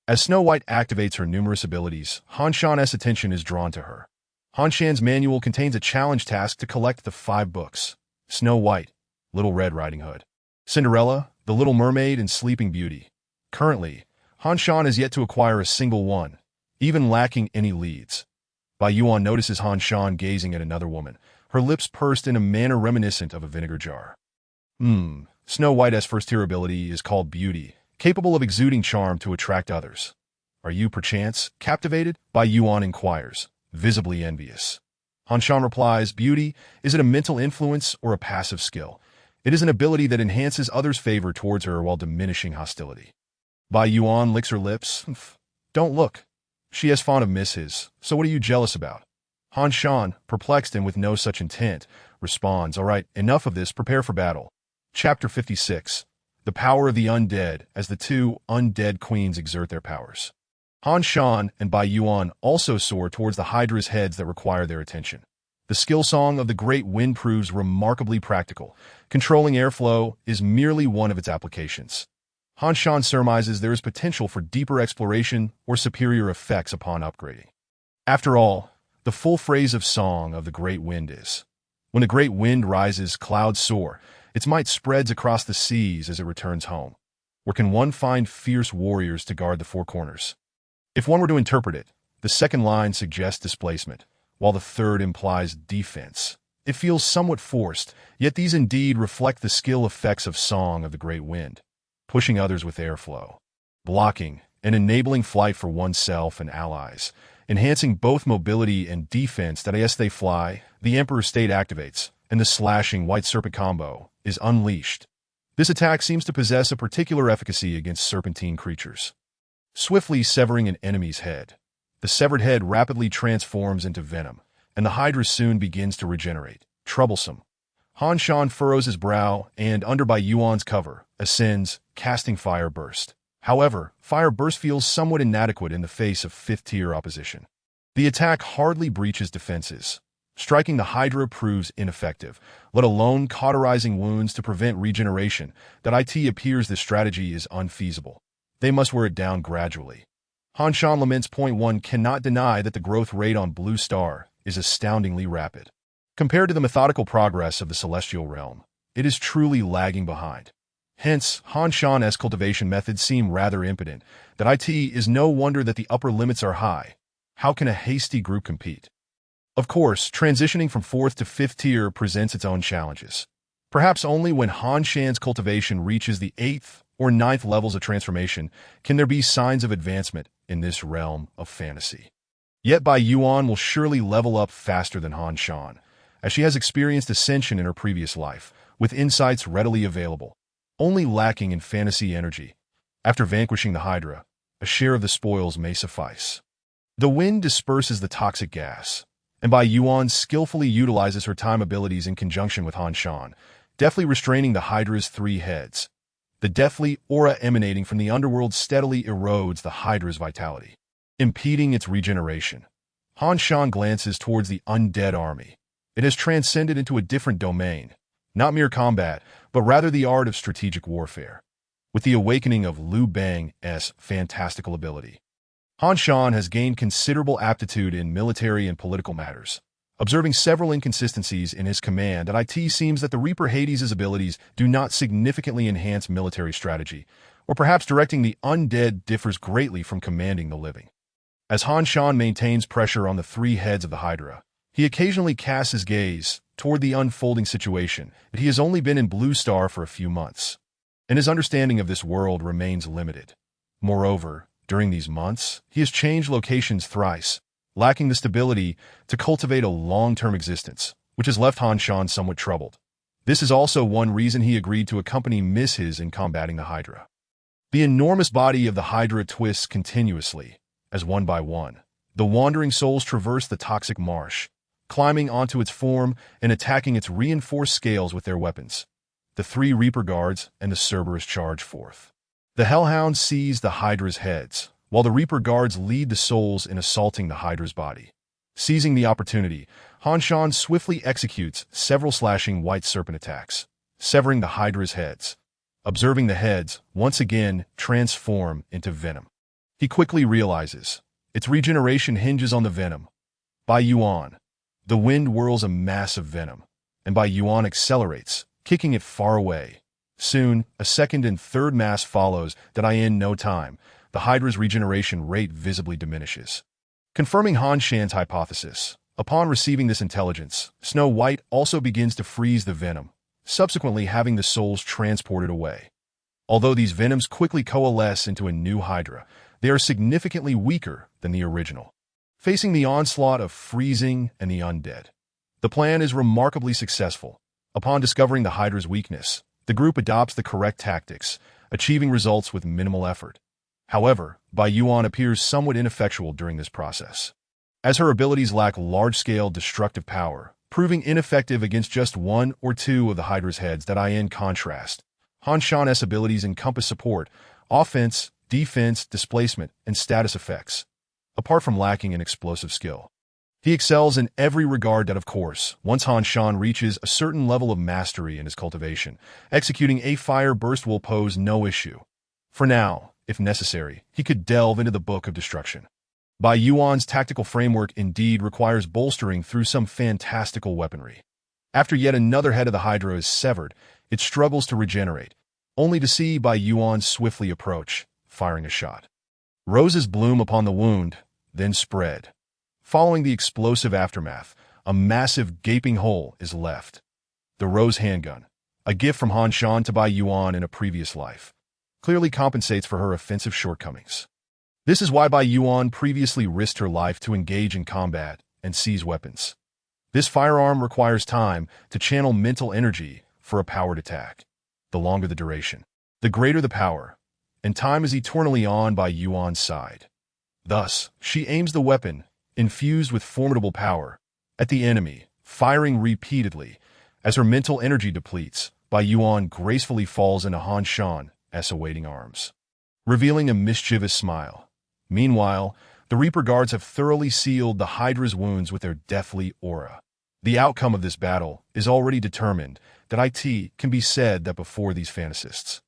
[SPEAKER 1] As Snow White activates her numerous abilities, Han Shan's attention is drawn to her. Han Shan's manual contains a challenge task to collect the 5 books: Snow White, Little Red Riding Hood, Cinderella, The Little Mermaid, and Sleeping Beauty. Currently, Han Shan has yet to acquire a single one, even lacking any leads. Bai Yuan notices Han Shan gazing at another woman, her lips pursed in a manner reminiscent of a vinegar jar. Snow White's first-tier ability is called Beauty, capable of exuding charm to attract others. Are you, perchance, captivated? Bai Yuan inquires, visibly envious. Han Shan replies, Beauty, is it a mental influence or a passive skill? It is an ability that enhances others' favor towards her while diminishing hostility. Bai Yuan licks her lips. Don't look. She is fond of misses, so what are you jealous about? Han Shan, perplexed and with no such intent, responds, All right, enough of this, prepare for battle. Chapter 56. The Power of the Undead, as the 2 undead queens exert their powers. Han Shan and Bai Yuan also soar towards the Hydra's heads that require their attention. The skill song of the Great Wind proves remarkably practical. Controlling airflow is merely one of its applications. Han Shan surmises there is potential for deeper exploration or superior effects upon upgrading. After all, the full phrase of song of the Great Wind is, When the Great Wind rises, clouds soar, its might spreads across the seas as it returns home. Where can one find fierce warriors to guard the 4 corners? If one were to interpret it, the second line suggests displacement, while the third implies defense. It feels somewhat forced, yet these indeed reflect the skill effects of Song of the Great Wind, pushing others with airflow, blocking and enabling flight for oneself and allies, enhancing both mobility and defense. That as they fly, the Emperor's state activates, and the slashing White Serpent combo is unleashed. This attack seems to possess a particular efficacy against serpentine creatures. Swiftly severing an enemy's head, the severed head rapidly transforms into venom, and the Hydra soon begins to regenerate. Troublesome. Han Shan furrows his brow and, under Bai Yuan's cover, ascends, casting Fire Burst. However, Fire Burst feels somewhat inadequate in the face of 5th-tier opposition. The attack hardly breaches defenses. Striking the Hydra proves ineffective, let alone cauterizing wounds to prevent regeneration. That appears this strategy is unfeasible. They must wear it down gradually. Han Shan laments. Point 1 cannot deny that the growth rate on Blue Star is astoundingly rapid. Compared to the methodical progress of the celestial realm, it is truly lagging behind. Hence, Han Shan's cultivation methods seem rather impotent. That it is no wonder that the upper limits are high. How can a hasty group compete? Of course, transitioning from 4th to 5th tier presents its own challenges. Perhaps only when Han Shan's cultivation reaches the 8th or 9th levels of transformation can there be signs of advancement in this realm of fantasy. Yet Bai Yuan will surely level up faster than Han Shan, as she has experienced ascension in her previous life, with insights readily available, only lacking in fantasy energy. After vanquishing the Hydra, a share of the spoils may suffice. The wind disperses the toxic gas, and Bai Yuan skillfully utilizes her time abilities in conjunction with Han Shan, deftly restraining the Hydra's 3 heads. The deathly aura emanating from the underworld steadily erodes the Hydra's vitality, impeding its regeneration. Han Shan glances towards the undead army. It has transcended into a different domain, not mere combat, but rather the art of strategic warfare. With the awakening of Liu Bang's fantastical ability, Han Shan has gained considerable aptitude in military and political matters. Observing several inconsistencies in his command, it seems that the Reaper Hades' abilities do not significantly enhance military strategy, or perhaps directing the undead differs greatly from commanding the living. As Han Shan maintains pressure on the 3 heads of the Hydra, he occasionally casts his gaze toward the unfolding situation that he has only been in Blue Star for a few months, and his understanding of this world remains limited. Moreover, during these months, he has changed locations thrice, lacking the stability to cultivate a long-term existence, which has left Han Shan somewhat troubled. This is also one reason he agreed to accompany Miss His in combating the Hydra. The enormous body of the Hydra twists continuously, as one by one, the wandering souls traverse the toxic marsh, climbing onto its form and attacking its reinforced scales with their weapons. The 3 Reaper Guards and the Cerberus charge forth. The Hellhounds seize the Hydra's heads, while the Reaper Guards lead the souls in assaulting the Hydra's body. Seizing the opportunity, Han Shan swiftly executes several slashing white serpent attacks, severing the Hydra's heads. Observing the heads once again transform into venom, he quickly realizes its regeneration hinges on the venom. Bai Yuan, the wind whirls a mass of venom, and Bai Yuan accelerates, kicking it far away. Soon, a second and third mass follows that in no time, the Hydra's regeneration rate visibly diminishes. Confirming Han Shan's hypothesis, upon receiving this intelligence, Snow White also begins to freeze the venom, subsequently having the souls transported away. Although these venoms quickly coalesce into a new Hydra, they are significantly weaker than the original. Facing the onslaught of freezing and the undead, the plan is remarkably successful. Upon discovering the Hydra's weakness, the group adopts the correct tactics, achieving results with minimal effort. However, Bai Yuan appears somewhat ineffectual during this process, as her abilities lack large-scale destructive power, proving ineffective against just 1 or 2 of the Hydra's heads. That in contrast, Han Shan's abilities encompass support, offense, defense, displacement, and status effects. Apart from lacking in explosive skill, he excels in every regard. That of course, once Han Shan reaches a certain level of mastery in his cultivation, executing a fire burst will pose no issue. For now, if necessary, he could delve into the Book of Destruction. Bai Yuan's tactical framework indeed requires bolstering through some fantastical weaponry. After yet another head of the Hydra is severed, it struggles to regenerate, only to see Bai Yuan swiftly approach, firing a shot. Roses bloom upon the wound, then spread. Following the explosive aftermath, a massive gaping hole is left. The rose handgun, a gift from Han Shan to Bai Yuan in a previous life, clearly compensates for her offensive shortcomings. This is why Bai Yuan previously risked her life to engage in combat and seize weapons. This firearm requires time to channel mental energy for a powered attack. The longer the duration, the greater the power, and time is eternally on Bai Yuan's side. Thus, she aims the weapon, infused with formidable power, at the enemy, firing repeatedly. As her mental energy depletes, Bai Yuan gracefully falls into Han Shan's awaiting arms, revealing a mischievous smile. Meanwhile, the Reaper Guards have thoroughly sealed the Hydra's wounds with their deathly aura. The outcome of this battle is already determined. That it can be said that before these fantasists,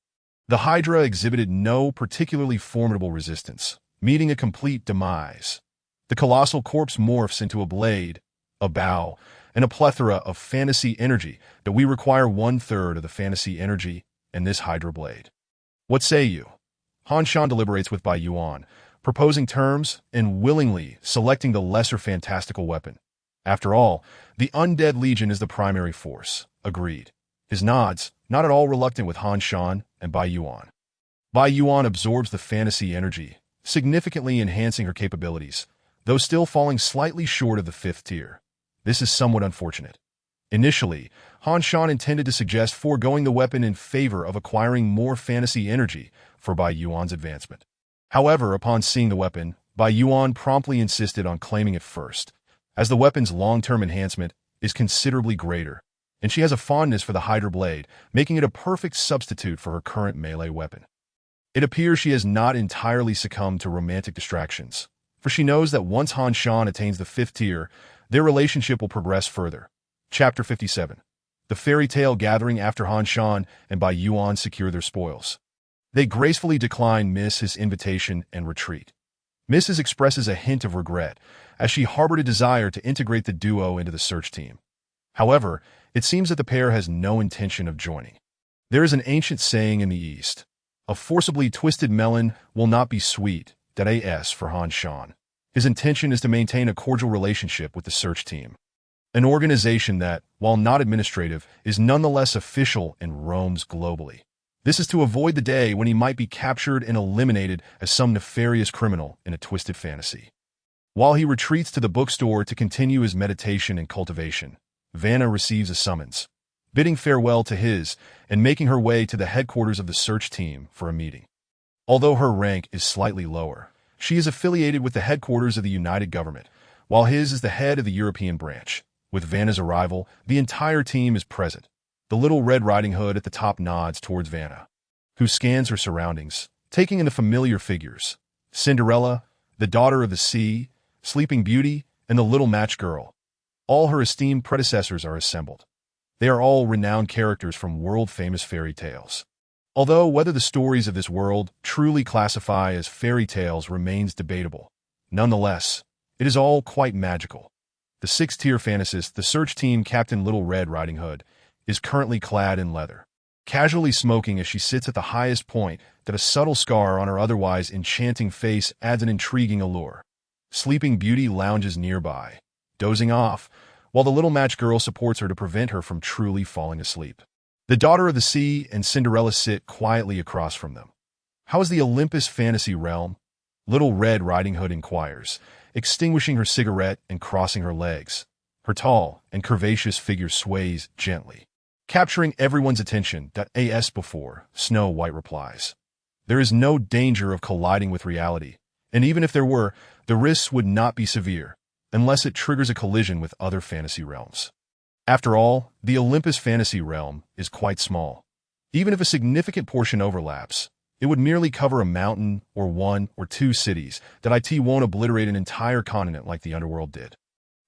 [SPEAKER 1] the Hydra exhibited no particularly formidable resistance, meeting a complete demise. The colossal corpse morphs into a blade, a bow, and a plethora of fantasy energy that we require 1/3 of the fantasy energy and this Hydra blade. What say you? Han Shan deliberates with Bai Yuan, proposing terms and willingly selecting the lesser fantastical weapon. After all, the Undead Legion is the primary force. Agreed. His nods, not at all reluctant with Han Shan and Bai Yuan. Bai Yuan absorbs the fantasy energy, significantly enhancing her capabilities, though still falling slightly short of the 5th tier. This is somewhat unfortunate. Initially, Han Shan intended to suggest foregoing the weapon in favor of acquiring more fantasy energy for Bai Yuan's advancement. However, upon seeing the weapon, Bai Yuan promptly insisted on claiming it first, as the weapon's long-term enhancement is considerably greater, and she has a fondness for the Hydra blade, making it a perfect substitute for her current melee weapon. It appears she has not entirely succumbed to romantic distractions, for she knows that once Han Shan attains the 5th tier, their relationship will progress further. Chapter 57. The fairy tale gathering after Han Shan and Bai Yuan secure their spoils. They gracefully decline Mrs. invitation and retreat. Mrs. expresses a hint of regret, as she harbored a desire to integrate the duo into the search team. However, it seems that the pair has no intention of joining. There is an ancient saying in the East, "A forcibly twisted melon will not be sweet," as for Han Shan. His intention is to maintain a cordial relationship with the search team, an organization that, while not administrative, is nonetheless official and roams globally. This is to avoid the day when he might be captured and eliminated as some nefarious criminal in a twisted fantasy. While he retreats to the bookstore to continue his meditation and cultivation, Vanna receives a summons, bidding farewell to his and making her way to the headquarters of the search team for a meeting. Although her rank is slightly lower, she is affiliated with the headquarters of the United Government, while his is the head of the European branch. With Vanna's arrival, the entire team is present. The little Red Riding Hood at the top nods towards Vanna, who scans her surroundings, taking in the familiar figures: Cinderella, the Daughter of the Sea, Sleeping Beauty, and the Little Match Girl. All her esteemed predecessors are assembled. They are all renowned characters from world-famous fairy tales. Although whether the stories of this world truly classify as fairy tales remains debatable, nonetheless, it is all quite magical. The 6th-tier fantasist, the search team Captain Little Red Riding Hood, is currently clad in leather, casually smoking as she sits at the highest point that a subtle scar on her otherwise enchanting face adds an intriguing allure. Sleeping Beauty lounges nearby, dozing off, while the Little Match Girl supports her to prevent her from truly falling asleep. The Daughter of the Sea and Cinderella sit quietly across from them. "How is the Olympus fantasy realm?" Little Red Riding Hood inquires, extinguishing her cigarette and crossing her legs. Her tall and curvaceous figure sways gently, capturing everyone's attention. As before, Snow White replies, "There is no danger of colliding with reality, and even if there were, the risks would not be severe, unless it triggers a collision with other fantasy realms. After all, the Olympus fantasy realm is quite small. Even if a significant portion overlaps, it would merely cover a mountain or 1 or 2 cities. It won't obliterate an entire continent like the underworld did.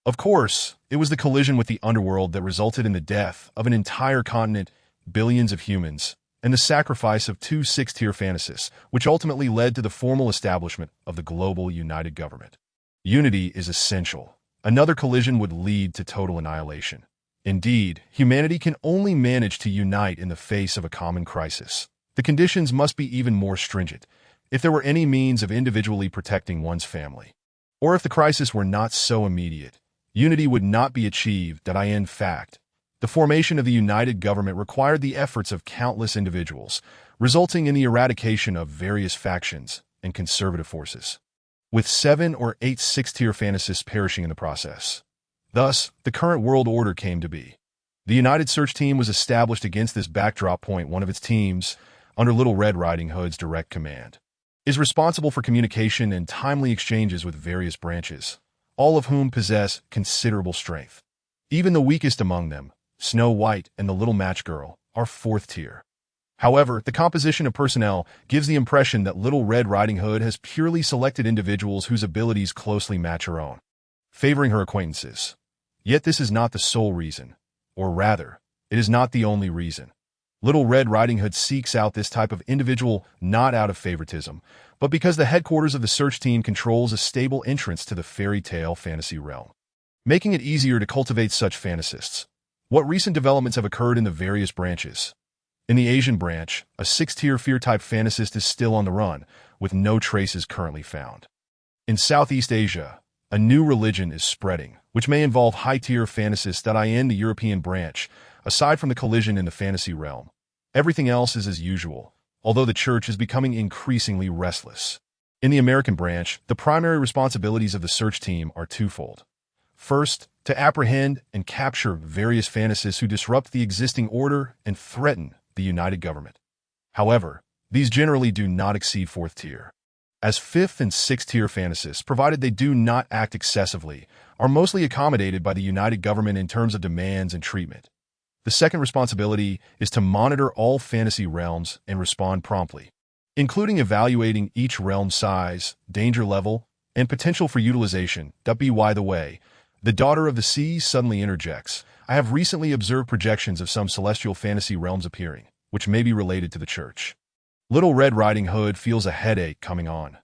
[SPEAKER 1] Of course, it was the collision with the underworld that resulted in the death of an entire continent, billions of humans, and the sacrifice of 2 6th-tier fantasists, which ultimately led to the formal establishment of the global United Government. Unity is essential. Another collision would lead to total annihilation. Indeed, humanity can only manage to unite in the face of a common crisis. The conditions must be even more stringent, if there were any means of individually protecting one's family. Or if the crisis were not so immediate, unity would not be achieved. In fact, the formation of the United Government required the efforts of countless individuals, resulting in the eradication of various factions and conservative forces, with 7 or 8 6th-tier fantasists perishing in the process. Thus, the current world order came to be. The United Search Team was established against this backdrop. One of its teams, under Little Red Riding Hood's direct command, is responsible for communication and timely exchanges with various branches, all of whom possess considerable strength. Even the weakest among them, Snow White and the Little Match Girl, are 4th tier. However, the composition of personnel gives the impression that Little Red Riding Hood has purely selected individuals whose abilities closely match her own, favoring her acquaintances. Yet this is not the sole reason, or rather, it is not the only reason. Little Red Riding Hood seeks out this type of individual not out of favoritism, but because the headquarters of the search team controls a stable entrance to the fairy tale fantasy realm, making it easier to cultivate such fantasists. What recent developments have occurred in the various branches? In the Asian branch, a 6-tier fear-type fantasist is still on the run, with no traces currently found. In Southeast Asia, a new religion is spreading, which may involve high-tier fantasists that in the European branch, aside from the collision in the fantasy realm. Everything else is as usual, although the church is becoming increasingly restless. In the American branch, the primary responsibilities of the search team are twofold. First, to apprehend and capture various fantasists who disrupt the existing order and threaten the united government. However, these generally do not exceed 4th tier. As 5th and 6th tier fantasists, provided they do not act excessively, are mostly accommodated by the united government in terms of demands and treatment. The second responsibility is to monitor all fantasy realms and respond promptly, including evaluating each realm's size, danger level, and potential for utilization. By the way, the Daughter of the Sea suddenly interjects. I have recently observed projections of some celestial fantasy realms appearing, which may be related to the church. Little Red Riding Hood feels a headache coming on.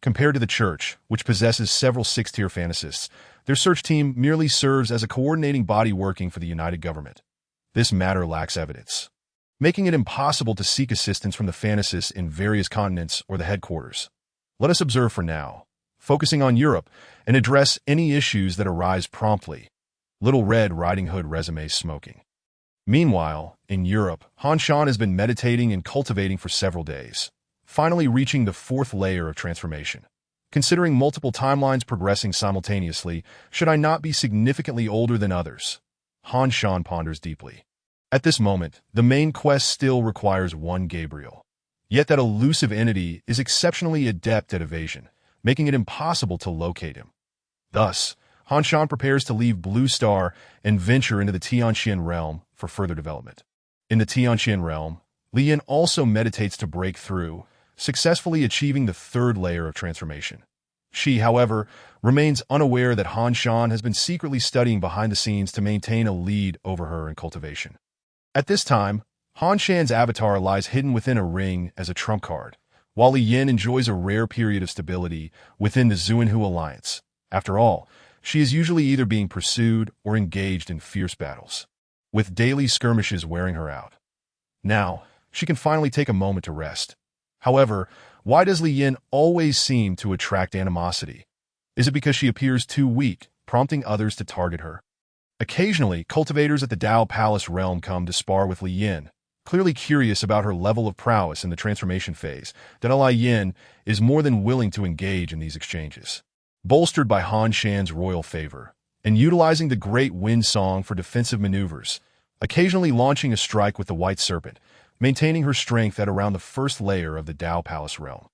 [SPEAKER 1] Compared to the church, which possesses several 6-tier fantasists, their search team merely serves as a coordinating body working for the united government. This matter lacks evidence, making it impossible to seek assistance from the fantasists in various continents or the headquarters. Let us observe for now, focusing on Europe, and address any issues that arise promptly. Little Red Riding Hood resume smoking. Meanwhile, in Europe, Han Shan has been meditating and cultivating for several days, finally reaching the 4th layer of transformation. Considering multiple timelines progressing simultaneously, should I not be significantly older than others? Han Shan ponders deeply. At this moment, the main quest still requires one Gabriel. Yet that elusive entity is exceptionally adept at evasion, making it impossible to locate him. Thus, Han Shan prepares to leave Blue Star and venture into the Tianxian realm for further development. In the Tianxian realm, Li Yin also meditates to break through, successfully achieving the 3rd layer of transformation. She, however, remains unaware that Han Shan has been secretly studying behind the scenes to maintain a lead over her in cultivation. At this time, Han Shan's avatar lies hidden within a ring as a trump card, while Li Yin enjoys a rare period of stability within the Zuanhu alliance. After all, she is usually either being pursued or engaged in fierce battles, with daily skirmishes wearing her out. Now, she can finally take a moment to rest. However, why does Li Yin always seem to attract animosity? Is it because she appears too weak, prompting others to target her? Occasionally, cultivators at the Dao Palace realm come to spar with Li Yin, clearly curious about her level of prowess in the transformation phase. Li Yin is more than willing to engage in these exchanges. Bolstered by Han Shan's royal favor, and utilizing the Great Wind Song for defensive maneuvers, occasionally launching a strike with the White Serpent, maintaining her strength at around the 1st layer of the Dao Palace realm.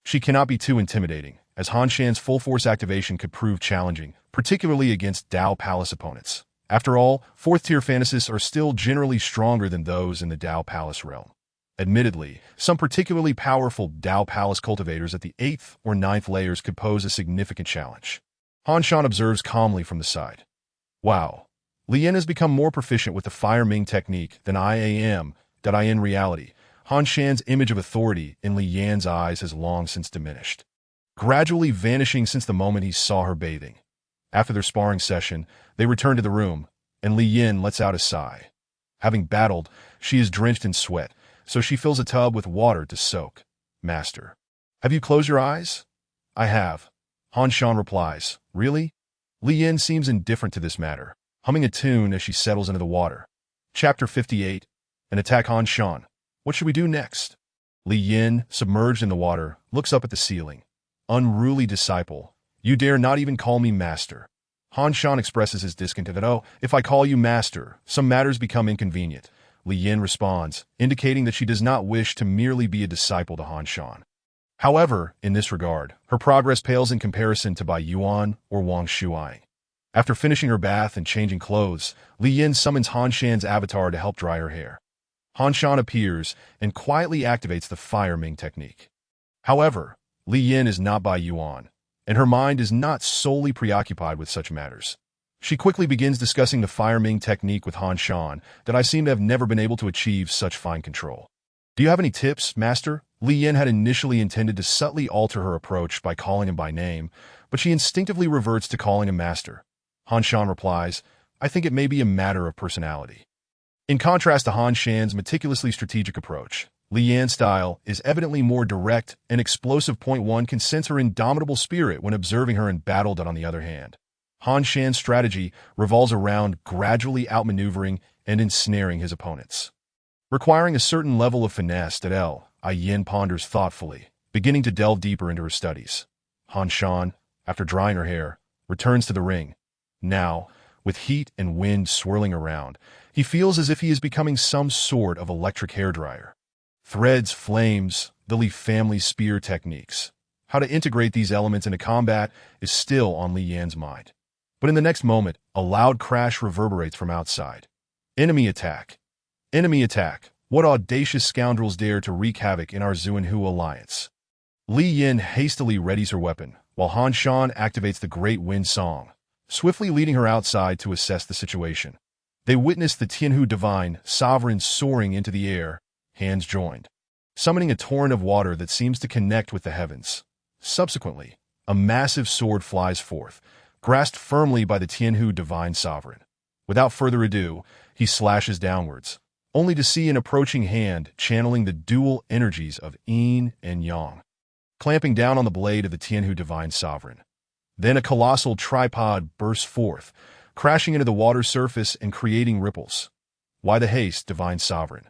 [SPEAKER 1] She cannot be too intimidating, as Han Shan's full-force activation could prove challenging, particularly against Dao Palace opponents. After all, 4th-tier fantasists are still generally stronger than those in the Dao Palace realm. Admittedly, some particularly powerful Dao Palace cultivators at the 8th or 9th layers could pose a significant challenge. Han Shan observes calmly from the side. Wow, Li Yin has become more proficient with the Fire Ming technique than I am. In reality, Han Shan's image of authority in Li Yan's eyes has long since diminished, gradually vanishing since the moment he saw her bathing. After their sparring session, they return to the room, and Li Yin lets out a sigh. Having battled, she is drenched in sweat, so she fills a tub with water to soak. Master, have you closed your eyes? I have. Han Shan replies. Really? Li Yin seems indifferent to this matter, humming a tune as she settles into the water. Chapter 58. An attack. Han Shan. What should we do next? Li Yin, submerged in the water, looks up at the ceiling. Unruly disciple, you dare not even call me master. Han Shan expresses his discontent. Oh, if I call you master, some matters become inconvenient. Li Yin responds, indicating that she does not wish to merely be a disciple to Han Shan. However, in this regard, her progress pales in comparison to Bai Yuan or Wang Shuai. After finishing her bath and changing clothes, Li Yin summons Han Shan's avatar to help dry her hair. Han Shan appears and quietly activates the Fire Ming technique. However, Li Yin is not Bai Yuan, and her mind is not solely preoccupied with such matters. She quickly begins discussing the Fire Ming technique with Han Shan that I seem to have never been able to achieve such fine control. Do you have any tips, Master? Li Yin had initially intended to subtly alter her approach by calling him by name, but she instinctively reverts to calling him Master. Han Shan replies, I think it may be a matter of personality. In contrast to Han Shan's meticulously strategic approach, Li Yan's style is evidently more direct and explosive. One can sense her indomitable spirit when observing her in battle. On the other hand, Han Shan's strategy revolves around gradually outmaneuvering and ensnaring his opponents, requiring a certain level of finesse that Yin ponders thoughtfully, beginning to delve deeper into her studies. Han Shan, after drying her hair, returns to the ring. Now, with heat and wind swirling around, he feels as if he is becoming some sort of electric hairdryer. Threads, flames, the Li family spear techniques. How to integrate these elements into combat is still on Li Yan's mind. But in the next moment, a loud crash reverberates from outside. Enemy attack! Enemy attack! What audacious scoundrels dare to wreak havoc in our Zuanhu alliance? Li Yan hastily readies her weapon, while Han Shan activates the Great Wind Song, swiftly leading her outside to assess the situation. They witness the Tianhu Divine Sovereign soaring into the air, hands joined, summoning a torrent of water that seems to connect with the heavens. Subsequently, a massive sword flies forth, grasped firmly by the Tianhu Divine Sovereign. Without further ado, he slashes downwards, only to see an approaching hand channeling the dual energies of Yin and Yang, clamping down on the blade of the Tianhu Divine Sovereign. Then a colossal tripod bursts forth, crashing into the water surface and creating ripples. Why the haste, Divine Sovereign?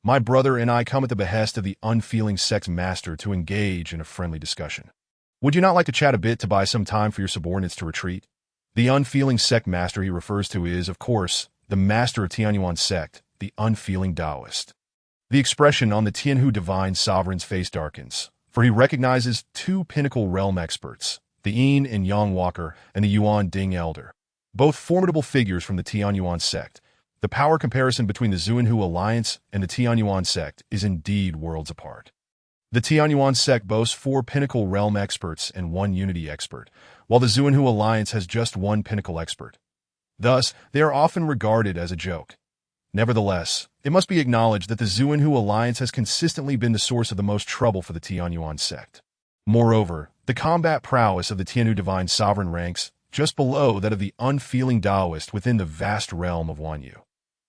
[SPEAKER 1] My brother and I come at the behest of the unfeeling sect master to engage in a friendly discussion. Would you not like to chat a bit to buy some time for your subordinates to retreat? The unfeeling sect master he refers to is, of course, the master of Tianyuan sect, the unfeeling Taoist. The expression on the Tianhu Divine Sovereign's face darkens, for he recognizes two pinnacle realm experts, the Yin and Yang Walker and the Yuan Ding Elder, both formidable figures from the Tianyuan sect. The power comparison between the Zuanhu alliance and the Tianyuan sect is indeed worlds apart. The Tianyuan sect boasts 4 pinnacle realm experts and 1 unity expert, while the Zuanhu alliance has just 1 pinnacle expert. Thus, they are often regarded as a joke. Nevertheless, it must be acknowledged that the Zuanhu alliance has consistently been the source of the most trouble for the Tianyuan sect. Moreover, the combat prowess of the Tianhu Divine Sovereign ranks just below that of the unfeeling Taoist within the vast realm of Wanyu.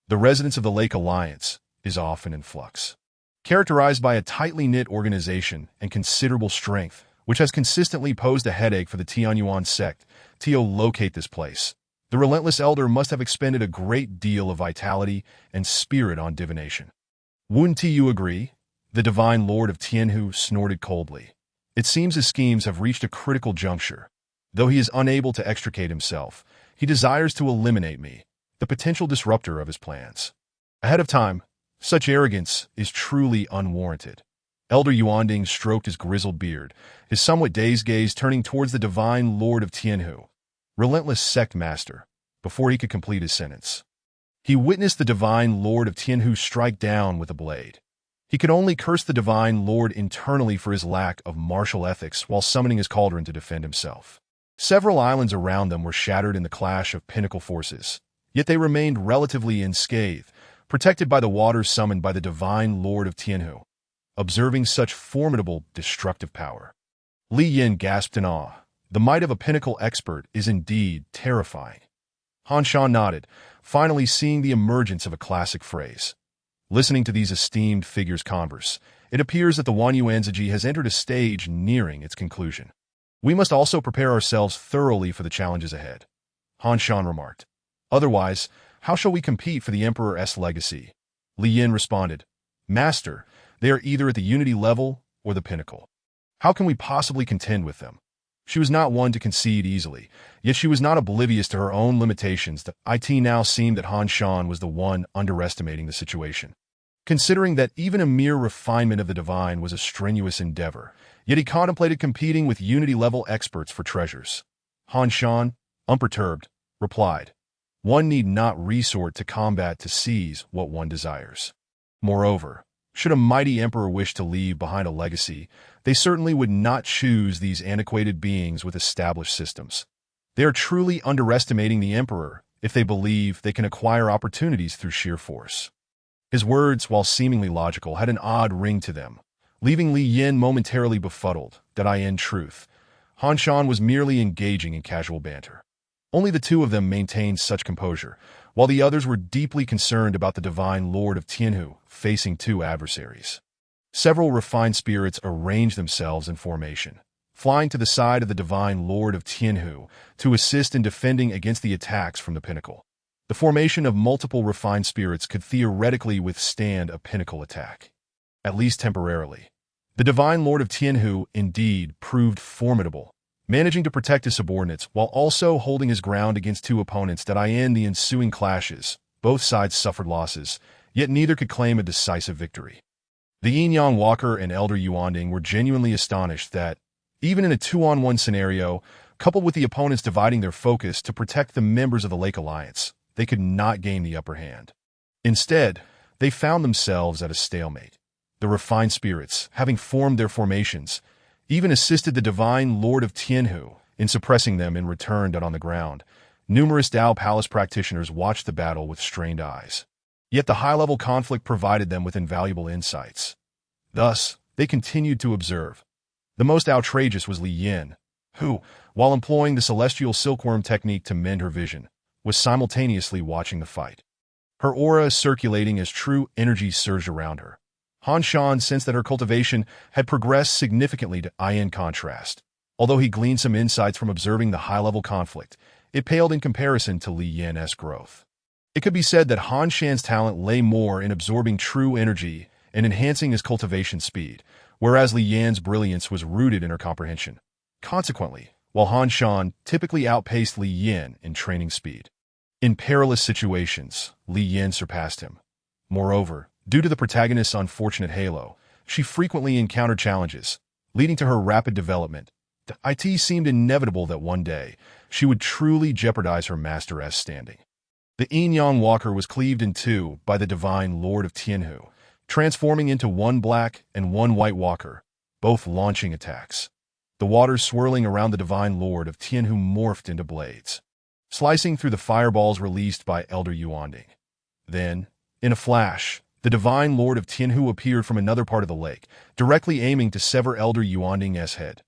[SPEAKER 1] The residence of the Lake Alliance is often in flux, characterized by a tightly knit organization and considerable strength, which has consistently posed a headache for the Tianyuan sect. To locate this place, the relentless elder must have expended a great deal of vitality and spirit on divination. Wouldn't you agree? The divine lord of Tianhu snorted coldly. It seems his schemes have reached a critical juncture. Though he is unable to extricate himself, he desires to eliminate me, the potential disruptor of his plans. Ahead of time, such arrogance is truly unwarranted. Elder Yuanding stroked his grizzled beard, his somewhat dazed gaze turning towards the divine lord of Tianhu, relentless sect master, before he could complete his sentence. He witnessed the divine lord of Tianhu strike down with a blade. He could only curse the divine lord internally for his lack of martial ethics while summoning his cauldron to defend himself. Several islands around them were shattered in the clash of pinnacle forces, yet they remained relatively unscathed, protected by the waters summoned by the divine lord of Tianhu. Observing such formidable, destructive power, Li Yin gasped in awe. The might of a pinnacle expert is indeed terrifying. Han Shan nodded, finally seeing the emergence of a classic phrase. Listening to these esteemed figures converse, it appears that the Wanyu Anziji has entered a stage nearing its conclusion. We must also prepare ourselves thoroughly for the challenges ahead, Han Shan remarked. Otherwise, how shall we compete for the Emperor's legacy? Li Yin responded, Master, they are either at the unity level or the pinnacle. How can we possibly contend with them? She was not one to concede easily, yet she was not oblivious to her own limitations. It now seemed that Han Shan was the one underestimating the situation. Considering that even a mere refinement of the divine was a strenuous endeavor, yet he contemplated competing with unity-level experts for treasures. Han Shan, unperturbed, replied, One need not resort to combat to seize what one desires. Moreover, should a mighty emperor wish to leave behind a legacy, they certainly would not choose these antiquated beings with established systems. They are truly underestimating the emperor if they believe they can acquire opportunities through sheer force. His words, while seemingly logical, had an odd ring to them, leaving Li Yin momentarily befuddled. In truth, Han Shan was merely engaging in casual banter. Only the two of them maintained such composure, while the others were deeply concerned about the divine lord of Tianhu facing two adversaries. Several refined spirits arranged themselves in formation, flying to the side of the divine lord of Tianhu to assist in defending against the attacks from the pinnacle. The formation of multiple refined spirits could theoretically withstand a pinnacle attack, at least temporarily. The divine lord of Tianhu indeed proved formidable, managing to protect his subordinates while also holding his ground against two opponents that in the ensuing clashes. Both sides suffered losses, yet neither could claim a decisive victory. The Yin-Yang Walker and Elder Yuanding were genuinely astonished that, even in a 2-on-1 scenario, coupled with the opponents dividing their focus to protect the members of the Lake Alliance, they could not gain the upper hand. Instead, they found themselves at a stalemate. The refined spirits, having formed their formations, even assisted the divine lord of Tianhu in suppressing them and returned on the ground. Numerous Dao Palace practitioners watched the battle with strained eyes. Yet the high-level conflict provided them with invaluable insights. Thus, they continued to observe. The most outrageous was Li Yin, who, while employing the celestial silkworm technique to mend her vision, was simultaneously watching the fight. Her aura circulating as true energy surged around her. Han Shan sensed that her cultivation had progressed significantly in contrast. Although he gleaned some insights from observing the high-level conflict, it paled in comparison to Li Yin's growth. It could be said that Han Shan's talent lay more in absorbing true energy and enhancing his cultivation speed, whereas Li Yan's brilliance was rooted in her comprehension. Consequently, while Han Shan typically outpaced Li Yin in training speed, in perilous situations, Li Yin surpassed him. Moreover, due to the protagonist's unfortunate halo, she frequently encountered challenges, leading to her rapid development. It seemed inevitable that one day she would truly jeopardize her master's standing. The Yin-Yang Walker was cleaved in two by the divine lord of Tianhu, transforming into one black and one white walker, both launching attacks. The waters swirling around the divine lord of Tianhu morphed into blades, slicing through the fireballs released by Elder Yuanding. Then, in a flash, the divine lord of Tianhu appeared from another part of the lake, directly aiming to sever Elder Yuanding's head.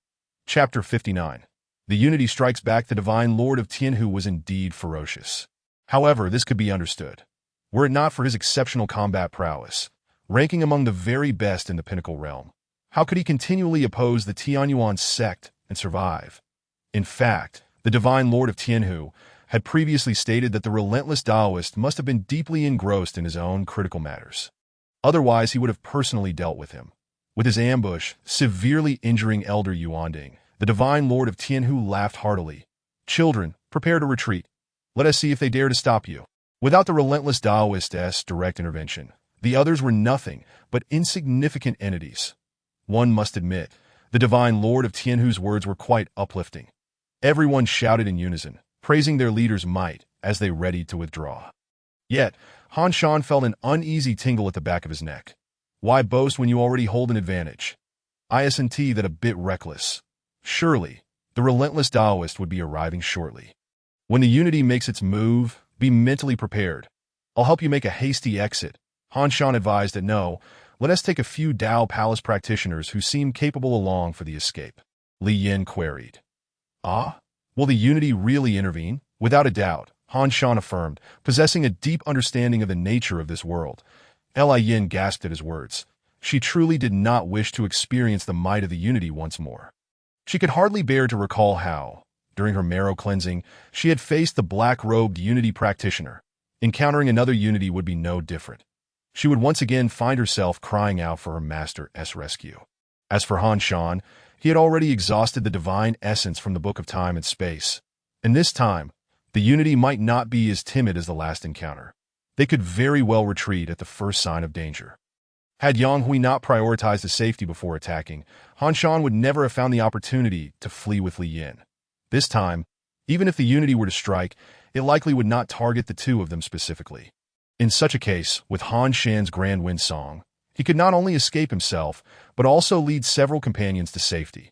[SPEAKER 1] Chapter 59. The Unity Strikes Back. The divine lord of Tianhu was indeed ferocious. However, this could be understood, were it not for his exceptional combat prowess, ranking among the very best in the pinnacle realm. How could he continually oppose the Tianyuan sect and survive? In fact, the divine lord of Tianhu had previously stated that the relentless Taoist must have been deeply engrossed in his own critical matters. Otherwise, he would have personally dealt with him. With his ambush severely injuring Elder Yuanding, the divine lord of Tianhu laughed heartily. "Children, prepare to retreat. Let us see if they dare to stop you." Without the relentless Taoist's direct intervention, the others were nothing but insignificant entities. One must admit, the divine lord of Tianhu's words were quite uplifting. Everyone shouted in unison, praising their leader's might as they readied to withdraw. Yet, Han Shan felt an uneasy tingle at the back of his neck. Why boast when you already hold an advantage? Isn't that a bit reckless? Surely, the relentless Taoist would be arriving shortly. When the Unity makes its move, be mentally prepared. I'll help you make a hasty exit. Han Shan advised that no, let us take a few Dao Palace practitioners who seem capable along for the escape. Li Yin queried. Ah? Will the Unity really intervene? Without a doubt, Han Shan affirmed, possessing a deep understanding of the nature of this world. Li Yin gasped at his words. She truly did not wish to experience the might of the Unity once more. She could hardly bear to recall how, during her marrow cleansing, she had faced the black-robed Unity practitioner. Encountering another Unity would be no different. She would once again find herself crying out for her master's rescue. As for Han Shan, he had already exhausted the divine essence from the Book of Time and Space. And this time, the Unity might not be as timid as the last encounter. They could very well retreat at the first sign of danger. Had Yang Hui not prioritized his safety before attacking, Han Shan would never have found the opportunity to flee with Li Yin. This time, even if the Unity were to strike, it likely would not target the two of them specifically. In such a case, with Han Shan's Grand Wind Song, he could not only escape himself, but also lead several companions to safety.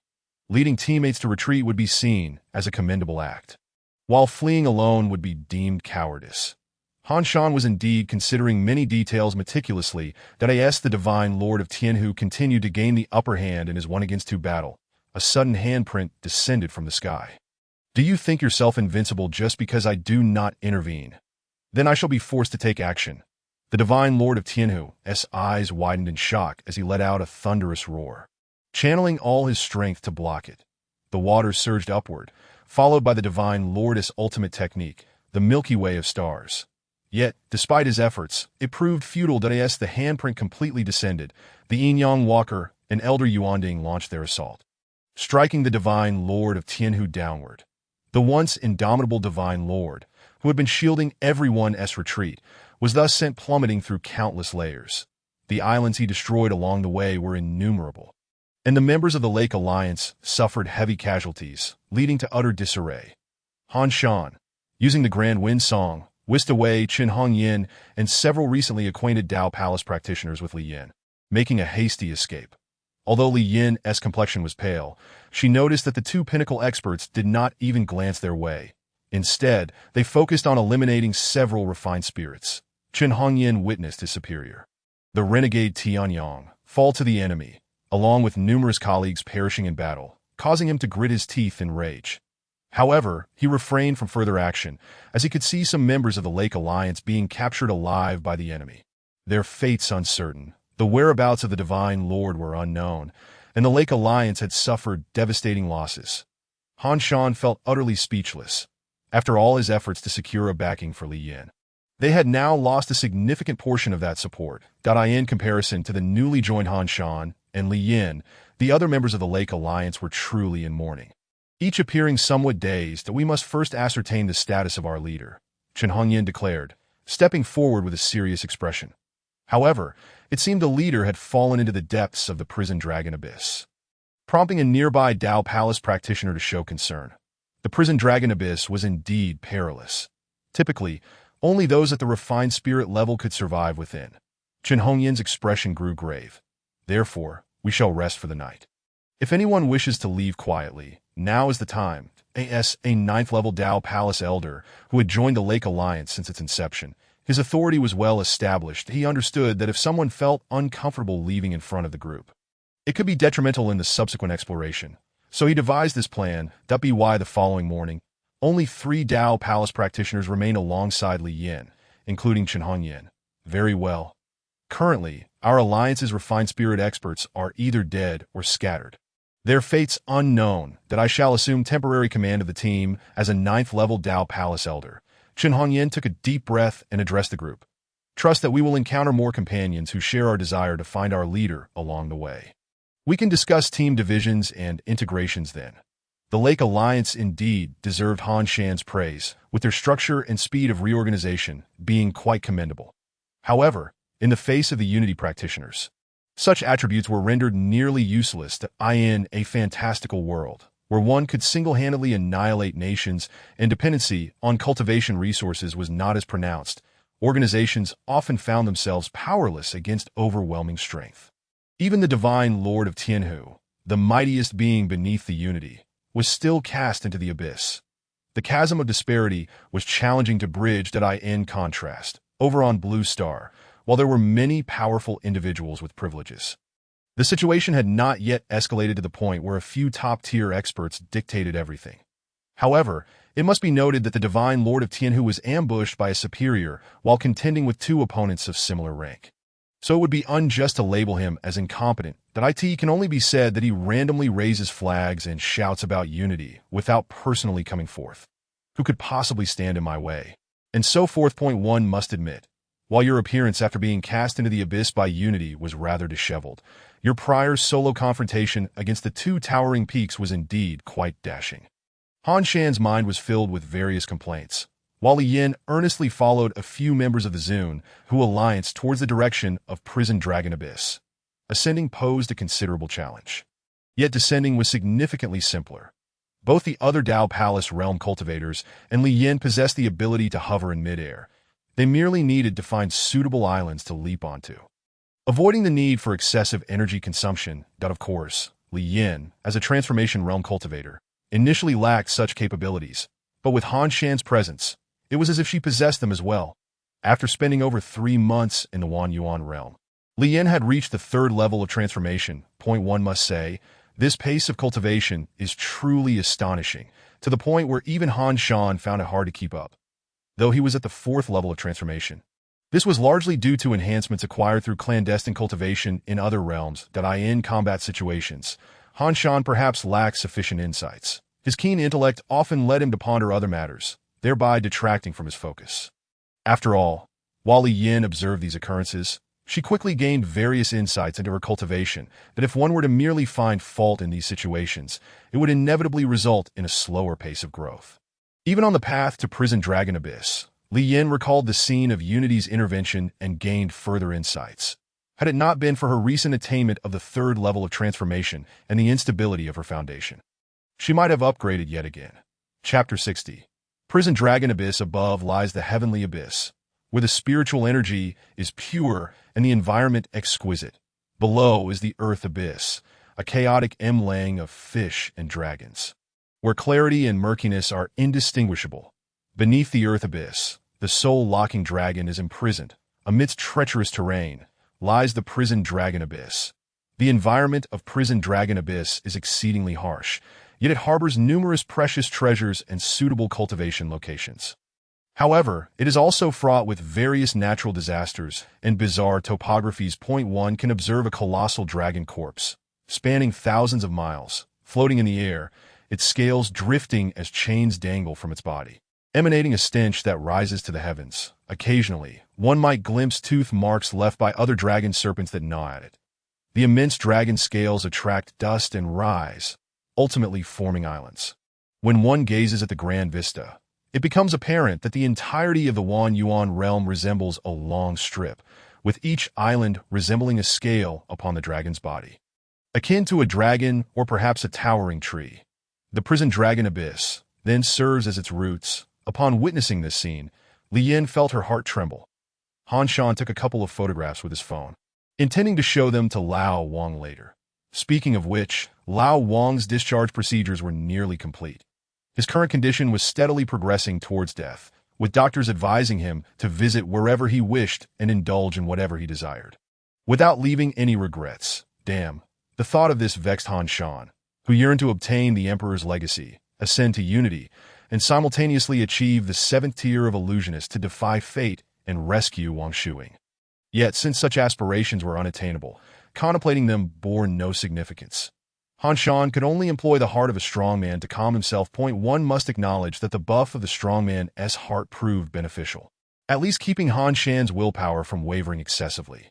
[SPEAKER 1] Leading teammates to retreat would be seen as a commendable act, while fleeing alone would be deemed cowardice. Han Shan was indeed considering many details meticulously that as the divine lord of Tianhu continued to gain the upper hand in his 1-against-2 battle. A sudden handprint descended from the sky. "Do you think yourself invincible just because I do not intervene?" then I shall be forced to take action. The divine lord of Tianhu's eyes widened in shock as he let out a thunderous roar, channeling all his strength to block it. The water surged upward, followed by the divine lord's ultimate technique, the Milky Way of stars. Yet, despite his efforts, it proved futile as the handprint completely descended. The Yin-Yang Walker and Elder Yuanding launched their assault, striking the divine lord of Tianhu downward. The once indomitable divine lord, who had been shielding everyone's retreat, was thus sent plummeting through countless layers. The islands he destroyed along the way were innumerable, and the members of the Lake Alliance suffered heavy casualties, leading to utter disarray. Han Shan, using the Grand Wind Song, whisked away Qin Hongyan and several recently acquainted Dao Palace practitioners with Li Yin, making a hasty escape. Although Li Yin's complexion was pale, she noticed that the two pinnacle experts did not even glance their way. Instead, they focused on eliminating several refined spirits. Qin Hongyan witnessed his superior, the renegade Tianyang, fall to the enemy, along with numerous colleagues perishing in battle, causing him to grit his teeth in rage. However, he refrained from further action, as he could see some members of the Lake Alliance being captured alive by the enemy. Their fates uncertain, the whereabouts of the Divine Lord were unknown, and the Lake Alliance had suffered devastating losses. Han Shan felt utterly speechless. After all his efforts to secure a backing for Li Yin, they had now lost a significant portion of that support. In comparison to the newly joined Han Shan and Li Yin, the other members of the Lake Alliance were truly in mourning, each appearing somewhat dazed. We must first ascertain the status of our leader, Qin Hongyan declared, stepping forward with a serious expression. However, it seemed the leader had fallen into the depths of the prison dragon abyss, prompting a nearby Dao Palace practitioner to show concern. The prison dragon abyss was indeed perilous. Typically, only those at the refined spirit level could survive within. Qin Hongyan's expression grew grave. Therefore, we shall rest for the night. If anyone wishes to leave quietly, now is the time. A ninth-level Dao Palace elder who had joined the Lake Alliance since its inception. His authority was well established. He understood that if someone felt uncomfortable leaving in front of the group, it could be detrimental in the subsequent exploration. So he devised this plan. The following morning, only 3 Dao Palace practitioners remained alongside Li Yin, including Qin Hongyan. Very well. Currently, our Alliance's refined spirit experts are either dead or scattered. Their fates unknown. That I shall assume temporary command of the team as a 9th-level Dao Palace elder. Qin Hongyan took a deep breath and addressed the group. Trust that we will encounter more companions who share our desire to find our leader along the way. We can discuss team divisions and integrations then. The Lake Alliance indeed deserved Han Shan's praise, with their structure and speed of reorganization being quite commendable. However, in the face of the Unity practitioners, such attributes were rendered nearly useless in a fantastical world, where one could single-handedly annihilate nations and dependency on cultivation resources was not as pronounced. Organizations often found themselves powerless against overwhelming strength. Even the Divine Lord of Tianhu, the mightiest being beneath the Unity, was still cast into the abyss. The chasm of disparity was challenging to bridge. In contrast, over on Blue Star, while there were many powerful individuals with privileges, the situation had not yet escalated to the point where a few top-tier experts dictated everything. However, it must be noted that the Divine Lord of Tianhu was ambushed by a superior while contending with 2 opponents of similar rank. So it would be unjust to label him as incompetent. It can only be said that he randomly raises flags and shouts about unity without personally coming forth. Who could possibly stand in my way? And so forth. One must admit, while your appearance after being cast into the abyss by Unity was rather disheveled, your prior solo confrontation against the 2 towering peaks was indeed quite dashing. Han Shan's mind was filled with various complaints, while Li Yin earnestly followed a few members of the Zune who alliance towards the direction of Prison Dragon Abyss. Ascending posed a considerable challenge, yet descending was significantly simpler. Both the other Dao Palace realm cultivators and Li Yin possessed the ability to hover in midair. They merely needed to find suitable islands to leap onto, avoiding the need for excessive energy consumption. Of course, Li Yin, as a transformation realm cultivator, initially lacked such capabilities, but with Han Shan's presence, it was as if she possessed them as well. After spending over 3 months in the Wan Yuan realm, Li Yin had reached the 3rd level of transformation. One must say, this pace of cultivation is truly astonishing, to the point where even Han Shan found it hard to keep up. though he was at the 4th level of transformation. This was largely due to enhancements acquired through clandestine cultivation in other realms. In combat situations, Han Shan perhaps lacked sufficient insights. His keen intellect often led him to ponder other matters, thereby detracting from his focus. After all, while Li Yin observed these occurrences, she quickly gained various insights into her cultivation that if one were to merely find fault in these situations, it would inevitably result in a slower pace of growth. Even on the path to Prison Dragon Abyss, Li Yin recalled the scene of Unity's intervention and gained further insights. Had it not been for her recent attainment of the 3rd level of transformation and the instability of her foundation, she might have upgraded yet again. Chapter 60. Prison Dragon Abyss. Above lies the heavenly abyss, where the spiritual energy is pure and the environment exquisite. Below is the Earth Abyss, a chaotic emlaying of fish and dragons, where clarity and murkiness are indistinguishable. Beneath the Earth Abyss, the soul-locking dragon is imprisoned. Amidst treacherous terrain lies the Prison Dragon Abyss. The environment of Prison Dragon Abyss is exceedingly harsh, yet it harbors numerous precious treasures and suitable cultivation locations. However, it is also fraught with various natural disasters and bizarre topographies. One can observe a colossal dragon corpse, spanning thousands of miles, floating in the air, its scales drifting as chains dangle from its body, emanating a stench that rises to the heavens. Occasionally, one might glimpse tooth marks left by other dragon serpents that gnaw at it. The immense dragon scales attract dust and rise, ultimately forming islands. When one gazes at the grand vista, it becomes apparent that the entirety of the Wan Yuan realm resembles a long strip, with each island resembling a scale upon the dragon's body. Akin to a dragon or perhaps a towering tree, the Prison Dragon Abyss then serves as its roots. Upon witnessing this scene, Li Yin felt her heart tremble. Han Shan took a couple of photographs with his phone, intending to show them to Lao Wang later. Speaking of which, Lao Wang's discharge procedures were nearly complete. His current condition was steadily progressing towards death, with doctors advising him to visit wherever he wished and indulge in whatever he desired, without leaving any regrets. Damn, the thought of this vexed Han Shan, who yearned to obtain the Emperor's legacy, ascend to unity, and simultaneously achieve the 7th tier of illusionists to defy fate and rescue Wang Shuing. Yet, since such aspirations were unattainable, contemplating them bore no significance. Han Shan could only employ the heart of a strongman to calm himself. One must acknowledge that the buff of the strongman's heart proved beneficial, at least keeping Han Shan's willpower from wavering excessively.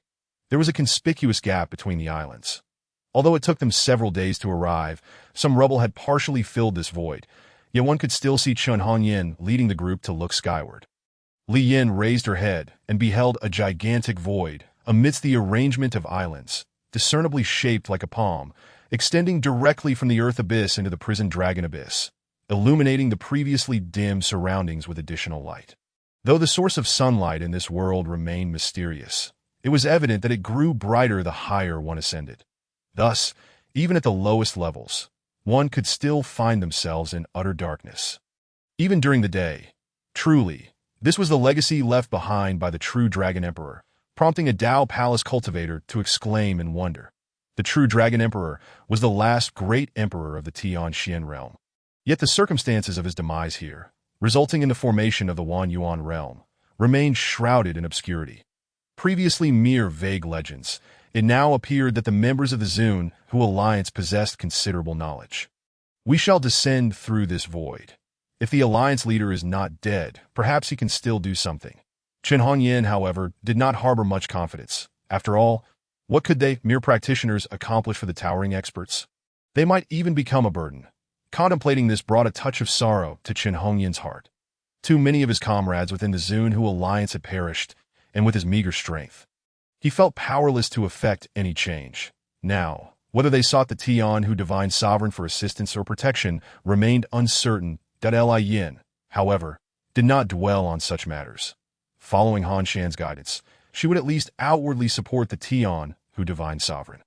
[SPEAKER 1] There was a conspicuous gap between the islands. Although it took them several days to arrive, some rubble had partially filled this void, yet one could still see Chen Hongyan leading the group to look skyward. Li Yin raised her head and beheld a gigantic void amidst the arrangement of islands, discernibly shaped like a palm, extending directly from the Earth Abyss into the Prison Dragon Abyss, illuminating the previously dim surroundings with additional light. Though the source of sunlight in this world remained mysterious, it was evident that it grew brighter the higher one ascended. Thus, even at the lowest levels, one could still find themselves in utter darkness. Even during the day, truly, this was the legacy left behind by the true Dragon Emperor, prompting a Dao Palace cultivator to exclaim in wonder. The true Dragon Emperor was the last great emperor of the Tianxian realm. Yet the circumstances of his demise here, resulting in the formation of the Wan Yuan realm, remained shrouded in obscurity. Previously mere vague legends, it now appeared that the members of the Zun Hu Alliance possessed considerable knowledge. We shall descend through this void. If the Alliance leader is not dead, perhaps he can still do something. Chen Hongyan, however, did not harbor much confidence. After all, what could they, mere practitioners, accomplish for the towering experts? They might even become a burden. Contemplating this brought a touch of sorrow to Chen Hongyan's heart. Too many of his comrades within the Zun Hu Alliance had perished, and with his meager strength, he felt powerless to effect any change. Now, whether they sought the Tian Hu Divine Sovereign for assistance or protection remained uncertain. Li Yin, however, did not dwell on such matters. Following Han Shan's guidance, she would at least outwardly support the Tian Hu Divine Sovereign.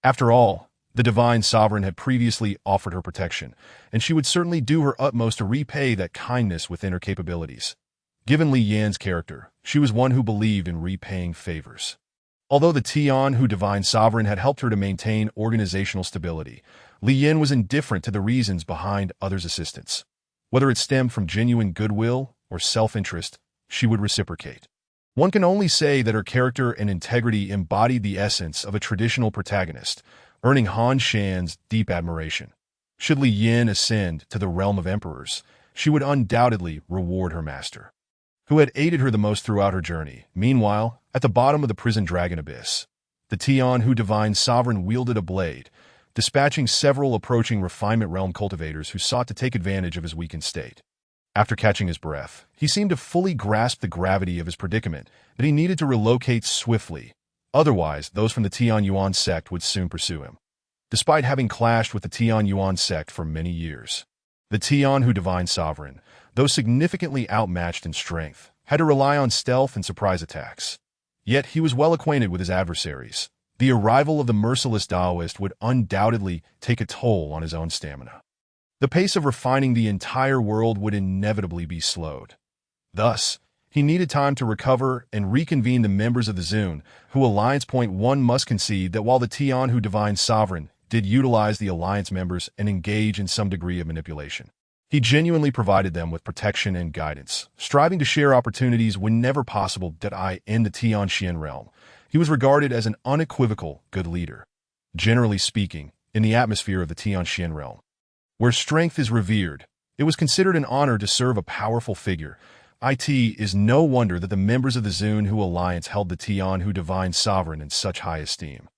[SPEAKER 1] After all, the Divine Sovereign had previously offered her protection, and she would certainly do her utmost to repay that kindness within her capabilities. Given Li Yan's character, she was one who believed in repaying favors. Although the Tian Hu Divine Sovereign had helped her to maintain organizational stability, Li Yin was indifferent to the reasons behind others' assistance. Whether it stemmed from genuine goodwill or self-interest, she would reciprocate. One can only say that her character and integrity embodied the essence of a traditional protagonist, earning Han Shan's deep admiration. Should Li Yin ascend to the realm of emperors, she would undoubtedly reward her master, who had aided her the most throughout her journey. Meanwhile, at the bottom of the prison dragon abyss, the Tianhu divine sovereign wielded a blade, dispatching several approaching refinement realm cultivators who sought to take advantage of his weakened state. After catching his breath, he seemed to fully grasp the gravity of his predicament, that he needed to relocate swiftly. Otherwise, those from the Tian Yuan sect would soon pursue him. Despite having clashed with the Tian Yuan sect for many years, the Tianhu divine sovereign, though significantly outmatched in strength, had to rely on stealth and surprise attacks. Yet he was well acquainted with his adversaries. The arrival of the merciless Taoist would undoubtedly take a toll on his own stamina. The pace of refining the entire world would inevitably be slowed. Thus, he needed time to recover and reconvene the members of the Zune, who Alliance. One must concede that while the Tianhu divine sovereign did utilize the Alliance members and engage in some degree of manipulation, he genuinely provided them with protection and guidance, striving to share opportunities whenever possible. In the Tianxian realm, he was regarded as an unequivocal good leader. Generally speaking, in the atmosphere of the Tianxian realm, where strength is revered, it was considered an honor to serve a powerful figure. It is no wonder that the members of the Zune Alliance held the Tianhu divine sovereign in such high esteem.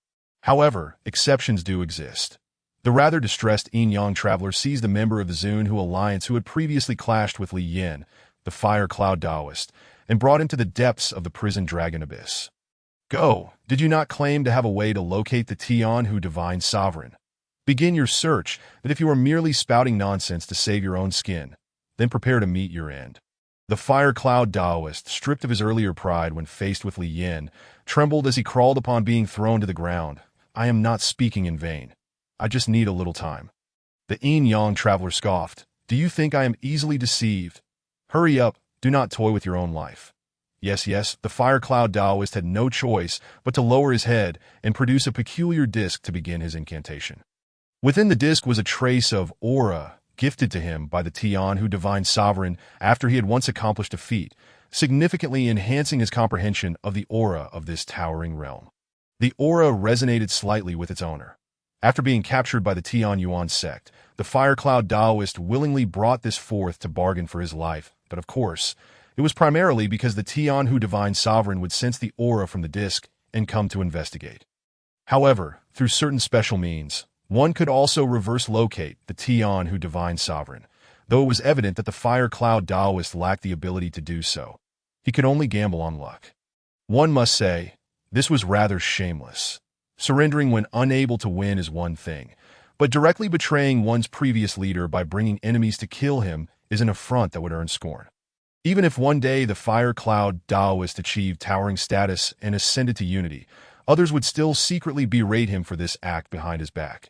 [SPEAKER 1] However, exceptions do exist. The rather distressed Yin-Yang traveler seized a member of the Zune Alliance who had previously clashed with Li Yin, the Fire Cloud Taoist, and brought him to the depths of the prison dragon abyss. Go, did you not claim to have a way to locate the Tianhu divine sovereign? Begin your search, but if you are merely spouting nonsense to save your own skin, then prepare to meet your end. The Fire Cloud Taoist, stripped of his earlier pride when faced with Li Yin, trembled as he crawled upon being thrown to the ground. I am not speaking in vain. I just need a little time. The Yin-Yang traveler scoffed. Do you think I am easily deceived? Hurry up, do not toy with your own life. Yes, the Fire Cloud Taoist had no choice but to lower his head and produce a peculiar disc to begin his incantation. Within the disc was a trace of aura gifted to him by the Tianhu divine sovereign after he had once accomplished a feat, significantly enhancing his comprehension of the aura of this towering realm. The aura resonated slightly with its owner. After being captured by the Tian Yuan sect, the Fire Cloud Taoist willingly brought this forth to bargain for his life, but of course, it was primarily because the Tianhu divine sovereign would sense the aura from the disc and come to investigate. However, through certain special means, one could also reverse locate the Tianhu divine sovereign, though it was evident that the Fire Cloud Taoist lacked the ability to do so. He could only gamble on luck. One must say, this was rather shameless. Surrendering when unable to win is one thing, but directly betraying one's previous leader by bringing enemies to kill him is an affront that would earn scorn. Even if one day the Fire Cloud Taoist achieved towering status and ascended to unity, others would still secretly berate him for this act behind his back.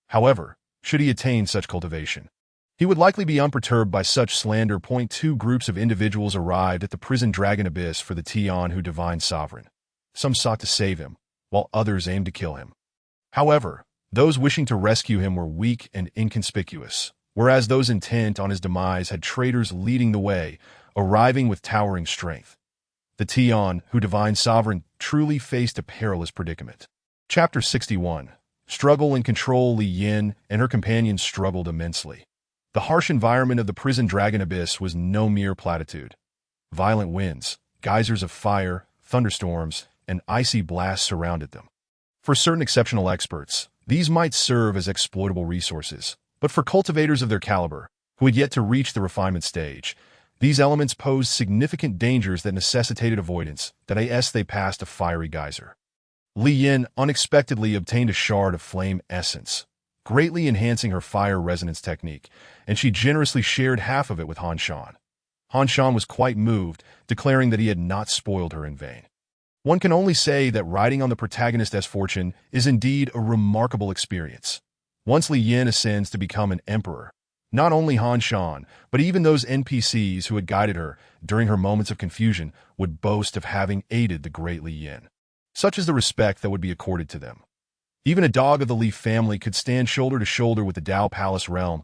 [SPEAKER 1] However, should he attain such cultivation, he would likely be unperturbed by such slander. Two groups of individuals arrived at the prison dragon abyss for the Tianhu divine sovereign. Some sought to save him, while others aimed to kill him. However, those wishing to rescue him were weak and inconspicuous, whereas those intent on his demise had traitors leading the way, arriving with towering strength. The Tianhu divine sovereign truly faced a perilous predicament. Chapter 61. Struggle and control. Li Yin and her companions struggled immensely. The harsh environment of the prison dragon abyss was no mere platitude. Violent winds, geysers of fire, thunderstorms, and icy blasts surrounded them. For certain exceptional experts, these might serve as exploitable resources, but for cultivators of their caliber, who had yet to reach the refinement stage, these elements posed significant dangers that necessitated avoidance. They passed a fiery geyser. Li Yin unexpectedly obtained a shard of flame essence, greatly enhancing her fire resonance technique, and she generously shared half of it with Han Shan. Han Shan was quite moved, declaring that he had not spoiled her in vain. One can only say that riding on the protagonist's fortune is indeed a remarkable experience. Once Li Yin ascends to become an emperor, not only Han Shan, but even those NPCs who had guided her during her moments of confusion would boast of having aided the great Li Yin. Such is the respect that would be accorded to them. Even a dog of the Leaf family could stand shoulder to shoulder with the Dao Palace realm.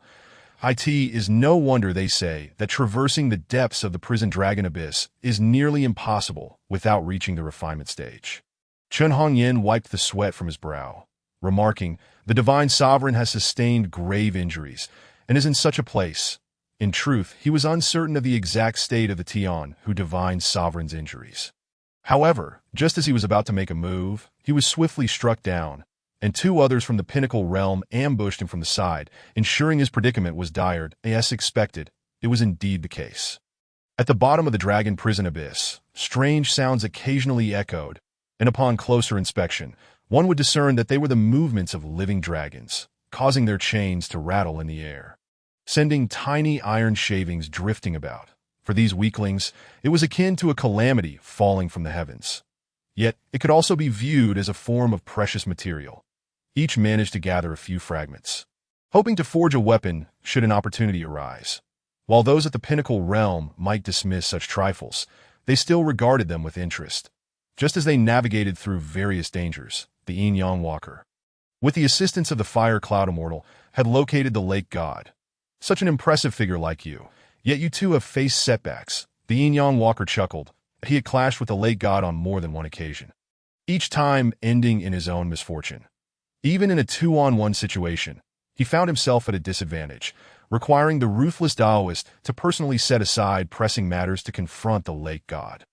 [SPEAKER 1] It is no wonder they say that traversing the depths of the prison dragon abyss is nearly impossible without reaching the refinement stage. Chun Hongyan wiped the sweat from his brow, remarking, "The divine sovereign has sustained grave injuries and is in such a place." In truth, he was uncertain of the exact state of the Tian who divine sovereign's injuries. However, just as he was about to make a move, he was swiftly struck down, and two others from the pinnacle realm ambushed him from the side, ensuring his predicament was dire. As expected, it was indeed the case. At the bottom of the dragon prison abyss, strange sounds occasionally echoed, and upon closer inspection, one would discern that they were the movements of living dragons, causing their chains to rattle in the air, sending tiny iron shavings drifting about. For these weaklings, it was akin to a calamity falling from the heavens. Yet, it could also be viewed as a form of precious material. Each managed to gather a few fragments, hoping to forge a weapon should an opportunity arise. While those at the pinnacle realm might dismiss such trifles, they still regarded them with interest. Just as they navigated through various dangers, the Yin-Yang Walker, with the assistance of the Fire Cloud Immortal, had located the Lake God. "Such an impressive figure like you, yet you too have faced setbacks." The Yin-Yang Walker chuckled. He had clashed with the Lake God on more than one occasion, each time ending in his own misfortune. Even in a 2-on-1 situation, he found himself at a disadvantage, requiring the ruthless Taoist to personally set aside pressing matters to confront the Lake God.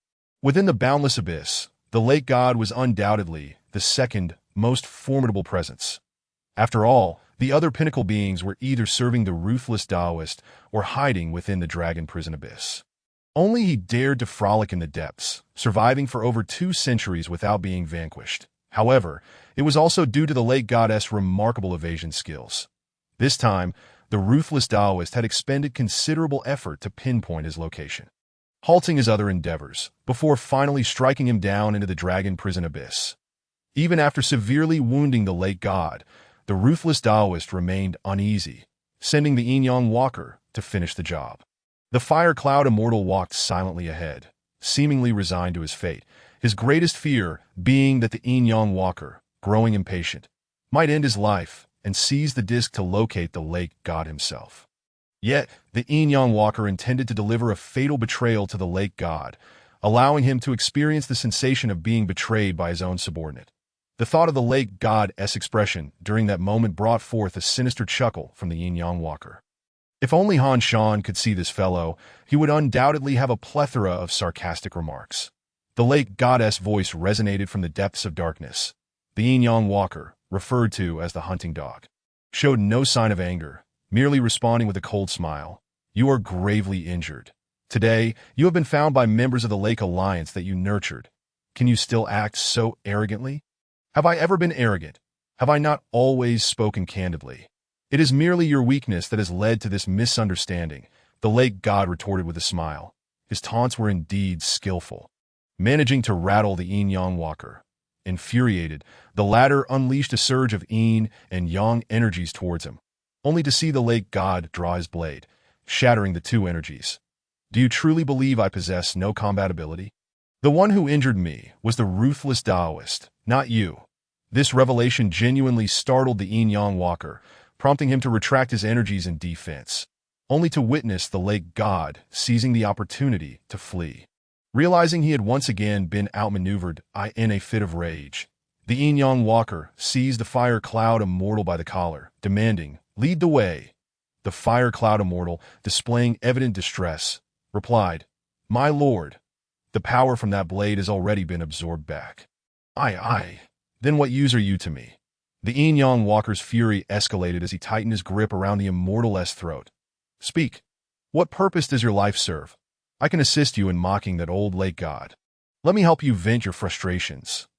[SPEAKER 1] Within the boundless abyss, the Lake God was undoubtedly the second most formidable presence. After all, the other pinnacle beings were either serving the ruthless Taoist or hiding within the dragon prison abyss. Only he dared to frolic in the depths, surviving for over 2 centuries without being vanquished. However, it was also due to the Lake Goddess' remarkable evasion skills. This time, the ruthless Taoist had expended considerable effort to pinpoint his location, halting his other endeavors, before finally striking him down into the dragon prison abyss. Even after severely wounding the Lake God, the ruthless Taoist remained uneasy, sending the Yin-Yang Walker to finish the job. The Fire Cloud Immortal walked silently ahead, seemingly resigned to his fate, his greatest fear being that the Yin-Yang Walker, growing impatient, might end his life and seize the disc to locate the Lake God himself. Yet, the Yin-Yang Walker intended to deliver a fatal betrayal to the Lake God, allowing him to experience the sensation of being betrayed by his own subordinate. The thought of the Lake God's expression during that moment brought forth a sinister chuckle from the Yin-Yang Walker. If only Han Shan could see this fellow, he would undoubtedly have a plethora of sarcastic remarks. The Lake Goddess' voice resonated from the depths of darkness. The Yin-Yang Walker, referred to as the hunting dog, showed no sign of anger, merely responding with a cold smile. "You are gravely injured. Today, you have been found by members of the Lake Alliance that you nurtured. Can you still act so arrogantly?" "Have I ever been arrogant? Have I not always spoken candidly? It is merely your weakness that has led to this misunderstanding," the Lake God retorted with a smile. His taunts were indeed skillful, managing to rattle the Yin-Yang Walker. Infuriated, the latter unleashed a surge of Yin and Yang energies towards him, only to see the Lake God draw his blade, shattering the two energies. "Do you truly believe I possess no combat ability? The one who injured me was the ruthless Taoist, not you." This revelation genuinely startled the Yin-Yang Walker, prompting him to retract his energies in defense, only to witness the Lake God seizing the opportunity to flee. Realizing he had once again been outmaneuvered in a fit of rage, the Yin-Yang Walker seized the Fire Cloud Immortal by the collar, demanding, "Lead the way." The Fire Cloud Immortal, displaying evident distress, replied, "My lord, the power from that blade has already been absorbed back." Aye. Then what use are you to me?" The Yin-Yang Walker's fury escalated as he tightened his grip around the Immortal's throat. "Speak. What purpose does your life serve? I can assist you in mocking that old Lake God. Let me help you vent your frustrations."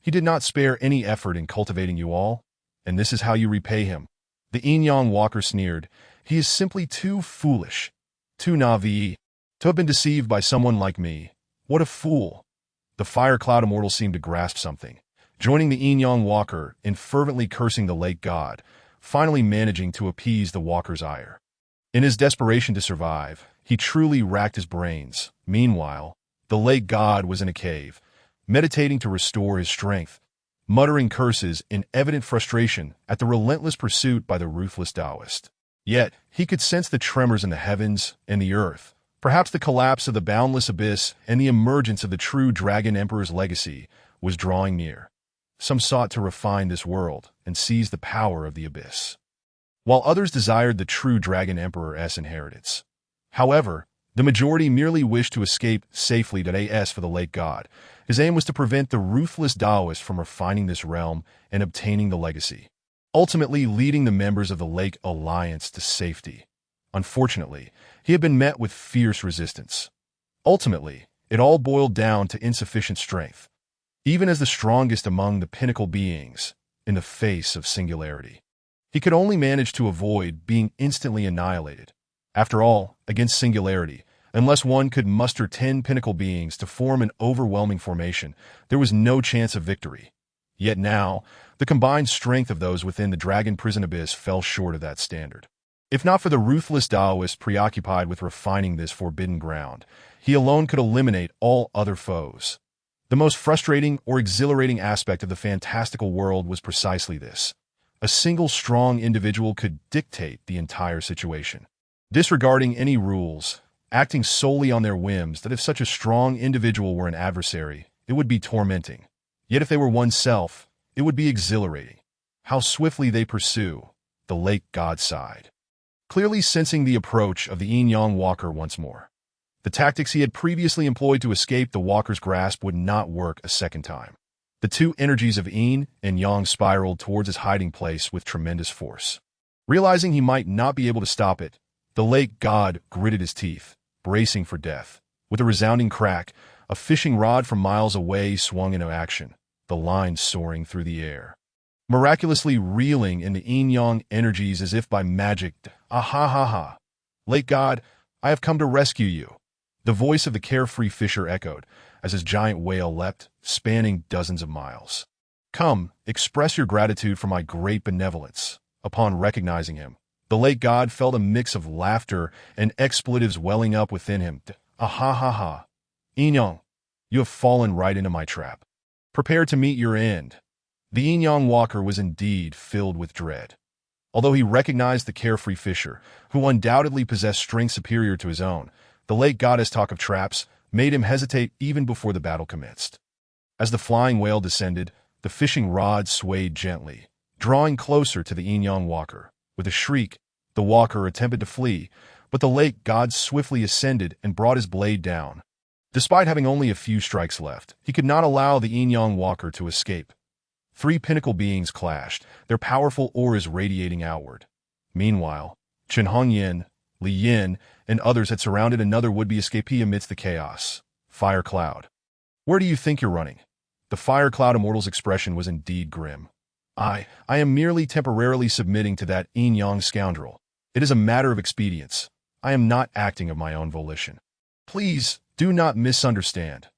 [SPEAKER 1] He did not spare any effort in cultivating you all, and this is how you repay him." The Yin-Yang Walker sneered. "He is simply too foolish, too naive, to have been deceived by someone like me. What a fool." The Fire Cloud Immortal seemed to grasp something, joining the Yin-Yang Walker in fervently cursing the Lake God, finally managing to appease the Walker's ire. In his desperation to survive, he truly racked his brains. Meanwhile, the Lake God was in a cave, meditating to restore his strength, muttering curses in evident frustration at the relentless pursuit by the ruthless Taoist. Yet, he could sense the tremors in the heavens and the earth, perhaps the collapse of the boundless abyss and the emergence of the true Dragon Emperor's legacy was drawing near. Some sought to refine this world and seize the power of the abyss, while others desired the true Dragon Emperor's inheritance. However, the majority merely wished to escape safely to AS for the late god. His aim was to prevent the ruthless Taoist from refining this realm and obtaining the legacy, ultimately leading the members of the Lake Alliance to safety. Unfortunately, he had been met with fierce resistance. Ultimately, it all boiled down to insufficient strength, even as the strongest among the pinnacle beings, in the face of singularity. He could only manage to avoid being instantly annihilated. After all, against singularity, unless one could muster 10 pinnacle beings to form an overwhelming formation, there was no chance of victory. Yet now, the combined strength of those within the Dragon Prison Abyss fell short of that standard. If not for the ruthless Taoist preoccupied with refining this forbidden ground, he alone could eliminate all other foes. The most frustrating or exhilarating aspect of the fantastical world was precisely this. A single strong individual could dictate the entire situation, disregarding any rules, acting solely on their whims. That if such a strong individual were an adversary, it would be tormenting. Yet if they were oneself, it would be exhilarating. How swiftly they pursue, the lake god sighed, clearly sensing the approach of the Yin-Yang Walker once more. The tactics he had previously employed to escape the Walker's grasp would not work a second time. The two energies of Yin and Yang spiraled towards his hiding place with tremendous force. Realizing he might not be able to stop it, the lake god gritted his teeth, bracing for death. With a resounding crack, a fishing rod from miles away swung into action, the line soaring through the air, miraculously reeling in the Yin-Yang energies as if by magic. Ah ha ha ha! Lake god, I have come to rescue you. The voice of the carefree fisher echoed as his giant whale leapt, spanning dozens of miles. Come, express your gratitude for my great benevolence. Upon recognizing him, the lake god felt a mix of laughter and expletives welling up within him. Ah ha ha ha! Yin-Yang, you have fallen right into my trap. Prepare to meet your end. The Yin-Yang Walker was indeed filled with dread. Although he recognized the carefree fisher, who undoubtedly possessed strength superior to his own, the lake goddess' talk of traps made him hesitate even before the battle commenced. As the flying whale descended, the fishing rod swayed gently, drawing closer to the Yin-Yang Walker. With a shriek, the walker attempted to flee, but the lake god swiftly ascended and brought his blade down. Despite having only a few strikes left, he could not allow the Yin-Yang Walker to escape. Three pinnacle beings clashed, their powerful auras radiating outward. Meanwhile, Chen Hongyan, Li Yin, and others had surrounded another would-be escapee amidst the chaos. Fire Cloud. Where do you think you're running? The Fire Cloud Immortal's expression was indeed grim. I am merely temporarily submitting to that Yin-Yang scoundrel. It is a matter of expedience. I am not acting of my own volition. Please, do not misunderstand.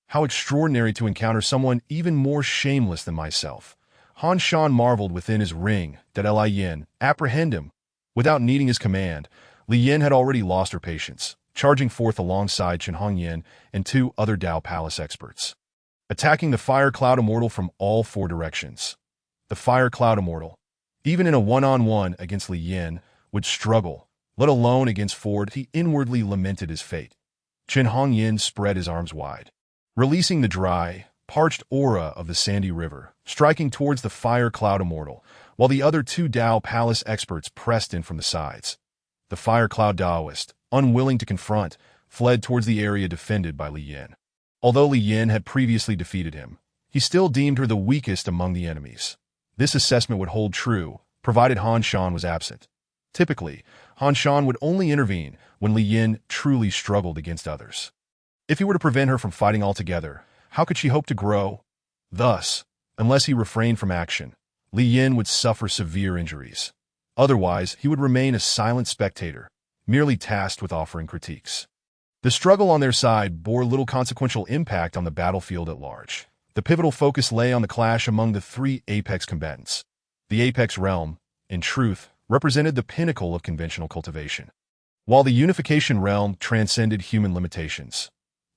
[SPEAKER 1] How extraordinary to encounter someone even more shameless than myself. Han Shan marveled within his ring that Li Yin apprehend him. Without needing his command, Li Yin had already lost her patience, charging forth alongside Chen Hongyan and two other Dao Palace experts, attacking the Fire Cloud Immortal from all four directions. The Fire Cloud Immortal, even in a one-on-one against Li Yin, would struggle, let alone against Ford. He inwardly lamented his fate. Chen Hongyan spread his arms wide, releasing the dry, parched aura of the sandy river, striking towards the Fire Cloud Immortal, while the other two Dao Palace experts pressed in from the sides. The Fire Cloud Taoist, unwilling to confront, fled towards the area defended by Li Yin. Although Li Yin had previously defeated him, he still deemed her the weakest among the enemies. This assessment would hold true, provided Han Shan was absent. Typically, Han Shan would only intervene when Li Yin truly struggled against others. If he were to prevent her from fighting altogether, how could she hope to grow? Thus, unless he refrained from action, Li Yin would suffer severe injuries. Otherwise, he would remain a silent spectator, merely tasked with offering critiques. The struggle on their side bore little consequential impact on the battlefield at large. The pivotal focus lay on the clash among the three apex combatants. The apex realm, in truth, represented the pinnacle of conventional cultivation, while the unification realm transcended human limitations.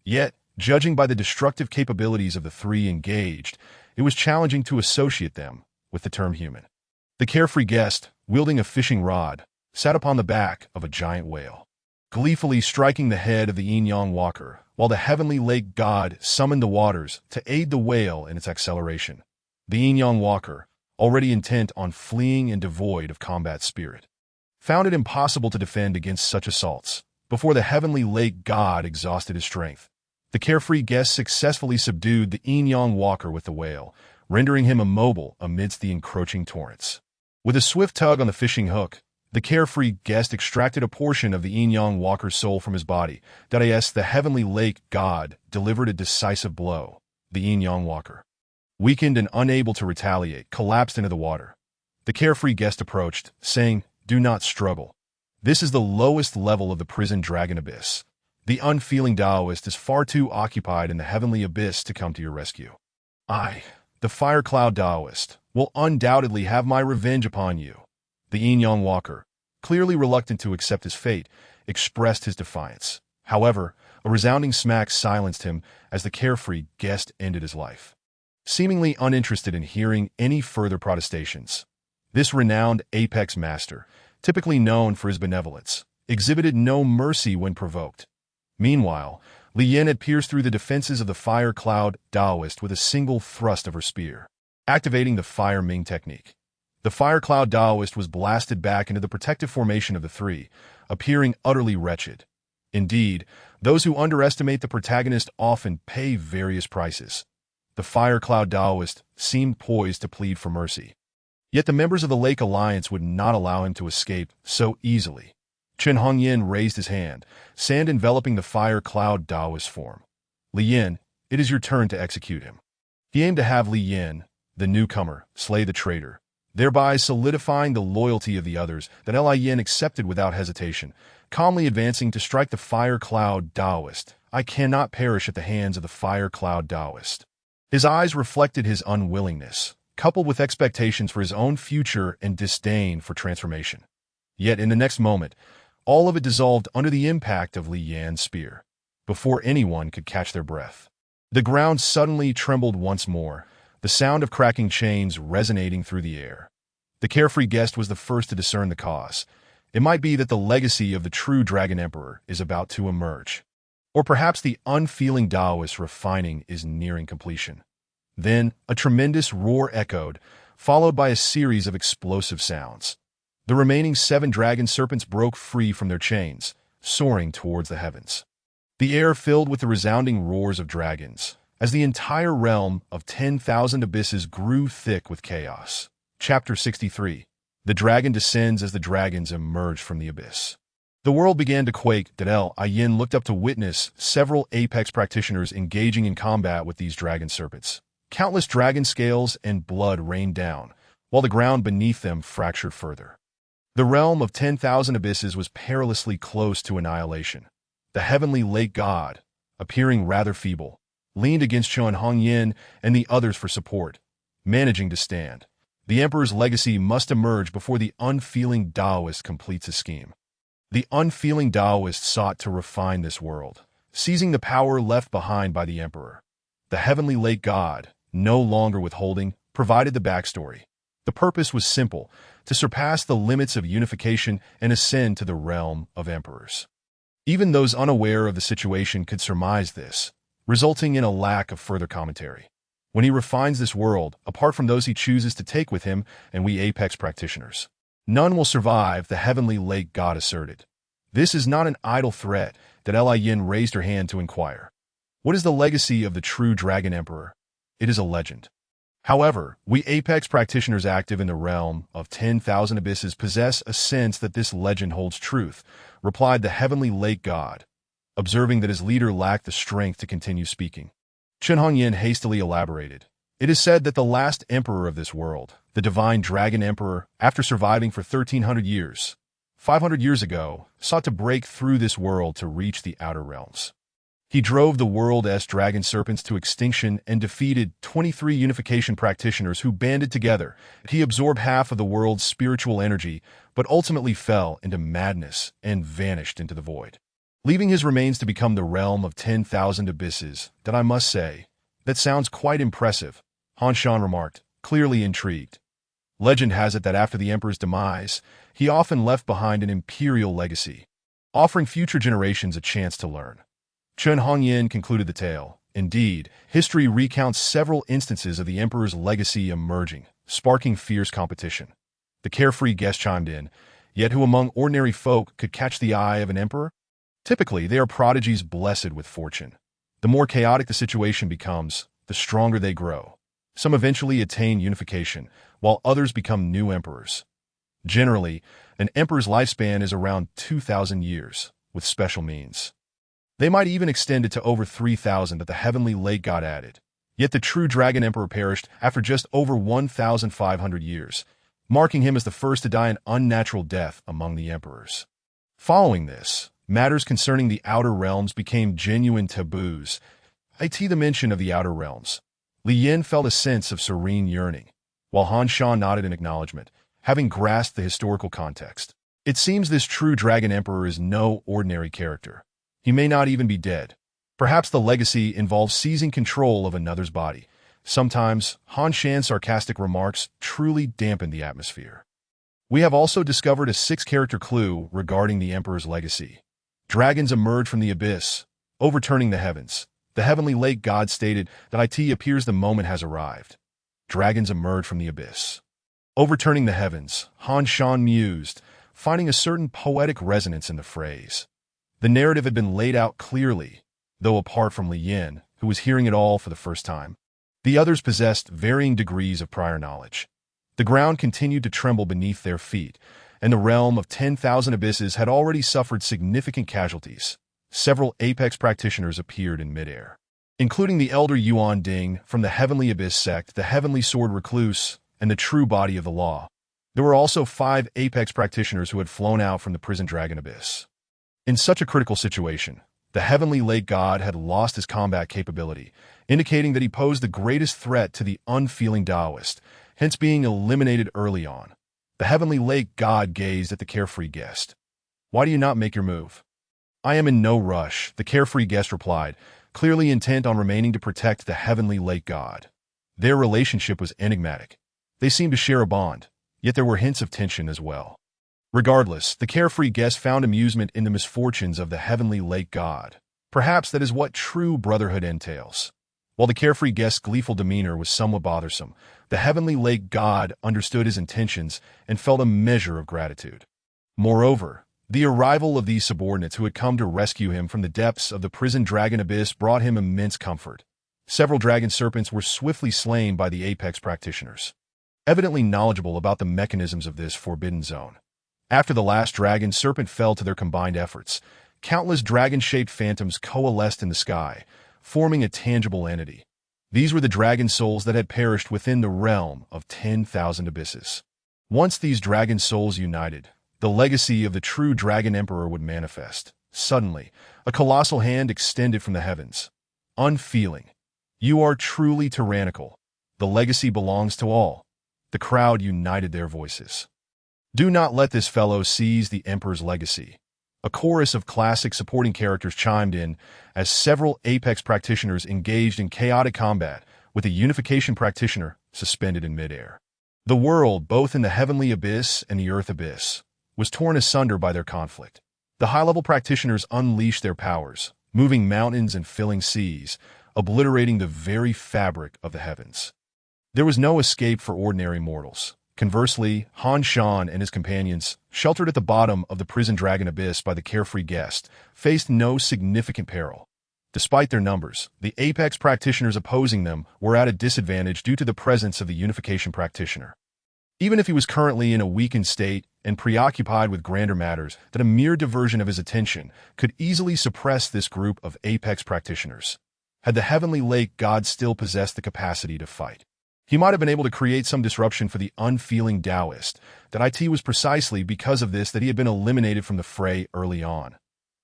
[SPEAKER 1] Yet, judging by the destructive capabilities of the three engaged, it was challenging to associate them with the term human. The carefree guest, wielding a fishing rod, sat upon the back of a giant whale, gleefully striking the head of the yin-yang walker, while the heavenly lake god summoned the waters to aid the whale in its acceleration. The yin-yang walker, already intent on fleeing and devoid of combat spirit, found it impossible to defend against such assaults. Before the heavenly lake god exhausted his strength, the carefree guest successfully subdued the yin-yang walker with the whale, rendering him immobile amidst the encroaching torrents. With a swift tug on the fishing hook, the carefree guest extracted a portion of the yin-yang walker's soul from his body. The heavenly lake god delivered a decisive blow. The yin-yang walker, weakened and unable to retaliate, collapsed into the water. The carefree guest approached, saying, "Do not struggle. This is the lowest level of the prison dragon abyss. The unfeeling Taoist is far too occupied in the heavenly abyss to come to your rescue. I, the fire cloud Taoist, will undoubtedly have my revenge upon you." The yin-yang walker, clearly reluctant to accept his fate, expressed his defiance. However, a resounding smack silenced him as the carefree guest ended his life, seemingly uninterested in hearing any further protestations. This renowned apex master, typically known for his benevolence, exhibited no mercy when provoked. Meanwhile, Li Yin had pierced through the defenses of the fire cloud Taoist with a single thrust of her spear, activating the Fire Ming technique. The fire cloud Taoist was blasted back into the protective formation of the three, appearing utterly wretched. Indeed, those who underestimate the protagonist often pay various prices. The fire cloud Taoist seemed poised to plead for mercy. Yet the members of the Lake Alliance would not allow him to escape so easily. Chen Hongyan raised his hand, sand enveloping the fire cloud Taoist form. "Li Yin, it is your turn to execute him." He aimed to have Li Yin, the newcomer, slay the traitor, thereby solidifying the loyalty of the others. That Li Yin accepted without hesitation, calmly advancing to strike the fire cloud Taoist. "I cannot perish at the hands of the fire cloud Taoist." His eyes reflected his unwillingness, coupled with expectations for his own future and disdain for transformation. Yet in the next moment, all of it dissolved under the impact of Li Yan's spear. Before anyone could catch their breath, the ground suddenly trembled once more, the sound of cracking chains resonating through the air. The carefree guest was the first to discern the cause. It might be that the legacy of the true Dragon Emperor is about to emerge. Or perhaps the unfeeling Taoist refining is nearing completion. Then, a tremendous roar echoed, followed by a series of explosive sounds. The remaining 7 dragon serpents broke free from their chains, soaring towards the heavens. The air filled with the resounding roars of dragons, as the entire realm of 10,000 abysses grew thick with chaos. Chapter 63. The dragon descends as the dragons emerge from the abyss. The world began to quake. Li Yin looked up to witness several apex practitioners engaging in combat with these dragon serpents. Countless dragon scales and blood rained down, while the ground beneath them fractured further. The realm of 10,000 abysses was perilously close to annihilation. The heavenly lake god, appearing rather feeble, leaned against Chen Hongyan and the others for support, managing to stand. The Emperor's legacy must emerge before the unfeeling Taoist completes his scheme. The unfeeling Taoist sought to refine this world, seizing the power left behind by the Emperor. The heavenly lake god, no longer withholding, provided the backstory. The purpose was simple: to surpass the limits of unification and ascend to the realm of emperors. Even those unaware of the situation could surmise this, resulting in a lack of further commentary. When he refines this world, apart from those he chooses to take with him and we apex practitioners, none will survive, the heavenly lake god asserted. This is not an idle threat. Li Yin raised her hand to inquire. What is the legacy of the true Dragon Emperor? It is a legend. However, we apex practitioners active in the realm of 10,000 abysses possess a sense that this legend holds truth, replied the heavenly lake god, observing that his leader lacked the strength to continue speaking. Chen Hongyan hastily elaborated. It is said that the last emperor of this world, the divine Dragon Emperor, after surviving for 1,300 years, 500 years ago, sought to break through this world to reach the outer realms. He drove the world's dragon serpents to extinction and defeated 23 unification practitioners who banded together. He absorbed half of the world's spiritual energy, but ultimately fell into madness and vanished into the void, leaving his remains to become the realm of 10,000 abysses. That I must say, that sounds quite impressive, Han Shan remarked, clearly intrigued. Legend has it that after the emperor's demise, he often left behind an imperial legacy, offering future generations a chance to learn. Chen Hongyan concluded the tale. Indeed, history recounts several instances of the emperor's legacy emerging, sparking fierce competition. The carefree guest chimed in, yet who among ordinary folk could catch the eye of an emperor? Typically, they are prodigies blessed with fortune. The more chaotic the situation becomes, the stronger they grow. Some eventually attain unification, while others become new emperors. Generally, an emperor's lifespan is around 2,000 years, with special means. They might even extend it to over 3,000 that the heavenly lake god added. Yet the true dragon emperor perished after just over 1,500 years, marking him as the first to die an unnatural death among the emperors. Following this, matters concerning the outer realms became genuine taboos. The mention of the outer realms. Li Yin felt a sense of serene yearning, while Han Shan nodded in acknowledgement, having grasped the historical context. It seems this true dragon emperor is no ordinary character. He may not even be dead. Perhaps the legacy involves seizing control of another's body. Sometimes, Han Shan's sarcastic remarks truly dampen the atmosphere. We have also discovered a six-character clue regarding the emperor's legacy. Dragons emerge from the abyss, overturning the heavens. The heavenly lake god stated that it appears the moment has arrived. Dragons emerge from the abyss, overturning the heavens. Han Shan mused, finding a certain poetic resonance in the phrase. The narrative had been laid out clearly, though apart from Li Yin, who was hearing it all for the first time. The others possessed varying degrees of prior knowledge. The ground continued to tremble beneath their feet, and the realm of 10,000 abysses had already suffered significant casualties. Several apex practitioners appeared in midair, including the elder Yuan Ding from the Heavenly Abyss sect, the Heavenly Sword Recluse, and the True Body of the Law. There were also 5 apex practitioners who had flown out from the prison dragon abyss. In such a critical situation, the Heavenly Lake God had lost his combat capability, indicating that he posed the greatest threat to the unfeeling Taoist, hence being eliminated early on. The Heavenly Lake God gazed at the carefree guest. "Why do you not make your move?" "I am in no rush," the carefree guest replied, clearly intent on remaining to protect the Heavenly Lake God. Their relationship was enigmatic. They seemed to share a bond, yet there were hints of tension as well. Regardless, the carefree guest found amusement in the misfortunes of the Heavenly Lake God. Perhaps that is what true brotherhood entails. While the carefree guest's gleeful demeanor was somewhat bothersome, the Heavenly Lake God understood his intentions and felt a measure of gratitude. Moreover, the arrival of these subordinates who had come to rescue him from the depths of the prison dragon abyss brought him immense comfort. Several dragon serpents were swiftly slain by the apex practitioners, evidently knowledgeable about the mechanisms of this forbidden zone. After the last dragon serpent fell to their combined efforts, countless dragon-shaped phantoms coalesced in the sky, forming a tangible entity. These were the dragon souls that had perished within the realm of 10,000 abysses. Once these dragon souls united, the legacy of the true dragon emperor would manifest. Suddenly, a colossal hand extended from the heavens. Unfeeling. "You are truly tyrannical. The legacy belongs to all." The crowd united their voices. "Do not let this fellow seize the emperor's legacy." A chorus of classic supporting characters chimed in as several apex practitioners engaged in chaotic combat with a unification practitioner suspended in midair. The world, both in the heavenly abyss and the earth abyss, was torn asunder by their conflict. The high-level practitioners unleashed their powers, moving mountains and filling seas, obliterating the very fabric of the heavens. There was no escape for ordinary mortals. Conversely, Han Shan and his companions, sheltered at the bottom of the prison dragon abyss by the carefree guest, faced no significant peril. Despite their numbers, the apex practitioners opposing them were at a disadvantage due to the presence of the unification practitioner. Even if he was currently in a weakened state and preoccupied with grander matters, that a mere diversion of his attention could easily suppress this group of apex practitioners. Had the Heavenly Lake God still possessed the capacity to fight, he might have been able to create some disruption for the unfeeling Taoist. That was precisely because of this that he had been eliminated from the fray early on.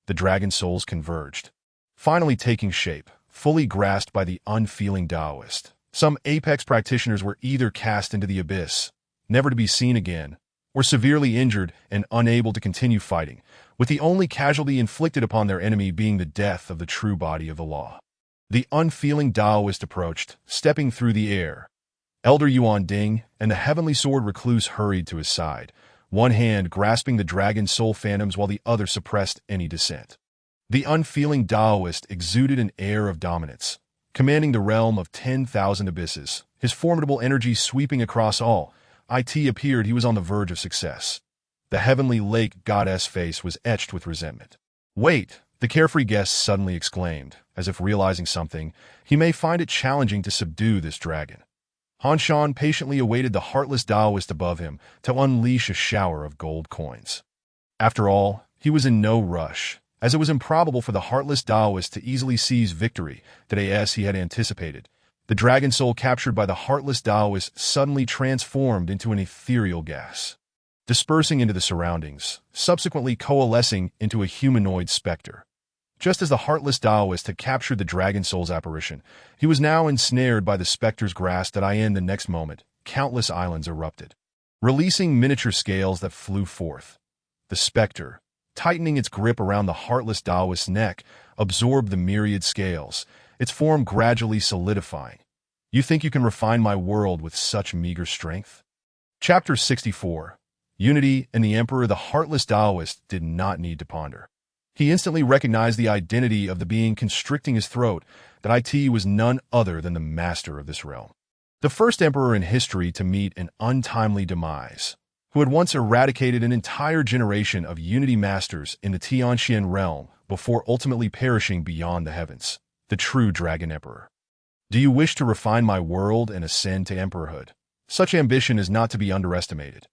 [SPEAKER 1] The dragon souls converged, finally taking shape, fully grasped by the unfeeling Taoist. Some apex practitioners were either cast into the abyss, never to be seen again, or severely injured and unable to continue fighting, with the only casualty inflicted upon their enemy being the death of the true body of the law. The unfeeling Taoist approached, stepping through the air. Elder Yuan Ding and the Heavenly Sword Recluse hurried to his side, one hand grasping the dragon soul phantoms while the other suppressed any dissent. The unfeeling Taoist exuded an air of dominance, commanding the realm of 10,000 abysses, his formidable energy sweeping across all. It appeared he was on the verge of success. The heavenly lake goddess face was etched with resentment. "Wait," the carefree guest suddenly exclaimed, as if realizing something. "He may find it challenging to subdue this dragon." Han Shan patiently awaited the heartless Taoist above him to unleash a shower of gold coins. After all, he was in no rush, as it was improbable for the heartless Taoist to easily seize victory today as he had anticipated. The dragon soul captured by the heartless Taoist suddenly transformed into an ethereal gas, dispersing into the surroundings, subsequently coalescing into a humanoid specter. Just as the heartless Taoist had captured the dragon soul's apparition, he was now ensnared by the specter's grasp. The next moment, countless islands erupted, releasing miniature scales that flew forth. The specter, tightening its grip around the heartless Taoist's neck, absorbed the myriad scales, its form gradually solidifying. "You think you can refine my world with such meager strength?" Chapter 64. Unity and the Emperor. The heartless Taoist did not need to ponder. He instantly recognized the identity of the being constricting his throat. That it was none other than the master of this realm, the first emperor in history to meet an untimely demise, who had once eradicated an entire generation of Unity masters in the Tianxian realm before ultimately perishing beyond the heavens. The true Dragon Emperor. "Do you wish to refine my world and ascend to emperorhood? Such ambition is not to be underestimated."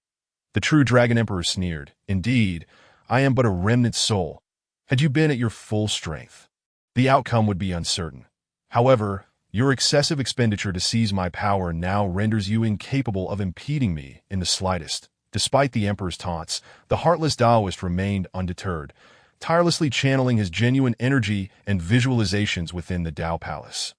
[SPEAKER 1] The true Dragon Emperor sneered. "Indeed, I am but a remnant soul. Had you been at your full strength, the outcome would be uncertain. However, your excessive expenditure to seize my power now renders you incapable of impeding me in the slightest." Despite the Emperor's taunts, the heartless Taoist remained undeterred, tirelessly channeling his genuine energy and visualizations within the Tao Palace.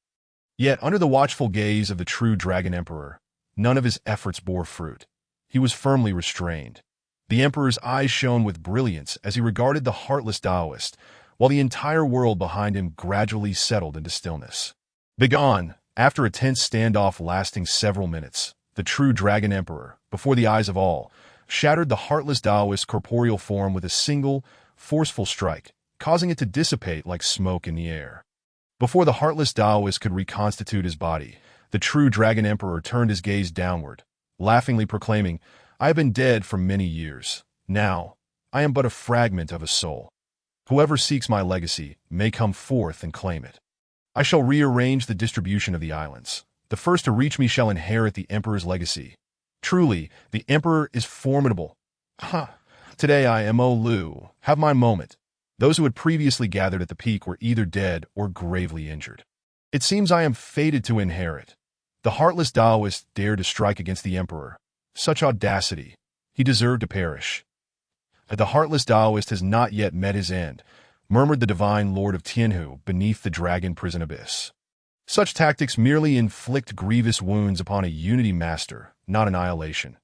[SPEAKER 1] Yet, under the watchful gaze of the true Dragon Emperor, none of his efforts bore fruit. He was firmly restrained. The Emperor's eyes shone with brilliance as he regarded the heartless Taoist, while the entire world behind him gradually settled into stillness. "Begone!" After a tense standoff lasting several minutes, the true Dragon Emperor, before the eyes of all, shattered the heartless Taoist's corporeal form with a single, forceful strike, causing it to dissipate like smoke in the air. Before the heartless Taoist could reconstitute his body, the true Dragon Emperor turned his gaze downward, laughingly proclaiming, "I have been dead for many years. Now, I am but a fragment of a soul. Whoever seeks my legacy may come forth and claim it. I shall rearrange the distribution of the islands. The first to reach me shall inherit the Emperor's legacy. Truly, the Emperor is formidable. Ha! Today I, Mo Lu, have my moment." Those who had previously gathered at the peak were either dead or gravely injured. "It seems I am fated to inherit." The heartless Taoist dared to strike against the Emperor. Such audacity. He deserved to perish. "The heartless Taoist has not yet met his end," murmured the divine lord of Tianhu beneath the dragon prison abyss. Such tactics merely inflict grievous wounds upon a Unity master, not annihilation.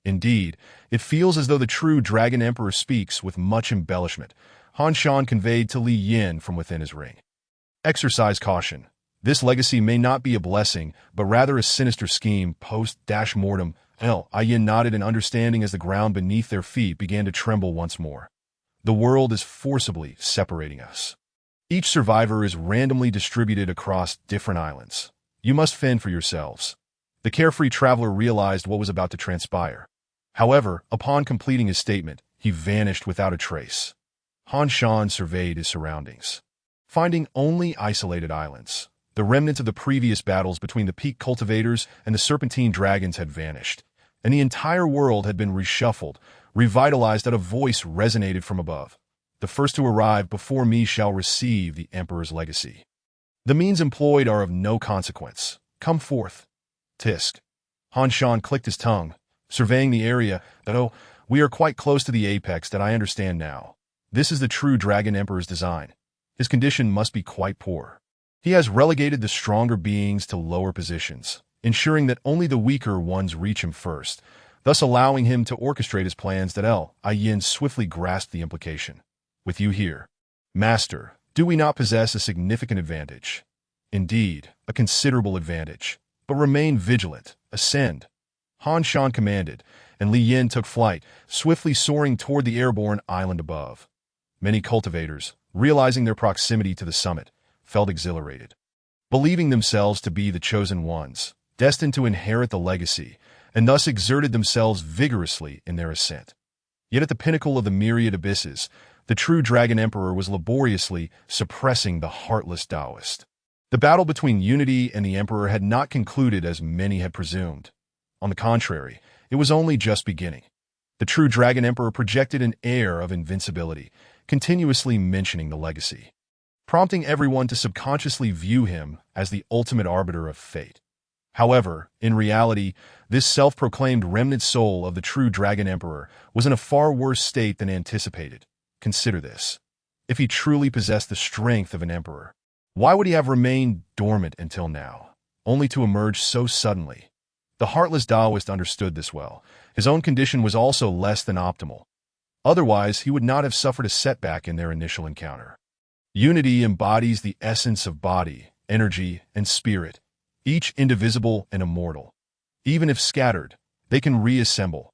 [SPEAKER 1] Indeed, it feels as though the true Dragon Emperor speaks with much embellishment. Han Shan conveyed to Li Yin from within his ring. "Exercise caution. This legacy may not be a blessing, but rather a sinister scheme post-mortem." Yin nodded in understanding as the ground beneath their feet began to tremble once more. "The world is forcibly separating us. Each survivor is randomly distributed across different islands. You must fend for yourselves." The carefree traveler realized what was about to transpire. However, upon completing his statement, he vanished without a trace. Han Shan surveyed his surroundings, finding only isolated islands. The remnants of the previous battles between the peak cultivators and the serpentine dragons had vanished, and the entire world had been reshuffled, revitalized. A voice resonated from above. "The first to arrive before me shall receive the Emperor's legacy. The means employed are of no consequence. Come forth." Tisk. Han Shan clicked his tongue, surveying the area. We are quite close to the apex. That I understand now. This is the true Dragon Emperor's design. His condition must be quite poor. He has relegated the stronger beings to lower positions, ensuring that only the weaker ones reach him first, thus allowing him to orchestrate his plans. Yin swiftly grasped the implication. "With you here, Master, do we not possess a significant advantage?" "Indeed, a considerable advantage. But remain vigilant. ascend," Han Shan commanded, and Li Yin took flight, swiftly soaring toward the airborne island above. Many cultivators, realizing their proximity to the summit, felt exhilarated. Believing themselves to be the chosen ones, destined to inherit the legacy, and thus exerted themselves vigorously in their ascent. Yet at the pinnacle of the myriad abysses, the true Dragon Emperor was laboriously suppressing the heartless Taoist. The battle between Unity and the Emperor had not concluded as many had presumed. On the contrary, it was only just beginning. The true Dragon Emperor projected an air of invincibility, continuously mentioning the legacy, prompting everyone to subconsciously view him as the ultimate arbiter of fate. However, in reality, this self-proclaimed remnant soul of the true Dragon Emperor was in a far worse state than anticipated. Consider this. If he truly possessed the strength of an emperor, why would he have remained dormant until now, only to emerge so suddenly? The heartless Taoist understood this well. His own condition was also less than optimal. Otherwise, he would not have suffered a setback in their initial encounter. Unity embodies the essence of body, energy, and spirit, each indivisible and immortal. Even if scattered, they can reassemble.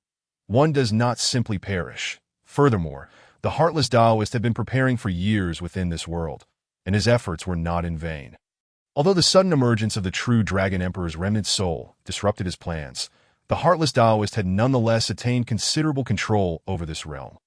[SPEAKER 1] One does not simply perish. Furthermore, the heartless Taoist had been preparing for years within this world, and his efforts were not in vain. Although the sudden emergence of the true Dragon Emperor's remnant soul disrupted his plans, the heartless Taoist had nonetheless attained considerable control over this realm.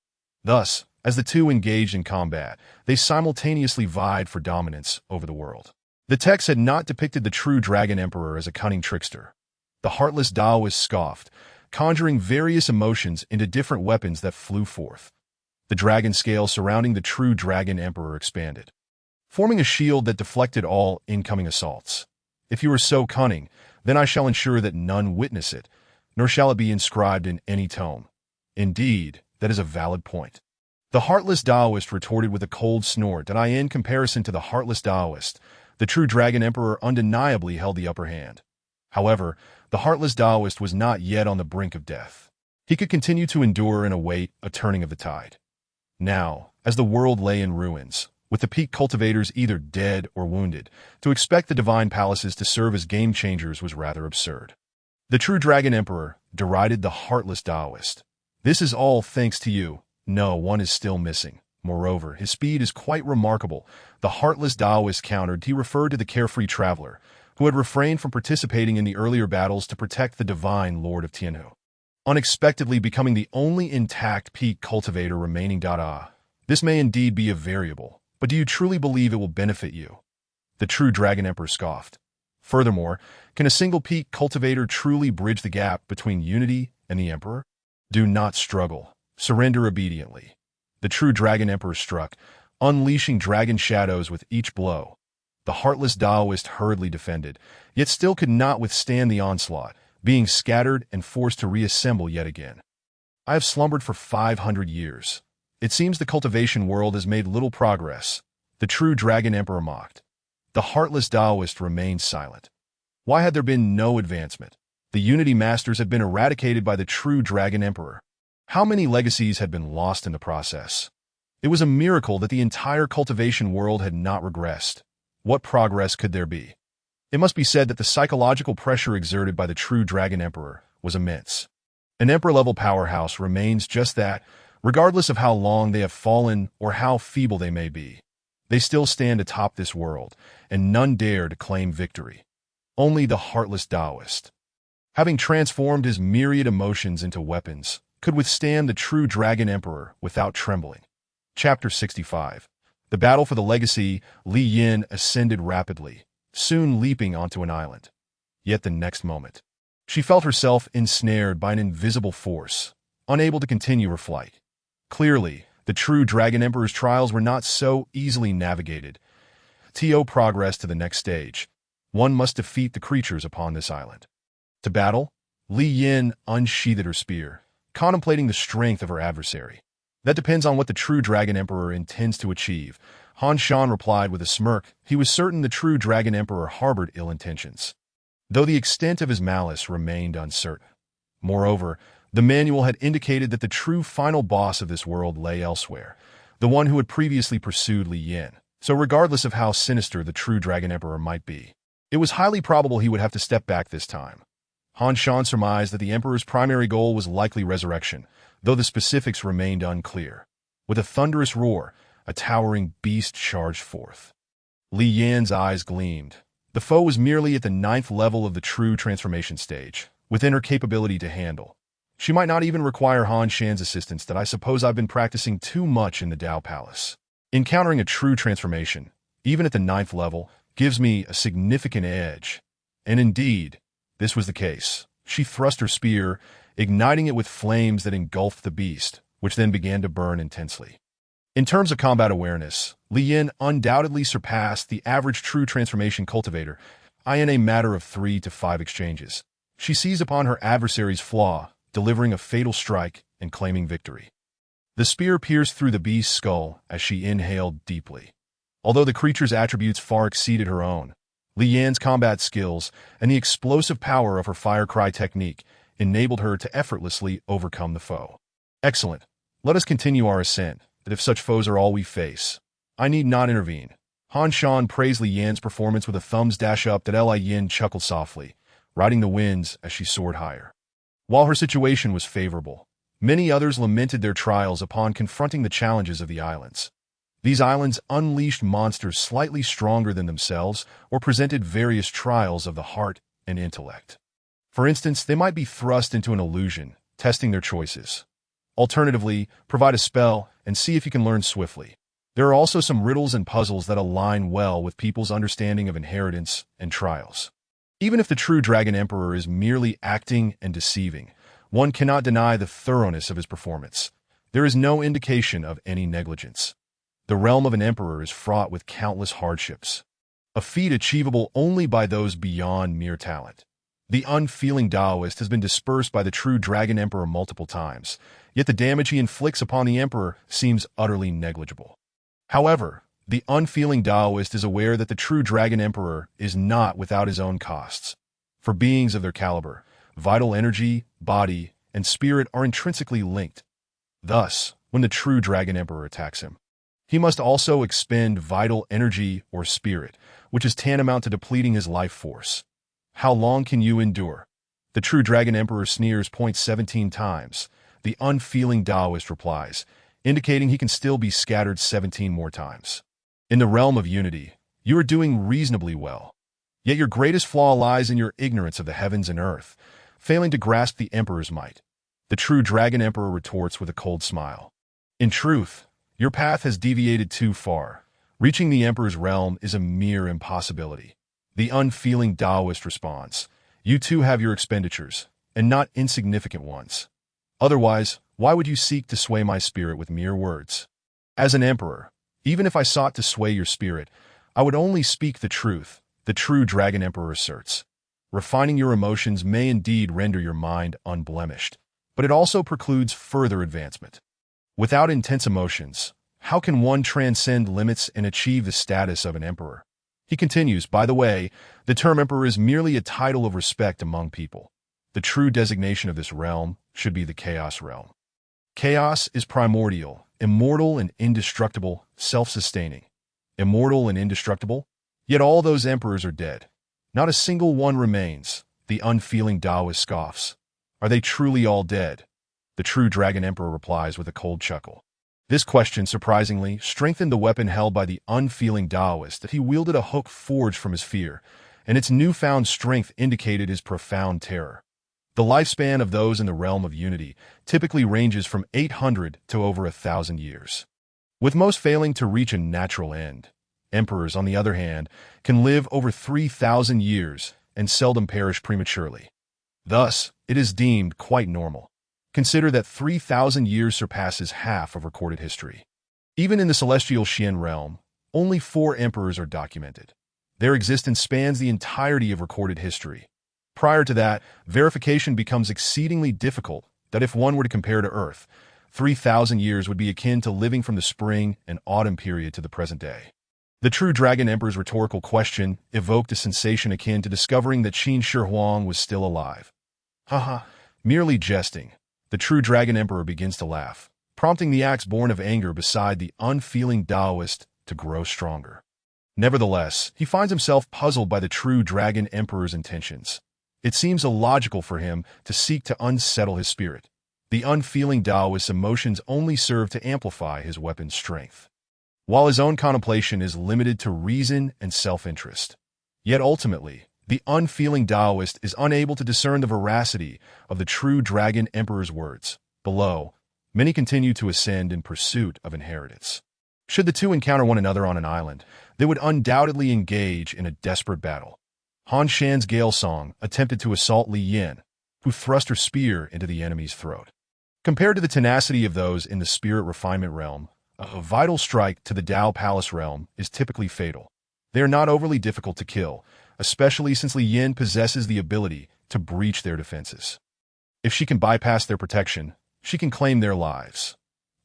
[SPEAKER 1] Thus, as the two engaged in combat, they simultaneously vied for dominance over the world. The text had not depicted the true Dragon Emperor as a cunning trickster. The heartless Taoist scoffed, conjuring various emotions into different weapons that flew forth. The dragon scale surrounding the true Dragon Emperor expanded, forming a shield that deflected all incoming assaults. "If you are so cunning, then I shall ensure that none witness it, nor shall it be inscribed in any tome." Indeed, that is a valid point. The heartless Taoist retorted with a cold snort, and in comparison to the heartless Taoist, the true Dragon Emperor undeniably held the upper hand. However, the heartless Taoist was not yet on the brink of death. He could continue to endure and await a turning of the tide. Now, as the world lay in ruins, with the peak cultivators either dead or wounded, to expect the divine palaces to serve as game-changers was rather absurd. The true Dragon Emperor derided the heartless Taoist. "This is all thanks to you. No, one is still missing. Moreover, his speed is quite remarkable." The heartless Taoist countered. He referred to the carefree traveler, who had refrained from participating in the earlier battles to protect the divine Lord of Tianhu, unexpectedly becoming the only intact peak cultivator remaining. This may indeed be a variable, but do you truly believe it will benefit you? The true Dragon Emperor scoffed. Furthermore, can a single peak cultivator truly bridge the gap between Unity and the Emperor? Do not struggle. Surrender obediently. The true Dragon Emperor struck, unleashing dragon shadows with each blow. The heartless Taoist hurriedly defended, yet still could not withstand the onslaught, being scattered and forced to reassemble yet again. "I have slumbered for 500 years. It seems the cultivation world has made little progress," the true Dragon Emperor mocked. The heartless Taoist remained silent. Why had there been no advancement? The Unity Masters had been eradicated by the true Dragon Emperor. How many legacies had been lost in the process? It was a miracle that the entire cultivation world had not regressed. What progress could there be? It must be said that the psychological pressure exerted by the true Dragon Emperor was immense. An Emperor-level powerhouse remains just that, regardless of how long they have fallen or how feeble they may be. They still stand atop this world, and none dare to claim victory. Only the heartless Taoist, having transformed his myriad emotions into weapons, could withstand the true Dragon Emperor without trembling. Chapter 65. The battle for the legacy. Li Yin ascended rapidly, soon leaping onto an island. Yet the next moment, she felt herself ensnared by an invisible force, unable to continue her flight. Clearly, the true Dragon Emperor's trials were not so easily navigated. To progress to the next stage, one must defeat the creatures upon this island. To battle, Li Yin unsheathed her spear, contemplating the strength of her adversary. "That depends on what the true Dragon Emperor intends to achieve," Han Shan replied with a smirk. He was certain the true Dragon Emperor harbored ill intentions, though the extent of his malice remained uncertain. Moreover, the manual had indicated that the true final boss of this world lay elsewhere, the one who had previously pursued Li Yin. So regardless of how sinister the true Dragon Emperor might be, it was highly probable he would have to step back this time. Han Shan surmised that the emperor's primary goal was likely resurrection, though the specifics remained unclear. With a thunderous roar, a towering beast charged forth. Li Yan's eyes gleamed. The foe was merely at the 9th level of the true transformation stage, within her capability to handle. She might not even require Han Shan's assistance. That I suppose I've been practicing too much in the Dao Palace. Encountering a true transformation, even at the 9th level, gives me a significant edge. And indeed, this was the case. She thrust her spear, igniting it with flames that engulfed the beast, which then began to burn intensely. In terms of combat awareness, Li Yan undoubtedly surpassed the average true transformation cultivator in a matter of 3 to 5 exchanges. She seized upon her adversary's flaw, delivering a fatal strike and claiming victory. The spear pierced through the beast's skull as she inhaled deeply. Although the creature's attributes far exceeded her own, Li Yan's combat skills and the explosive power of her fire cry technique enabled her to effortlessly overcome the foe. Excellent. Let us continue our ascent, that if such foes are all we face, I need not intervene. Han Shan praised Li Yan's performance with a thumbs dash up that Li Yan chuckled softly, riding the winds as she soared higher. While her situation was favorable, many others lamented their trials upon confronting the challenges of the islands. These islands unleashed monsters slightly stronger than themselves or presented various trials of the heart and intellect. For instance, they might be thrust into an illusion, testing their choices. Alternatively, provide a spell and see if you can learn swiftly. There are also some riddles and puzzles that align well with people's understanding of inheritance and trials. Even if the true Dragon Emperor is merely acting and deceiving, one cannot deny the thoroughness of his performance. There is no indication of any negligence. The realm of an emperor is fraught with countless hardships, a feat achievable only by those beyond mere talent. The unfeeling Taoist has been dispersed by the true Dragon Emperor multiple times, yet the damage he inflicts upon the emperor seems utterly negligible. However, the unfeeling Taoist is aware that the true Dragon Emperor is not without his own costs. For beings of their caliber, vital energy, body, and spirit are intrinsically linked. Thus, when the true Dragon Emperor attacks him, he must also expend vital energy or spirit, which is tantamount to depleting his life force. How long can you endure? The true Dragon Emperor sneers 17 times. The unfeeling Taoist replies, indicating he can still be scattered 17 more times. In the realm of unity, you are doing reasonably well. Yet your greatest flaw lies in your ignorance of the heavens and earth, failing to grasp the Emperor's might. The true Dragon Emperor retorts with a cold smile. In truth, your path has deviated too far. Reaching the Emperor's realm is a mere impossibility. The unfeeling Taoist responds, you too have your expenditures, and not insignificant ones. Otherwise, why would you seek to sway my spirit with mere words? As an emperor, even if I sought to sway your spirit, I would only speak the truth, the true Dragon Emperor asserts. Refining your emotions may indeed render your mind unblemished, but it also precludes further advancement. Without intense emotions, how can one transcend limits and achieve the status of an emperor? He continues, by the way, the term emperor is merely a title of respect among people. The true designation of this realm should be the chaos realm. Chaos is primordial, immortal and indestructible, self-sustaining. Immortal and indestructible? Yet all those emperors are dead. Not a single one remains. The unfeeling Taoist scoffs. Are they truly all dead? The true Dragon Emperor replies with a cold chuckle. This question, surprisingly, strengthened the weapon held by the unfeeling Taoist that he wielded, a hook forged from his fear, and its newfound strength indicated his profound terror. The lifespan of those in the realm of unity typically ranges from 800 to over 1,000 years, with most failing to reach a natural end. Emperors, on the other hand, can live over 3,000 years and seldom perish prematurely. Thus, it is deemed quite normal. Consider that 3,000 years surpasses half of recorded history. Even in the celestial Xian realm, only 4 emperors are documented. Their existence spans the entirety of recorded history. Prior to that, verification becomes exceedingly difficult, that if one were to compare to Earth, 3,000 years would be akin to living from the spring and autumn period to the present day. The true Dragon Emperor's rhetorical question evoked a sensation akin to discovering that Qin Shi Huang was still alive. Haha, merely jesting. The true Dragon Emperor begins to laugh, prompting the axe born of anger beside the unfeeling Taoist to grow stronger. Nevertheless, he finds himself puzzled by the true Dragon Emperor's intentions. It seems illogical for him to seek to unsettle his spirit. The unfeeling Taoist's emotions only serve to amplify his weapon's strength, while his own contemplation is limited to reason and self-interest. Yet ultimately, the unfeeling Taoist is unable to discern the veracity of the true Dragon Emperor's words. Below, many continue to ascend in pursuit of inheritance. Should the two encounter one another on an island, they would undoubtedly engage in a desperate battle. Han Shan's Gale Song attempted to assault Li Yin, who thrust her spear into the enemy's throat. Compared to the tenacity of those in the spirit refinement realm, a vital strike to the Tao Palace realm is typically fatal. They are not overly difficult to kill, especially since Li Yin possesses the ability to breach their defenses. If she can bypass their protection, she can claim their lives.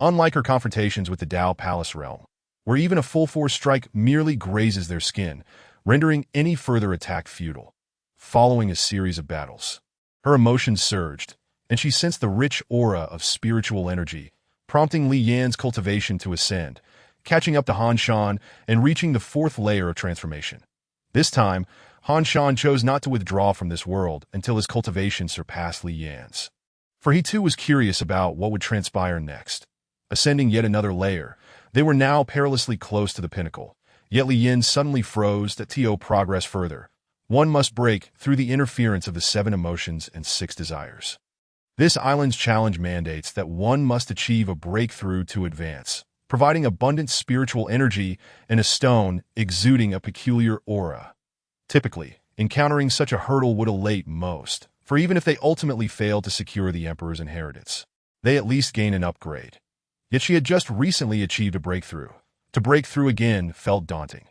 [SPEAKER 1] Unlike her confrontations with the Tao Palace realm, where even a full-force strike merely grazes their skin, rendering any further attack futile. Following a series of battles, her emotions surged, and she sensed the rich aura of spiritual energy, prompting Li Yan's cultivation to ascend, catching up to Han Shan and reaching the fourth layer of transformation. This time, Han Shan chose not to withdraw from this world until his cultivation surpassed Li Yan's. For he too was curious about what would transpire next. Ascending yet another layer, they were now perilously close to the pinnacle, yet Li Yin suddenly froze to progress further. One must break through the interference of the 7 emotions and 6 desires. This island's challenge mandates that one must achieve a breakthrough to advance, providing abundant spiritual energy and a stone exuding a peculiar aura. Typically, encountering such a hurdle would elate most, for even if they ultimately fail to secure the Emperor's inheritance, they at least gain an upgrade. Yet she had just recently achieved a breakthrough. To break through again felt daunting.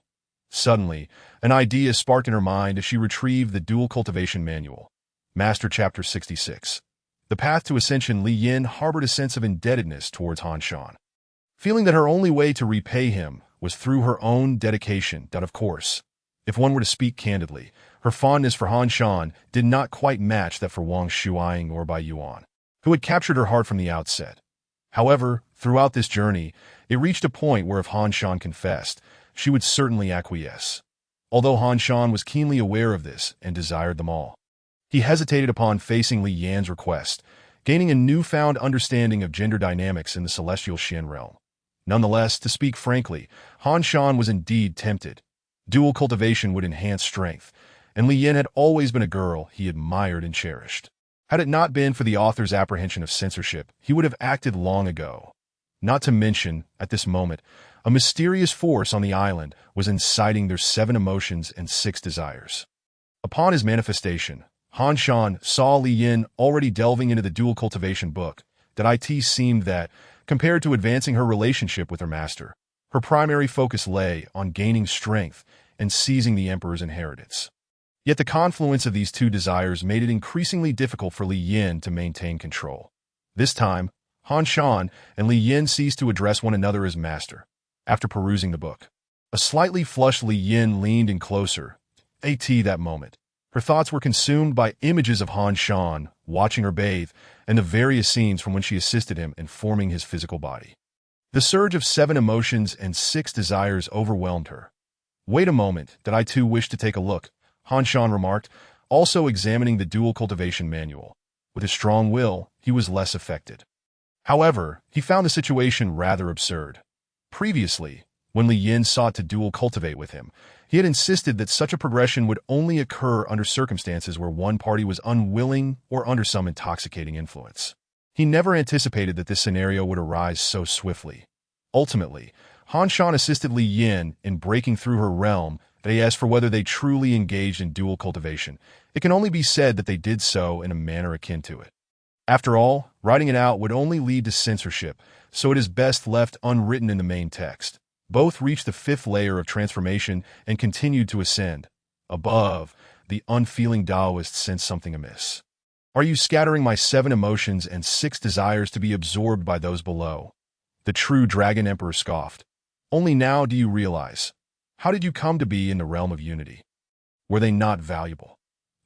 [SPEAKER 1] Suddenly, an idea sparked in her mind as she retrieved the Dual Cultivation Manual. Master Chapter 66. The path to ascension. Li Yin harbored a sense of indebtedness towards Han Shan, feeling that her only way to repay him was through her own dedication. That, of course, if one were to speak candidly, her fondness for Han Shan did not quite match that for Wang Shuiying or Bai Yuan, who had captured her heart from the outset. However, throughout this journey, it reached a point where if Han Shan confessed, she would certainly acquiesce. Although Han Shan was keenly aware of this and desired them all, he hesitated upon facing Li Yan's request, gaining a newfound understanding of gender dynamics in the celestial Xian realm. Nonetheless, to speak frankly, Han Shan was indeed tempted. Dual cultivation would enhance strength, and Li Yin had always been a girl he admired and cherished. Had it not been for the author's apprehension of censorship, he would have acted long ago. Not to mention, at this moment, a mysterious force on the island was inciting their 7 emotions and 6 desires. Upon his manifestation, Han Shan saw Li Yin already delving into the dual cultivation book. That it seemed that, compared to advancing her relationship with her master, her primary focus lay on gaining strength and seizing the Emperor's inheritance. Yet the confluence of these 2 desires made it increasingly difficult for Li Yin to maintain control. This time, Han Shan and Li Yin ceased to address one another as master. After perusing the book, a slightly flushed Li Yin leaned in closer. That moment, her thoughts were consumed by images of Han Shan watching her bathe and the various scenes from when she assisted him in forming his physical body. The surge of 7 emotions and 6 desires overwhelmed her. Wait a moment, that I too wish to take a look, Han Shan remarked, also examining the Dual Cultivation Manual. With his strong will, he was less affected. However, he found the situation rather absurd. Previously, when Li Yin sought to dual cultivate with him, he had insisted that such a progression would only occur under circumstances where one party was unwilling or under some intoxicating influence. He never anticipated that this scenario would arise so swiftly. Ultimately, Han Shan assisted Li Yin in breaking through her realm. They asked for whether they truly engaged in dual cultivation. It can only be said that they did so in a manner akin to it. After all, writing it out would only lead to censorship, so it is best left unwritten in the main text. Both reached the 5th layer of transformation and continued to ascend. Above, the unfeeling Taoist sensed something amiss. Are you scattering my 7 emotions and 6 desires to be absorbed by those below? The true Dragon Emperor scoffed. Only now do you realize. How did you come to be in the realm of unity? Were they not valuable?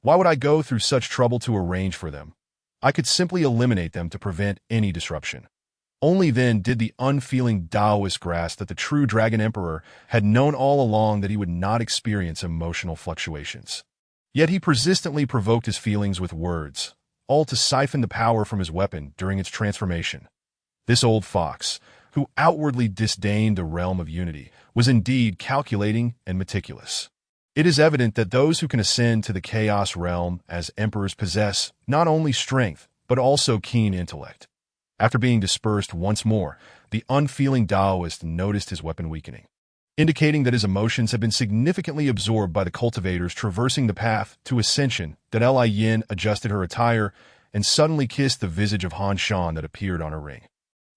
[SPEAKER 1] Why would I go through such trouble to arrange for them? I could simply eliminate them to prevent any disruption. Only then did the unfeeling Taoist grasp that the true Dragon Emperor had known all along that he would not experience emotional fluctuations. Yet he persistently provoked his feelings with words, all to siphon the power from his weapon during its transformation. This old fox, who outwardly disdained the realm of unity, was indeed calculating and meticulous. It is evident that those who can ascend to the chaos realm as emperors possess not only strength, but also keen intellect. After being dispersed once more, the unfeeling Taoist noticed his weapon weakening, indicating that his emotions had been significantly absorbed by the cultivators traversing the path to ascension. That Li Yin adjusted her attire and suddenly kissed the visage of Han Shan that appeared on her ring.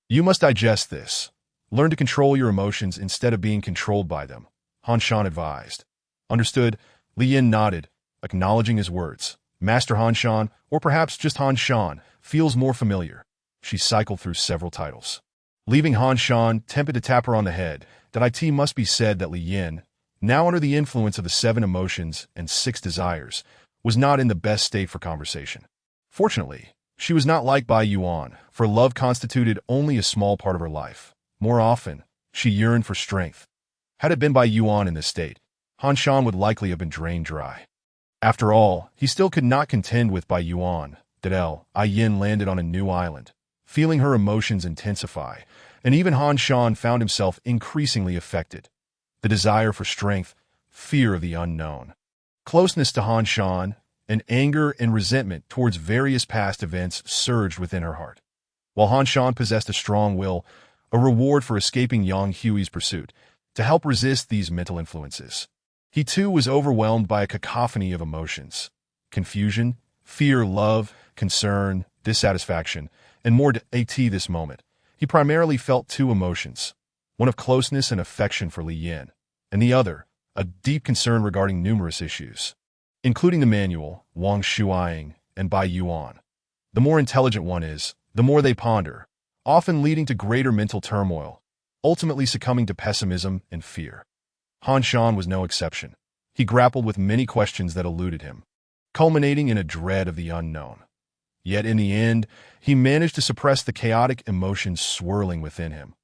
[SPEAKER 1] "You must digest this. Learn to control your emotions instead of being controlled by them," Han Shan advised. "Understood?" Li Yin nodded, acknowledging his words. Master Han Shan, or perhaps just Han Shan, feels more familiar. She cycled through several titles, leaving Han Shan tempted to tap her on the head. That it must be said that Li Yin, now under the influence of the 7 emotions and 6 desires, was not in the best state for conversation. Fortunately, she was not like Bai Yuan, for love constituted only a small part of her life. More often, she yearned for strength. Had it been Bai Yuan in this state, Han Shan would likely have been drained dry. After all, he still could not contend with Bai Yuan. Li Yin landed on a new island, feeling her emotions intensify, and even Han Shan found himself increasingly affected. The desire for strength, fear of the unknown, closeness to Han Shan, and anger and resentment towards various past events surged within her heart. While Han Shan possessed a strong will, a reward for escaping Yang Hui's pursuit, to help resist these mental influences, he too was overwhelmed by a cacophony of emotions: confusion, fear, love, concern, dissatisfaction, and more. At this moment, he primarily felt 2 emotions, one of closeness and affection for Li Yin, and the other, a deep concern regarding numerous issues, including the manual, Wang Shuiying, and Bai Yuan. The more intelligent one is, the more they ponder, often leading to greater mental turmoil, ultimately succumbing to pessimism and fear. Han Shan was no exception. He grappled with many questions that eluded him, culminating in a dread of the unknown. Yet in the end, he managed to suppress the chaotic emotions swirling within him,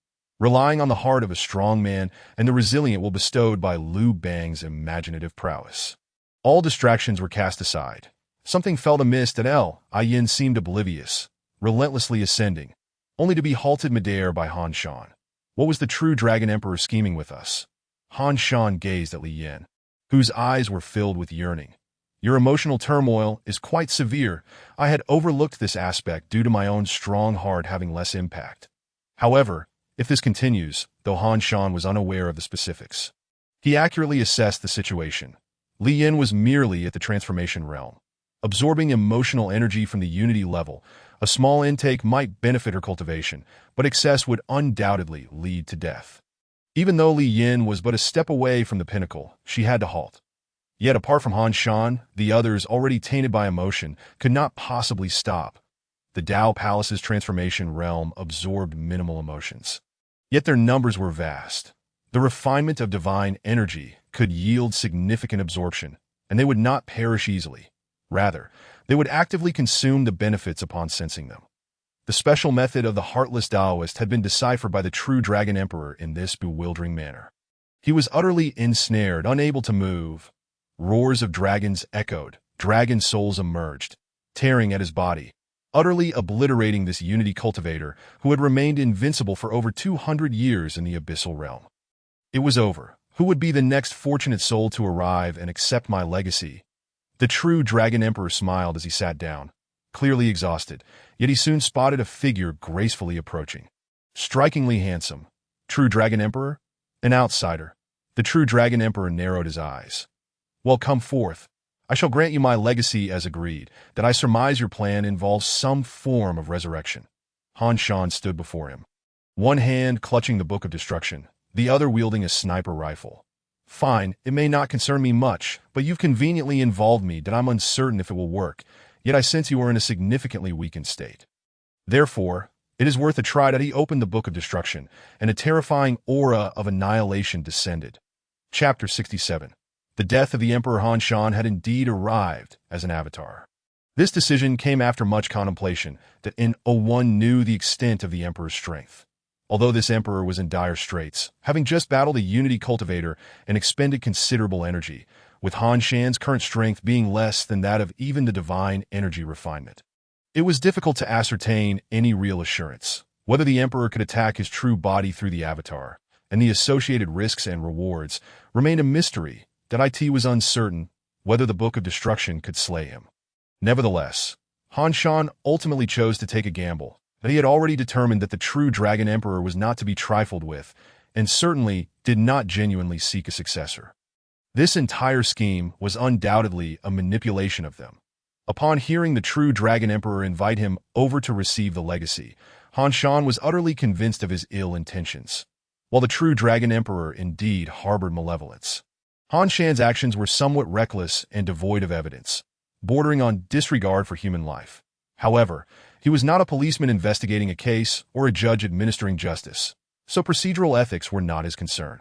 [SPEAKER 1] relying on the heart of a strong man and the resilient will bestowed by Liu Bang's imaginative prowess. All distractions were cast aside. Something felt amiss. Li Yin seemed oblivious, relentlessly ascending, only to be halted midair by Han Shan. What was the true Dragon Emperor scheming with us? Han Shan gazed at Li Yin, whose eyes were filled with yearning. "Your emotional turmoil is quite severe. I had overlooked this aspect due to my own strong heart having less impact. However, if this continues," though Han Shan was unaware of the specifics, he accurately assessed the situation. Li Yin was merely at the transformation realm, absorbing emotional energy from the unity level. A small intake might benefit her cultivation, but excess would undoubtedly lead to death. Even though Li Yin was but a step away from the pinnacle, she had to halt. Yet apart from Han Shan, the others, already tainted by emotion, could not possibly stop. The Tao Palace's transformation realm absorbed minimal emotions. Yet their numbers were vast. The refinement of divine energy could yield significant absorption, and they would not perish easily. Rather, they would actively consume the benefits upon sensing them. The special method of the heartless Taoist had been deciphered by the true Dragon Emperor in this bewildering manner. He was utterly ensnared, unable to move. Roars of dragons echoed, dragon souls emerged, tearing at his body, utterly obliterating this unity cultivator who had remained invincible for over 200 years in the abyssal realm. It was over. Who would be the next fortunate soul to arrive and accept my legacy? The true Dragon Emperor smiled as he sat down, clearly exhausted, yet he soon spotted a figure gracefully approaching. Strikingly handsome. True Dragon Emperor? An outsider. The true Dragon Emperor narrowed his eyes. "Well, come forth. I shall grant you my legacy as agreed. That I surmise your plan involves some form of resurrection." Han Shan stood before him, one hand clutching the Book of Destruction, the other wielding a sniper rifle. "Fine, it may not concern me much, but you've conveniently involved me that I'm uncertain if it will work, yet I sense you are in a significantly weakened state. Therefore, it is worth a try." He opened the Book of Destruction, and a terrifying aura of annihilation descended. Chapter 67. The death of the Emperor Han Shan had indeed arrived as an avatar. This decision came after much contemplation. That in one knew the extent of the Emperor's strength. Although this Emperor was in dire straits, having just battled a unity cultivator and expended considerable energy, with Han Shan's current strength being less than that of even the divine energy refinement. It was difficult to ascertain any real assurance, whether the Emperor could attack his true body through the Avatar, and the associated risks and rewards remained a mystery that it was uncertain whether the Book of Destruction could slay him. Nevertheless, Han Shan ultimately chose to take a gamble, that he had already determined that the true Dragon Emperor was not to be trifled with, and certainly did not genuinely seek a successor. This entire scheme was undoubtedly a manipulation of them. Upon hearing the true Dragon Emperor invite him over to receive the legacy, Han Shan was utterly convinced of his ill intentions, while the true Dragon Emperor indeed harbored malevolence. Han Shan's actions were somewhat reckless and devoid of evidence, bordering on disregard for human life. However, he was not a policeman investigating a case or a judge administering justice, so procedural ethics were not his concern.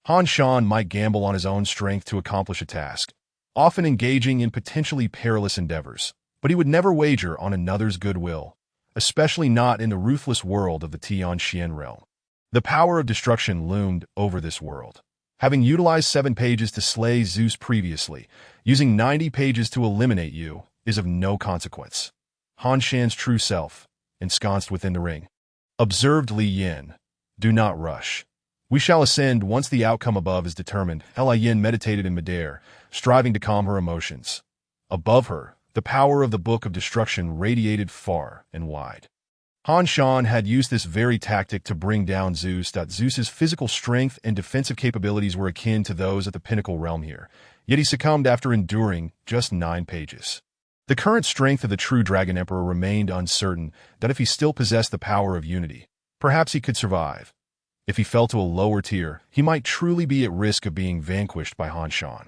[SPEAKER 1] Han Shan might gamble on his own strength to accomplish a task, often engaging in potentially perilous endeavors, but he would never wager on another's goodwill, especially not in the ruthless world of the Tianxian realm. The power of destruction loomed over this world. Having utilized 7 pages to slay Zeus previously, using 90 pages to eliminate you is of no consequence. Han Shan's true self, ensconced within the ring, observed Li Yin. Do not rush. We shall ascend once the outcome above is determined. Li Yin meditated in midair, striving to calm her emotions. Above her, the power of the Book of Destruction radiated far and wide. Han Shan had used this very tactic to bring down Zeus. Zeus's physical strength and defensive capabilities were akin to those at the pinnacle realm here, yet he succumbed after enduring just 9 pages. The current strength of the true Dragon Emperor remained uncertain that if he still possessed the power of unity, perhaps he could survive. If he fell to a lower tier, he might truly be at risk of being vanquished by Han Shan.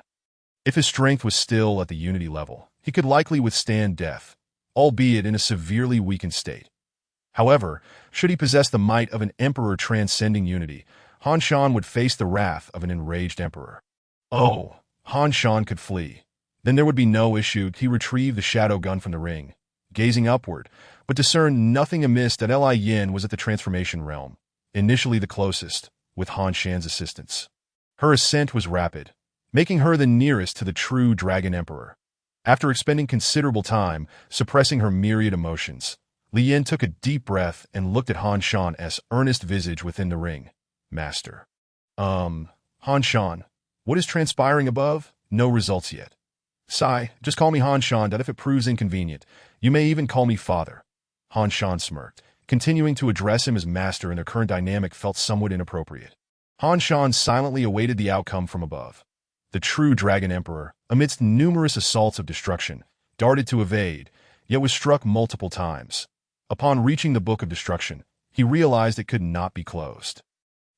[SPEAKER 1] If his strength was still at the unity level, he could likely withstand death, albeit in a severely weakened state. However, should he possess the might of an emperor transcending unity, Han Shan would face the wrath of an enraged emperor. Oh, Han Shan could flee. Then there would be no issue. He retrieved the shadow gun from the ring, gazing upward, but discerned nothing amiss. That Li Yin was at the transformation realm, initially the closest, with Han Shan's assistance. Her ascent was rapid, making her the nearest to the true Dragon Emperor. After expending considerable time suppressing her myriad emotions, Li Yin took a deep breath and looked at Han Shan's earnest visage within the ring. Master. Han Shan, what is transpiring above? No results yet. Sigh, just call me Han Shan. If it proves inconvenient, you may even call me father. Han Shan smirked, continuing to address him as master, and their current dynamic felt somewhat inappropriate. Han Shan silently awaited the outcome from above. The true Dragon Emperor, amidst numerous assaults of destruction, darted to evade, yet was struck multiple times. Upon reaching the Book of Destruction, he realized it could not be closed.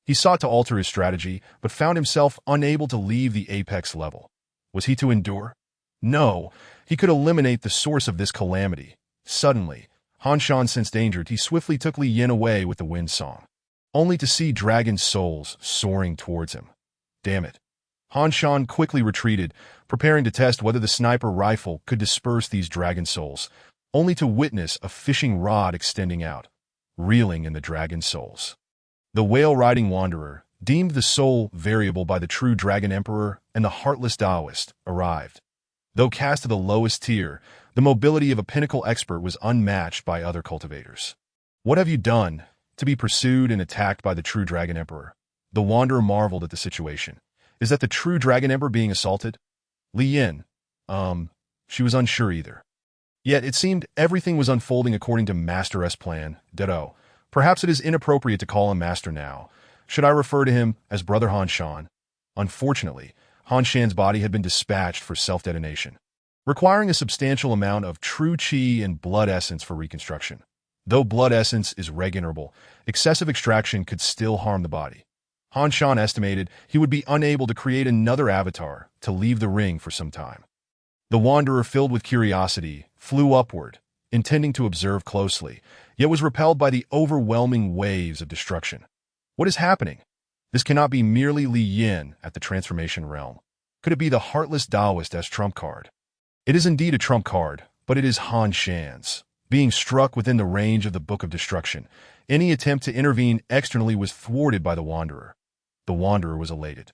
[SPEAKER 1] He sought to alter his strategy, but found himself unable to leave the apex level. Was he to endure? No, he could eliminate the source of this calamity. Suddenly, Han Shan sensed danger. He swiftly took Li Yin away with the wind song, only to see dragon souls soaring towards him. Damn it. Han Shan quickly retreated, preparing to test whether the sniper rifle could disperse these dragon souls, only to witness a fishing rod extending out, reeling in the dragon souls. The whale-riding wanderer, deemed the soul variable by the true Dragon Emperor and the heartless Taoist, arrived. Though cast to the lowest tier, the mobility of a pinnacle expert was unmatched by other cultivators. What have you done? To be pursued and attacked by the true Dragon Emperor? The wanderer marveled at the situation. Is that the true Dragon Emperor being assaulted? Li Yin. She was unsure either. Yet it seemed everything was unfolding according to Master's plan. Ditto. Perhaps it is inappropriate to call him Master now. Should I refer to him as Brother Han Shan? Unfortunately, Han Shan's body had been dispatched for self-detonation, requiring a substantial amount of true qi and blood essence for reconstruction. Though blood essence is regenerable, excessive extraction could still harm the body. Han Shan estimated he would be unable to create another avatar to leave the ring for some time. The wanderer, filled with curiosity, flew upward, intending to observe closely, yet was repelled by the overwhelming waves of destruction. What is happening? This cannot be merely Li Yin at the transformation realm. Could it be the heartless Taoist as trump card? It is indeed a trump card, but it is Han Shan's. Being struck within the range of the Book of Destruction, any attempt to intervene externally was thwarted by the wanderer. The wanderer was elated.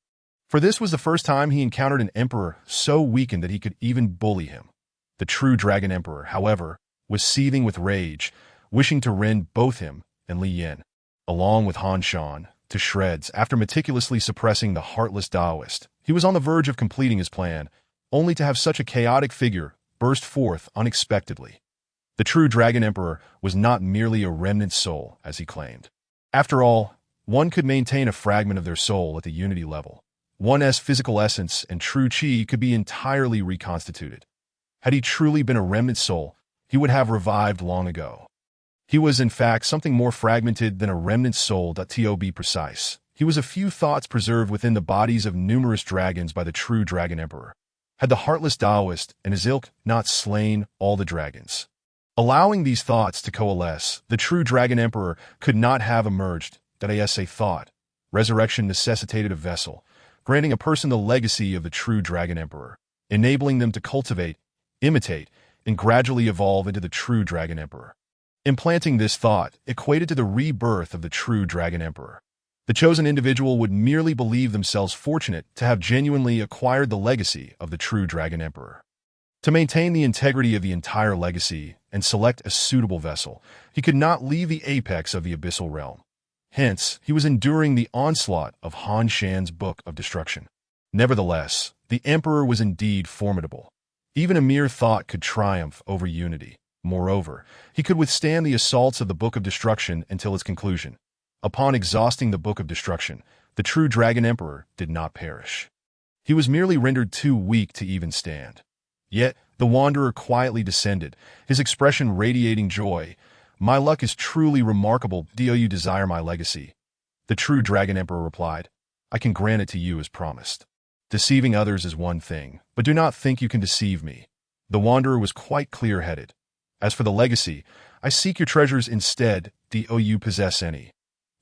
[SPEAKER 1] For this was the first time he encountered an emperor so weakened that he could even bully him. The true Dragon Emperor, however, was seething with rage, wishing to rend both him and Li Yin, along with Han Shan, to shreds. After meticulously suppressing the heartless Taoist, he was on the verge of completing his plan, only to have such a chaotic figure burst forth unexpectedly. The true Dragon Emperor was not merely a remnant soul, as he claimed. After all, one could maintain a fragment of their soul at the unity level. One's physical essence and true chi could be entirely reconstituted. Had he truly been a remnant soul, he would have revived long ago. He was, in fact, something more fragmented than a remnant soul. To be precise, he was a few thoughts preserved within the bodies of numerous dragons by the true Dragon Emperor. Had the heartless Taoist and his ilk not slain all the dragons? Allowing these thoughts to coalesce, the true Dragon Emperor could not have emerged. As a thought, resurrection necessitated a vessel, granting a person the legacy of the true Dragon Emperor, enabling them to cultivate, imitate, and gradually evolve into the true Dragon Emperor. Implanting this thought equated to the rebirth of the true Dragon Emperor. The chosen individual would merely believe themselves fortunate to have genuinely acquired the legacy of the true Dragon Emperor. To maintain the integrity of the entire legacy and select a suitable vessel, he could not leave the apex of the abyssal realm. Hence, he was enduring the onslaught of Han Shan's Book of Destruction. Nevertheless, the Emperor was indeed formidable. Even a mere thought could triumph over unity. Moreover, he could withstand the assaults of the Book of Destruction until its conclusion. Upon exhausting the Book of Destruction, the true Dragon Emperor did not perish. He was merely rendered too weak to even stand. Yet, the Wanderer quietly descended, his expression radiating joy. "My luck is truly remarkable. Do you desire my legacy?" The true Dragon Emperor replied, "I can grant it to you as promised. Deceiving others is one thing, but do not think you can deceive me." The Wanderer was quite clear-headed. "As for the legacy, I seek your treasures instead. Do you possess any?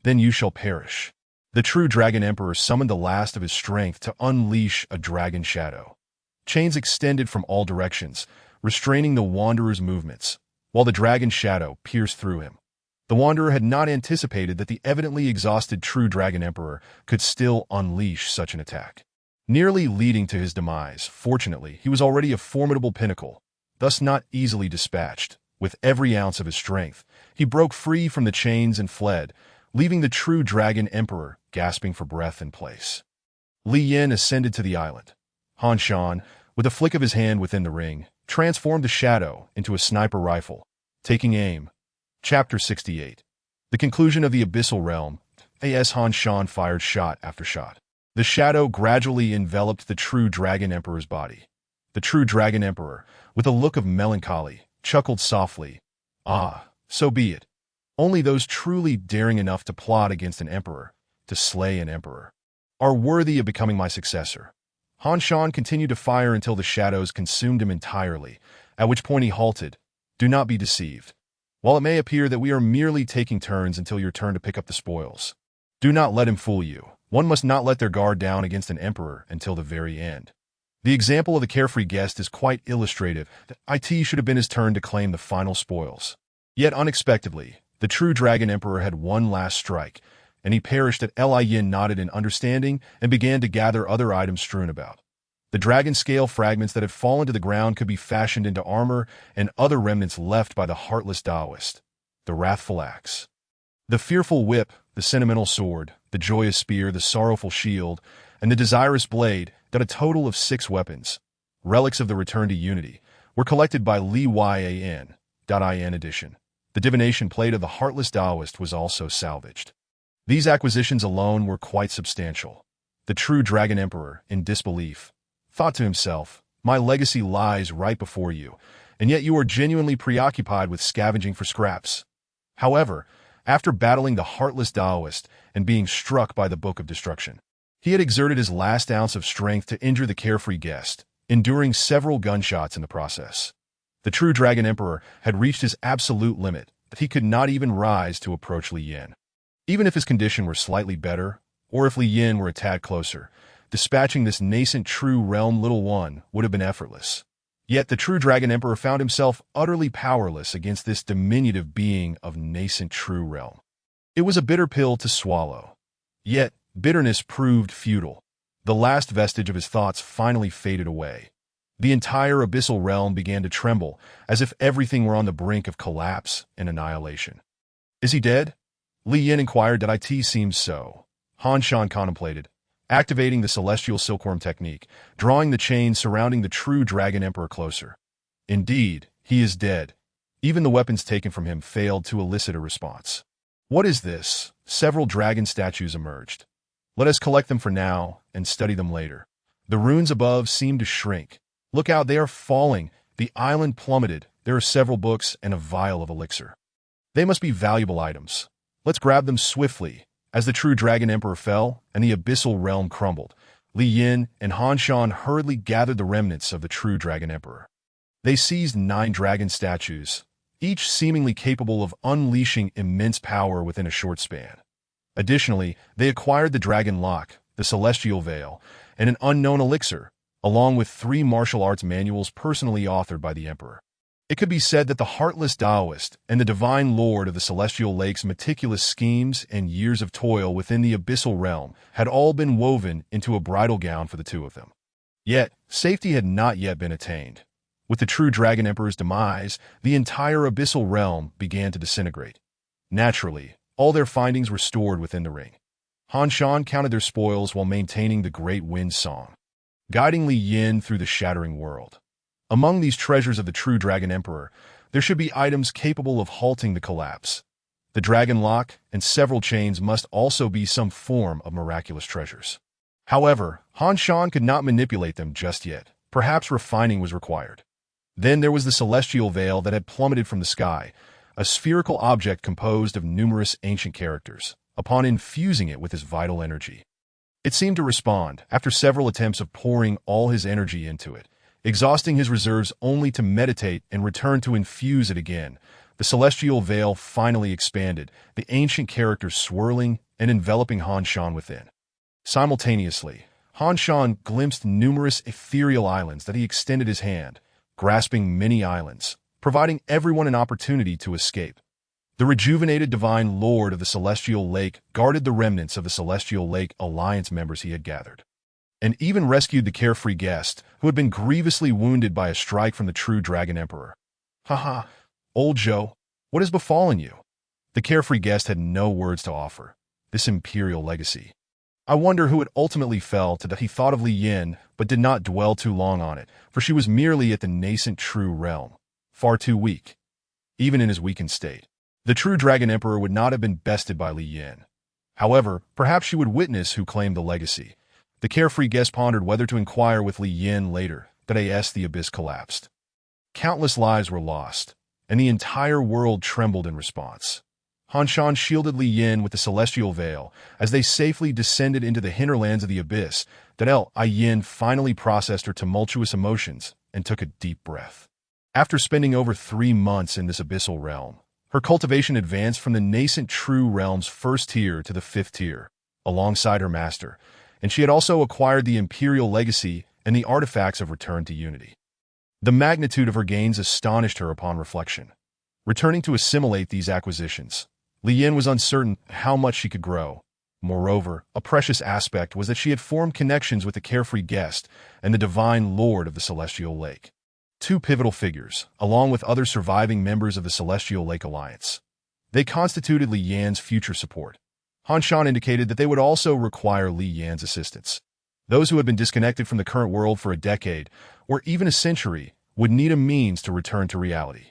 [SPEAKER 1] Then you shall perish." The true Dragon Emperor summoned the last of his strength to unleash a dragon shadow. Chains extended from all directions, restraining the Wanderer's movements, while the dragon shadow pierced through him. The Wanderer had not anticipated that the evidently exhausted true Dragon Emperor could still unleash such an attack, nearly leading to his demise. Fortunately, he was already a formidable pinnacle, thus not easily dispatched. With every ounce of his strength, he broke free from the chains and fled, leaving the true Dragon Emperor gasping for breath in place. Li Yin ascended to the island. Han Shan, with a flick of his hand within the ring, transformed the shadow into a sniper rifle, taking aim. Chapter 68. The conclusion of the Abyssal Realm. As Han Shan fired shot after shot, the shadow gradually enveloped the true Dragon Emperor's body. The true Dragon Emperor, with a look of melancholy, chuckled softly. "Ah, so be it. Only those truly daring enough to plot against an emperor, to slay an emperor, are worthy of becoming my successor." Han Shan continued to fire until the shadows consumed him entirely, at which point he halted. "Do not be deceived. While it may appear that we are merely taking turns until your turn to pick up the spoils, do not let him fool you. One must not let their guard down against an emperor until the very end." The example of the carefree guest is quite illustrative. It should have been his turn to claim the final spoils. Yet unexpectedly, the true Dragon Emperor had one last strike, and he perished. Li Yin nodded in understanding and began to gather other items strewn about. The dragon scale fragments that had fallen to the ground could be fashioned into armor and other remnants left by the heartless Taoist. The wrathful axe, the fearful whip, the sentimental sword, the joyous spear, the sorrowful shield, and the desirous blade, that a total of 6 weapons, relics of the return to unity, were collected by Li Yan. In addition, the divination plate of the heartless Taoist was also salvaged. These acquisitions alone were quite substantial. The true Dragon Emperor, in disbelief, thought to himself, "My legacy lies right before you, and yet you are genuinely preoccupied with scavenging for scraps." However, after battling the heartless Taoist and being struck by the Book of Destruction, he had exerted his last ounce of strength to injure the carefree guest, enduring several gunshots in the process. The true Dragon Emperor had reached his absolute limit, that he could not even rise to approach Li Yin. Even if his condition were slightly better, or if Li Yin were a tad closer, dispatching this nascent true realm little one would have been effortless. Yet the true Dragon Emperor found himself utterly powerless against this diminutive being of nascent true realm. It was a bitter pill to swallow. Yet, bitterness proved futile. The last vestige of his thoughts finally faded away. The entire abyssal realm began to tremble, as if everything were on the brink of collapse and annihilation. Is he dead? Li Yin inquired. It seems so. Han Shan contemplated, activating the celestial silkworm technique, drawing the chain surrounding the true Dragon Emperor closer. Indeed, he is dead. Even the weapons taken from him failed to elicit a response. What is this? Several dragon statues emerged. Let us collect them for now and study them later. The runes above seem to shrink. Look out, they are falling. The island plummeted. There are several books and a vial of elixir. They must be valuable items. Let's grab them swiftly. As the true Dragon Emperor fell and the abyssal realm crumbled, Li Yin and Han Shan hurriedly gathered the remnants of the true Dragon Emperor. They seized 9 dragon statues, each seemingly capable of unleashing immense power within a short span. Additionally, they acquired the Dragon Lock, the Celestial Veil, and an unknown elixir, along with 3 martial arts manuals personally authored by the Emperor. It could be said that the heartless Taoist and the divine lord of the Celestial Lake's meticulous schemes and years of toil within the abyssal realm had all been woven into a bridal gown for the two of them. Yet, safety had not yet been attained. With the true Dragon Emperor's demise, the entire abyssal realm began to disintegrate. Naturally, all their findings were stored within the ring. Han Shan counted their spoils while maintaining the great wind song, guiding Li Yin through the shattering world. Among these treasures of the true Dragon Emperor, there should be items capable of halting the collapse. The Dragon Lock and several chains must also be some form of miraculous treasures. However, Han Shan could not manipulate them just yet. Perhaps refining was required. Then there was the Celestial Veil that had plummeted from the sky, a spherical object composed of numerous ancient characters, upon infusing it with his vital energy. It seemed to respond, after several attempts of pouring all his energy into it, exhausting his reserves only to meditate and return to infuse it again. The Celestial Veil finally expanded, the ancient characters swirling and enveloping Han Shan within. Simultaneously, Han Shan glimpsed numerous ethereal islands that he extended his hand, grasping many islands, providing everyone an opportunity to escape. The rejuvenated divine lord of the Celestial Lake guarded the remnants of the Celestial Lake Alliance members he had gathered, and even rescued the carefree guest who had been grievously wounded by a strike from the true Dragon Emperor. Haha, old Joe, what has befallen you? The carefree guest had no words to offer. This imperial legacy. I wonder who it ultimately fell to that he thought of Li Yin, but did not dwell too long on it, for she was merely at the nascent true realm, far too weak. Even in his weakened state, the true Dragon Emperor would not have been bested by Li Yin. However, perhaps she would witness who claimed the legacy. The carefree guest pondered whether to inquire with Li Yin later, that the abyss collapsed. Countless lives were lost, and the entire world trembled in response. Han Shan shielded Li Yin with the Celestial Veil as they safely descended into the hinterlands of the abyss. Yin finally processed her tumultuous emotions and took a deep breath. After spending over 3 months in this abyssal realm, her cultivation advanced from the nascent true realm's 1st tier to the 5th tier, alongside her master, and she had also acquired the Imperial Legacy and the artifacts of Return to Unity. The magnitude of her gains astonished her upon reflection. Returning to assimilate these acquisitions, Li Yin was uncertain how much she could grow. Moreover, a precious aspect was that she had formed connections with the carefree guest and the divine lord of the Celestial Lake. 2 pivotal figures, along with other surviving members of the Celestial Lake Alliance. They constituted Li Yan's future support. Han Shan indicated that they would also require Li Yan's assistance. Those who had been disconnected from the current world for a decade, or even a century, would need a means to return to reality.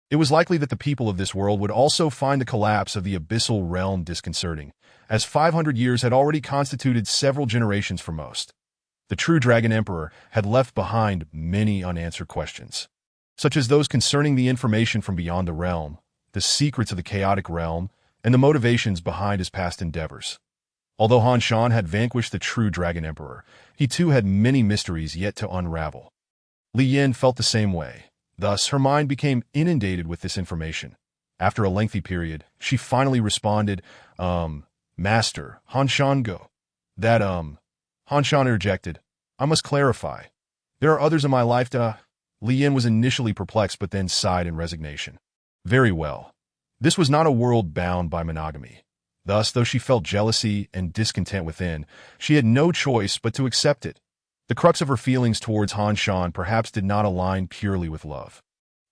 [SPEAKER 1] It was likely that the people of this world would also find the collapse of the abyssal realm disconcerting, as 500 years had already constituted several generations for most. The true Dragon Emperor had left behind many unanswered questions, such as those concerning the information from beyond the realm, the secrets of the chaotic realm, and the motivations behind his past endeavors. Although Han Shan had vanquished the true Dragon Emperor, he too had many mysteries yet to unravel. Li Yin felt the same way. Thus, her mind became inundated with this information. After a lengthy period, she finally responded, Master, Han Shan go. Han Shan interjected, I must clarify. There are others in my life Li Yin was initially perplexed but then sighed in resignation. Very well. This was not a world bound by monogamy. Thus, though she felt jealousy and discontent within, she had no choice but to accept it. The crux of her feelings towards Han Shan perhaps did not align purely with love,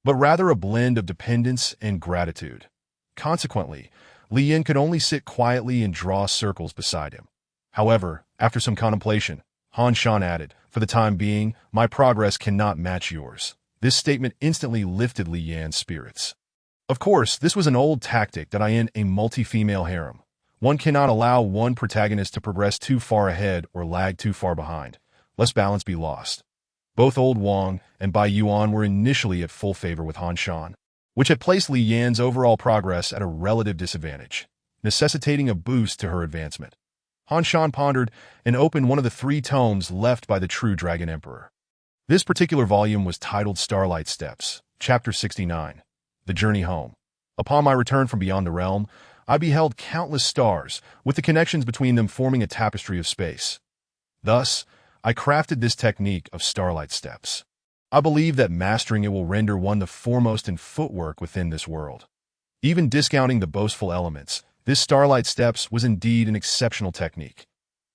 [SPEAKER 1] but rather a blend of dependence and gratitude. Consequently, Li Yin could only sit quietly and draw circles beside him. However, after some contemplation, Han Shan added, "For the time being, my progress cannot match yours." This statement instantly lifted Li Yan's spirits. Of course, this was an old tactic that in a multi-female harem. One cannot allow one protagonist to progress too far ahead or lag too far behind, lest balance be lost. Both Old Wang and Bai Yuan were initially at full favor with Han Shan, which had placed Li Yan's overall progress at a relative disadvantage, necessitating a boost to her advancement. Han Shan pondered and opened one of the 3 tomes left by the true Dragon Emperor. This particular volume was titled Starlight Steps, Chapter 69, The Journey Home. Upon my return from beyond the realm, I beheld countless stars, with the connections between them forming a tapestry of space. Thus, I crafted this technique of starlight steps. I believe that mastering it will render one the foremost in footwork within this world. Even discounting the boastful elements, this starlight steps was indeed an exceptional technique.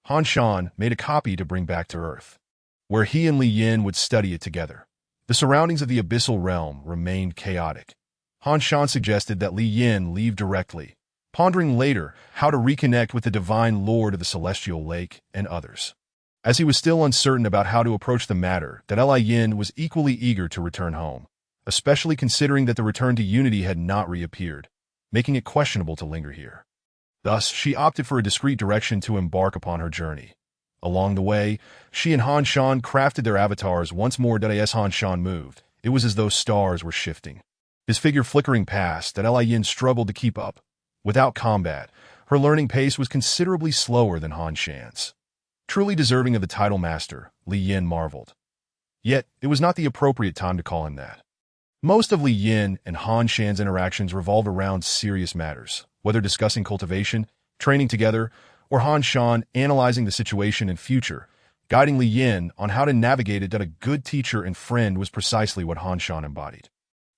[SPEAKER 1] Han Shan made a copy to bring back to Earth, where he and Li Yin would study it together. The surroundings of the abyssal realm remained chaotic. Han Shan suggested that Li Yin leave directly, pondering later how to reconnect with the divine lord of the celestial lake and others. As he was still uncertain about how to approach the matter, that Li Yin was equally eager to return home, especially considering that the return to unity had not reappeared, making it questionable to linger here. Thus, she opted for a discreet direction to embark upon her journey. Along the way, she and Han Shan crafted their avatars once more. As Han Shan moved, it was as though stars were shifting, his figure flickering past that Li Yin struggled to keep up. Without combat, her learning pace was considerably slower than Han Shan's. Truly deserving of the title master, Li Yin marveled. Yet, it was not the appropriate time to call him that. Most of Li Yin and Han Shan's interactions revolved around serious matters, whether discussing cultivation, training together, or Han Shan analyzing the situation and future, guiding Li Yin on how to navigate it. That a good teacher and friend was precisely what Han Shan embodied.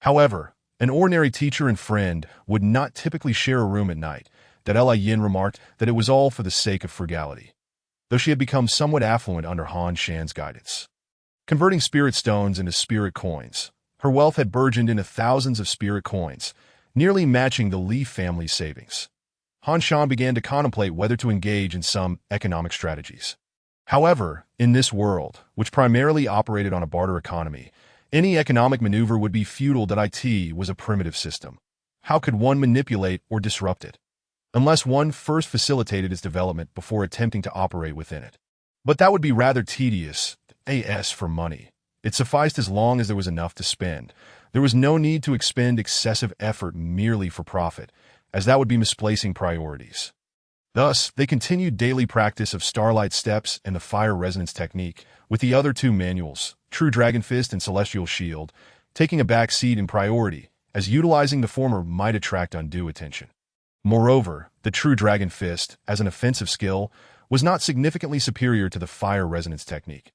[SPEAKER 1] However, an ordinary teacher and friend would not typically share a room at night. That Li Yin remarked that it was all for the sake of frugality, though she had become somewhat affluent under Han Shan's guidance. Converting spirit stones into spirit coins, her wealth had burgeoned into thousands of spirit coins, nearly matching the Li family's savings. Han Shan began to contemplate whether to engage in some economic strategies. However, in this world, which primarily operated on a barter economy, any economic maneuver would be futile. It was a primitive system. How could one manipulate or disrupt it, unless one first facilitated its development before attempting to operate within it? But that would be rather tedious. As for money, it sufficed as long as there was enough to spend. There was no need to expend excessive effort merely for profit, as that would be misplacing priorities. Thus, they continued daily practice of Starlight Steps and the Fire Resonance Technique, with the other 2 manuals, True Dragon Fist and Celestial Shield, taking a back seat in priority, as utilizing the former might attract undue attention. Moreover, the True Dragon Fist, as an offensive skill, was not significantly superior to the Fire Resonance Technique.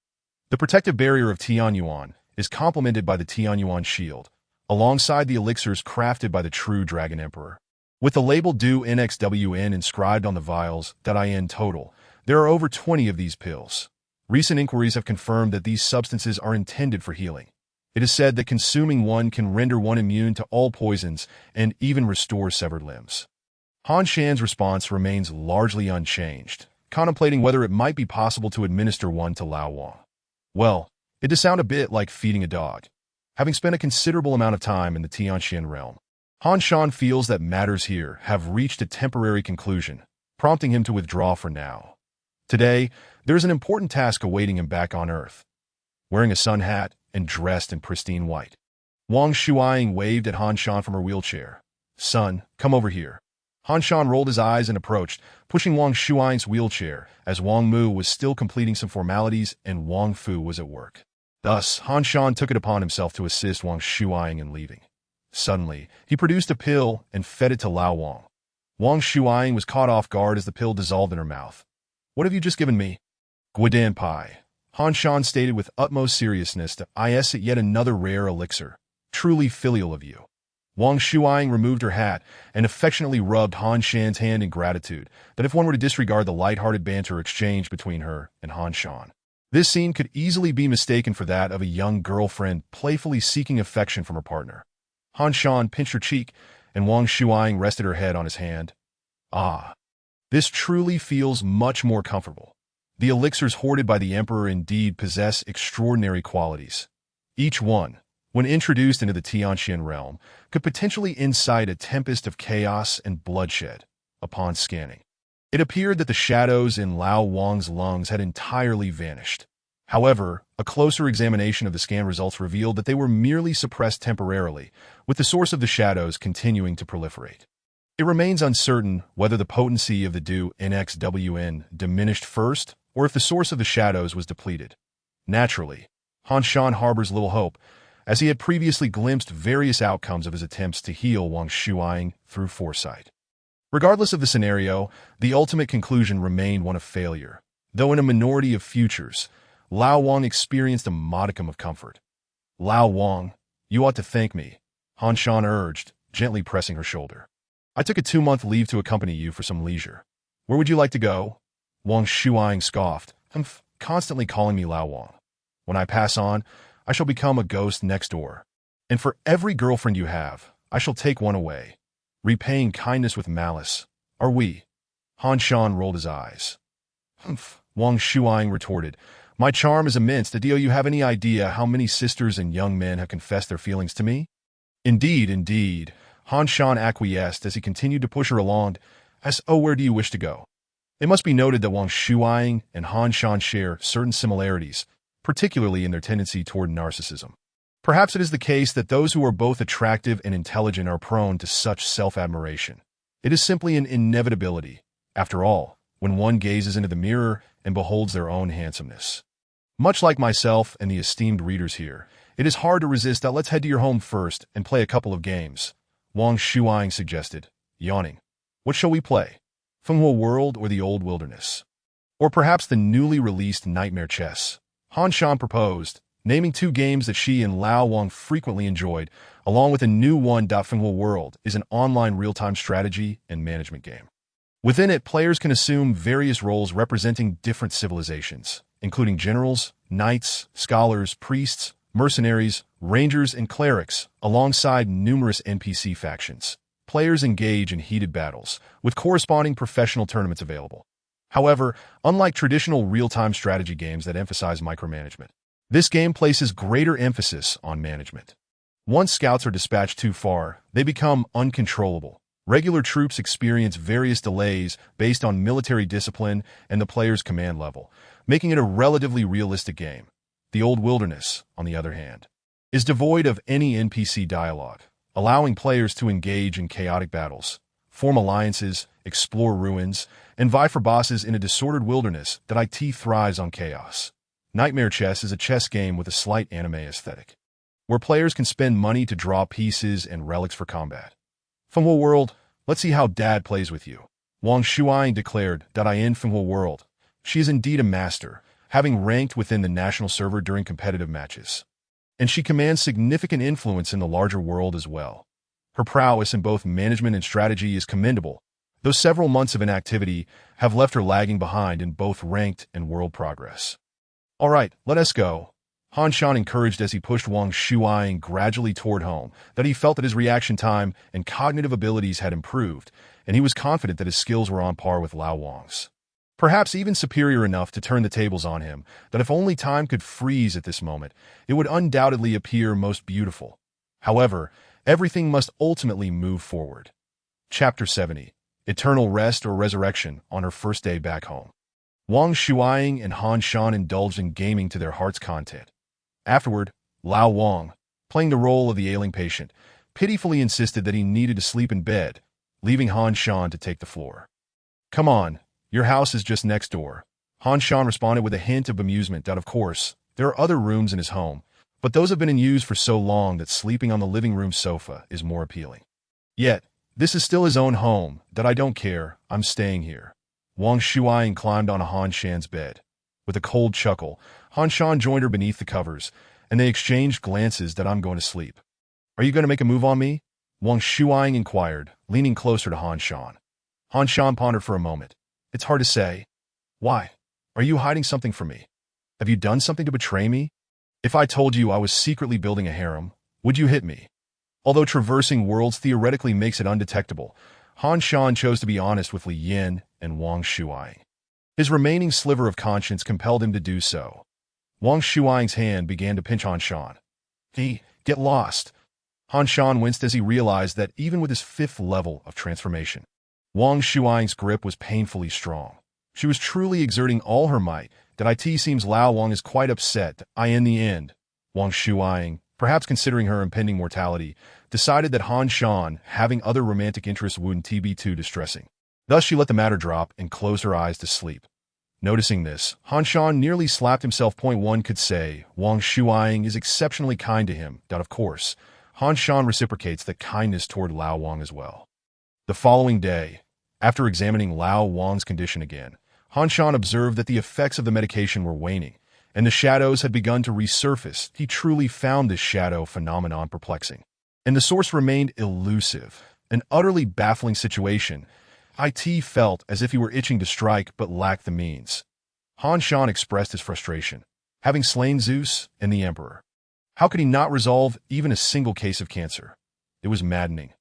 [SPEAKER 1] The protective barrier of Tianyuan is complemented by the Tianyuan Shield, alongside the elixirs crafted by the true Dragon Emperor. With the label Do NXWN inscribed on the vials, in total, there are over 20 of these pills. Recent inquiries have confirmed that these substances are intended for healing. It is said that consuming one can render one immune to all poisons and even restore severed limbs. Han Shan's response remains largely unchanged, contemplating whether it might be possible to administer one to Lao Wang. Well, it does sound a bit like feeding a dog. Having spent a considerable amount of time in the Tianxian realm, Han Shan feels that matters here have reached a temporary conclusion, prompting him to withdraw for now. Today, there is an important task awaiting him back on Earth. Wearing a sun hat and dressed in pristine white, Wang Shuaiying waved at Han Shan from her wheelchair. "Son, come over here." Han Shan rolled his eyes and approached, pushing Wang Shuaiying's wheelchair, as Wang Mu was still completing some formalities and Wang Fu was at work. Thus, Han Shan took it upon himself to assist Wang Shuaiying in leaving. Suddenly, he produced a pill and fed it to Lao Wang. Wang Shuaiying was caught off guard as the pill dissolved in her mouth. "What have you just given me?" "Guidan Pai," Han Shan stated with utmost seriousness, to is yet another rare elixir. Truly filial of you. Wang Shuang removed her hat and affectionately rubbed Han Shan's hand in gratitude that if one were to disregard the light-hearted banter exchanged between her and Han Shan. This scene could easily be mistaken for that of a young girlfriend playfully seeking affection from her partner. Han Shan pinched her cheek, and Wang Shuang rested her head on his hand. Ah, this truly feels much more comfortable. The elixirs hoarded by the Emperor indeed possess extraordinary qualities. Each one, when introduced into the Tianxian realm, could potentially incite a tempest of chaos and bloodshed upon scanning. It appeared that the shadows in Lao Wang's lungs had entirely vanished. However, a closer examination of the scan results revealed that they were merely suppressed temporarily, with the source of the shadows continuing to proliferate. It remains uncertain whether the potency of the Du NXWN diminished first or if the source of the shadows was depleted. Naturally, Han Shan harbors little hope, as he had previously glimpsed various outcomes of his attempts to heal Wang Shuang through foresight. Regardless of the scenario, the ultimate conclusion remained one of failure, though in a minority of futures, Lao Wang experienced a modicum of comfort. Lao Wang, you ought to thank me, Han Shan urged, gently pressing her shoulder. I took a 2-month leave to accompany you for some leisure. Where would you like to go? Wang Shuang scoffed. Constantly calling me Lao Wang. When I pass on, I shall become a ghost next door. And for every girlfriend you have, I shall take one away. Repaying kindness with malice. Are we? Han Shan rolled his eyes. Wang Shuang retorted. My charm is immense. Do you have any idea how many sisters and young men have confessed their feelings to me? Indeed. Han Shan acquiesced as he continued to push her along. Where do you wish to go? It must be noted that Wang Shuang and Han Shan share certain similarities, particularly in their tendency toward narcissism. Perhaps it is the case that those who are both attractive and intelligent are prone to such self-admiration. It is simply an inevitability, after all, when one gazes into the mirror and beholds their own handsomeness. Much like myself and the esteemed readers here, it is hard to resist that let's head to your home first and play a couple of games, Wang Shuang suggested, yawning. What shall we play? Fenghuo World or the Old Wilderness? Or perhaps the newly released Nightmare Chess? Han Shan proposed, naming 2 games that she and Lao Wang frequently enjoyed, along with a new one. Fenghuo World is an online real-time strategy and management game. Within it, players can assume various roles representing different civilizations, including generals, knights, scholars, priests, mercenaries, rangers, and clerics, alongside numerous NPC factions. Players engage in heated battles, with corresponding professional tournaments available. However, unlike traditional real-time strategy games that emphasize micromanagement, this game places greater emphasis on management. Once scouts are dispatched too far, they become uncontrollable. Regular troops experience various delays based on military discipline and the player's command level, making it a relatively realistic game. The Old Wilderness, on the other hand, is devoid of any NPC dialogue, allowing players to engage in chaotic battles, form alliances, explore ruins, and vie for bosses in a disordered wilderness that thrives on chaos. Nightmare Chess is a chess game with a slight anime aesthetic, where players can spend money to draw pieces and relics for combat. Fenghuo World, let's see how Dad plays with you, Wang Shuang declared. In Fenghuo World, she is indeed a master, having ranked within the national server during competitive matches. And she commands significant influence in the larger world as well. Her prowess in both management and strategy is commendable, though several months of inactivity have left her lagging behind in both ranked and world progress. All right, let us go, Han Shan encouraged as he pushed Wang Shuang gradually toward home, that he felt that his reaction time and cognitive abilities had improved, and he was confident that his skills were on par with Lao Wang's. Perhaps even superior enough to turn the tables on him, that if only time could freeze at this moment, it would undoubtedly appear most beautiful. However, everything must ultimately move forward. Chapter 70. Eternal Rest or Resurrection on her first day back home. Wang Shuang and Han Shan indulged in gaming to their heart's content. Afterward, Lao Wang, playing the role of the ailing patient, pitifully insisted that he needed to sleep in bed, leaving Han Shan to take the floor. Come on, your house is just next door. Han Shan responded with a hint of amusement that, of course, there are other rooms in his home, but those have been in use for so long that sleeping on the living room sofa is more appealing. Yet, this is still his own home, that I don't care, I'm staying here. Wang Shuang climbed on Han Shan's bed. With a cold chuckle, Han Shan joined her beneath the covers, and they exchanged glances that I'm going to sleep. Are you going to make a move on me? Wang Shuang inquired, leaning closer to Han Shan. Han Shan pondered for a moment. It's hard to say. Why? Are you hiding something from me? Have you done something to betray me? If I told you I was secretly building a harem, would you hit me? Although traversing worlds theoretically makes it undetectable, Han Shan chose to be honest with Li Yin and Wang Shuang. His remaining sliver of conscience compelled him to do so. Wang Shuang's hand began to pinch Han Shan. Get lost. Han Shan winced as he realized that even with his 5th level of transformation, Wang Shuang's grip was painfully strong. She was truly exerting all her might. That it seems Lao Wang is quite upset. In the end, Wang Shuang, perhaps considering her impending mortality, decided that Han Shan having other romantic interests wouldn't be too distressing. Thus she let the matter drop and closed her eyes to sleep. Noticing this, Han Shan nearly slapped himself. One could say Wang Shuang is exceptionally kind to him. Of course, Han Shan reciprocates that kindness toward Lao Wang as well. The following day, after examining Lao Wang's condition again, Han Shan observed that the effects of the medication were waning, and the shadows had begun to resurface. He truly found this shadow phenomenon perplexing. And the source remained elusive, an utterly baffling situation. It felt as if he were itching to strike but lacked the means. Han Shan expressed his frustration, having slain Zeus and the Emperor. How could he not resolve even a single case of cancer? It was maddening.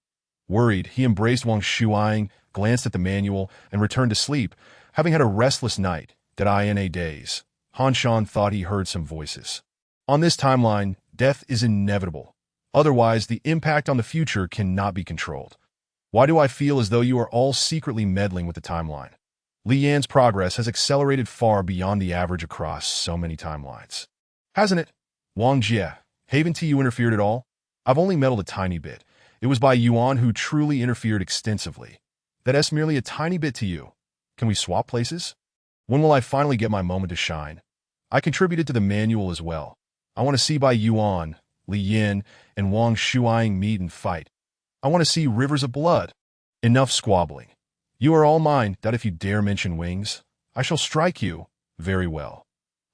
[SPEAKER 1] Worried, he embraced Wang Shuang, glanced at the manual, and returned to sleep. Having had a restless night, days, Han Shan thought he heard some voices. On this timeline, death is inevitable. Otherwise, the impact on the future cannot be controlled. Why do I feel as though you are all secretly meddling with the timeline? Li Yan's progress has accelerated far beyond the average across so many timelines. Hasn't it? Wang Jie, haven't you interfered at all? I've only meddled a tiny bit. It was by Yuan who truly interfered extensively. That's merely a tiny bit to you. Can we swap places? When will I finally get my moment to shine? I contributed to the manual as well. I want to see Bai Yuan, Li Yin, and Wang Shuang meet and fight. I want to see rivers of blood. Enough squabbling. You are all mine. If you dare mention wings, I shall strike you. Very well.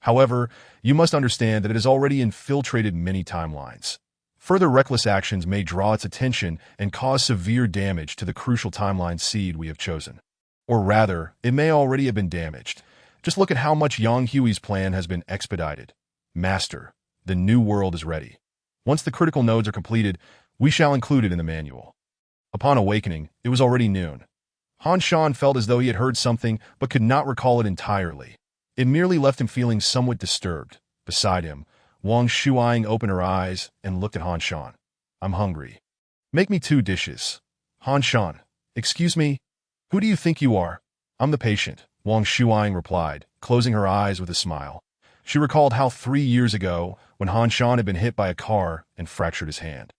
[SPEAKER 1] However, you must understand that it has already infiltrated many timelines. Further reckless actions may draw its attention and cause severe damage to the crucial timeline seed we have chosen. Or rather, it may already have been damaged. Just look at how much Yang Hui's plan has been expedited. Master, the new world is ready. Once the critical nodes are completed, we shall include it in the manual. Upon awakening, it was already noon. Han Shan felt as though he had heard something but could not recall it entirely. It merely left him feeling somewhat disturbed. Beside him, Wang Shuang opened her eyes and looked at Han Shan. I'm hungry. Make me 2 dishes. Han Shan, excuse me? Who do you think you are? I'm the patient, Wang Shuang replied, closing her eyes with a smile. She recalled how 3 years ago, when Han Shan had been hit by a car and fractured his hand,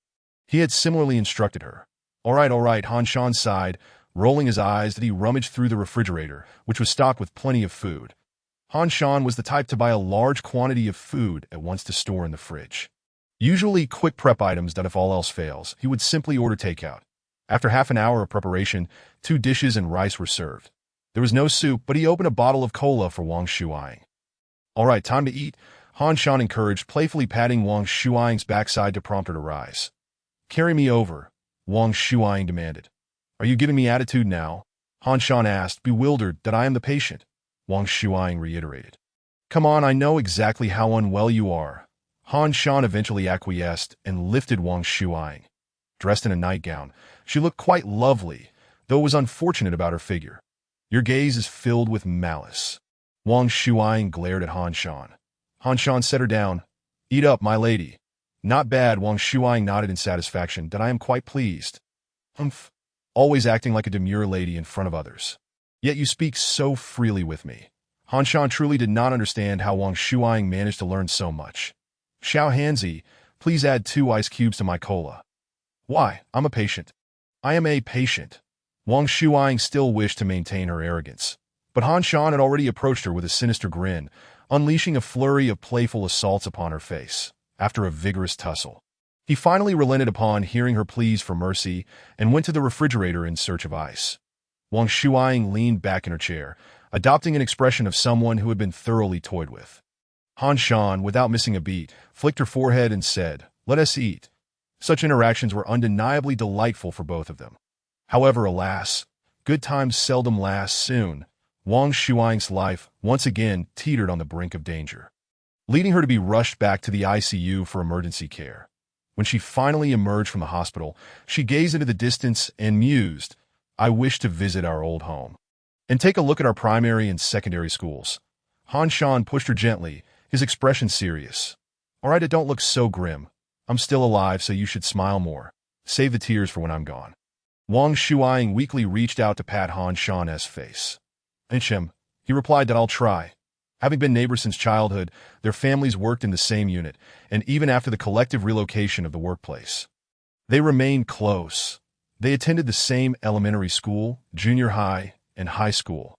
[SPEAKER 1] he had similarly instructed her. All right, Han Shan sighed, rolling his eyes that he rummaged through the refrigerator, which was stocked with plenty of food. Han Shan was the type to buy a large quantity of food at once to store in the fridge. Usually quick prep items that if all else fails, he would simply order takeout. After half an hour of preparation, 2 dishes and rice were served. There was no soup, but he opened a bottle of cola for Wang Shuang. All right, time to eat, Han Shan encouraged, playfully patting Wang Shuang's backside to prompt her to rise. Carry me over, Wang Shuang demanded. Are you giving me attitude now? Han Shan asked, bewildered that I am the patient. Wang Shuang reiterated. Come on, I know exactly how unwell you are. Han Shan eventually acquiesced and lifted Wang Shuang. Dressed in a nightgown, she looked quite lovely, though it was unfortunate about her figure. Your gaze is filled with malice. Wang Shuang glared at Han Shan. Han Shan set her down. Eat up, my lady. Not bad, Wang Shuang nodded in satisfaction. That I am quite pleased. Humph. Always acting like a demure lady in front of others. Yet you speak so freely with me. Han Shan truly did not understand how Wang Shuang managed to learn so much. Xiao Hanzi, please add 2 ice cubes to my cola. Why, I'm a patient. I am a patient. Wang Shuang still wished to maintain her arrogance, but Han Shan had already approached her with a sinister grin, unleashing a flurry of playful assaults upon her face. After a vigorous tussle, he finally relented upon hearing her pleas for mercy and went to the refrigerator in search of ice. Wang Shuang leaned back in her chair, adopting an expression of someone who had been thoroughly toyed with. Han Shan, without missing a beat, flicked her forehead and said, Let us eat. Such interactions were undeniably delightful for both of them. However, alas, good times seldom last. Soon, Wang Shuang's life once again teetered on the brink of danger, leading her to be rushed back to the ICU for emergency care. When she finally emerged from the hospital, she gazed into the distance and mused, "I wish to visit our old home and take a look at our primary and secondary schools." Han Shan pushed her gently, his expression serious. "All right, don't look so grim. I'm still alive, so you should smile more. Save the tears for when I'm gone." Wang Shuang weakly reached out to pat Han Shan's face. "Him," he replied, "that I'll try." Having been neighbors since childhood, their families worked in the same unit, and even after the collective relocation of the workplace, they remained close. They attended the same elementary school, junior high, and high school.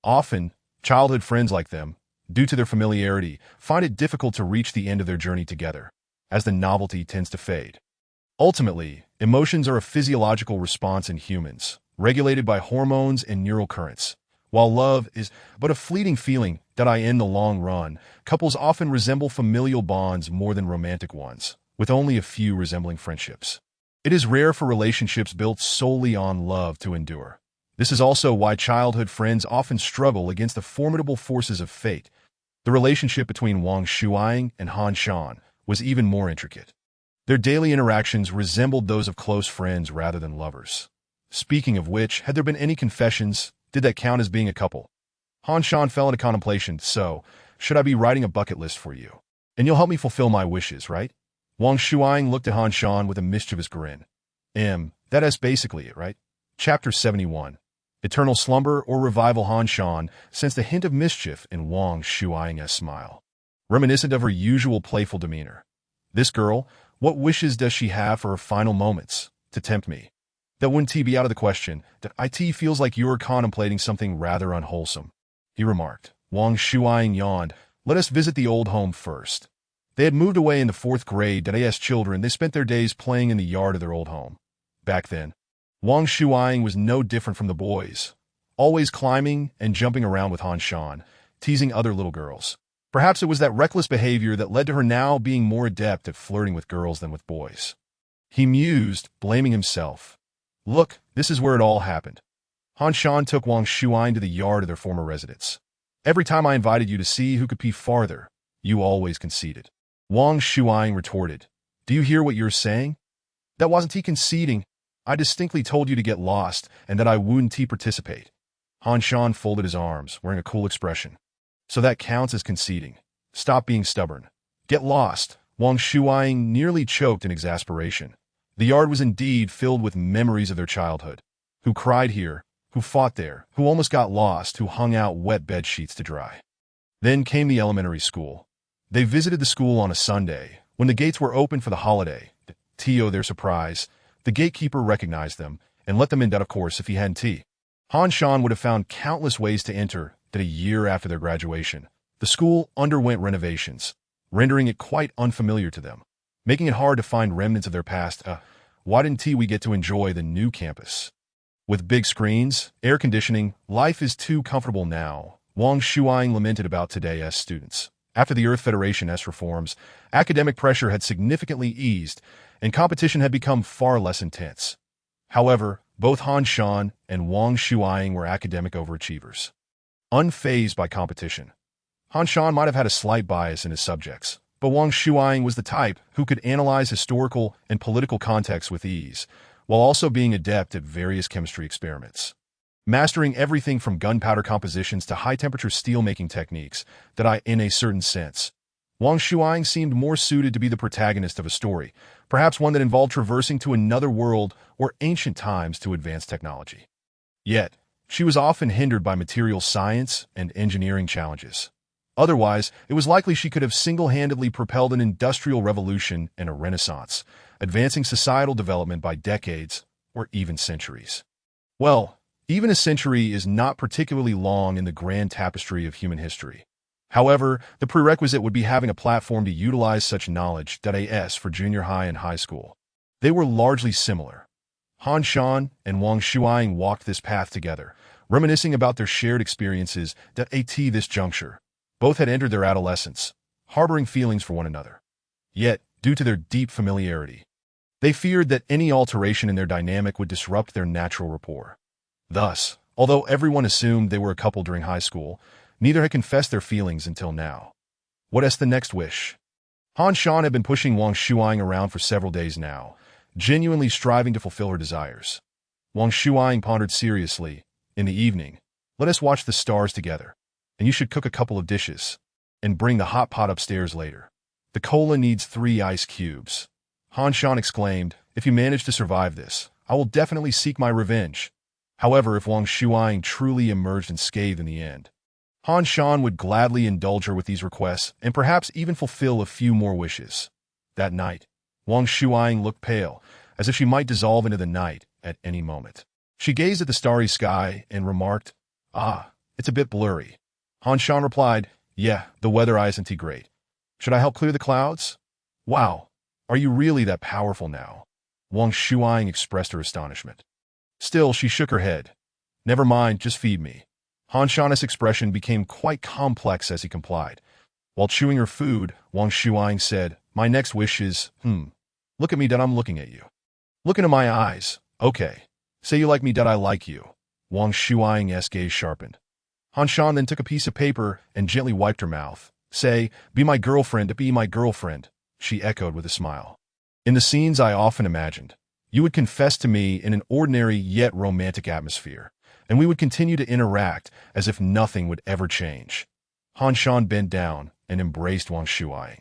[SPEAKER 1] Often, childhood friends like them, due to their familiarity, find it difficult to reach the end of their journey together, as the novelty tends to fade. Ultimately, emotions are a physiological response in humans, regulated by hormones and neural currents. While love is but a fleeting feeling that in the long run, couples often resemble familial bonds more than romantic ones, with only a few resembling friendships. It is rare for relationships built solely on love to endure. This is also why childhood friends often struggle against the formidable forces of fate. The relationship between Wang Shuang and Han Shan was even more intricate. Their daily interactions resembled those of close friends rather than lovers. Speaking of which, had there been any confessions? Did that count as being a couple? Han Shan fell into contemplation. "So, should I be writing a bucket list for you? And you'll help me fulfill my wishes, right?" Wang Shuang looked at Han Shan with a mischievous grin. That is basically it, right?" Chapter 71. Eternal Slumber or Revival. Han Shan sensed a hint of mischief in Wang Shuang's smile, reminiscent of her usual playful demeanor. "This girl, what wishes does she have for her final moments? To tempt me? That wouldn't be out of the question. That it feels like you're contemplating something rather unwholesome," he remarked. Wang Shuang yawned. "Let us visit the old home first." They had moved away in the 4th grade. As children, they spent their days playing in the yard of their old home. Back then, Wang Shuang was no different from the boys, always climbing and jumping around with Han Shan, teasing other little girls. Perhaps it was that reckless behavior that led to her now being more adept at flirting with girls than with boys. He mused, blaming himself. "Look, this is where it all happened." Han Shan took Wang Shuang to the yard of their former residence. "Every time I invited you to see who could pee farther, you always conceded." Wang Shuang retorted. "Do you hear what you're saying? That wasn't conceding. I distinctly told you to get lost and that I wouldn't participate." Han Shan folded his arms, wearing a cool expression. "So that counts as conceding. Stop being stubborn. Get lost." Wang Shuang nearly choked in exasperation. The yard was indeed filled with memories of their childhood. Who cried here, who fought there, who almost got lost, who hung out wet bed sheets to dry. Then came the elementary school. They visited the school on a Sunday, when the gates were open for the holiday. To their surprise, the gatekeeper recognized them and let them in, of course, if he hadn't. Han Shan would have found countless ways to enter that a year after their graduation. The school underwent renovations, rendering it quite unfamiliar to them, making it hard to find remnants of their past. Why didn't we get to enjoy the new campus? With big screens, air conditioning, life is too comfortable now, Wang Shuang lamented about today's students. After the Earth Federation's reforms, academic pressure had significantly eased, and competition had become far less intense. However, both Han Shan and Wang Shuang were academic overachievers, unfazed by competition. Han Shan might have had a slight bias in his subjects, but Wang Shuang was the type who could analyze historical and political contexts with ease, while also being adept at various chemistry experiments, mastering everything from gunpowder compositions to high-temperature steel-making techniques that in a certain sense, Wang Shuang seemed more suited to be the protagonist of a story, perhaps one that involved traversing to another world or ancient times to advance technology. Yet, she was often hindered by material science and engineering challenges. Otherwise, it was likely she could have single-handedly propelled an industrial revolution and a renaissance, advancing societal development by decades or even centuries. Well, even a century is not particularly long in the grand tapestry of human history. However, the prerequisite would be having a platform to utilize such knowledge for junior high and high school. They were largely similar. Han Shan and Wang Shuang walked this path together, reminiscing about their shared experiences at this juncture. Both had entered their adolescence, harboring feelings for one another. Yet, due to their deep familiarity, They feared that any alteration in their dynamic would disrupt their natural rapport. Thus, although everyone assumed they were a couple during high school, neither had confessed their feelings until now. What is the next wish? Han Shan had been pushing Wang Shuang around for several days now, genuinely striving to fulfill her desires. Wang Shuang pondered seriously. In the evening, let us watch the stars together, and you should cook a couple of dishes, and bring the hot pot upstairs later. The cola needs 3 ice cubes. Han Shan exclaimed, if you manage to survive this, I will definitely seek my revenge. However, if Wang Shuang truly emerged unscathed in the end, Han Shan would gladly indulge her with these requests and perhaps even fulfill a few more wishes. That night, Wang Shuang looked pale, as if she might dissolve into the night at any moment. She gazed at the starry sky and remarked, it's a bit blurry. Han Shan replied, yeah, the weather isn't too great. Should I help clear the clouds? Wow, are you really that powerful now? Wang Shuang expressed her astonishment. Still, she shook her head. Never mind, just feed me. Han Shan's expression became quite complex as he complied. While chewing her food, Wang Shuang said, my next wish is, look at me that I'm looking at you. Look into my eyes. Okay. Say you like me that I like you. Wang Shuang's gaze sharpened. Han Shan then took a piece of paper and gently wiped her mouth. Say, be my girlfriend, be my girlfriend, she echoed with a smile. In the scenes I often imagined, you would confess to me in an ordinary yet romantic atmosphere, and we would continue to interact as if nothing would ever change. Han Shan bent down and embraced Wang Shuang,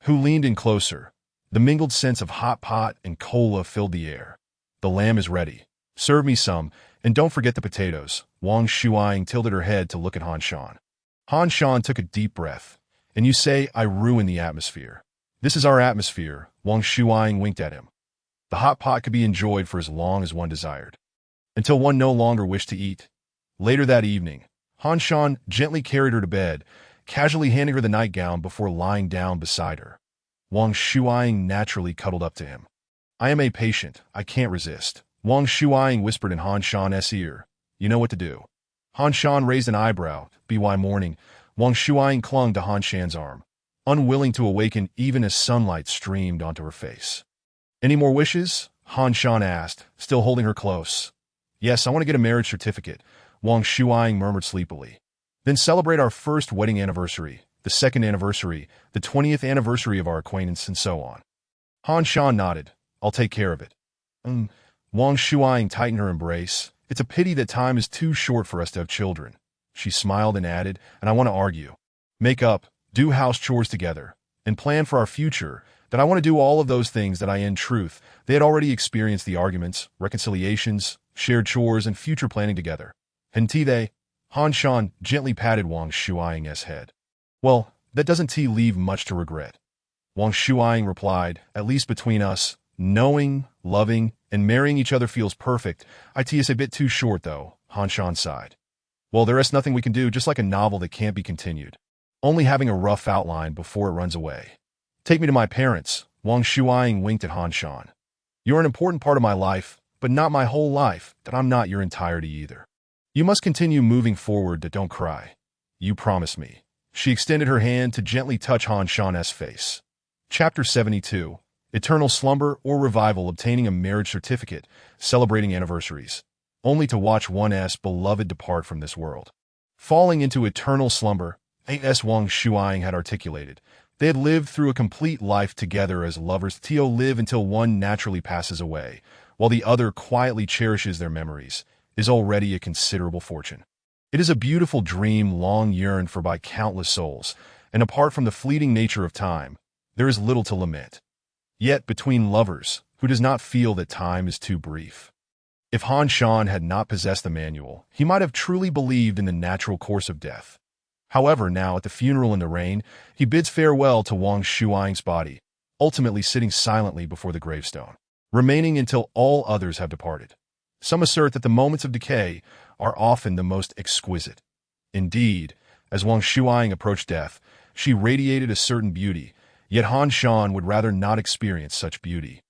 [SPEAKER 1] who leaned in closer. The mingled scents of hot pot and cola filled the air. The lamb is ready. Serve me some, and don't forget the potatoes. Wang Shuang tilted her head to look at Han Shan. Han Shan took a deep breath. And you say I ruin the atmosphere. This is our atmosphere. Wang Shuang winked at him. The hot pot could be enjoyed for as long as one desired, until one no longer wished to eat. Later that evening, Han Shan gently carried her to bed, casually handing her the nightgown before lying down beside her. Wang Shuang naturally cuddled up to him. I am a patient. I can't resist. Wang Shuang whispered in Han Shan's ear. You know what to do. Han Shan raised an eyebrow. By morning, Wang Shuang clung to Han Shan's arm, unwilling to awaken even as sunlight streamed onto her face. Any more wishes? Han Shan asked, still holding her close. Yes, I want to get a marriage certificate, Wang Shuang murmured sleepily. Then celebrate our first wedding anniversary, the second anniversary, the 20th anniversary of our acquaintance, and so on. Han Shan nodded. I'll take care of it. Wang Shuang tightened her embrace. It's a pity that time is too short for us to have children. She smiled and added, and I want to argue. Make up, do house chores together, and plan for our future, that I want to do all of those things that in truth, they had already experienced the arguments, reconciliations, shared chores, and future planning together. And they? Han Shan gently patted Wang Shuang's head. Well, that doesn't leave much to regret. Wang Shuang replied, at least between us, knowing, loving, and marrying each other feels perfect. It is a bit too short, though, Han Shan sighed. Well, there is nothing we can do, just like a novel that can't be continued. Only having a rough outline before it runs away. Take me to my parents. Wang Shuang winked at Han Shan. You're an important part of my life, but not my whole life, that I'm not your entirety either. You must continue moving forward, that don't cry. You promise me. She extended her hand to gently touch Han Shan's face. Chapter 72. Eternal slumber or revival, obtaining a marriage certificate, celebrating anniversaries, only to watch one's beloved depart from this world. Falling into eternal slumber, as Wang Shuang had articulated, they had lived through a complete life together as lovers. Live until one naturally passes away, while the other quietly cherishes their memories, is already a considerable fortune. It is a beautiful dream long yearned for by countless souls, and apart from the fleeting nature of time, there is little to lament. Yet between lovers, who does not feel that time is too brief? If Han Shan had not possessed the manual, he might have truly believed in the natural course of death. However, now at the funeral in the rain, he bids farewell to Wang Shuang's body, ultimately sitting silently before the gravestone, remaining until all others have departed. Some assert that the moments of decay are often the most exquisite. Indeed, as Wang Shuang approached death, she radiated a certain beauty, yet Han Shan would rather not experience such beauty.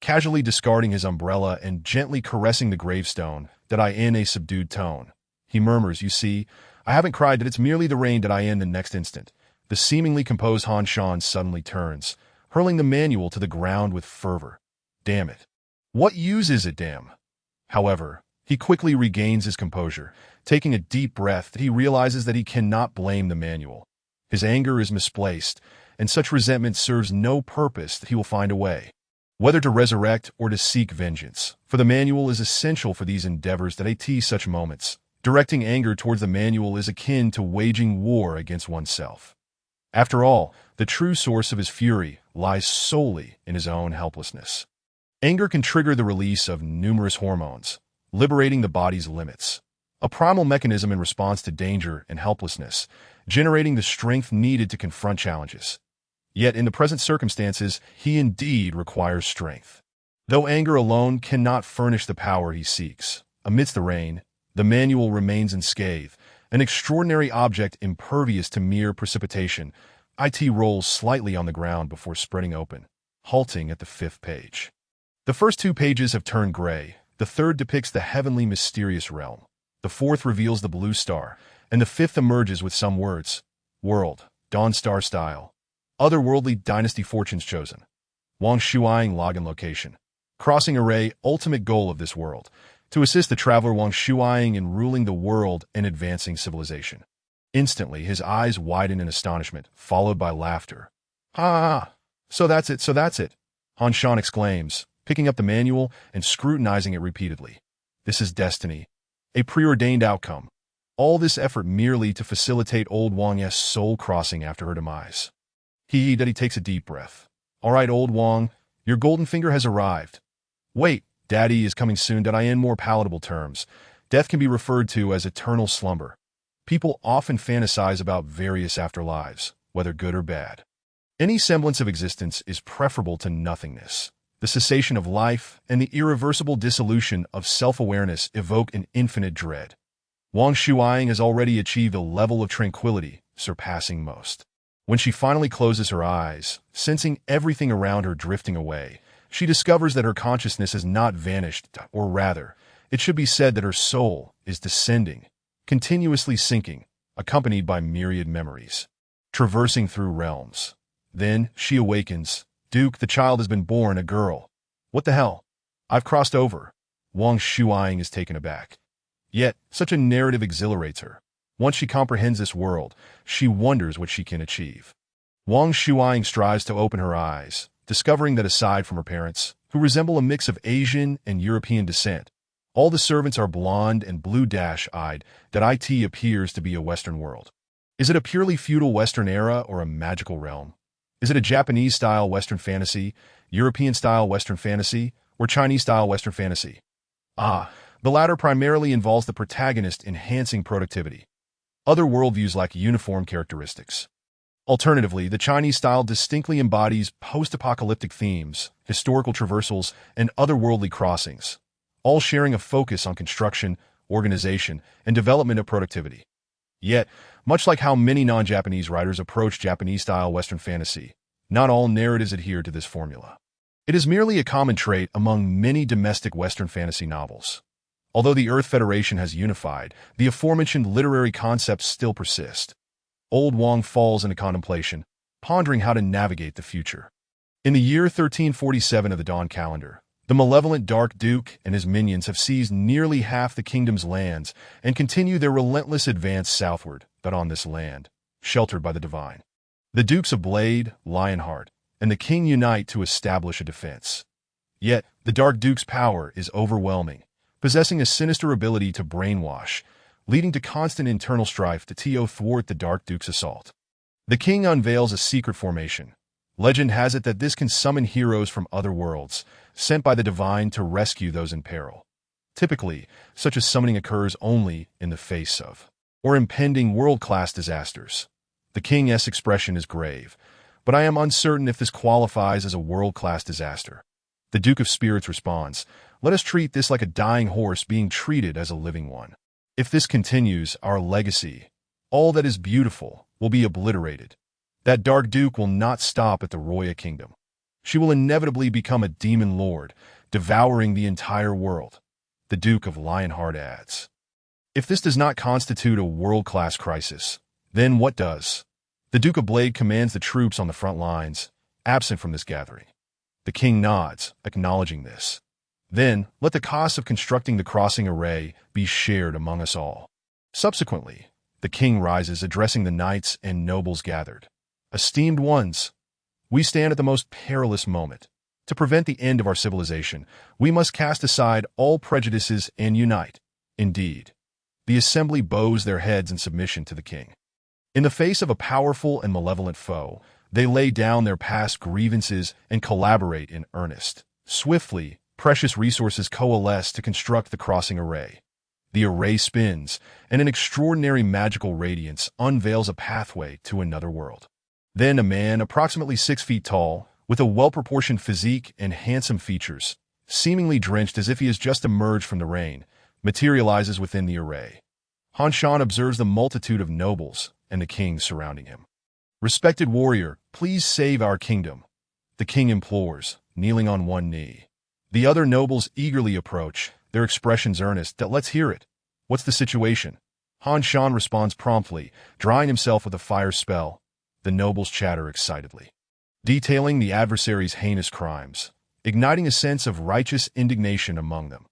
[SPEAKER 1] Casually discarding his umbrella and gently caressing the gravestone, that in a subdued tone, he murmurs, you see, I haven't cried, that it's merely the rain, that in the next instant. The seemingly composed Han Shan suddenly turns, hurling the manual to the ground with fervor. Damn it. What use is it, damn? However, he quickly regains his composure. Taking a deep breath, he realizes that he cannot blame the manual. His anger is misplaced, and such resentment serves no purpose that he will find a way. Whether to resurrect or to seek vengeance, for the manual is essential for these endeavors that at such moments. Directing anger towards the manual is akin to waging war against oneself. After all, the true source of his fury lies solely in his own helplessness. Anger can trigger the release of numerous hormones, liberating the body's limits, a primal mechanism in response to danger and helplessness, generating the strength needed to confront challenges. Yet in the present circumstances, he indeed requires strength. Though anger alone cannot furnish the power he seeks, amidst the rain, the manual remains unscathed, an extraordinary object impervious to mere precipitation. It rolls slightly on the ground before spreading open, halting at the 5th page. The first 2 pages have turned gray, the 3rd depicts the heavenly mysterious realm, the 4th reveals the blue star, and the 5th emerges with some words: world, dawn star style, otherworldly dynasty fortunes chosen, Wang Shuang login location, crossing array ultimate goal of this world, to assist the traveler Wang Shuang in ruling the world and advancing civilization. Instantly, his eyes widen in astonishment, followed by laughter. Ah, so that's it. Han Shan exclaims, picking up the manual and scrutinizing it repeatedly. This is destiny, a preordained outcome. All this effort merely to facilitate old Wang's soul crossing after her demise. He takes a deep breath. All right, old Wang, your golden finger has arrived. Wait, Daddy is coming soon. In more palatable terms, death can be referred to as eternal slumber. People often fantasize about various afterlives, whether good or bad. Any semblance of existence is preferable to nothingness. The cessation of life and the irreversible dissolution of self-awareness evoke an infinite dread. Wang Shuang has already achieved a level of tranquility surpassing most. When she finally closes her eyes, sensing everything around her drifting away, she discovers that her consciousness has not vanished, or rather, it should be said that her soul is descending, continuously sinking, accompanied by myriad memories, traversing through realms. Then she awakens. Duke, the child has been born, a girl. What the hell? I've crossed over. Wang Shuang is taken aback. Yet, such a narrative exhilarates her. Once she comprehends this world, she wonders what she can achieve. Wang Shuang strives to open her eyes, discovering that aside from her parents, who resemble a mix of Asian and European descent, all the servants are blonde and blue-eyed, that it appears to be a Western world. Is it a purely feudal Western era or a magical realm? Is it a Japanese-style Western fantasy, European-style Western fantasy, or Chinese-style Western fantasy? The latter primarily involves the protagonist enhancing productivity. Other worldviews lack uniform characteristics. Alternatively, the Chinese style distinctly embodies post-apocalyptic themes, historical traversals, and otherworldly crossings, all sharing a focus on construction, organization, and development of productivity. Yet, much like how many non-Japanese writers approach Japanese-style Western fantasy, not all narratives adhere to this formula. It is merely a common trait among many domestic Western fantasy novels. Although the Earth Federation has unified, the aforementioned literary concepts still persist. Old Wang falls into contemplation, pondering how to navigate the future. In the year 1347 of the Dawn calendar, the malevolent Dark Duke and his minions have seized nearly half the kingdom's lands and continue their relentless advance southward, but on this land, sheltered by the divine. The Dukes of Blade, Lionheart, and the King unite to establish a defense. Yet, the Dark Duke's power is overwhelming, possessing a sinister ability to brainwash, leading to constant internal strife to thwart the Dark Duke's assault. The King unveils a secret formation. Legend has it that this can summon heroes from other worlds, sent by the divine to rescue those in peril. Typically, such a summoning occurs only in the face of or impending world-class disasters. The King's expression is grave, but I am uncertain if this qualifies as a world-class disaster. The Duke of Spirits responds, "Let us treat this like a dying horse being treated as a living one. If this continues, our legacy, all that is beautiful, will be obliterated. That Dark Duke will not stop at the Roya Kingdom. She will inevitably become a demon lord, devouring the entire world." The Duke of Lionheart adds, "If this does not constitute a world-class crisis, then what does?" The Duke of Blade commands the troops on the front lines, absent from this gathering. The king nods, acknowledging this. Then, let the cost of constructing the crossing array be shared among us all. Subsequently, the king rises, addressing the knights and nobles gathered. Esteemed ones, we stand at the most perilous moment. To prevent the end of our civilization, we must cast aside all prejudices and unite. Indeed, the assembly bows their heads in submission to the king. In the face of a powerful and malevolent foe, they lay down their past grievances and collaborate in earnest. Swiftly, precious resources coalesce to construct the crossing array. The array spins, and an extraordinary magical radiance unveils a pathway to another world. Then a man, approximately 6 feet tall, with a well-proportioned physique and handsome features, seemingly drenched as if he has just emerged from the rain, materializes within the array. Han Shan observes the multitude of nobles and the king surrounding him. "Respected warrior, please save our kingdom," the king implores, kneeling on one knee. The other nobles eagerly approach, their expressions earnest. "Let's hear it. What's the situation?" Han Shan responds promptly, drying himself with a fire spell. The nobles chatter excitedly, detailing the adversary's heinous crimes, igniting a sense of righteous indignation among them.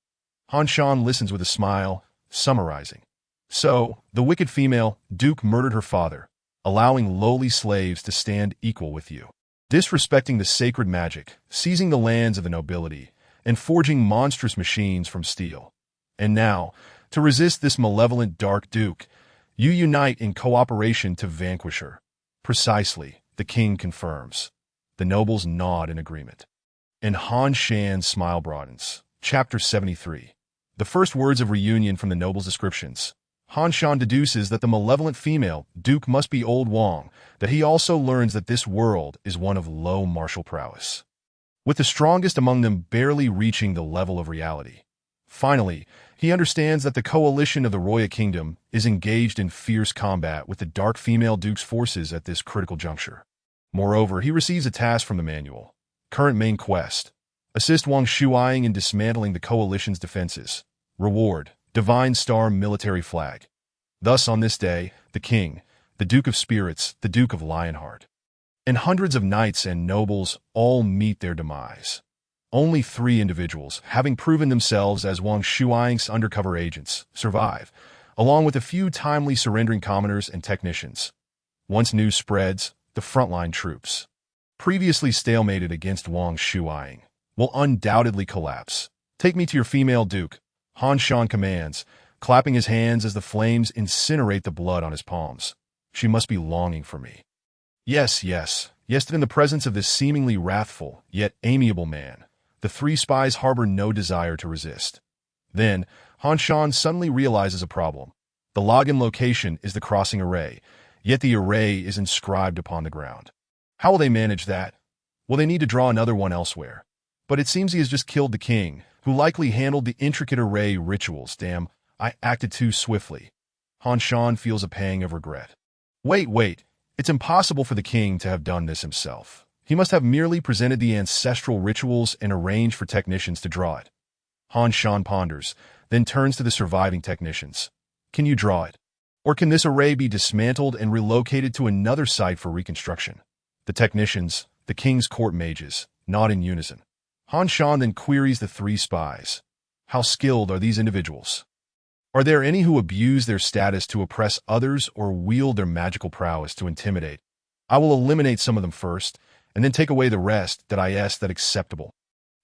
[SPEAKER 1] Han Shan listens with a smile, summarizing. "So, the wicked female Duke murdered her father, allowing lowly slaves to stand equal with you, disrespecting the sacred magic, seizing the lands of the nobility, and forging monstrous machines from steel. And now, to resist this malevolent Dark Duke, you unite in cooperation to vanquish her." "Precisely," the king confirms. The nobles nod in agreement. And Han Shan's smile broadens. Chapter 73. The first words of reunion from the nobles' descriptions. Han Shan deduces that the malevolent female Duke must be Old Wang, that he also learns that this world is one of low martial prowess, with the strongest among them barely reaching the level of reality. Finally, he understands that the coalition of the Roya Kingdom is engaged in fierce combat with the dark female Duke's forces at this critical juncture. Moreover, he receives a task from the manual. Current main quest: assist Wang Shuaying in dismantling the coalition's defenses. Reward: Divine Star military flag. Thus, on this day, the king, the Duke of Spirits, the Duke of Lionheart, and hundreds of knights and nobles all meet their demise. Only 3 individuals, having proven themselves as Wang Shuaying's undercover agents, survive, along with a few timely surrendering commoners and technicians. Once news spreads, the frontline troops, previously stalemated against Wang Shuaying, will undoubtedly collapse. "Take me to your female Duke," Han Shan commands, clapping his hands as the flames incinerate the blood on his palms. "She must be longing for me." Yes, that in the presence of this seemingly wrathful, yet amiable man, the 3 spies harbor no desire to resist. Then, Han Shan suddenly realizes a problem. The login location is the crossing array, yet the array is inscribed upon the ground. How will they manage that? Well, they need to draw another one elsewhere. But it seems he has just killed the king, who likely handled the intricate array rituals. Damn, I acted too swiftly. Han Shan feels a pang of regret. Wait. It's impossible for the king to have done this himself. He must have merely presented the ancestral rituals and arranged for technicians to draw it. Han Shan ponders, then turns to the surviving technicians. "Can you draw it? Or can this array be dismantled and relocated to another site for reconstruction?" The technicians, the king's court mages, nod in unison. Han Shan then queries the 3 spies. How skilled are these individuals? Are there any who abuse their status to oppress others or wield their magical prowess to intimidate? I will eliminate some of them first, and then take away the rest that I ask that acceptable.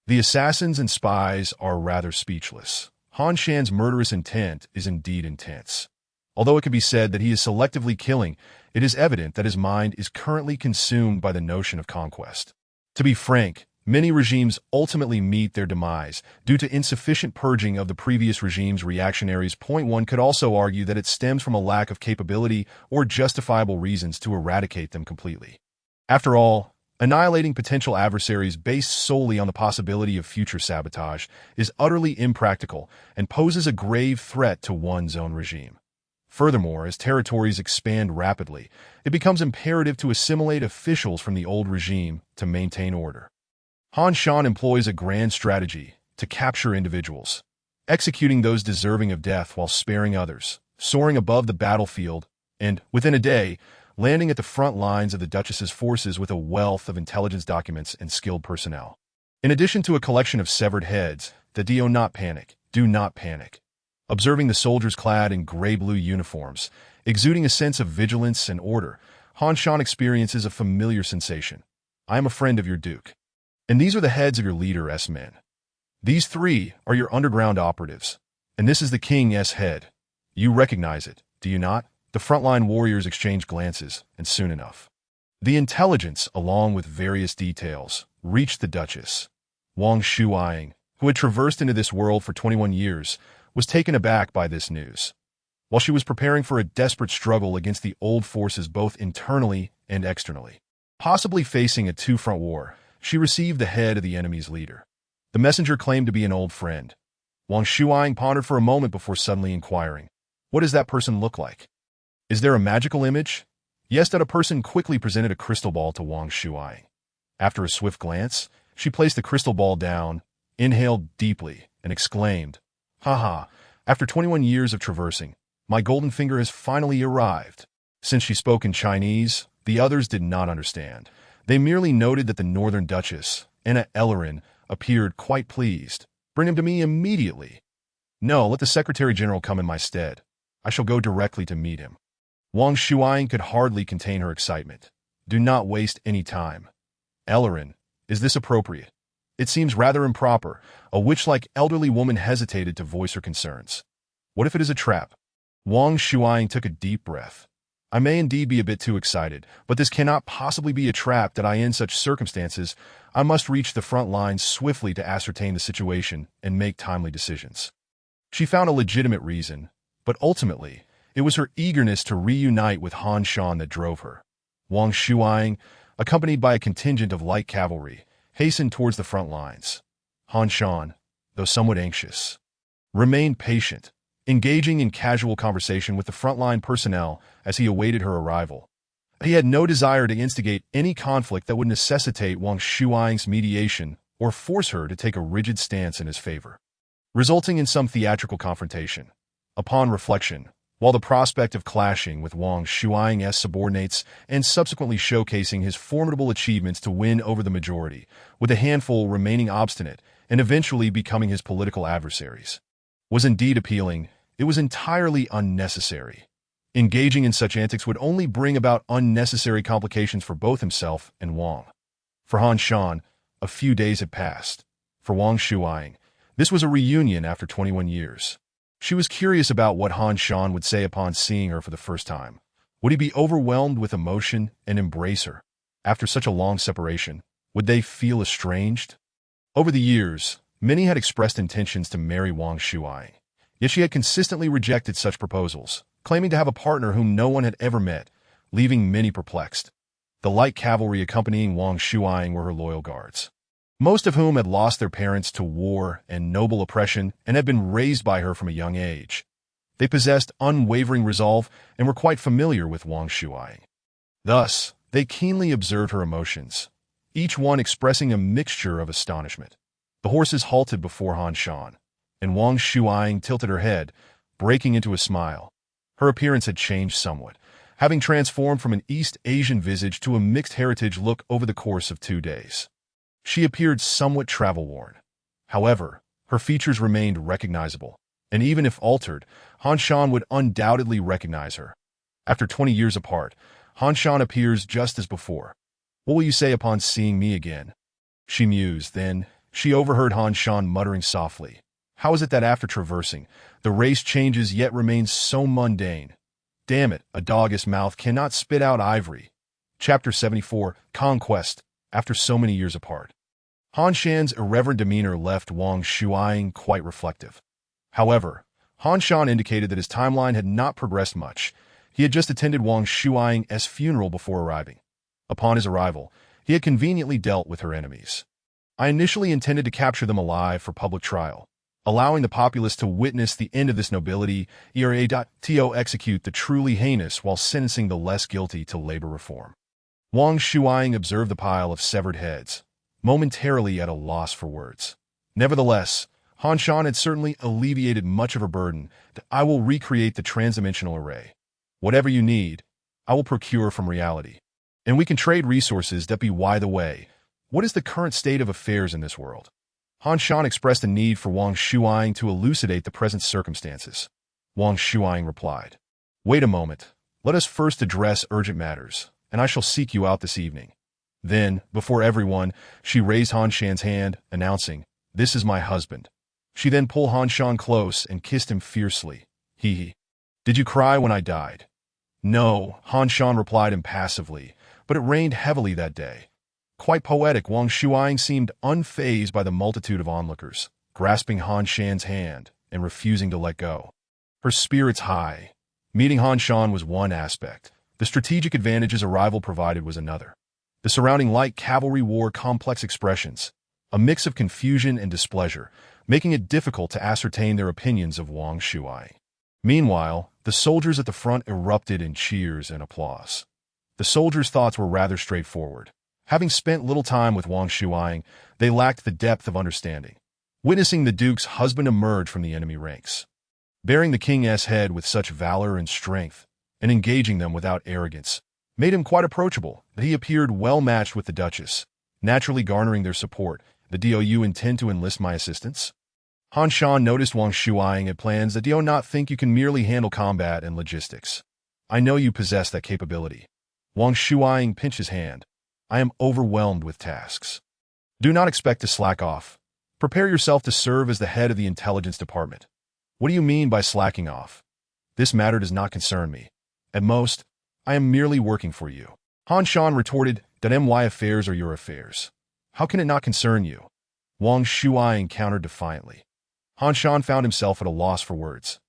[SPEAKER 1] The assassins and spies are rather speechless. Han Shan's murderous intent is indeed intense. Although it can be said that he is selectively killing, it is evident that his mind is currently consumed by the notion of conquest. To be frank, many regimes ultimately meet their demise due to insufficient purging of the previous regime's reactionaries. One could also argue that it stems from a lack of capability or justifiable reasons to eradicate them completely. After all, annihilating potential adversaries based solely on the possibility of future sabotage is utterly impractical and poses a grave threat to one's own regime. Furthermore, as territories expand rapidly, it becomes imperative to assimilate officials from the old regime to maintain order. Han Shan employs a grand strategy to capture individuals, executing those deserving of death while sparing others, soaring above the battlefield, and, within a day, landing at the front lines of the Duchess's forces with a wealth of intelligence documents and skilled personnel. In addition to a collection of severed heads, the do not panic, do not panic. Observing the soldiers clad in gray-blue uniforms, exuding a sense of vigilance and order, Han Shan experiences a familiar sensation. I am a friend of your duke. And these are the heads of your leader's men. These three are your underground operatives. And this is the king's head. You recognize it, do you not? The frontline warriors exchange glances, and soon enough, the intelligence, along with various details, reached the Duchess. Wang Shuang, who had traversed into this world for 21 years, was taken aback by this news. While she was preparing for a desperate struggle against the old forces both internally and externally, possibly facing a two-front war, she received the head of the enemy's leader. The messenger claimed to be an old friend. Wang Shuang pondered for a moment before suddenly inquiring, "What does that person look like? Is there a magical image?" Yes, that a person quickly presented a crystal ball to Wang Shuang. After a swift glance, she placed the crystal ball down, inhaled deeply, and exclaimed, "Haha, after 21 years of traversing, my golden finger has finally arrived." Since she spoke in Chinese, the others did not understand. They merely noted that the Northern Duchess, Anna Ellerin, appeared quite pleased. "Bring him to me immediately." "No, let the Secretary General come in my stead. I shall go directly to meet him." Wang Shuang could hardly contain her excitement. "Do not waste any time. Ellerin, is this appropriate? It seems rather improper." A witch-like elderly woman hesitated to voice her concerns. "What if it is a trap?" Wang Shuang took a deep breath. "I may indeed be a bit too excited, but this cannot possibly be a trap that in such circumstances, I must reach the front lines swiftly to ascertain the situation and make timely decisions." She found a legitimate reason, but ultimately, it was her eagerness to reunite with Han Shan that drove her. Wang Shuang, accompanied by a contingent of light cavalry, hastened towards the front lines. Han Shan, though somewhat anxious, remained patient, engaging in casual conversation with the frontline personnel as he awaited her arrival. He had no desire to instigate any conflict that would necessitate Wang Shuang's mediation or force her to take a rigid stance in his favor, resulting in some theatrical confrontation. Upon reflection, while the prospect of clashing with Wang Shuang's subordinates and subsequently showcasing his formidable achievements to win over the majority, with a handful remaining obstinate and eventually becoming his political adversaries, was indeed appealing, it was entirely unnecessary. Engaging in such antics would only bring about unnecessary complications for both himself and Wang. For Han Shan, a few days had passed. For Wang Shuang, this was a reunion after 21 years. She was curious about what Han Shan would say upon seeing her for the first time. Would he be overwhelmed with emotion and embrace her? After such a long separation, would they feel estranged? Over the years, many had expressed intentions to marry Wang Shuang, yet she had consistently rejected such proposals, claiming to have a partner whom no one had ever met, leaving many perplexed. The light cavalry accompanying Wang Shuang were her loyal guards, most of whom had lost their parents to war and noble oppression and had been raised by her from a young age. They possessed unwavering resolve and were quite familiar with Wang Shuang. Thus, they keenly observed her emotions, each one expressing a mixture of astonishment. The horses halted before Han Shan, and Wang Shuang tilted her head, breaking into a smile. Her appearance had changed somewhat, having transformed from an East Asian visage to a mixed heritage look over the course of 2 days. She appeared somewhat travel-worn. However, her features remained recognizable, and even if altered, Han Shan would undoubtedly recognize her. After 20 years apart, Han Shan appears just as before. "What will you say upon seeing me again?" She mused. Then, she overheard Han Shan muttering softly, "How is it that after traversing, the race changes yet remains so mundane? Damn it, a dog's mouth cannot spit out ivory." Chapter 74, Conquest, after so many years apart. Han Shan's irreverent demeanor left Wang Shuang quite reflective. However, Han Shan indicated that his timeline had not progressed much. He had just attended Wang Shuang's funeral before arriving. Upon his arrival, he had conveniently dealt with her enemies. "I initially intended to capture them alive for public trial, allowing the populace to witness the end of this nobility, to execute the truly heinous while sentencing the less guilty to labor reform." Wang Shuang observed the pile of severed heads, momentarily at a loss for words. Nevertheless, Han Shan had certainly alleviated much of her burden. "I will recreate the transdimensional array. Whatever you need, I will procure from reality. And we can trade resources that be the way. what is the current state of affairs in this world? Han Shan expressed a need for Wang Shuang to elucidate the present circumstances. Wang Shuang replied, "Wait a moment. Let us first address urgent matters, and I shall seek you out this evening." Then, before everyone, she raised Han Shan's hand, announcing, "This is my husband." She then pulled Han Shan close and kissed him fiercely. He. "Did you cry when I died?" "No," Han Shan replied impassively, but it rained heavily that day. Quite poetic, Wang Shuang seemed unfazed by the multitude of onlookers, grasping Han Shan's hand and refusing to let go. Her spirits high. Meeting Han Shan was one aspect. The strategic advantage his arrival provided was another. The surrounding light cavalry wore complex expressions, a mix of confusion and displeasure, making it difficult to ascertain their opinions of Wang Shuang. Meanwhile, the soldiers at the front erupted in cheers and applause. The soldiers' thoughts were rather straightforward. Having spent little time with Wang Shuang, they lacked the depth of understanding. Witnessing the Duke's husband emerge from the enemy ranks, bearing the king's head with such valor and strength, and engaging them without arrogance, made him quite approachable, that he appeared well matched with the Duchess, naturally garnering their support. "The DOU intend to enlist my assistance?" Han Shan noticed Wang Shuang had plans that do not think you can merely handle combat and logistics. "I know you possess that capability." Wang Shuang pinched his hand. "I am overwhelmed with tasks. Do not expect to slack off. Prepare yourself to serve as the head of the intelligence department." "What do you mean by slacking off?" "This matter does not concern me. At most, I am merely working for you." Han Shan retorted, "My affairs are your affairs. How can it not concern you?" Wang Shuang countered defiantly. Han Shan found himself at a loss for words.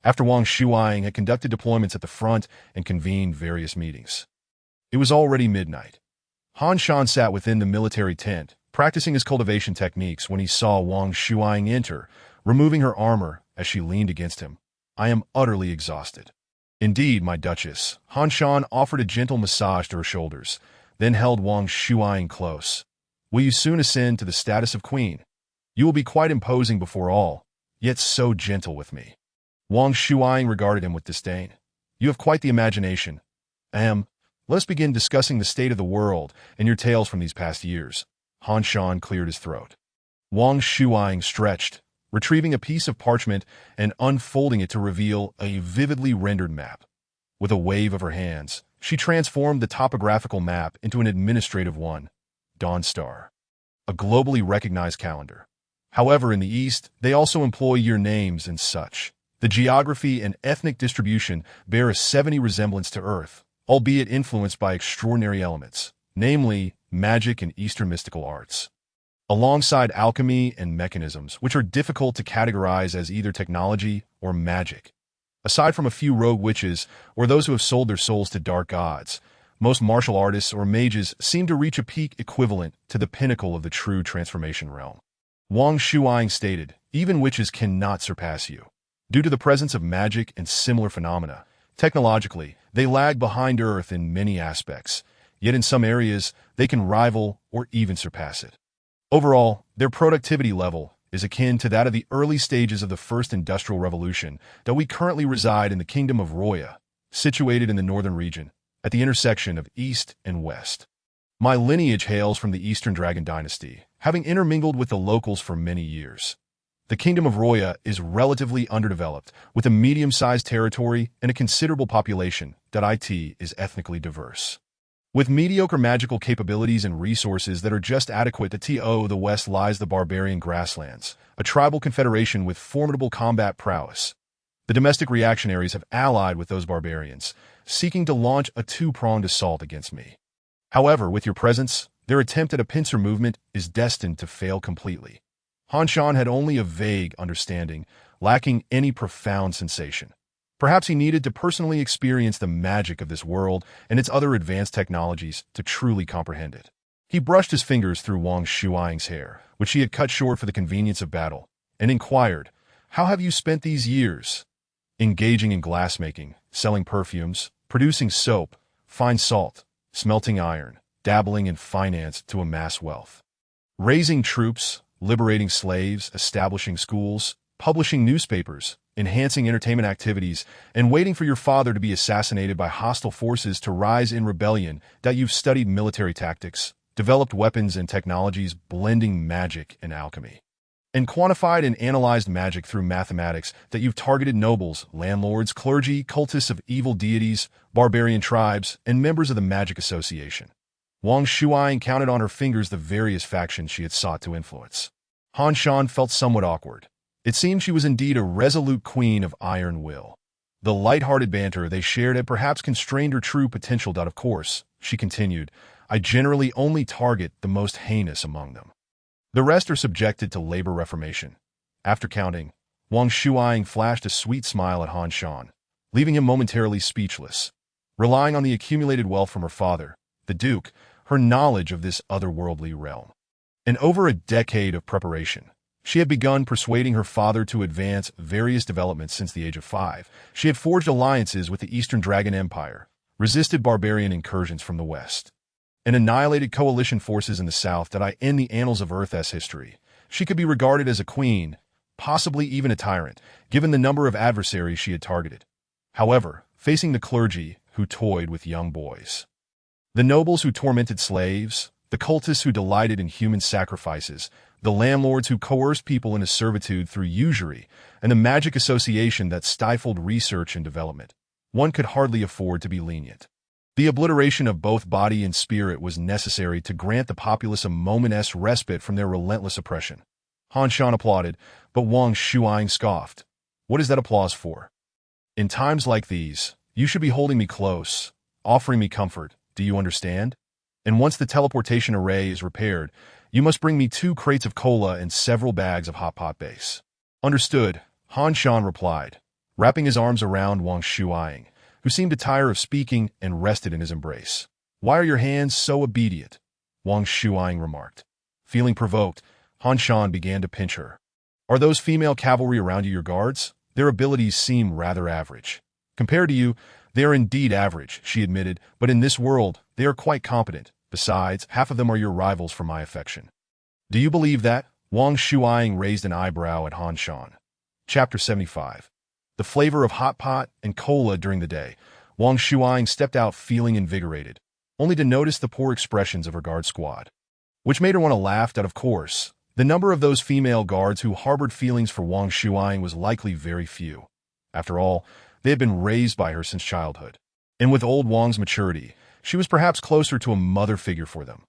[SPEAKER 1] After Wang Shuang had conducted deployments at the front and convened various meetings, it was already midnight. Han Shan sat within the military tent, practicing his cultivation techniques when he saw Wang Shuang enter, removing her armor as she leaned against him. "I am utterly exhausted." "Indeed, my Duchess." Han Shan offered a gentle massage to her shoulders, then held Wang Shuang close. "Will you soon ascend to the status of queen? You will be quite imposing before all, yet so gentle with me." Wang Shuang regarded him with disdain. "You have quite the imagination. Let us begin discussing the state of the world and your tales from these past years." Han Shan cleared his throat. Wang Shuang stretched, retrieving a piece of parchment and unfolding it to reveal a vividly rendered map. With a wave of her hands, she transformed the topographical map into an administrative one, Dawn Star, a globally recognized calendar. However, in the East, they also employ year names and such. The geography and ethnic distribution bear a 70 resemblance to Earth, albeit influenced by extraordinary elements, namely magic and Eastern mystical arts, alongside alchemy and mechanisms, which are difficult to categorize as either technology or magic. Aside from a few rogue witches or those who have sold their souls to dark gods, most martial artists or mages seem to reach a peak equivalent to the pinnacle of the true transformation realm. Wang Shuang stated, "Even witches cannot surpass you. Due to the presence of magic and similar phenomena, technologically, they lag behind Earth in many aspects, yet in some areas, they can rival or even surpass it. Overall, their productivity level is akin to that of the early stages of the First Industrial Revolution, though we currently reside in the Kingdom of Roya, situated in the northern region, at the intersection of East and West. My lineage hails from the Eastern Dragon Dynasty, having intermingled with the locals for many years. The Kingdom of Roya is relatively underdeveloped, with a medium-sized territory and a considerable population. It is ethnically diverse, with mediocre magical capabilities and resources that are just adequate. To the west lies the barbarian grasslands, a tribal confederation with formidable combat prowess. The domestic reactionaries have allied with those barbarians, seeking to launch a two-pronged assault against me. However, with your presence, their attempt at a pincer movement is destined to fail completely." Han Shan had only a vague understanding, lacking any profound sensation. Perhaps he needed to personally experience the magic of this world and its other advanced technologies to truly comprehend it. He brushed his fingers through Wang Shuang's hair, which he had cut short for the convenience of battle, and inquired, "How have you spent these years?" "Engaging in glassmaking, selling perfumes, producing soap, fine salt, smelting iron, dabbling in finance to amass wealth. Raising troops, liberating slaves, establishing schools, publishing newspapers, enhancing entertainment activities, and waiting for your father to be assassinated by hostile forces to rise in rebellion. That you've studied military tactics, developed weapons and technologies blending magic and alchemy, and quantified and analyzed magic through mathematics that you've targeted nobles, landlords, clergy, cultists of evil deities, barbarian tribes, and members of the Magic Association. Wang Shuai counted on her fingers the various factions she had sought to influence. Han Shan felt somewhat awkward. It seemed she was indeed a resolute queen of iron will. The light-hearted banter they shared had perhaps constrained her true potential. Of course, she continued, I generally only target the most heinous among them. The rest are subjected to labor reformation. After counting, Wang Shuai flashed a sweet smile at Han Shan, leaving him momentarily speechless. Relying on the accumulated wealth from her father, the Duke, her knowledge of this otherworldly realm, and over a decade of preparation, she had begun persuading her father to advance various developments since the age of 5. She had forged alliances with the Eastern Dragon Empire, resisted barbarian incursions from the west, and annihilated coalition forces in the south that end the annals of Earth's history. She could be regarded as a queen, possibly even a tyrant, given the number of adversaries she had targeted. However, facing the clergy, who toyed with young boys, the nobles who tormented slaves, the cultists who delighted in human sacrifices, the landlords who coerced people into servitude through usury, and the Magic Association that stifled research and development, one could hardly afford to be lenient. The obliteration of both body and spirit was necessary to grant the populace a moment's respite from their relentless oppression. Han Shan applauded, but Wang Shuai scoffed. What is that applause for? In times like these, you should be holding me close, offering me comfort, do you understand? And once the teleportation array is repaired, you must bring me 2 crates of cola and several bags of hot pot base. Understood, Han Shan replied, wrapping his arms around Wang Shuai, who seemed to tire of speaking and rested in his embrace. Why are your hands so obedient? Wang Shuai remarked. Feeling provoked, Han Shan began to pinch her. Are those female cavalry around you your guards? Their abilities seem rather average. Compared to you, they are indeed average, she admitted, but in this world, they are quite competent. Besides, half of them are your rivals for my affection. Do you believe that? Wang Shuai raised an eyebrow at Han Shan. Chapter 75. The flavor of hot pot and cola during the day. Wang Shuai stepped out feeling invigorated, only to notice the poor expressions of her guard squad, which made her want to laugh. Of course, the number of those female guards who harbored feelings for Wang Shuai was likely very few. After all, they had been raised by her since childhood, and with old Wang's maturity, she was perhaps closer to a mother figure for them.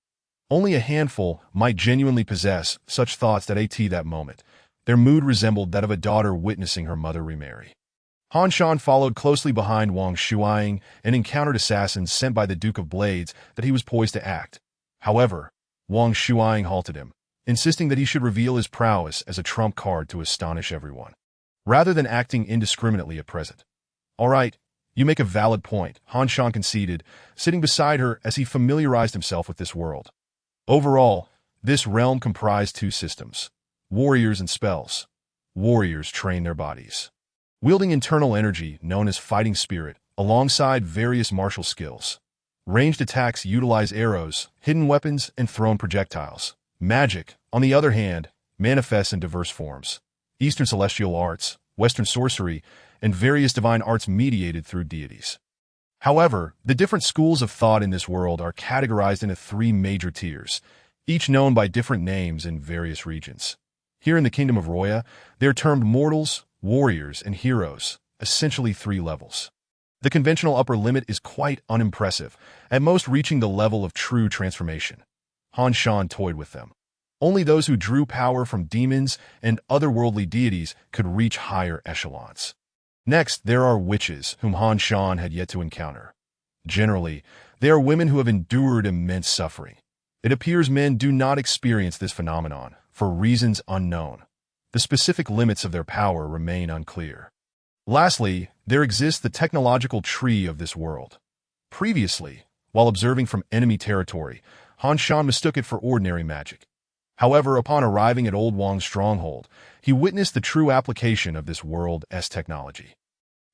[SPEAKER 1] Only a handful might genuinely possess such thoughts at that moment. Their mood resembled that of a daughter witnessing her mother remarry. Han Shan followed closely behind Wang Shuai and encountered assassins sent by the Duke of Blades that he was poised to act. However, Wang Shuai halted him, insisting that he should reveal his prowess as a trump card to astonish everyone, rather than acting indiscriminately at present. All right, you make a valid point, Han Shan conceded, sitting beside her as he familiarized himself with this world. Overall, this realm comprised 2 systems: warriors and spells. Warriors train their bodies, wielding internal energy known as fighting spirit, alongside various martial skills. Ranged attacks utilize arrows, hidden weapons, and thrown projectiles. Magic, on the other hand, manifests in diverse forms: Eastern celestial arts, Western sorcery, and various divine arts mediated through deities. However, the different schools of thought in this world are categorized into 3 major tiers, each known by different names in various regions. Here in the Kingdom of Roya, they are termed mortals, warriors, and heroes, essentially 3 levels. The conventional upper limit is quite unimpressive, at most reaching the level of true transformation. Han Shan toyed with them. Only those who drew power from demons and otherworldly deities could reach higher echelons. Next, there are witches, whom Han Shan had yet to encounter. Generally, they are women who have endured immense suffering. It appears men do not experience this phenomenon, for reasons unknown. The specific limits of their power remain unclear. Lastly, there exists the technological tree of this world. Previously, while observing from enemy territory, Han Shan mistook it for ordinary magic. However, upon arriving at Old Wang's stronghold, he witnessed the true application of this world's technology.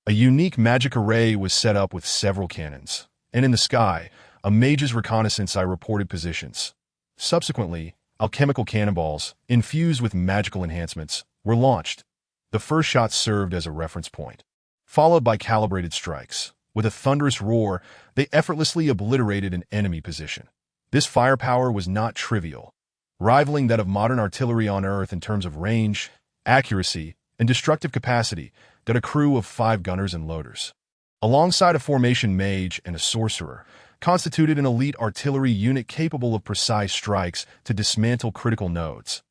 [SPEAKER 1] A unique magic array was set up with several cannons, and in the sky, a mage's reconnaissance reported positions. Subsequently, alchemical cannonballs, infused with magical enhancements, were launched. The first shot served as a reference point, followed by calibrated strikes. With a thunderous roar, they effortlessly obliterated an enemy position. This firepower was not trivial, rivaling that of modern artillery on Earth in terms of range, accuracy, and destructive capacity, that a crew of 5 gunners and loaders, alongside a formation mage and a sorcerer, constituted an elite artillery unit capable of precise strikes to dismantle critical nodes.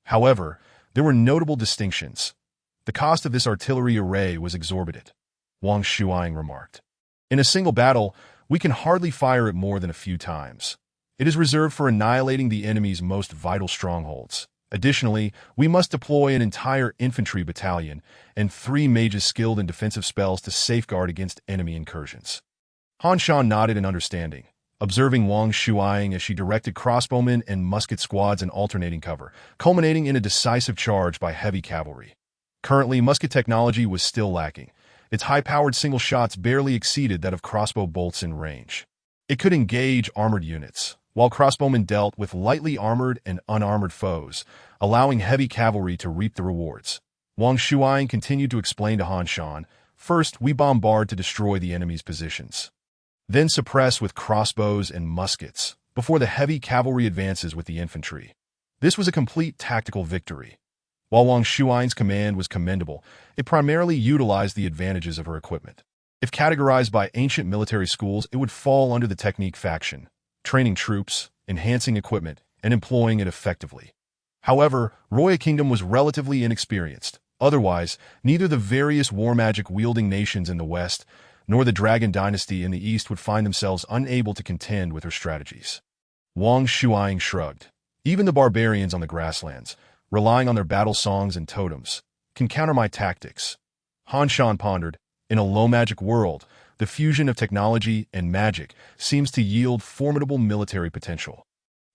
[SPEAKER 1] However, there were notable distinctions. The cost of this artillery array was exorbitant, Wang Shuang remarked. In a single battle, we can hardly fire it more than a few times. It is reserved for annihilating the enemy's most vital strongholds. Additionally, we must deploy an entire infantry battalion and 3 mages skilled in defensive spells to safeguard against enemy incursions. Han Shan nodded in understanding, observing Wang Shuang as she directed crossbowmen and musket squads in alternating cover, culminating in a decisive charge by heavy cavalry. Currently, musket technology was still lacking. Its high-powered single shots barely exceeded that of crossbow bolts in range. It could engage armored units, while crossbowmen dealt with lightly armored and unarmored foes, allowing heavy cavalry to reap the rewards. Wang Shuang continued to explain to Han Shan, "First, we bombard to destroy the enemy's positions. Then suppress with crossbows and muskets, before the heavy cavalry advances with the infantry." This was a complete tactical victory. While Wang Shuang's command was commendable, it primarily utilized the advantages of her equipment. If categorized by ancient military schools, it would fall under the technique faction, training troops, enhancing equipment, and employing it effectively. However, Roya Kingdom was relatively inexperienced. Otherwise, neither the various war magic-wielding nations in the West nor the Dragon Dynasty in the East would find themselves unable to contend with her strategies. Wang Shuang shrugged. Even the barbarians on the grasslands, relying on their battle songs and totems, can counter my tactics. Han Shan pondered. In a low-magic world, the fusion of technology and magic seems to yield formidable military potential.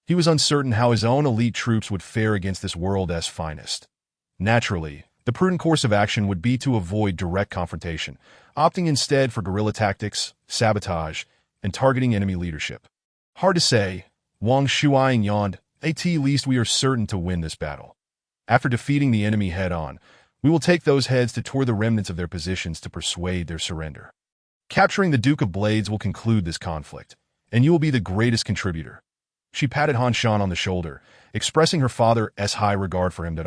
[SPEAKER 1] He was uncertain how his own elite troops would fare against this world's finest. Naturally, the prudent course of action would be to avoid direct confrontation, opting instead for guerrilla tactics, sabotage, and targeting enemy leadership. Hard to say, Wang Shuang yawned. At least we are certain to win this battle. After defeating the enemy head-on, we will take those heads to tour the remnants of their positions to persuade their surrender. Capturing the Duke of Blades will conclude this conflict, and you will be the greatest contributor. She patted Han Shan on the shoulder, expressing her father's high regard for him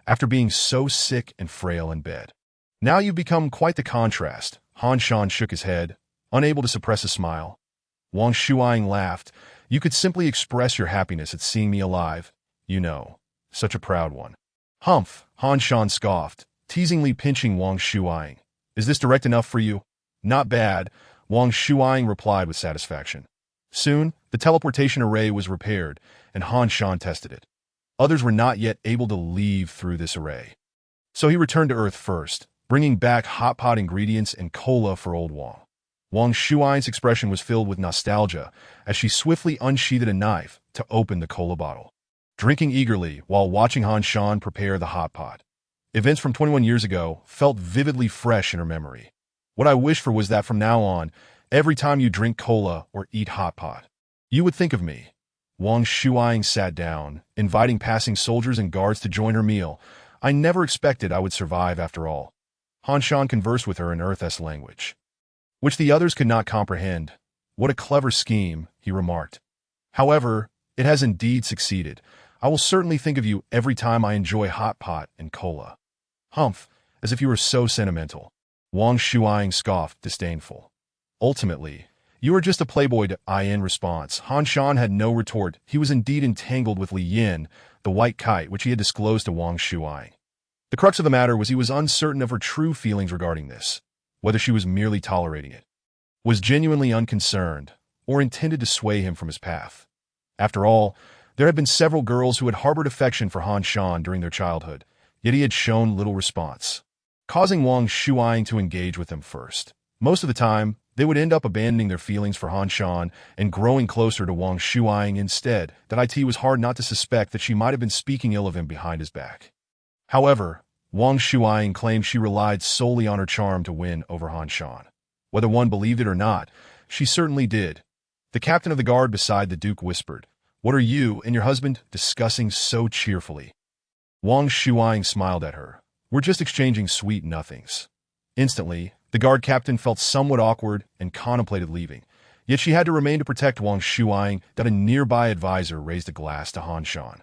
[SPEAKER 1] after being so sick and frail in bed. Now you've become quite the contrast. Han Shan shook his head, unable to suppress a smile. Wang Shuang laughed. You could simply express your happiness at seeing me alive. You know, such a proud one. Humph, Han Shan scoffed, teasingly pinching Wang Shuang. Is this direct enough for you? Not bad, Wang Shuang replied with satisfaction. Soon, the teleportation array was repaired, and Han Shan tested it. Others were not yet able to leave through this array. So he returned to Earth first, bringing back hot pot ingredients and cola for old Wang. Wang Shuang's expression was filled with nostalgia as she swiftly unsheathed a knife to open the cola bottle, drinking eagerly while watching Han Shan prepare the hot pot. Events from 21 years ago felt vividly fresh in her memory. What I wished for was that from now on, every time you drink cola or eat hot pot, you would think of me. Wang Shuang sat down, inviting passing soldiers and guards to join her meal. I never expected I would survive after all. Han Shan conversed with her in Earth's language, which the others could not comprehend. What a clever scheme, he remarked. However, it has indeed succeeded. I will certainly think of you every time I enjoy hot pot and cola. Humph, as if you were so sentimental. Wang Shuang scoffed, disdainful. Ultimately, you are just a playboy to in response. Han Shan had no retort. He was indeed entangled with Li Yin, the white kite, which he had disclosed to Wang Shuang. The crux of the matter was he was uncertain of her true feelings regarding this, whether she was merely tolerating it, was genuinely unconcerned, or intended to sway him from his path. After all, there had been several girls who had harbored affection for Han Shan during their childhood, yet he had shown little response, causing Wang Shuang to engage with them first. Most of the time, they would end up abandoning their feelings for Han Shan and growing closer to Wang Shuang instead. That it was hard not to suspect that she might have been speaking ill of him behind his back. However, Wang Shuang claimed she relied solely on her charm to win over Han Shan. Whether one believed it or not, she certainly did. The captain of the guard beside the Duke whispered, "What are you and your husband discussing so cheerfully?" Wang Shuang smiled at her. "We're just exchanging sweet nothings." Instantly, the guard captain felt somewhat awkward and contemplated leaving, Yet she had to remain to protect Wang Shuang that a nearby advisor raised a glass to Han Shan,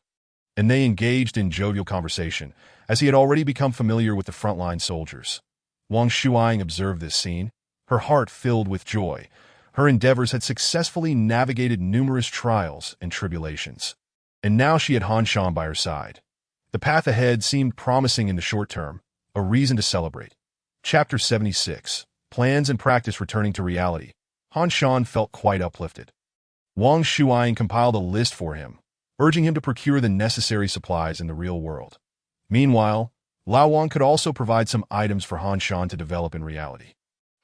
[SPEAKER 1] and they engaged in jovial conversation, as he had already become familiar with the frontline soldiers. Wang Shuang observed this scene, her heart filled with joy. Her endeavors had successfully navigated numerous trials and tribulations, and now she had Han Shan by her side. The path ahead seemed promising in the short term, a reason to celebrate. Chapter 76. Plans and Practice Returning to Reality. Han Shan felt quite uplifted. Wang Shuang compiled a list for him, urging him to procure the necessary supplies in the real world. Meanwhile, Lao Wang could also provide some items for Han Shan to develop in reality.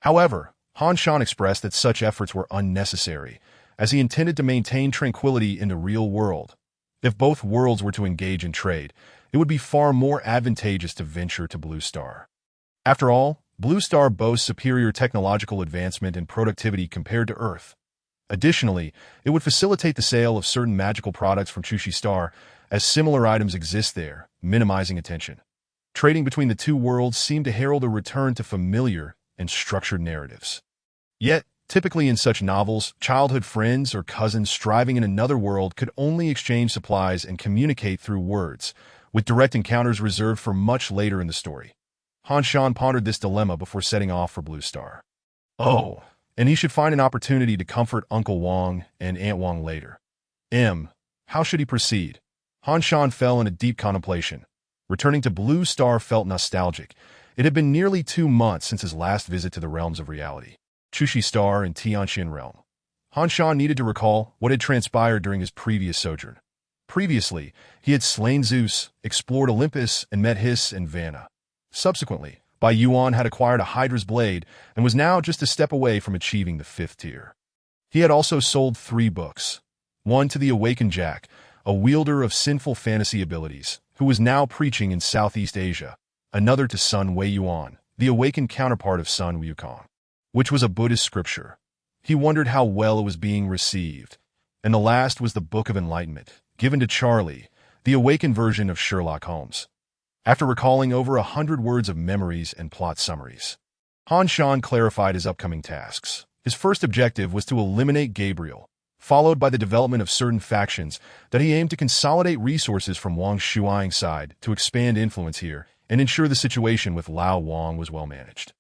[SPEAKER 1] However, Han Shan expressed that such efforts were unnecessary, as he intended to maintain tranquility in the real world. If both worlds were to engage in trade, it would be far more advantageous to venture to Blue Star. After all, Blue Star boasts superior technological advancement and productivity compared to Earth. Additionally, it would facilitate the sale of certain magical products from Chushi Star, as similar items exist there, minimizing attention. Trading between the two worlds seemed to herald a return to familiar and structured narratives. Yet, typically in such novels, childhood friends or cousins striving in another world could only exchange supplies and communicate through words, with direct encounters reserved for much later in the story. Han Shan pondered this dilemma before setting off for Blue Star. Oh, and he should find an opportunity to comfort Uncle Wang and Aunt Wang later. How should he proceed? Han Shan fell in a deep contemplation. Returning to Blue Star felt nostalgic. It had been nearly 2 months since his last visit to the realms of reality, Chushi Star and Tianxian Realm. Han Shan needed to recall what had transpired during his previous sojourn. Previously, he had slain Zeus, explored Olympus, and met His and Vanna. Subsequently, Bai Yuan had acquired a Hydra's blade and was now just a step away from achieving the 5th tier. He had also sold 3 books. One to the Awakened Jack, a wielder of sinful fantasy abilities, who was now preaching in Southeast Asia. Another to Sun Wei Yuan, the awakened counterpart of Sun Wukong, which was a Buddhist scripture. He wondered how well it was being received. And the last was the Book of Enlightenment, given to Charlie, the awakened version of Sherlock Holmes. After recalling over 100 words of memories and plot summaries, Han Shan clarified his upcoming tasks. His first objective was to eliminate Gabriel, followed by the development of certain factions that he aimed to consolidate resources from Wang Shuang's side to expand influence here and ensure the situation with Lao Wang was well managed.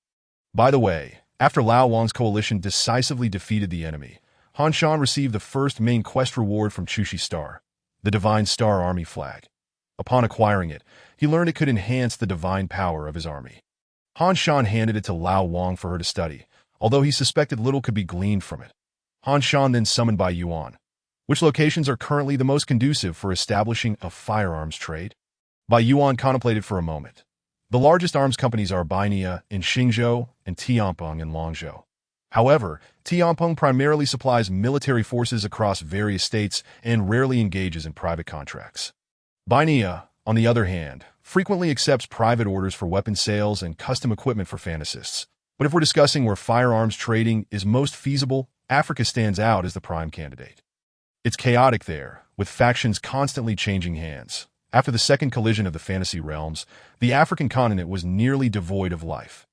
[SPEAKER 1] By the way, after Lao Wang's coalition decisively defeated the enemy, Han Shan received the first main quest reward from Chushi Star, the Divine Star Army flag. Upon acquiring it, he learned it could enhance the divine power of his army. Han Shan handed it to Lao Wang for her to study, although he suspected little could be gleaned from it. Han Shan then summoned Bai Yuan. Which locations are currently the most conducive for establishing a firearms trade? Bai Yuan contemplated for a moment. The largest arms companies are Bainia in Xingzhou and Tianpeng in Langzhou. However, Tianpeng primarily supplies military forces across various states and rarely engages in private contracts. Bainia, on the other hand, frequently accepts private orders for weapon sales and custom equipment for fantasists. But if we're discussing where firearms trading is most feasible, Africa stands out as the prime candidate. It's chaotic there, with factions constantly changing hands. After the second collision of the fantasy realms, the African continent was nearly devoid of life.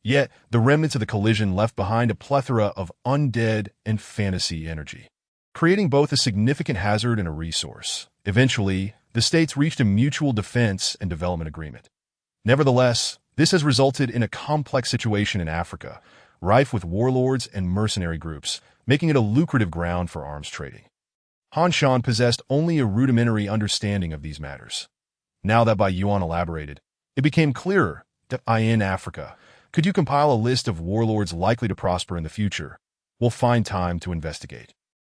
[SPEAKER 1] Yet, the remnants of the collision left behind a plethora of undead and fantasy energy, creating both a significant hazard and a resource. Eventually, the states reached a mutual defense and development agreement. Nevertheless, this has resulted in a complex situation in Africa, rife with warlords and mercenary groups, making it a lucrative ground for arms trading. Han Shan possessed only a rudimentary understanding of these matters. Now that Bai Yuan elaborated, it became clearer that in Africa, could you compile a list of warlords likely to prosper in the future? We'll find time to investigate.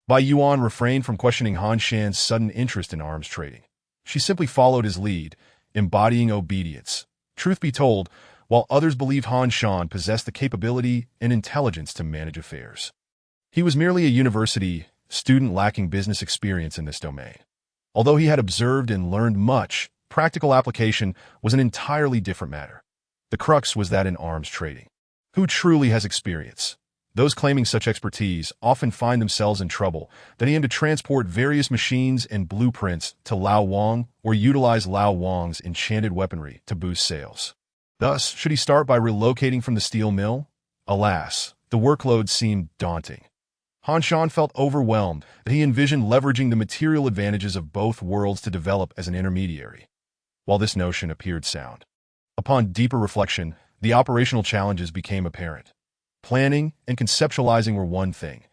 [SPEAKER 1] Bai Yuan refrained from questioning Han Shan's sudden interest in arms trading. She simply followed his lead, embodying obedience. Truth be told, while others believed Han Shan possessed the capability and intelligence to manage affairs, he was merely a university student lacking business experience in this domain. Although he had observed and learned much, practical application was an entirely different matter. The crux was that in arms trading, who truly has experience? Those claiming such expertise often find themselves in trouble that he aimed to transport various machines and blueprints to Lao Wang or utilize Lao Wang's enchanted weaponry to boost sales. Thus, should he start by relocating from the steel mill? Alas, the workload seemed daunting. Han Shan felt overwhelmed that he envisioned leveraging the material advantages of both worlds to develop as an intermediary. While this notion appeared sound, upon deeper reflection, the operational challenges became apparent. Planning and conceptualizing were one thing.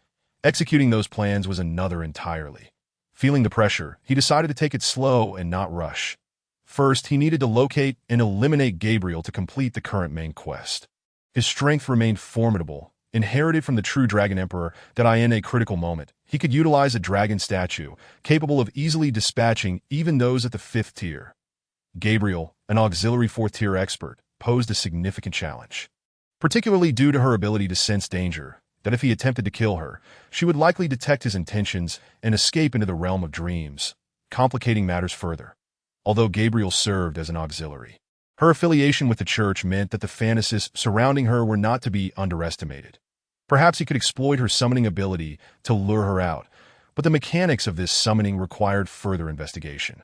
[SPEAKER 1] Executing those plans was another entirely. Feeling the pressure, he decided to take it slow and not rush. First, he needed to locate and eliminate Gabriel to complete the current main quest. His strength remained formidable, inherited from the true Dragon Emperor, that in a critical moment, he could utilize a dragon statue, capable of easily dispatching even those at the 5th tier. Gabriel, an auxiliary 4th tier expert, posed a significant challenge, particularly due to her ability to sense danger, that if he attempted to kill her, she would likely detect his intentions and escape into the realm of dreams, complicating matters further. Although Gabriel served as an auxiliary, her affiliation with the church meant that the fantasies surrounding her were not to be underestimated. Perhaps he could exploit her summoning ability to lure her out, but the mechanics of this summoning required further investigation.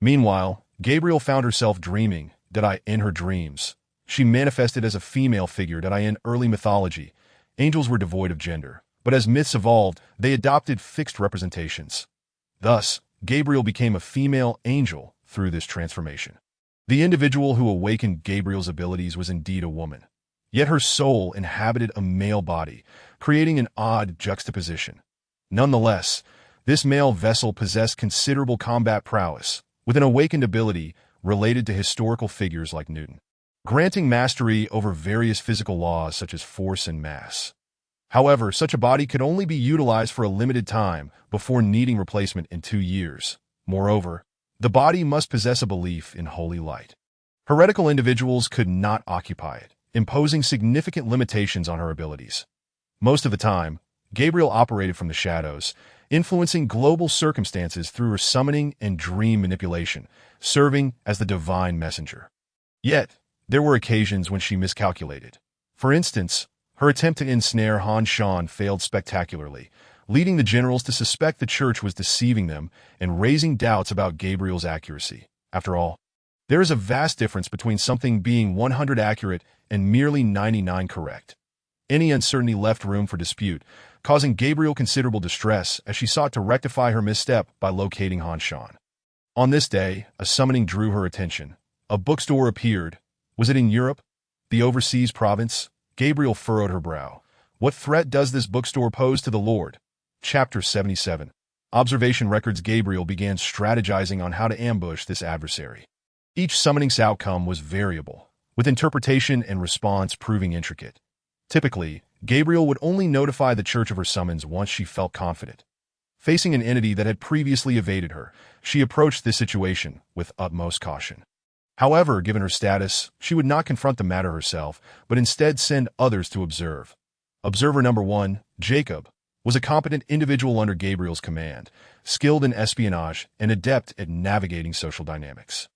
[SPEAKER 1] Meanwhile, Gabriel found herself dreaming that in her dreams, she manifested as a female figure that in early mythology, angels were devoid of gender, but as myths evolved, they adopted fixed representations. Thus, Gabriel became a female angel through this transformation. The individual who awakened Gabriel's abilities was indeed a woman, yet her soul inhabited a male body, creating an odd juxtaposition. Nonetheless, this male vessel possessed considerable combat prowess, with an awakened ability related to historical figures like Newton, granting mastery over various physical laws such as force and mass. However, such a body could only be utilized for a limited time before needing replacement in 2 years. Moreover, the body must possess a belief in holy light. Heretical individuals could not occupy it, imposing significant limitations on her abilities. Most of the time, Gabriel operated from the shadows, influencing global circumstances through her summoning and dream manipulation, serving as the divine messenger. Yet, there were occasions when she miscalculated. For instance, her attempt to ensnare Han Shan failed spectacularly, leading the generals to suspect the church was deceiving them and raising doubts about Gabriel's accuracy. After all, there is a vast difference between something being 100 accurate and merely 99 correct. Any uncertainty left room for dispute, causing Gabriel considerable distress as she sought to rectify her misstep by locating Han Shan. On this day, a summoning drew her attention. A bookstore appeared. Was it in Europe? The overseas province? Gabriel furrowed her brow. What threat does this bookstore pose to the Lord? Chapter 77. Observation records. Gabriel began strategizing on how to ambush this adversary. Each summoning's outcome was variable, with interpretation and response proving intricate. Typically, Gabriel would only notify the church of her summons once she felt confident. Facing an entity that had previously evaded her, she approached this situation with utmost caution. However, given her status, she would not confront the matter herself, but instead send others to observe. Observer number 1, Jacob, was a competent individual under Gabriel's command, skilled in espionage and adept at navigating social dynamics.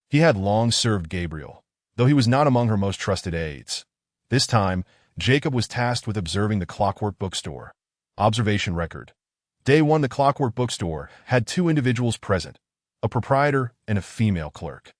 [SPEAKER 1] He had long served Gabriel, though he was not among her most trusted aides. This time, Jacob was tasked with observing the Clockwork Bookstore. Observation record. Day 1. The Clockwork Bookstore had 2 individuals present, a proprietor and a female clerk.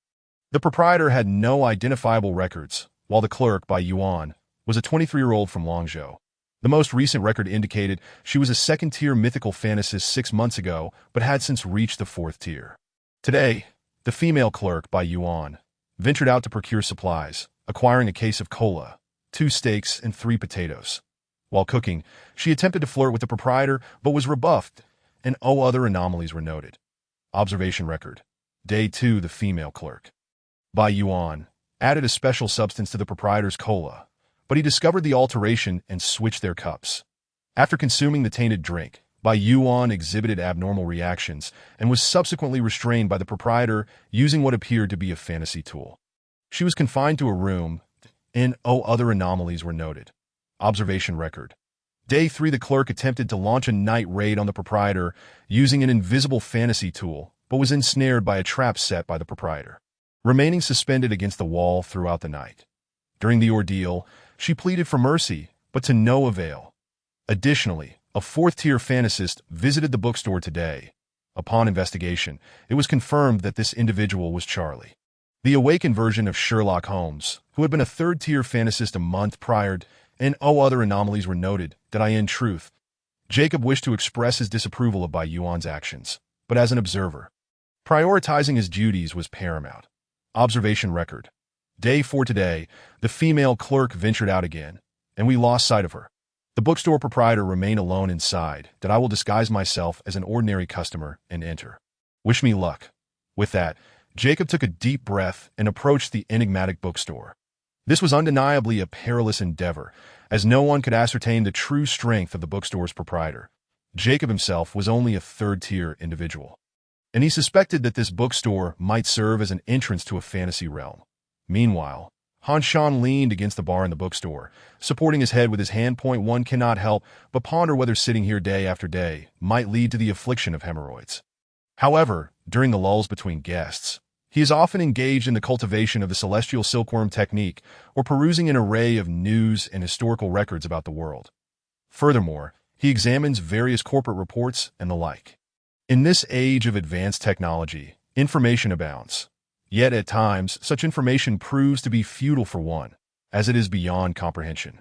[SPEAKER 1] The proprietor had no identifiable records, while the clerk, by Yuan, was a 23-year-old from Longzhou. The most recent record indicated she was a 2nd-tier mythical fantasist 6 months ago, but had since reached the 4th tier. Today, the female clerk, by Yuan, ventured out to procure supplies, acquiring a case of cola, 2 steaks, and 3 potatoes. While cooking, she attempted to flirt with the proprietor, but was rebuffed, and other anomalies were noted. Observation record. Day 2. The female clerk, by Yuan, added a special substance to the proprietor's cola, but he discovered the alteration and switched their cups. After consuming the tainted drink, Bai Yuan exhibited abnormal reactions and was subsequently restrained by the proprietor using what appeared to be a fantasy tool. She was confined to a room, and other anomalies were noted. Observation record. Day 3. The clerk attempted to launch a night raid on the proprietor using an invisible fantasy tool, but was ensnared by a trap set by the proprietor, remaining suspended against the wall throughout the night. During the ordeal, she pleaded for mercy, but to no avail. Additionally, a 4th-tier fantasist visited the bookstore today. Upon investigation, it was confirmed that this individual was Charlie, the awakened version of Sherlock Holmes, who had been a 3rd-tier fantasist a month prior, and other anomalies were noted that in truth, Jacob wished to express his disapproval of Bai Yuan's actions, but as an observer. Prioritizing his duties was paramount. Observation record. Day 4 today, the female clerk ventured out again, and we lost sight of her. The bookstore proprietor remained alone inside, that I will disguise myself as an ordinary customer and enter. Wish me luck. With that, Jacob took a deep breath and approached the enigmatic bookstore. This was undeniably a perilous endeavor, as no one could ascertain the true strength of the bookstore's proprietor. Jacob himself was only a third-tier individual, and he suspected that this bookstore might serve as an entrance to a fantasy realm. Meanwhile, Han Shan leaned against the bar in the bookstore, supporting his head with his hand. One cannot help but ponder whether sitting here day after day might lead to the affliction of hemorrhoids. However, during the lulls between guests, he is often engaged in the cultivation of the celestial silkworm technique or perusing an array of news and historical records about the world. Furthermore, he examines various corporate reports and the like. In this age of advanced technology, information abounds. Yet at times, such information proves to be futile for one, as it is beyond comprehension.